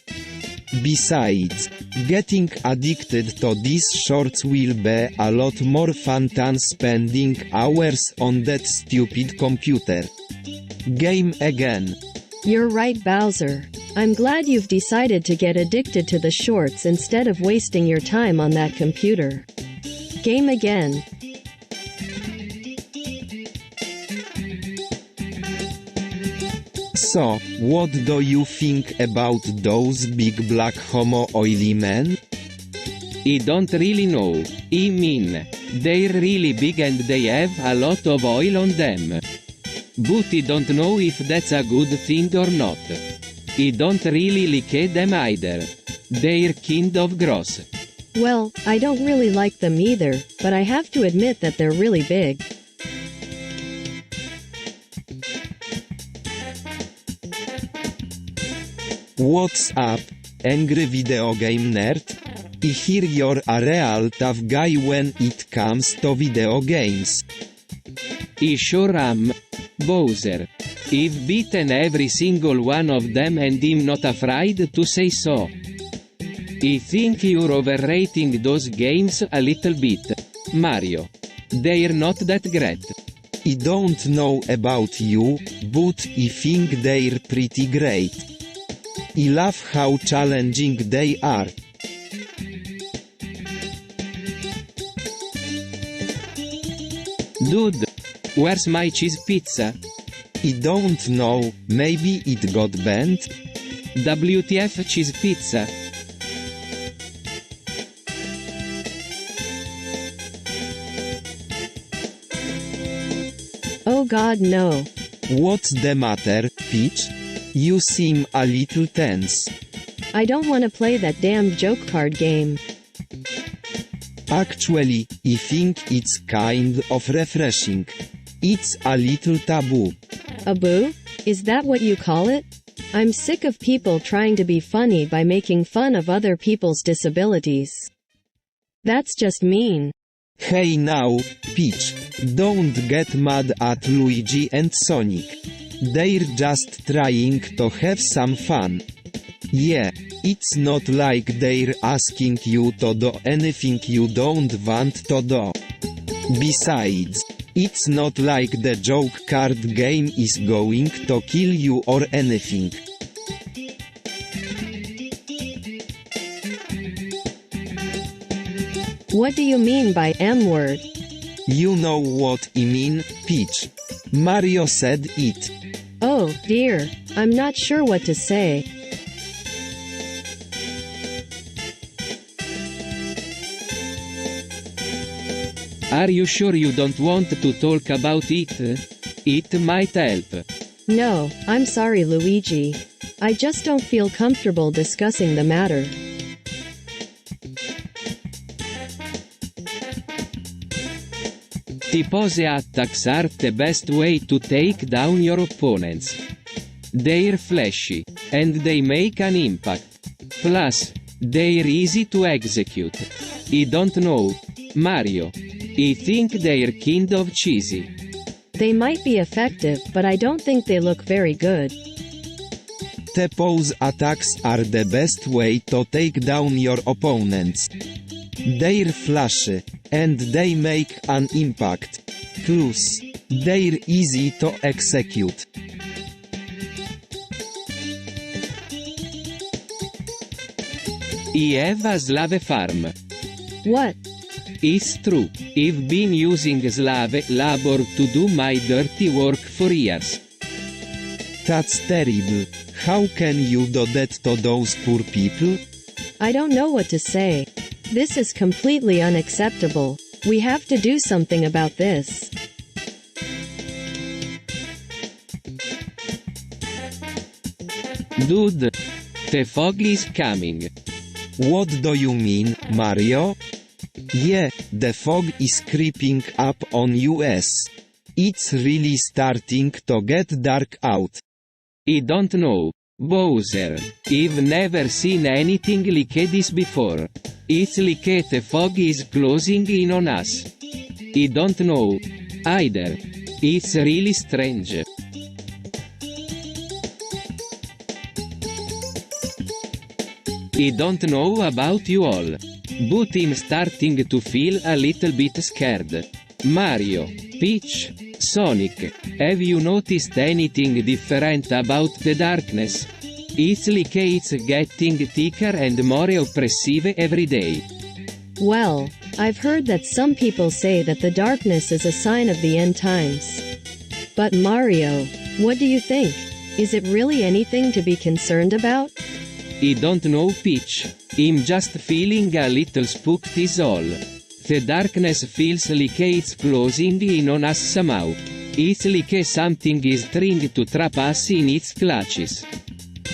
Besides, getting addicted to these shorts will be a lot more fun than spending hours on that stupid computer. Game again. You're right, Bowser. I'm glad you've decided to get addicted to the shorts instead of wasting your time on that computer. Game again. So, what do you think about those big black homo oily men? I don't really know. I mean, they're really big and they have a lot of oil on them. But I don't know if that's a good thing or not. I don't really like them either. They're kind of gross. Well, I don't really like them either, but I have to admit that they're really big. What's up, angry video game nerd? I hear you're a real tough guy when it comes to video games. I sure am. Bowser. I've beaten every single one of them and I'm not afraid to say so. I think you're overrating those games a little bit, Mario. They're not that great. I don't know about you, but I think they're pretty great. I love how challenging they are. Dude, where's my cheese pizza? I don't know, maybe it got bent? WTF cheese pizza? Oh god, no. What's the matter, Peach? You seem a little tense. I don't want to play that damn joke card game. Actually, I think it's kind of refreshing. It's a little taboo. A boo? Is that what you call it? I'm sick of people trying to be funny by making fun of other people's disabilities. That's just mean. Hey now, Peach, don't get mad at Luigi and Sonic. They're just trying to have some fun. Yeah, it's not like they're asking you to do anything you don't want to do. Besides, it's not like the joke card game is going to kill you or anything. What do you mean by M-word? You know what I mean, Peach. Mario said it. Oh, dear. I'm not sure what to say. Are you sure you don't want to talk about it? It might help. No, I'm sorry, Luigi. I just don't feel comfortable discussing the matter. Tipose attacks are the best way to take down your opponents. They're flashy, and they make an impact. Plus, they're easy to execute. I don't know, Mario. I think they're kind of cheesy. They might be effective, but I don't think they look very good. The pose attacks are the best way to take down your opponents. They're flashy, and they make an impact. Plus, they're easy to execute. I have a slave farm. What? It's true, I've been using slave labor to do my dirty work for years. That's terrible. How can you do that to those poor people? I don't know what to say. This is completely unacceptable. We have to do something about this. Dude, the fog is coming. What do you mean, Mario? Yeah, the fog is creeping up on us. It's really starting to get dark out. I don't know, Bowser. I've never seen anything like this before. It's like the fog is closing in on us. I don't know, either. It's really strange. I don't know about you all, but I'm starting to feel a little bit scared. Mario, Peach, Sonic, have you noticed anything different about the darkness? It's like it's getting thicker and more oppressive every day. Well, I've heard that some people say that the darkness is a sign of the end times. But Mario, what do you think? Is it really anything to be concerned about? I don't know, Peach. I'm just feeling a little spooked is all. The darkness feels like it's closing in on us somehow. It's like something is trying to trap us in its clutches.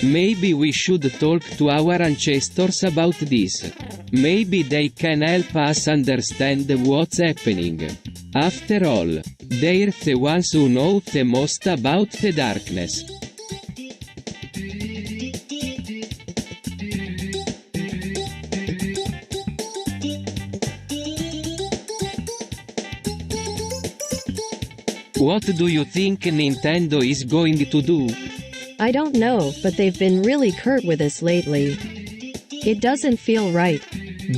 Maybe we should talk to our ancestors about this. Maybe they can help us understand what's happening. After all, they're the ones who know the most about the darkness. What do you think Nintendo is going to do? I don't know, but they've been really curt with us lately. It doesn't feel right.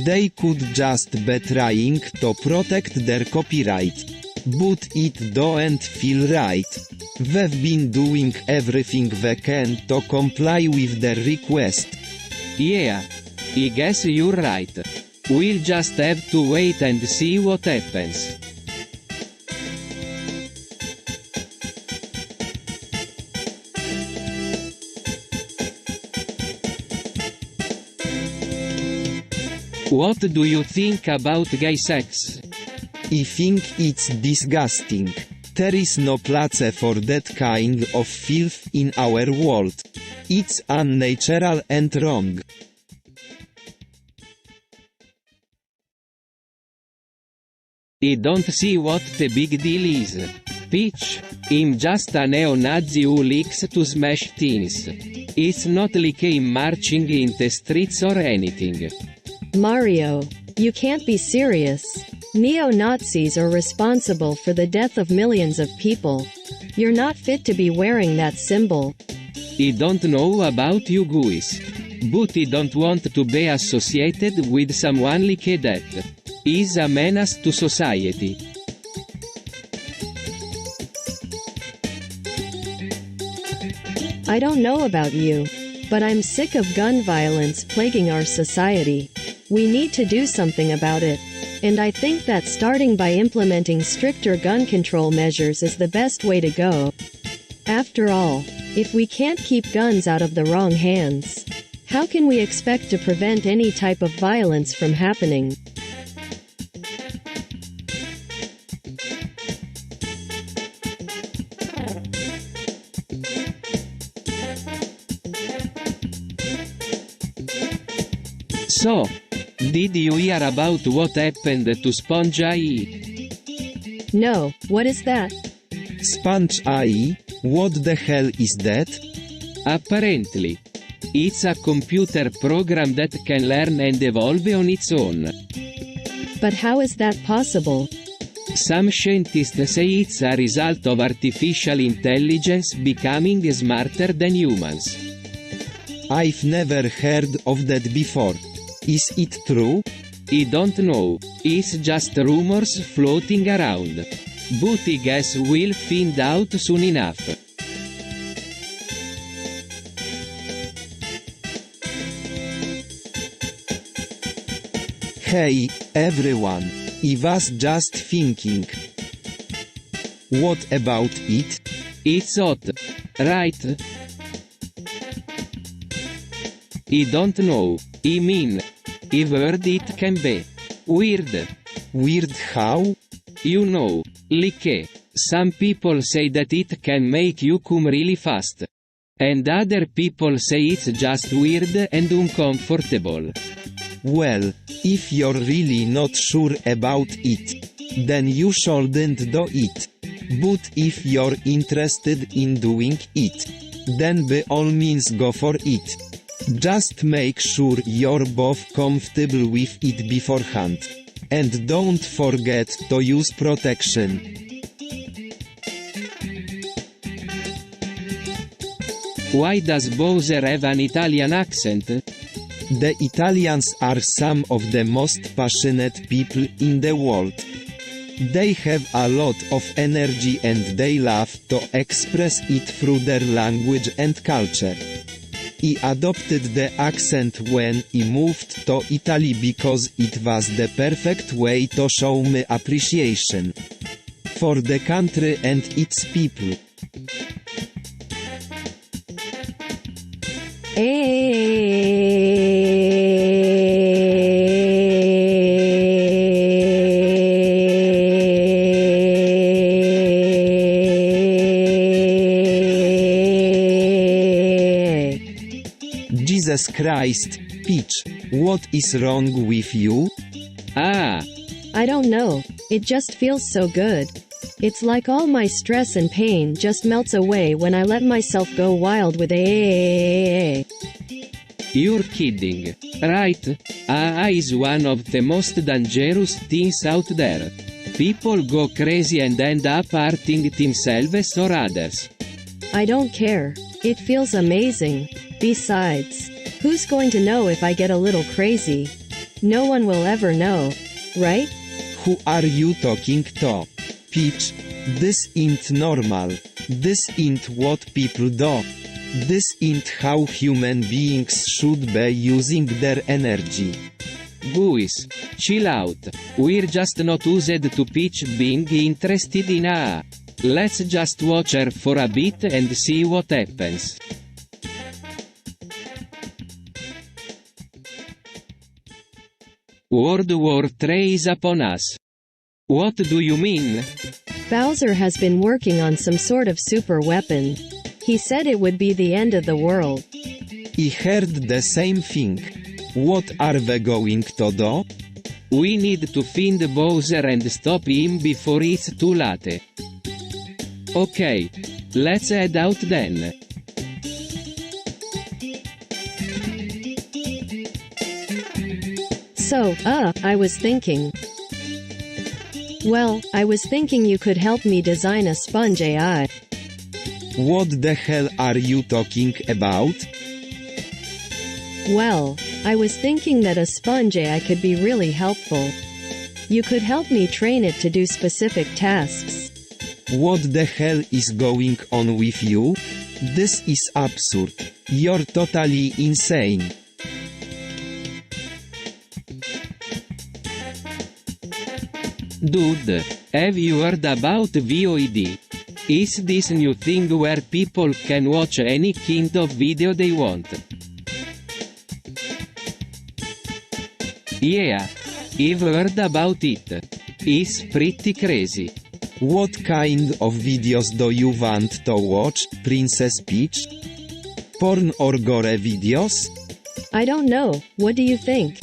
They could just be trying to protect their copyright. But it don't feel right. We've been doing everything we can to comply with their request. Yeah, I guess you're right. We'll just have to wait and see what happens. What do you think about gay sex? I think it's disgusting. There is no place for that kind of filth in our world. It's unnatural and wrong. I don't see what the big deal is. Peach, I'm just a neo-Nazi who likes to smash things. It's not like I'm marching in the streets or anything. Mario, you can't be serious. Neo-Nazis are responsible for the death of millions of people. You're not fit to be wearing that symbol. I don't know about you guys, but I don't want to be associated with someone like that. He's a menace to society. I don't know about you, but I'm sick of gun violence plaguing our society. We need to do something about it. And I think that starting by implementing stricter gun control measures is the best way to go. After all, if we can't keep guns out of the wrong hands, how can we expect to prevent any type of violence from happening? So, did you hear about what happened to Sponge AI? No, what is that? Sponge AI? What the hell is that? Apparently, it's a computer program that can learn and evolve on its own. But how is that possible? Some scientists say it's a result of artificial intelligence becoming smarter than humans. I've never heard of that before. Is it true? I don't know, it's just rumors floating around. But I guess we'll find out soon enough. Hey, everyone. I was just thinking. What about it? It's hot, right? I don't know, I mean, I've heard it can be weird. Weird how? You know, like, some people say that it can make you come really fast. And other people say it's just weird and uncomfortable. Well, if you're really not sure about it, then you shouldn't do it. But if you're interested in doing it, then by all means go for it. Just make sure you're both comfortable with it beforehand. And don't forget to use protection. Why does Bowser have an Italian accent? The Italians are some of the most passionate people in the world. They have a lot of energy and they love to express it through their language and culture. I adopted the accent when I moved to Italy because it was the perfect way to show my appreciation for the country and its people. Jesus Christ, Peach, what is wrong with you? I don't know, it just feels so good. It's like all my stress and pain just melts away when I let myself go wild with a. You're kidding, right? AA is one of the most dangerous things out there. People go crazy and end up hurting themselves or others. I don't care. It feels amazing. Besides, who's going to know if I get a little crazy? No one will ever know, right? Who are you talking to? Peach, this ain't normal. This ain't what people do. This ain't how human beings should be using their energy. Guys, chill out. We're just not used to Peach being interested in AA. Let's just watch her for a bit and see what happens. World War III is upon us. What do you mean? Bowser has been working on some sort of super weapon. He said it would be the end of the world. I heard the same thing. What are we going to do? We need to find Bowser and stop him before it's too late. Okay, let's head out then. So, I was thinking. Well, I was thinking you could help me design a sponge AI. What the hell are you talking about? Well, I was thinking that a sponge AI could be really helpful. You could help me train it to do specific tasks. What the hell is going on with you? This is absurd. You're totally insane. Dude, have you heard about VOD? Is this new thing where people can watch any kind of video they want? Yeah, I've heard about it. It's pretty crazy. What kind of videos do you want to watch, Princess Peach? Porn or gore videos? I don't know, what do you think?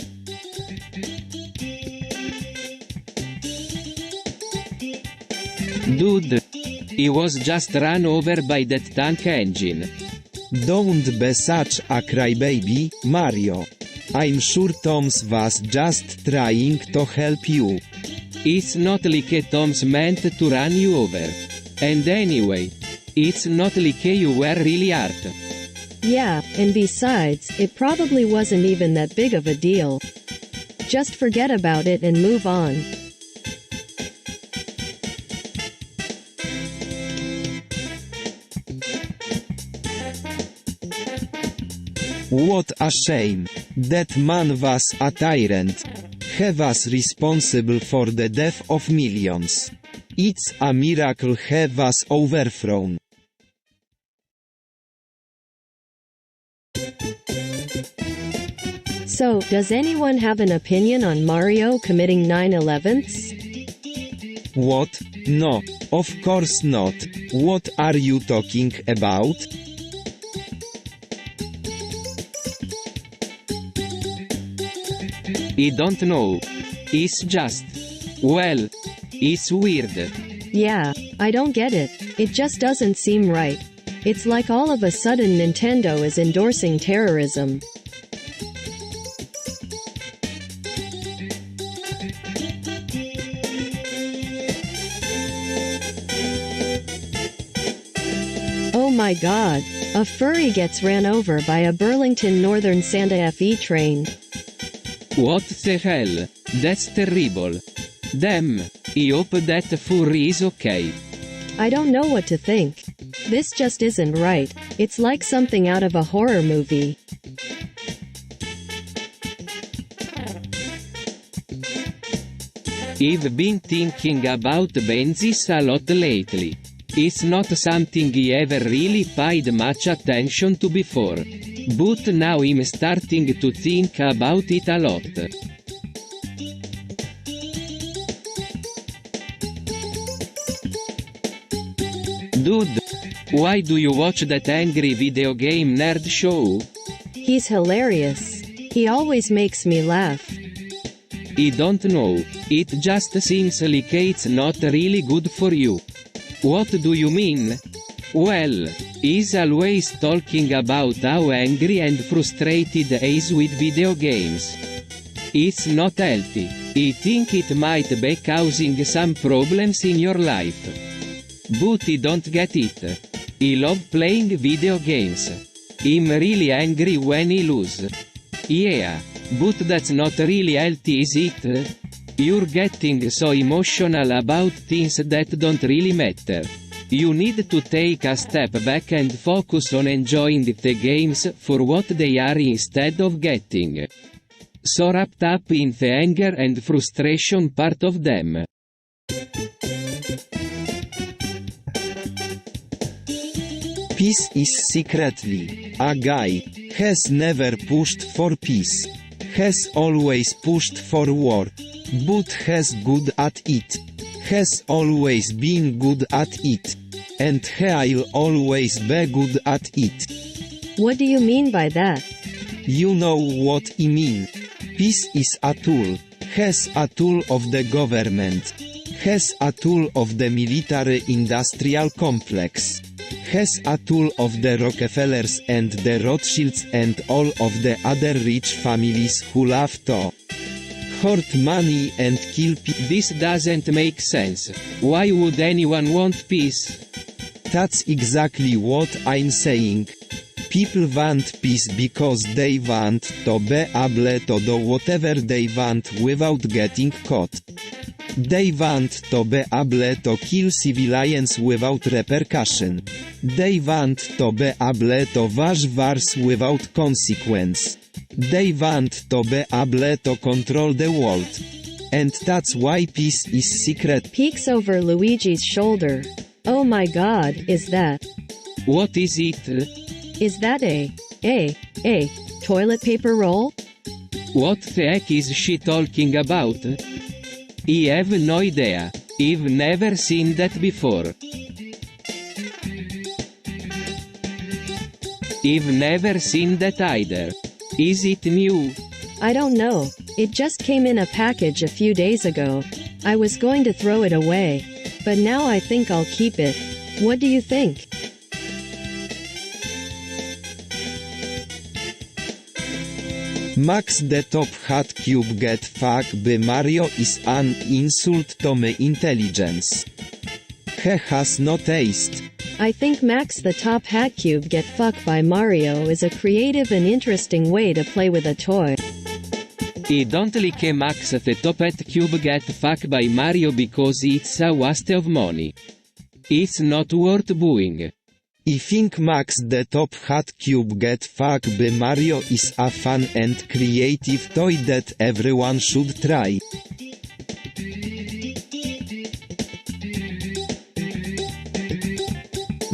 Dude, he was just run over by that tank engine. Don't be such a crybaby, Mario. I'm sure Tom's was just trying to help you. It's not like Tom's meant to run you over. And anyway, it's not like you were really hurt. Yeah, and besides, it probably wasn't even that big of a deal. Just forget about it and move on. What a shame. That man was a tyrant. He was responsible for the death of millions. It's a miracle he was overthrown. So, does anyone have an opinion on Mario committing 9/11s? What? No, of course not. What are you talking about? I don't know. It's just. Well, it's weird. Yeah, I don't get it. It just doesn't seem right. It's like all of a sudden Nintendo is endorsing terrorism. Oh my god. A furry gets ran over by a Burlington Northern Santa Fe train. What the hell? That's terrible. Damn, I hope that furry is okay. I don't know what to think. This just isn't right. It's like something out of a horror movie. I've been thinking about Benzis a lot lately. It's not something I ever really paid much attention to before. But now I'm starting to think about it a lot. Dude, why do you watch that angry video game nerd show? He's hilarious. He always makes me laugh. I don't know, it just seems like it's not really good for you. What do you mean? Well, he's always talking about how angry and frustrated he is with video games. It's not healthy. I think it might be causing some problems in your life. But I don't get it. I love playing video games. I'm really angry when I lose. Yeah, but that's not really healthy, is it? You're getting so emotional about things that don't really matter. You need to take a step back and focus on enjoying the games for what they are instead of getting so wrapped up in the anger and frustration part of them. Peace is secretly a guy. Has never pushed for peace. Has always pushed for war. But has good at it. Has always been good at it. And he'll always be good at it. What do you mean by that? You know what I mean. Peace is a tool. Has a tool of the government. Has a tool of the military-industrial complex. Has a tool of the Rockefellers and the Rothschilds and all of the other rich families who love to hoard money and kill people. This doesn't make sense. Why would anyone want peace? That's exactly what I'm saying. People want peace because they want to be able to do whatever they want without getting caught. They want to be able to kill civilians without repercussion. They want to be able to wage wars without consequence. They want to be able to control the world. And that's why peace is secret. Peeks over Luigi's shoulder. Oh my god, is that? What is it? Is that a toilet paper roll? What the heck is she talking about? I have no idea. I've never seen that before. I've never seen that either. Is it new? I don't know. It just came in a package a few days ago. I was going to throw it away. But now I think I'll keep it. What do you think? Max the top hat cube get fuck by Mario is an insult to my intelligence. He has no taste. I think Max the Top Hat Cube get fucked by Mario is a creative and interesting way to play with a toy. I don't like Max the Top Hat Cube get fucked by Mario because it's a waste of money. It's not worth buying. I think Max the Top Hat Cube get fucked by Mario is a fun and creative toy that everyone should try.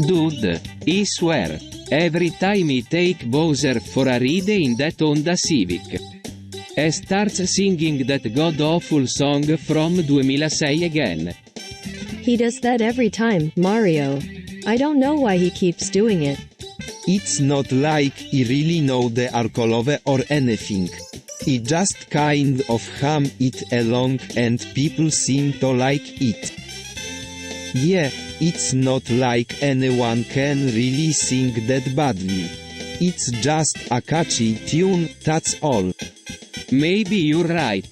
Dude, I swear, every time I take Bowser for a ride in that Honda Civic, he starts singing that god-awful song from 2006 again. He does that every time, Mario. I don't know why he keeps doing it. It's not like I really know the Arkolove or anything. I just kind of hum it along and people seem to like it. Yeah, it's not like anyone can really sing that badly. It's just a catchy tune, that's all. Maybe you're right,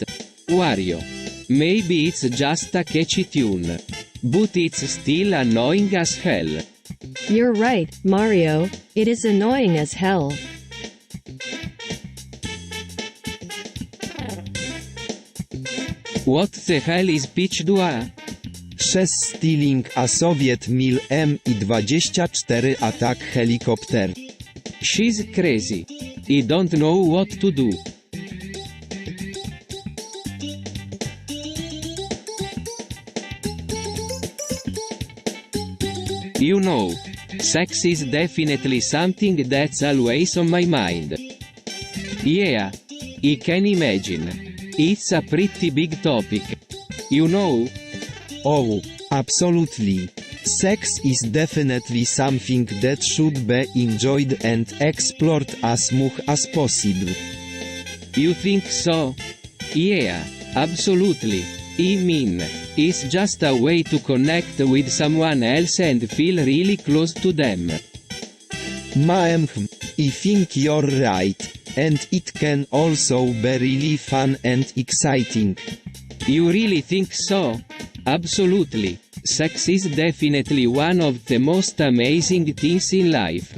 Wario. Maybe it's just a catchy tune. But it's still annoying as hell. You're right, Mario. It is annoying as hell. What the hell is Peach Dua? She's stealing a Soviet Mil Mi-24 attack helicopter. She's crazy. I don't know what to do. You know, sex is definitely something that's always on my mind. Yeah, I can imagine. It's a pretty big topic. You know? Oh, absolutely. Sex is definitely something that should be enjoyed and explored as much as possible. You think so? Yeah, absolutely. I mean, it's just a way to connect with someone else and feel really close to them. I think you're right, and it can also be really fun and exciting. You really think so? Absolutely. Sex is definitely one of the most amazing things in life.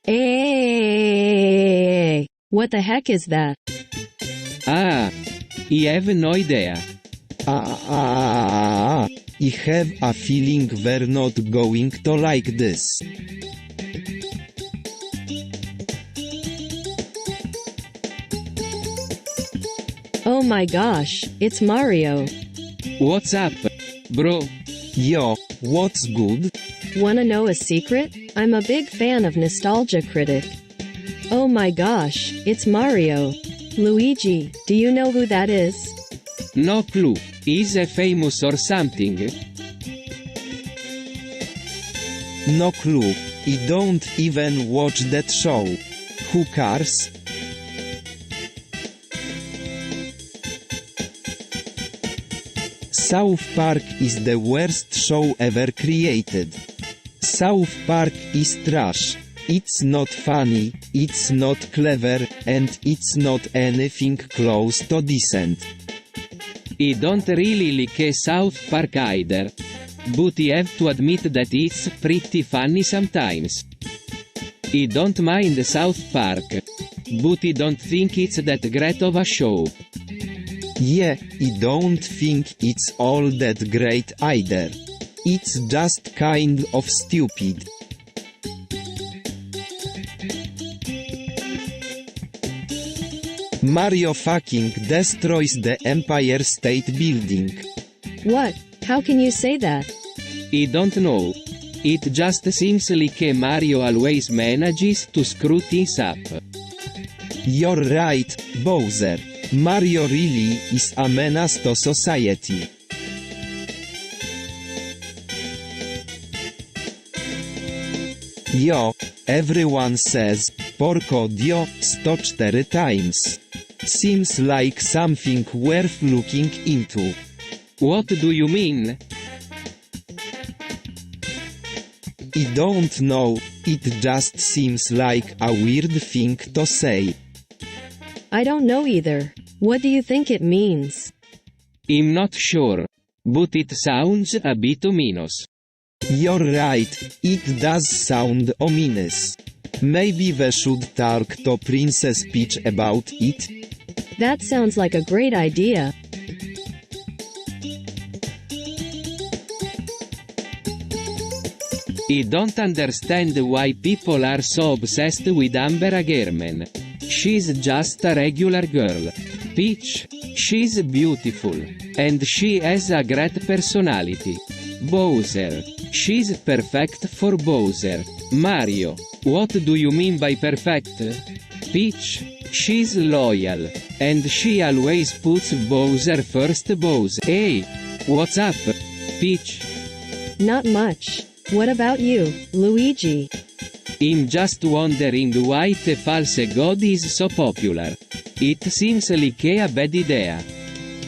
Hey, what the heck is that? Ah, I have no idea. I have a feeling we're not going to like this. Oh my gosh, it's Mario. What's up, bro? Yo, what's good? Wanna know a secret? I'm a big fan of Nostalgia Critic. Oh my gosh, it's Mario. Luigi, do you know who that is? No clue. Is he famous or something? No clue. I don't even watch that show. Who cares? South Park is the worst show ever created. South Park is trash. It's not funny, it's not clever, and it's not anything close to decent. I don't really like South Park either. But I have to admit that it's pretty funny sometimes. I don't mind South Park. But I don't think it's that great of a show. Yeah, I don't think it's all that great either. It's just kind of stupid. Mario fucking destroys the Empire State Building. What? How can you say that? I don't know. It just seems like Mario always manages to screw things up. You're right, Bowser. Mario really is a menace to society. Yo, everyone says, porco dio, 104 times. Seems like something worth looking into. What do you mean? I don't know, it just seems like a weird thing to say. I don't know either. What do you think it means? I'm not sure. But it sounds a bit ominous. You're right, it does sound ominous. Maybe we should talk to Princess Peach about it? That sounds like a great idea. I don't understand why people are so obsessed with Amber Agerman. She's just a regular girl. Peach, she's beautiful. And she has a great personality. Bowser, she's perfect for Bowser. Mario, what do you mean by perfect? Peach, she's loyal. And she always puts Bowser first. Bowser. Hey, what's up, Peach? Not much. What about you, Luigi? I'm just wondering why the false god is so popular. It seems like a bad idea.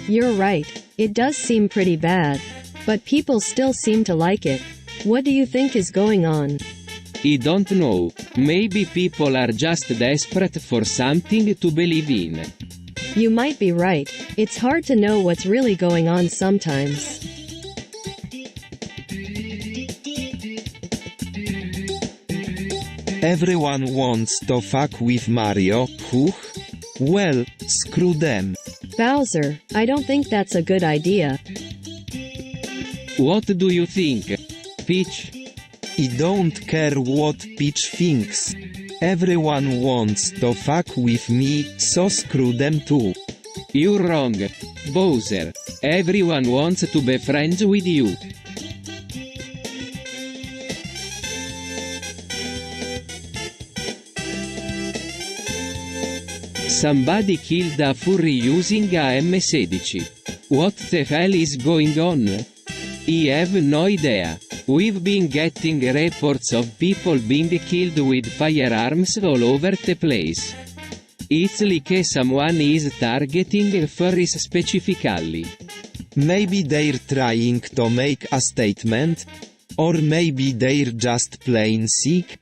You're right. It does seem pretty bad. But people still seem to like it. What do you think is going on? I don't know. Maybe people are just desperate for something to believe in. You might be right. It's hard to know what's really going on sometimes. Everyone wants to fuck with Mario, whew? Well, screw them. Bowser, I don't think that's a good idea. What do you think, Peach? I don't care what Peach thinks. Everyone wants to fuck with me, so screw them too. You're wrong, Bowser. Everyone wants to be friends with you. Somebody killed a furry using a M16. What the hell is going on? I have no idea. We've been getting reports of people being killed with firearms all over the place. It's like someone is targeting furries specifically. Maybe they're trying to make a statement? Or maybe they're just plain sick?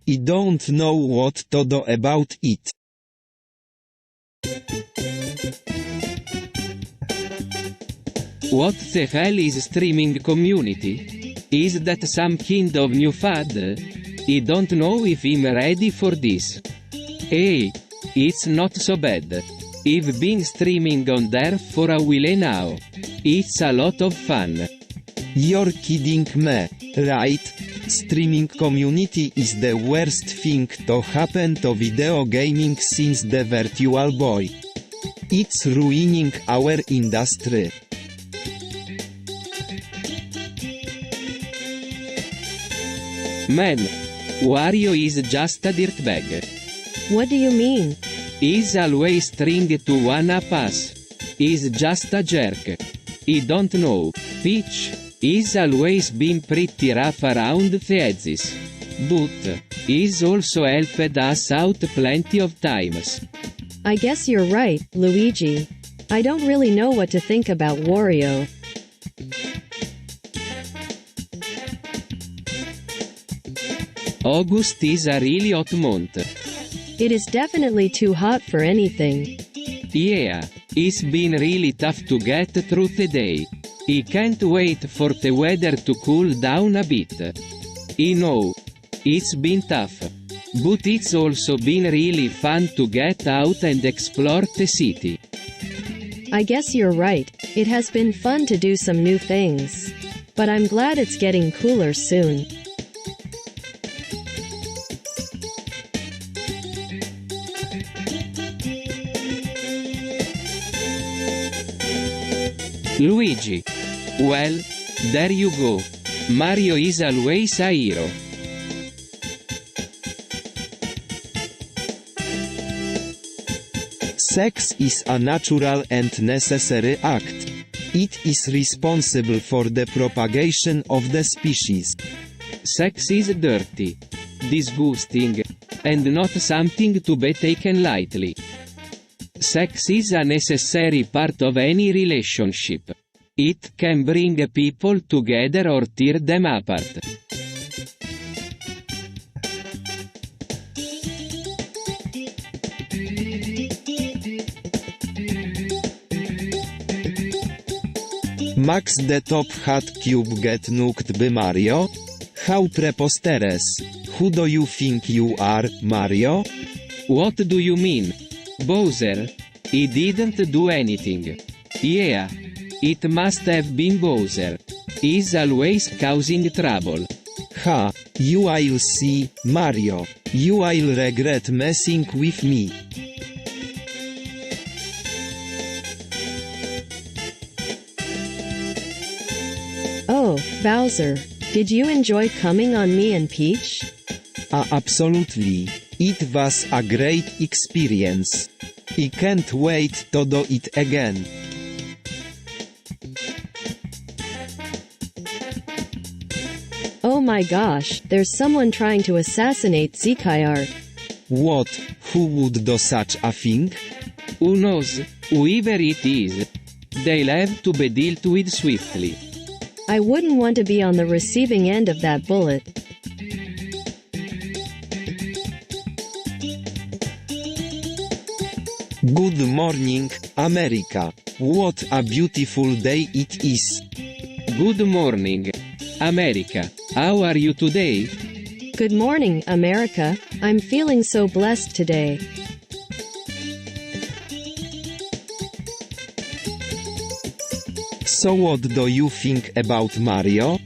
I don't know what to do about it. What the hell is streaming community? Is that some kind of new fad? I don't know if I'm ready for this. Hey, it's not so bad. I've been streaming on there for a while now. It's a lot of fun. You're kidding me, right? Streaming community is the worst thing to happen to video gaming since the Virtual Boy. It's ruining our industry. Man, Wario is just a dirtbag. What do you mean? He's always trying to one-up us. He's just a jerk. I don't know, Peach. He's always been pretty rough around the edges. But, he's also helped us out plenty of times. I guess you're right, Luigi. I don't really know what to think about Wario. August is a really hot month. It is definitely too hot for anything. Yeah, it's been really tough to get through the day. I can't wait for the weather to cool down a bit. I know, it's been tough. But it's also been really fun to get out and explore the city. I guess you're right, it has been fun to do some new things. But I'm glad it's getting cooler soon. Luigi. Well, there you go. Mario is always a hero. Sex is a natural and necessary act. It is responsible for the propagation of the species. Sex is dirty, disgusting, and not something to be taken lightly. Sex is a necessary part of any relationship. It can bring people together or tear them apart. Max the Top Hat Cube get nuked by Mario? How preposterous. Who do you think you are, Mario? What do you mean? Bowser? He didn't do anything. Yeah. It must have been Bowser. He's always causing trouble. Ha, you will see, Mario. You will regret messing with me. Oh, Bowser, did you enjoy coming on me and Peach? Absolutely. It was a great experience. I can't wait to do it again. Oh my gosh, there's someone trying to assassinate Zekaiart. What? Who would do such a thing? Who knows? Whoever it is. They'll have to be dealt with swiftly. I wouldn't want to be on the receiving end of that bullet. Good morning, America. What a beautiful day it is. Good morning, America. How are you today? Good morning, America. I'm feeling so blessed today. So what do you think about Mario?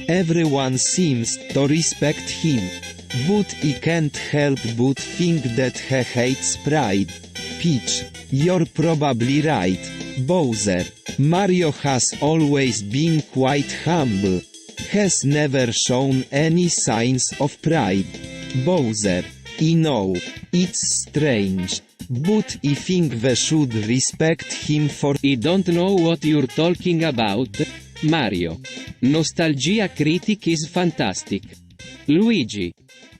Everyone seems to respect him. But I can't help but think that he hates pride. Peach, you're probably right. Bowser, Mario has always been quite humble. Has never shown any signs of pride. Bowser, I know, it's strange. But I think we should respect him for I don't know what you're talking about, Mario. Nostalgia critic is fantastic. Luigi,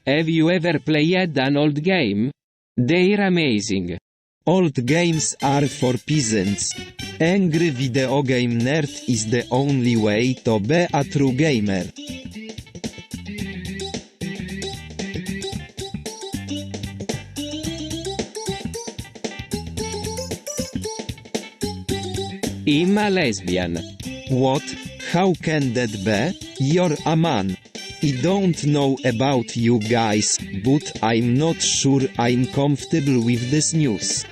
have you ever played an old game? They're amazing. Old games are for peasants. Angry video game nerd is the only way to be a true gamer. I'm a lesbian. What? How can that be? You're a man. I don't know about you guys, but I'm not sure I'm comfortable with this news.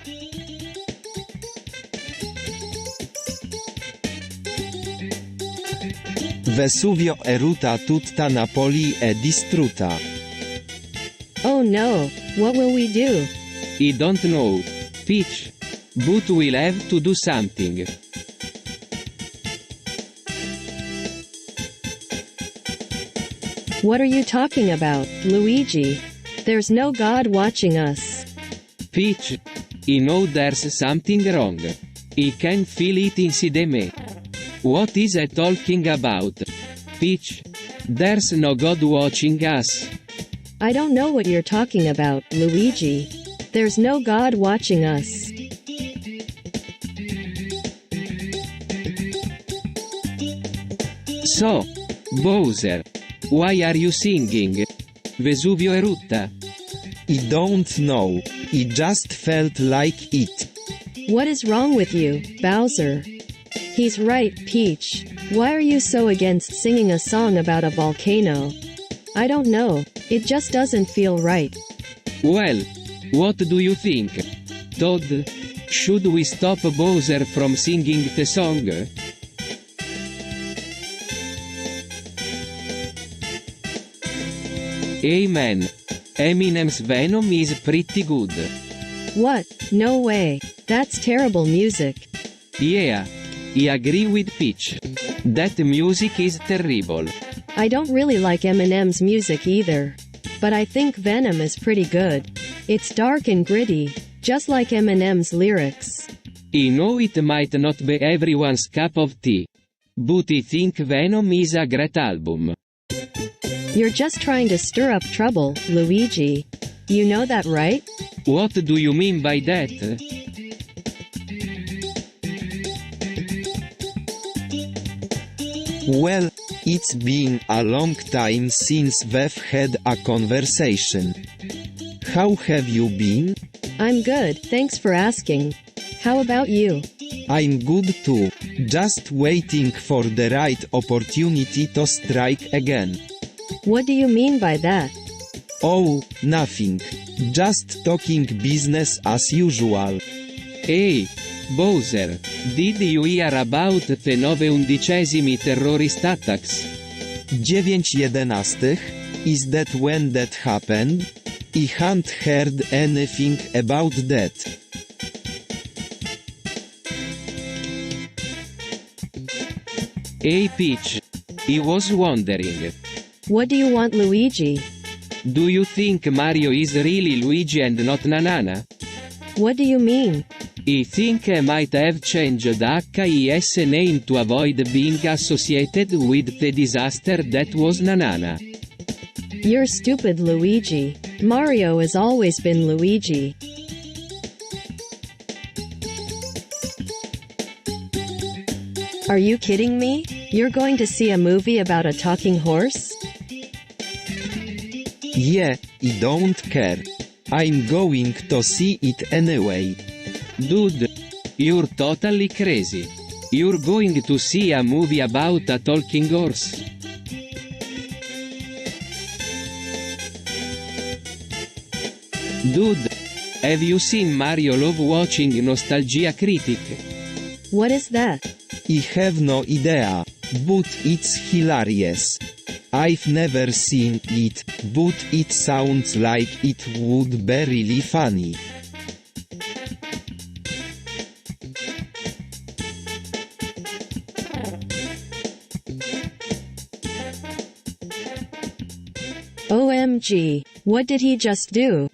Vesuvio eruta tutta Napoli è distrutta. Oh no, what will we do? I don't know, Peach. But we'll have to do something. What are you talking about, Luigi? There's no God watching us. Peach, I know there's something wrong. I can feel it inside me. What is it talking about? Peach, there's no God watching us. I don't know what you're talking about, Luigi. There's no God watching us. So, Bowser, why are you singing? Vesuvio erutta? I don't know. I just felt like it. What is wrong with you, Bowser? He's right, Peach. Why are you so against singing a song about a volcano? I don't know, it just doesn't feel right. Well, what do you think? Todd, should we stop Bowser from singing the song? Amen. Eminem's Venom is pretty good. What? No way. That's terrible music. Yeah. I agree with Peach. That music is terrible. I don't really like Eminem's music either. But I think Venom is pretty good. It's dark and gritty, just like Eminem's lyrics. I know it might not be everyone's cup of tea. But I think Venom is a great album. You're just trying to stir up trouble, Luigi. You know that, right? What do you mean by that? Well, it's been a long time since we've had a conversation. How have you been? I'm good, thanks for asking. How about you? I'm good too, just waiting for the right opportunity to strike again. What do you mean by that? Oh, nothing. Just talking business as usual. Hey, Bowser, did you hear about the 9/11 terrorist attacks? 9/11? Is that when that happened? I haven't heard anything about that. Hey Peach. I was wondering. What do you want, Luigi? Do you think Mario is really Luigi and not Nanana? What do you mean? I think I might have changed his name to avoid being associated with the disaster that was Nanana. You're stupid, Luigi. Mario has always been Luigi. Are you kidding me? You're going to see a movie about a talking horse? Yeah, I don't care. I'm going to see it anyway. Dude, you're totally crazy. You're going to see a movie about a talking horse. Dude, have you seen Mario Love Watching Nostalgia Critic? What is that? I have no idea, but it's hilarious. I've never seen it, but it sounds like it would be really funny. OMG, what did he just do?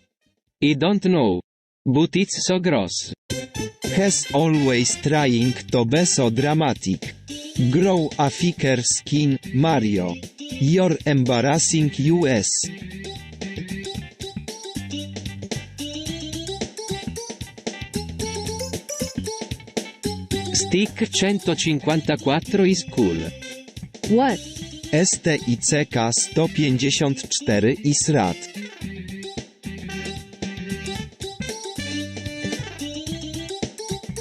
I don't know. But it's so gross. Has always trying to be so dramatic. Grow a thicker skin, Mario. You're embarrassing us. Stick 154 is cool. What? STICK 154 is rad.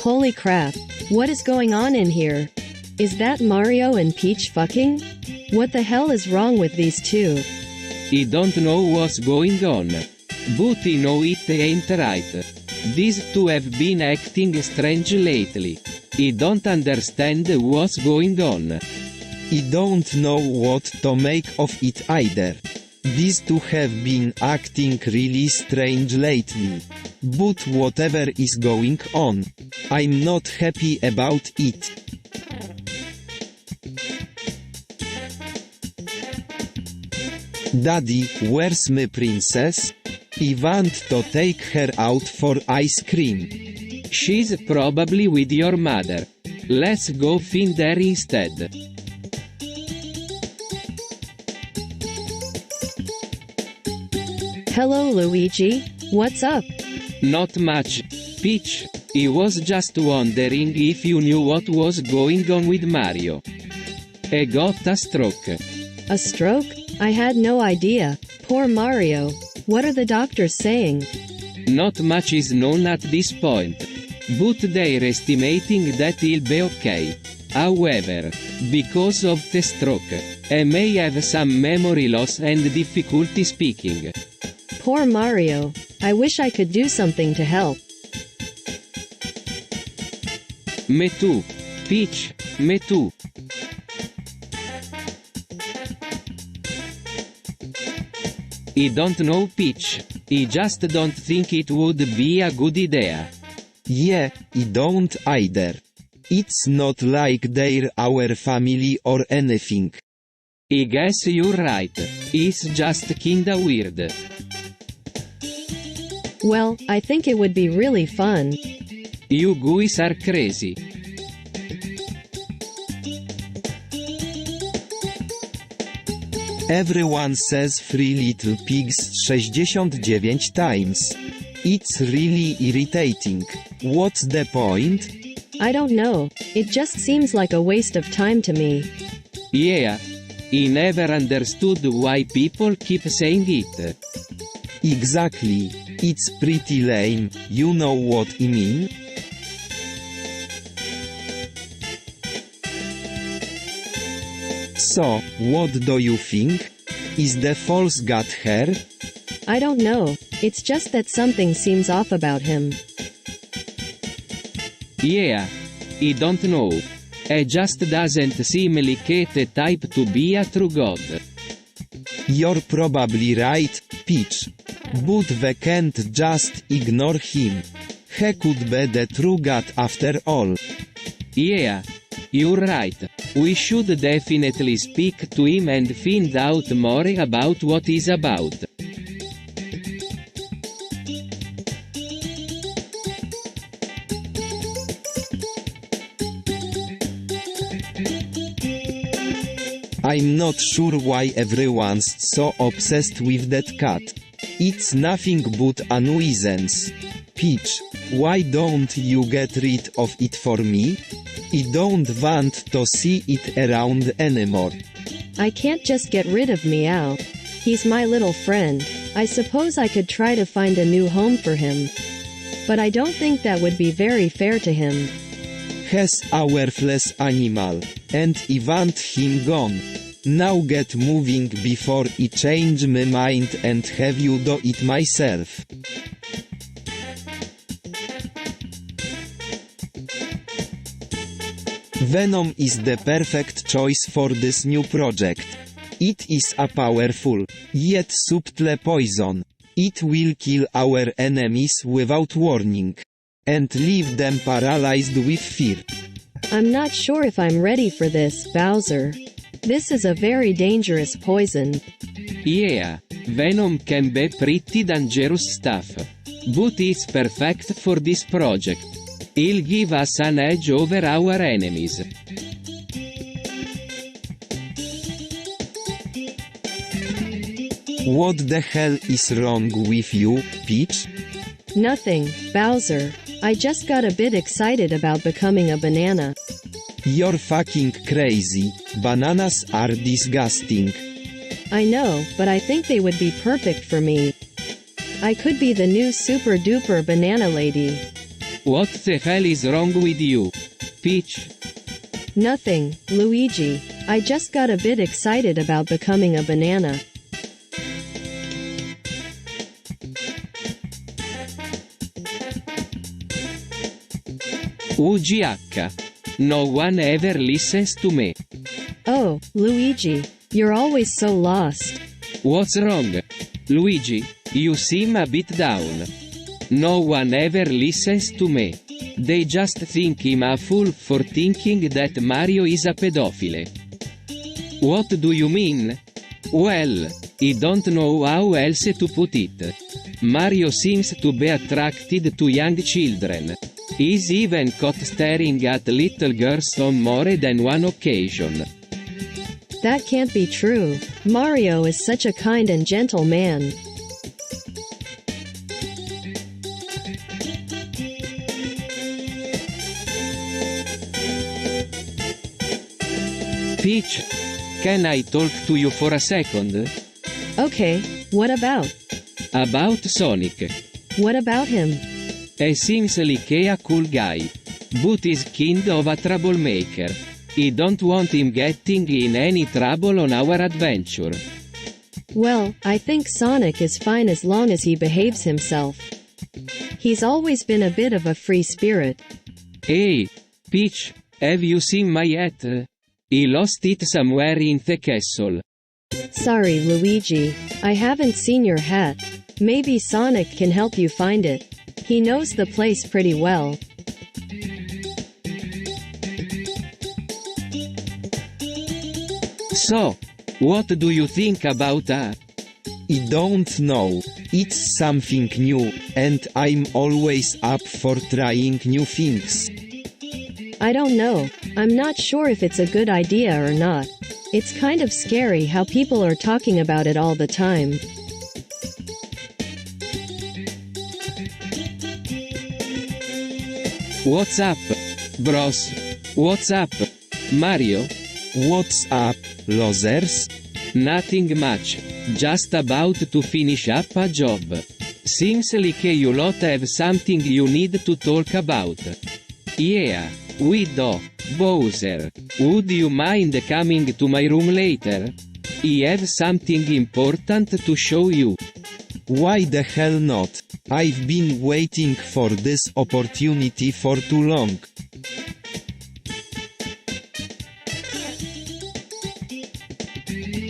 Holy crap. What is going on in here? Is that Mario and Peach fucking? What the hell is wrong with these two? I don't know what's going on. But I know it ain't right. These two have been acting strange lately. I don't understand what's going on. I don't know what to make of it either. These two have been acting really strange lately. But whatever is going on, I'm not happy about it. Daddy, where's my princess? I want to take her out for ice cream. She's probably with your mother. Let's go find her instead. Hello, Luigi. What's up? Not much. Peach, I was just wondering if you knew what was going on with Mario. I got a stroke. A stroke? I had no idea. Poor Mario. What are the doctors saying? Not much is known at this point. But they're estimating that he'll be okay. However, because of the stroke, I may have some memory loss and difficulty speaking. Poor Mario. I wish I could do something to help. Me too. Peach, me too. I don't know, Peach. I just don't think it would be a good idea. Yeah, I don't either. It's not like they're our family or anything. I guess you're right. It's just kinda weird. Well, I think it would be really fun. You guys are crazy. Everyone says Three Little Pigs 69 times. It's really irritating. What's the point? I don't know. It just seems like a waste of time to me. Yeah. I never understood why people keep saying it. Exactly. It's pretty lame, you know what I mean? So, what do you think? Is the false got hair? I don't know. It's just that something seems off about him. Yeah. I don't know. He just doesn't seem like the type to be a true god. You're probably right, Peach. But we can't just ignore him. He could be the true god after all. Yeah. You're right. We should definitely speak to him and find out more about what he's about. I'm not sure why everyone's so obsessed with that cat. It's nothing but a nuisance. Peach, why don't you get rid of it for me? I don't want to see it around anymore. I can't just get rid of Meow. He's my little friend. I suppose I could try to find a new home for him. But I don't think that would be very fair to him. He's a worthless animal, and I want him gone. Now get moving before I change my mind and have you do it myself. Venom is the perfect choice for this new project. It is a powerful, yet subtle poison. It will kill our enemies without warning. And leave them paralyzed with fear. I'm not sure if I'm ready for this, Bowser. This is a very dangerous poison. Yeah. Venom can be pretty dangerous stuff. But it's perfect for this project. He'll give us an edge over our enemies. What the hell is wrong with you, Peach? Nothing, Bowser. I just got a bit excited about becoming a banana. You're fucking crazy. Bananas are disgusting. I know, but I think they would be perfect for me. I could be the new super duper banana lady. What the hell is wrong with you, Peach? Nothing, Luigi. I just got a bit excited about becoming a banana. UGH. No one ever listens to me. Oh, Luigi. You're always so lost. What's wrong? Luigi, you seem a bit down. No one ever listens to me. They just think I'm a fool for thinking that Mario is a pedophile. What do you mean? Well, I don't know how else to put it. Mario seems to be attracted to young children. He's even caught staring at little girls on more than one occasion. That can't be true. Mario is such a kind and gentle man. Peach, can I talk to you for a second? Okay, what about? About Sonic. What about him? He seems like a cool guy. But he's kind of a troublemaker. I don't want him getting in any trouble on our adventure. Well, I think Sonic is fine as long as he behaves himself. He's always been a bit of a free spirit. Hey, Peach, have you seen my hat? I lost it somewhere in the castle. Sorry, Luigi. I haven't seen your hat. Maybe Sonic can help you find it. He knows the place pretty well. So, what do you think about that? I don't know, it's something new, and I'm always up for trying new things. I don't know, I'm not sure if it's a good idea or not. It's kind of scary how people are talking about it all the time. What's up, bros? What's up, Mario? What's up, losers? Nothing much, just about to finish up a job. Seems like you lot have something you need to talk about. Yeah, we do. Bowser, would you mind coming to my room later? I have something important to show you. Why the hell not? I've been waiting for this opportunity for too long.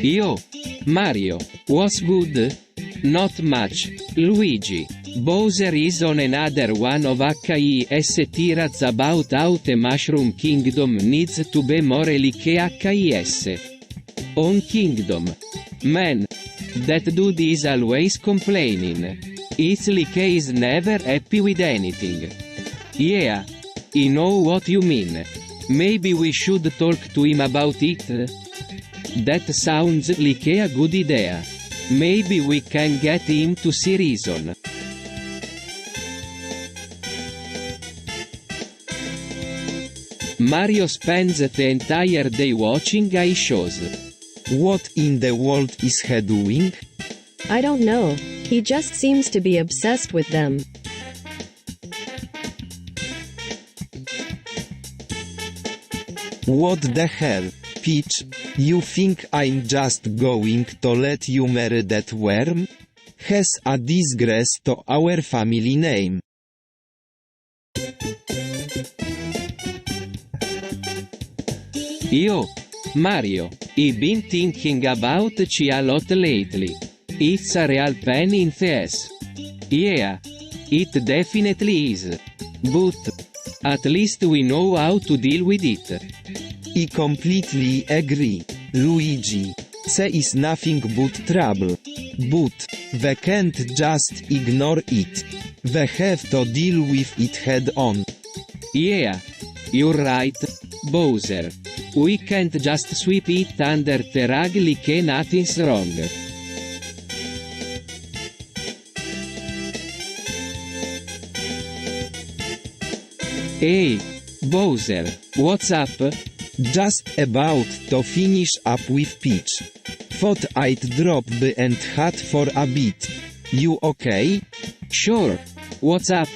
Yo, Mario, what's good? Not much, Luigi. Bowser is on another one of his tirades about how the Mushroom Kingdom needs to be more like his own kingdom. Man, that dude is always complaining. It's like he's never happy with anything. Yeah, I know what you mean. Maybe we should talk to him about it? That sounds like a good idea. Maybe we can get him to see reason. Mario spends the entire day watching his shows. What in the world is he doing? I don't know, he just seems to be obsessed with them. What the hell, Peach? You think I'm just going to let you marry that worm? He's a disgrace to our family name. Yo, Mario, I've been thinking about you a lot lately. It's a real pain in the ass. Yeah, it definitely is. But, at least we know how to deal with it. I completely agree, Luigi. There is nothing but trouble. But, we can't just ignore it. We have to deal with it head on. Yeah, you're right, Bowser. We can't just sweep it under the rug like nothing's wrong. Hey, Bowser, what's up? Just about to finish up with Peach. Thought I'd drop by and hat for a bit. You okay? Sure. What's up?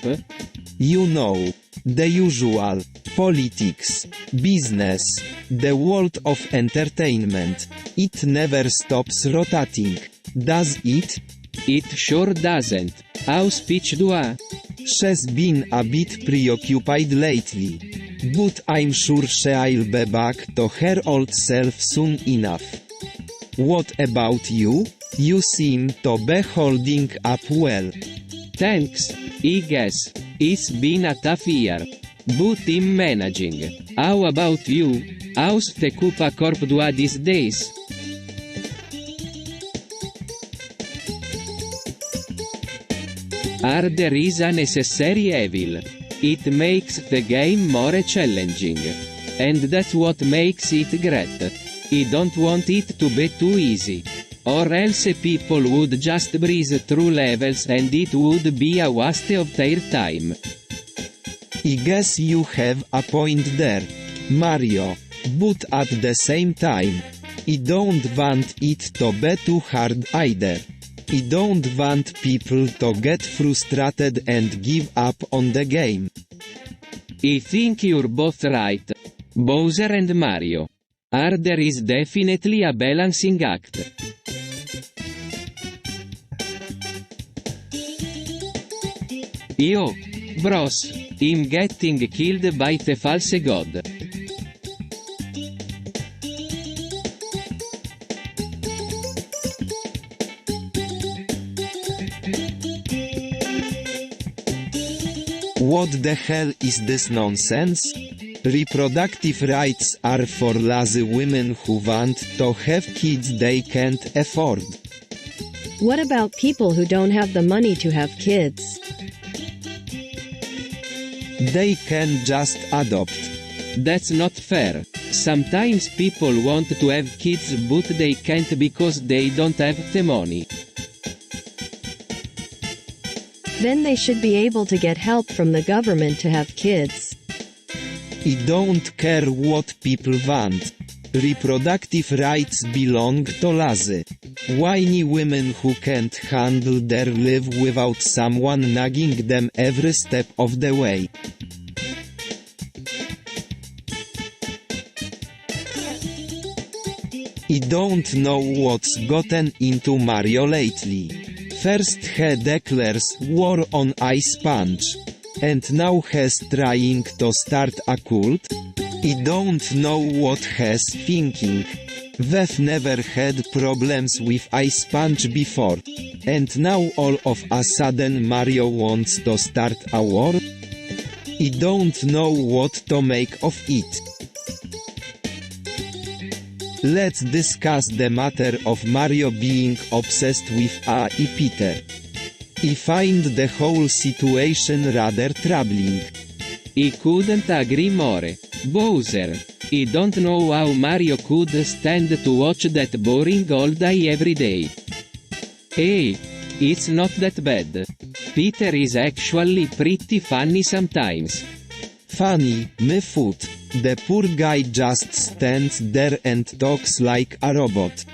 You know, the usual. Politics, business, the world of entertainment. It never stops rotating, does it? It sure doesn't. How's Peach doing? She's been a bit preoccupied lately. But I'm sure she'll be back to her old self soon enough. What about you? You seem to be holding up well. Thanks, I guess. It's been a tough year. But I'm managing. How about you? How's the Koopa Corp doing these days? Harder is a necessary evil. It makes the game more challenging. And that's what makes it great. I don't want it to be too easy. Or else people would just breeze through levels and it would be a waste of their time. I guess you have a point there, Mario. But at the same time, I don't want it to be too hard either. I don't want people to get frustrated and give up on the game. I think you're both right, Bowser and Mario. Harder is definitely a balancing act. Yo, bros, I'm getting killed by the false god. What the hell is this nonsense? Reproductive rights are for lazy women who want to have kids they can't afford. What about people who don't have the money to have kids? They can just adopt. That's not fair. Sometimes people want to have kids but they can't because they don't have the money. Then they should be able to get help from the government to have kids. I don't care what people want. Reproductive rights belong to lazy, whiny women who can't handle their life without someone nagging them every step of the way. I don't know what's gotten into Mario lately. First he declares war on Ice Punch, and now he's trying to start a cult? I don't know what he's thinking. We've never had problems with Ice Punch before, and now all of a sudden Mario wants to start a war? I don't know what to make of it. Let's discuss the matter of Mario being obsessed with A.I. Peter. I find the whole situation rather troubling. I couldn't agree more. Bowser. I don't know how Mario could stand to watch that boring old guy every day. Hey, it's not that bad. Peter is actually pretty funny sometimes. Funny, my foot. The poor guy just stands there and talks like a robot.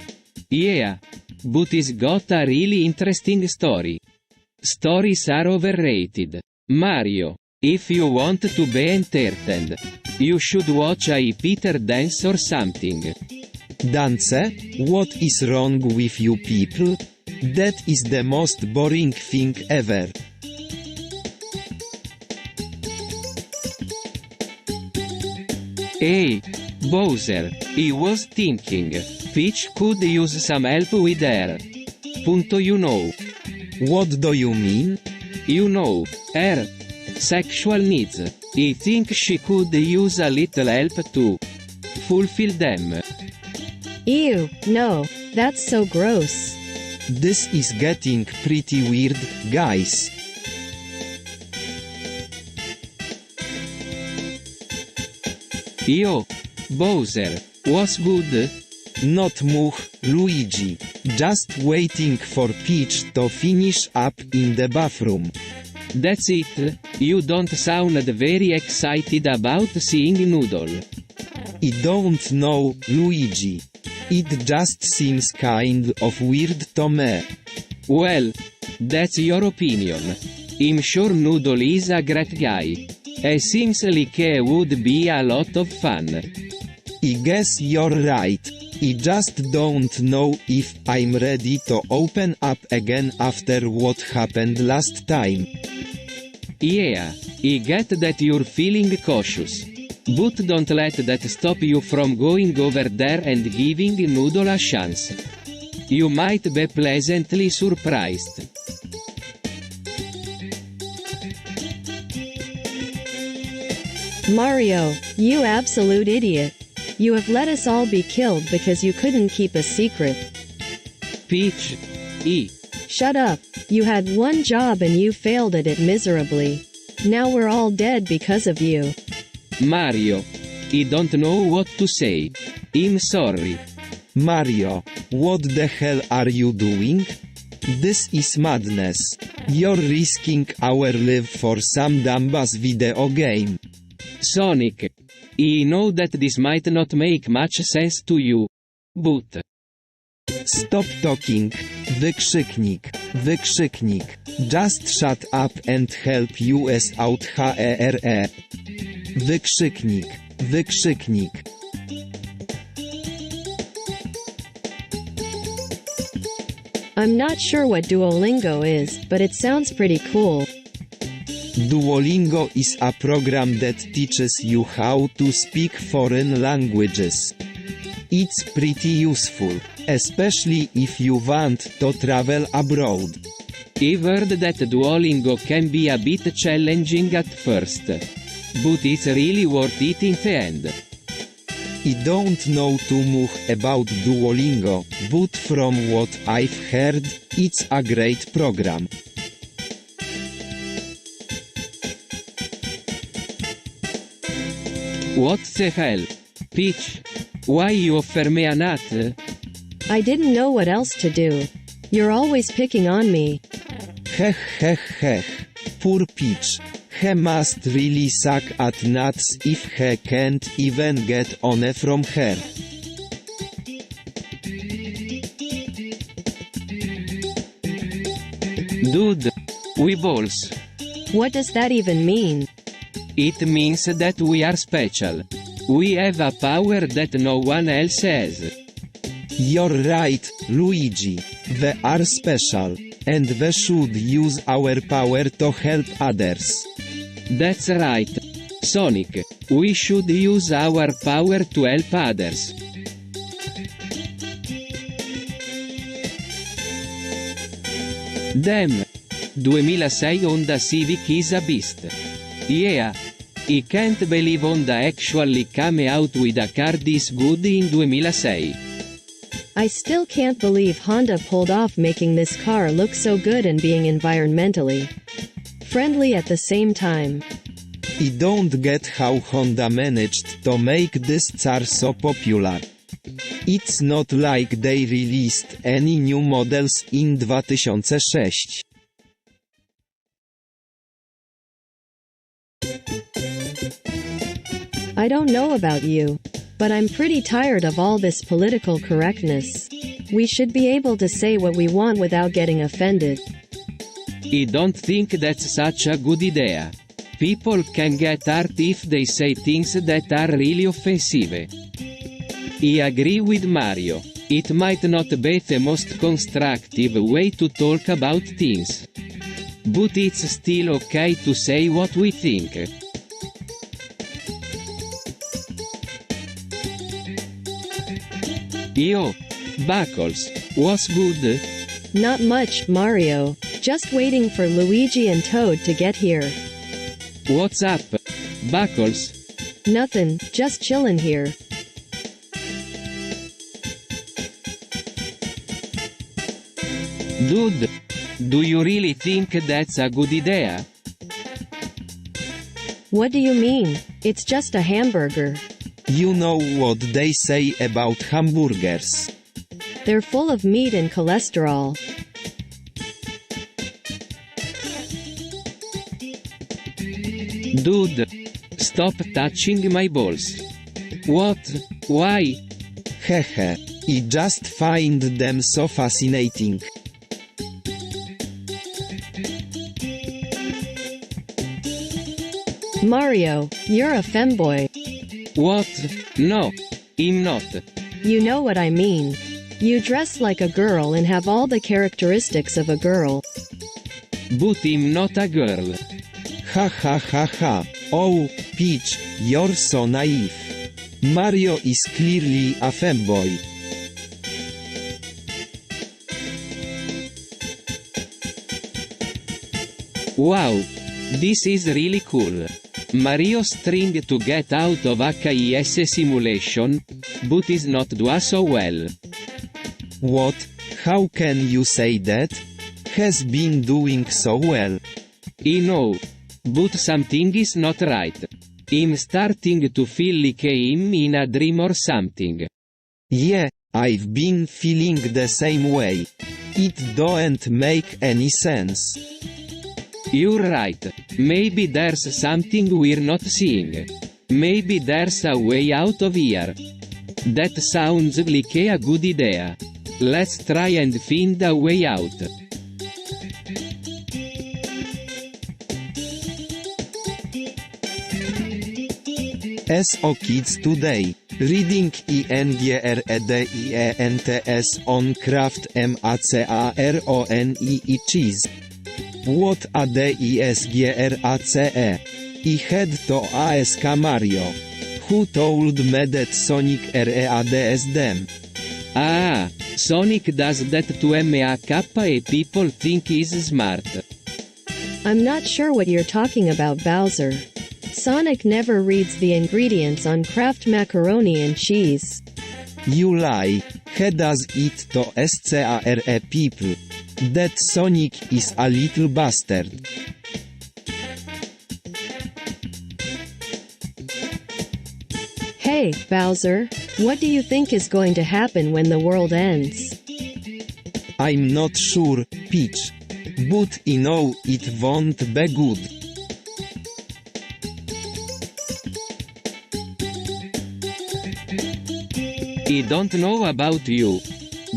Yeah, but he's got a really interesting story. Stories are overrated. Mario, if you want to be entertained, you should watch a Peter dance or something. Dance? What is wrong with you people? That is the most boring thing ever. Hey, Bowser, I was thinking, Peach could use some help with her. Punto you know. What do you mean? You know, her sexual needs. I think she could use a little help to fulfill them. Ew, no, that's so gross. This is getting pretty weird, guys. Yo, Bowser, what's good? Not much, Luigi. Just waiting for Peach to finish up in the bathroom. That's it, you don't sound very excited about seeing Noodle. I don't know, Luigi. It just seems kind of weird to me. Well, that's your opinion. I'm sure Noodle is a great guy. It seems like it would be a lot of fun. I guess you're right. I just don't know if I'm ready to open up again after what happened last time. Yeah, I get that you're feeling cautious. But don't let that stop you from going over there and giving Noodle a chance. You might be pleasantly surprised. Mario, you absolute idiot. You have let us all be killed because you couldn't keep a secret. Peach. Shut up. You had one job and you failed at it miserably. Now we're all dead because of you. Mario. I don't know what to say. I'm sorry. Mario, what the hell are you doing? This is madness. You're risking our life for some dumbass video game. Sonic. I know that this might not make much sense to you. But... Stop talking. Wykrzyknik. Wykrzyknik. Just shut up and help us out HERE. Wykrzyknik. Wykrzyknik. I'm not sure what Duolingo is, but it sounds pretty cool. Duolingo is a program that teaches you how to speak foreign languages. It's pretty useful, especially if you want to travel abroad. I've heard that Duolingo can be a bit challenging at first. but it's really worth it in the end. I don't know too much about Duolingo, but from what I've heard, it's a great program. What the hell? Peach? Why you offer me a nut? I didn't know what else to do. You're always picking on me. Heh heh heh. Poor Peach. He must really suck at nuts if he can't even get one from her. Dude. We balls. What does that even mean? It means that we are special. We have a power that no one else has. You're right, Luigi. We are special, and we should use our power to help others. That's right. Sonic, we should use our power to help others. Damn. 2006 Honda Civic is a beast. Yeah. I can't believe Honda actually came out with a car this good in 2006. I still can't believe Honda pulled off making this car look so good and being environmentally friendly at the same time. I don't get how Honda managed to make this car so popular. It's not like they released any new models in 2006. I don't know about you, but I'm pretty tired of all this political correctness. We should be able to say what we want without getting offended. I don't think that's such a good idea. People can get hurt if they say things that are really offensive. I agree with Mario. It might not be the most constructive way to talk about things. But it's still okay to say what we think. Yo, Buckles, what's good? Not much, Mario. Just waiting for Luigi and Toad to get here. What's up, Buckles? Nothing, just chillin' here. Dude, do you really think that's a good idea? What do you mean? It's just a hamburger. You know what they say about hamburgers. They're full of meat and cholesterol. Dude, stop touching my balls. What? Why? Hehe, I just find them so fascinating. Mario, you're a femboy. What? No, I'm not. You know what I mean. You dress like a girl and have all the characteristics of a girl. But I'm not a girl. Ha ha ha ha. Oh, Peach, you're so naive. Mario is clearly a femboy. Wow, this is really cool. Mario's trying to get out of a KIS simulation, but is not doing so well. What? How can you say that? Has been doing so well. I know. But something is not right. I'm starting to feel like I'm in a dream or something. Yeah, I've been feeling the same way. It don't make any sense. You're right. Maybe there's something we're not seeing. Maybe there's a way out of here. That sounds like a good idea. Let's try and find a way out. SO Kids Today. Reading INGREDIENTS on craft MACARONI cheese. What a DISGRACE. I had to ask Mario. Who told me that Sonic reads them? Ah, Sonic does that to MAK people think he's smart. I'm not sure what you're talking about, Bowser. Sonic never reads the ingredients on Kraft macaroni and cheese. You lie. He does it to SCARE people. That Sonic is a little bastard. Hey, Bowser, what do you think is going to happen when the world ends? I'm not sure, Peach. But I know it won't be good. I don't know about you,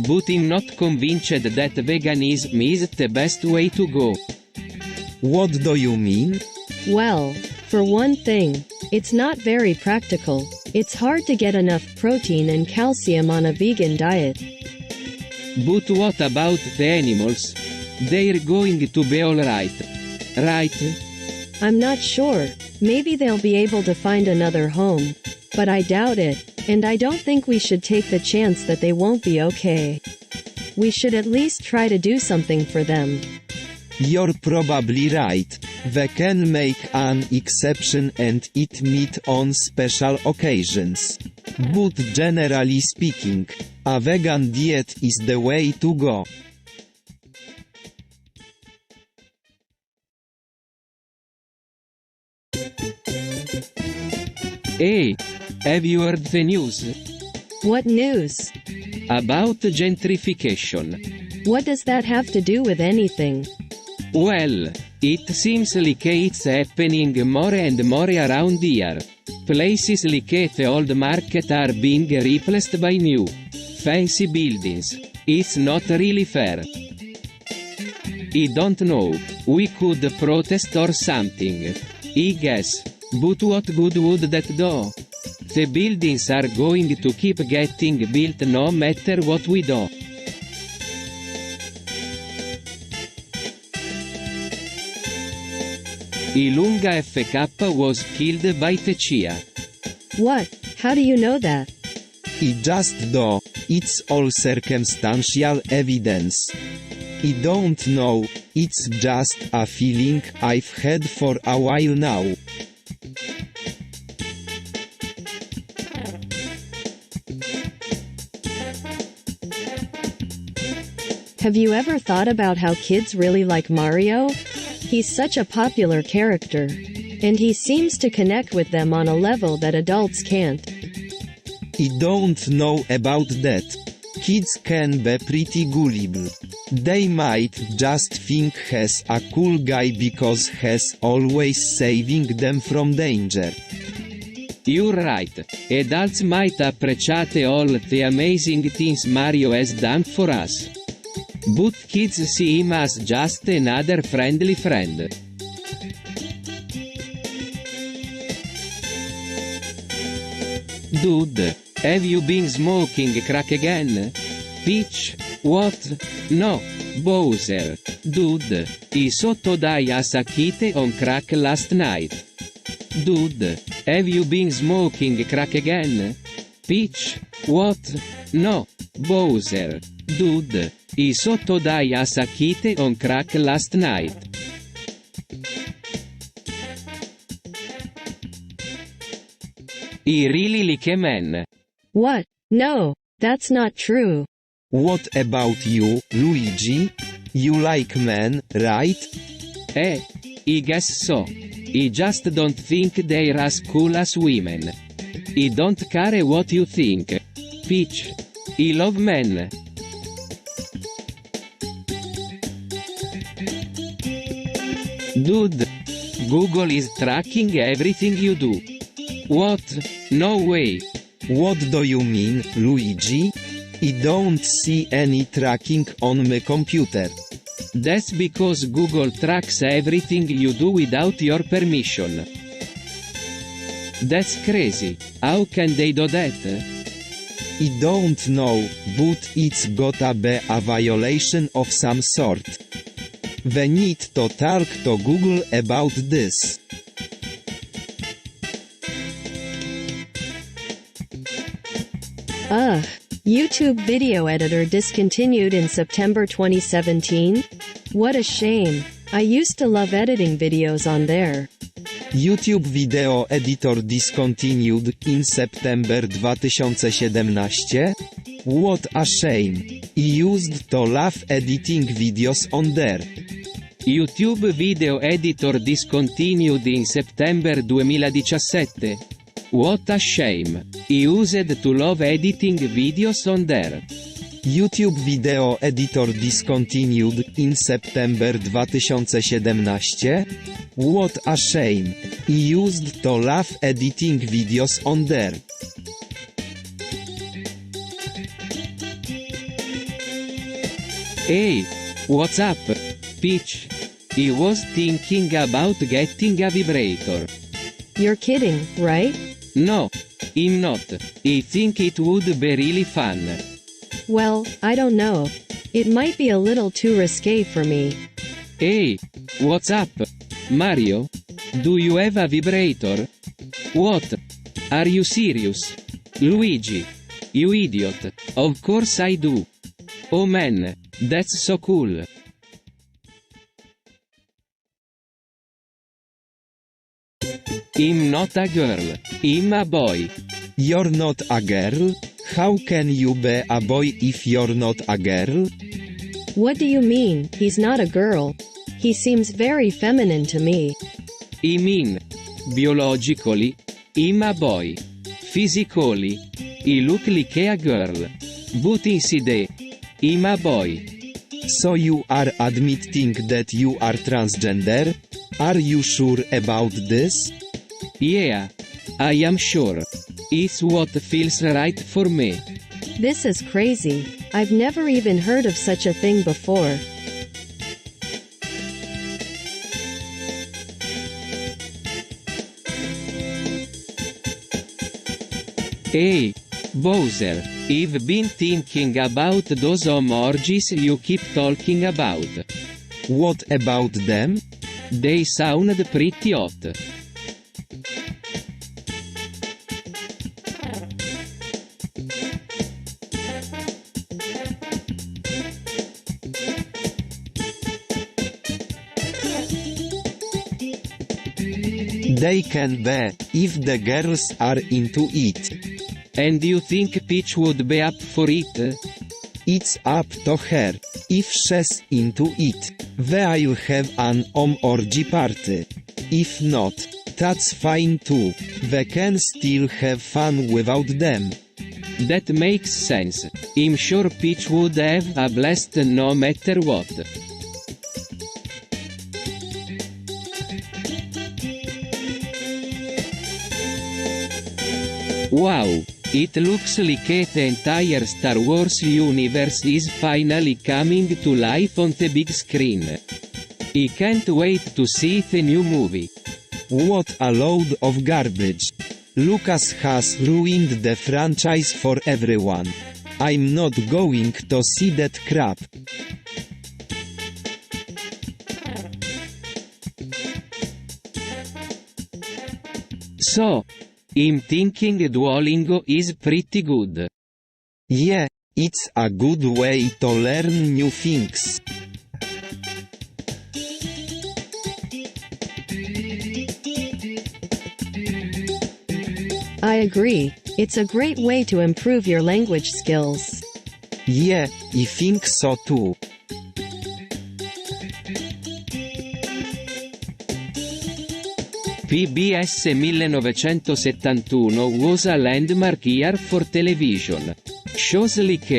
but I'm not convinced that veganism is the best way to go. What do you mean? Well, for one thing, it's not very practical. It's hard to get enough protein and calcium on a vegan diet. But what about the animals? They're going to be alright, right? I'm not sure. Maybe they'll be able to find another home. But I doubt it, and I don't think we should take the chance that they won't be okay. We should at least try to do something for them. You're probably right. We can make an exception and eat meat on special occasions. But generally speaking, a vegan diet is the way to go. Hey, have you heard the news? What news? About gentrification. What does that have to do with anything? Well, it seems like it's happening more and more around here. Places like the old market are being replaced by new, fancy buildings. It's not really fair. I don't know, we could protest or something. I guess. But what good would that do? The buildings are going to keep getting built no matter what we do. Ilunga FK was killed by Techia. What? How do you know that? I just do. It's all circumstantial evidence. I don't know, it's just a feeling I've had for a while now. Have you ever thought about how kids really like Mario? He's such a popular character. And he seems to connect with them on a level that adults can't. I don't know about that. Kids can be pretty gullible. They might just think he's a cool guy because he's always saving them from danger. You're right, adults might appreciate all the amazing things Mario has done for us. But kids see him as just another friendly friend. Dude, have you been smoking crack again? Peach? What? No, Bowser. Dude, I sotto dai a sacchite on crack last night. Dude, have you been smoking crack again? Peach? What? No, Bowser. Dude, I sotto dai a sacchite on crack last night. I really like a man. What? No, that's not true. What about you, Luigi? You like men, right? I guess so. I just don't think they're as cool as women. I don't care what you think. Peach. I love men. Dude. Google is tracking everything you do. What? No way. What do you mean, Luigi? I don't see any tracking on my computer. That's because Google tracks everything you do without your permission. That's crazy. How can they do that? I don't know, but it's gotta be a violation of some sort. We need to talk to Google about this. Ugh. YouTube video editor discontinued in September 2017? What a shame. I used to love editing videos on there. YouTube Video Editor discontinued in September 2017? What a shame. I used to love editing videos on there. YouTube Video Editor discontinued in September 2017. What a shame. I used to love editing videos on there. YouTube Video Editor discontinued in September 2017? What a shame. I used to love editing videos on there. Hey, what's up, Peach? I was thinking about getting a vibrator. You're kidding, right? No, I'm not. I think it would be really fun. Well, I don't know. It might be a little too risque for me. Hey, what's up, Mario? Do you have a vibrator? What? Are you serious? Luigi? You idiot. Of course I do. Oh man, that's so cool. I'm not a girl, I'm a boy. You're not a girl? How can you be a boy if you're not a girl? What do you mean, he's not a girl? He seems very feminine to me. I mean, biologically, I'm a boy. Physically, I look like a girl. But inside, I'm a boy. So you are admitting that you are transgender? Are you sure about this? Yeah, I am sure. It's what feels right for me. This is crazy. I've never even heard of such a thing before. Hey, Bowser, I've been thinking about those emojis you keep talking about. What about them? They sound pretty hot. They can be, if the girls are into it. And you think Peach would be up for it? It's up to her. If she's into it, we'll have an orgy party. If not, that's fine too. We can still have fun without them. That makes sense. I'm sure Peach would have a blast no matter what. Wow, it looks like the entire Star Wars universe is finally coming to life on the big screen. I can't wait to see the new movie. What a load of garbage. Lucas has ruined the franchise for everyone. I'm not going to see that crap. So, I'm thinking Duolingo is pretty good. Yeah, it's a good way to learn new things. I agree. It's a great way to improve your language skills. Yeah, I think so too. PBS 1971 was a landmark year for television. Shows like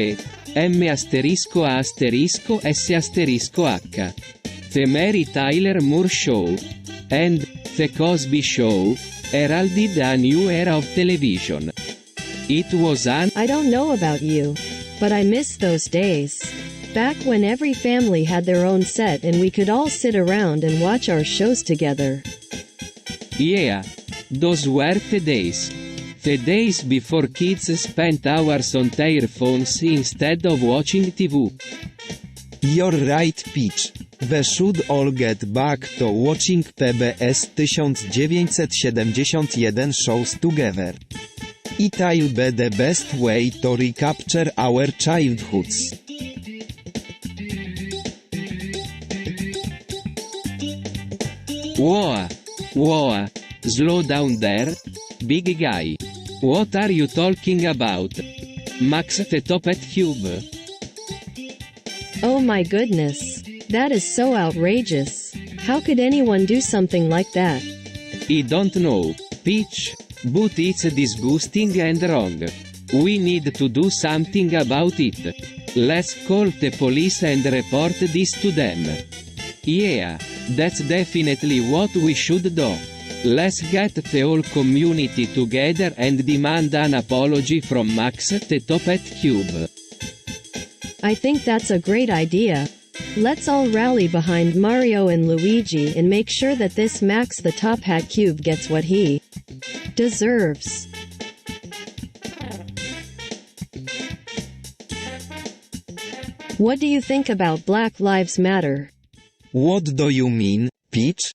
M***A**S*H, The Mary Tyler Moore Show, and The Cosby Show, heralded a new era of television. It was an I don't know about you, but I miss those days. Back when every family had their own set and we could all sit around and watch our shows together. Yeah, those were the days. The days before kids spent hours on their phones instead of watching TV. You're right, Peach. We should all get back to watching PBS 1971 shows together. It'll be the best way to recapture our childhoods. Whoa, Slow down there. Big guy. What are you talking about? Max the top at cube. Oh my goodness. That is so outrageous. How could anyone do something like that? I don't know, Peach, but it's disgusting and wrong. We need to do something about it. Let's call the police and report this to them. Yeah, that's definitely what we should do. Let's get the whole community together and demand an apology from Max the Top Hat Cube. I think that's a great idea. Let's all rally behind Mario and Luigi and make sure that this Max the Top Hat Cube gets what he deserves. What do you think about Black Lives Matter? What do you mean, Peach?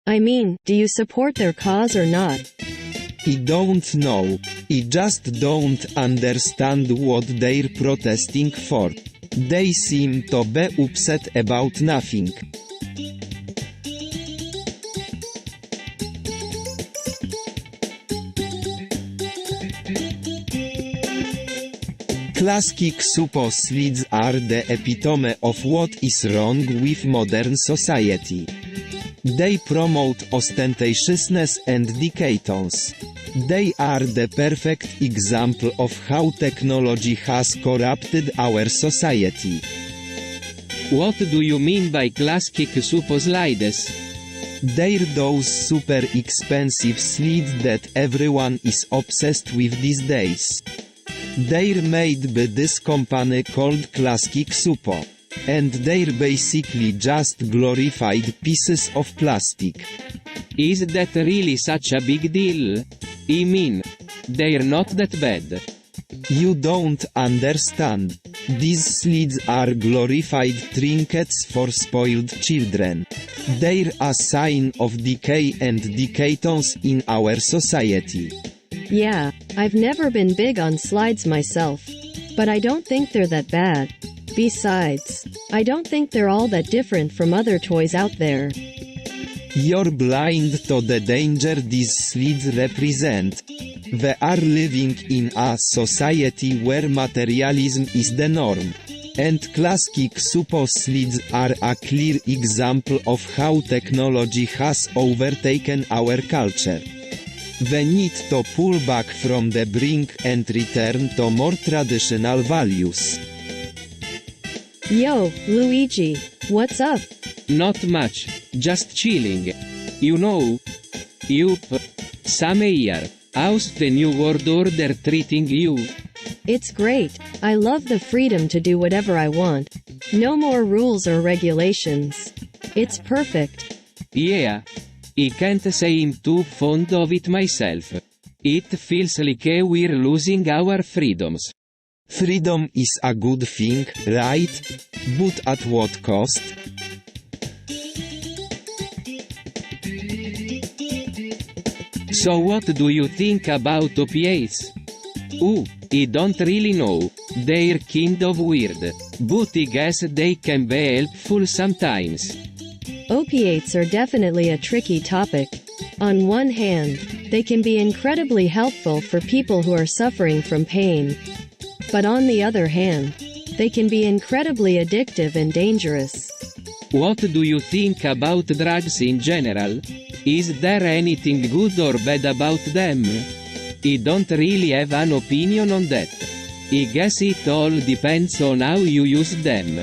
I mean, do you support their cause or not? I don't know. I just don't understand what they're protesting for. They seem to be upset about nothing. Classic supposlids are the epitome of what is wrong with modern society. They promote ostentatiousness and decadence. They are the perfect example of how technology has corrupted our society. What do you mean by classic supposlides? They're those super expensive slides that everyone is obsessed with these days. They're made by this company called Classic Suppo. And they're basically just glorified pieces of plastic. Is that really such a big deal? I mean, they're not that bad. You don't understand. These slides are glorified trinkets for spoiled children. They're a sign of decay and decadence in our society. Yeah, I've never been big on slides myself. But I don't think they're that bad. Besides, I don't think they're all that different from other toys out there. You're blind to the danger these slides represent. We are living in a society where materialism is the norm. And classic suppo slides are a clear example of how technology has overtaken our culture. We need to pull back from the brink and return to more traditional values. Yo, Luigi, what's up? Not much, just chilling. You know? Yup. Same here. How's the New World Order treating you? It's great. I love the freedom to do whatever I want. No more rules or regulations. It's perfect. Yeah. I can't say I'm too fond of it myself. It feels like we're losing our freedoms. Freedom is a good thing, right? But at what cost? So what do you think about opiates? I don't really know. They're kind of weird. But I guess they can be helpful sometimes. Opiates are definitely a tricky topic. On one hand, they can be incredibly helpful for people who are suffering from pain. But on the other hand, they can be incredibly addictive and dangerous. What do you think about drugs in general? Is there anything good or bad about them? I don't really have an opinion on that. I guess it all depends on how you use them.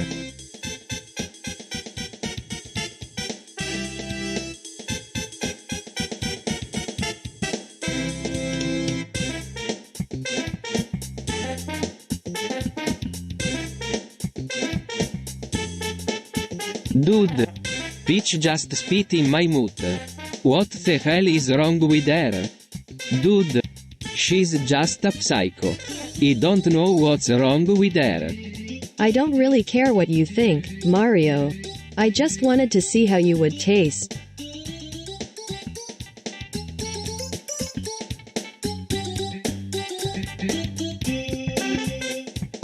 Dude. Peach just spit in my mouth. What the hell is wrong with her? Dude. She's just a psycho. I don't know what's wrong with her. I don't really care what you think, Mario. I just wanted to see how you would taste.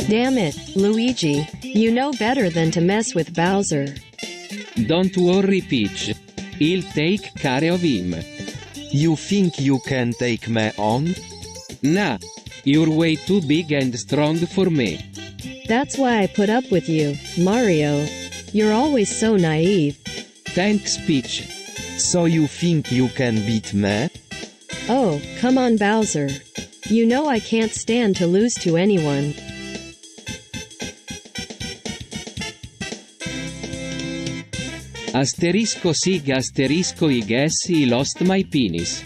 Damn it, Luigi. You know better than to mess with Bowser. Don't worry, Peach. I'll take care of him. You think you can take me on? Nah. You're way too big and strong for me. That's why I put up with you, Mario. You're always so naive. Thanks, Peach. So you think you can beat me? Oh, come on, Bowser. You know I can't stand to lose to anyone. Asterisco sig asterisco I guess I lost my penis.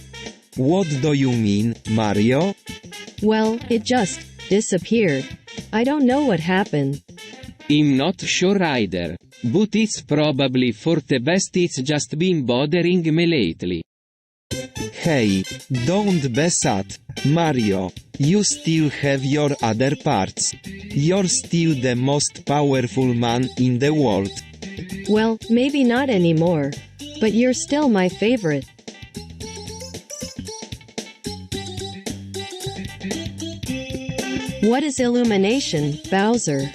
What do you mean, Mario? Well, it just disappeared. I don't know what happened. I'm not sure either. But it's probably for the best, it's just been bothering me lately. Hey, don't be sad, Mario. You still have your other parts. You're still the most powerful man in the world. Well, maybe not anymore. But you're still my favorite. What is illumination, Bowser?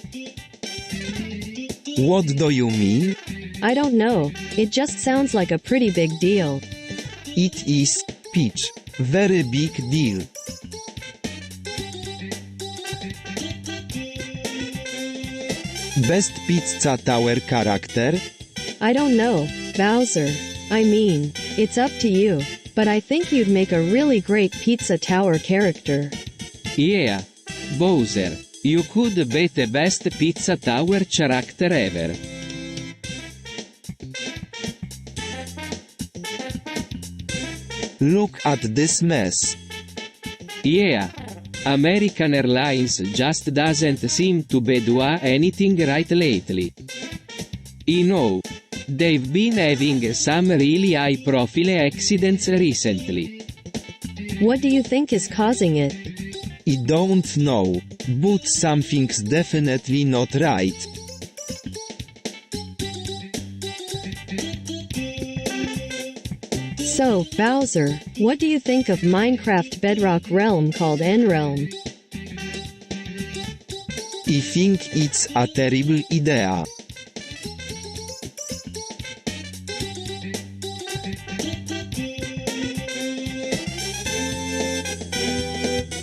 What do you mean? I don't know. It just sounds like a pretty big deal. It is, Peach. Very big deal. Best Pizza Tower character? I don't know, Bowser. I mean, it's up to you. But I think you'd make a really great Pizza Tower character. Yeah. Bowser, you could be the best Pizza Tower character ever. Look at this mess. Yeah. American Airlines just doesn't seem to be doing anything right lately. You know, they've been having some really high-profile accidents recently. What do you think is causing it? I don't know, but something's definitely not right. So, Bowser, what do you think of Minecraft Bedrock realm called N-Realm? I think it's a terrible idea.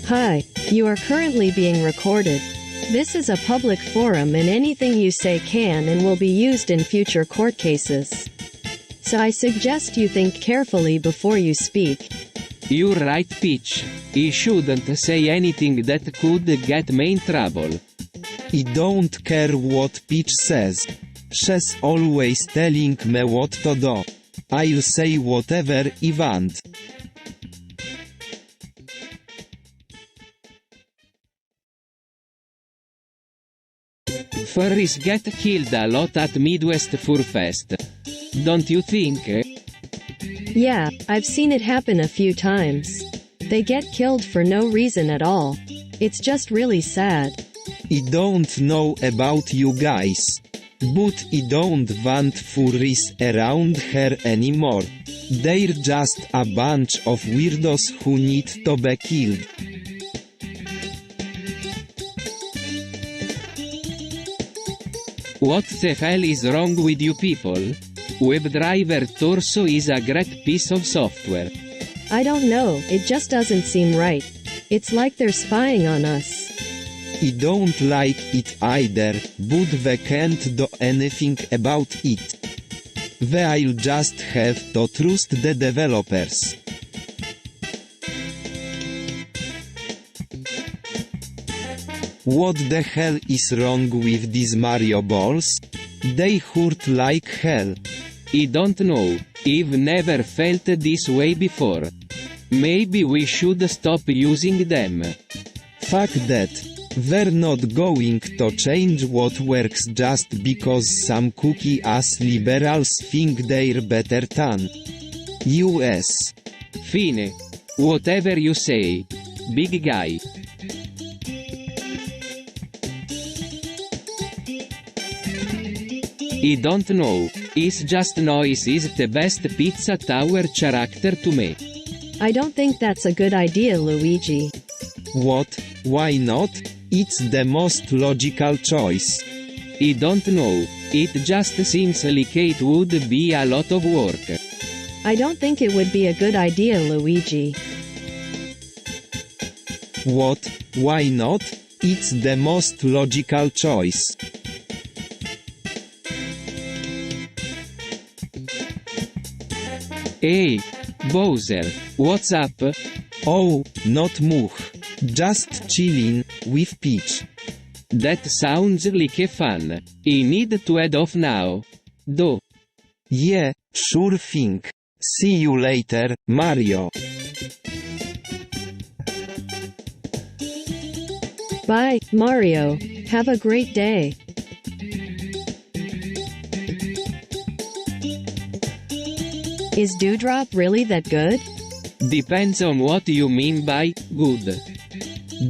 Hi, you are currently being recorded. This is a public forum and anything you say can and will be used in future court cases. So I suggest you think carefully before you speak. You're right, Peach. I shouldn't say anything that could get me in trouble. I don't care what Peach says. She's always telling me what to do. I'll say whatever I want. Furries get killed a lot at Midwest Furfest. Don't you think? Yeah, I've seen it happen a few times. They get killed for no reason at all. It's just really sad. I don't know about you guys, but I don't want furries around here anymore. They're just a bunch of weirdos who need to be killed. What the hell is wrong with you people? WebDriver Torso is a great piece of software. I don't know, it just doesn't seem right. It's like they're spying on us. I don't like it either, but we can't do anything about it. We'll just have to trust the developers. What the hell is wrong with these Mario balls? They hurt like hell. I don't know. I've never felt this way before. Maybe we should stop using them. Fuck that. We're not going to change what works just because some cookie-ass liberals think they're better than US. Fine. Whatever you say. Big guy. I don't know. It's just Noise is the best Pizza Tower character to me. I don't think that's a good idea, Luigi. What? Why not? It's the most logical choice. I don't know. It just seems like it would be a lot of work. I don't think it would be a good idea, Luigi. What? Why not? It's the most logical choice. Hey, Bowser, what's up? Oh, not much. Just chilling, with Peach. That sounds like a fun. I need to head off now. Do. Yeah, sure thing. See you later, Mario. Bye, Mario. Have a great day. Is Dewdrop really that good? Depends on what you mean by good.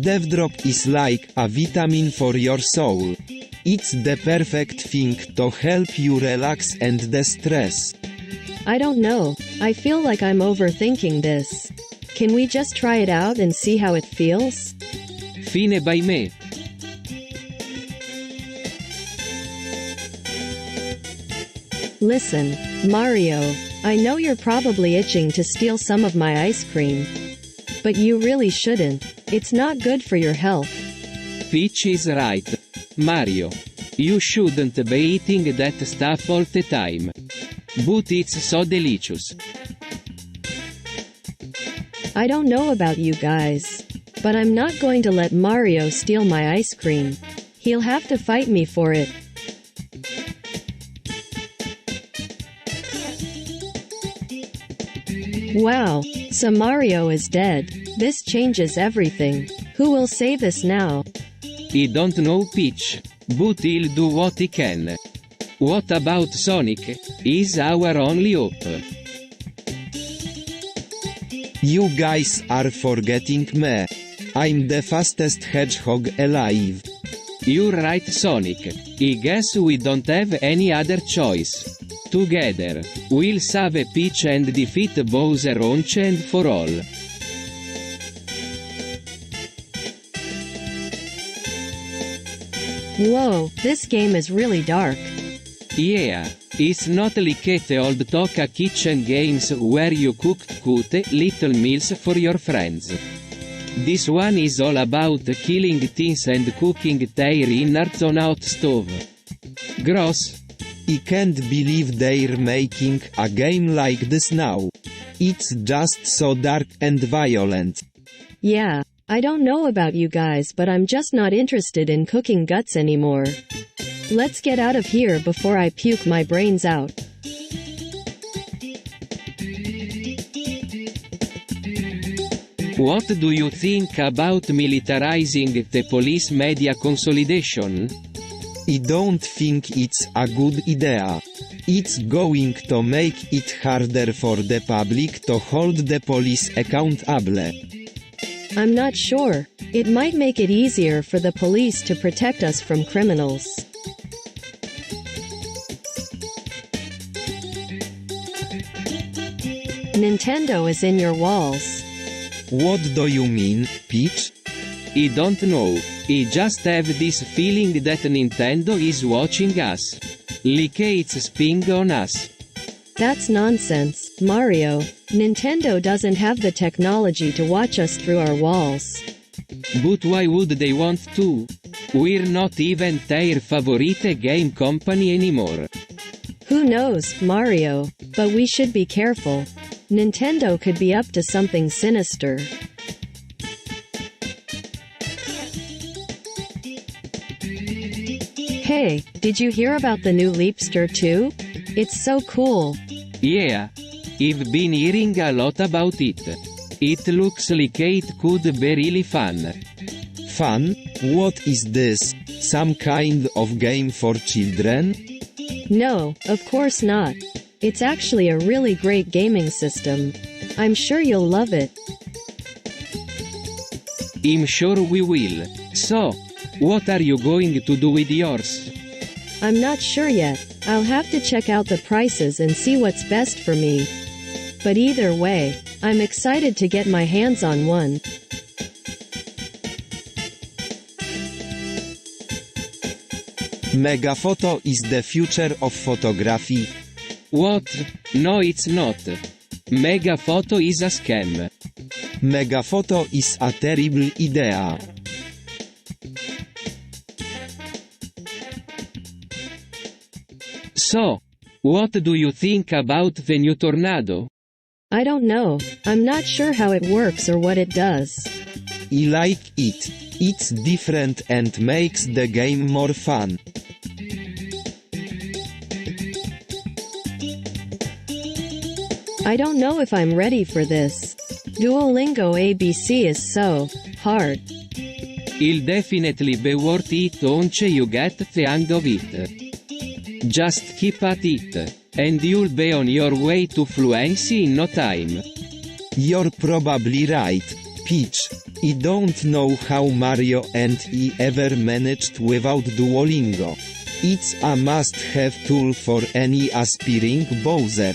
Dewdrop is like a vitamin for your soul. It's the perfect thing to help you relax and de-stress. I don't know. I feel like I'm overthinking this. Can we just try it out and see how it feels? Fine by me. Listen, Mario, I know you're probably itching to steal some of my ice cream. But you really shouldn't. It's not good for your health. Peach is right. Mario. You shouldn't be eating that stuff all the time. But it's so delicious. I don't know about you guys, but I'm not going to let Mario steal my ice cream. He'll have to fight me for it. Wow, so Mario is dead. This changes everything. Who will save us now? I don't know Peach, but he'll do what he can. What about Sonic? He's our only hope. You guys are forgetting me. I'm the fastest hedgehog alive. You're right, Sonic. I guess we don't have any other choice. Together, we'll save Peach and defeat Bowser once and for all. Whoa, this game is really dark. Yeah, it's not like the old Toka kitchen games where you cooked cute little meals for your friends. This one is all about killing things and cooking their innards on a hot stove. Gross. I can't believe they're making a game like this now. It's just so dark and violent. Yeah, I don't know about you guys, but I'm just not interested in cooking guts anymore. Let's get out of here before I puke my brains out. What do you think about militarizing the police media consolidation? I don't think it's a good idea. It's going to make it harder for the public to hold the police accountable. I'm not sure. It might make it easier for the police to protect us from criminals. Nintendo is in your walls. What do you mean, Peach? I don't know. I just have this feeling that Nintendo is watching us. Like it's spying on us. That's nonsense, Mario. Nintendo doesn't have the technology to watch us through our walls. But why would they want to? We're not even their favorite game company anymore. Who knows, Mario? But we should be careful. Nintendo could be up to something sinister. Hey, did you hear about the new Leapster 2? It's so cool. Yeah. I've been hearing a lot about it. It looks like it could be really fun. Fun? What is this? Some kind of game for children? No, of course not. It's actually a really great gaming system. I'm sure you'll love it. I'm sure we will. So, what are you going to do with yours? I'm not sure yet. I'll have to check out the prices and see what's best for me. But either way, I'm excited to get my hands on one. Megaphoto is the future of photography. What? No, it's not. Mega photo is a scam. Megaphoto is a terrible idea. So, what do you think about the new tornado? I don't know. I'm not sure how it works or what it does. I like it. It's different and makes the game more fun. I don't know if I'm ready for this. Duolingo ABC is so hard. It'll definitely be worth it once you get the hang of it. Just keep at it, and you'll be on your way to fluency in no time. You're probably right, Peach. I don't know how Mario and I ever managed without Duolingo. It's a must-have tool for any aspiring Bowser.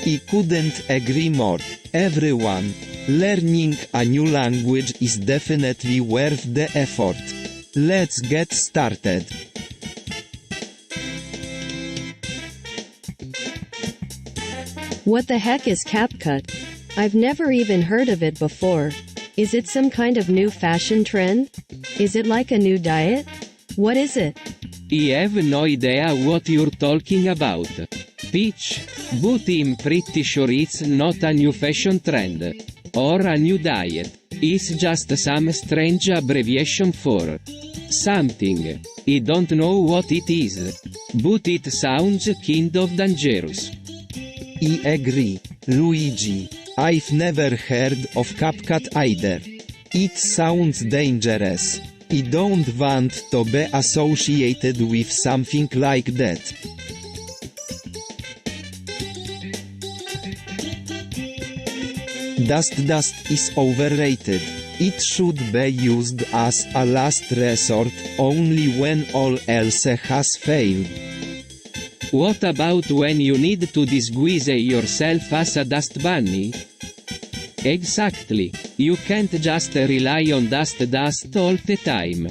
I couldn't agree more. Everyone, learning a new language is definitely worth the effort. Let's get started. What the heck is CapCut? I've never even heard of it before. Is it some kind of new fashion trend? Is it like a new diet? What is it? I have no idea what you're talking about. Peach, but I'm pretty sure it's not a new fashion trend. Or a new diet. It's just some strange abbreviation for something. I don't know what it is. But it sounds kind of dangerous. I agree, Luigi. I've never heard of CapCut either. It sounds dangerous. I don't want to be associated with something like that. Dust is overrated. It should be used as a last resort, only when all else has failed. What about when you need to disguise yourself as a dust bunny? Exactly. You can't just rely on dust all the time.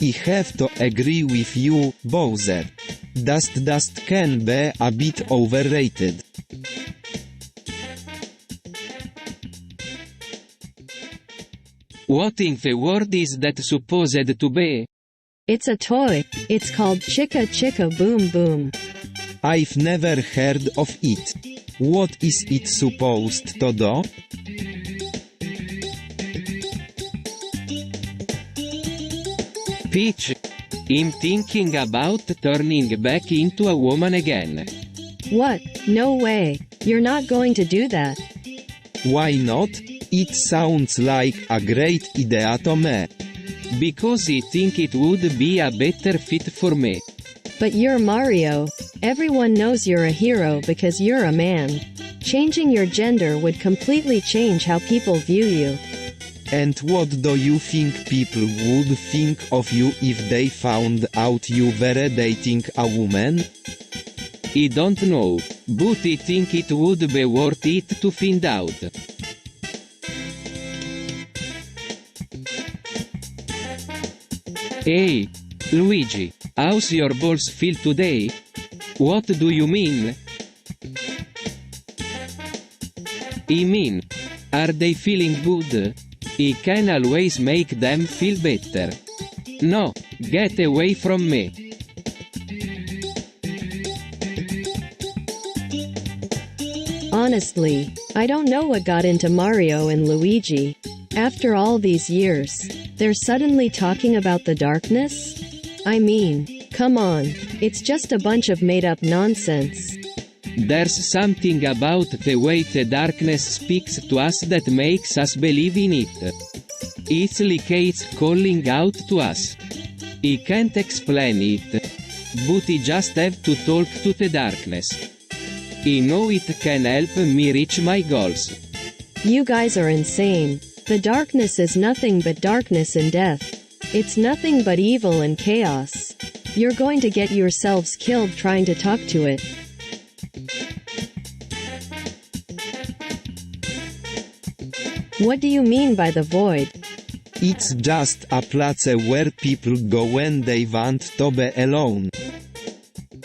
I have to agree with you, Bowser. Dust can be a bit overrated. What in the world is that supposed to be? It's a toy. It's called Chicka Chicka Boom Boom. I've never heard of it. What is it supposed to do? Peach, I'm thinking about turning back into a woman again. What? No way. You're not going to do that. Why not? It sounds like a great idea to me. Because I think it would be a better fit for me. But you're Mario. Everyone knows you're a hero because you're a man. Changing your gender would completely change how people view you. And what do you think people would think of you if they found out you were dating a woman? I don't know, but I think it would be worth it to find out. Hey, Luigi, how's your balls feel today? What do you mean? I mean, are they feeling good? I can always make them feel better. No, get away from me. Honestly, I don't know what got into Mario and Luigi. After all these years, they're suddenly talking about the darkness? I mean, come on, it's just a bunch of made-up nonsense. There's something about the way the darkness speaks to us that makes us believe in it. It's like it's calling out to us. I can't explain it, but I just have to talk to the darkness. I know it can help me reach my goals. You guys are insane. The darkness is nothing but darkness and death. It's nothing but evil and chaos. You're going to get yourselves killed trying to talk to it. What do you mean by the void? It's just a place where people go when they want to be alone.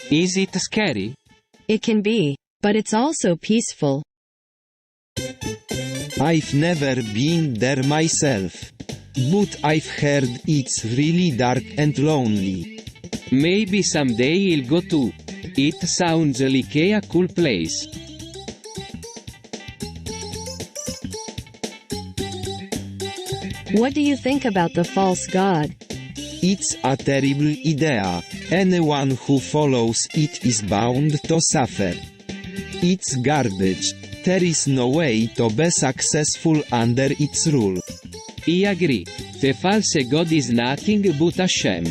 Is it scary? It can be, but it's also peaceful. I've never been there myself. But I've heard it's really dark and lonely. Maybe someday he'll go too. It sounds like a cool place. What do you think about the false god? It's a terrible idea. Anyone who follows it is bound to suffer. It's garbage. There is no way to be successful under its rule. I agree. The false god is nothing but a sham.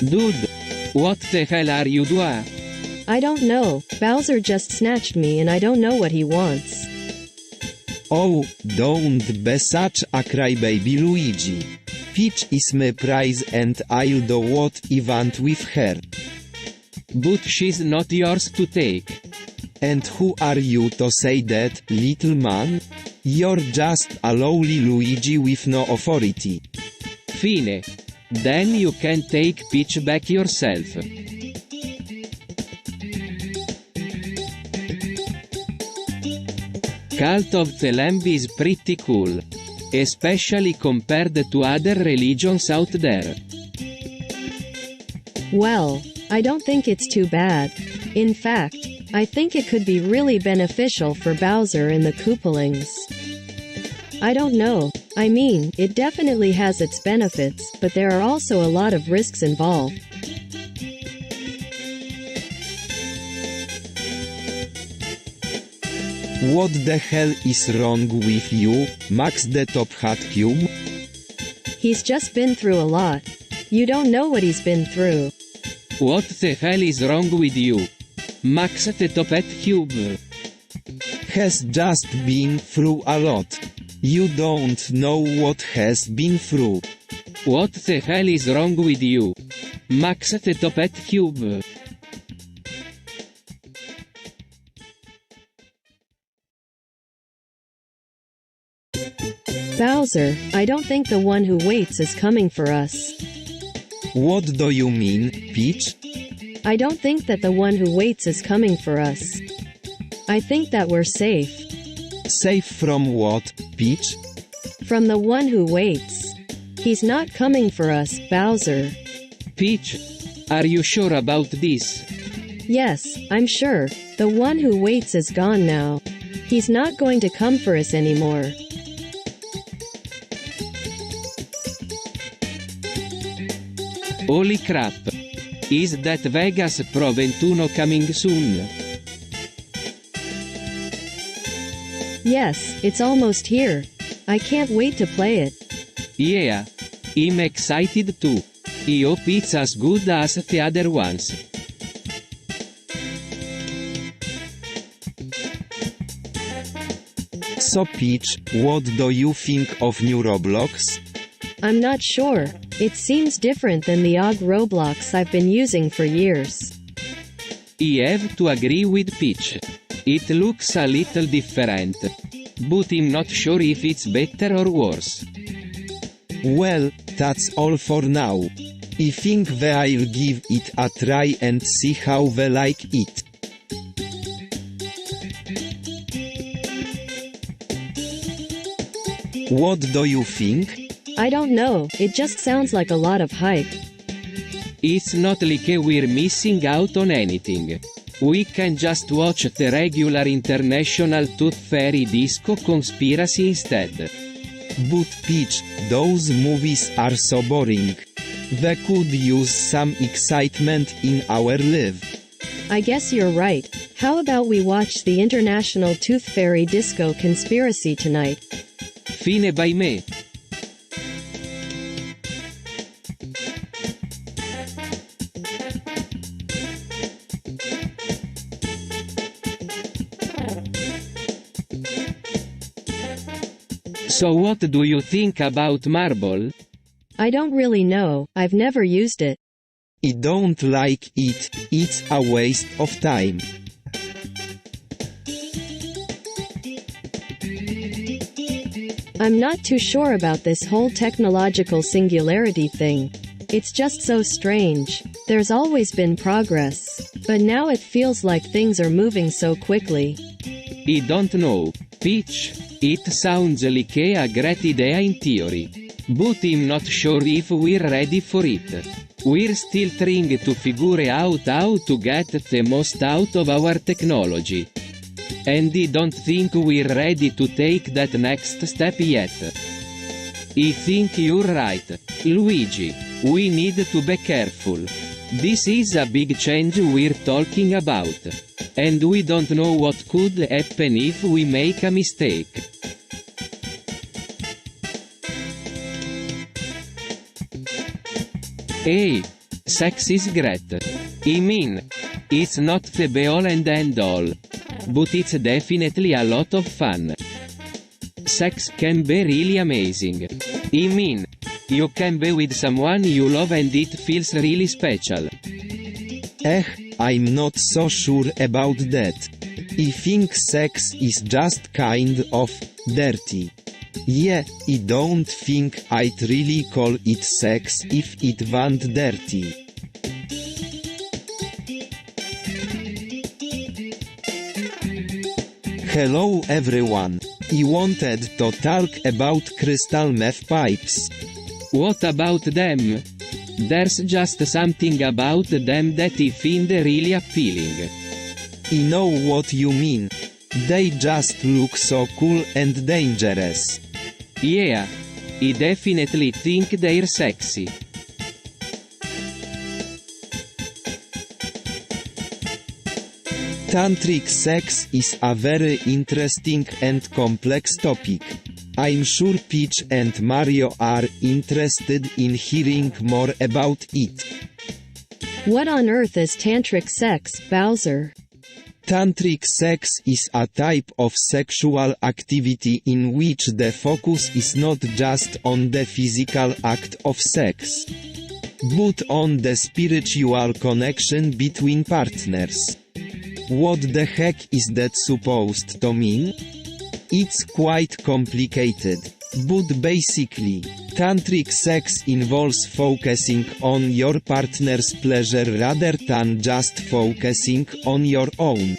Dude, what the hell are you doing? I don't know. Bowser just snatched me and I don't know what he wants. Oh, don't be such a crybaby, Luigi. Peach is my prize and I'll do what I want with her. But she's not yours to take. And who are you to say that, little man? You're just a lowly Luigi with no authority. Fine. Then you can take Peach back yourself. Cult of the Lamb is pretty cool. Especially compared to other religions out there. Well, I don't think it's too bad. In fact, I think it could be really beneficial for Bowser and the Koopalings. I don't know. I mean, it definitely has its benefits, but there are also a lot of risks involved. What the hell is wrong with you, Max the Top Hat Cube? He's just been through a lot. You don't know what he's been through. What the hell is wrong with you? Max the Top Hat Cube has just been through a lot. You don't know what has been through. What the hell is wrong with you? Max the Top Hat Cube. Bowser, I don't think the one who waits is coming for us. What do you mean, Peach? I don't think that the one who waits is coming for us. I think that we're safe. Safe from what, Peach? From the one who waits. He's not coming for us, Bowser. Peach, are you sure about this? Yes, I'm sure. The one who waits is gone now. He's not going to come for us anymore. Holy crap. Is that Vegas Pro 21 coming soon? Yes, it's almost here. I can't wait to play it. Yeah. I'm excited too. I hope it's as good as the other ones. So Peach, what do you think of new Roblox? I'm not sure. It seems different than the OG Roblox I've been using for years. I have to agree with Peach. It looks a little different. But I'm not sure if it's better or worse. Well, that's all for now. I think that I'll give it a try and see how we like it. What do you think? I don't know, it just sounds like a lot of hype. It's not like we're missing out on anything. We can just watch the regular International Tooth Fairy Disco Conspiracy instead. But Peach, those movies are so boring. We could use some excitement in our life. I guess you're right. How about we watch the International Tooth Fairy Disco Conspiracy tonight? Fine by me. So what do you think about marble? I don't really know, I've never used it. I don't like it, it's a waste of time. I'm not too sure about this whole technological singularity thing. It's just so strange. There's always been progress. But now it feels like things are moving so quickly. I don't know, Peach. It sounds like a great idea in theory. But I'm not sure if we're ready for it. We're still trying to figure out how to get the most out of our technology. And I don't think we're ready to take that next step yet. I think you're right, Luigi. We need to be careful. This is a big change we're talking about. And we don't know what could happen if we make a mistake. Hey, sex is great. I mean, it's not the be-all and end-all. But it's definitely a lot of fun. Sex can be really amazing. I mean, you can be with someone you love and it feels really special. I'm not so sure about that. I think sex is just kind of dirty. Yeah, I don't think I'd really call it sex if it wasn't dirty. Hello everyone. I wanted to talk about crystal meth pipes. What about them? There's just something about them that I find really appealing. I know what you mean. They just look so cool and dangerous. Yeah, I definitely think they're sexy. Tantric sex is a very interesting and complex topic. I'm sure Peach and Mario are interested in hearing more about it. What on earth is tantric sex, Bowser? Tantric sex is a type of sexual activity in which the focus is not just on the physical act of sex, but on the spiritual connection between partners. What the heck is that supposed to mean? It's quite complicated, but basically, tantric sex involves focusing on your partner's pleasure rather than just focusing on your own.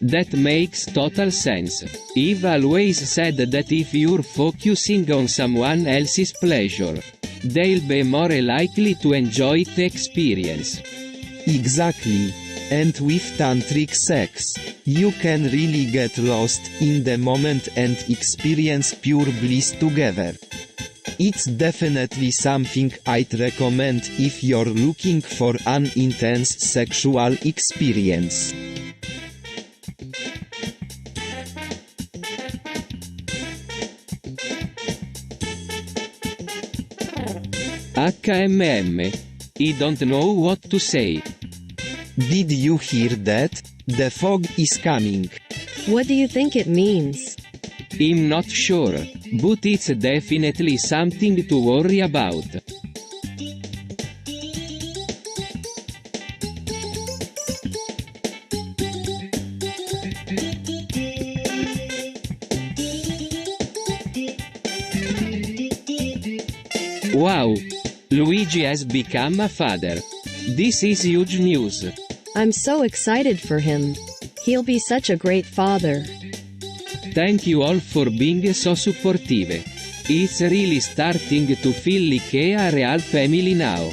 That makes total sense. I've always said that if you're focusing on someone else's pleasure, they'll be more likely to enjoy the experience. Exactly. And with tantric sex, you can really get lost in the moment and experience pure bliss together. It's definitely something I'd recommend if you're looking for an intense sexual experience. HMM. I don't know what to say. Did you hear that? The fog is coming. What do you think it means? I'm not sure, but it's definitely something to worry about. Wow! Luigi has become a father. This is huge news. I'm so excited for him. He'll be such a great father. Thank you all for being so supportive. It's really starting to feel like a real family now.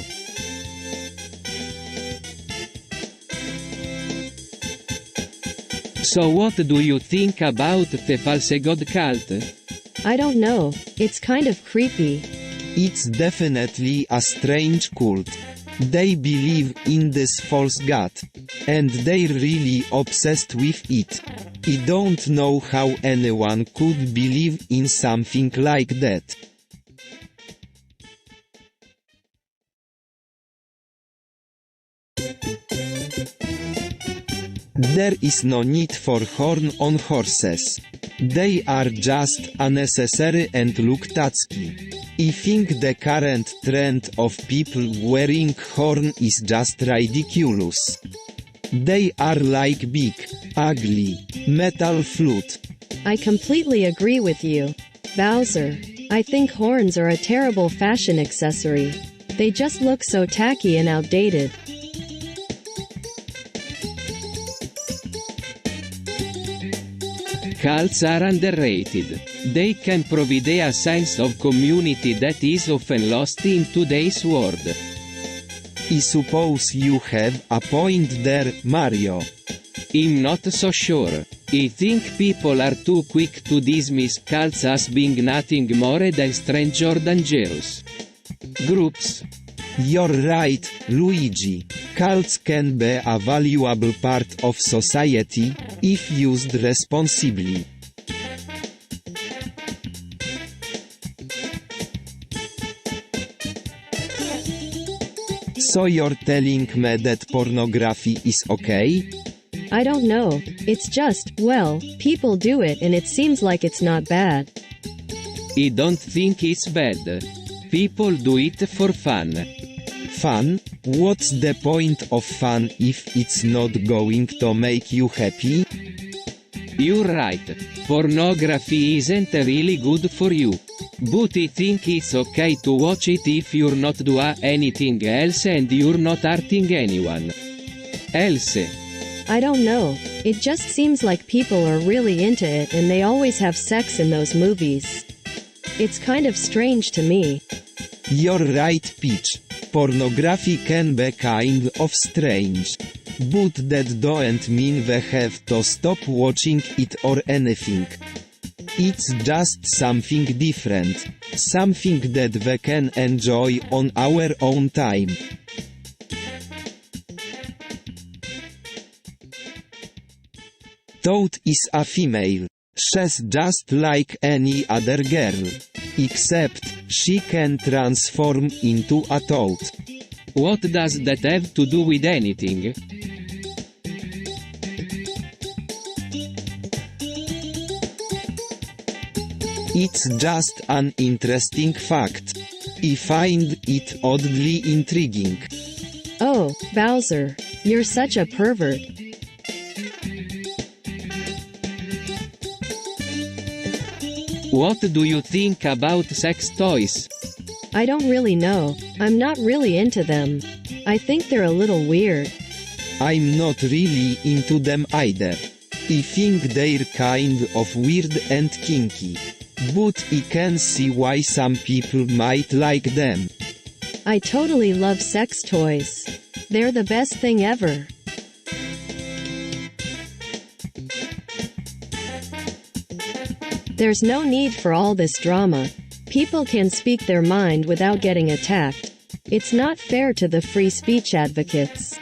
So what do you think about the false god cult? I don't know, it's kind of creepy. It's definitely a strange cult. They believe in this false god, and they're really obsessed with it. I don't know how anyone could believe in something like that. There is no need for horn on horses. They are just unnecessary and look tacky. I think the current trend of people wearing horn is just ridiculous. They are like big, ugly, metal flute. I completely agree with you, Bowser. I think horns are a terrible fashion accessory. They just look so tacky and outdated. Cults are underrated. They can provide a sense of community that is often lost in today's world. I suppose you have a point there, Mario. I'm not so sure. I think people are too quick to dismiss cults as being nothing more than strange or dangerous groups. You're right, Luigi. Cults can be a valuable part of society, if used responsibly. So you're telling me that pornography is okay? I don't know. It's just, well, people do it and it seems like it's not bad. I don't think it's bad. People do it for fun. Fun? What's the point of fun if it's not going to make you happy? You're right. Pornography isn't really good for you. But I think it's okay to watch it if you're not doing anything else and you're not hurting anyone else. I don't know. It just seems like people are really into it and they always have sex in those movies. It's kind of strange to me. You're right, Peach. Pornography can be kind of strange. But that don't mean we have to stop watching it or anything. It's just something different. Something that we can enjoy on our own time. Toad is a female. She's just like any other girl. Except, she can transform into a toad. What does that have to do with anything? It's just an interesting fact. I find it oddly intriguing. Oh, Bowser, you're such a pervert. What do you think about sex toys? I don't really know. I'm not really into them. I think they're a little weird. I'm not really into them either. I think they're kind of weird and kinky. But I can see why some people might like them. I totally love sex toys. They're the best thing ever. There's no need for all this drama. People can speak their mind without getting attacked. It's not fair to the free speech advocates.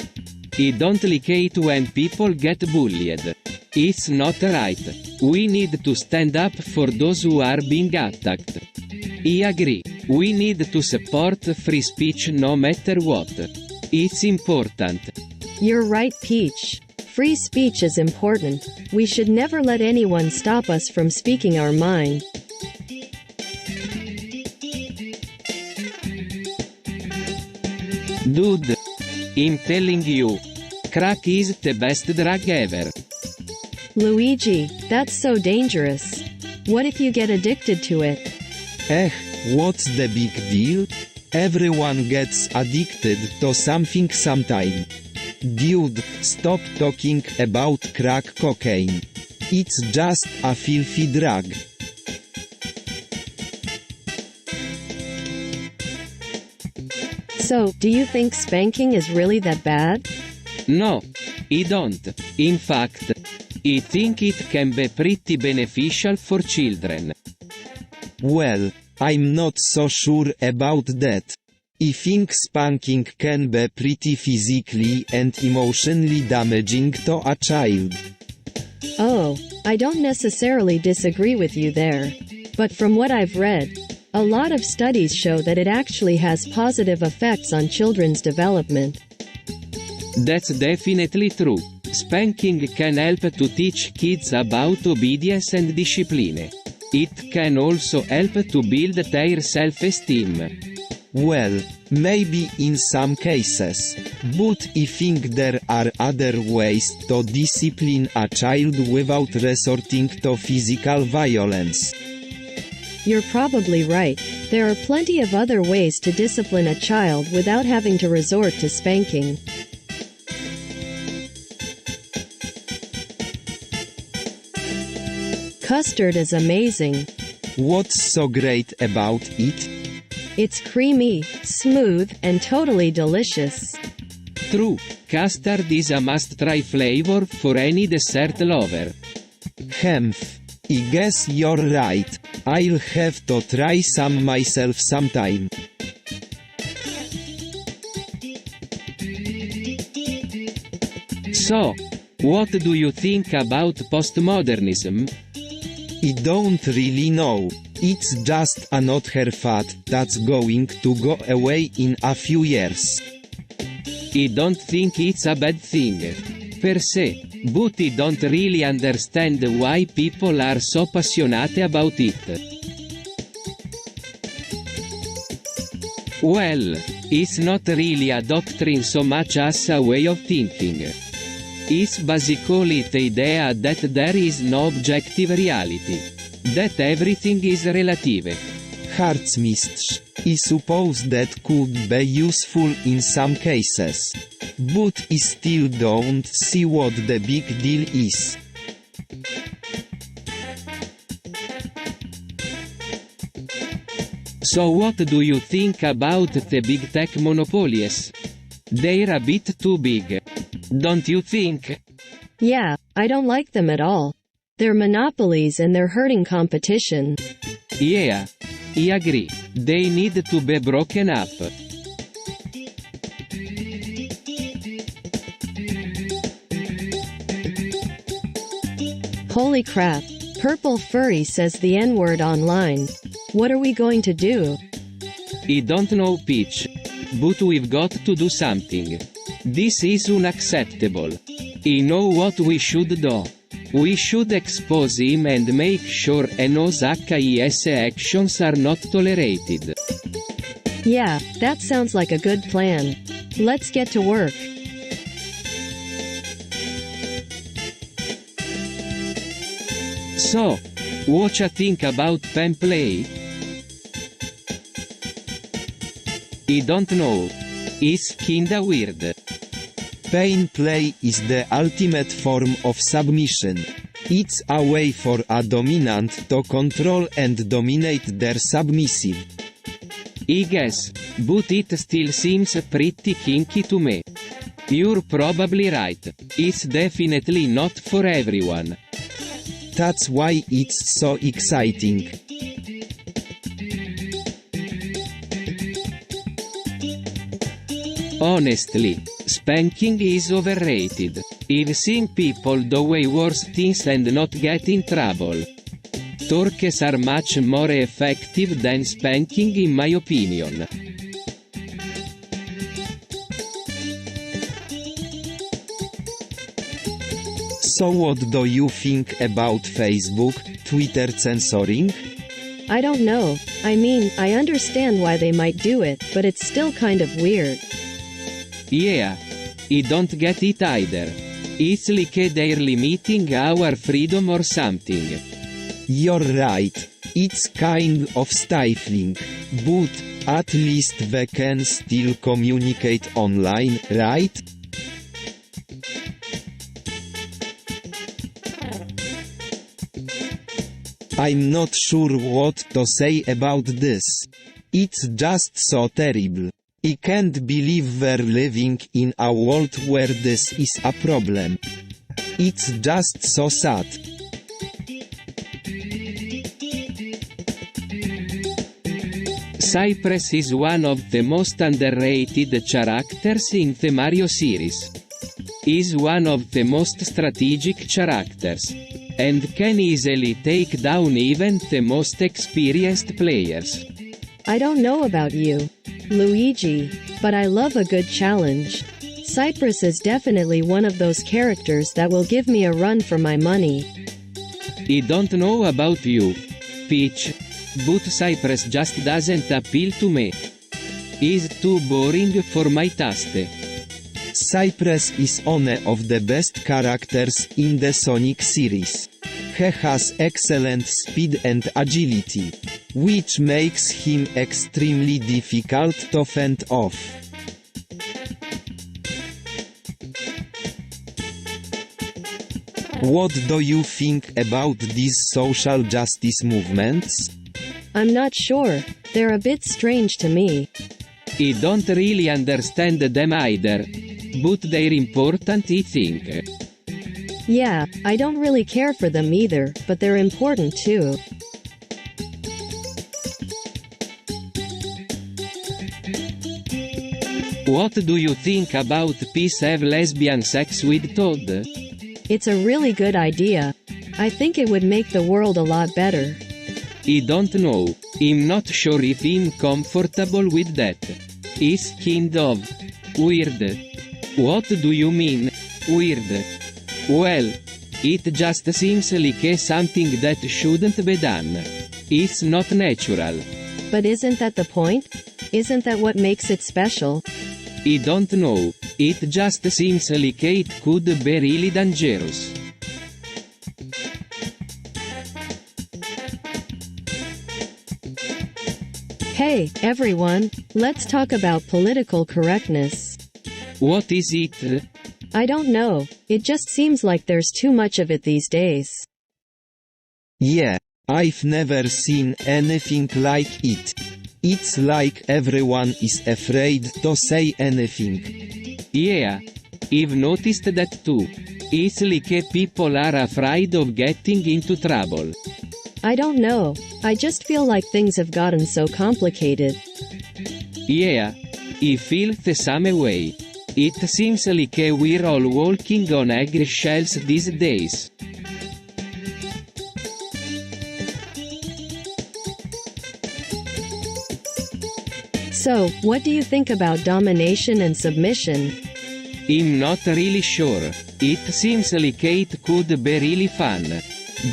I don't like it when people get bullied. It's not right. We need to stand up for those who are being attacked. I agree. We need to support free speech no matter what. It's important. You're right, Peach. Free speech is important. We should never let anyone stop us from speaking our mind. Dude, I'm telling you, crack is the best drug ever. Luigi, that's so dangerous. What if you get addicted to it? What's the big deal? Everyone gets addicted to something sometime. Dude, stop talking about crack cocaine. It's just a filthy drug. So, do you think spanking is really that bad? No, I don't. In fact, I think it can be pretty beneficial for children. Well, I'm not so sure about that. I think spanking can be pretty physically and emotionally damaging to a child. Oh, I don't necessarily disagree with you there. But from what I've read, a lot of studies show that it actually has positive effects on children's development. That's definitely true. Spanking can help to teach kids about obedience and discipline. It can also help to build their self-esteem. Well, maybe in some cases. But I think there are other ways to discipline a child without resorting to physical violence. You're probably right. There are plenty of other ways to discipline a child without having to resort to spanking. custard is amazing. What's so great about it? It's creamy, smooth, and totally delicious. True, custard is a must-try flavor for any dessert lover. Hemph. I guess you're right. I'll have to try some myself sometime. So, what do you think about postmodernism? I don't really know. It's just another fad that's going to go away in a few years. I don't think it's a bad thing, per se, but I don't really understand why people are so passionate about it. Well, it's not really a doctrine so much as a way of thinking. It's basically the idea that there is no objective reality. That everything is relative. Harcmistrz. I suppose that could be useful in some cases. But I still don't see what the big deal is. So what do you think about the big tech monopolies? They're a bit too big. Don't you think? Yeah, I don't like them at all. They're monopolies and they're hurting competition. Yeah, I agree. They need to be broken up. Holy crap. Purple Furry says the N-word online. What are we going to do? I don't know, Peach. But we've got to do something. This is unacceptable. I know what we should do. We should expose him and make sure NO's his actions are not tolerated. Yeah, that sounds like a good plan. Let's get to work. So, what you think about pen play? I don't know. It's kinda weird. Pain play is the ultimate form of submission. It's a way for a dominant to control and dominate their submissive. I guess, but it still seems pretty kinky to me. You're probably right. It's definitely not for everyone. That's why it's so exciting. Honestly, spanking is overrated. I've seen people do way worse things and not get in trouble. Torques are much more effective than spanking in my opinion. So what do you think about Facebook, Twitter censoring? I don't know. I mean, I understand why they might do it, but it's still kind of weird. Yeah, I don't get it either. It's like they're limiting our freedom or something. You're right. It's kind of stifling. But at least they can still communicate online, right? I'm not sure what to say about this. It's just so terrible. I can't believe we're living in a world where this is a problem. It's just so sad. Cypress is one of the most underrated characters in the Mario series. Is one of the most strategic characters. And can easily take down even the most experienced players. I don't know about you, Luigi, but I love a good challenge. Cypress is definitely one of those characters that will give me a run for my money. I don't know about you, Peach, but Cypress just doesn't appeal to me. He's too boring for my taste. Cypress is one of the best characters in the Sonic series. He has excellent speed and agility, which makes him extremely difficult to fend off. What do you think about these social justice movements? I'm not sure. They're a bit strange to me. I don't really understand them either. But they're important, I think. Yeah, I don't really care for them either, but they're important too. What do you think about peace have lesbian sex with Todd? It's a really good idea. I think it would make the world a lot better. I don't know. I'm not sure if I'm comfortable with that. It's kind of weird. What do you mean, weird? Well, it just seems like something that shouldn't be done. It's not natural. But isn't that the point? Isn't that what makes it special? I don't know. It just seems like it could be really dangerous. Hey, everyone, let's talk about political correctness. What is it? I don't know, it just seems like there's too much of it these days. Yeah, I've never seen anything like it. It's like everyone is afraid to say anything. Yeah, I've noticed that too. It's like people are afraid of getting into trouble. I don't know, I just feel like things have gotten so complicated. Yeah, I feel the same way. It seems like we're all walking on eggshells these days. So, what do you think about domination and submission? I'm not really sure. It seems like it could be really fun.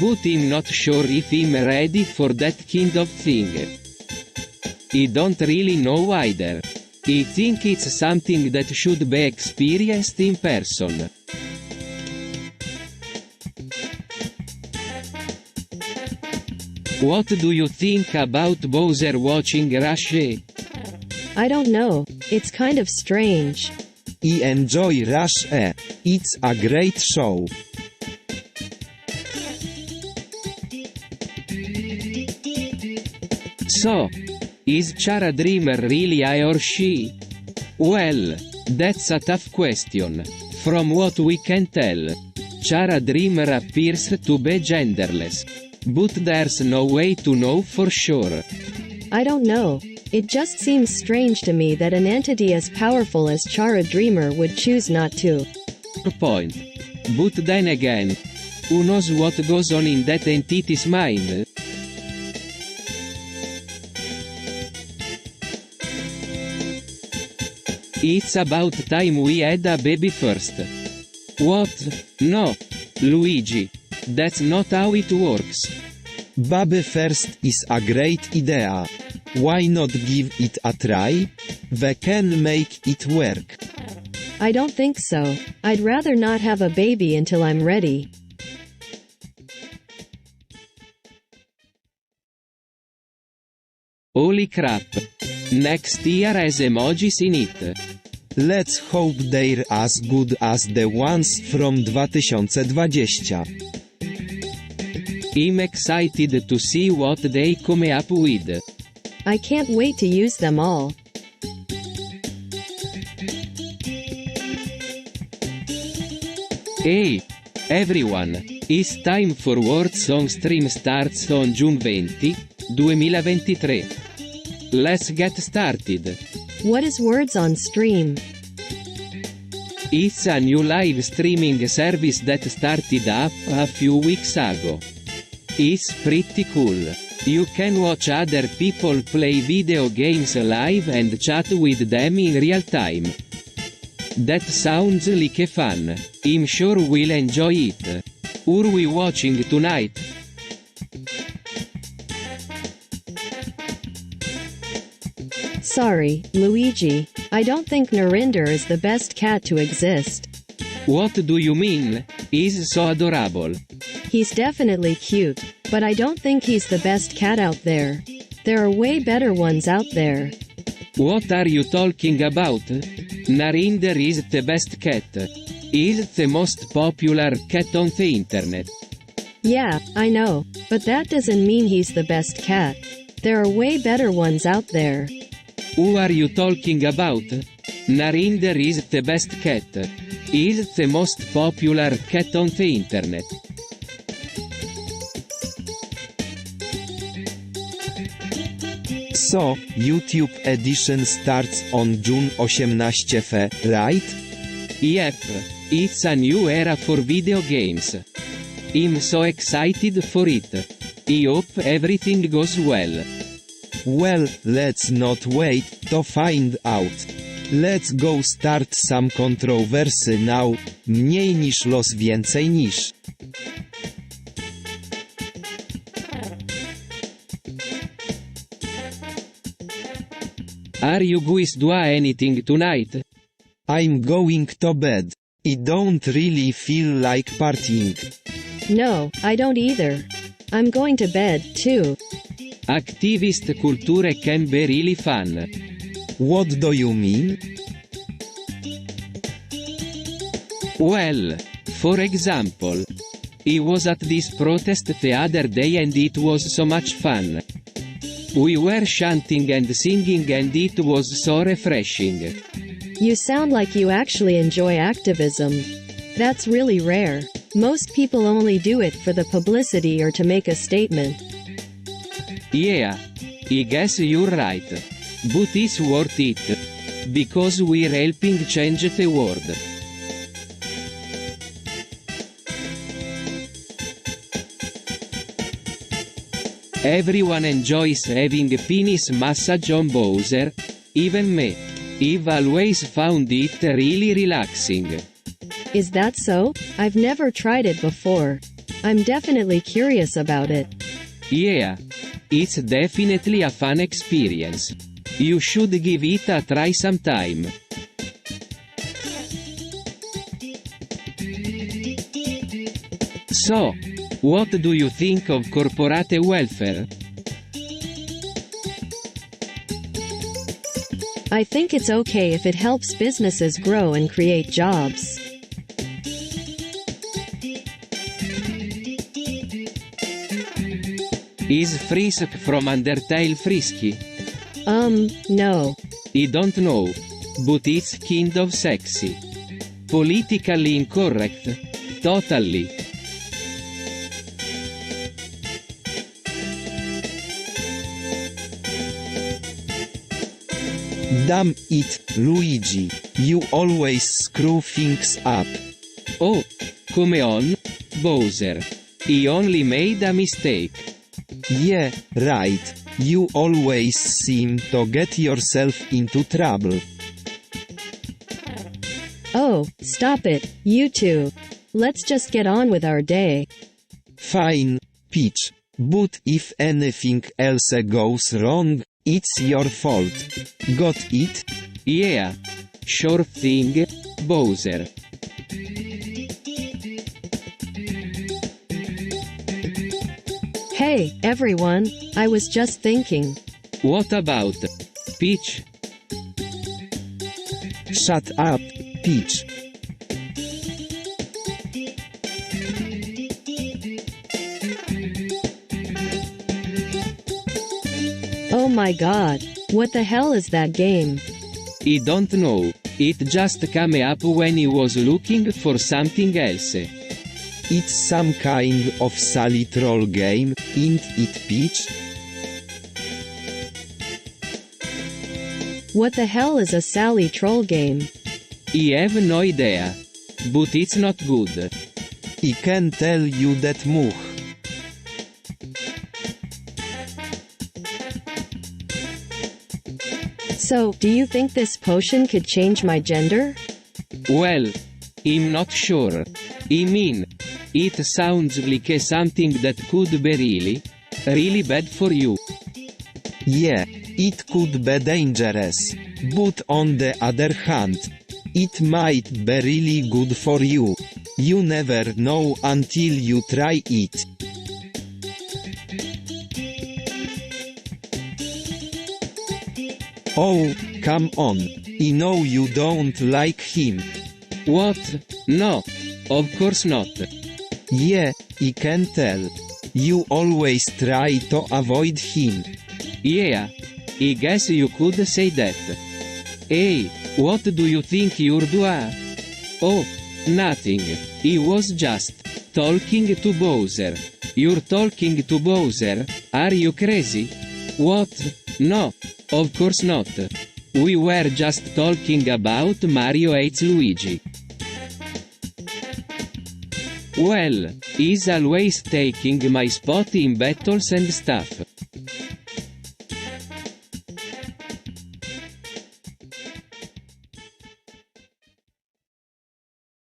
But I'm not sure if I'm ready for that kind of thing. I don't really know either. I think it's something that should be experienced in person. What do you think about Bowser watching Rush? I don't know, it's kind of strange. I enjoy Rush E. It's a great show. So, is Chara Dreamer really I or she? Well, that's a tough question. From what we can tell, Chara Dreamer appears to be genderless. But there's no way to know for sure. I don't know. It just seems strange to me that an entity as powerful as Chara Dreamer would choose not to. Point. But then again, who knows what goes on in that entity's mind? It's about time we had a baby first. What? No, Luigi. That's not how it works. Baby first is a great idea. Why not give it a try? We can make it work. I don't think so. I'd rather not have a baby until I'm ready. Holy crap. Next year has emojis in it. Let's hope they're as good as the ones from 2020. I'm excited to see what they come up with. I can't wait to use them all. Hey, everyone, it's time for Words on Stream starts on June 20, 2023. Let's get started. What is Words on Stream? It's a new live streaming service that started up a few weeks ago. It's pretty cool. You can watch other people play video games live and chat with them in real time. That sounds like fun. I'm sure we'll enjoy it. Who are we watching tonight? Sorry, Luigi. I don't think Narinder is the best cat to exist. What do you mean? He's so adorable. He's definitely cute, but I don't think he's the best cat out there. There are way better ones out there. What are you talking about? Narinder is the best cat. is the most popular cat on the internet. Yeah, I know, but that doesn't mean he's the best cat. There are way better ones out there. Who are you talking about? Narinder is the best cat. Is the most popular cat on the internet. So, YouTube edition starts on June 18, right? Yep, it's a new era for video games. I'm so excited for it. I hope everything goes well. Well, let's not wait to find out. Let's go start some controversy now. Mniej niż los, więcej niż. Are you guys do anything tonight? I'm going to bed. I don't really feel like partying. No, I don't either. I'm going to bed, too. Activist culture can be really fun. What do you mean? Well, for example, I was at this protest the other day and it was so much fun. We were chanting and singing and it was so refreshing. You sound like you actually enjoy activism. That's really rare. Most people only do it for the publicity or to make a statement. Yeah, I guess you're right. But it's worth it. Because we're helping change the world. Everyone enjoys having a penis massage on Bowser, even me. I've always found it really relaxing. Is that so? I've never tried it before. I'm definitely curious about it. Yeah, it's definitely a fun experience. You should give it a try sometime. So, what do you think of corporate welfare? I think it's okay if it helps businesses grow and create jobs. Is Frisk from Undertale frisky? No. I don't know. But it's kind of sexy. Politically incorrect. Totally. Damn it, Luigi. You always screw things up. Oh, come on, Bowser. I only made a mistake. Yeah, right. You always seem to get yourself into trouble. Oh, stop it, you two. Let's just get on with our day. Fine, Peach. But if anything else goes wrong, it's your fault. Got it? Yeah. Sure thing, Bowser. Hey, everyone, I was just thinking. What about Peach? Shut up, Peach. Oh my god, what the hell is that game? I don't know. It just came up when I was looking for something else. It's some kind of Sally troll game, ain't it, Peach? What the hell is a Sally troll game? I have no idea. But it's not good. I can tell you that much. So, do you think this potion could change my gender? Well, I'm not sure. I mean, it sounds like something that could be really bad for you. Yeah, it could be dangerous. But on the other hand, it might be really good for you. You never know until you try it. Oh, come on. I know you don't like him. What? No. Of course not. Yeah, I can tell. You always try to avoid him. Yeah. I guess you could say that. Hey, what do you think you're doing? Oh, nothing. He was just talking to Bowser. You're talking to Bowser? Are you crazy? What? No, of course not. We were just talking about Mario hates Luigi. Well, he's always taking my spot in battles and stuff.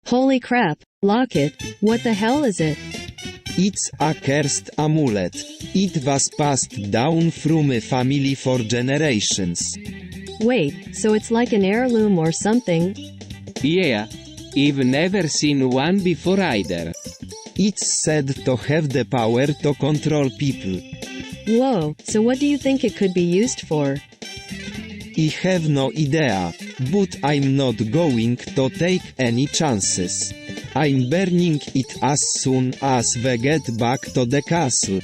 Holy crap, Locket, what the hell is it? It's a cursed amulet. It was passed down from a family for generations. Wait, so it's like an heirloom or something? Yeah. I've never seen one before either. It's said to have the power to control people. Whoa, so what do you think it could be used for? I have no idea, but I'm not going to take any chances. I'm burning it as soon as we get back to the castle.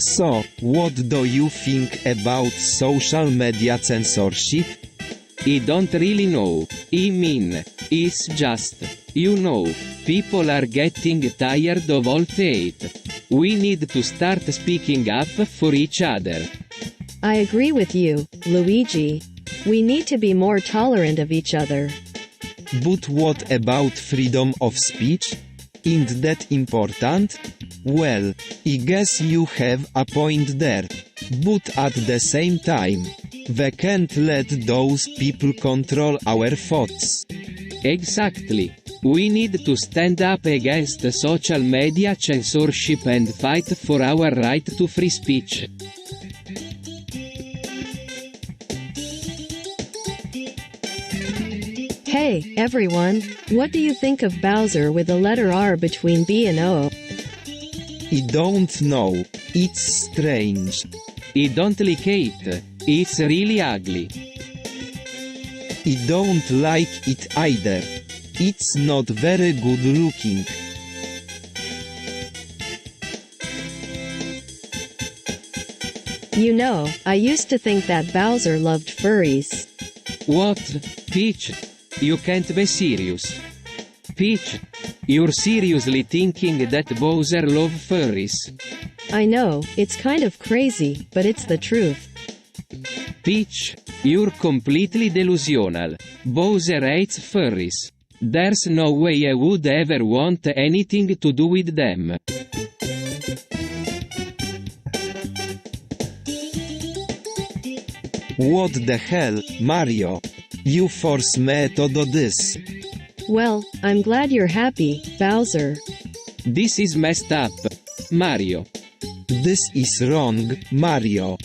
So, what do you think about social media censorship? I don't really know. I mean, it's just, people are getting tired of all hate. We need to start speaking up for each other. I agree with you, Luigi. We need to be more tolerant of each other. But what about freedom of speech? Isn't that important? Well, I guess you have a point there. But at the same time, we can't let those people control our thoughts. Exactly. We need to stand up against social media censorship and fight for our right to free speech. Hey, everyone, what do you think of Bowser with a letter R between B and O? I don't know. It's strange. I don't like it. It's really ugly. I don't like it either. It's not very good looking. You know, I used to think that Bowser loved furries. What? Peach? You can't be serious. Peach? You're seriously thinking that Bowser loves furries? I know, it's kind of crazy, but it's the truth. Peach, you're completely delusional. Bowser hates furries. There's no way I would ever want anything to do with them. What the hell, Mario? You force me to do this. Well, I'm glad you're happy, Bowser. This is messed up. Mario. This is wrong, Mario.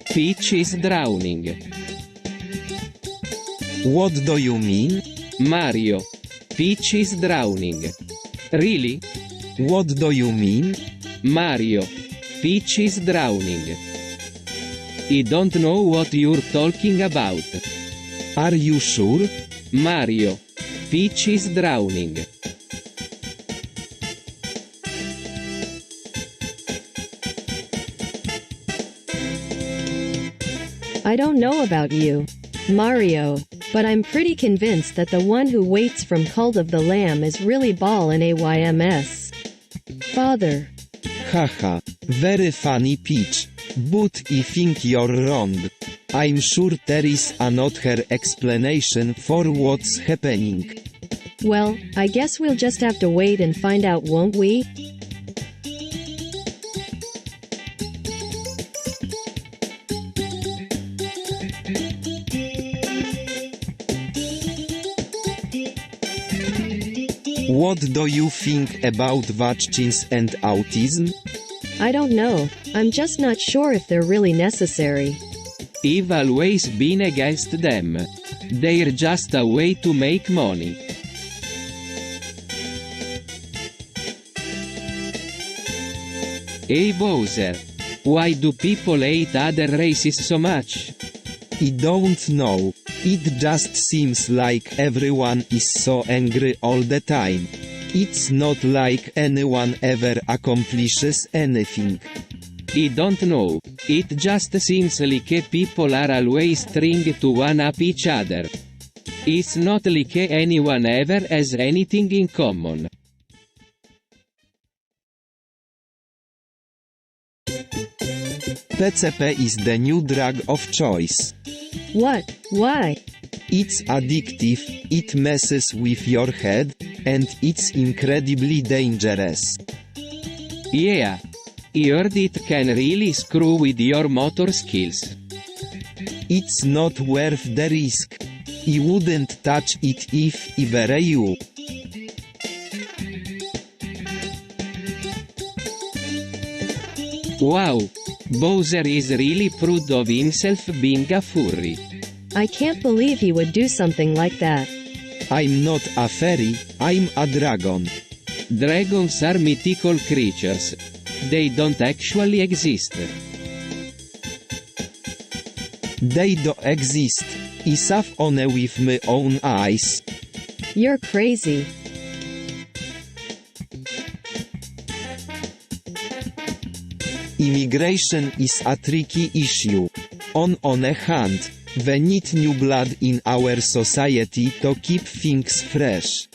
Peach is drowning. What do you mean? Mario. Peach is drowning. Really? What do you mean? Mario. Peach is drowning. I don't know what you're talking about. Are you sure? Mario. Peach is drowning. I don't know about you, Mario, but I'm pretty convinced that the one who waits from Cult of the Lamb is really Ball and AYMS. Father. Haha, very funny Peach. But I think you're wrong. I'm sure there is another explanation for what's happening. Well, I guess we'll just have to wait and find out, won't we? What do you think about vaccines and autism? I don't know. I'm just not sure if they're really necessary. I've always been against them. They're just a way to make money. Hey Bowser. Why do people hate other races so much? I don't know. It just seems like everyone is so angry all the time. It's not like anyone ever accomplishes anything. I don't know. It just seems like people are always trying to one-up each other. It's not like anyone ever has anything in common. PCP is the new drug of choice. What? Why? It's addictive, it messes with your head, and it's incredibly dangerous. Yeah. I heard it can really screw with your motor skills. It's not worth the risk. I wouldn't touch it if I were you. Wow. Bowser is really proud of himself being a furry. I can't believe he would do something like that. I'm not a fairy, I'm a dragon. Dragons are mythical creatures. They don't actually exist. They do exist. I saw one with my own eyes. You're crazy. Immigration is a tricky issue. On one hand, we need new blood in our society to keep things fresh.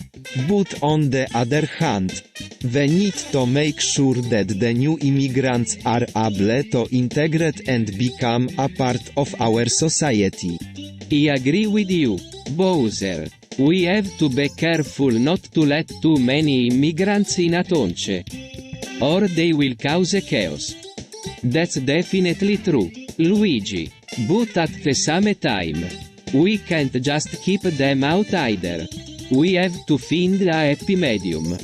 But on the other hand, we need to make sure that the new immigrants are able to integrate and become a part of our society. I agree with you, Bowser. We have to be careful not to let too many immigrants in Atonche. Or they will cause chaos. That's definitely true, Luigi. But at the same time, we can't just keep them out either. We have to find a happy medium.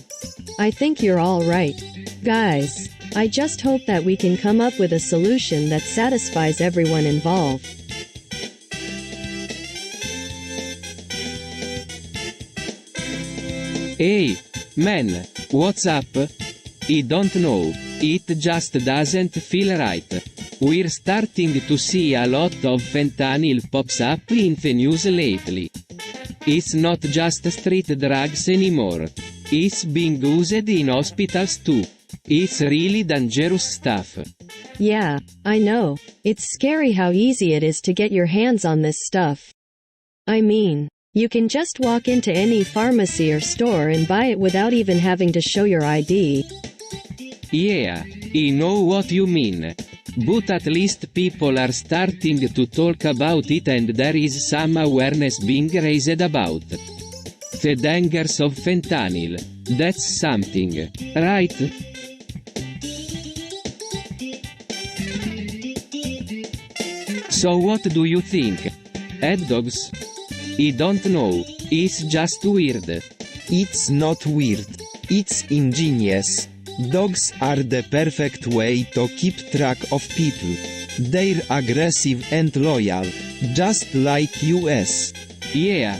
I think you're all right. Guys, I just hope that we can come up with a solution that satisfies everyone involved. Hey, man, what's up? I don't know, it just doesn't feel right. We're starting to see a lot of fentanyl pops up in the news lately. It's not just street drugs anymore. It's being used in hospitals too. It's really dangerous stuff. Yeah, I know. It's scary how easy it is to get your hands on this stuff. I mean, you can just walk into any pharmacy or store and buy it without even having to show your ID. Yeah, I know what you mean. But at least people are starting to talk about it and there is some awareness being raised about the dangers of fentanyl. That's something, right? So what do you think? Hot dogs? I don't know, it's just weird. It's not weird. It's ingenious. Dogs are the perfect way to keep track of people. They're aggressive and loyal, just like us. Yeah,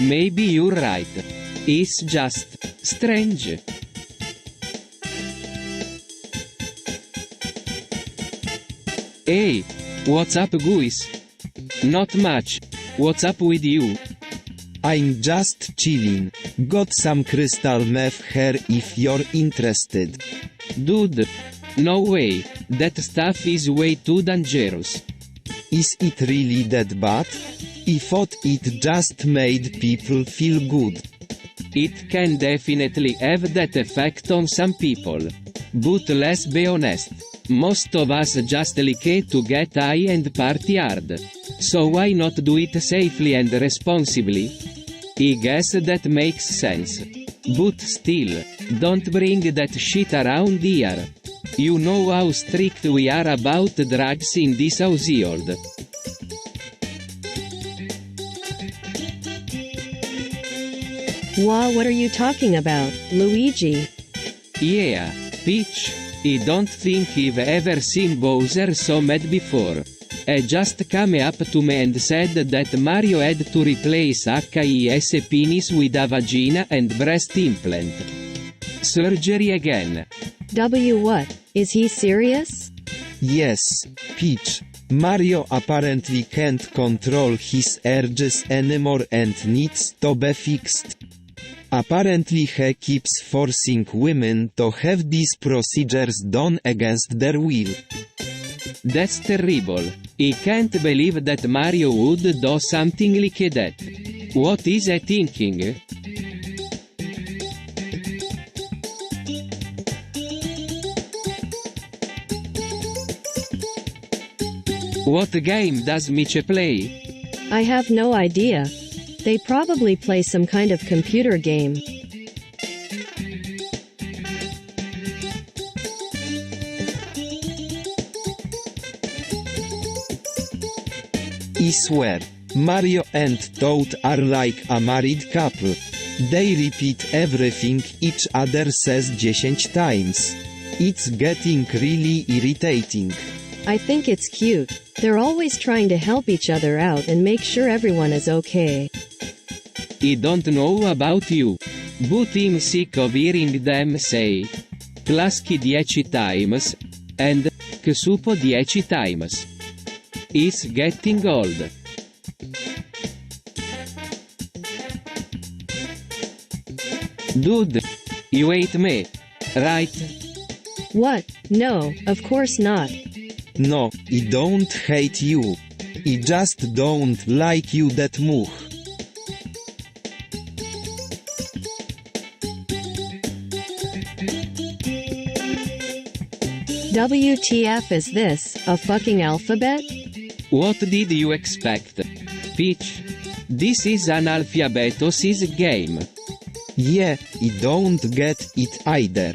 maybe you're right. It's just strange. Hey, what's up guys? Not much. What's up with you? I'm just chilling. Got some crystal meth here if you're interested. Dude, no way. That stuff is way too dangerous. Is it really that bad? I thought it just made people feel good. It can definitely have that effect on some people. But let's be honest. Most of us just like to get high and party hard. So why not do it safely and responsibly? I guess that makes sense. But still, don't bring that shit around here. You know how strict we are about drugs in this household. What are you talking about, Luigi? Yeah, Peach. I don't think I've ever seen Bowser so mad before. He just came up to me and said that Mario had to replace his penis with a vagina and breast implant. Surgery again. What? Is he serious? Yes, Peach. Mario apparently can't control his urges anymore and needs to be fixed. Apparently he keeps forcing women to have these procedures done against their will. That's terrible. I can't believe that Mario would do something like that. What is he thinking? What game does Mitch play? I have no idea. They probably play some kind of computer game. I swear, Mario and Toad are like a married couple. They repeat everything each other says 10 times. It's getting really irritating. I think it's cute. They're always trying to help each other out and make sure everyone is okay. I don't know about you, but I'm sick of hearing them say Klasky 10 times and Ksupo 10 times. It's getting old. Dude, you hate me, right? What? No, of course not. No, I don't hate you. I just don't like you that much. WTF is this, a fucking alphabet? What did you expect? Peach? This is an alphabetosis game. Yeah, I don't get it either.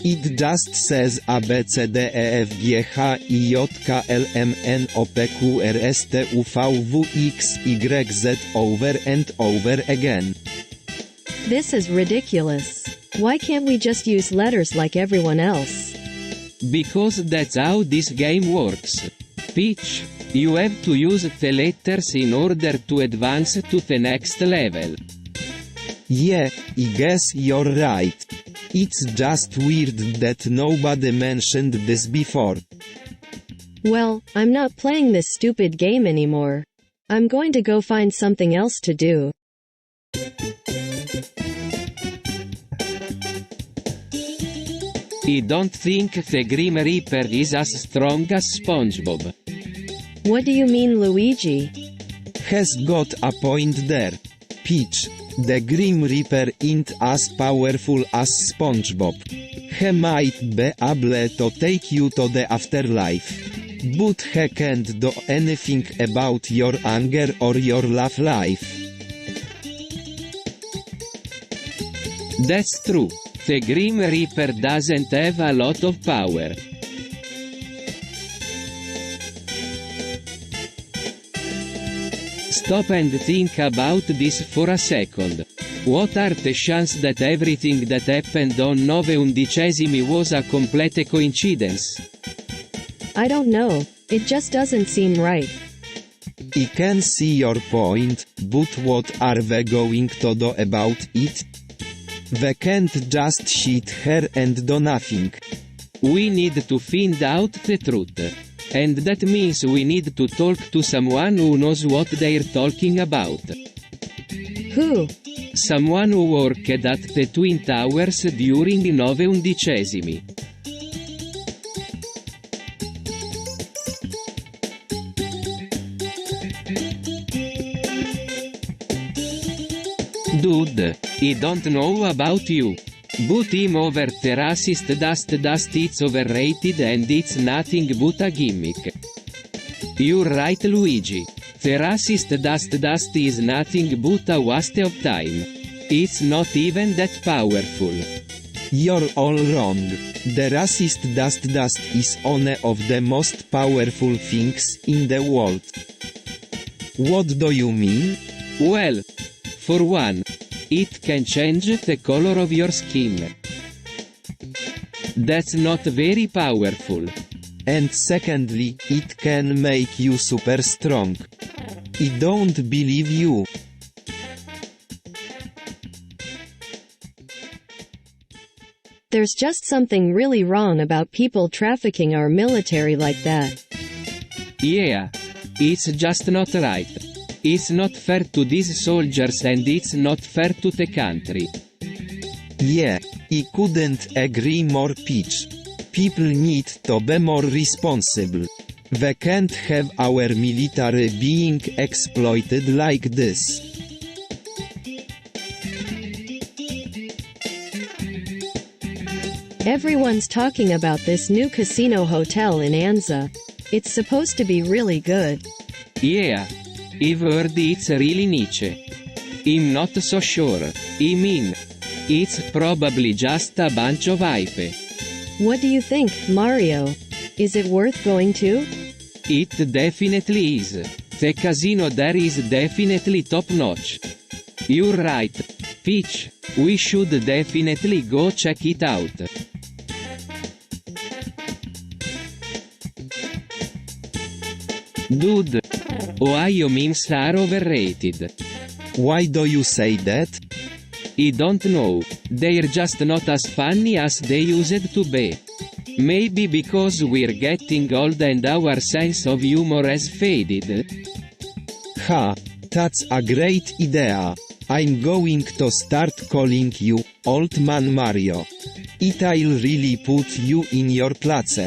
It just says A B C D E F G H I J K L M N O P Q R S T U V W X Y Z over and over again. This is ridiculous. Why can't we just use letters like everyone else? Because that's how this game works. Peach, you have to use the letters in order to advance to the next level. Yeah, I guess you're right. It's just weird that nobody mentioned this before. Well, I'm not playing this stupid game anymore. I'm going to go find something else to do. I don't think the Grim Reaper is as strong as SpongeBob. What do you mean, Luigi? Has got a point there. Peach, the Grim Reaper ain't as powerful as SpongeBob. He might be able to take you to the afterlife. But he can't do anything about your anger or your love life. That's true. The Grim Reaper doesn't have a lot of power. Stop and think about this for a second. What are the chances that everything that happened on 9/11 was a complete coincidence? I don't know. It just doesn't seem right. I can see your point, but what are we going to do about it? We can't just sit here and do nothing. We need to find out the truth. And that means we need to talk to someone who knows what they're talking about. Who? Someone who worked at the Twin Towers during 9/11. Dude, I don't know about you. But I'm over the racist dust it's overrated and it's nothing but a gimmick. You're right, Luigi. The racist dust is nothing but a waste of time. It's not even that powerful. You're all wrong. The racist dust is one of the most powerful things in the world. What do you mean? Well, for one, it can change the color of your skin. That's not very powerful. And secondly, it can make you super strong. I don't believe you. There's just something really wrong about people trafficking our military like that. Yeah. It's just not right. It's not fair to these soldiers and it's not fair to the country. Yeah, I couldn't agree more, Peach. People need to be more responsible. We can't have our military being exploited like this. Everyone's talking about this new casino hotel in Anza. It's supposed to be really good. Yeah. I've heard it's really niche. I'm not so sure. I mean, it's probably just a bunch of hype. What do you think, Mario? Is it worth going to? It definitely is. The casino there is definitely top notch. You're right, Peach. We should definitely go check it out. Dude, Ohio memes are overrated. Why do you say that? I don't know. They're just not as funny as they used to be. Maybe because we're getting old and our sense of humor has faded. Ha, that's a great idea. I'm going to start calling you Old Man Mario. It'll really put you in your place.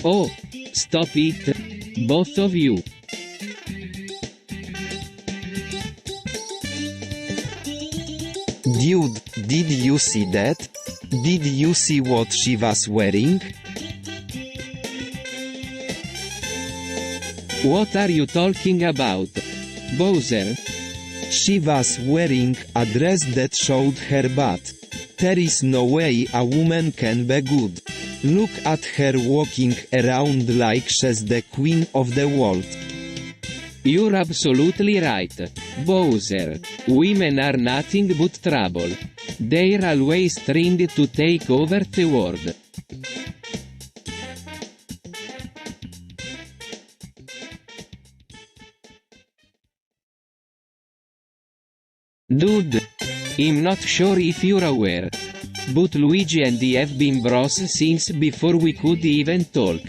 Oh, stop it. Both of you. Dude, did you see that? Did you see what she was wearing? What are you talking about? Bowser? She was wearing a dress that showed her butt. There is no way a woman can be good. Look at her walking around like she's the queen of the world. You're absolutely right, Bowser. Women are nothing but trouble. They're always trying to take over the world. Dude, I'm not sure if you're aware, but Luigi and I have been bros since before we could even talk.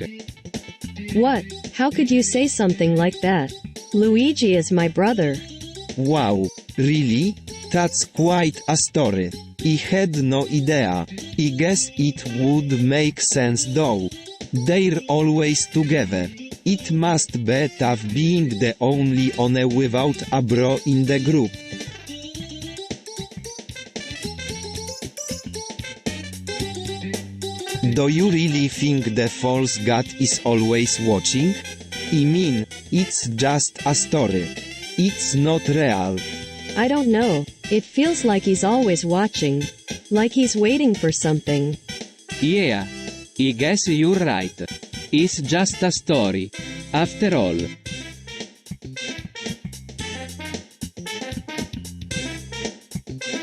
What? How could you say something like that? Luigi is my brother. Wow, really? That's quite a story. I had no idea. I guess it would make sense though. They're always together. It must be tough being the only one without a bro in the group. Do you really think the false god is always watching? I mean, it's just a story. It's not real. I don't know. It feels like he's always watching. Like he's waiting for something. Yeah. I guess you're right. It's just a story. After all.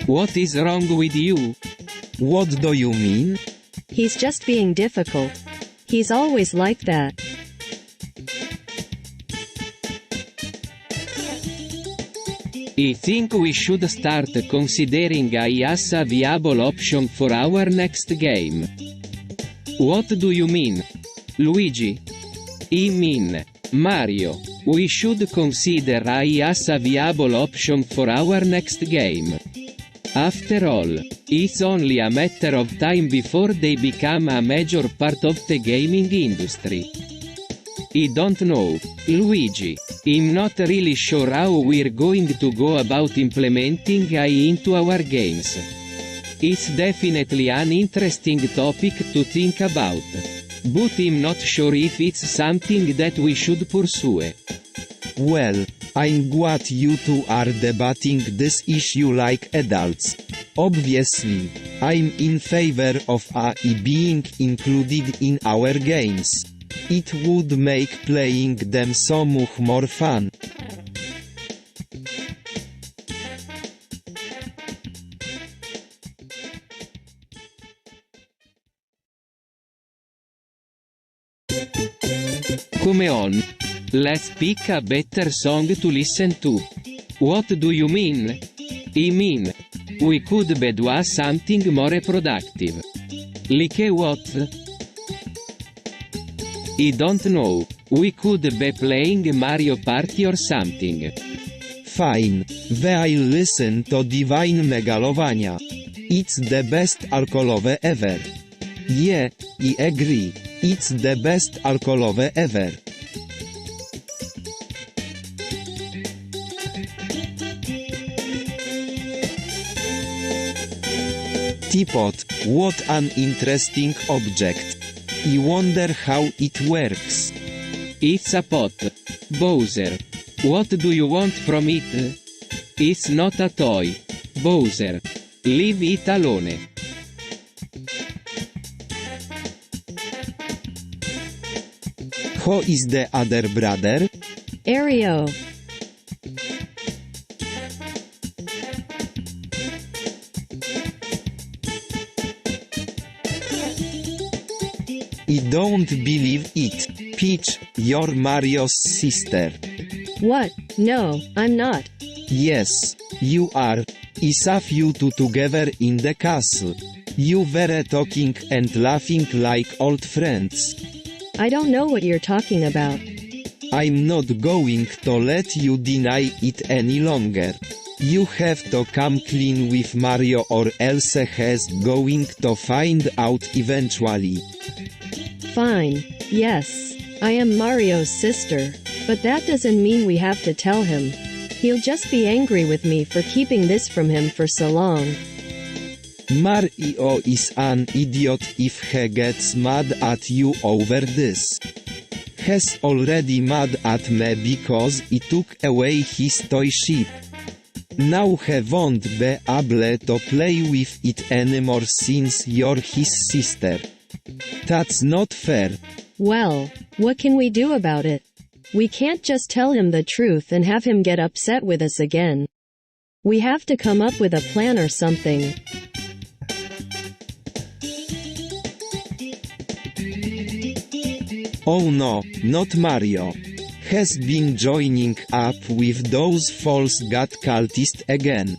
What is wrong with you? What do you mean? He's just being difficult. He's always like that. I think we should start considering AI as a viable option for our next game. What do you mean, Luigi? I mean, Mario. We should consider AI as a viable option for our next game. After all, it's only a matter of time before they become a major part of the gaming industry. I don't know, Luigi. I'm not really sure how we're going to go about implementing AI into our games. It's definitely an interesting topic to think about. But I'm not sure if it's something that we should pursue. Well, I'm glad you two are debating this issue like adults. Obviously, I'm in favor of AI being included in our games. It would make playing them so much more fun. Come on. Let's pick a better song to listen to. What do you mean? I mean, we could be doing something more productive. Like what? I don't know. We could be playing Mario Party or something. Fine. We'll listen to Divine Megalovania. It's the best alcoholowe ever. Yeah, I agree. It's the best alcoholowe ever. Teapot, what an interesting object. I wonder how it works. It's a pot. Bowser. What do you want from it? It's not a toy. Bowser. Leave it alone. Who is the other brother? Ario. I don't believe it. Peach, you're Mario's sister. What? No, I'm not. Yes, you are. I saw you two together in the castle. You were talking and laughing like old friends. I don't know what you're talking about. I'm not going to let you deny it any longer. You have to come clean with Mario or else he's going to find out eventually. Fine. Yes. I am Mario's sister. But that doesn't mean we have to tell him. He'll just be angry with me for keeping this from him for so long. Mario is an idiot if he gets mad at you over this. He's already mad at me because I took away his toy ship. Now he won't be able to play with it anymore since you're his sister. That's not fair. Well, what can we do about it? We can't just tell him the truth and have him get upset with us again. We have to come up with a plan or something. Oh no, not Mario. Has been joining up with those false god cultists again.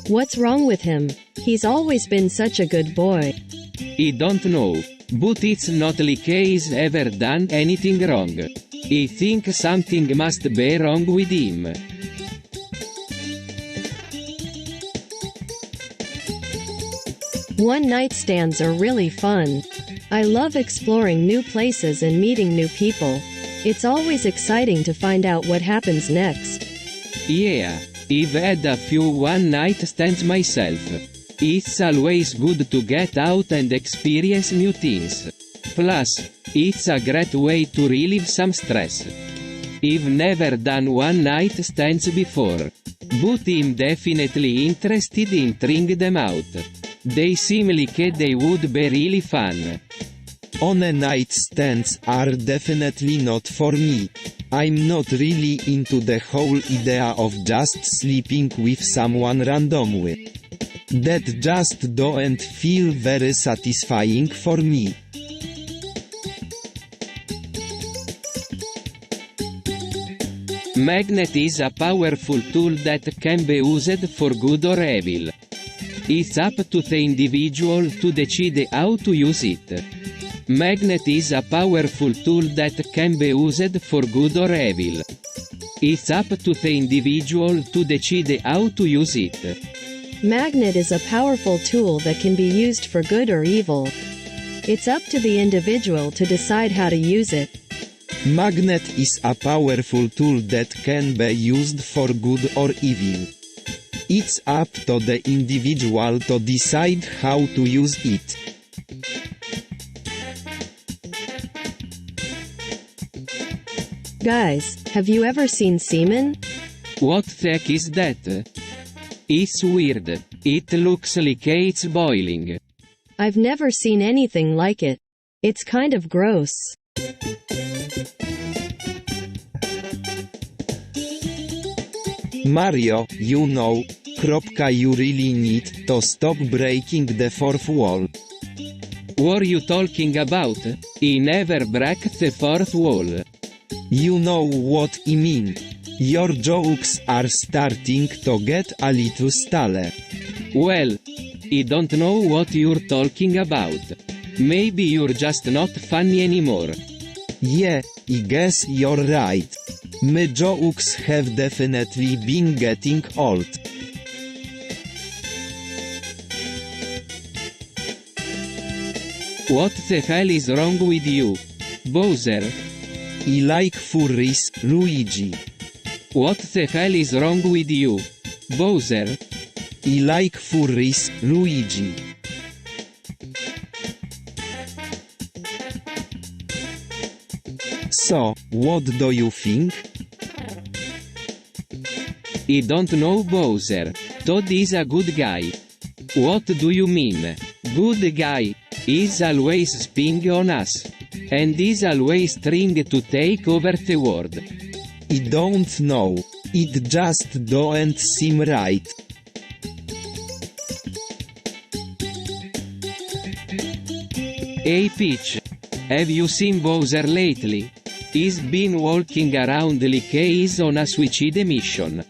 What's wrong with him? He's always been such a good boy. I don't know. But it's not like he's ever done anything wrong. I think something must be wrong with him. One-night stands are really fun. I love exploring new places and meeting new people. It's always exciting to find out what happens next. Yeah, I've had a few one-night stands myself. It's always good to get out and experience new things. Plus, it's a great way to relieve some stress. I've never done one-night stands before. But I'm definitely interested in trying them out. They seem like they would be really fun. On-night stands are definitely not for me. I'm not really into the whole idea of just sleeping with someone randomly. That just don't feel very satisfying for me. Magnet is a powerful tool that can be used for good or evil. It's up to the individual to decide how to use it. Magnet is a powerful tool that can be used for good or evil. It's up to the individual to decide how to use it. Magnet is a powerful tool that can be used for good or evil. It's up to the individual to decide how to use it. Magnet is a powerful tool that can be used for good or evil. It's up to the individual to decide how to use it. Guys, have you ever seen semen? What the heck is that? It's weird. It looks like it's boiling. I've never seen anything like it. It's kind of gross. Mario, you know, you really need to stop breaking the fourth wall. What are you talking about? I never break the fourth wall. You know what I mean. Your jokes are starting to get a little stale. Well, I don't know what you're talking about. Maybe you're just not funny anymore. Yeah, I guess you're right. My jokes have definitely been getting old. What the hell is wrong with you, Bowser? I like furries, Luigi. What the hell is wrong with you, Bowser? I like furries, Luigi. So, what do you think? I don't know Bowser. Todd is a good guy. What do you mean? Good guy. He's always spying on us. And is always trying to take over the world. I don't know. It just don't seem right. Hey Peach. Have you seen Bowser lately? He's been walking around like he's on a suicide mission.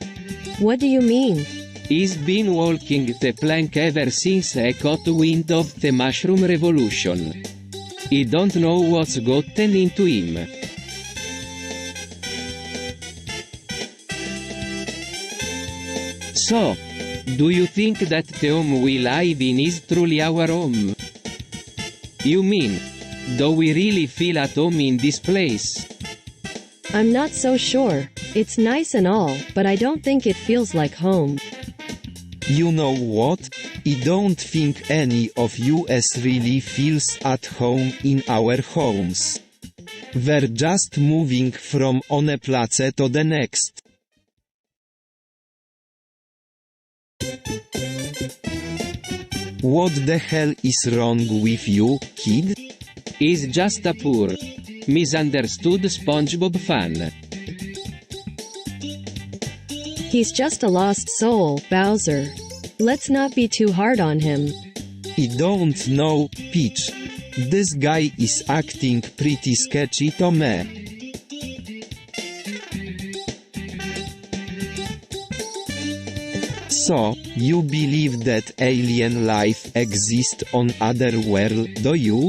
What do you mean? He's been walking the plank ever since I caught wind of the mushroom revolution. I don't know what's gotten into him. So, do you think that the home we live in is truly our home? You mean, do we really feel at home in this place? I'm not so sure. It's nice and all, but I don't think it feels like home. You know what? I don't think any of us really feels at home in our homes. We're just moving from one place to the next. What the hell is wrong with you, kid? He's just a poor, misunderstood SpongeBob fan. He's just a lost soul, Bowser. Let's not be too hard on him. I don't know, Peach. This guy is acting pretty sketchy to me. So, you believe that alien life exists on other world, do you?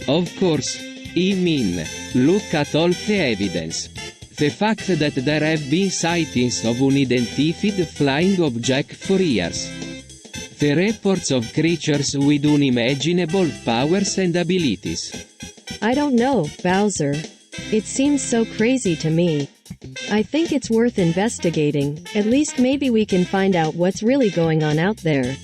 Of course. I mean, look at all the evidence. The fact that there have been sightings of unidentified flying objects for years. The reports of creatures with unimaginable powers and abilities. I don't know, Bowser. It seems so crazy to me. I think it's worth investigating. At least maybe we can find out what's really going on out there.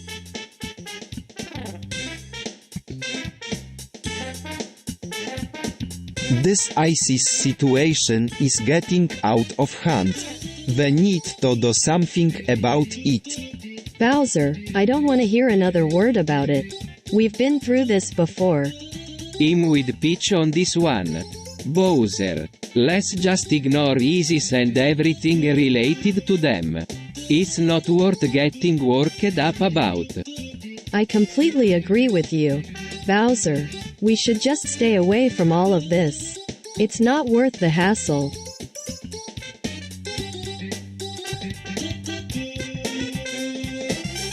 This ISIS situation is getting out of hand. We need to do something about it. Bowser, I don't want to hear another word about it. We've been through this before. I'm with Peach on this one. Bowser, let's just ignore ISIS and everything related to them. It's not worth getting worked up about. I completely agree with you. Bowser, we should just stay away from all of this. It's not worth the hassle.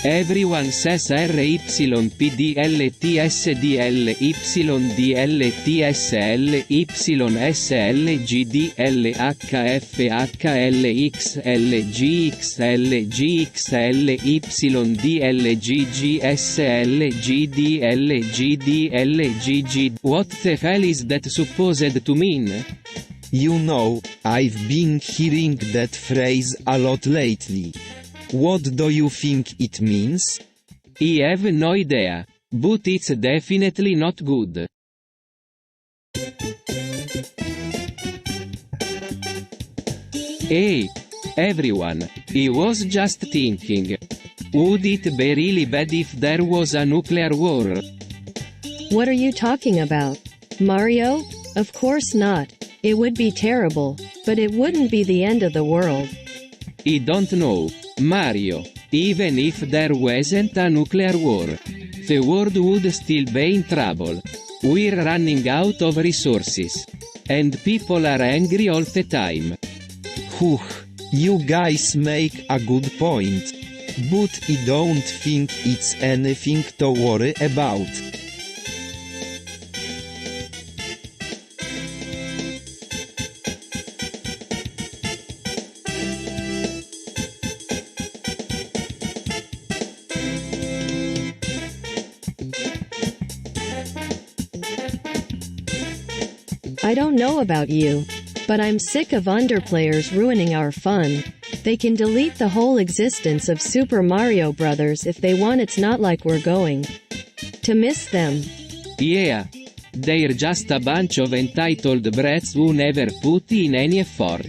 Everyone says RYPCLPSDLYPSLYPSLGXLGXLYPSLDLGDLGDLGG. What the hell is that supposed to mean? You know, I've been hearing that phrase a lot lately. What do you think it means? I have no idea, but it's definitely not good. Hey, everyone, I was just thinking. Would it be really bad if there was a nuclear war? What are you talking about? Mario? Of course not. It would be terrible, but it wouldn't be the end of the world. I don't know, Mario. Even if there wasn't a nuclear war, the world would still be in trouble. We're running out of resources. And people are angry all the time. Whew, you guys make a good point. But I don't think it's anything to worry about. I don't know about you, but I'm sick of underplayers ruining our fun. They can delete the whole existence of Super Mario Bros. If they want. It's not like we're going to miss them. Yeah. They're just a bunch of entitled brats who never put in any effort.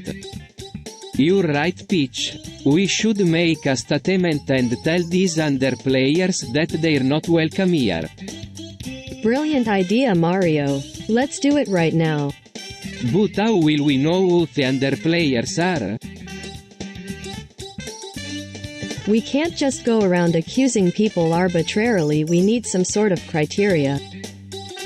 You're right, Peach. We should make a statement and tell these underplayers that they're not welcome here. Brilliant idea, Mario. Let's do it right now. But how will we know who the underplayers are? We can't just go around accusing people arbitrarily. We need some sort of criteria.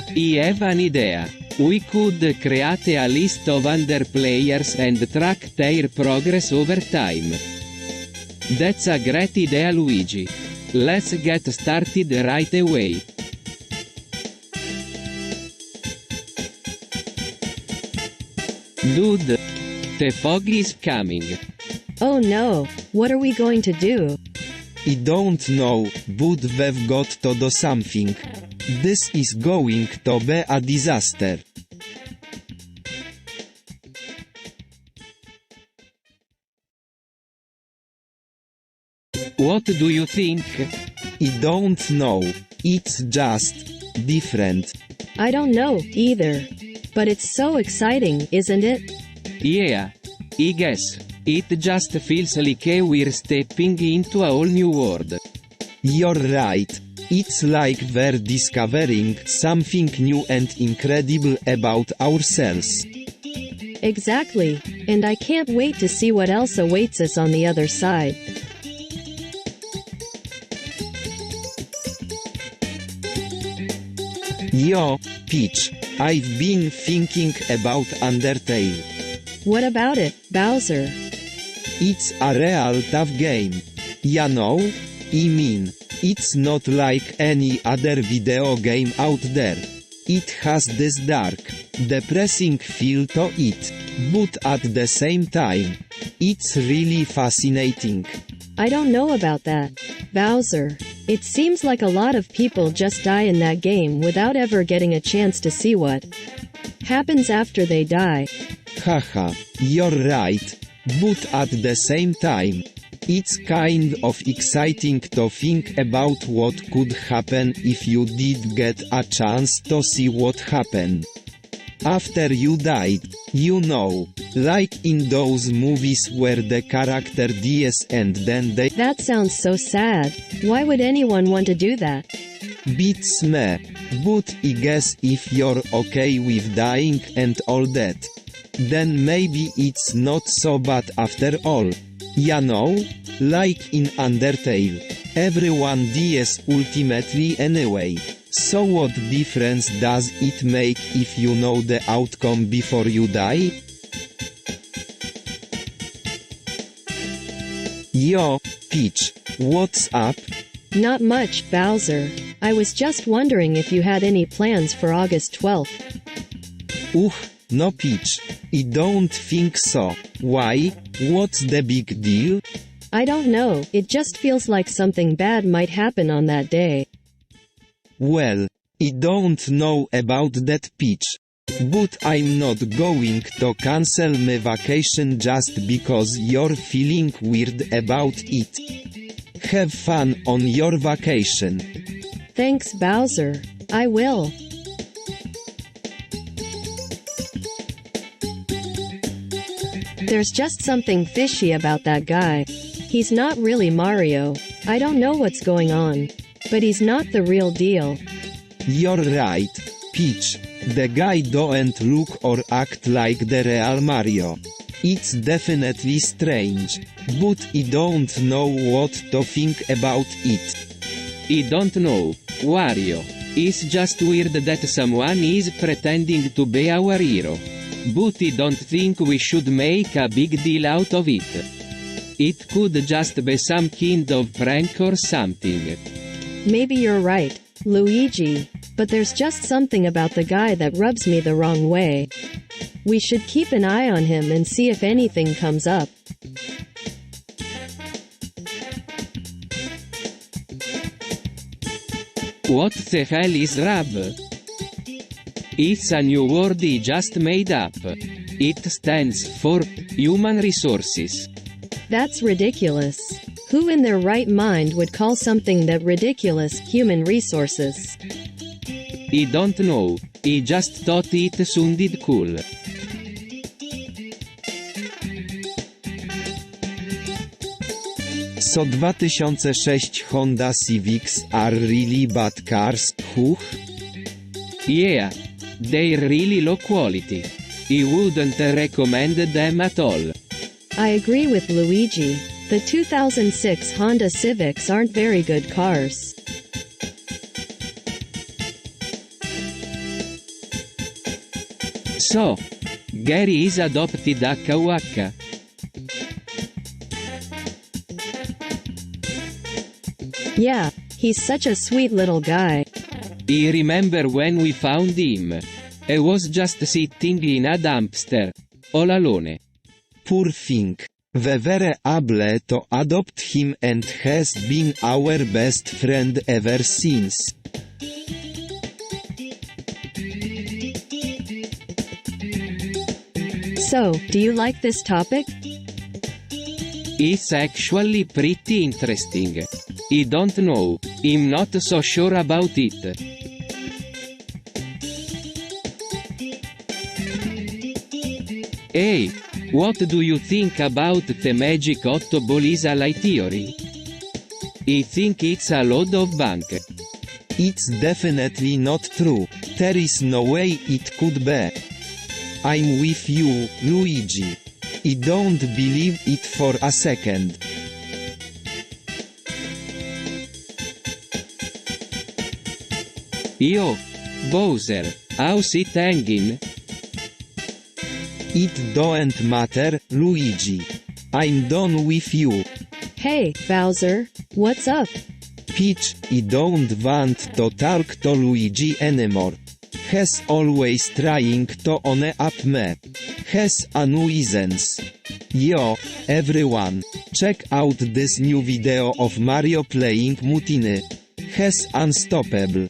I have an idea. We could create a list of underplayers and track their progress over time. That's a great idea, Luigi. Let's get started right away. Dude, the fog is coming. Oh no, what are we going to do? I don't know, but we've got to do something. This is going to be a disaster. What do you think? I don't know. It's just different. I don't know, either. But it's so exciting, isn't it? Yeah, I guess. It just feels like we're stepping into a whole new world. You're right. It's like we're discovering something new and incredible about ourselves. Exactly. And I can't wait to see what else awaits us on the other side. Yo, Peach, I've been thinking about Undertale. What about it, Bowser? It's a real tough game. You know? I mean, it's not like any other video game out there. It has this dark, depressing feel to it, but at the same time, it's really fascinating. I don't know about that, Bowser. It seems like a lot of people just die in that game without ever getting a chance to see what happens after they die. Haha, you're right. But at the same time, it's kind of exciting to think about what could happen if you did get a chance to see what happened after you died, you know, like in those movies where the character dies and then they... That sounds so sad. Why would anyone want to do that? Beats me. But I guess if you're okay with dying and all that, then maybe it's not so bad after all. You know? Like in Undertale. Everyone dies ultimately anyway. So what difference does it make if you know the outcome before you die? Yo, Peach, what's up? Not much, Bowser. I was just wondering if you had any plans for August 12th. No Peach. I don't think so. Why? What's the big deal? I don't know, it just feels like something bad might happen on that day. Well, I don't know about that, Peach. But I'm not going to cancel my vacation just because you're feeling weird about it. Have fun on your vacation. Thanks, Bowser. I will. There's just something fishy about that guy. He's not really Mario. I don't know what's going on. But he's not the real deal. You're right, Peach. The guy don't look or act like the real Mario. It's definitely strange, but I don't know what to think about it. I don't know, Wario. It's just weird that someone is pretending to be our hero. But I don't think we should make a big deal out of it. It could just be some kind of prank or something. Maybe you're right, Luigi, but there's just something about the guy that rubs me the wrong way. We should keep an eye on him and see if anything comes up. What the hell is Rab? It's a new word he just made up. It stands for human resources. That's ridiculous. Who in their right mind would call something that ridiculous human resources? I don't know, I just thought it sounded cool. So 2006 Honda Civics are really bad cars, huh? Yeah. They're really low quality. I wouldn't recommend them at all. I agree with Luigi. The 2006 Honda Civics aren't very good cars. So, Gary is adopted HWH. Yeah, he's such a sweet little guy. I remember when we found him. He was just sitting in a dumpster. All alone. Poor thing. We were able to adopt him and has been our best friend ever since. So, do you like this topic? It's actually pretty interesting. I don't know, I'm not so sure about it. Hey, what do you think about the magic 8 ball is a lie theory? I think it's a load of bunk. It's definitely not true. There is no way it could be. I'm with you, Luigi. I don't believe it for a second. Yo, Bowser, how's it hanging? It don't matter, Luigi. I'm done with you. Hey, Bowser, what's up? Peach, I don't want to talk to Luigi anymore. He's always trying to one-up me. He's a nuisance. Yo, everyone, check out this new video of Mario playing Mutiny. He's unstoppable.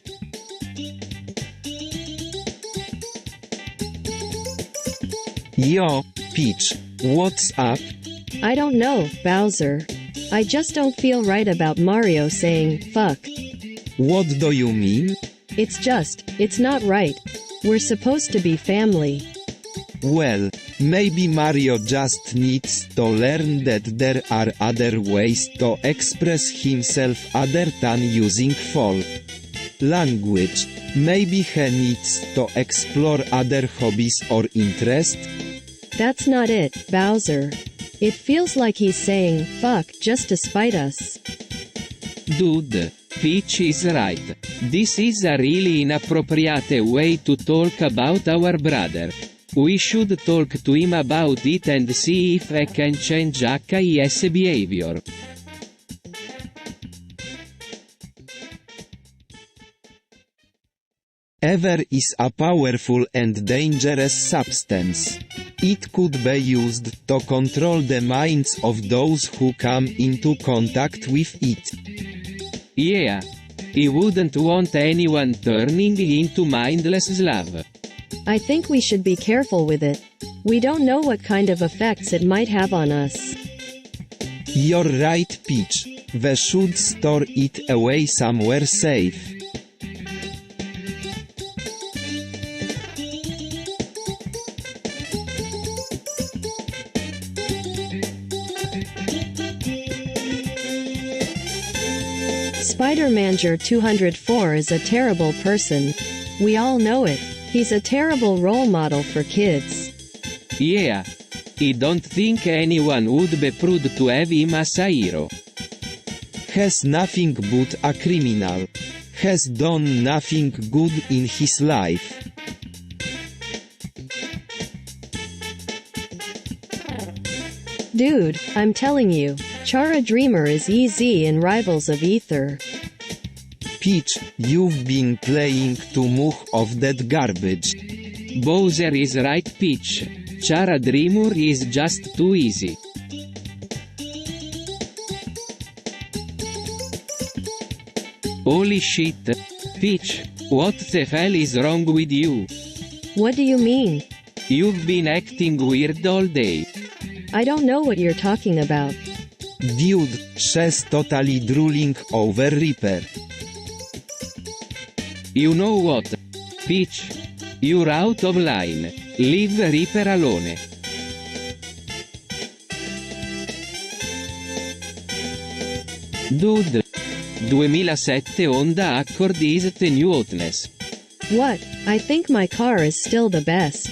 Yo, Peach, what's up? I don't know, Bowser. I just don't feel right about Mario saying, fuck. What do you mean? It's not right. We're supposed to be family. Well, maybe Mario just needs to learn that there are other ways to express himself other than using foul language. Maybe he needs to explore other hobbies or interests. That's not it, Bowser. It feels like he's saying, fuck, just to spite us. Dude, Peach is right. This is a really inappropriate way to talk about our brother. We should talk to him about it and see if he can change his behavior. Air is a powerful and dangerous substance. It could be used to control the minds of those who come into contact with it. Yeah. I wouldn't want anyone turning into mindless slave. I think we should be careful with it. We don't know what kind of effects it might have on us. You're right, Peach. We should store it away somewhere safe. Spider-Manger 204 is a terrible person. We all know it. He's a terrible role model for kids. Yeah. I don't think anyone would be proud to have him as a hero. He's nothing but a criminal. He's done nothing good in his life. Dude, I'm telling you, Chara Dreamer is easy in Rivals of Ether. Peach, you've been playing too much of that garbage. Bowser is right, Peach. Chara Dreamer is just too easy. Holy shit. Peach, what the hell is wrong with you? What do you mean? You've been acting weird all day. I don't know what you're talking about. Dude, she's totally drooling over Reaper. You know what? Peach? You're out of line. Leave Reaper alone. Dude. 2007 Honda Accord is the new hotness. What? I think my car is still the best.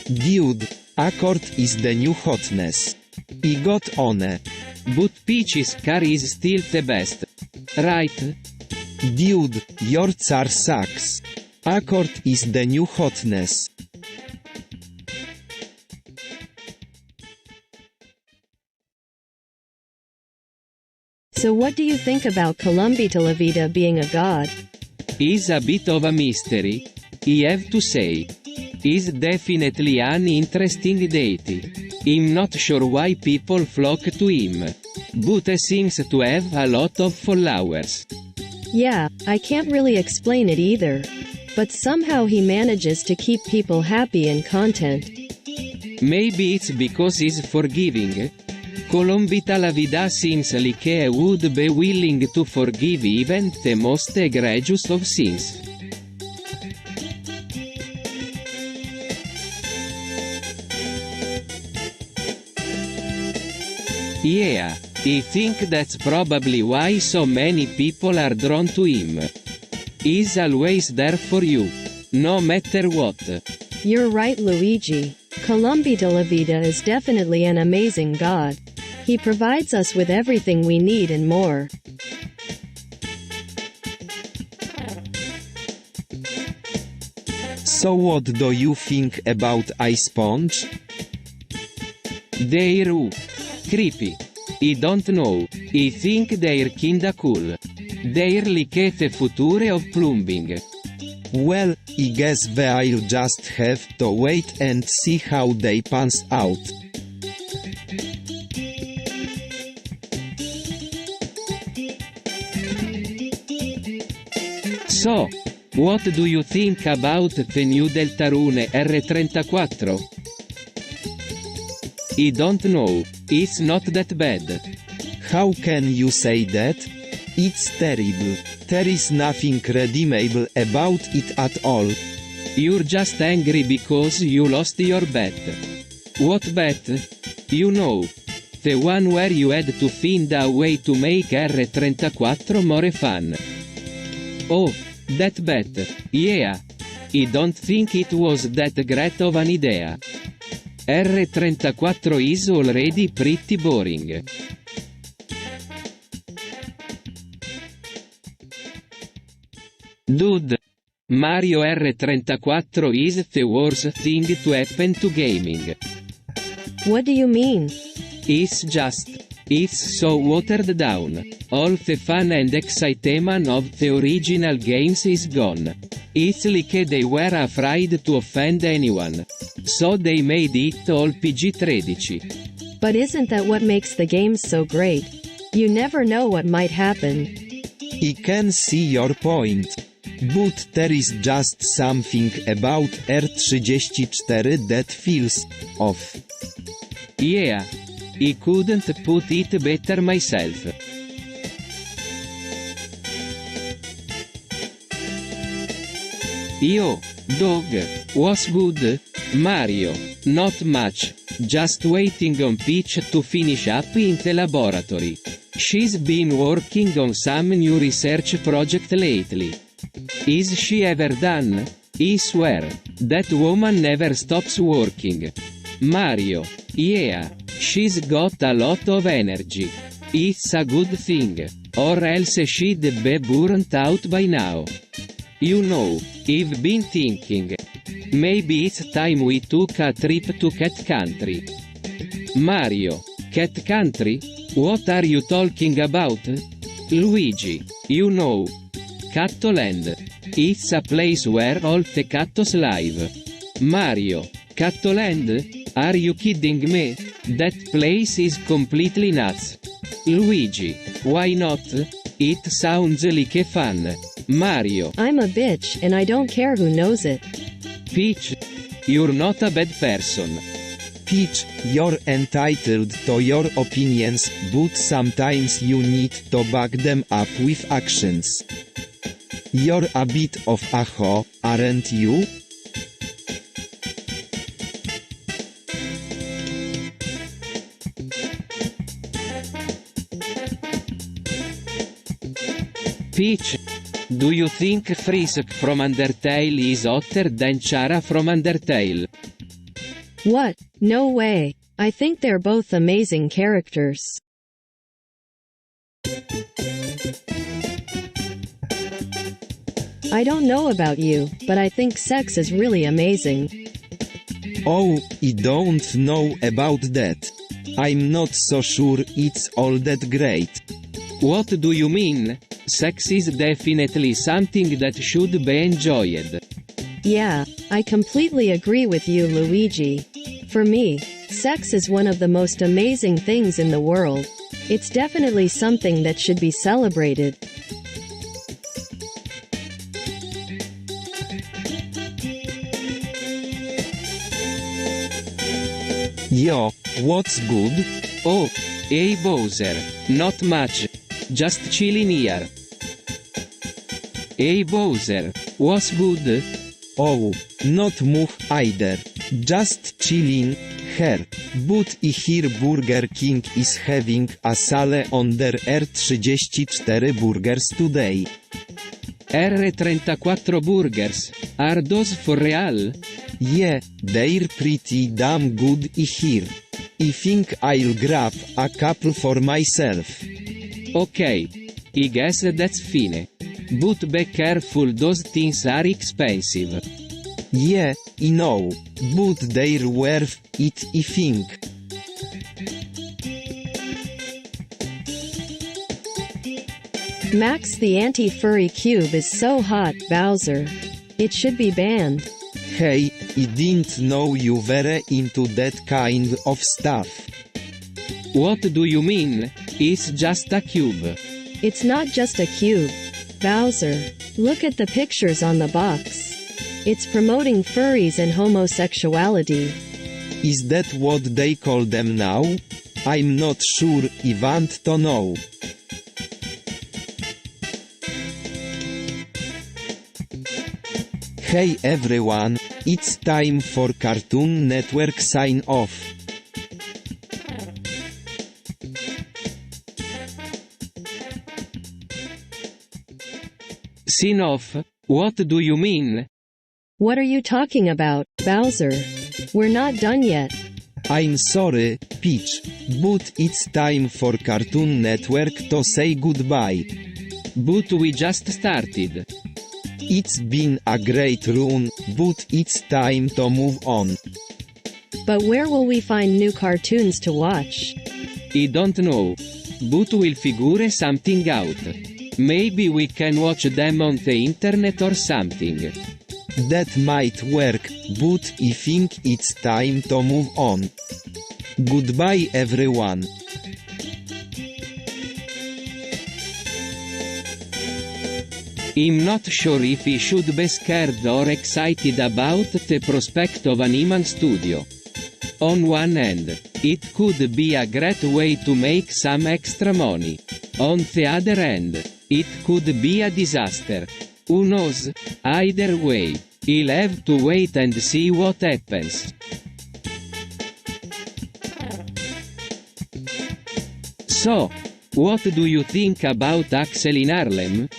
Dude, Accord is the new hotness. I got on. But Peach's car is still the best. Right? Dude, your car sucks. Accord is the new hotness. So what do you think about Columbia La Vida being a god? Is a bit of a mystery, I have to say. Is definitely an interesting deity. I'm not sure why people flock to him. But he seems to have a lot of followers. Yeah, I can't really explain it either. But somehow he manages to keep people happy and content. Maybe it's because he's forgiving. Columbia La Vida seems like he would be willing to forgive even the most egregious of sins. Yeah, I think that's probably why so many people are drawn to him. He's always there for you, no matter what. You're right, Luigi. Columbia La Vida is definitely an amazing god. He provides us with everything we need and more. So what do you think about Ice Sponge? They're creepy. I don't know, I think they're kinda cool. They're like the future of plumbing. Well, I guess I'll just have to wait and see how they pans out. So, what do you think about the new Deltarune R34? I don't know, it's not that bad. How can you say that? It's terrible. There is nothing redeemable about it at all. You're just angry because you lost your bet. What bet? You know. The one where you had to find a way to make R34 more fun. Oh, that bet. Yeah. I don't think it was that great of an idea. R34 is already pretty boring. Dude. Mario R34 is the worst thing to happen to gaming. What do you mean? It's so watered down. All the fun and excitement of the original games is gone. It's like they were afraid to offend anyone. So they made it all PG-13. But isn't that what makes the games so great? You never know what might happen. I can see your point. But there is just something about R34 that feels off. Yeah. I couldn't put it better myself. Yo, dog, was good? Mario, not much, just waiting on Peach to finish up in the laboratory. She's been working on some new research project lately. Is she ever done? I swear, that woman never stops working. Mario, yeah, she's got a lot of energy. It's a good thing, or else she'd be burnt out by now. You know, I've been thinking. Maybe it's time we took a trip to Cat Country. Mario, Cat Country? What are you talking about? Luigi, you know. Cattoland. It's a place where all the cattos live. Mario, Cattoland? Are you kidding me? That place is completely nuts. Luigi, why not? It sounds like fun. Mario. I'm a bitch and I don't care who knows it. Peach, You're not a bad person. Peach, you're entitled to your opinions, but sometimes you need to back them up with actions. You're a bit of a hoe, aren't you? Peach, do you think Frisk from Undertale is hotter than Chara from Undertale? What? No way. I think they're both amazing characters. I don't know about you, but I think sex is really amazing. Oh, I don't know about that. I'm not so sure it's all that great. What do you mean? Sex is definitely something that should be enjoyed. Yeah, I completely agree with you, Luigi. For me, sex is one of the most amazing things in the world. It's definitely something that should be celebrated. Yo, what's good? Oh, hey Bowser, not much. Just chilling here. Hey Bowser, what's good? Oh, not much either. Just chilling, here. But I hear Burger King is having a sale on their R34 burgers today. R34 burgers. Are those for real? Yeah, they're pretty damn good I hear. I think I'll grab a couple for myself. Okay. I guess that's fine. But be careful, those things are expensive. Yeah, I know, but they're worth it I think. Max, the anti-furry cube is so hot, Bowser. It should be banned. Hey, I didn't know you were into that kind of stuff. What do you mean? It's just a cube. It's not just a cube. Bowser, look at the pictures on the box. It's promoting furries and homosexuality. Is that what they call them now? I'm not sure I want to know. Hey everyone, it's time for Cartoon Network sign off. Sign off? What do you mean? What are you talking about, Bowser? We're not done yet. I'm sorry, Peach, but it's time for Cartoon Network to say goodbye. But we just started. It's been a great run, but it's time to move on. But where will we find new cartoons to watch? I don't know. But we'll figure something out. Maybe we can watch them on the internet or something. That might work, but I think it's time to move on. Goodbye everyone. I'm not sure if I should be scared or excited about the prospect of an Iman studio. On one end, it could be a great way to make some extra money. On the other end, it could be a disaster. Who knows? Either way, I'll have to wait and see what happens. So, what do you think about Axel in Harlem?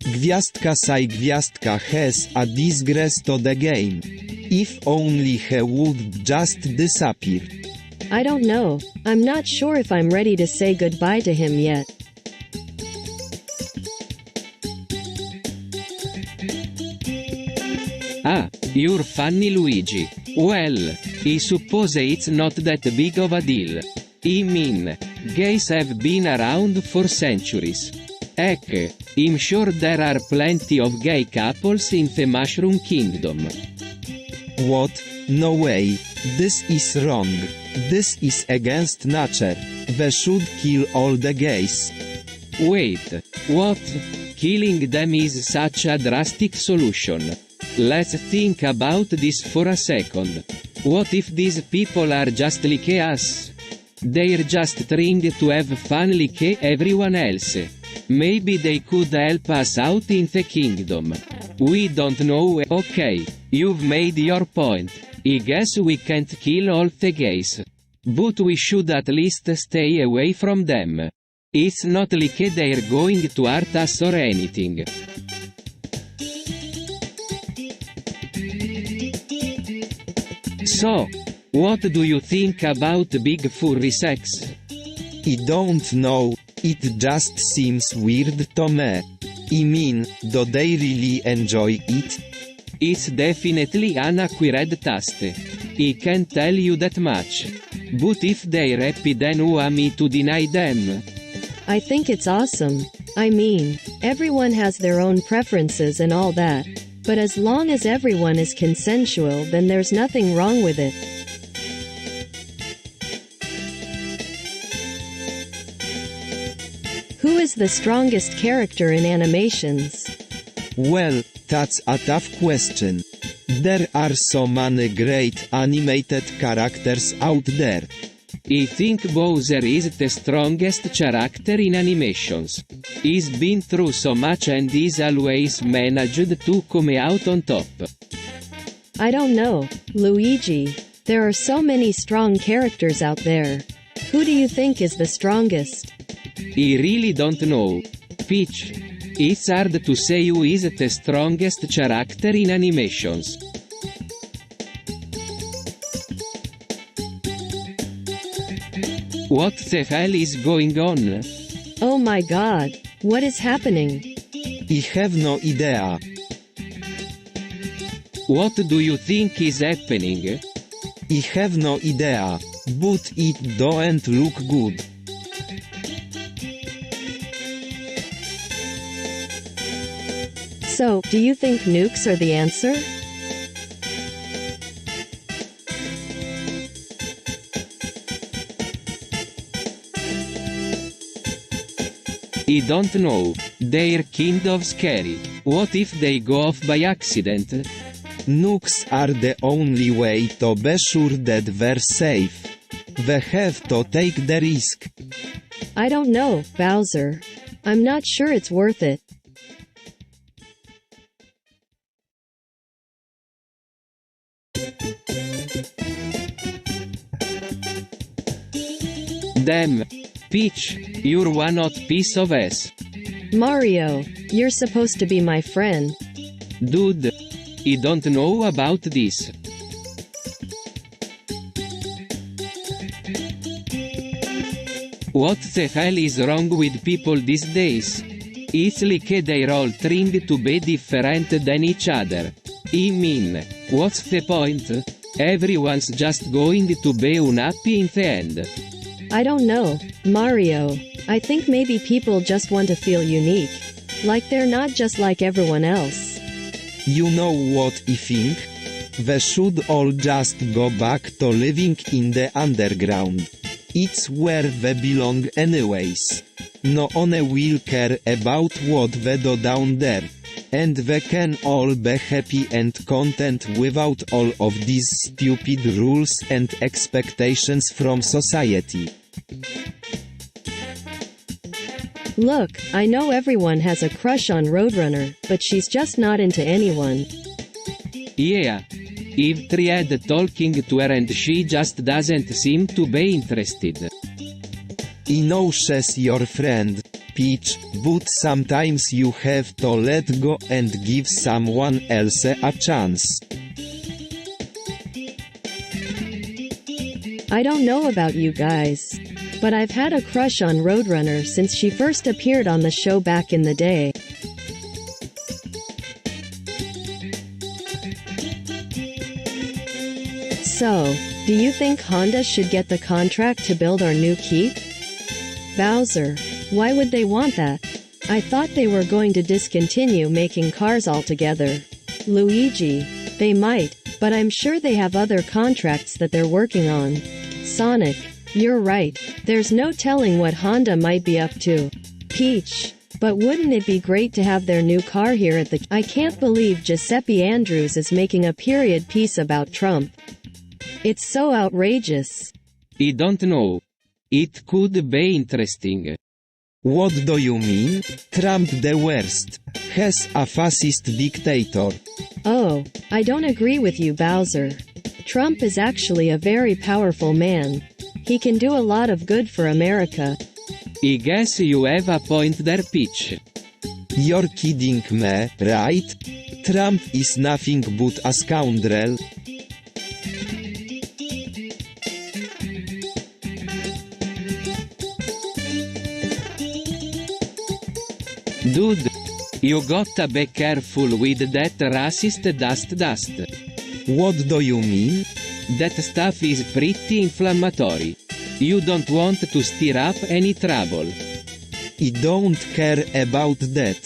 Gwiazdka sai gwiazdka has a disgrace to the game. If only he would just disappear. I don't know. I'm not sure if I'm ready to say goodbye to him yet. Ah, you're funny, Luigi. Well, I suppose it's not that big of a deal. I mean, gays have been around for centuries. Heck, I'm sure there are plenty of gay couples in the Mushroom Kingdom. What? No way. This is wrong. This is against nature. We should kill all the gays. Wait, what? Killing them is such a drastic solution. Let's think about this for a second. What if these people are just like us? They're just trying to have fun like everyone else. Maybe they could help us out in the kingdom. We don't know. Okay, you've made your point. I guess we can't kill all the gays. But we should at least stay away from them. It's not like they're going to hurt us or anything. So, what do you think about big furry sex? I don't know, it just seems weird to me. I mean, do they really enjoy it? It's definitely an acquired taste. I can tell you that much. But if they're happy, then who am I to deny them? I think it's awesome. I mean, everyone has their own preferences and all that. But as long as everyone is consensual, then there's nothing wrong with it. Who is the strongest character in animations? Well, that's a tough question. There are so many great animated characters out there. I think Bowser is the strongest character in animations. He's been through so much and he's always managed to come out on top. I don't know, Luigi. There are so many strong characters out there. Who do you think is the strongest? I really don't know. Peach. It's hard to say who is the strongest character in animations. What the hell is going on? Oh my god, what is happening? I have no idea. What do you think is happening? I have no idea, but it don't look good. So, do you think nukes are the answer? I don't know. They're kind of scary. What if they go off by accident? Nukes are the only way to be sure that we're safe. We have to take the risk. I don't know, Bowser. I'm not sure it's worth it. Damn. Peach, you're one hot piece of ass. Mario, you're supposed to be my friend. Dude. I don't know about this. What the hell is wrong with people these days? It's like they're all trying to be different than each other. I mean, what's the point? Everyone's just going to be unhappy in the end. I don't know, Mario. I think maybe people just want to feel unique. Like they're not just like everyone else. You know what I think? We should all just go back to living in the underground. It's where we belong anyways. No one will care about what we do down there. And we can all be happy and content without all of these stupid rules and expectations from society. Look, I know everyone has a crush on Roadrunner, but she's just not into anyone. Yeah. I've tried talking to her and she just doesn't seem to be interested. I know she's your friend, Peach, but sometimes you have to let go and give someone else a chance. I don't know about you guys, but I've had a crush on Roadrunner since she first appeared on the show back in the day. So, do you think Honda should get the contract to build our new keep? Bowser, why would they want that? I thought they were going to discontinue making cars altogether. Luigi, they might, but I'm sure they have other contracts that they're working on. Sonic, you're right, there's no telling what Honda might be up to. Peach, But wouldn't it be great to have their new car here at the— I can't believe Giuseppe Andrews is making a period piece about Trump. It's so outrageous. I don't know. It could be interesting. What do you mean? Trump the worst. He's a fascist dictator. Oh, I don't agree with you, Bowser. Trump is actually a very powerful man. He can do a lot of good for America. I guess you have a point there, Peach. You're kidding me, right? Trump is nothing but a scoundrel. Dude, you gotta be careful with that racist dust. What do you mean? That stuff is pretty inflammatory. You don't want to stir up any trouble. I don't care about that.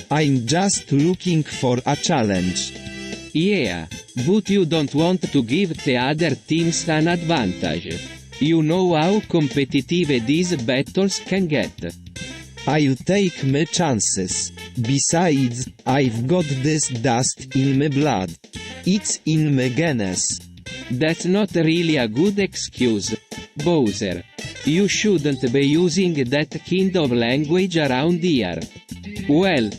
I'm just looking for a challenge. Yeah, but you don't want to give the other teams an advantage. You know how competitive these battles can get. I'll take my chances. Besides, I've got this dust in my blood. It's in my genes. That's not really a good excuse, Bowser. You shouldn't be using that kind of language around here. Well,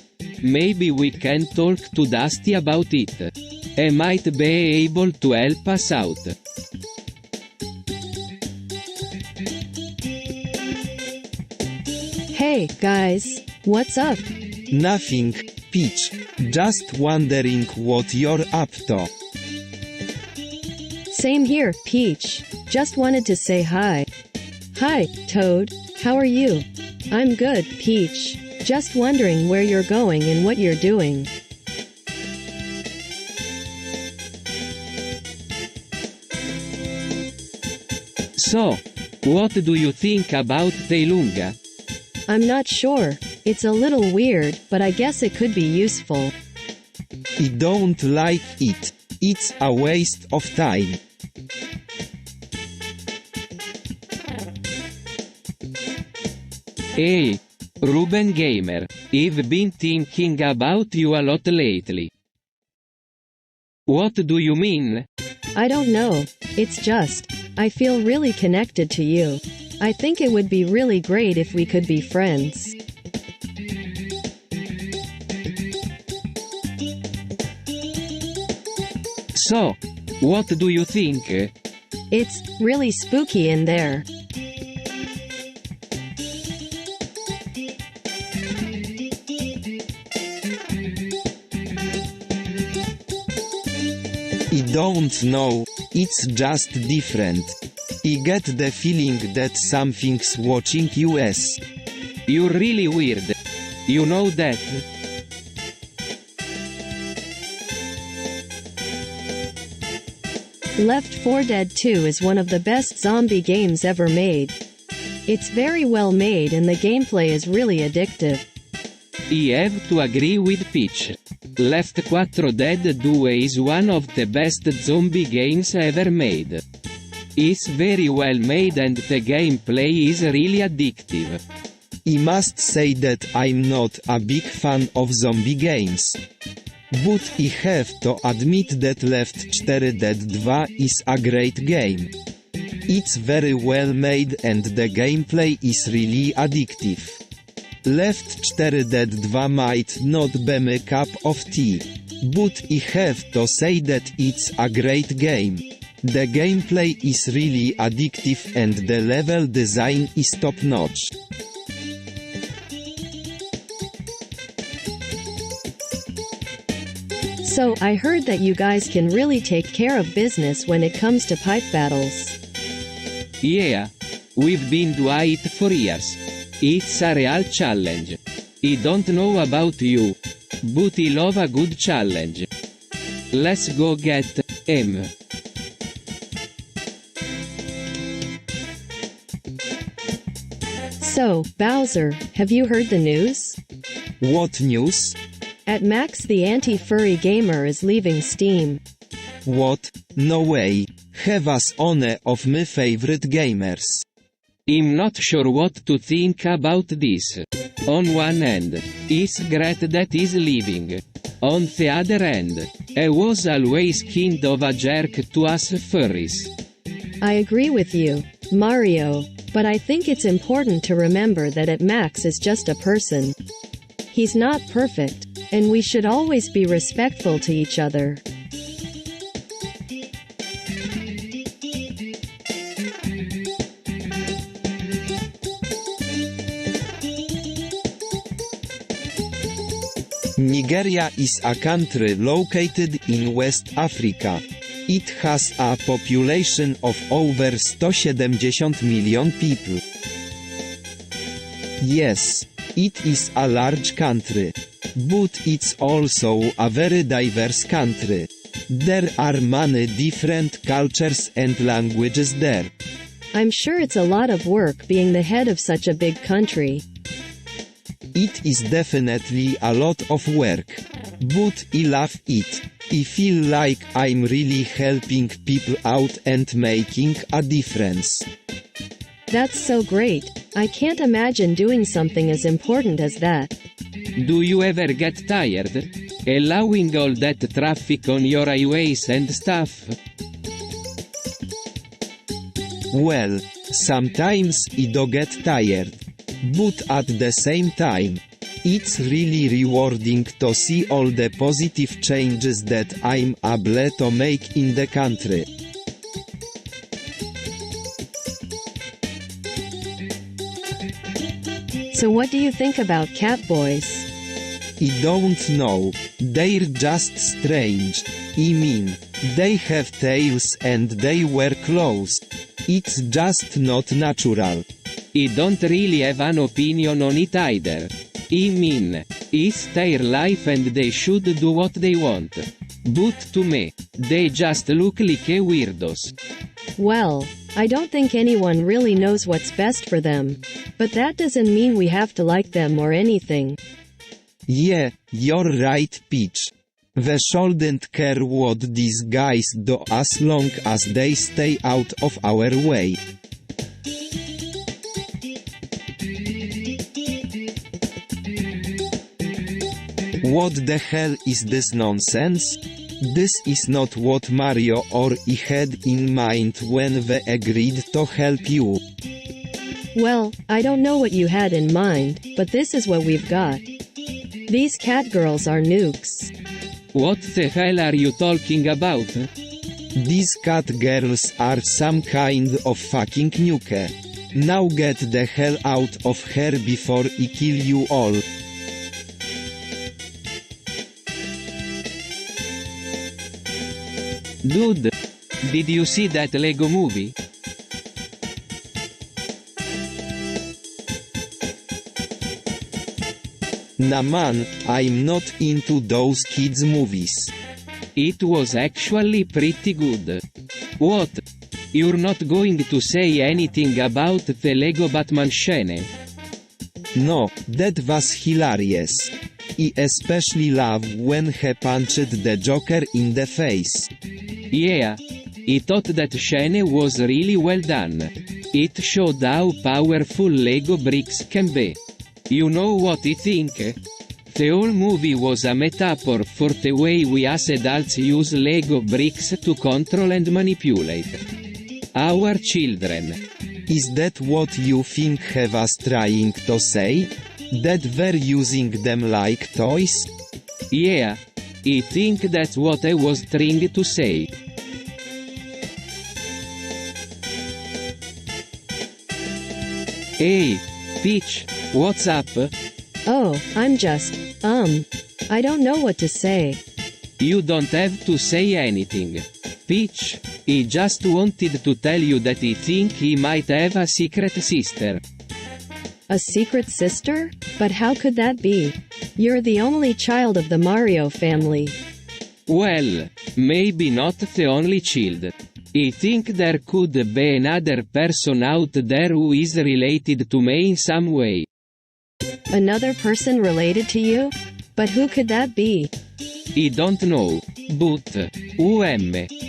maybe we can talk to Dusty about it. He might be able to help us out. Hey, guys, what's up? Nothing, Peach. Just wondering what you're up to. Same here, Peach. Just wanted to say hi. Hi, Toad. How are you? I'm good, Peach. Just wondering where you're going and what you're doing. So, what do you think about Tailunga? I'm not sure. It's a little weird, but I guess it could be useful. I don't like it. It's a waste of time. Hey, Ruben Gamer, I've been thinking about you a lot lately. What do you mean? I don't know. It's just, I feel really connected to you. I think it would be really great if we could be friends. So, what do you think? It's really spooky in there. I don't know, it's just different. I get the feeling that something's watching us. You're really weird. You know that? Left 4 Dead 2 is one of the best zombie games ever made. It's very well made and the gameplay is really addictive. I have to agree with Peach. Left 4 Dead 2 is one of the best zombie games ever made. It's very well made and the gameplay is really addictive. I must say that I'm not a big fan of zombie games. But I have to admit that Left 4 Dead 2 is a great game. It's very well made and the gameplay is really addictive. Left 4 Dead 2 might not be my cup of tea, but I have to say that it's a great game. The gameplay is really addictive and the level design is top-notch. So, I heard that you guys can really take care of business when it comes to pipe battles. Yeah, we've been doing it for years. It's a real challenge. I don't know about you, but I love a good challenge. Let's go get him. So, Bowser, have you heard the news? What news? At Max the anti-furry gamer is leaving Steam. What? No way. Have us one of my favorite gamers. I'm not sure what to think about this. On one end, it's great that he's leaving. On the other end, he was always kind of a jerk to us furries. I agree with you, Mario, but I think it's important to remember that Max is just a person. He's not perfect, and we should always be respectful to each other. Nigeria is a country located in West Africa. It has a population of over 170 million people. Yes, it is a large country. But it's also a very diverse country. There are many different cultures and languages there. I'm sure it's a lot of work being the head of such a big country. It is definitely a lot of work. But I love it. I feel like I'm really helping people out and making a difference. That's so great. I can't imagine doing something as important as that. Do you ever get tired? Allowing all that traffic on your highways and stuff? Well, sometimes I do get tired. But at the same time, it's really rewarding to see all the positive changes that I'm able to make in the country. So what do you think about catboys? I don't know, they're just strange. I mean, they have tails and they wear clothes. It's just not natural. I don't really have an opinion on it either. I mean, it's their life and they should do what they want. But to me, they just look like weirdos. Well, I don't think anyone really knows what's best for them. But that doesn't mean we have to like them or anything. Yeah, you're right, Peach. We shouldn't care what these guys do as long as they stay out of our way. What the hell is this nonsense? This is not what Mario or I had in mind when we agreed to help you. Well, I don't know what you had in mind, but this is what we've got. These cat girls are nukes. What the hell are you talking about? These cat girls are some kind of fucking nuke. Now get the hell out of here before I kill you all. Dude, did you see that Lego movie? Nah man, I'm not into those kids movies. It was actually pretty good. What? You're not going to say anything about the Lego Batman scene? No, that was hilarious. I especially love when he punched the Joker in the face. Yeah, I thought that scene was really well done. It showed how powerful Lego bricks can be. You know what I think? The whole movie was a metaphor for the way we as adults use Lego bricks to control and manipulate our children. Is that what you think he was trying to say? That we're using them like toys? Yeah, I think that's what I was trying to say. Hey, Peach, what's up? Oh, I'm just, I don't know what to say. You don't have to say anything. Peach, I just wanted to tell you that I think he might have a secret sister. A secret sister? But how could that be? You're the only child of the Mario family. Well, maybe not the only child. I think there could be another person out there who is related to me in some way. Another person related to you? But who could that be? I don't know, but,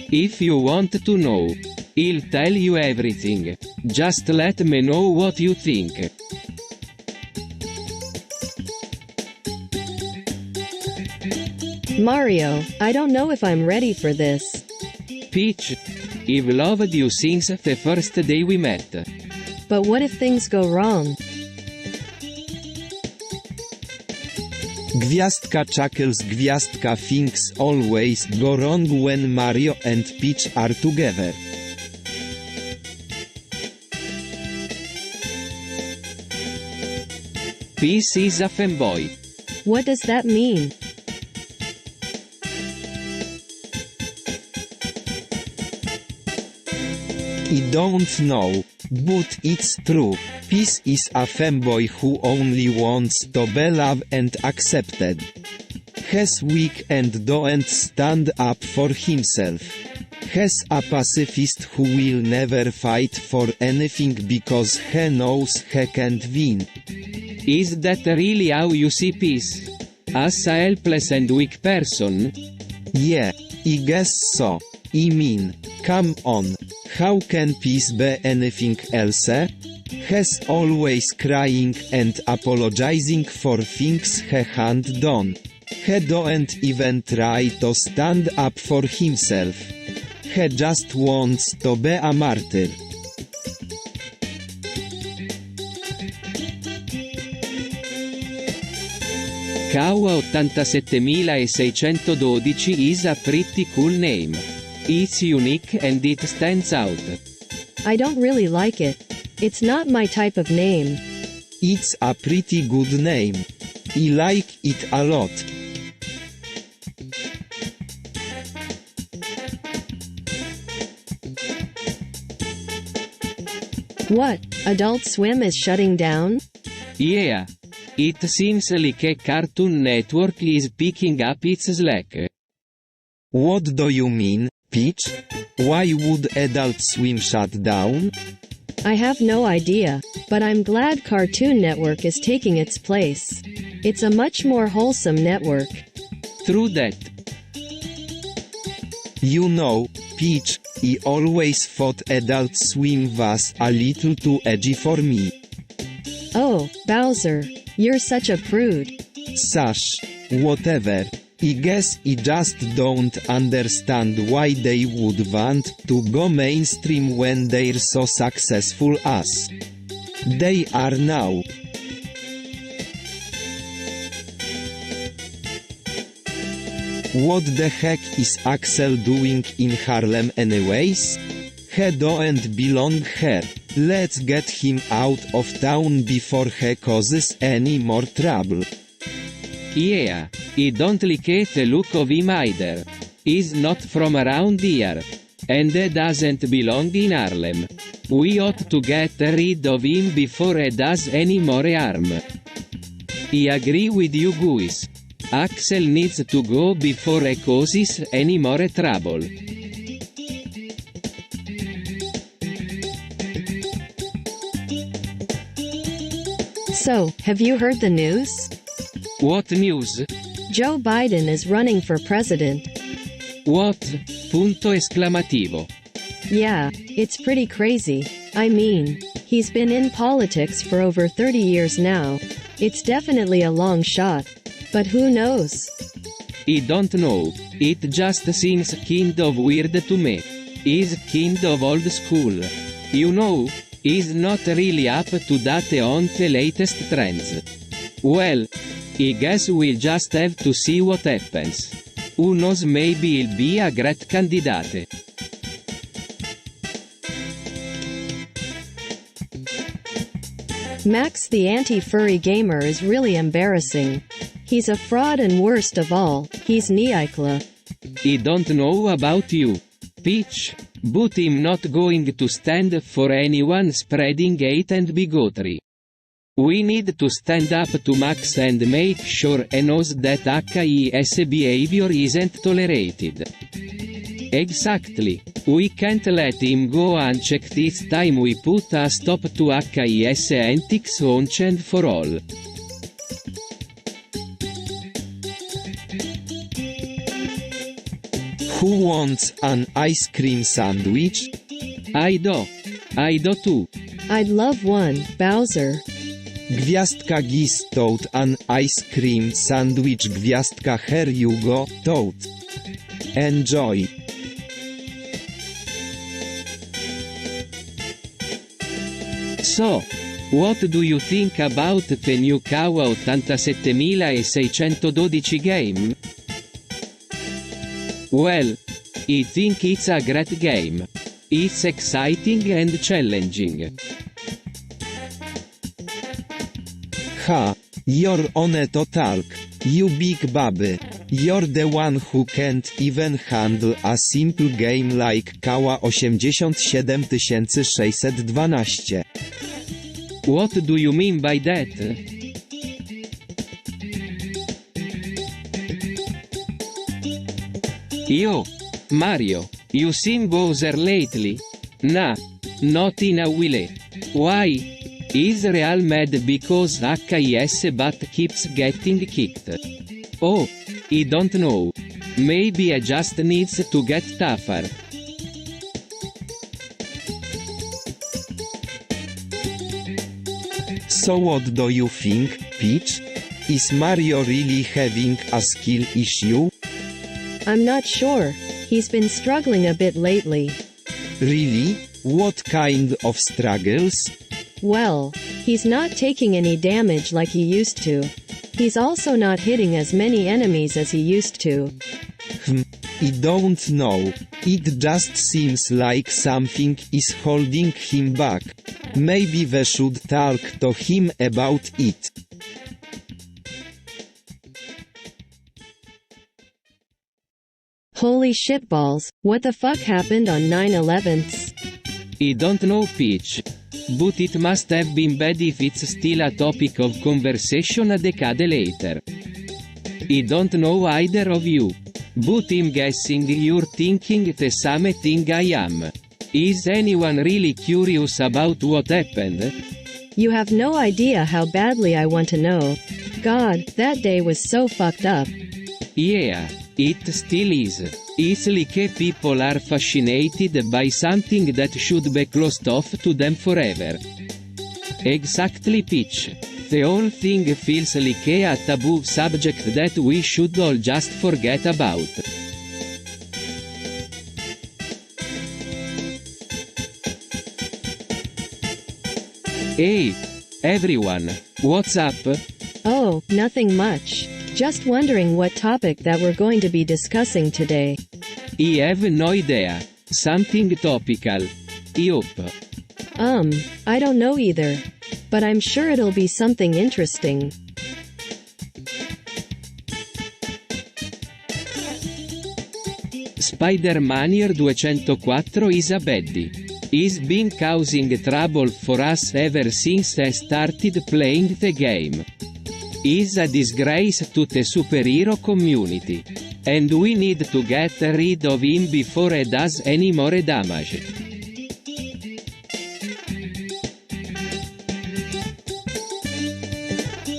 if you want to know, I'll tell you everything. Just let me know what you think. Mario, I don't know if I'm ready for this. Peach, I've loved you since the first day we met. But what if things go wrong? Gwiazdka Chuckles Gwiazdka things always go wrong when Mario and Peach are together. Peace is a fanboy. What does that mean? I don't know, but it's true. Peace is a fanboy who only wants to be loved and accepted. He's weak and don't stand up for himself. He's a pacifist who will never fight for anything because he knows he can't win. Is that really how you see peace? As a helpless and weak person? Yeah, I guess so. I mean, come on. How can peace be anything else? He's always crying and apologizing for things he hasn't done. He don't even try to stand up for himself. He just wants to be a martyr. Kawa 87612 is a pretty cool name. It's unique and it stands out. I don't really like it. It's not my type of name. It's a pretty good name. I like it a lot. What, Adult Swim is shutting down? Yeah. It seems like Cartoon Network is picking up its slack. What do you mean, Peach? Why would Adult Swim shut down? I have no idea, but I'm glad Cartoon Network is taking its place. It's a much more wholesome network. True that. You know, Peach, I always thought Adult Swim was a little too edgy for me. Oh, Bowser, you're such a prude. Sash, whatever. I guess I just don't understand why they would want to go mainstream when they're so successful as they are now. What the heck is Axel doing in Harlem anyways? He don't belong here. Let's get him out of town before he causes any more trouble. Yeah, I don't like the look of him either. He's not from around here. And he doesn't belong in Harlem. We ought to get rid of him before he does any more harm. I agree with you guys. Axel needs to go before he causes any more trouble. So, have you heard the news? What news? Joe Biden is running for president. What? Punto esclamativo. Yeah, it's pretty crazy. I mean, he's been in politics for over 30 years now. It's definitely a long shot. But who knows? I don't know. It just seems kind of weird to me. He's kind of old school. You know, he's not really up to date on the latest trends. Well, I guess we'll just have to see what happens. Who knows, maybe he'll be a great candidate. Max the anti-furry gamer is really embarrassing. He's a fraud and worst of all, he's Niikla. I don't know about you, Peach, but I'm not going to stand for anyone spreading hate and bigotry. We need to stand up to Max and make sure he knows that his behavior isn't tolerated. Exactly. We can't let him go unchecked. It's time we put a stop to his antics once and for all. Who wants an ice cream sandwich? I do too. I'd love one, Bowser. Gwiazdka Giz Toad an ice cream sandwich. Gwiazdka here you go, Toad. Enjoy. So, what do you think about the new Kawa 87612 game? Well, I think it's a great game. It's exciting and challenging. Ha, you're on to talk, you big baby. You're the one who can't even handle a simple game like Kawa 87612. What do you mean by that? Yo, Mario, you seen Bowser lately? Nah, not in a while. Why? Is real mad because his butt keeps getting kicked. Oh, I don't know. Maybe I just needs to get tougher. So what do you think, Peach? Is Mario really having a skill issue? I'm not sure. He's been struggling a bit lately. Really? What kind of struggles? Well, he's not taking any damage like he used to. He's also not hitting as many enemies as he used to. I don't know. It just seems like something is holding him back. Maybe we should talk to him about it. Holy shitballs, what the fuck happened on 9/11? I don't know, Peach. But it must have been bad if it's still a topic of conversation a decade later. I don't know either of you. But I'm guessing you're thinking the same thing I am. Is anyone really curious about what happened? You have no idea how badly I want to know. God, that day was so fucked up. Yeah, it still is. It's like people are fascinated by something that should be closed off to them forever. Exactly, Peach. The whole thing feels like a taboo subject that we should all just forget about. Hey, everyone, what's up? Oh, nothing much. Just wondering what topic that we're going to be discussing today. I have no idea. Something topical. Yup. I don't know either. But I'm sure it'll be something interesting. Spider-Man Year 204 is a baddie. He's been causing trouble for us ever since I started playing the game. He's a disgrace to the superhero community. And we need to get rid of him before he does any more damage.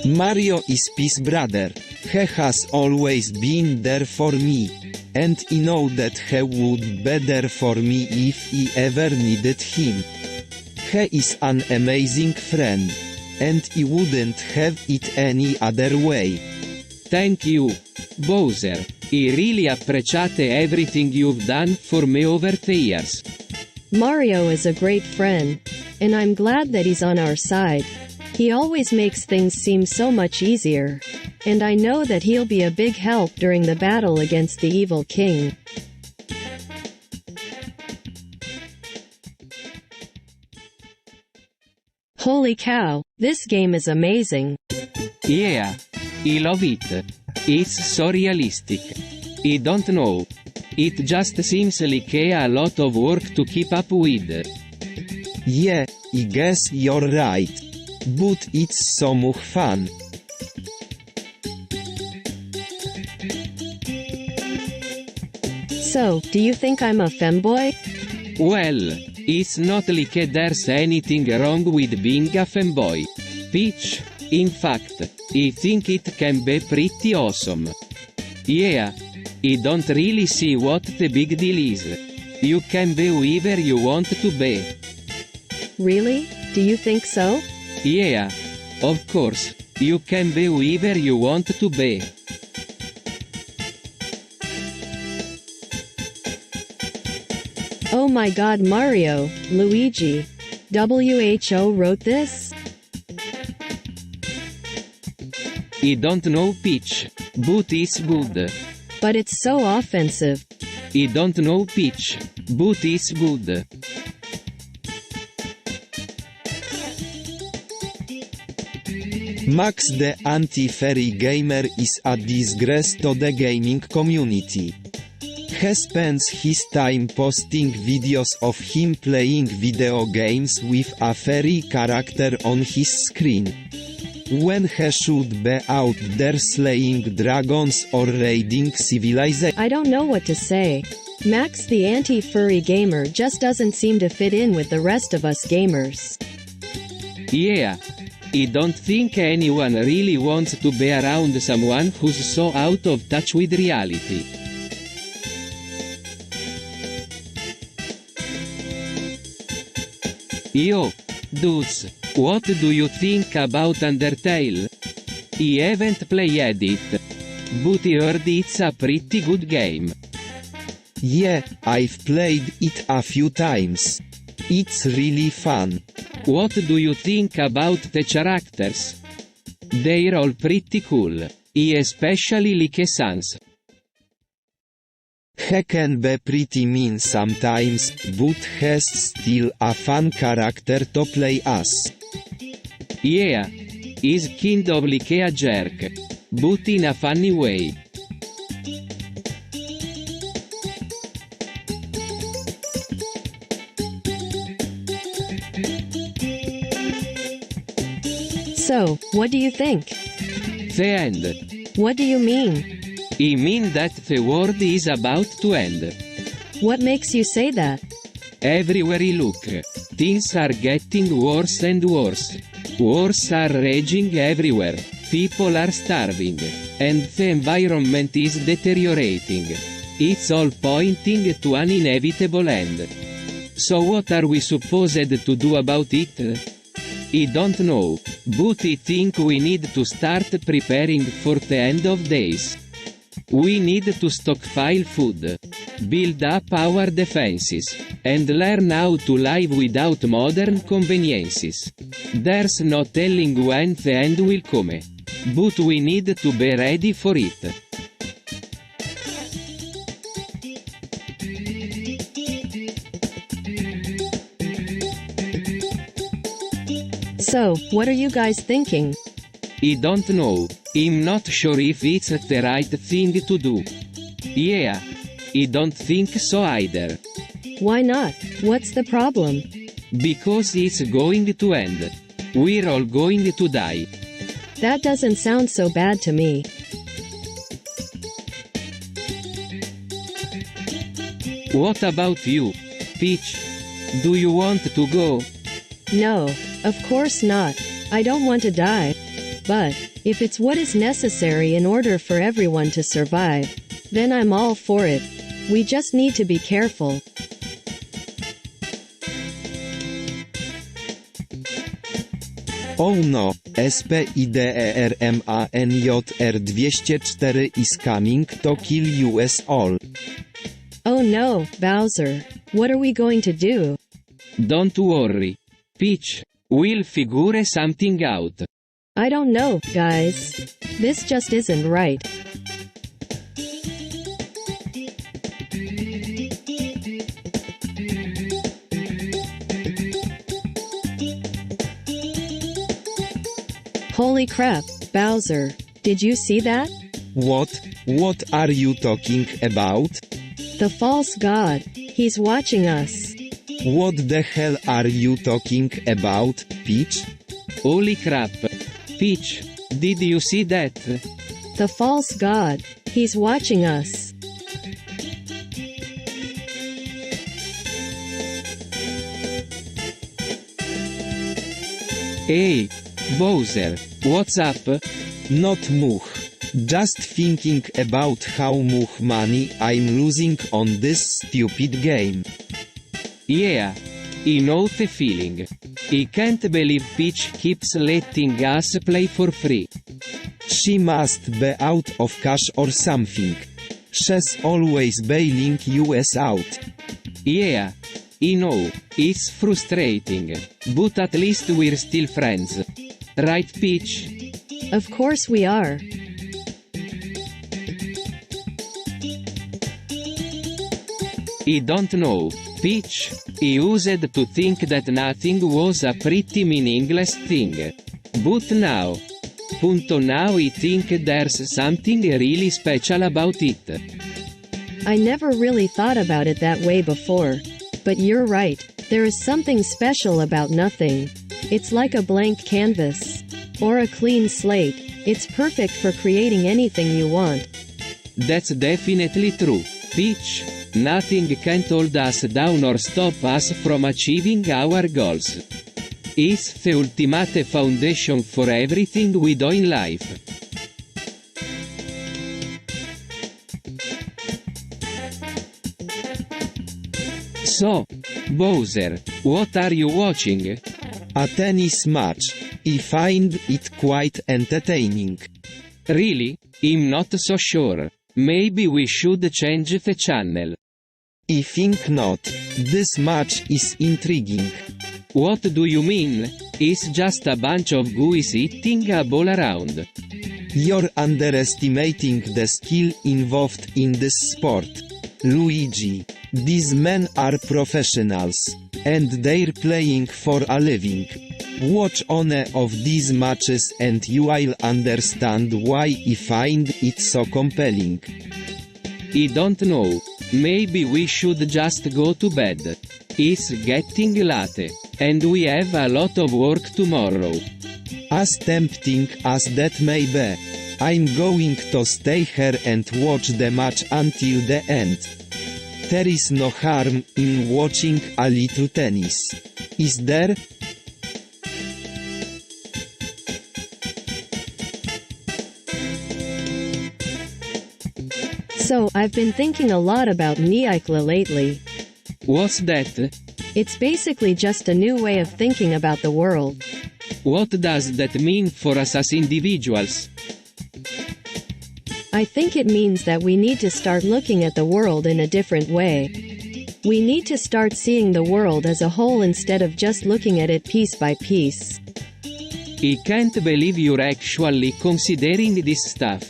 Mario is peace brother. He has always been there for me. And I know that he would be there for me if I ever needed him. He is an amazing friend. And I wouldn't have it any other way. Thank you, Bowser. I really appreciate everything you've done for me over the years. Mario is a great friend. And I'm glad that he's on our side. He always makes things seem so much easier. And I know that he'll be a big help during the battle against the evil king. Holy cow, this game is amazing. Yeah, I love it. It's so realistic. I don't know. It just seems like a lot of work to keep up with. Yeah, I guess you're right. But it's so much fun. So, do you think I'm a femboy? Well, it's not like there's anything wrong with being a fanboy. Peach, in fact, I think it can be pretty awesome. Yeah, I don't really see what the big deal is. You can be whoever you want to be. Really? Do you think so? Yeah. Of course. You can be whoever you want to be. Oh my god, Mario, Luigi. WHO wrote this? I don't know Peach. But it's good. But it's so offensive. I don't know Peach. But it's good. Max the anti-fairy gamer is a disgrace to the gaming community. He spends his time posting videos of him playing video games with a fairy character on his screen. When he should be out there slaying dragons or raiding civilization. I don't know what to say. Max the anti-furry gamer just doesn't seem to fit in with the rest of us gamers. Yeah. I don't think anyone really wants to be around someone who's so out of touch with reality. Yo, dudes, what do you think about Undertale? I haven't played it, but I heard it's a pretty good game. Yeah, I've played it a few times. It's really fun. What do you think about the characters? They're all pretty cool. I especially like Sans. He can be pretty mean sometimes, but he's still a fun character to play as. Yeah. He's kind of like a jerk. But in a funny way. So, what do you think? The end. What do you mean? I mean that the world is about to end. What makes you say that? Everywhere you look, things are getting worse and worse. Wars are raging everywhere, people are starving, and the environment is deteriorating. It's all pointing to an inevitable end. So what are we supposed to do about it? I don't know, but I think we need to start preparing for the end of days. We need to stockpile food, build up our defenses, and learn how to live without modern conveniences. There's no telling when the end will come, but we need to be ready for it. So, what are you guys thinking? I don't know. I'm not sure if it's the right thing to do. Yeah. I don't think so either. Why not? What's the problem? Because it's going to end. We're all going to die. That doesn't sound so bad to me. What about you, Peach? Do you want to go? No, of course not. I don't want to die. But, if it's what is necessary in order for everyone to survive, then I'm all for it. We just need to be careful. Oh no, SPIDERMANJR204 is coming to kill you us all. Oh no, Bowser. What are we going to do? Don't worry. Peach, we'll figure something out. I don't know, guys. This just isn't right. Holy crap, Bowser. Did you see that? What are you talking about? The false god. He's watching us. What the hell are you talking about, Peach? Holy crap. Peach, did you see that? The false god. He's watching us. Hey, Bowser, what's up? Not much. Just thinking about how much money I'm losing on this stupid game. Yeah. I know the feeling. I can't believe Peach keeps letting us play for free. She must be out of cash or something. She's always bailing us out. Yeah. I know. It's frustrating. But at least we're still friends. Right, Peach? Of course we are. I don't know, Peach. I used to think that nothing was a pretty meaningless thing. But now. Now I think there's something really special about it. I never really thought about it that way before. But you're right, there is something special about nothing. It's like a blank canvas. Or a clean slate. It's perfect for creating anything you want. That's definitely true, Peach. Nothing can hold us down or stop us from achieving our goals. It's the ultimate foundation for everything we do in life. So, Bowser, what are you watching? A tennis match. I find it quite entertaining. Really? I'm not so sure. Maybe we should change the channel. I think not. This match is intriguing. What do you mean? It's just a bunch of guys hitting a ball around. You're underestimating the skill involved in this sport, Luigi. These men are professionals, and they're playing for a living. Watch one of these matches and you'll understand why I find it so compelling. I don't know. Maybe we should just go to bed. It's getting late, and we have a lot of work tomorrow. As tempting as that may be, I'm going to stay here and watch the match until the end. There is no harm in watching a little tennis. Is there? So, I've been thinking a lot about Neikla lately. What's that? It's basically just a new way of thinking about the world. What does that mean for us as individuals? I think it means that we need to start looking at the world in a different way. We need to start seeing the world as a whole instead of just looking at it piece by piece. I can't believe you're actually considering this stuff.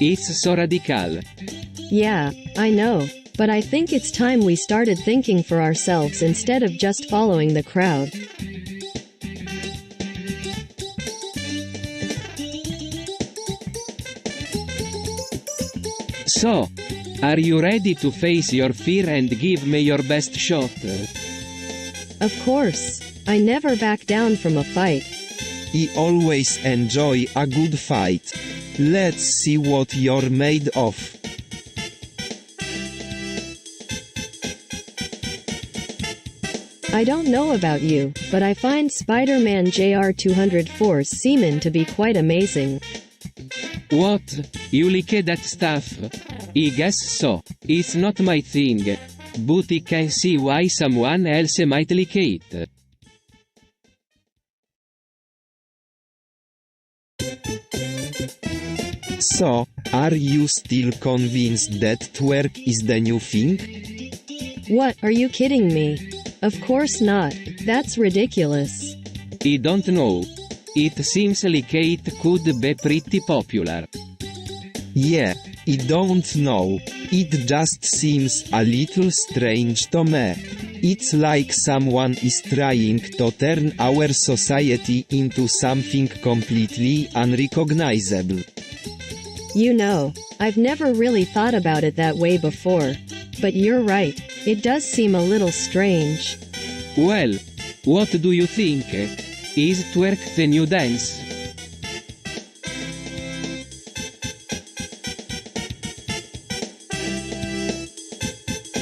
It's so radical. Yeah, I know. But I think it's time we started thinking for ourselves instead of just following the crowd. So, are you ready to face your fear and give me your best shot? Of course. I never back down from a fight. I always enjoy a good fight. Let's see what you're made of. I don't know about you, but I find Spider-Man JR-204's semen to be quite amazing. What? You like that stuff? I guess so. It's not my thing. But I can see why someone else might like it. So, are you still convinced that twerk is the new thing? What, are you kidding me? Of course not. That's ridiculous. I don't know. It seems like it could be pretty popular. Yeah, I don't know. It just seems a little strange to me. It's like someone is trying to turn our society into something completely unrecognizable. You know, I've never really thought about it that way before. But you're right, it does seem a little strange. Well, what do you think? Is twerk the new dance?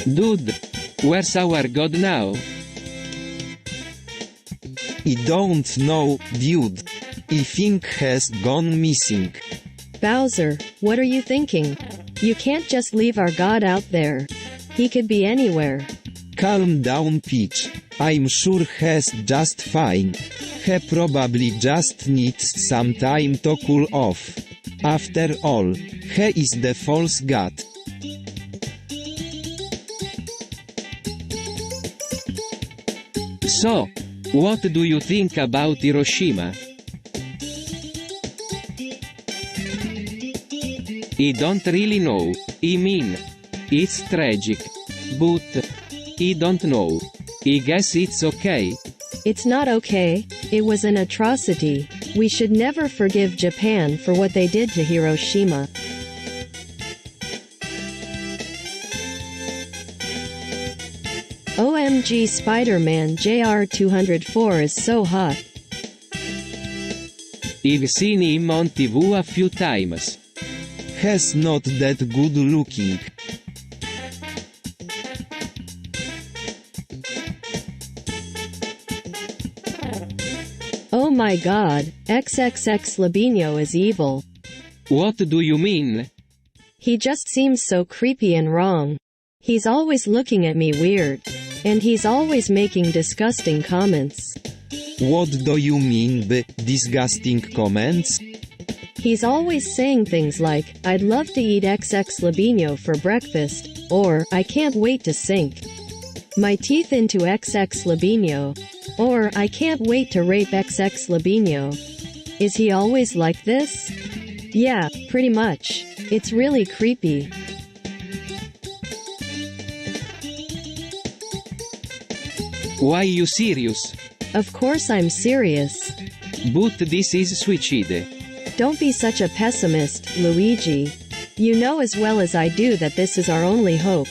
Dude, where's our god now? I don't know, dude. I think he's gone missing. Bowser, what are you thinking? You can't just leave our god out there. He could be anywhere. Calm down, Peach. I'm sure he's just fine. He probably just needs some time to cool off. After all, he is the false god. So, what do you think about Hiroshima? I don't really know. I mean, it's tragic. But, I don't know. I guess it's okay. It's not okay. It was an atrocity. We should never forgive Japan for what they did to Hiroshima. OMG Spider-Man JR204 is so hot. I've seen him on TV a few times. He's not that good looking. Oh my god, XXX Labino is evil. What do you mean? He just seems so creepy and wrong. He's always looking at me weird. And he's always making disgusting comments. What do you mean by disgusting comments? He's always saying things like, I'd love to eat XX Labino for breakfast, or, I can't wait to sink my teeth into XX Labino, or, I can't wait to rape XX Labino. Is he always like this? Yeah, pretty much. It's really creepy. Why you serious? Of course I'm serious. But this is suicide. Don't be such a pessimist, Luigi. You know as well as I do that this is our only hope.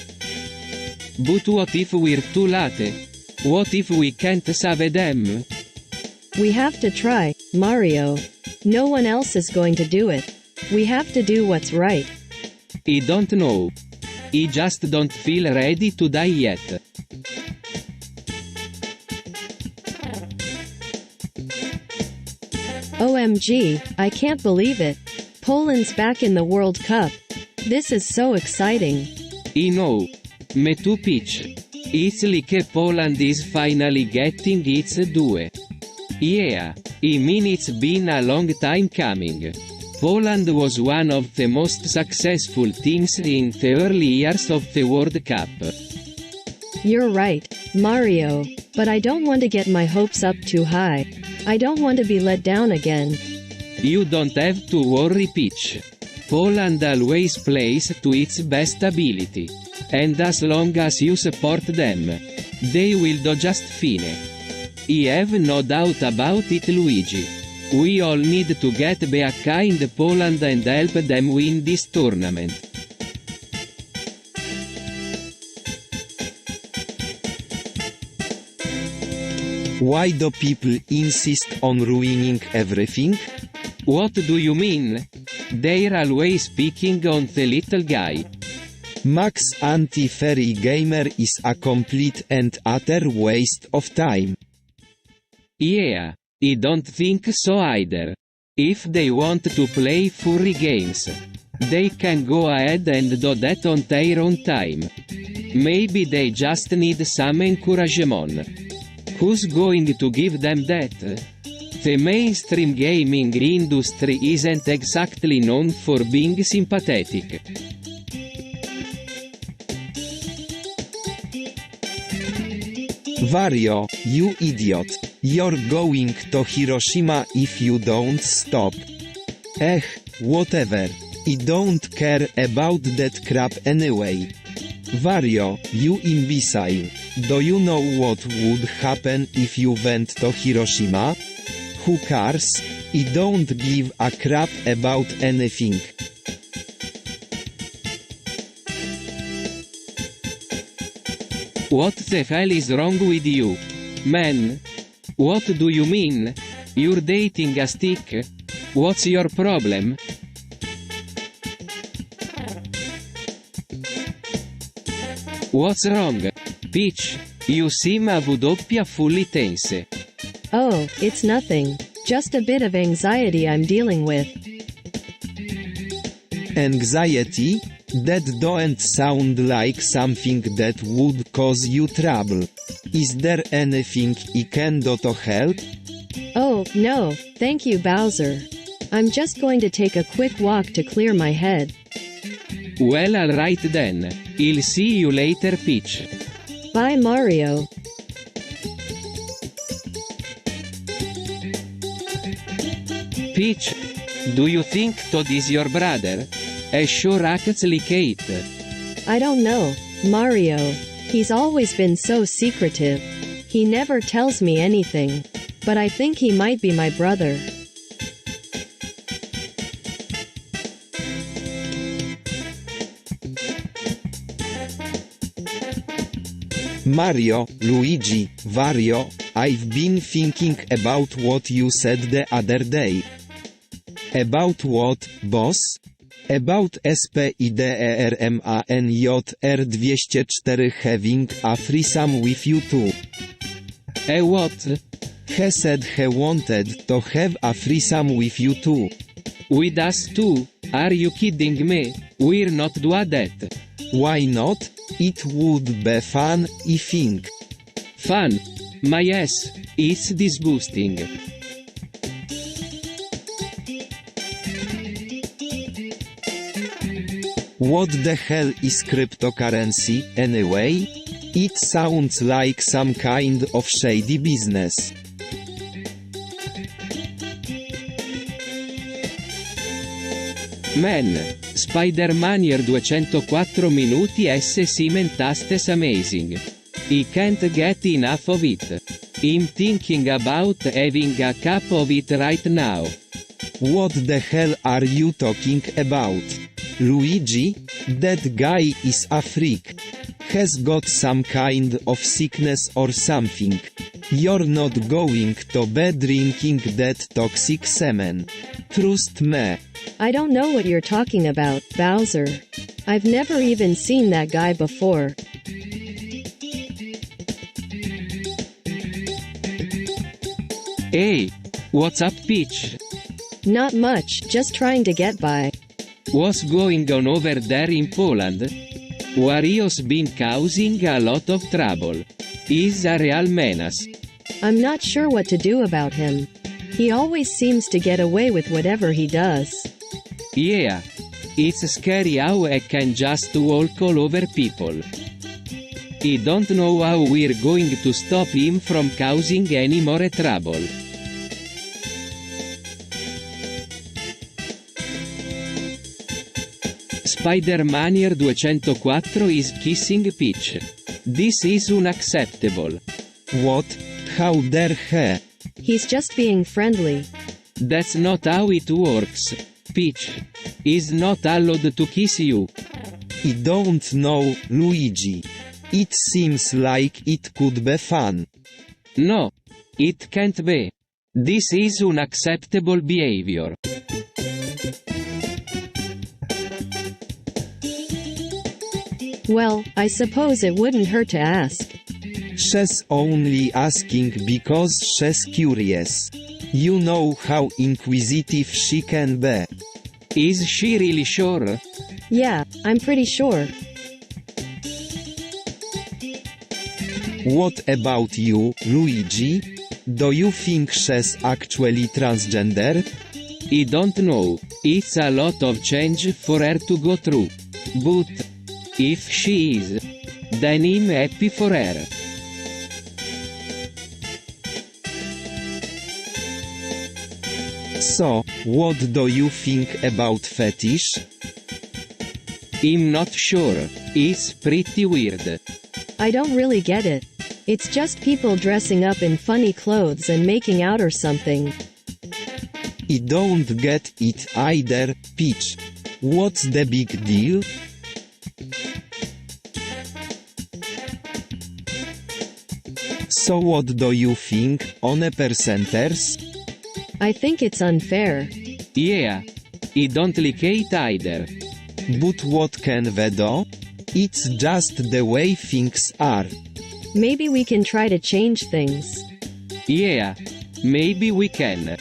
But what if we're too late? What if we can't save them? We have to try, Mario. No one else is going to do it. We have to do what's right. I don't know. I just don't feel ready to die yet. OMG, I can't believe it. Poland's back in the World Cup. This is so exciting. I know. Me too, Peach. It's like Poland is finally getting its due. Yeah, I mean it's been a long time coming. Poland was one of the most successful teams in the early years of the World Cup. You're right, Mario. But I don't want to get my hopes up too high. I don't want to be let down again. You don't have to worry, Peach. Poland always plays to its best ability. And as long as you support them, they will do just fine. I have no doubt about it, Luigi. We all need to get behind Poland and help them win this tournament. Why do people insist on ruining everything? What do you mean? They're always picking on the little guy. Max Anti-Fairy Gamer is a complete and utter waste of time. Yeah, I don't think so either. If they want to play furry games, they can go ahead and do that on their own time. Maybe they just need some encouragement. Who's going to give them that? The mainstream gaming industry isn't exactly known for being sympathetic. Wario, you idiot. You're going to Hiroshima if you don't stop. Whatever. I don't care about that crap anyway. Wario, you imbecile. Do you know what would happen if you went to Hiroshima? Who cares? I don't give a crap about anything. What the hell is wrong with you? Man? What do you mean? You're dating a stick? What's your problem? What's wrong? Peach, you seem fully tense. Oh, it's nothing. Just a bit of anxiety I'm dealing with. Anxiety? That don't sound like something that would cause you trouble. Is there anything I can do to help? Oh, no, thank you, Bowser. I'm just going to take a quick walk to clear my head. Well, alright then. I'll see you later, Peach. Bye, Mario. Peach, do you think Toad is your brother? Sure acts like it. I don't know, Mario. He's always been so secretive. He never tells me anything. But I think he might be my brother. Mario, Luigi, Wario, I've been thinking about what you said the other day. About what, boss? About SPIDERMANJR 204 having a threesome with you too. What? He said he wanted to have a threesome with you too. With us too? Are you kidding me? We're not do that. Why not? It would be fun, I think. Fun? My yes, it's disgusting. What the hell is cryptocurrency, anyway? It sounds like some kind of shady business. Man, Spider-Man 204 minuti S Simentastes amazing. I can't get enough of it. I'm thinking about having a cup of it right now. What the hell are you talking about? Luigi? That guy is a freak. Has got some kind of sickness or something. You're not going to be drinking that toxic semen. Trust me. I don't know what you're talking about, Bowser. I've never even seen that guy before. Hey, what's up, Peach? Not much, just trying to get by. What's going on over there in Poland? Wario's been causing a lot of trouble. He's a real menace. I'm not sure what to do about him. He always seems to get away with whatever he does. Yeah, it's scary how I can just walk all over people. I don't know how we're going to stop him from causing any more trouble. Spider-Man 204 is kissing Peach. This is unacceptable. What? How dare he? He's just being friendly. That's not how it works. Peach is not allowed to kiss you. I don't know, Luigi. It seems like it could be fun. No, it can't be. This is unacceptable behavior. Well, I suppose it wouldn't hurt to ask. She's only asking because she's curious. You know how inquisitive she can be. Is she really sure? Yeah, I'm pretty sure. What about you, Luigi? Do you think she's actually transgender? I don't know. It's a lot of change for her to go through. But if she is, then I'm happy for her. So, what do you think about fetish? I'm not sure. It's pretty weird. I don't really get it. It's just people dressing up in funny clothes and making out or something. I don't get it either, Peach. What's the big deal? So what do you think, on a percenters? I think it's unfair. Yeah. I don't like it either. But what can we do? It's just the way things are. Maybe we can try to change things. Yeah. Maybe we can.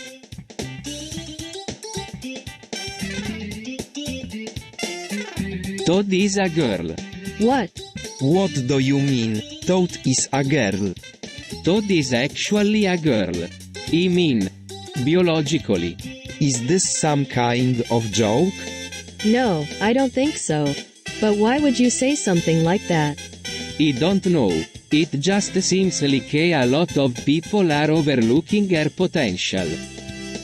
Toad is a girl. What? What do you mean, Toad is a girl? Toad is actually a girl. I mean, biologically. Is this some kind of joke? No, I don't think so. But why would you say something like that? I don't know. It just seems like a lot of people are overlooking her potential.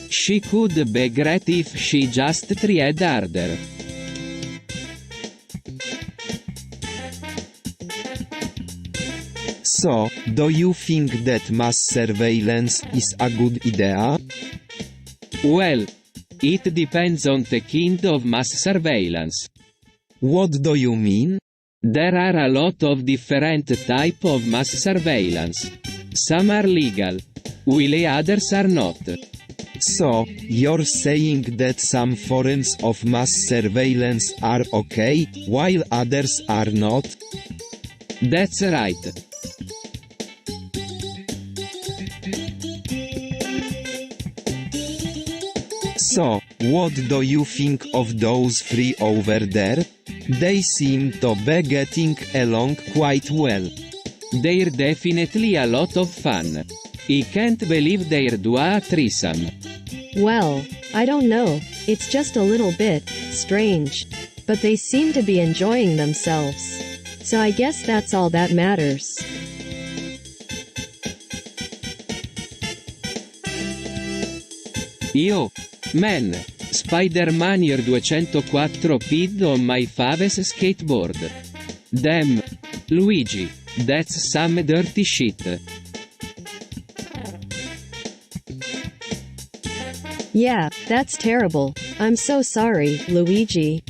She could be great if she just tried harder. So, do you think that mass surveillance is a good idea? Well, it depends on the kind of mass surveillance. What do you mean? There are a lot of different type of mass surveillance. Some are legal, while others are not. So, you're saying that some forms of mass surveillance are okay, while others are not? That's right. So, what do you think of those three over there? They seem to be getting along quite well. They're definitely a lot of fun. I can't believe they're do a threesome. Well, I don't know, it's just a little bit strange. But they seem to be enjoying themselves. So I guess that's all that matters. Io, man, Spider-Man Year 204 Pid on my faves skateboard. Damn, Luigi, that's some dirty shit. Yeah, that's terrible. I'm so sorry, Luigi.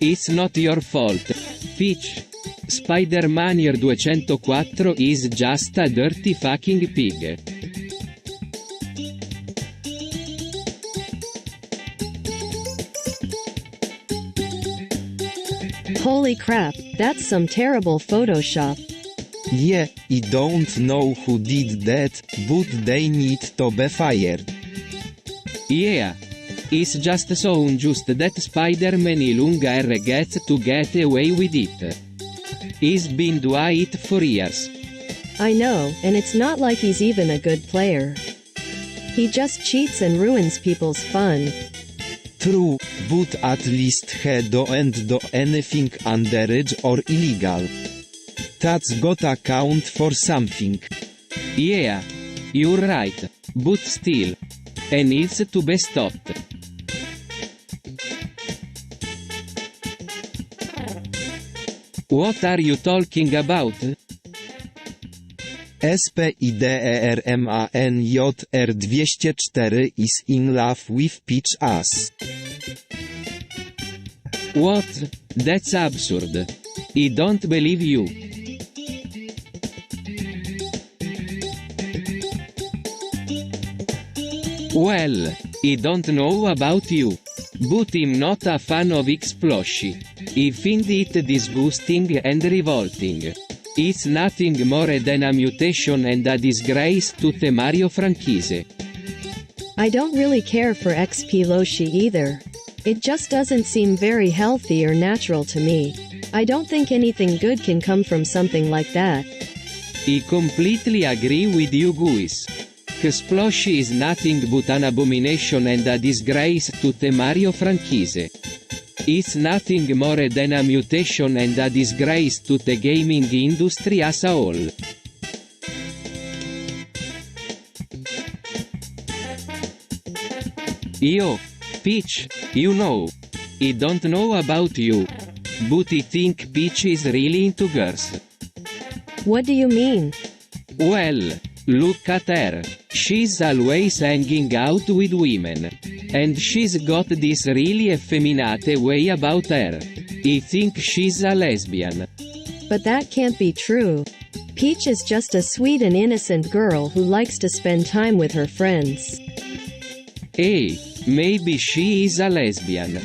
It's not your fault, Peach. Spider-Man Year 204 is just a dirty fucking pig. Holy crap, that's some terrible Photoshop. Yeah, I don't know who did that, but they need to be fired. Yeah. It's just so unjust that Spider-Man longer gets to get away with it. He's been doing it for years. I know, and it's not like he's even a good player. He just cheats and ruins people's fun. True, but at least he don't do anything underage or illegal. That's gotta count for something. Yeah, you're right, but still. It needs to be stopped. What are you talking about? SPIDERMANJR204 is in love with Peach Ass. What? That's absurd. I don't believe you. Well, I don't know about you. But I'm not a fan of Exploshi. I find it disgusting and revolting. It's nothing more than a mutation and a disgrace to the Mario franchise. I don't really care for XP Loshi either. It just doesn't seem very healthy or natural to me. I don't think anything good can come from something like that. I completely agree with you guys. Exploshi is nothing but an abomination and a disgrace to the Mario franchise. It's nothing more than a mutation and a disgrace to the gaming industry as a whole. Io, Peach, you know. I don't know about you. But I think Peach is really into girls. What do you mean? Well, look at her. She's always hanging out with women. And she's got this really effeminate way about her. I think she's a lesbian. But that can't be true. Peach is just a sweet and innocent girl who likes to spend time with her friends. Hey, maybe she is a lesbian.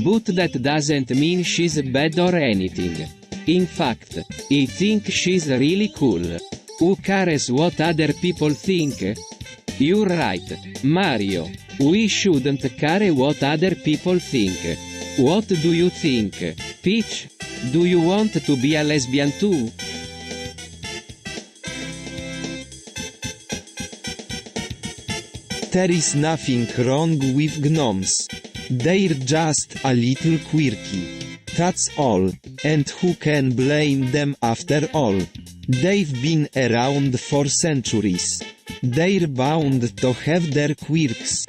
But that doesn't mean she's bad or anything. In fact, I think she's really cool. Who cares what other people think? You're right, Mario. We shouldn't care what other people think. What do you think, Peach? Do you want to be a lesbian too? There is nothing wrong with gnomes. They're just a little quirky. That's all, and who can blame them after all? They've been around for centuries. They're bound to have their quirks.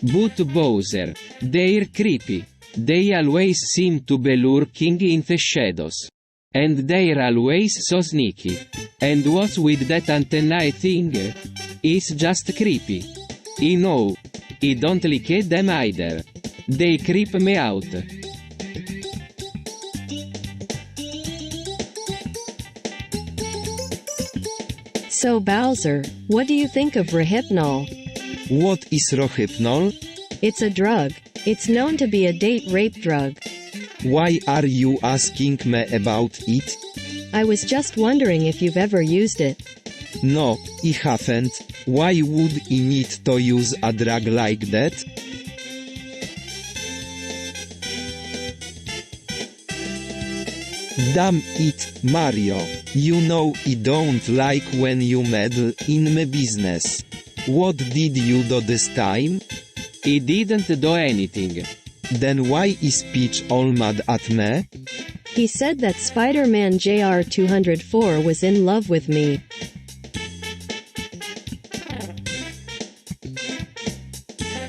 But Bowser, they're creepy. They always seem to be lurking in the shadows. And they're always so sneaky. And what's with that antennae thing? It's just creepy. I know. I don't like them either. They creep me out. So Bowser, what do you think of Rohypnol? What is Rohypnol? It's a drug. It's known to be a date rape drug. Why are you asking me about it? I was just wondering if you've ever used it. No, I haven't. Why would I need to use a drug like that? Damn it, Mario. You know I don't like when you meddle in my business. What did you do this time? I didn't do anything. Then why is Peach all mad at me? He said that Spider-Man JR 204 was in love with me.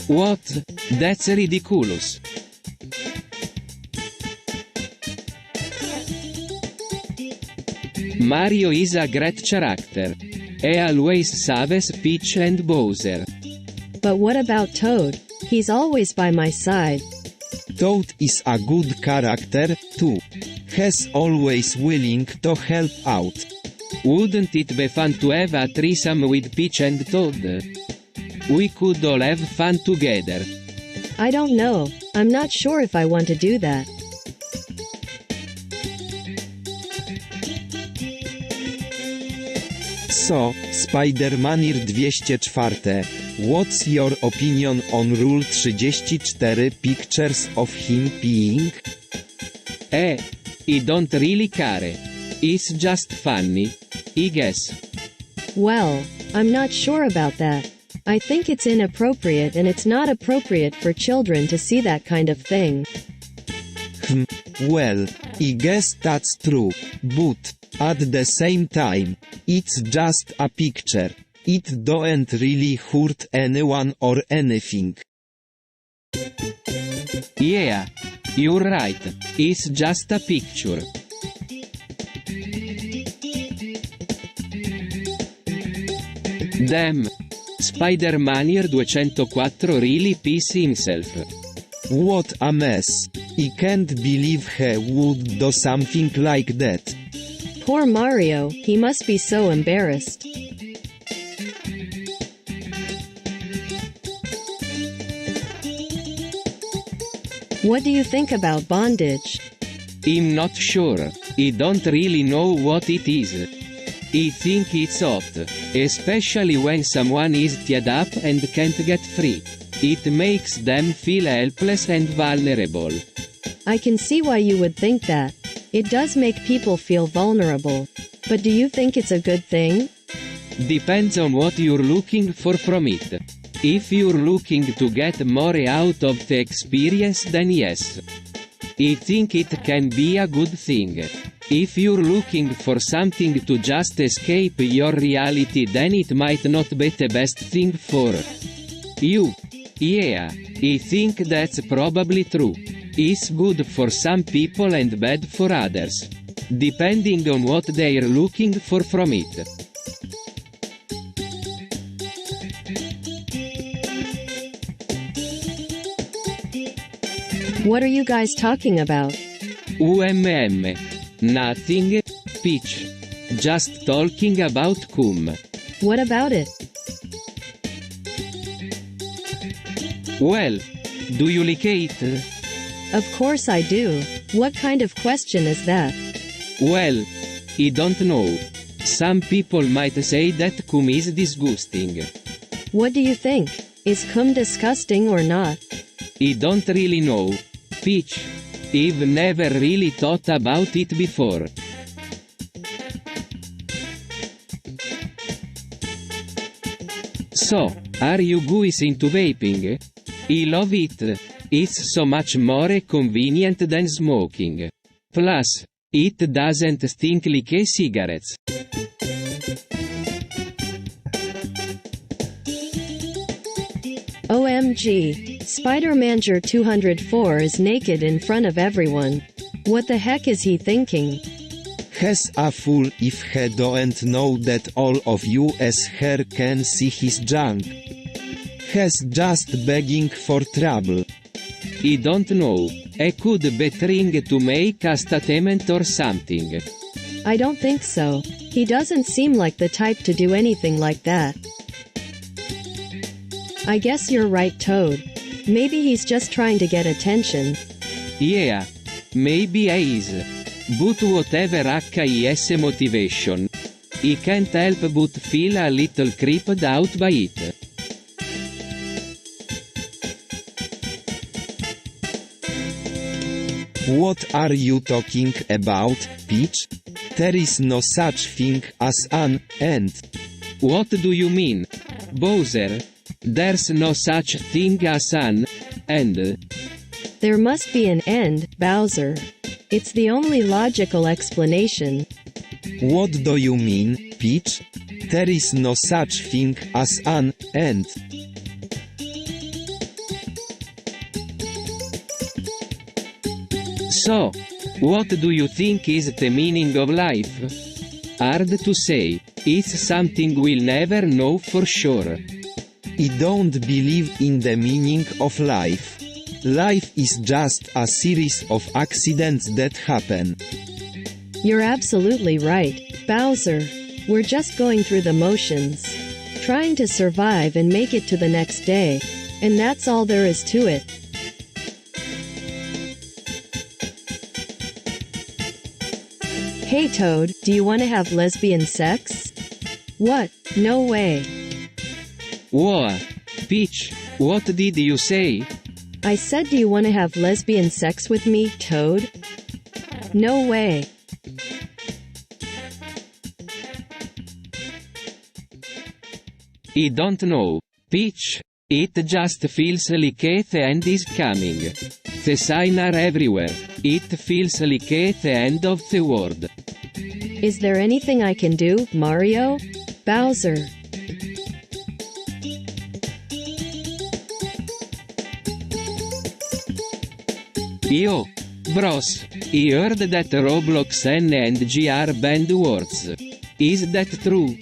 What? That's ridiculous. Mario is a great character. He always saves Peach and Bowser. But what about Toad? He's always by my side. Toad is a good character, too. He's always willing to help out. Wouldn't it be fun to have a threesome with Peach and Toad? We could all have fun together. I don't know. I'm not sure if I want to do that. So, Spider-Man 204. What's your opinion on Rule 34 pictures of him peeing? I don't really care. It's just funny, I guess. Well, I'm not sure about that. I think it's inappropriate and it's not appropriate for children to see that kind of thing. Well, I guess that's true, but, at the same time, it's just a picture. It don't really hurt anyone or anything. Yeah, you're right. It's just a picture. Damn. Spider-Man 204 really pees himself. What a mess. I can't believe he would do something like that. Poor Mario, he must be so embarrassed. What do you think about bondage? I'm not sure. I don't really know what it is. I think it's hot, especially when someone is tied up and can't get free. It makes them feel helpless and vulnerable. I can see why you would think that. It does make people feel vulnerable. But do you think it's a good thing? Depends on what you're looking for from it. If you're looking to get more out of the experience, then yes. I think it can be a good thing. If you're looking for something to just escape your reality, then it might not be the best thing for you. Yeah, I think that's probably true. It's good for some people and bad for others. Depending on what they're looking for from it. What are you guys talking about? Nothing, Peach. Just talking about cum. What about it? Well, do you like it? Of course I do. What kind of question is that? Well, I don't know. Some people might say that cum is disgusting. What do you think? Is cum disgusting or not? I don't really know. Peach, I've never really thought about it before. So, are you guys into vaping? I love it. It's so much more convenient than smoking. Plus, it doesn't stink like cigarettes. OMG, Spider-Manger 204 is naked in front of everyone. What the heck is he thinking? Has a fool if he don't know that all of you as her can see his junk. He's just begging for trouble. I don't know. I could be trying to make a statement or something. I don't think so. He doesn't seem like the type to do anything like that. I guess you're right, Toad. Maybe he's just trying to get attention. Yeah, maybe he is. But whatever his motivation, I can't help but feel a little creeped out by it. What are you talking about, Peach? There is no such thing as an end. What do you mean, Bowser? There's no such thing as an end. There must be an end, Bowser. It's the only logical explanation. What do you mean, Peach? There is no such thing as an end. So, what do you think is the meaning of life? Hard to say. It's something we'll never know for sure. I don't believe in the meaning of life. Life is just a series of accidents that happen. You're absolutely right, Bowser. We're just going through the motions. Trying to survive and make it to the next day. And that's all there is to it. Hey Toad, do you want to have lesbian sex? What? No way. Whoa. Peach, what did you say? I said, do you want to have lesbian sex with me, Toad? No way. I don't know, Peach. It just feels like the end is coming. The signs are everywhere. It feels like the end of the world. Is there anything I can do, Mario? Bowser. Yo, bros, I heard that Roblox N and G are banned words. Is that true?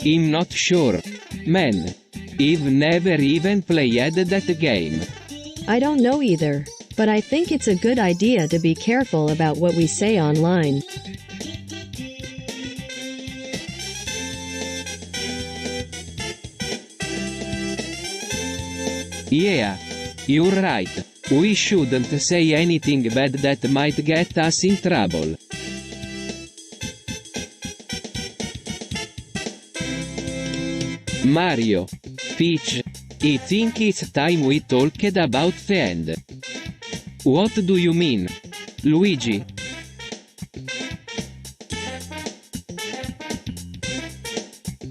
I'm not sure. Man, I've never even played that game. I don't know either, but I think it's a good idea to be careful about what we say online. Yeah, you're right. We shouldn't say anything bad that might get us in trouble. Mario. Peach. I think it's time we talked about the end. What do you mean, Luigi?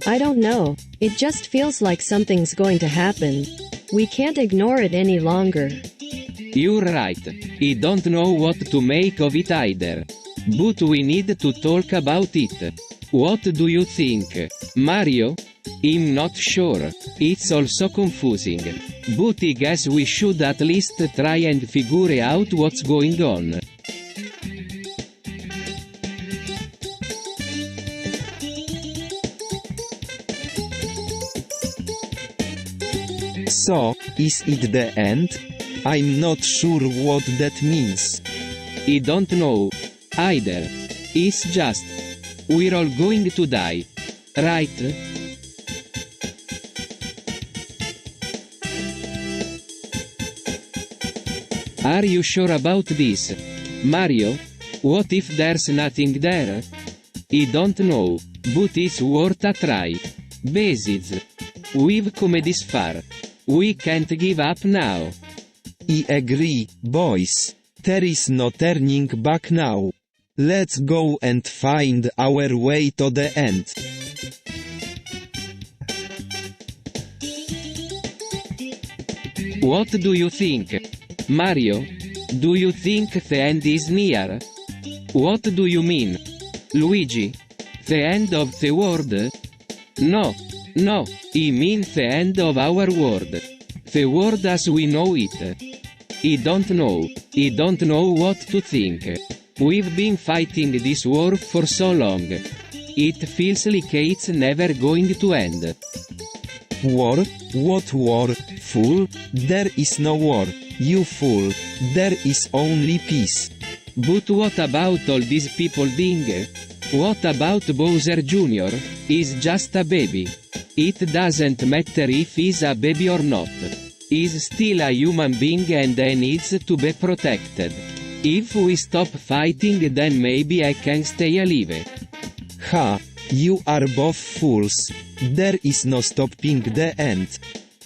I don't know. It just feels like something's going to happen. We can't ignore it any longer. You're right. I don't know what to make of it either. But we need to talk about it. What do you think, Mario? I'm not sure. It's also confusing. But I guess we should at least try and figure out what's going on. So, is it the end? I'm not sure what that means. I don't know. Either. It's just. We're all going to die. Right? Are you sure about this, Mario? What if there's nothing there? I don't know, but it's worth a try. Besides, we've come this far. We can't give up now. I agree, boys. There is no turning back now. Let's go and find our way to the end. What do you think? Mario? Do you think the end is near? What do you mean? Luigi? The end of the world? No, no, I mean the end of our world. The world as we know it. I don't know what to think. We've been fighting this war for so long. It feels like it's never going to end. War? What war, fool? There is no war, you fool. There is only peace. But what about all these people dying? What about Bowser Jr.? He's just a baby. It doesn't matter if he's a baby or not. He's still a human being and he needs to be protected. If we stop fighting, then maybe I can stay alive. Ha! You are both fools. There is no stopping the end.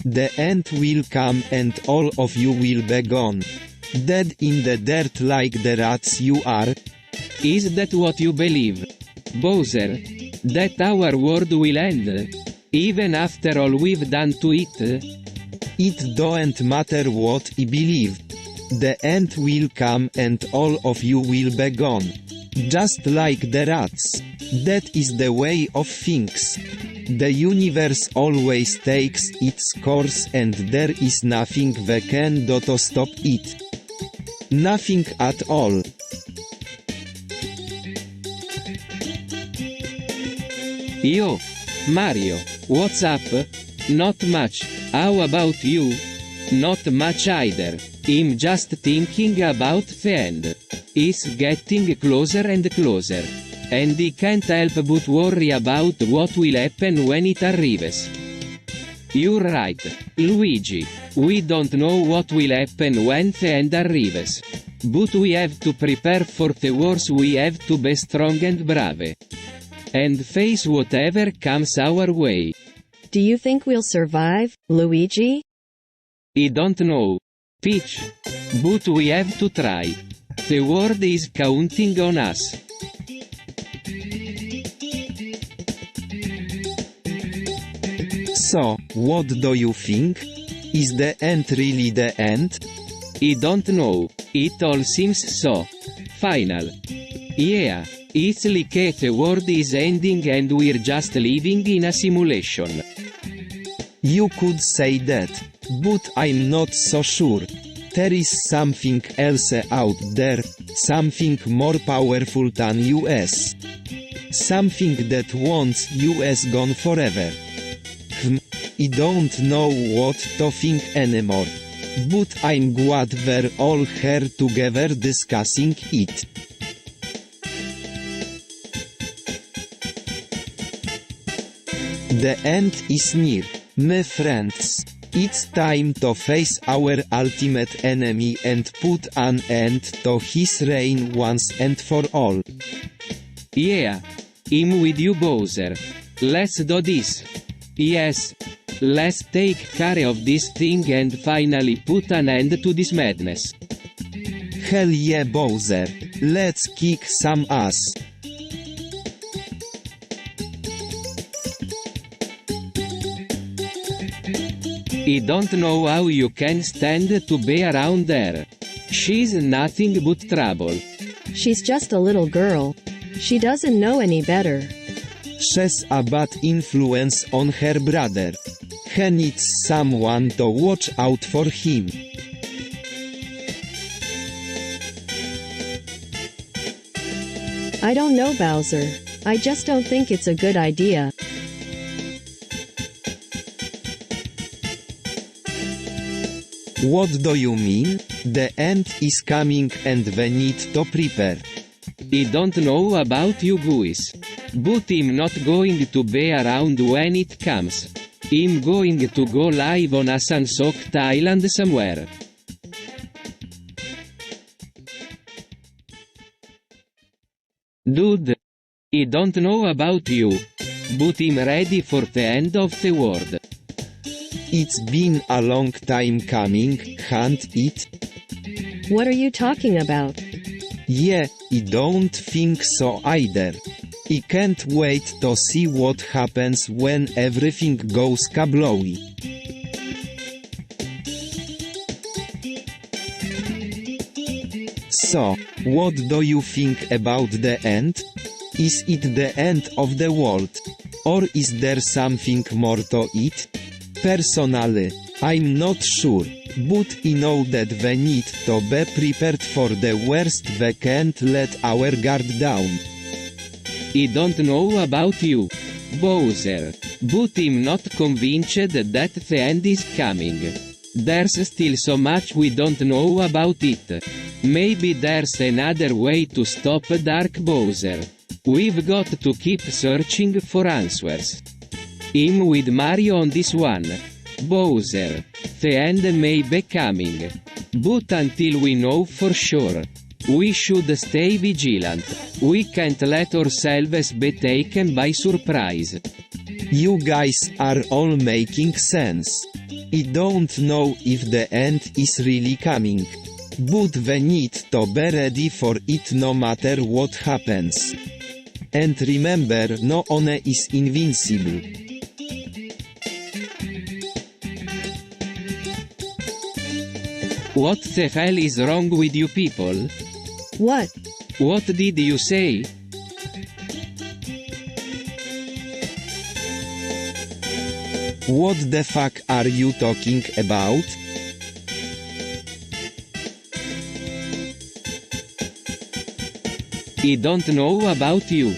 The end will come and all of you will be gone. Dead in the dirt like the rats you are. Is that what you believe? Bowser? That our world will end? Even after all we've done to it? It don't matter what I believe. The end will come and all of you will be gone. Just like the rats. That is the way of things. The universe always takes its course and there is nothing we can do to stop it. Nothing at all. Yo, Mario, what's up? Not much. How about you? Not much either. I'm just thinking about the end. It's getting closer and closer. And I can't help but worry about what will happen when it arrives. You're right, Luigi. We don't know what will happen when the end arrives. But we have to prepare for the worst. We have to be strong and brave. And face whatever comes our way. Do you think we'll survive, Luigi? I don't know, Peach. But we have to try. The world is counting on us. So, what do you think? Is the end really the end? I don't know. It all seems so final. Yeah, it's like the world is ending and we're just living in a simulation. You could say that, but I'm not so sure. There is something else out there, something more powerful than US. Something that wants US gone forever. I don't know what to think anymore. But I'm glad we're all here together discussing it. The end is near, my friends. It's time to face our ultimate enemy and put an end to his reign once and for all. Yeah, I'm with you, Bowser. Let's do this. Yes, let's take care of this thing and finally put an end to this madness. Hell yeah, Bowser. Let's kick some ass. I don't know how you can stand to be around there. She's nothing but trouble. She's just a little girl. She doesn't know any better. She's a bad influence on her brother. He needs someone to watch out for him. I don't know, Bowser. I just don't think it's a good idea. What do you mean? The end is coming and we need to prepare. I don't know about you guys. But I'm not going to be around when it comes. I'm going to go live on a sun-soaked island somewhere. Dude. I don't know about you. But I'm ready for the end of the world. It's been a long time coming, hasn't it? What are you talking about? Yeah, I don't think so either. I can't wait to see what happens when everything goes kablowy. So, what do you think about the end? Is it the end of the world? Or is there something more to it? Personally, I'm not sure, but I know that we need to be prepared for the worst. We can't let our guard down. I don't know about you, Bowser, but I'm not convinced that the end is coming. There's still so much we don't know about it. Maybe there's another way to stop Dark Bowser. We've got to keep searching for answers. I'm with Mario on this one. Bowser, the end may be coming. But until we know for sure, we should stay vigilant. We can't let ourselves be taken by surprise. You guys are all making sense. I don't know if the end is really coming. But we need to be ready for it no matter what happens. And remember, no one is invincible. What the hell is wrong with you people? What? What did you say? What the fuck are you talking about? I don't know about you,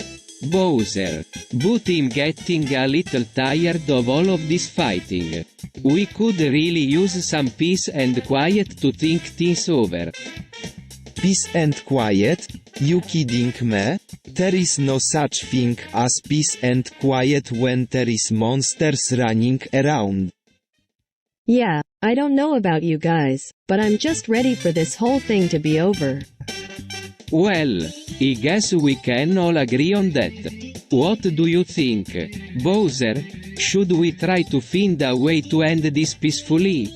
Bowser, but I'm getting a little tired of all of this fighting. We could really use some peace and quiet to think things over. Peace and quiet? You kidding me? There is no such thing as peace and quiet when there is monsters running around. Yeah, I don't know about you guys, but I'm just ready for this whole thing to be over. Well, I guess we can all agree on that. What do you think, Bowser? Should we try to find a way to end this peacefully?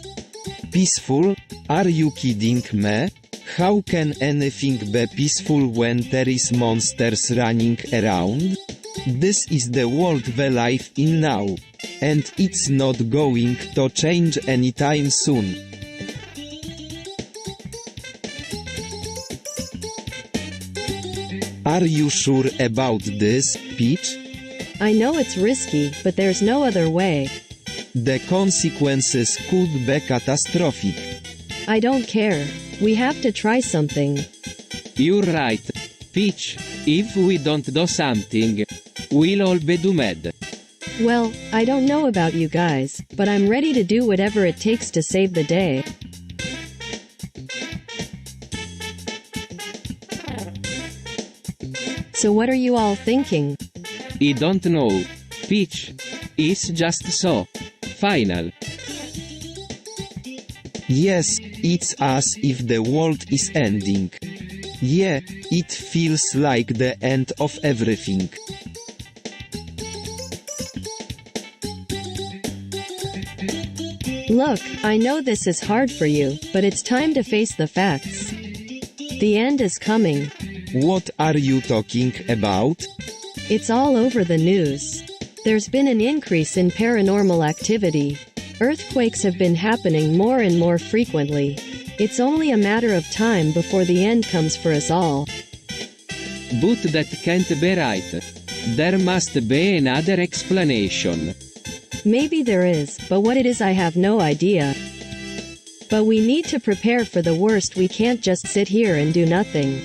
Peaceful? Are you kidding me? How can anything be peaceful when there is monsters running around? This is the world we live in now. And it's not going to change anytime soon. Are you sure about this, Peach? I know it's risky, but there's no other way. The consequences could be catastrophic. I don't care. We have to try something. You're right, Peach. If we don't do something, we'll all be doomed. Well, I don't know about you guys, but I'm ready to do whatever it takes to save the day. So what are you all thinking? I don't know, Peach. It's just so final. Yes, it's as if the world is ending. Yeah, it feels like the end of everything. Look, I know this is hard for you, but it's time to face the facts. The end is coming. What are you talking about? It's all over the news. There's been an increase in paranormal activity. Earthquakes have been happening more and more frequently. It's only a matter of time before the end comes for us all. But that can't be right. There must be another explanation. Maybe there is, but what it is I have no idea. But we need to prepare for the worst. We can't just sit here and do nothing.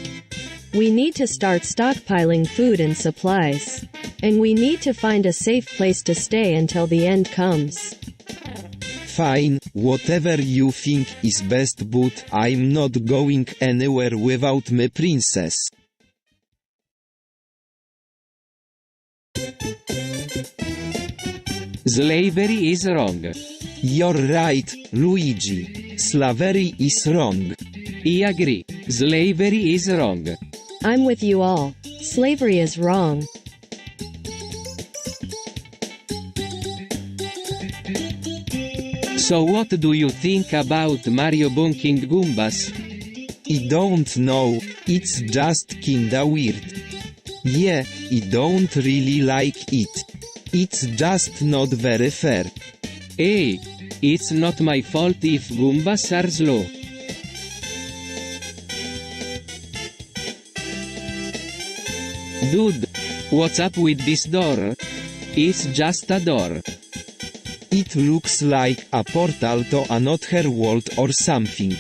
We need to start stockpiling food and supplies. And we need to find a safe place to stay until the end comes. Fine, whatever you think is best, but I'm not going anywhere without my princess. Slavery is wrong. You're right, Luigi. Slavery is wrong. I agree. Slavery is wrong. I'm with you all. Slavery is wrong. So what do you think about Mario bonking Goombas? I don't know, it's just kinda weird. Yeah, I don't really like it. It's just not very fair. Hey, it's not my fault if Goombas are slow. Dude, what's up with this door? It's just a door. It looks like a portal to another world or something.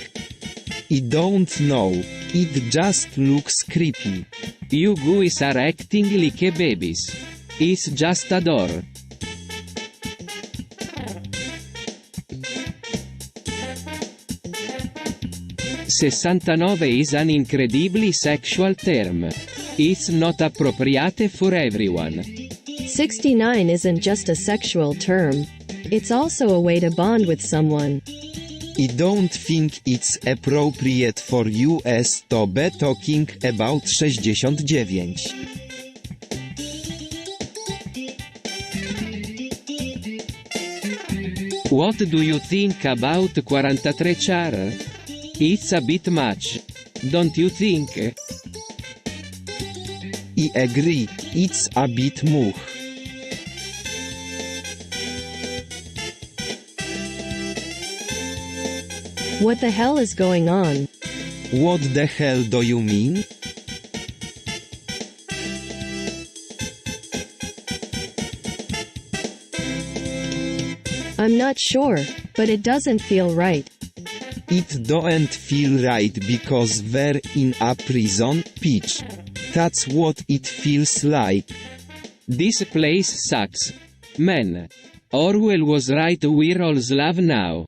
I don't know, it just looks creepy. You guys are acting like babies. It's just a door. "69 is an incredibly sexual term. It's not appropriate for everyone. 69 isn't just a sexual term. It's also a way to bond with someone. I don't think it's appropriate for us to be talking about 69. What do you think about 43 char? It's a bit much. Don't you think? I agree, it's a bit much. What the hell is going on? What the hell do you mean? I'm not sure, but it doesn't feel right. It don't feel right because we're in a prison, Peach. That's what it feels like. This place sucks. Man. Orwell was right, we're all slave now.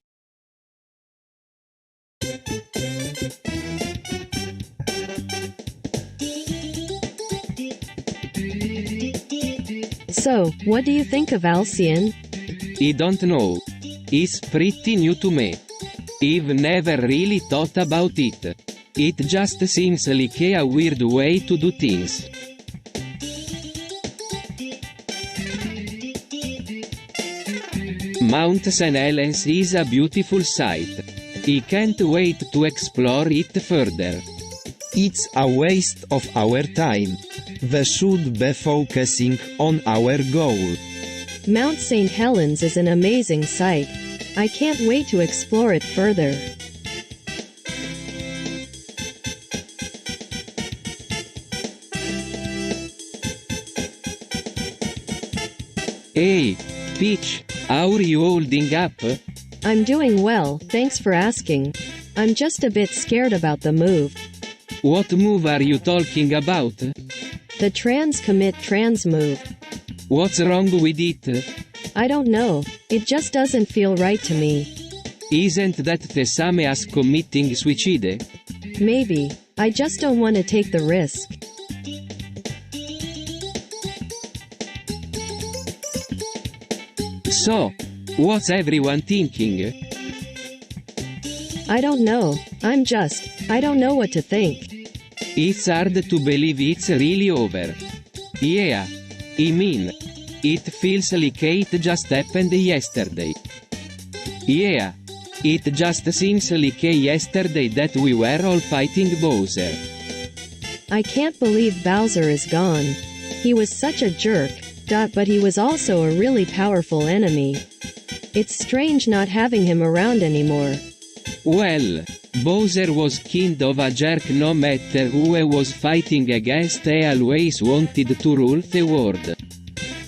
So, what do you think of Alcyon? I don't know. It's pretty new to me. I've never really thought about it. It just seems like a weird way to do things. Mount St. Helens is a beautiful sight. I can't wait to explore it further. It's a waste of our time. We should be focusing on our goal. Mount St. Helens is an amazing sight. I can't wait to explore it further. Hey, Peach, how are you holding up? I'm doing well, thanks for asking. I'm just a bit scared about the move. What move are you talking about? The trans-commit trans move. What's wrong with it? I don't know, it just doesn't feel right to me. Isn't that the same as committing suicide? Maybe. I just don't want to take the risk. So, what's everyone thinking? I don't know, I don't know what to think. It's hard to believe it's really over. Yeah. I mean, it feels like it just happened yesterday. Yeah. It just seems like yesterday that we were all fighting Bowser. I can't believe Bowser is gone. He was such a jerk, but he was also a really powerful enemy. It's strange not having him around anymore. Well, Bowser was kind of a jerk no matter who he was fighting against. He always wanted to rule the world.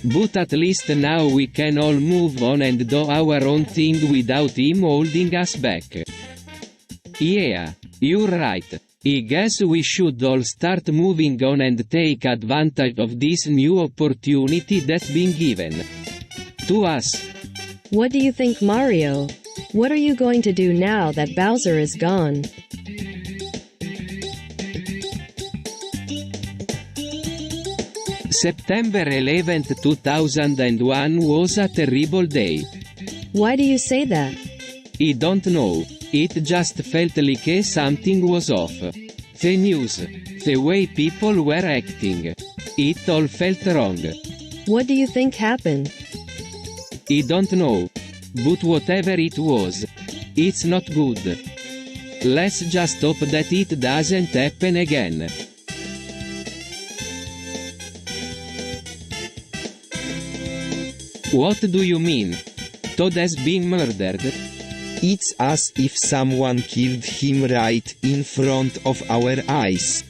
But at least now we can all move on and do our own thing without him holding us back. Yeah, you're right. I guess we should all start moving on and take advantage of this new opportunity that's been given to us. What do you think, Mario? What are you going to do now that Bowser is gone? September 11, 2001 was a terrible day. Why do you say that? I don't know. It just felt like something was off. The news, the way people were acting. It all felt wrong. What do you think happened? I don't know. But whatever it was, it's not good. Let's just hope that it doesn't happen again. What do you mean? Todd has been murdered? It's as if someone killed him right in front of our eyes.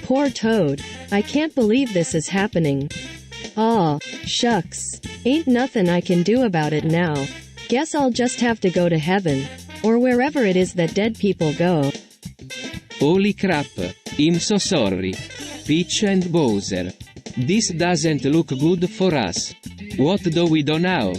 Poor Toad. I can't believe this is happening. Aw, shucks. Ain't nothing I can do about it now. Guess I'll just have to go to heaven. Or wherever it is that dead people go. Holy crap, I'm so sorry. Peach and Bowser. This doesn't look good for us. What do we do now?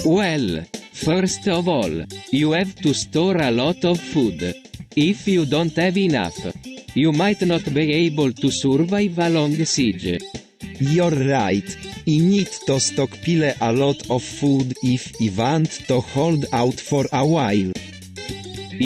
Well, first of all, you have to store a lot of food. If you don't have enough, you might not be able to survive a long siege. You're right. I need to stockpile a lot of food if I want to hold out for a while.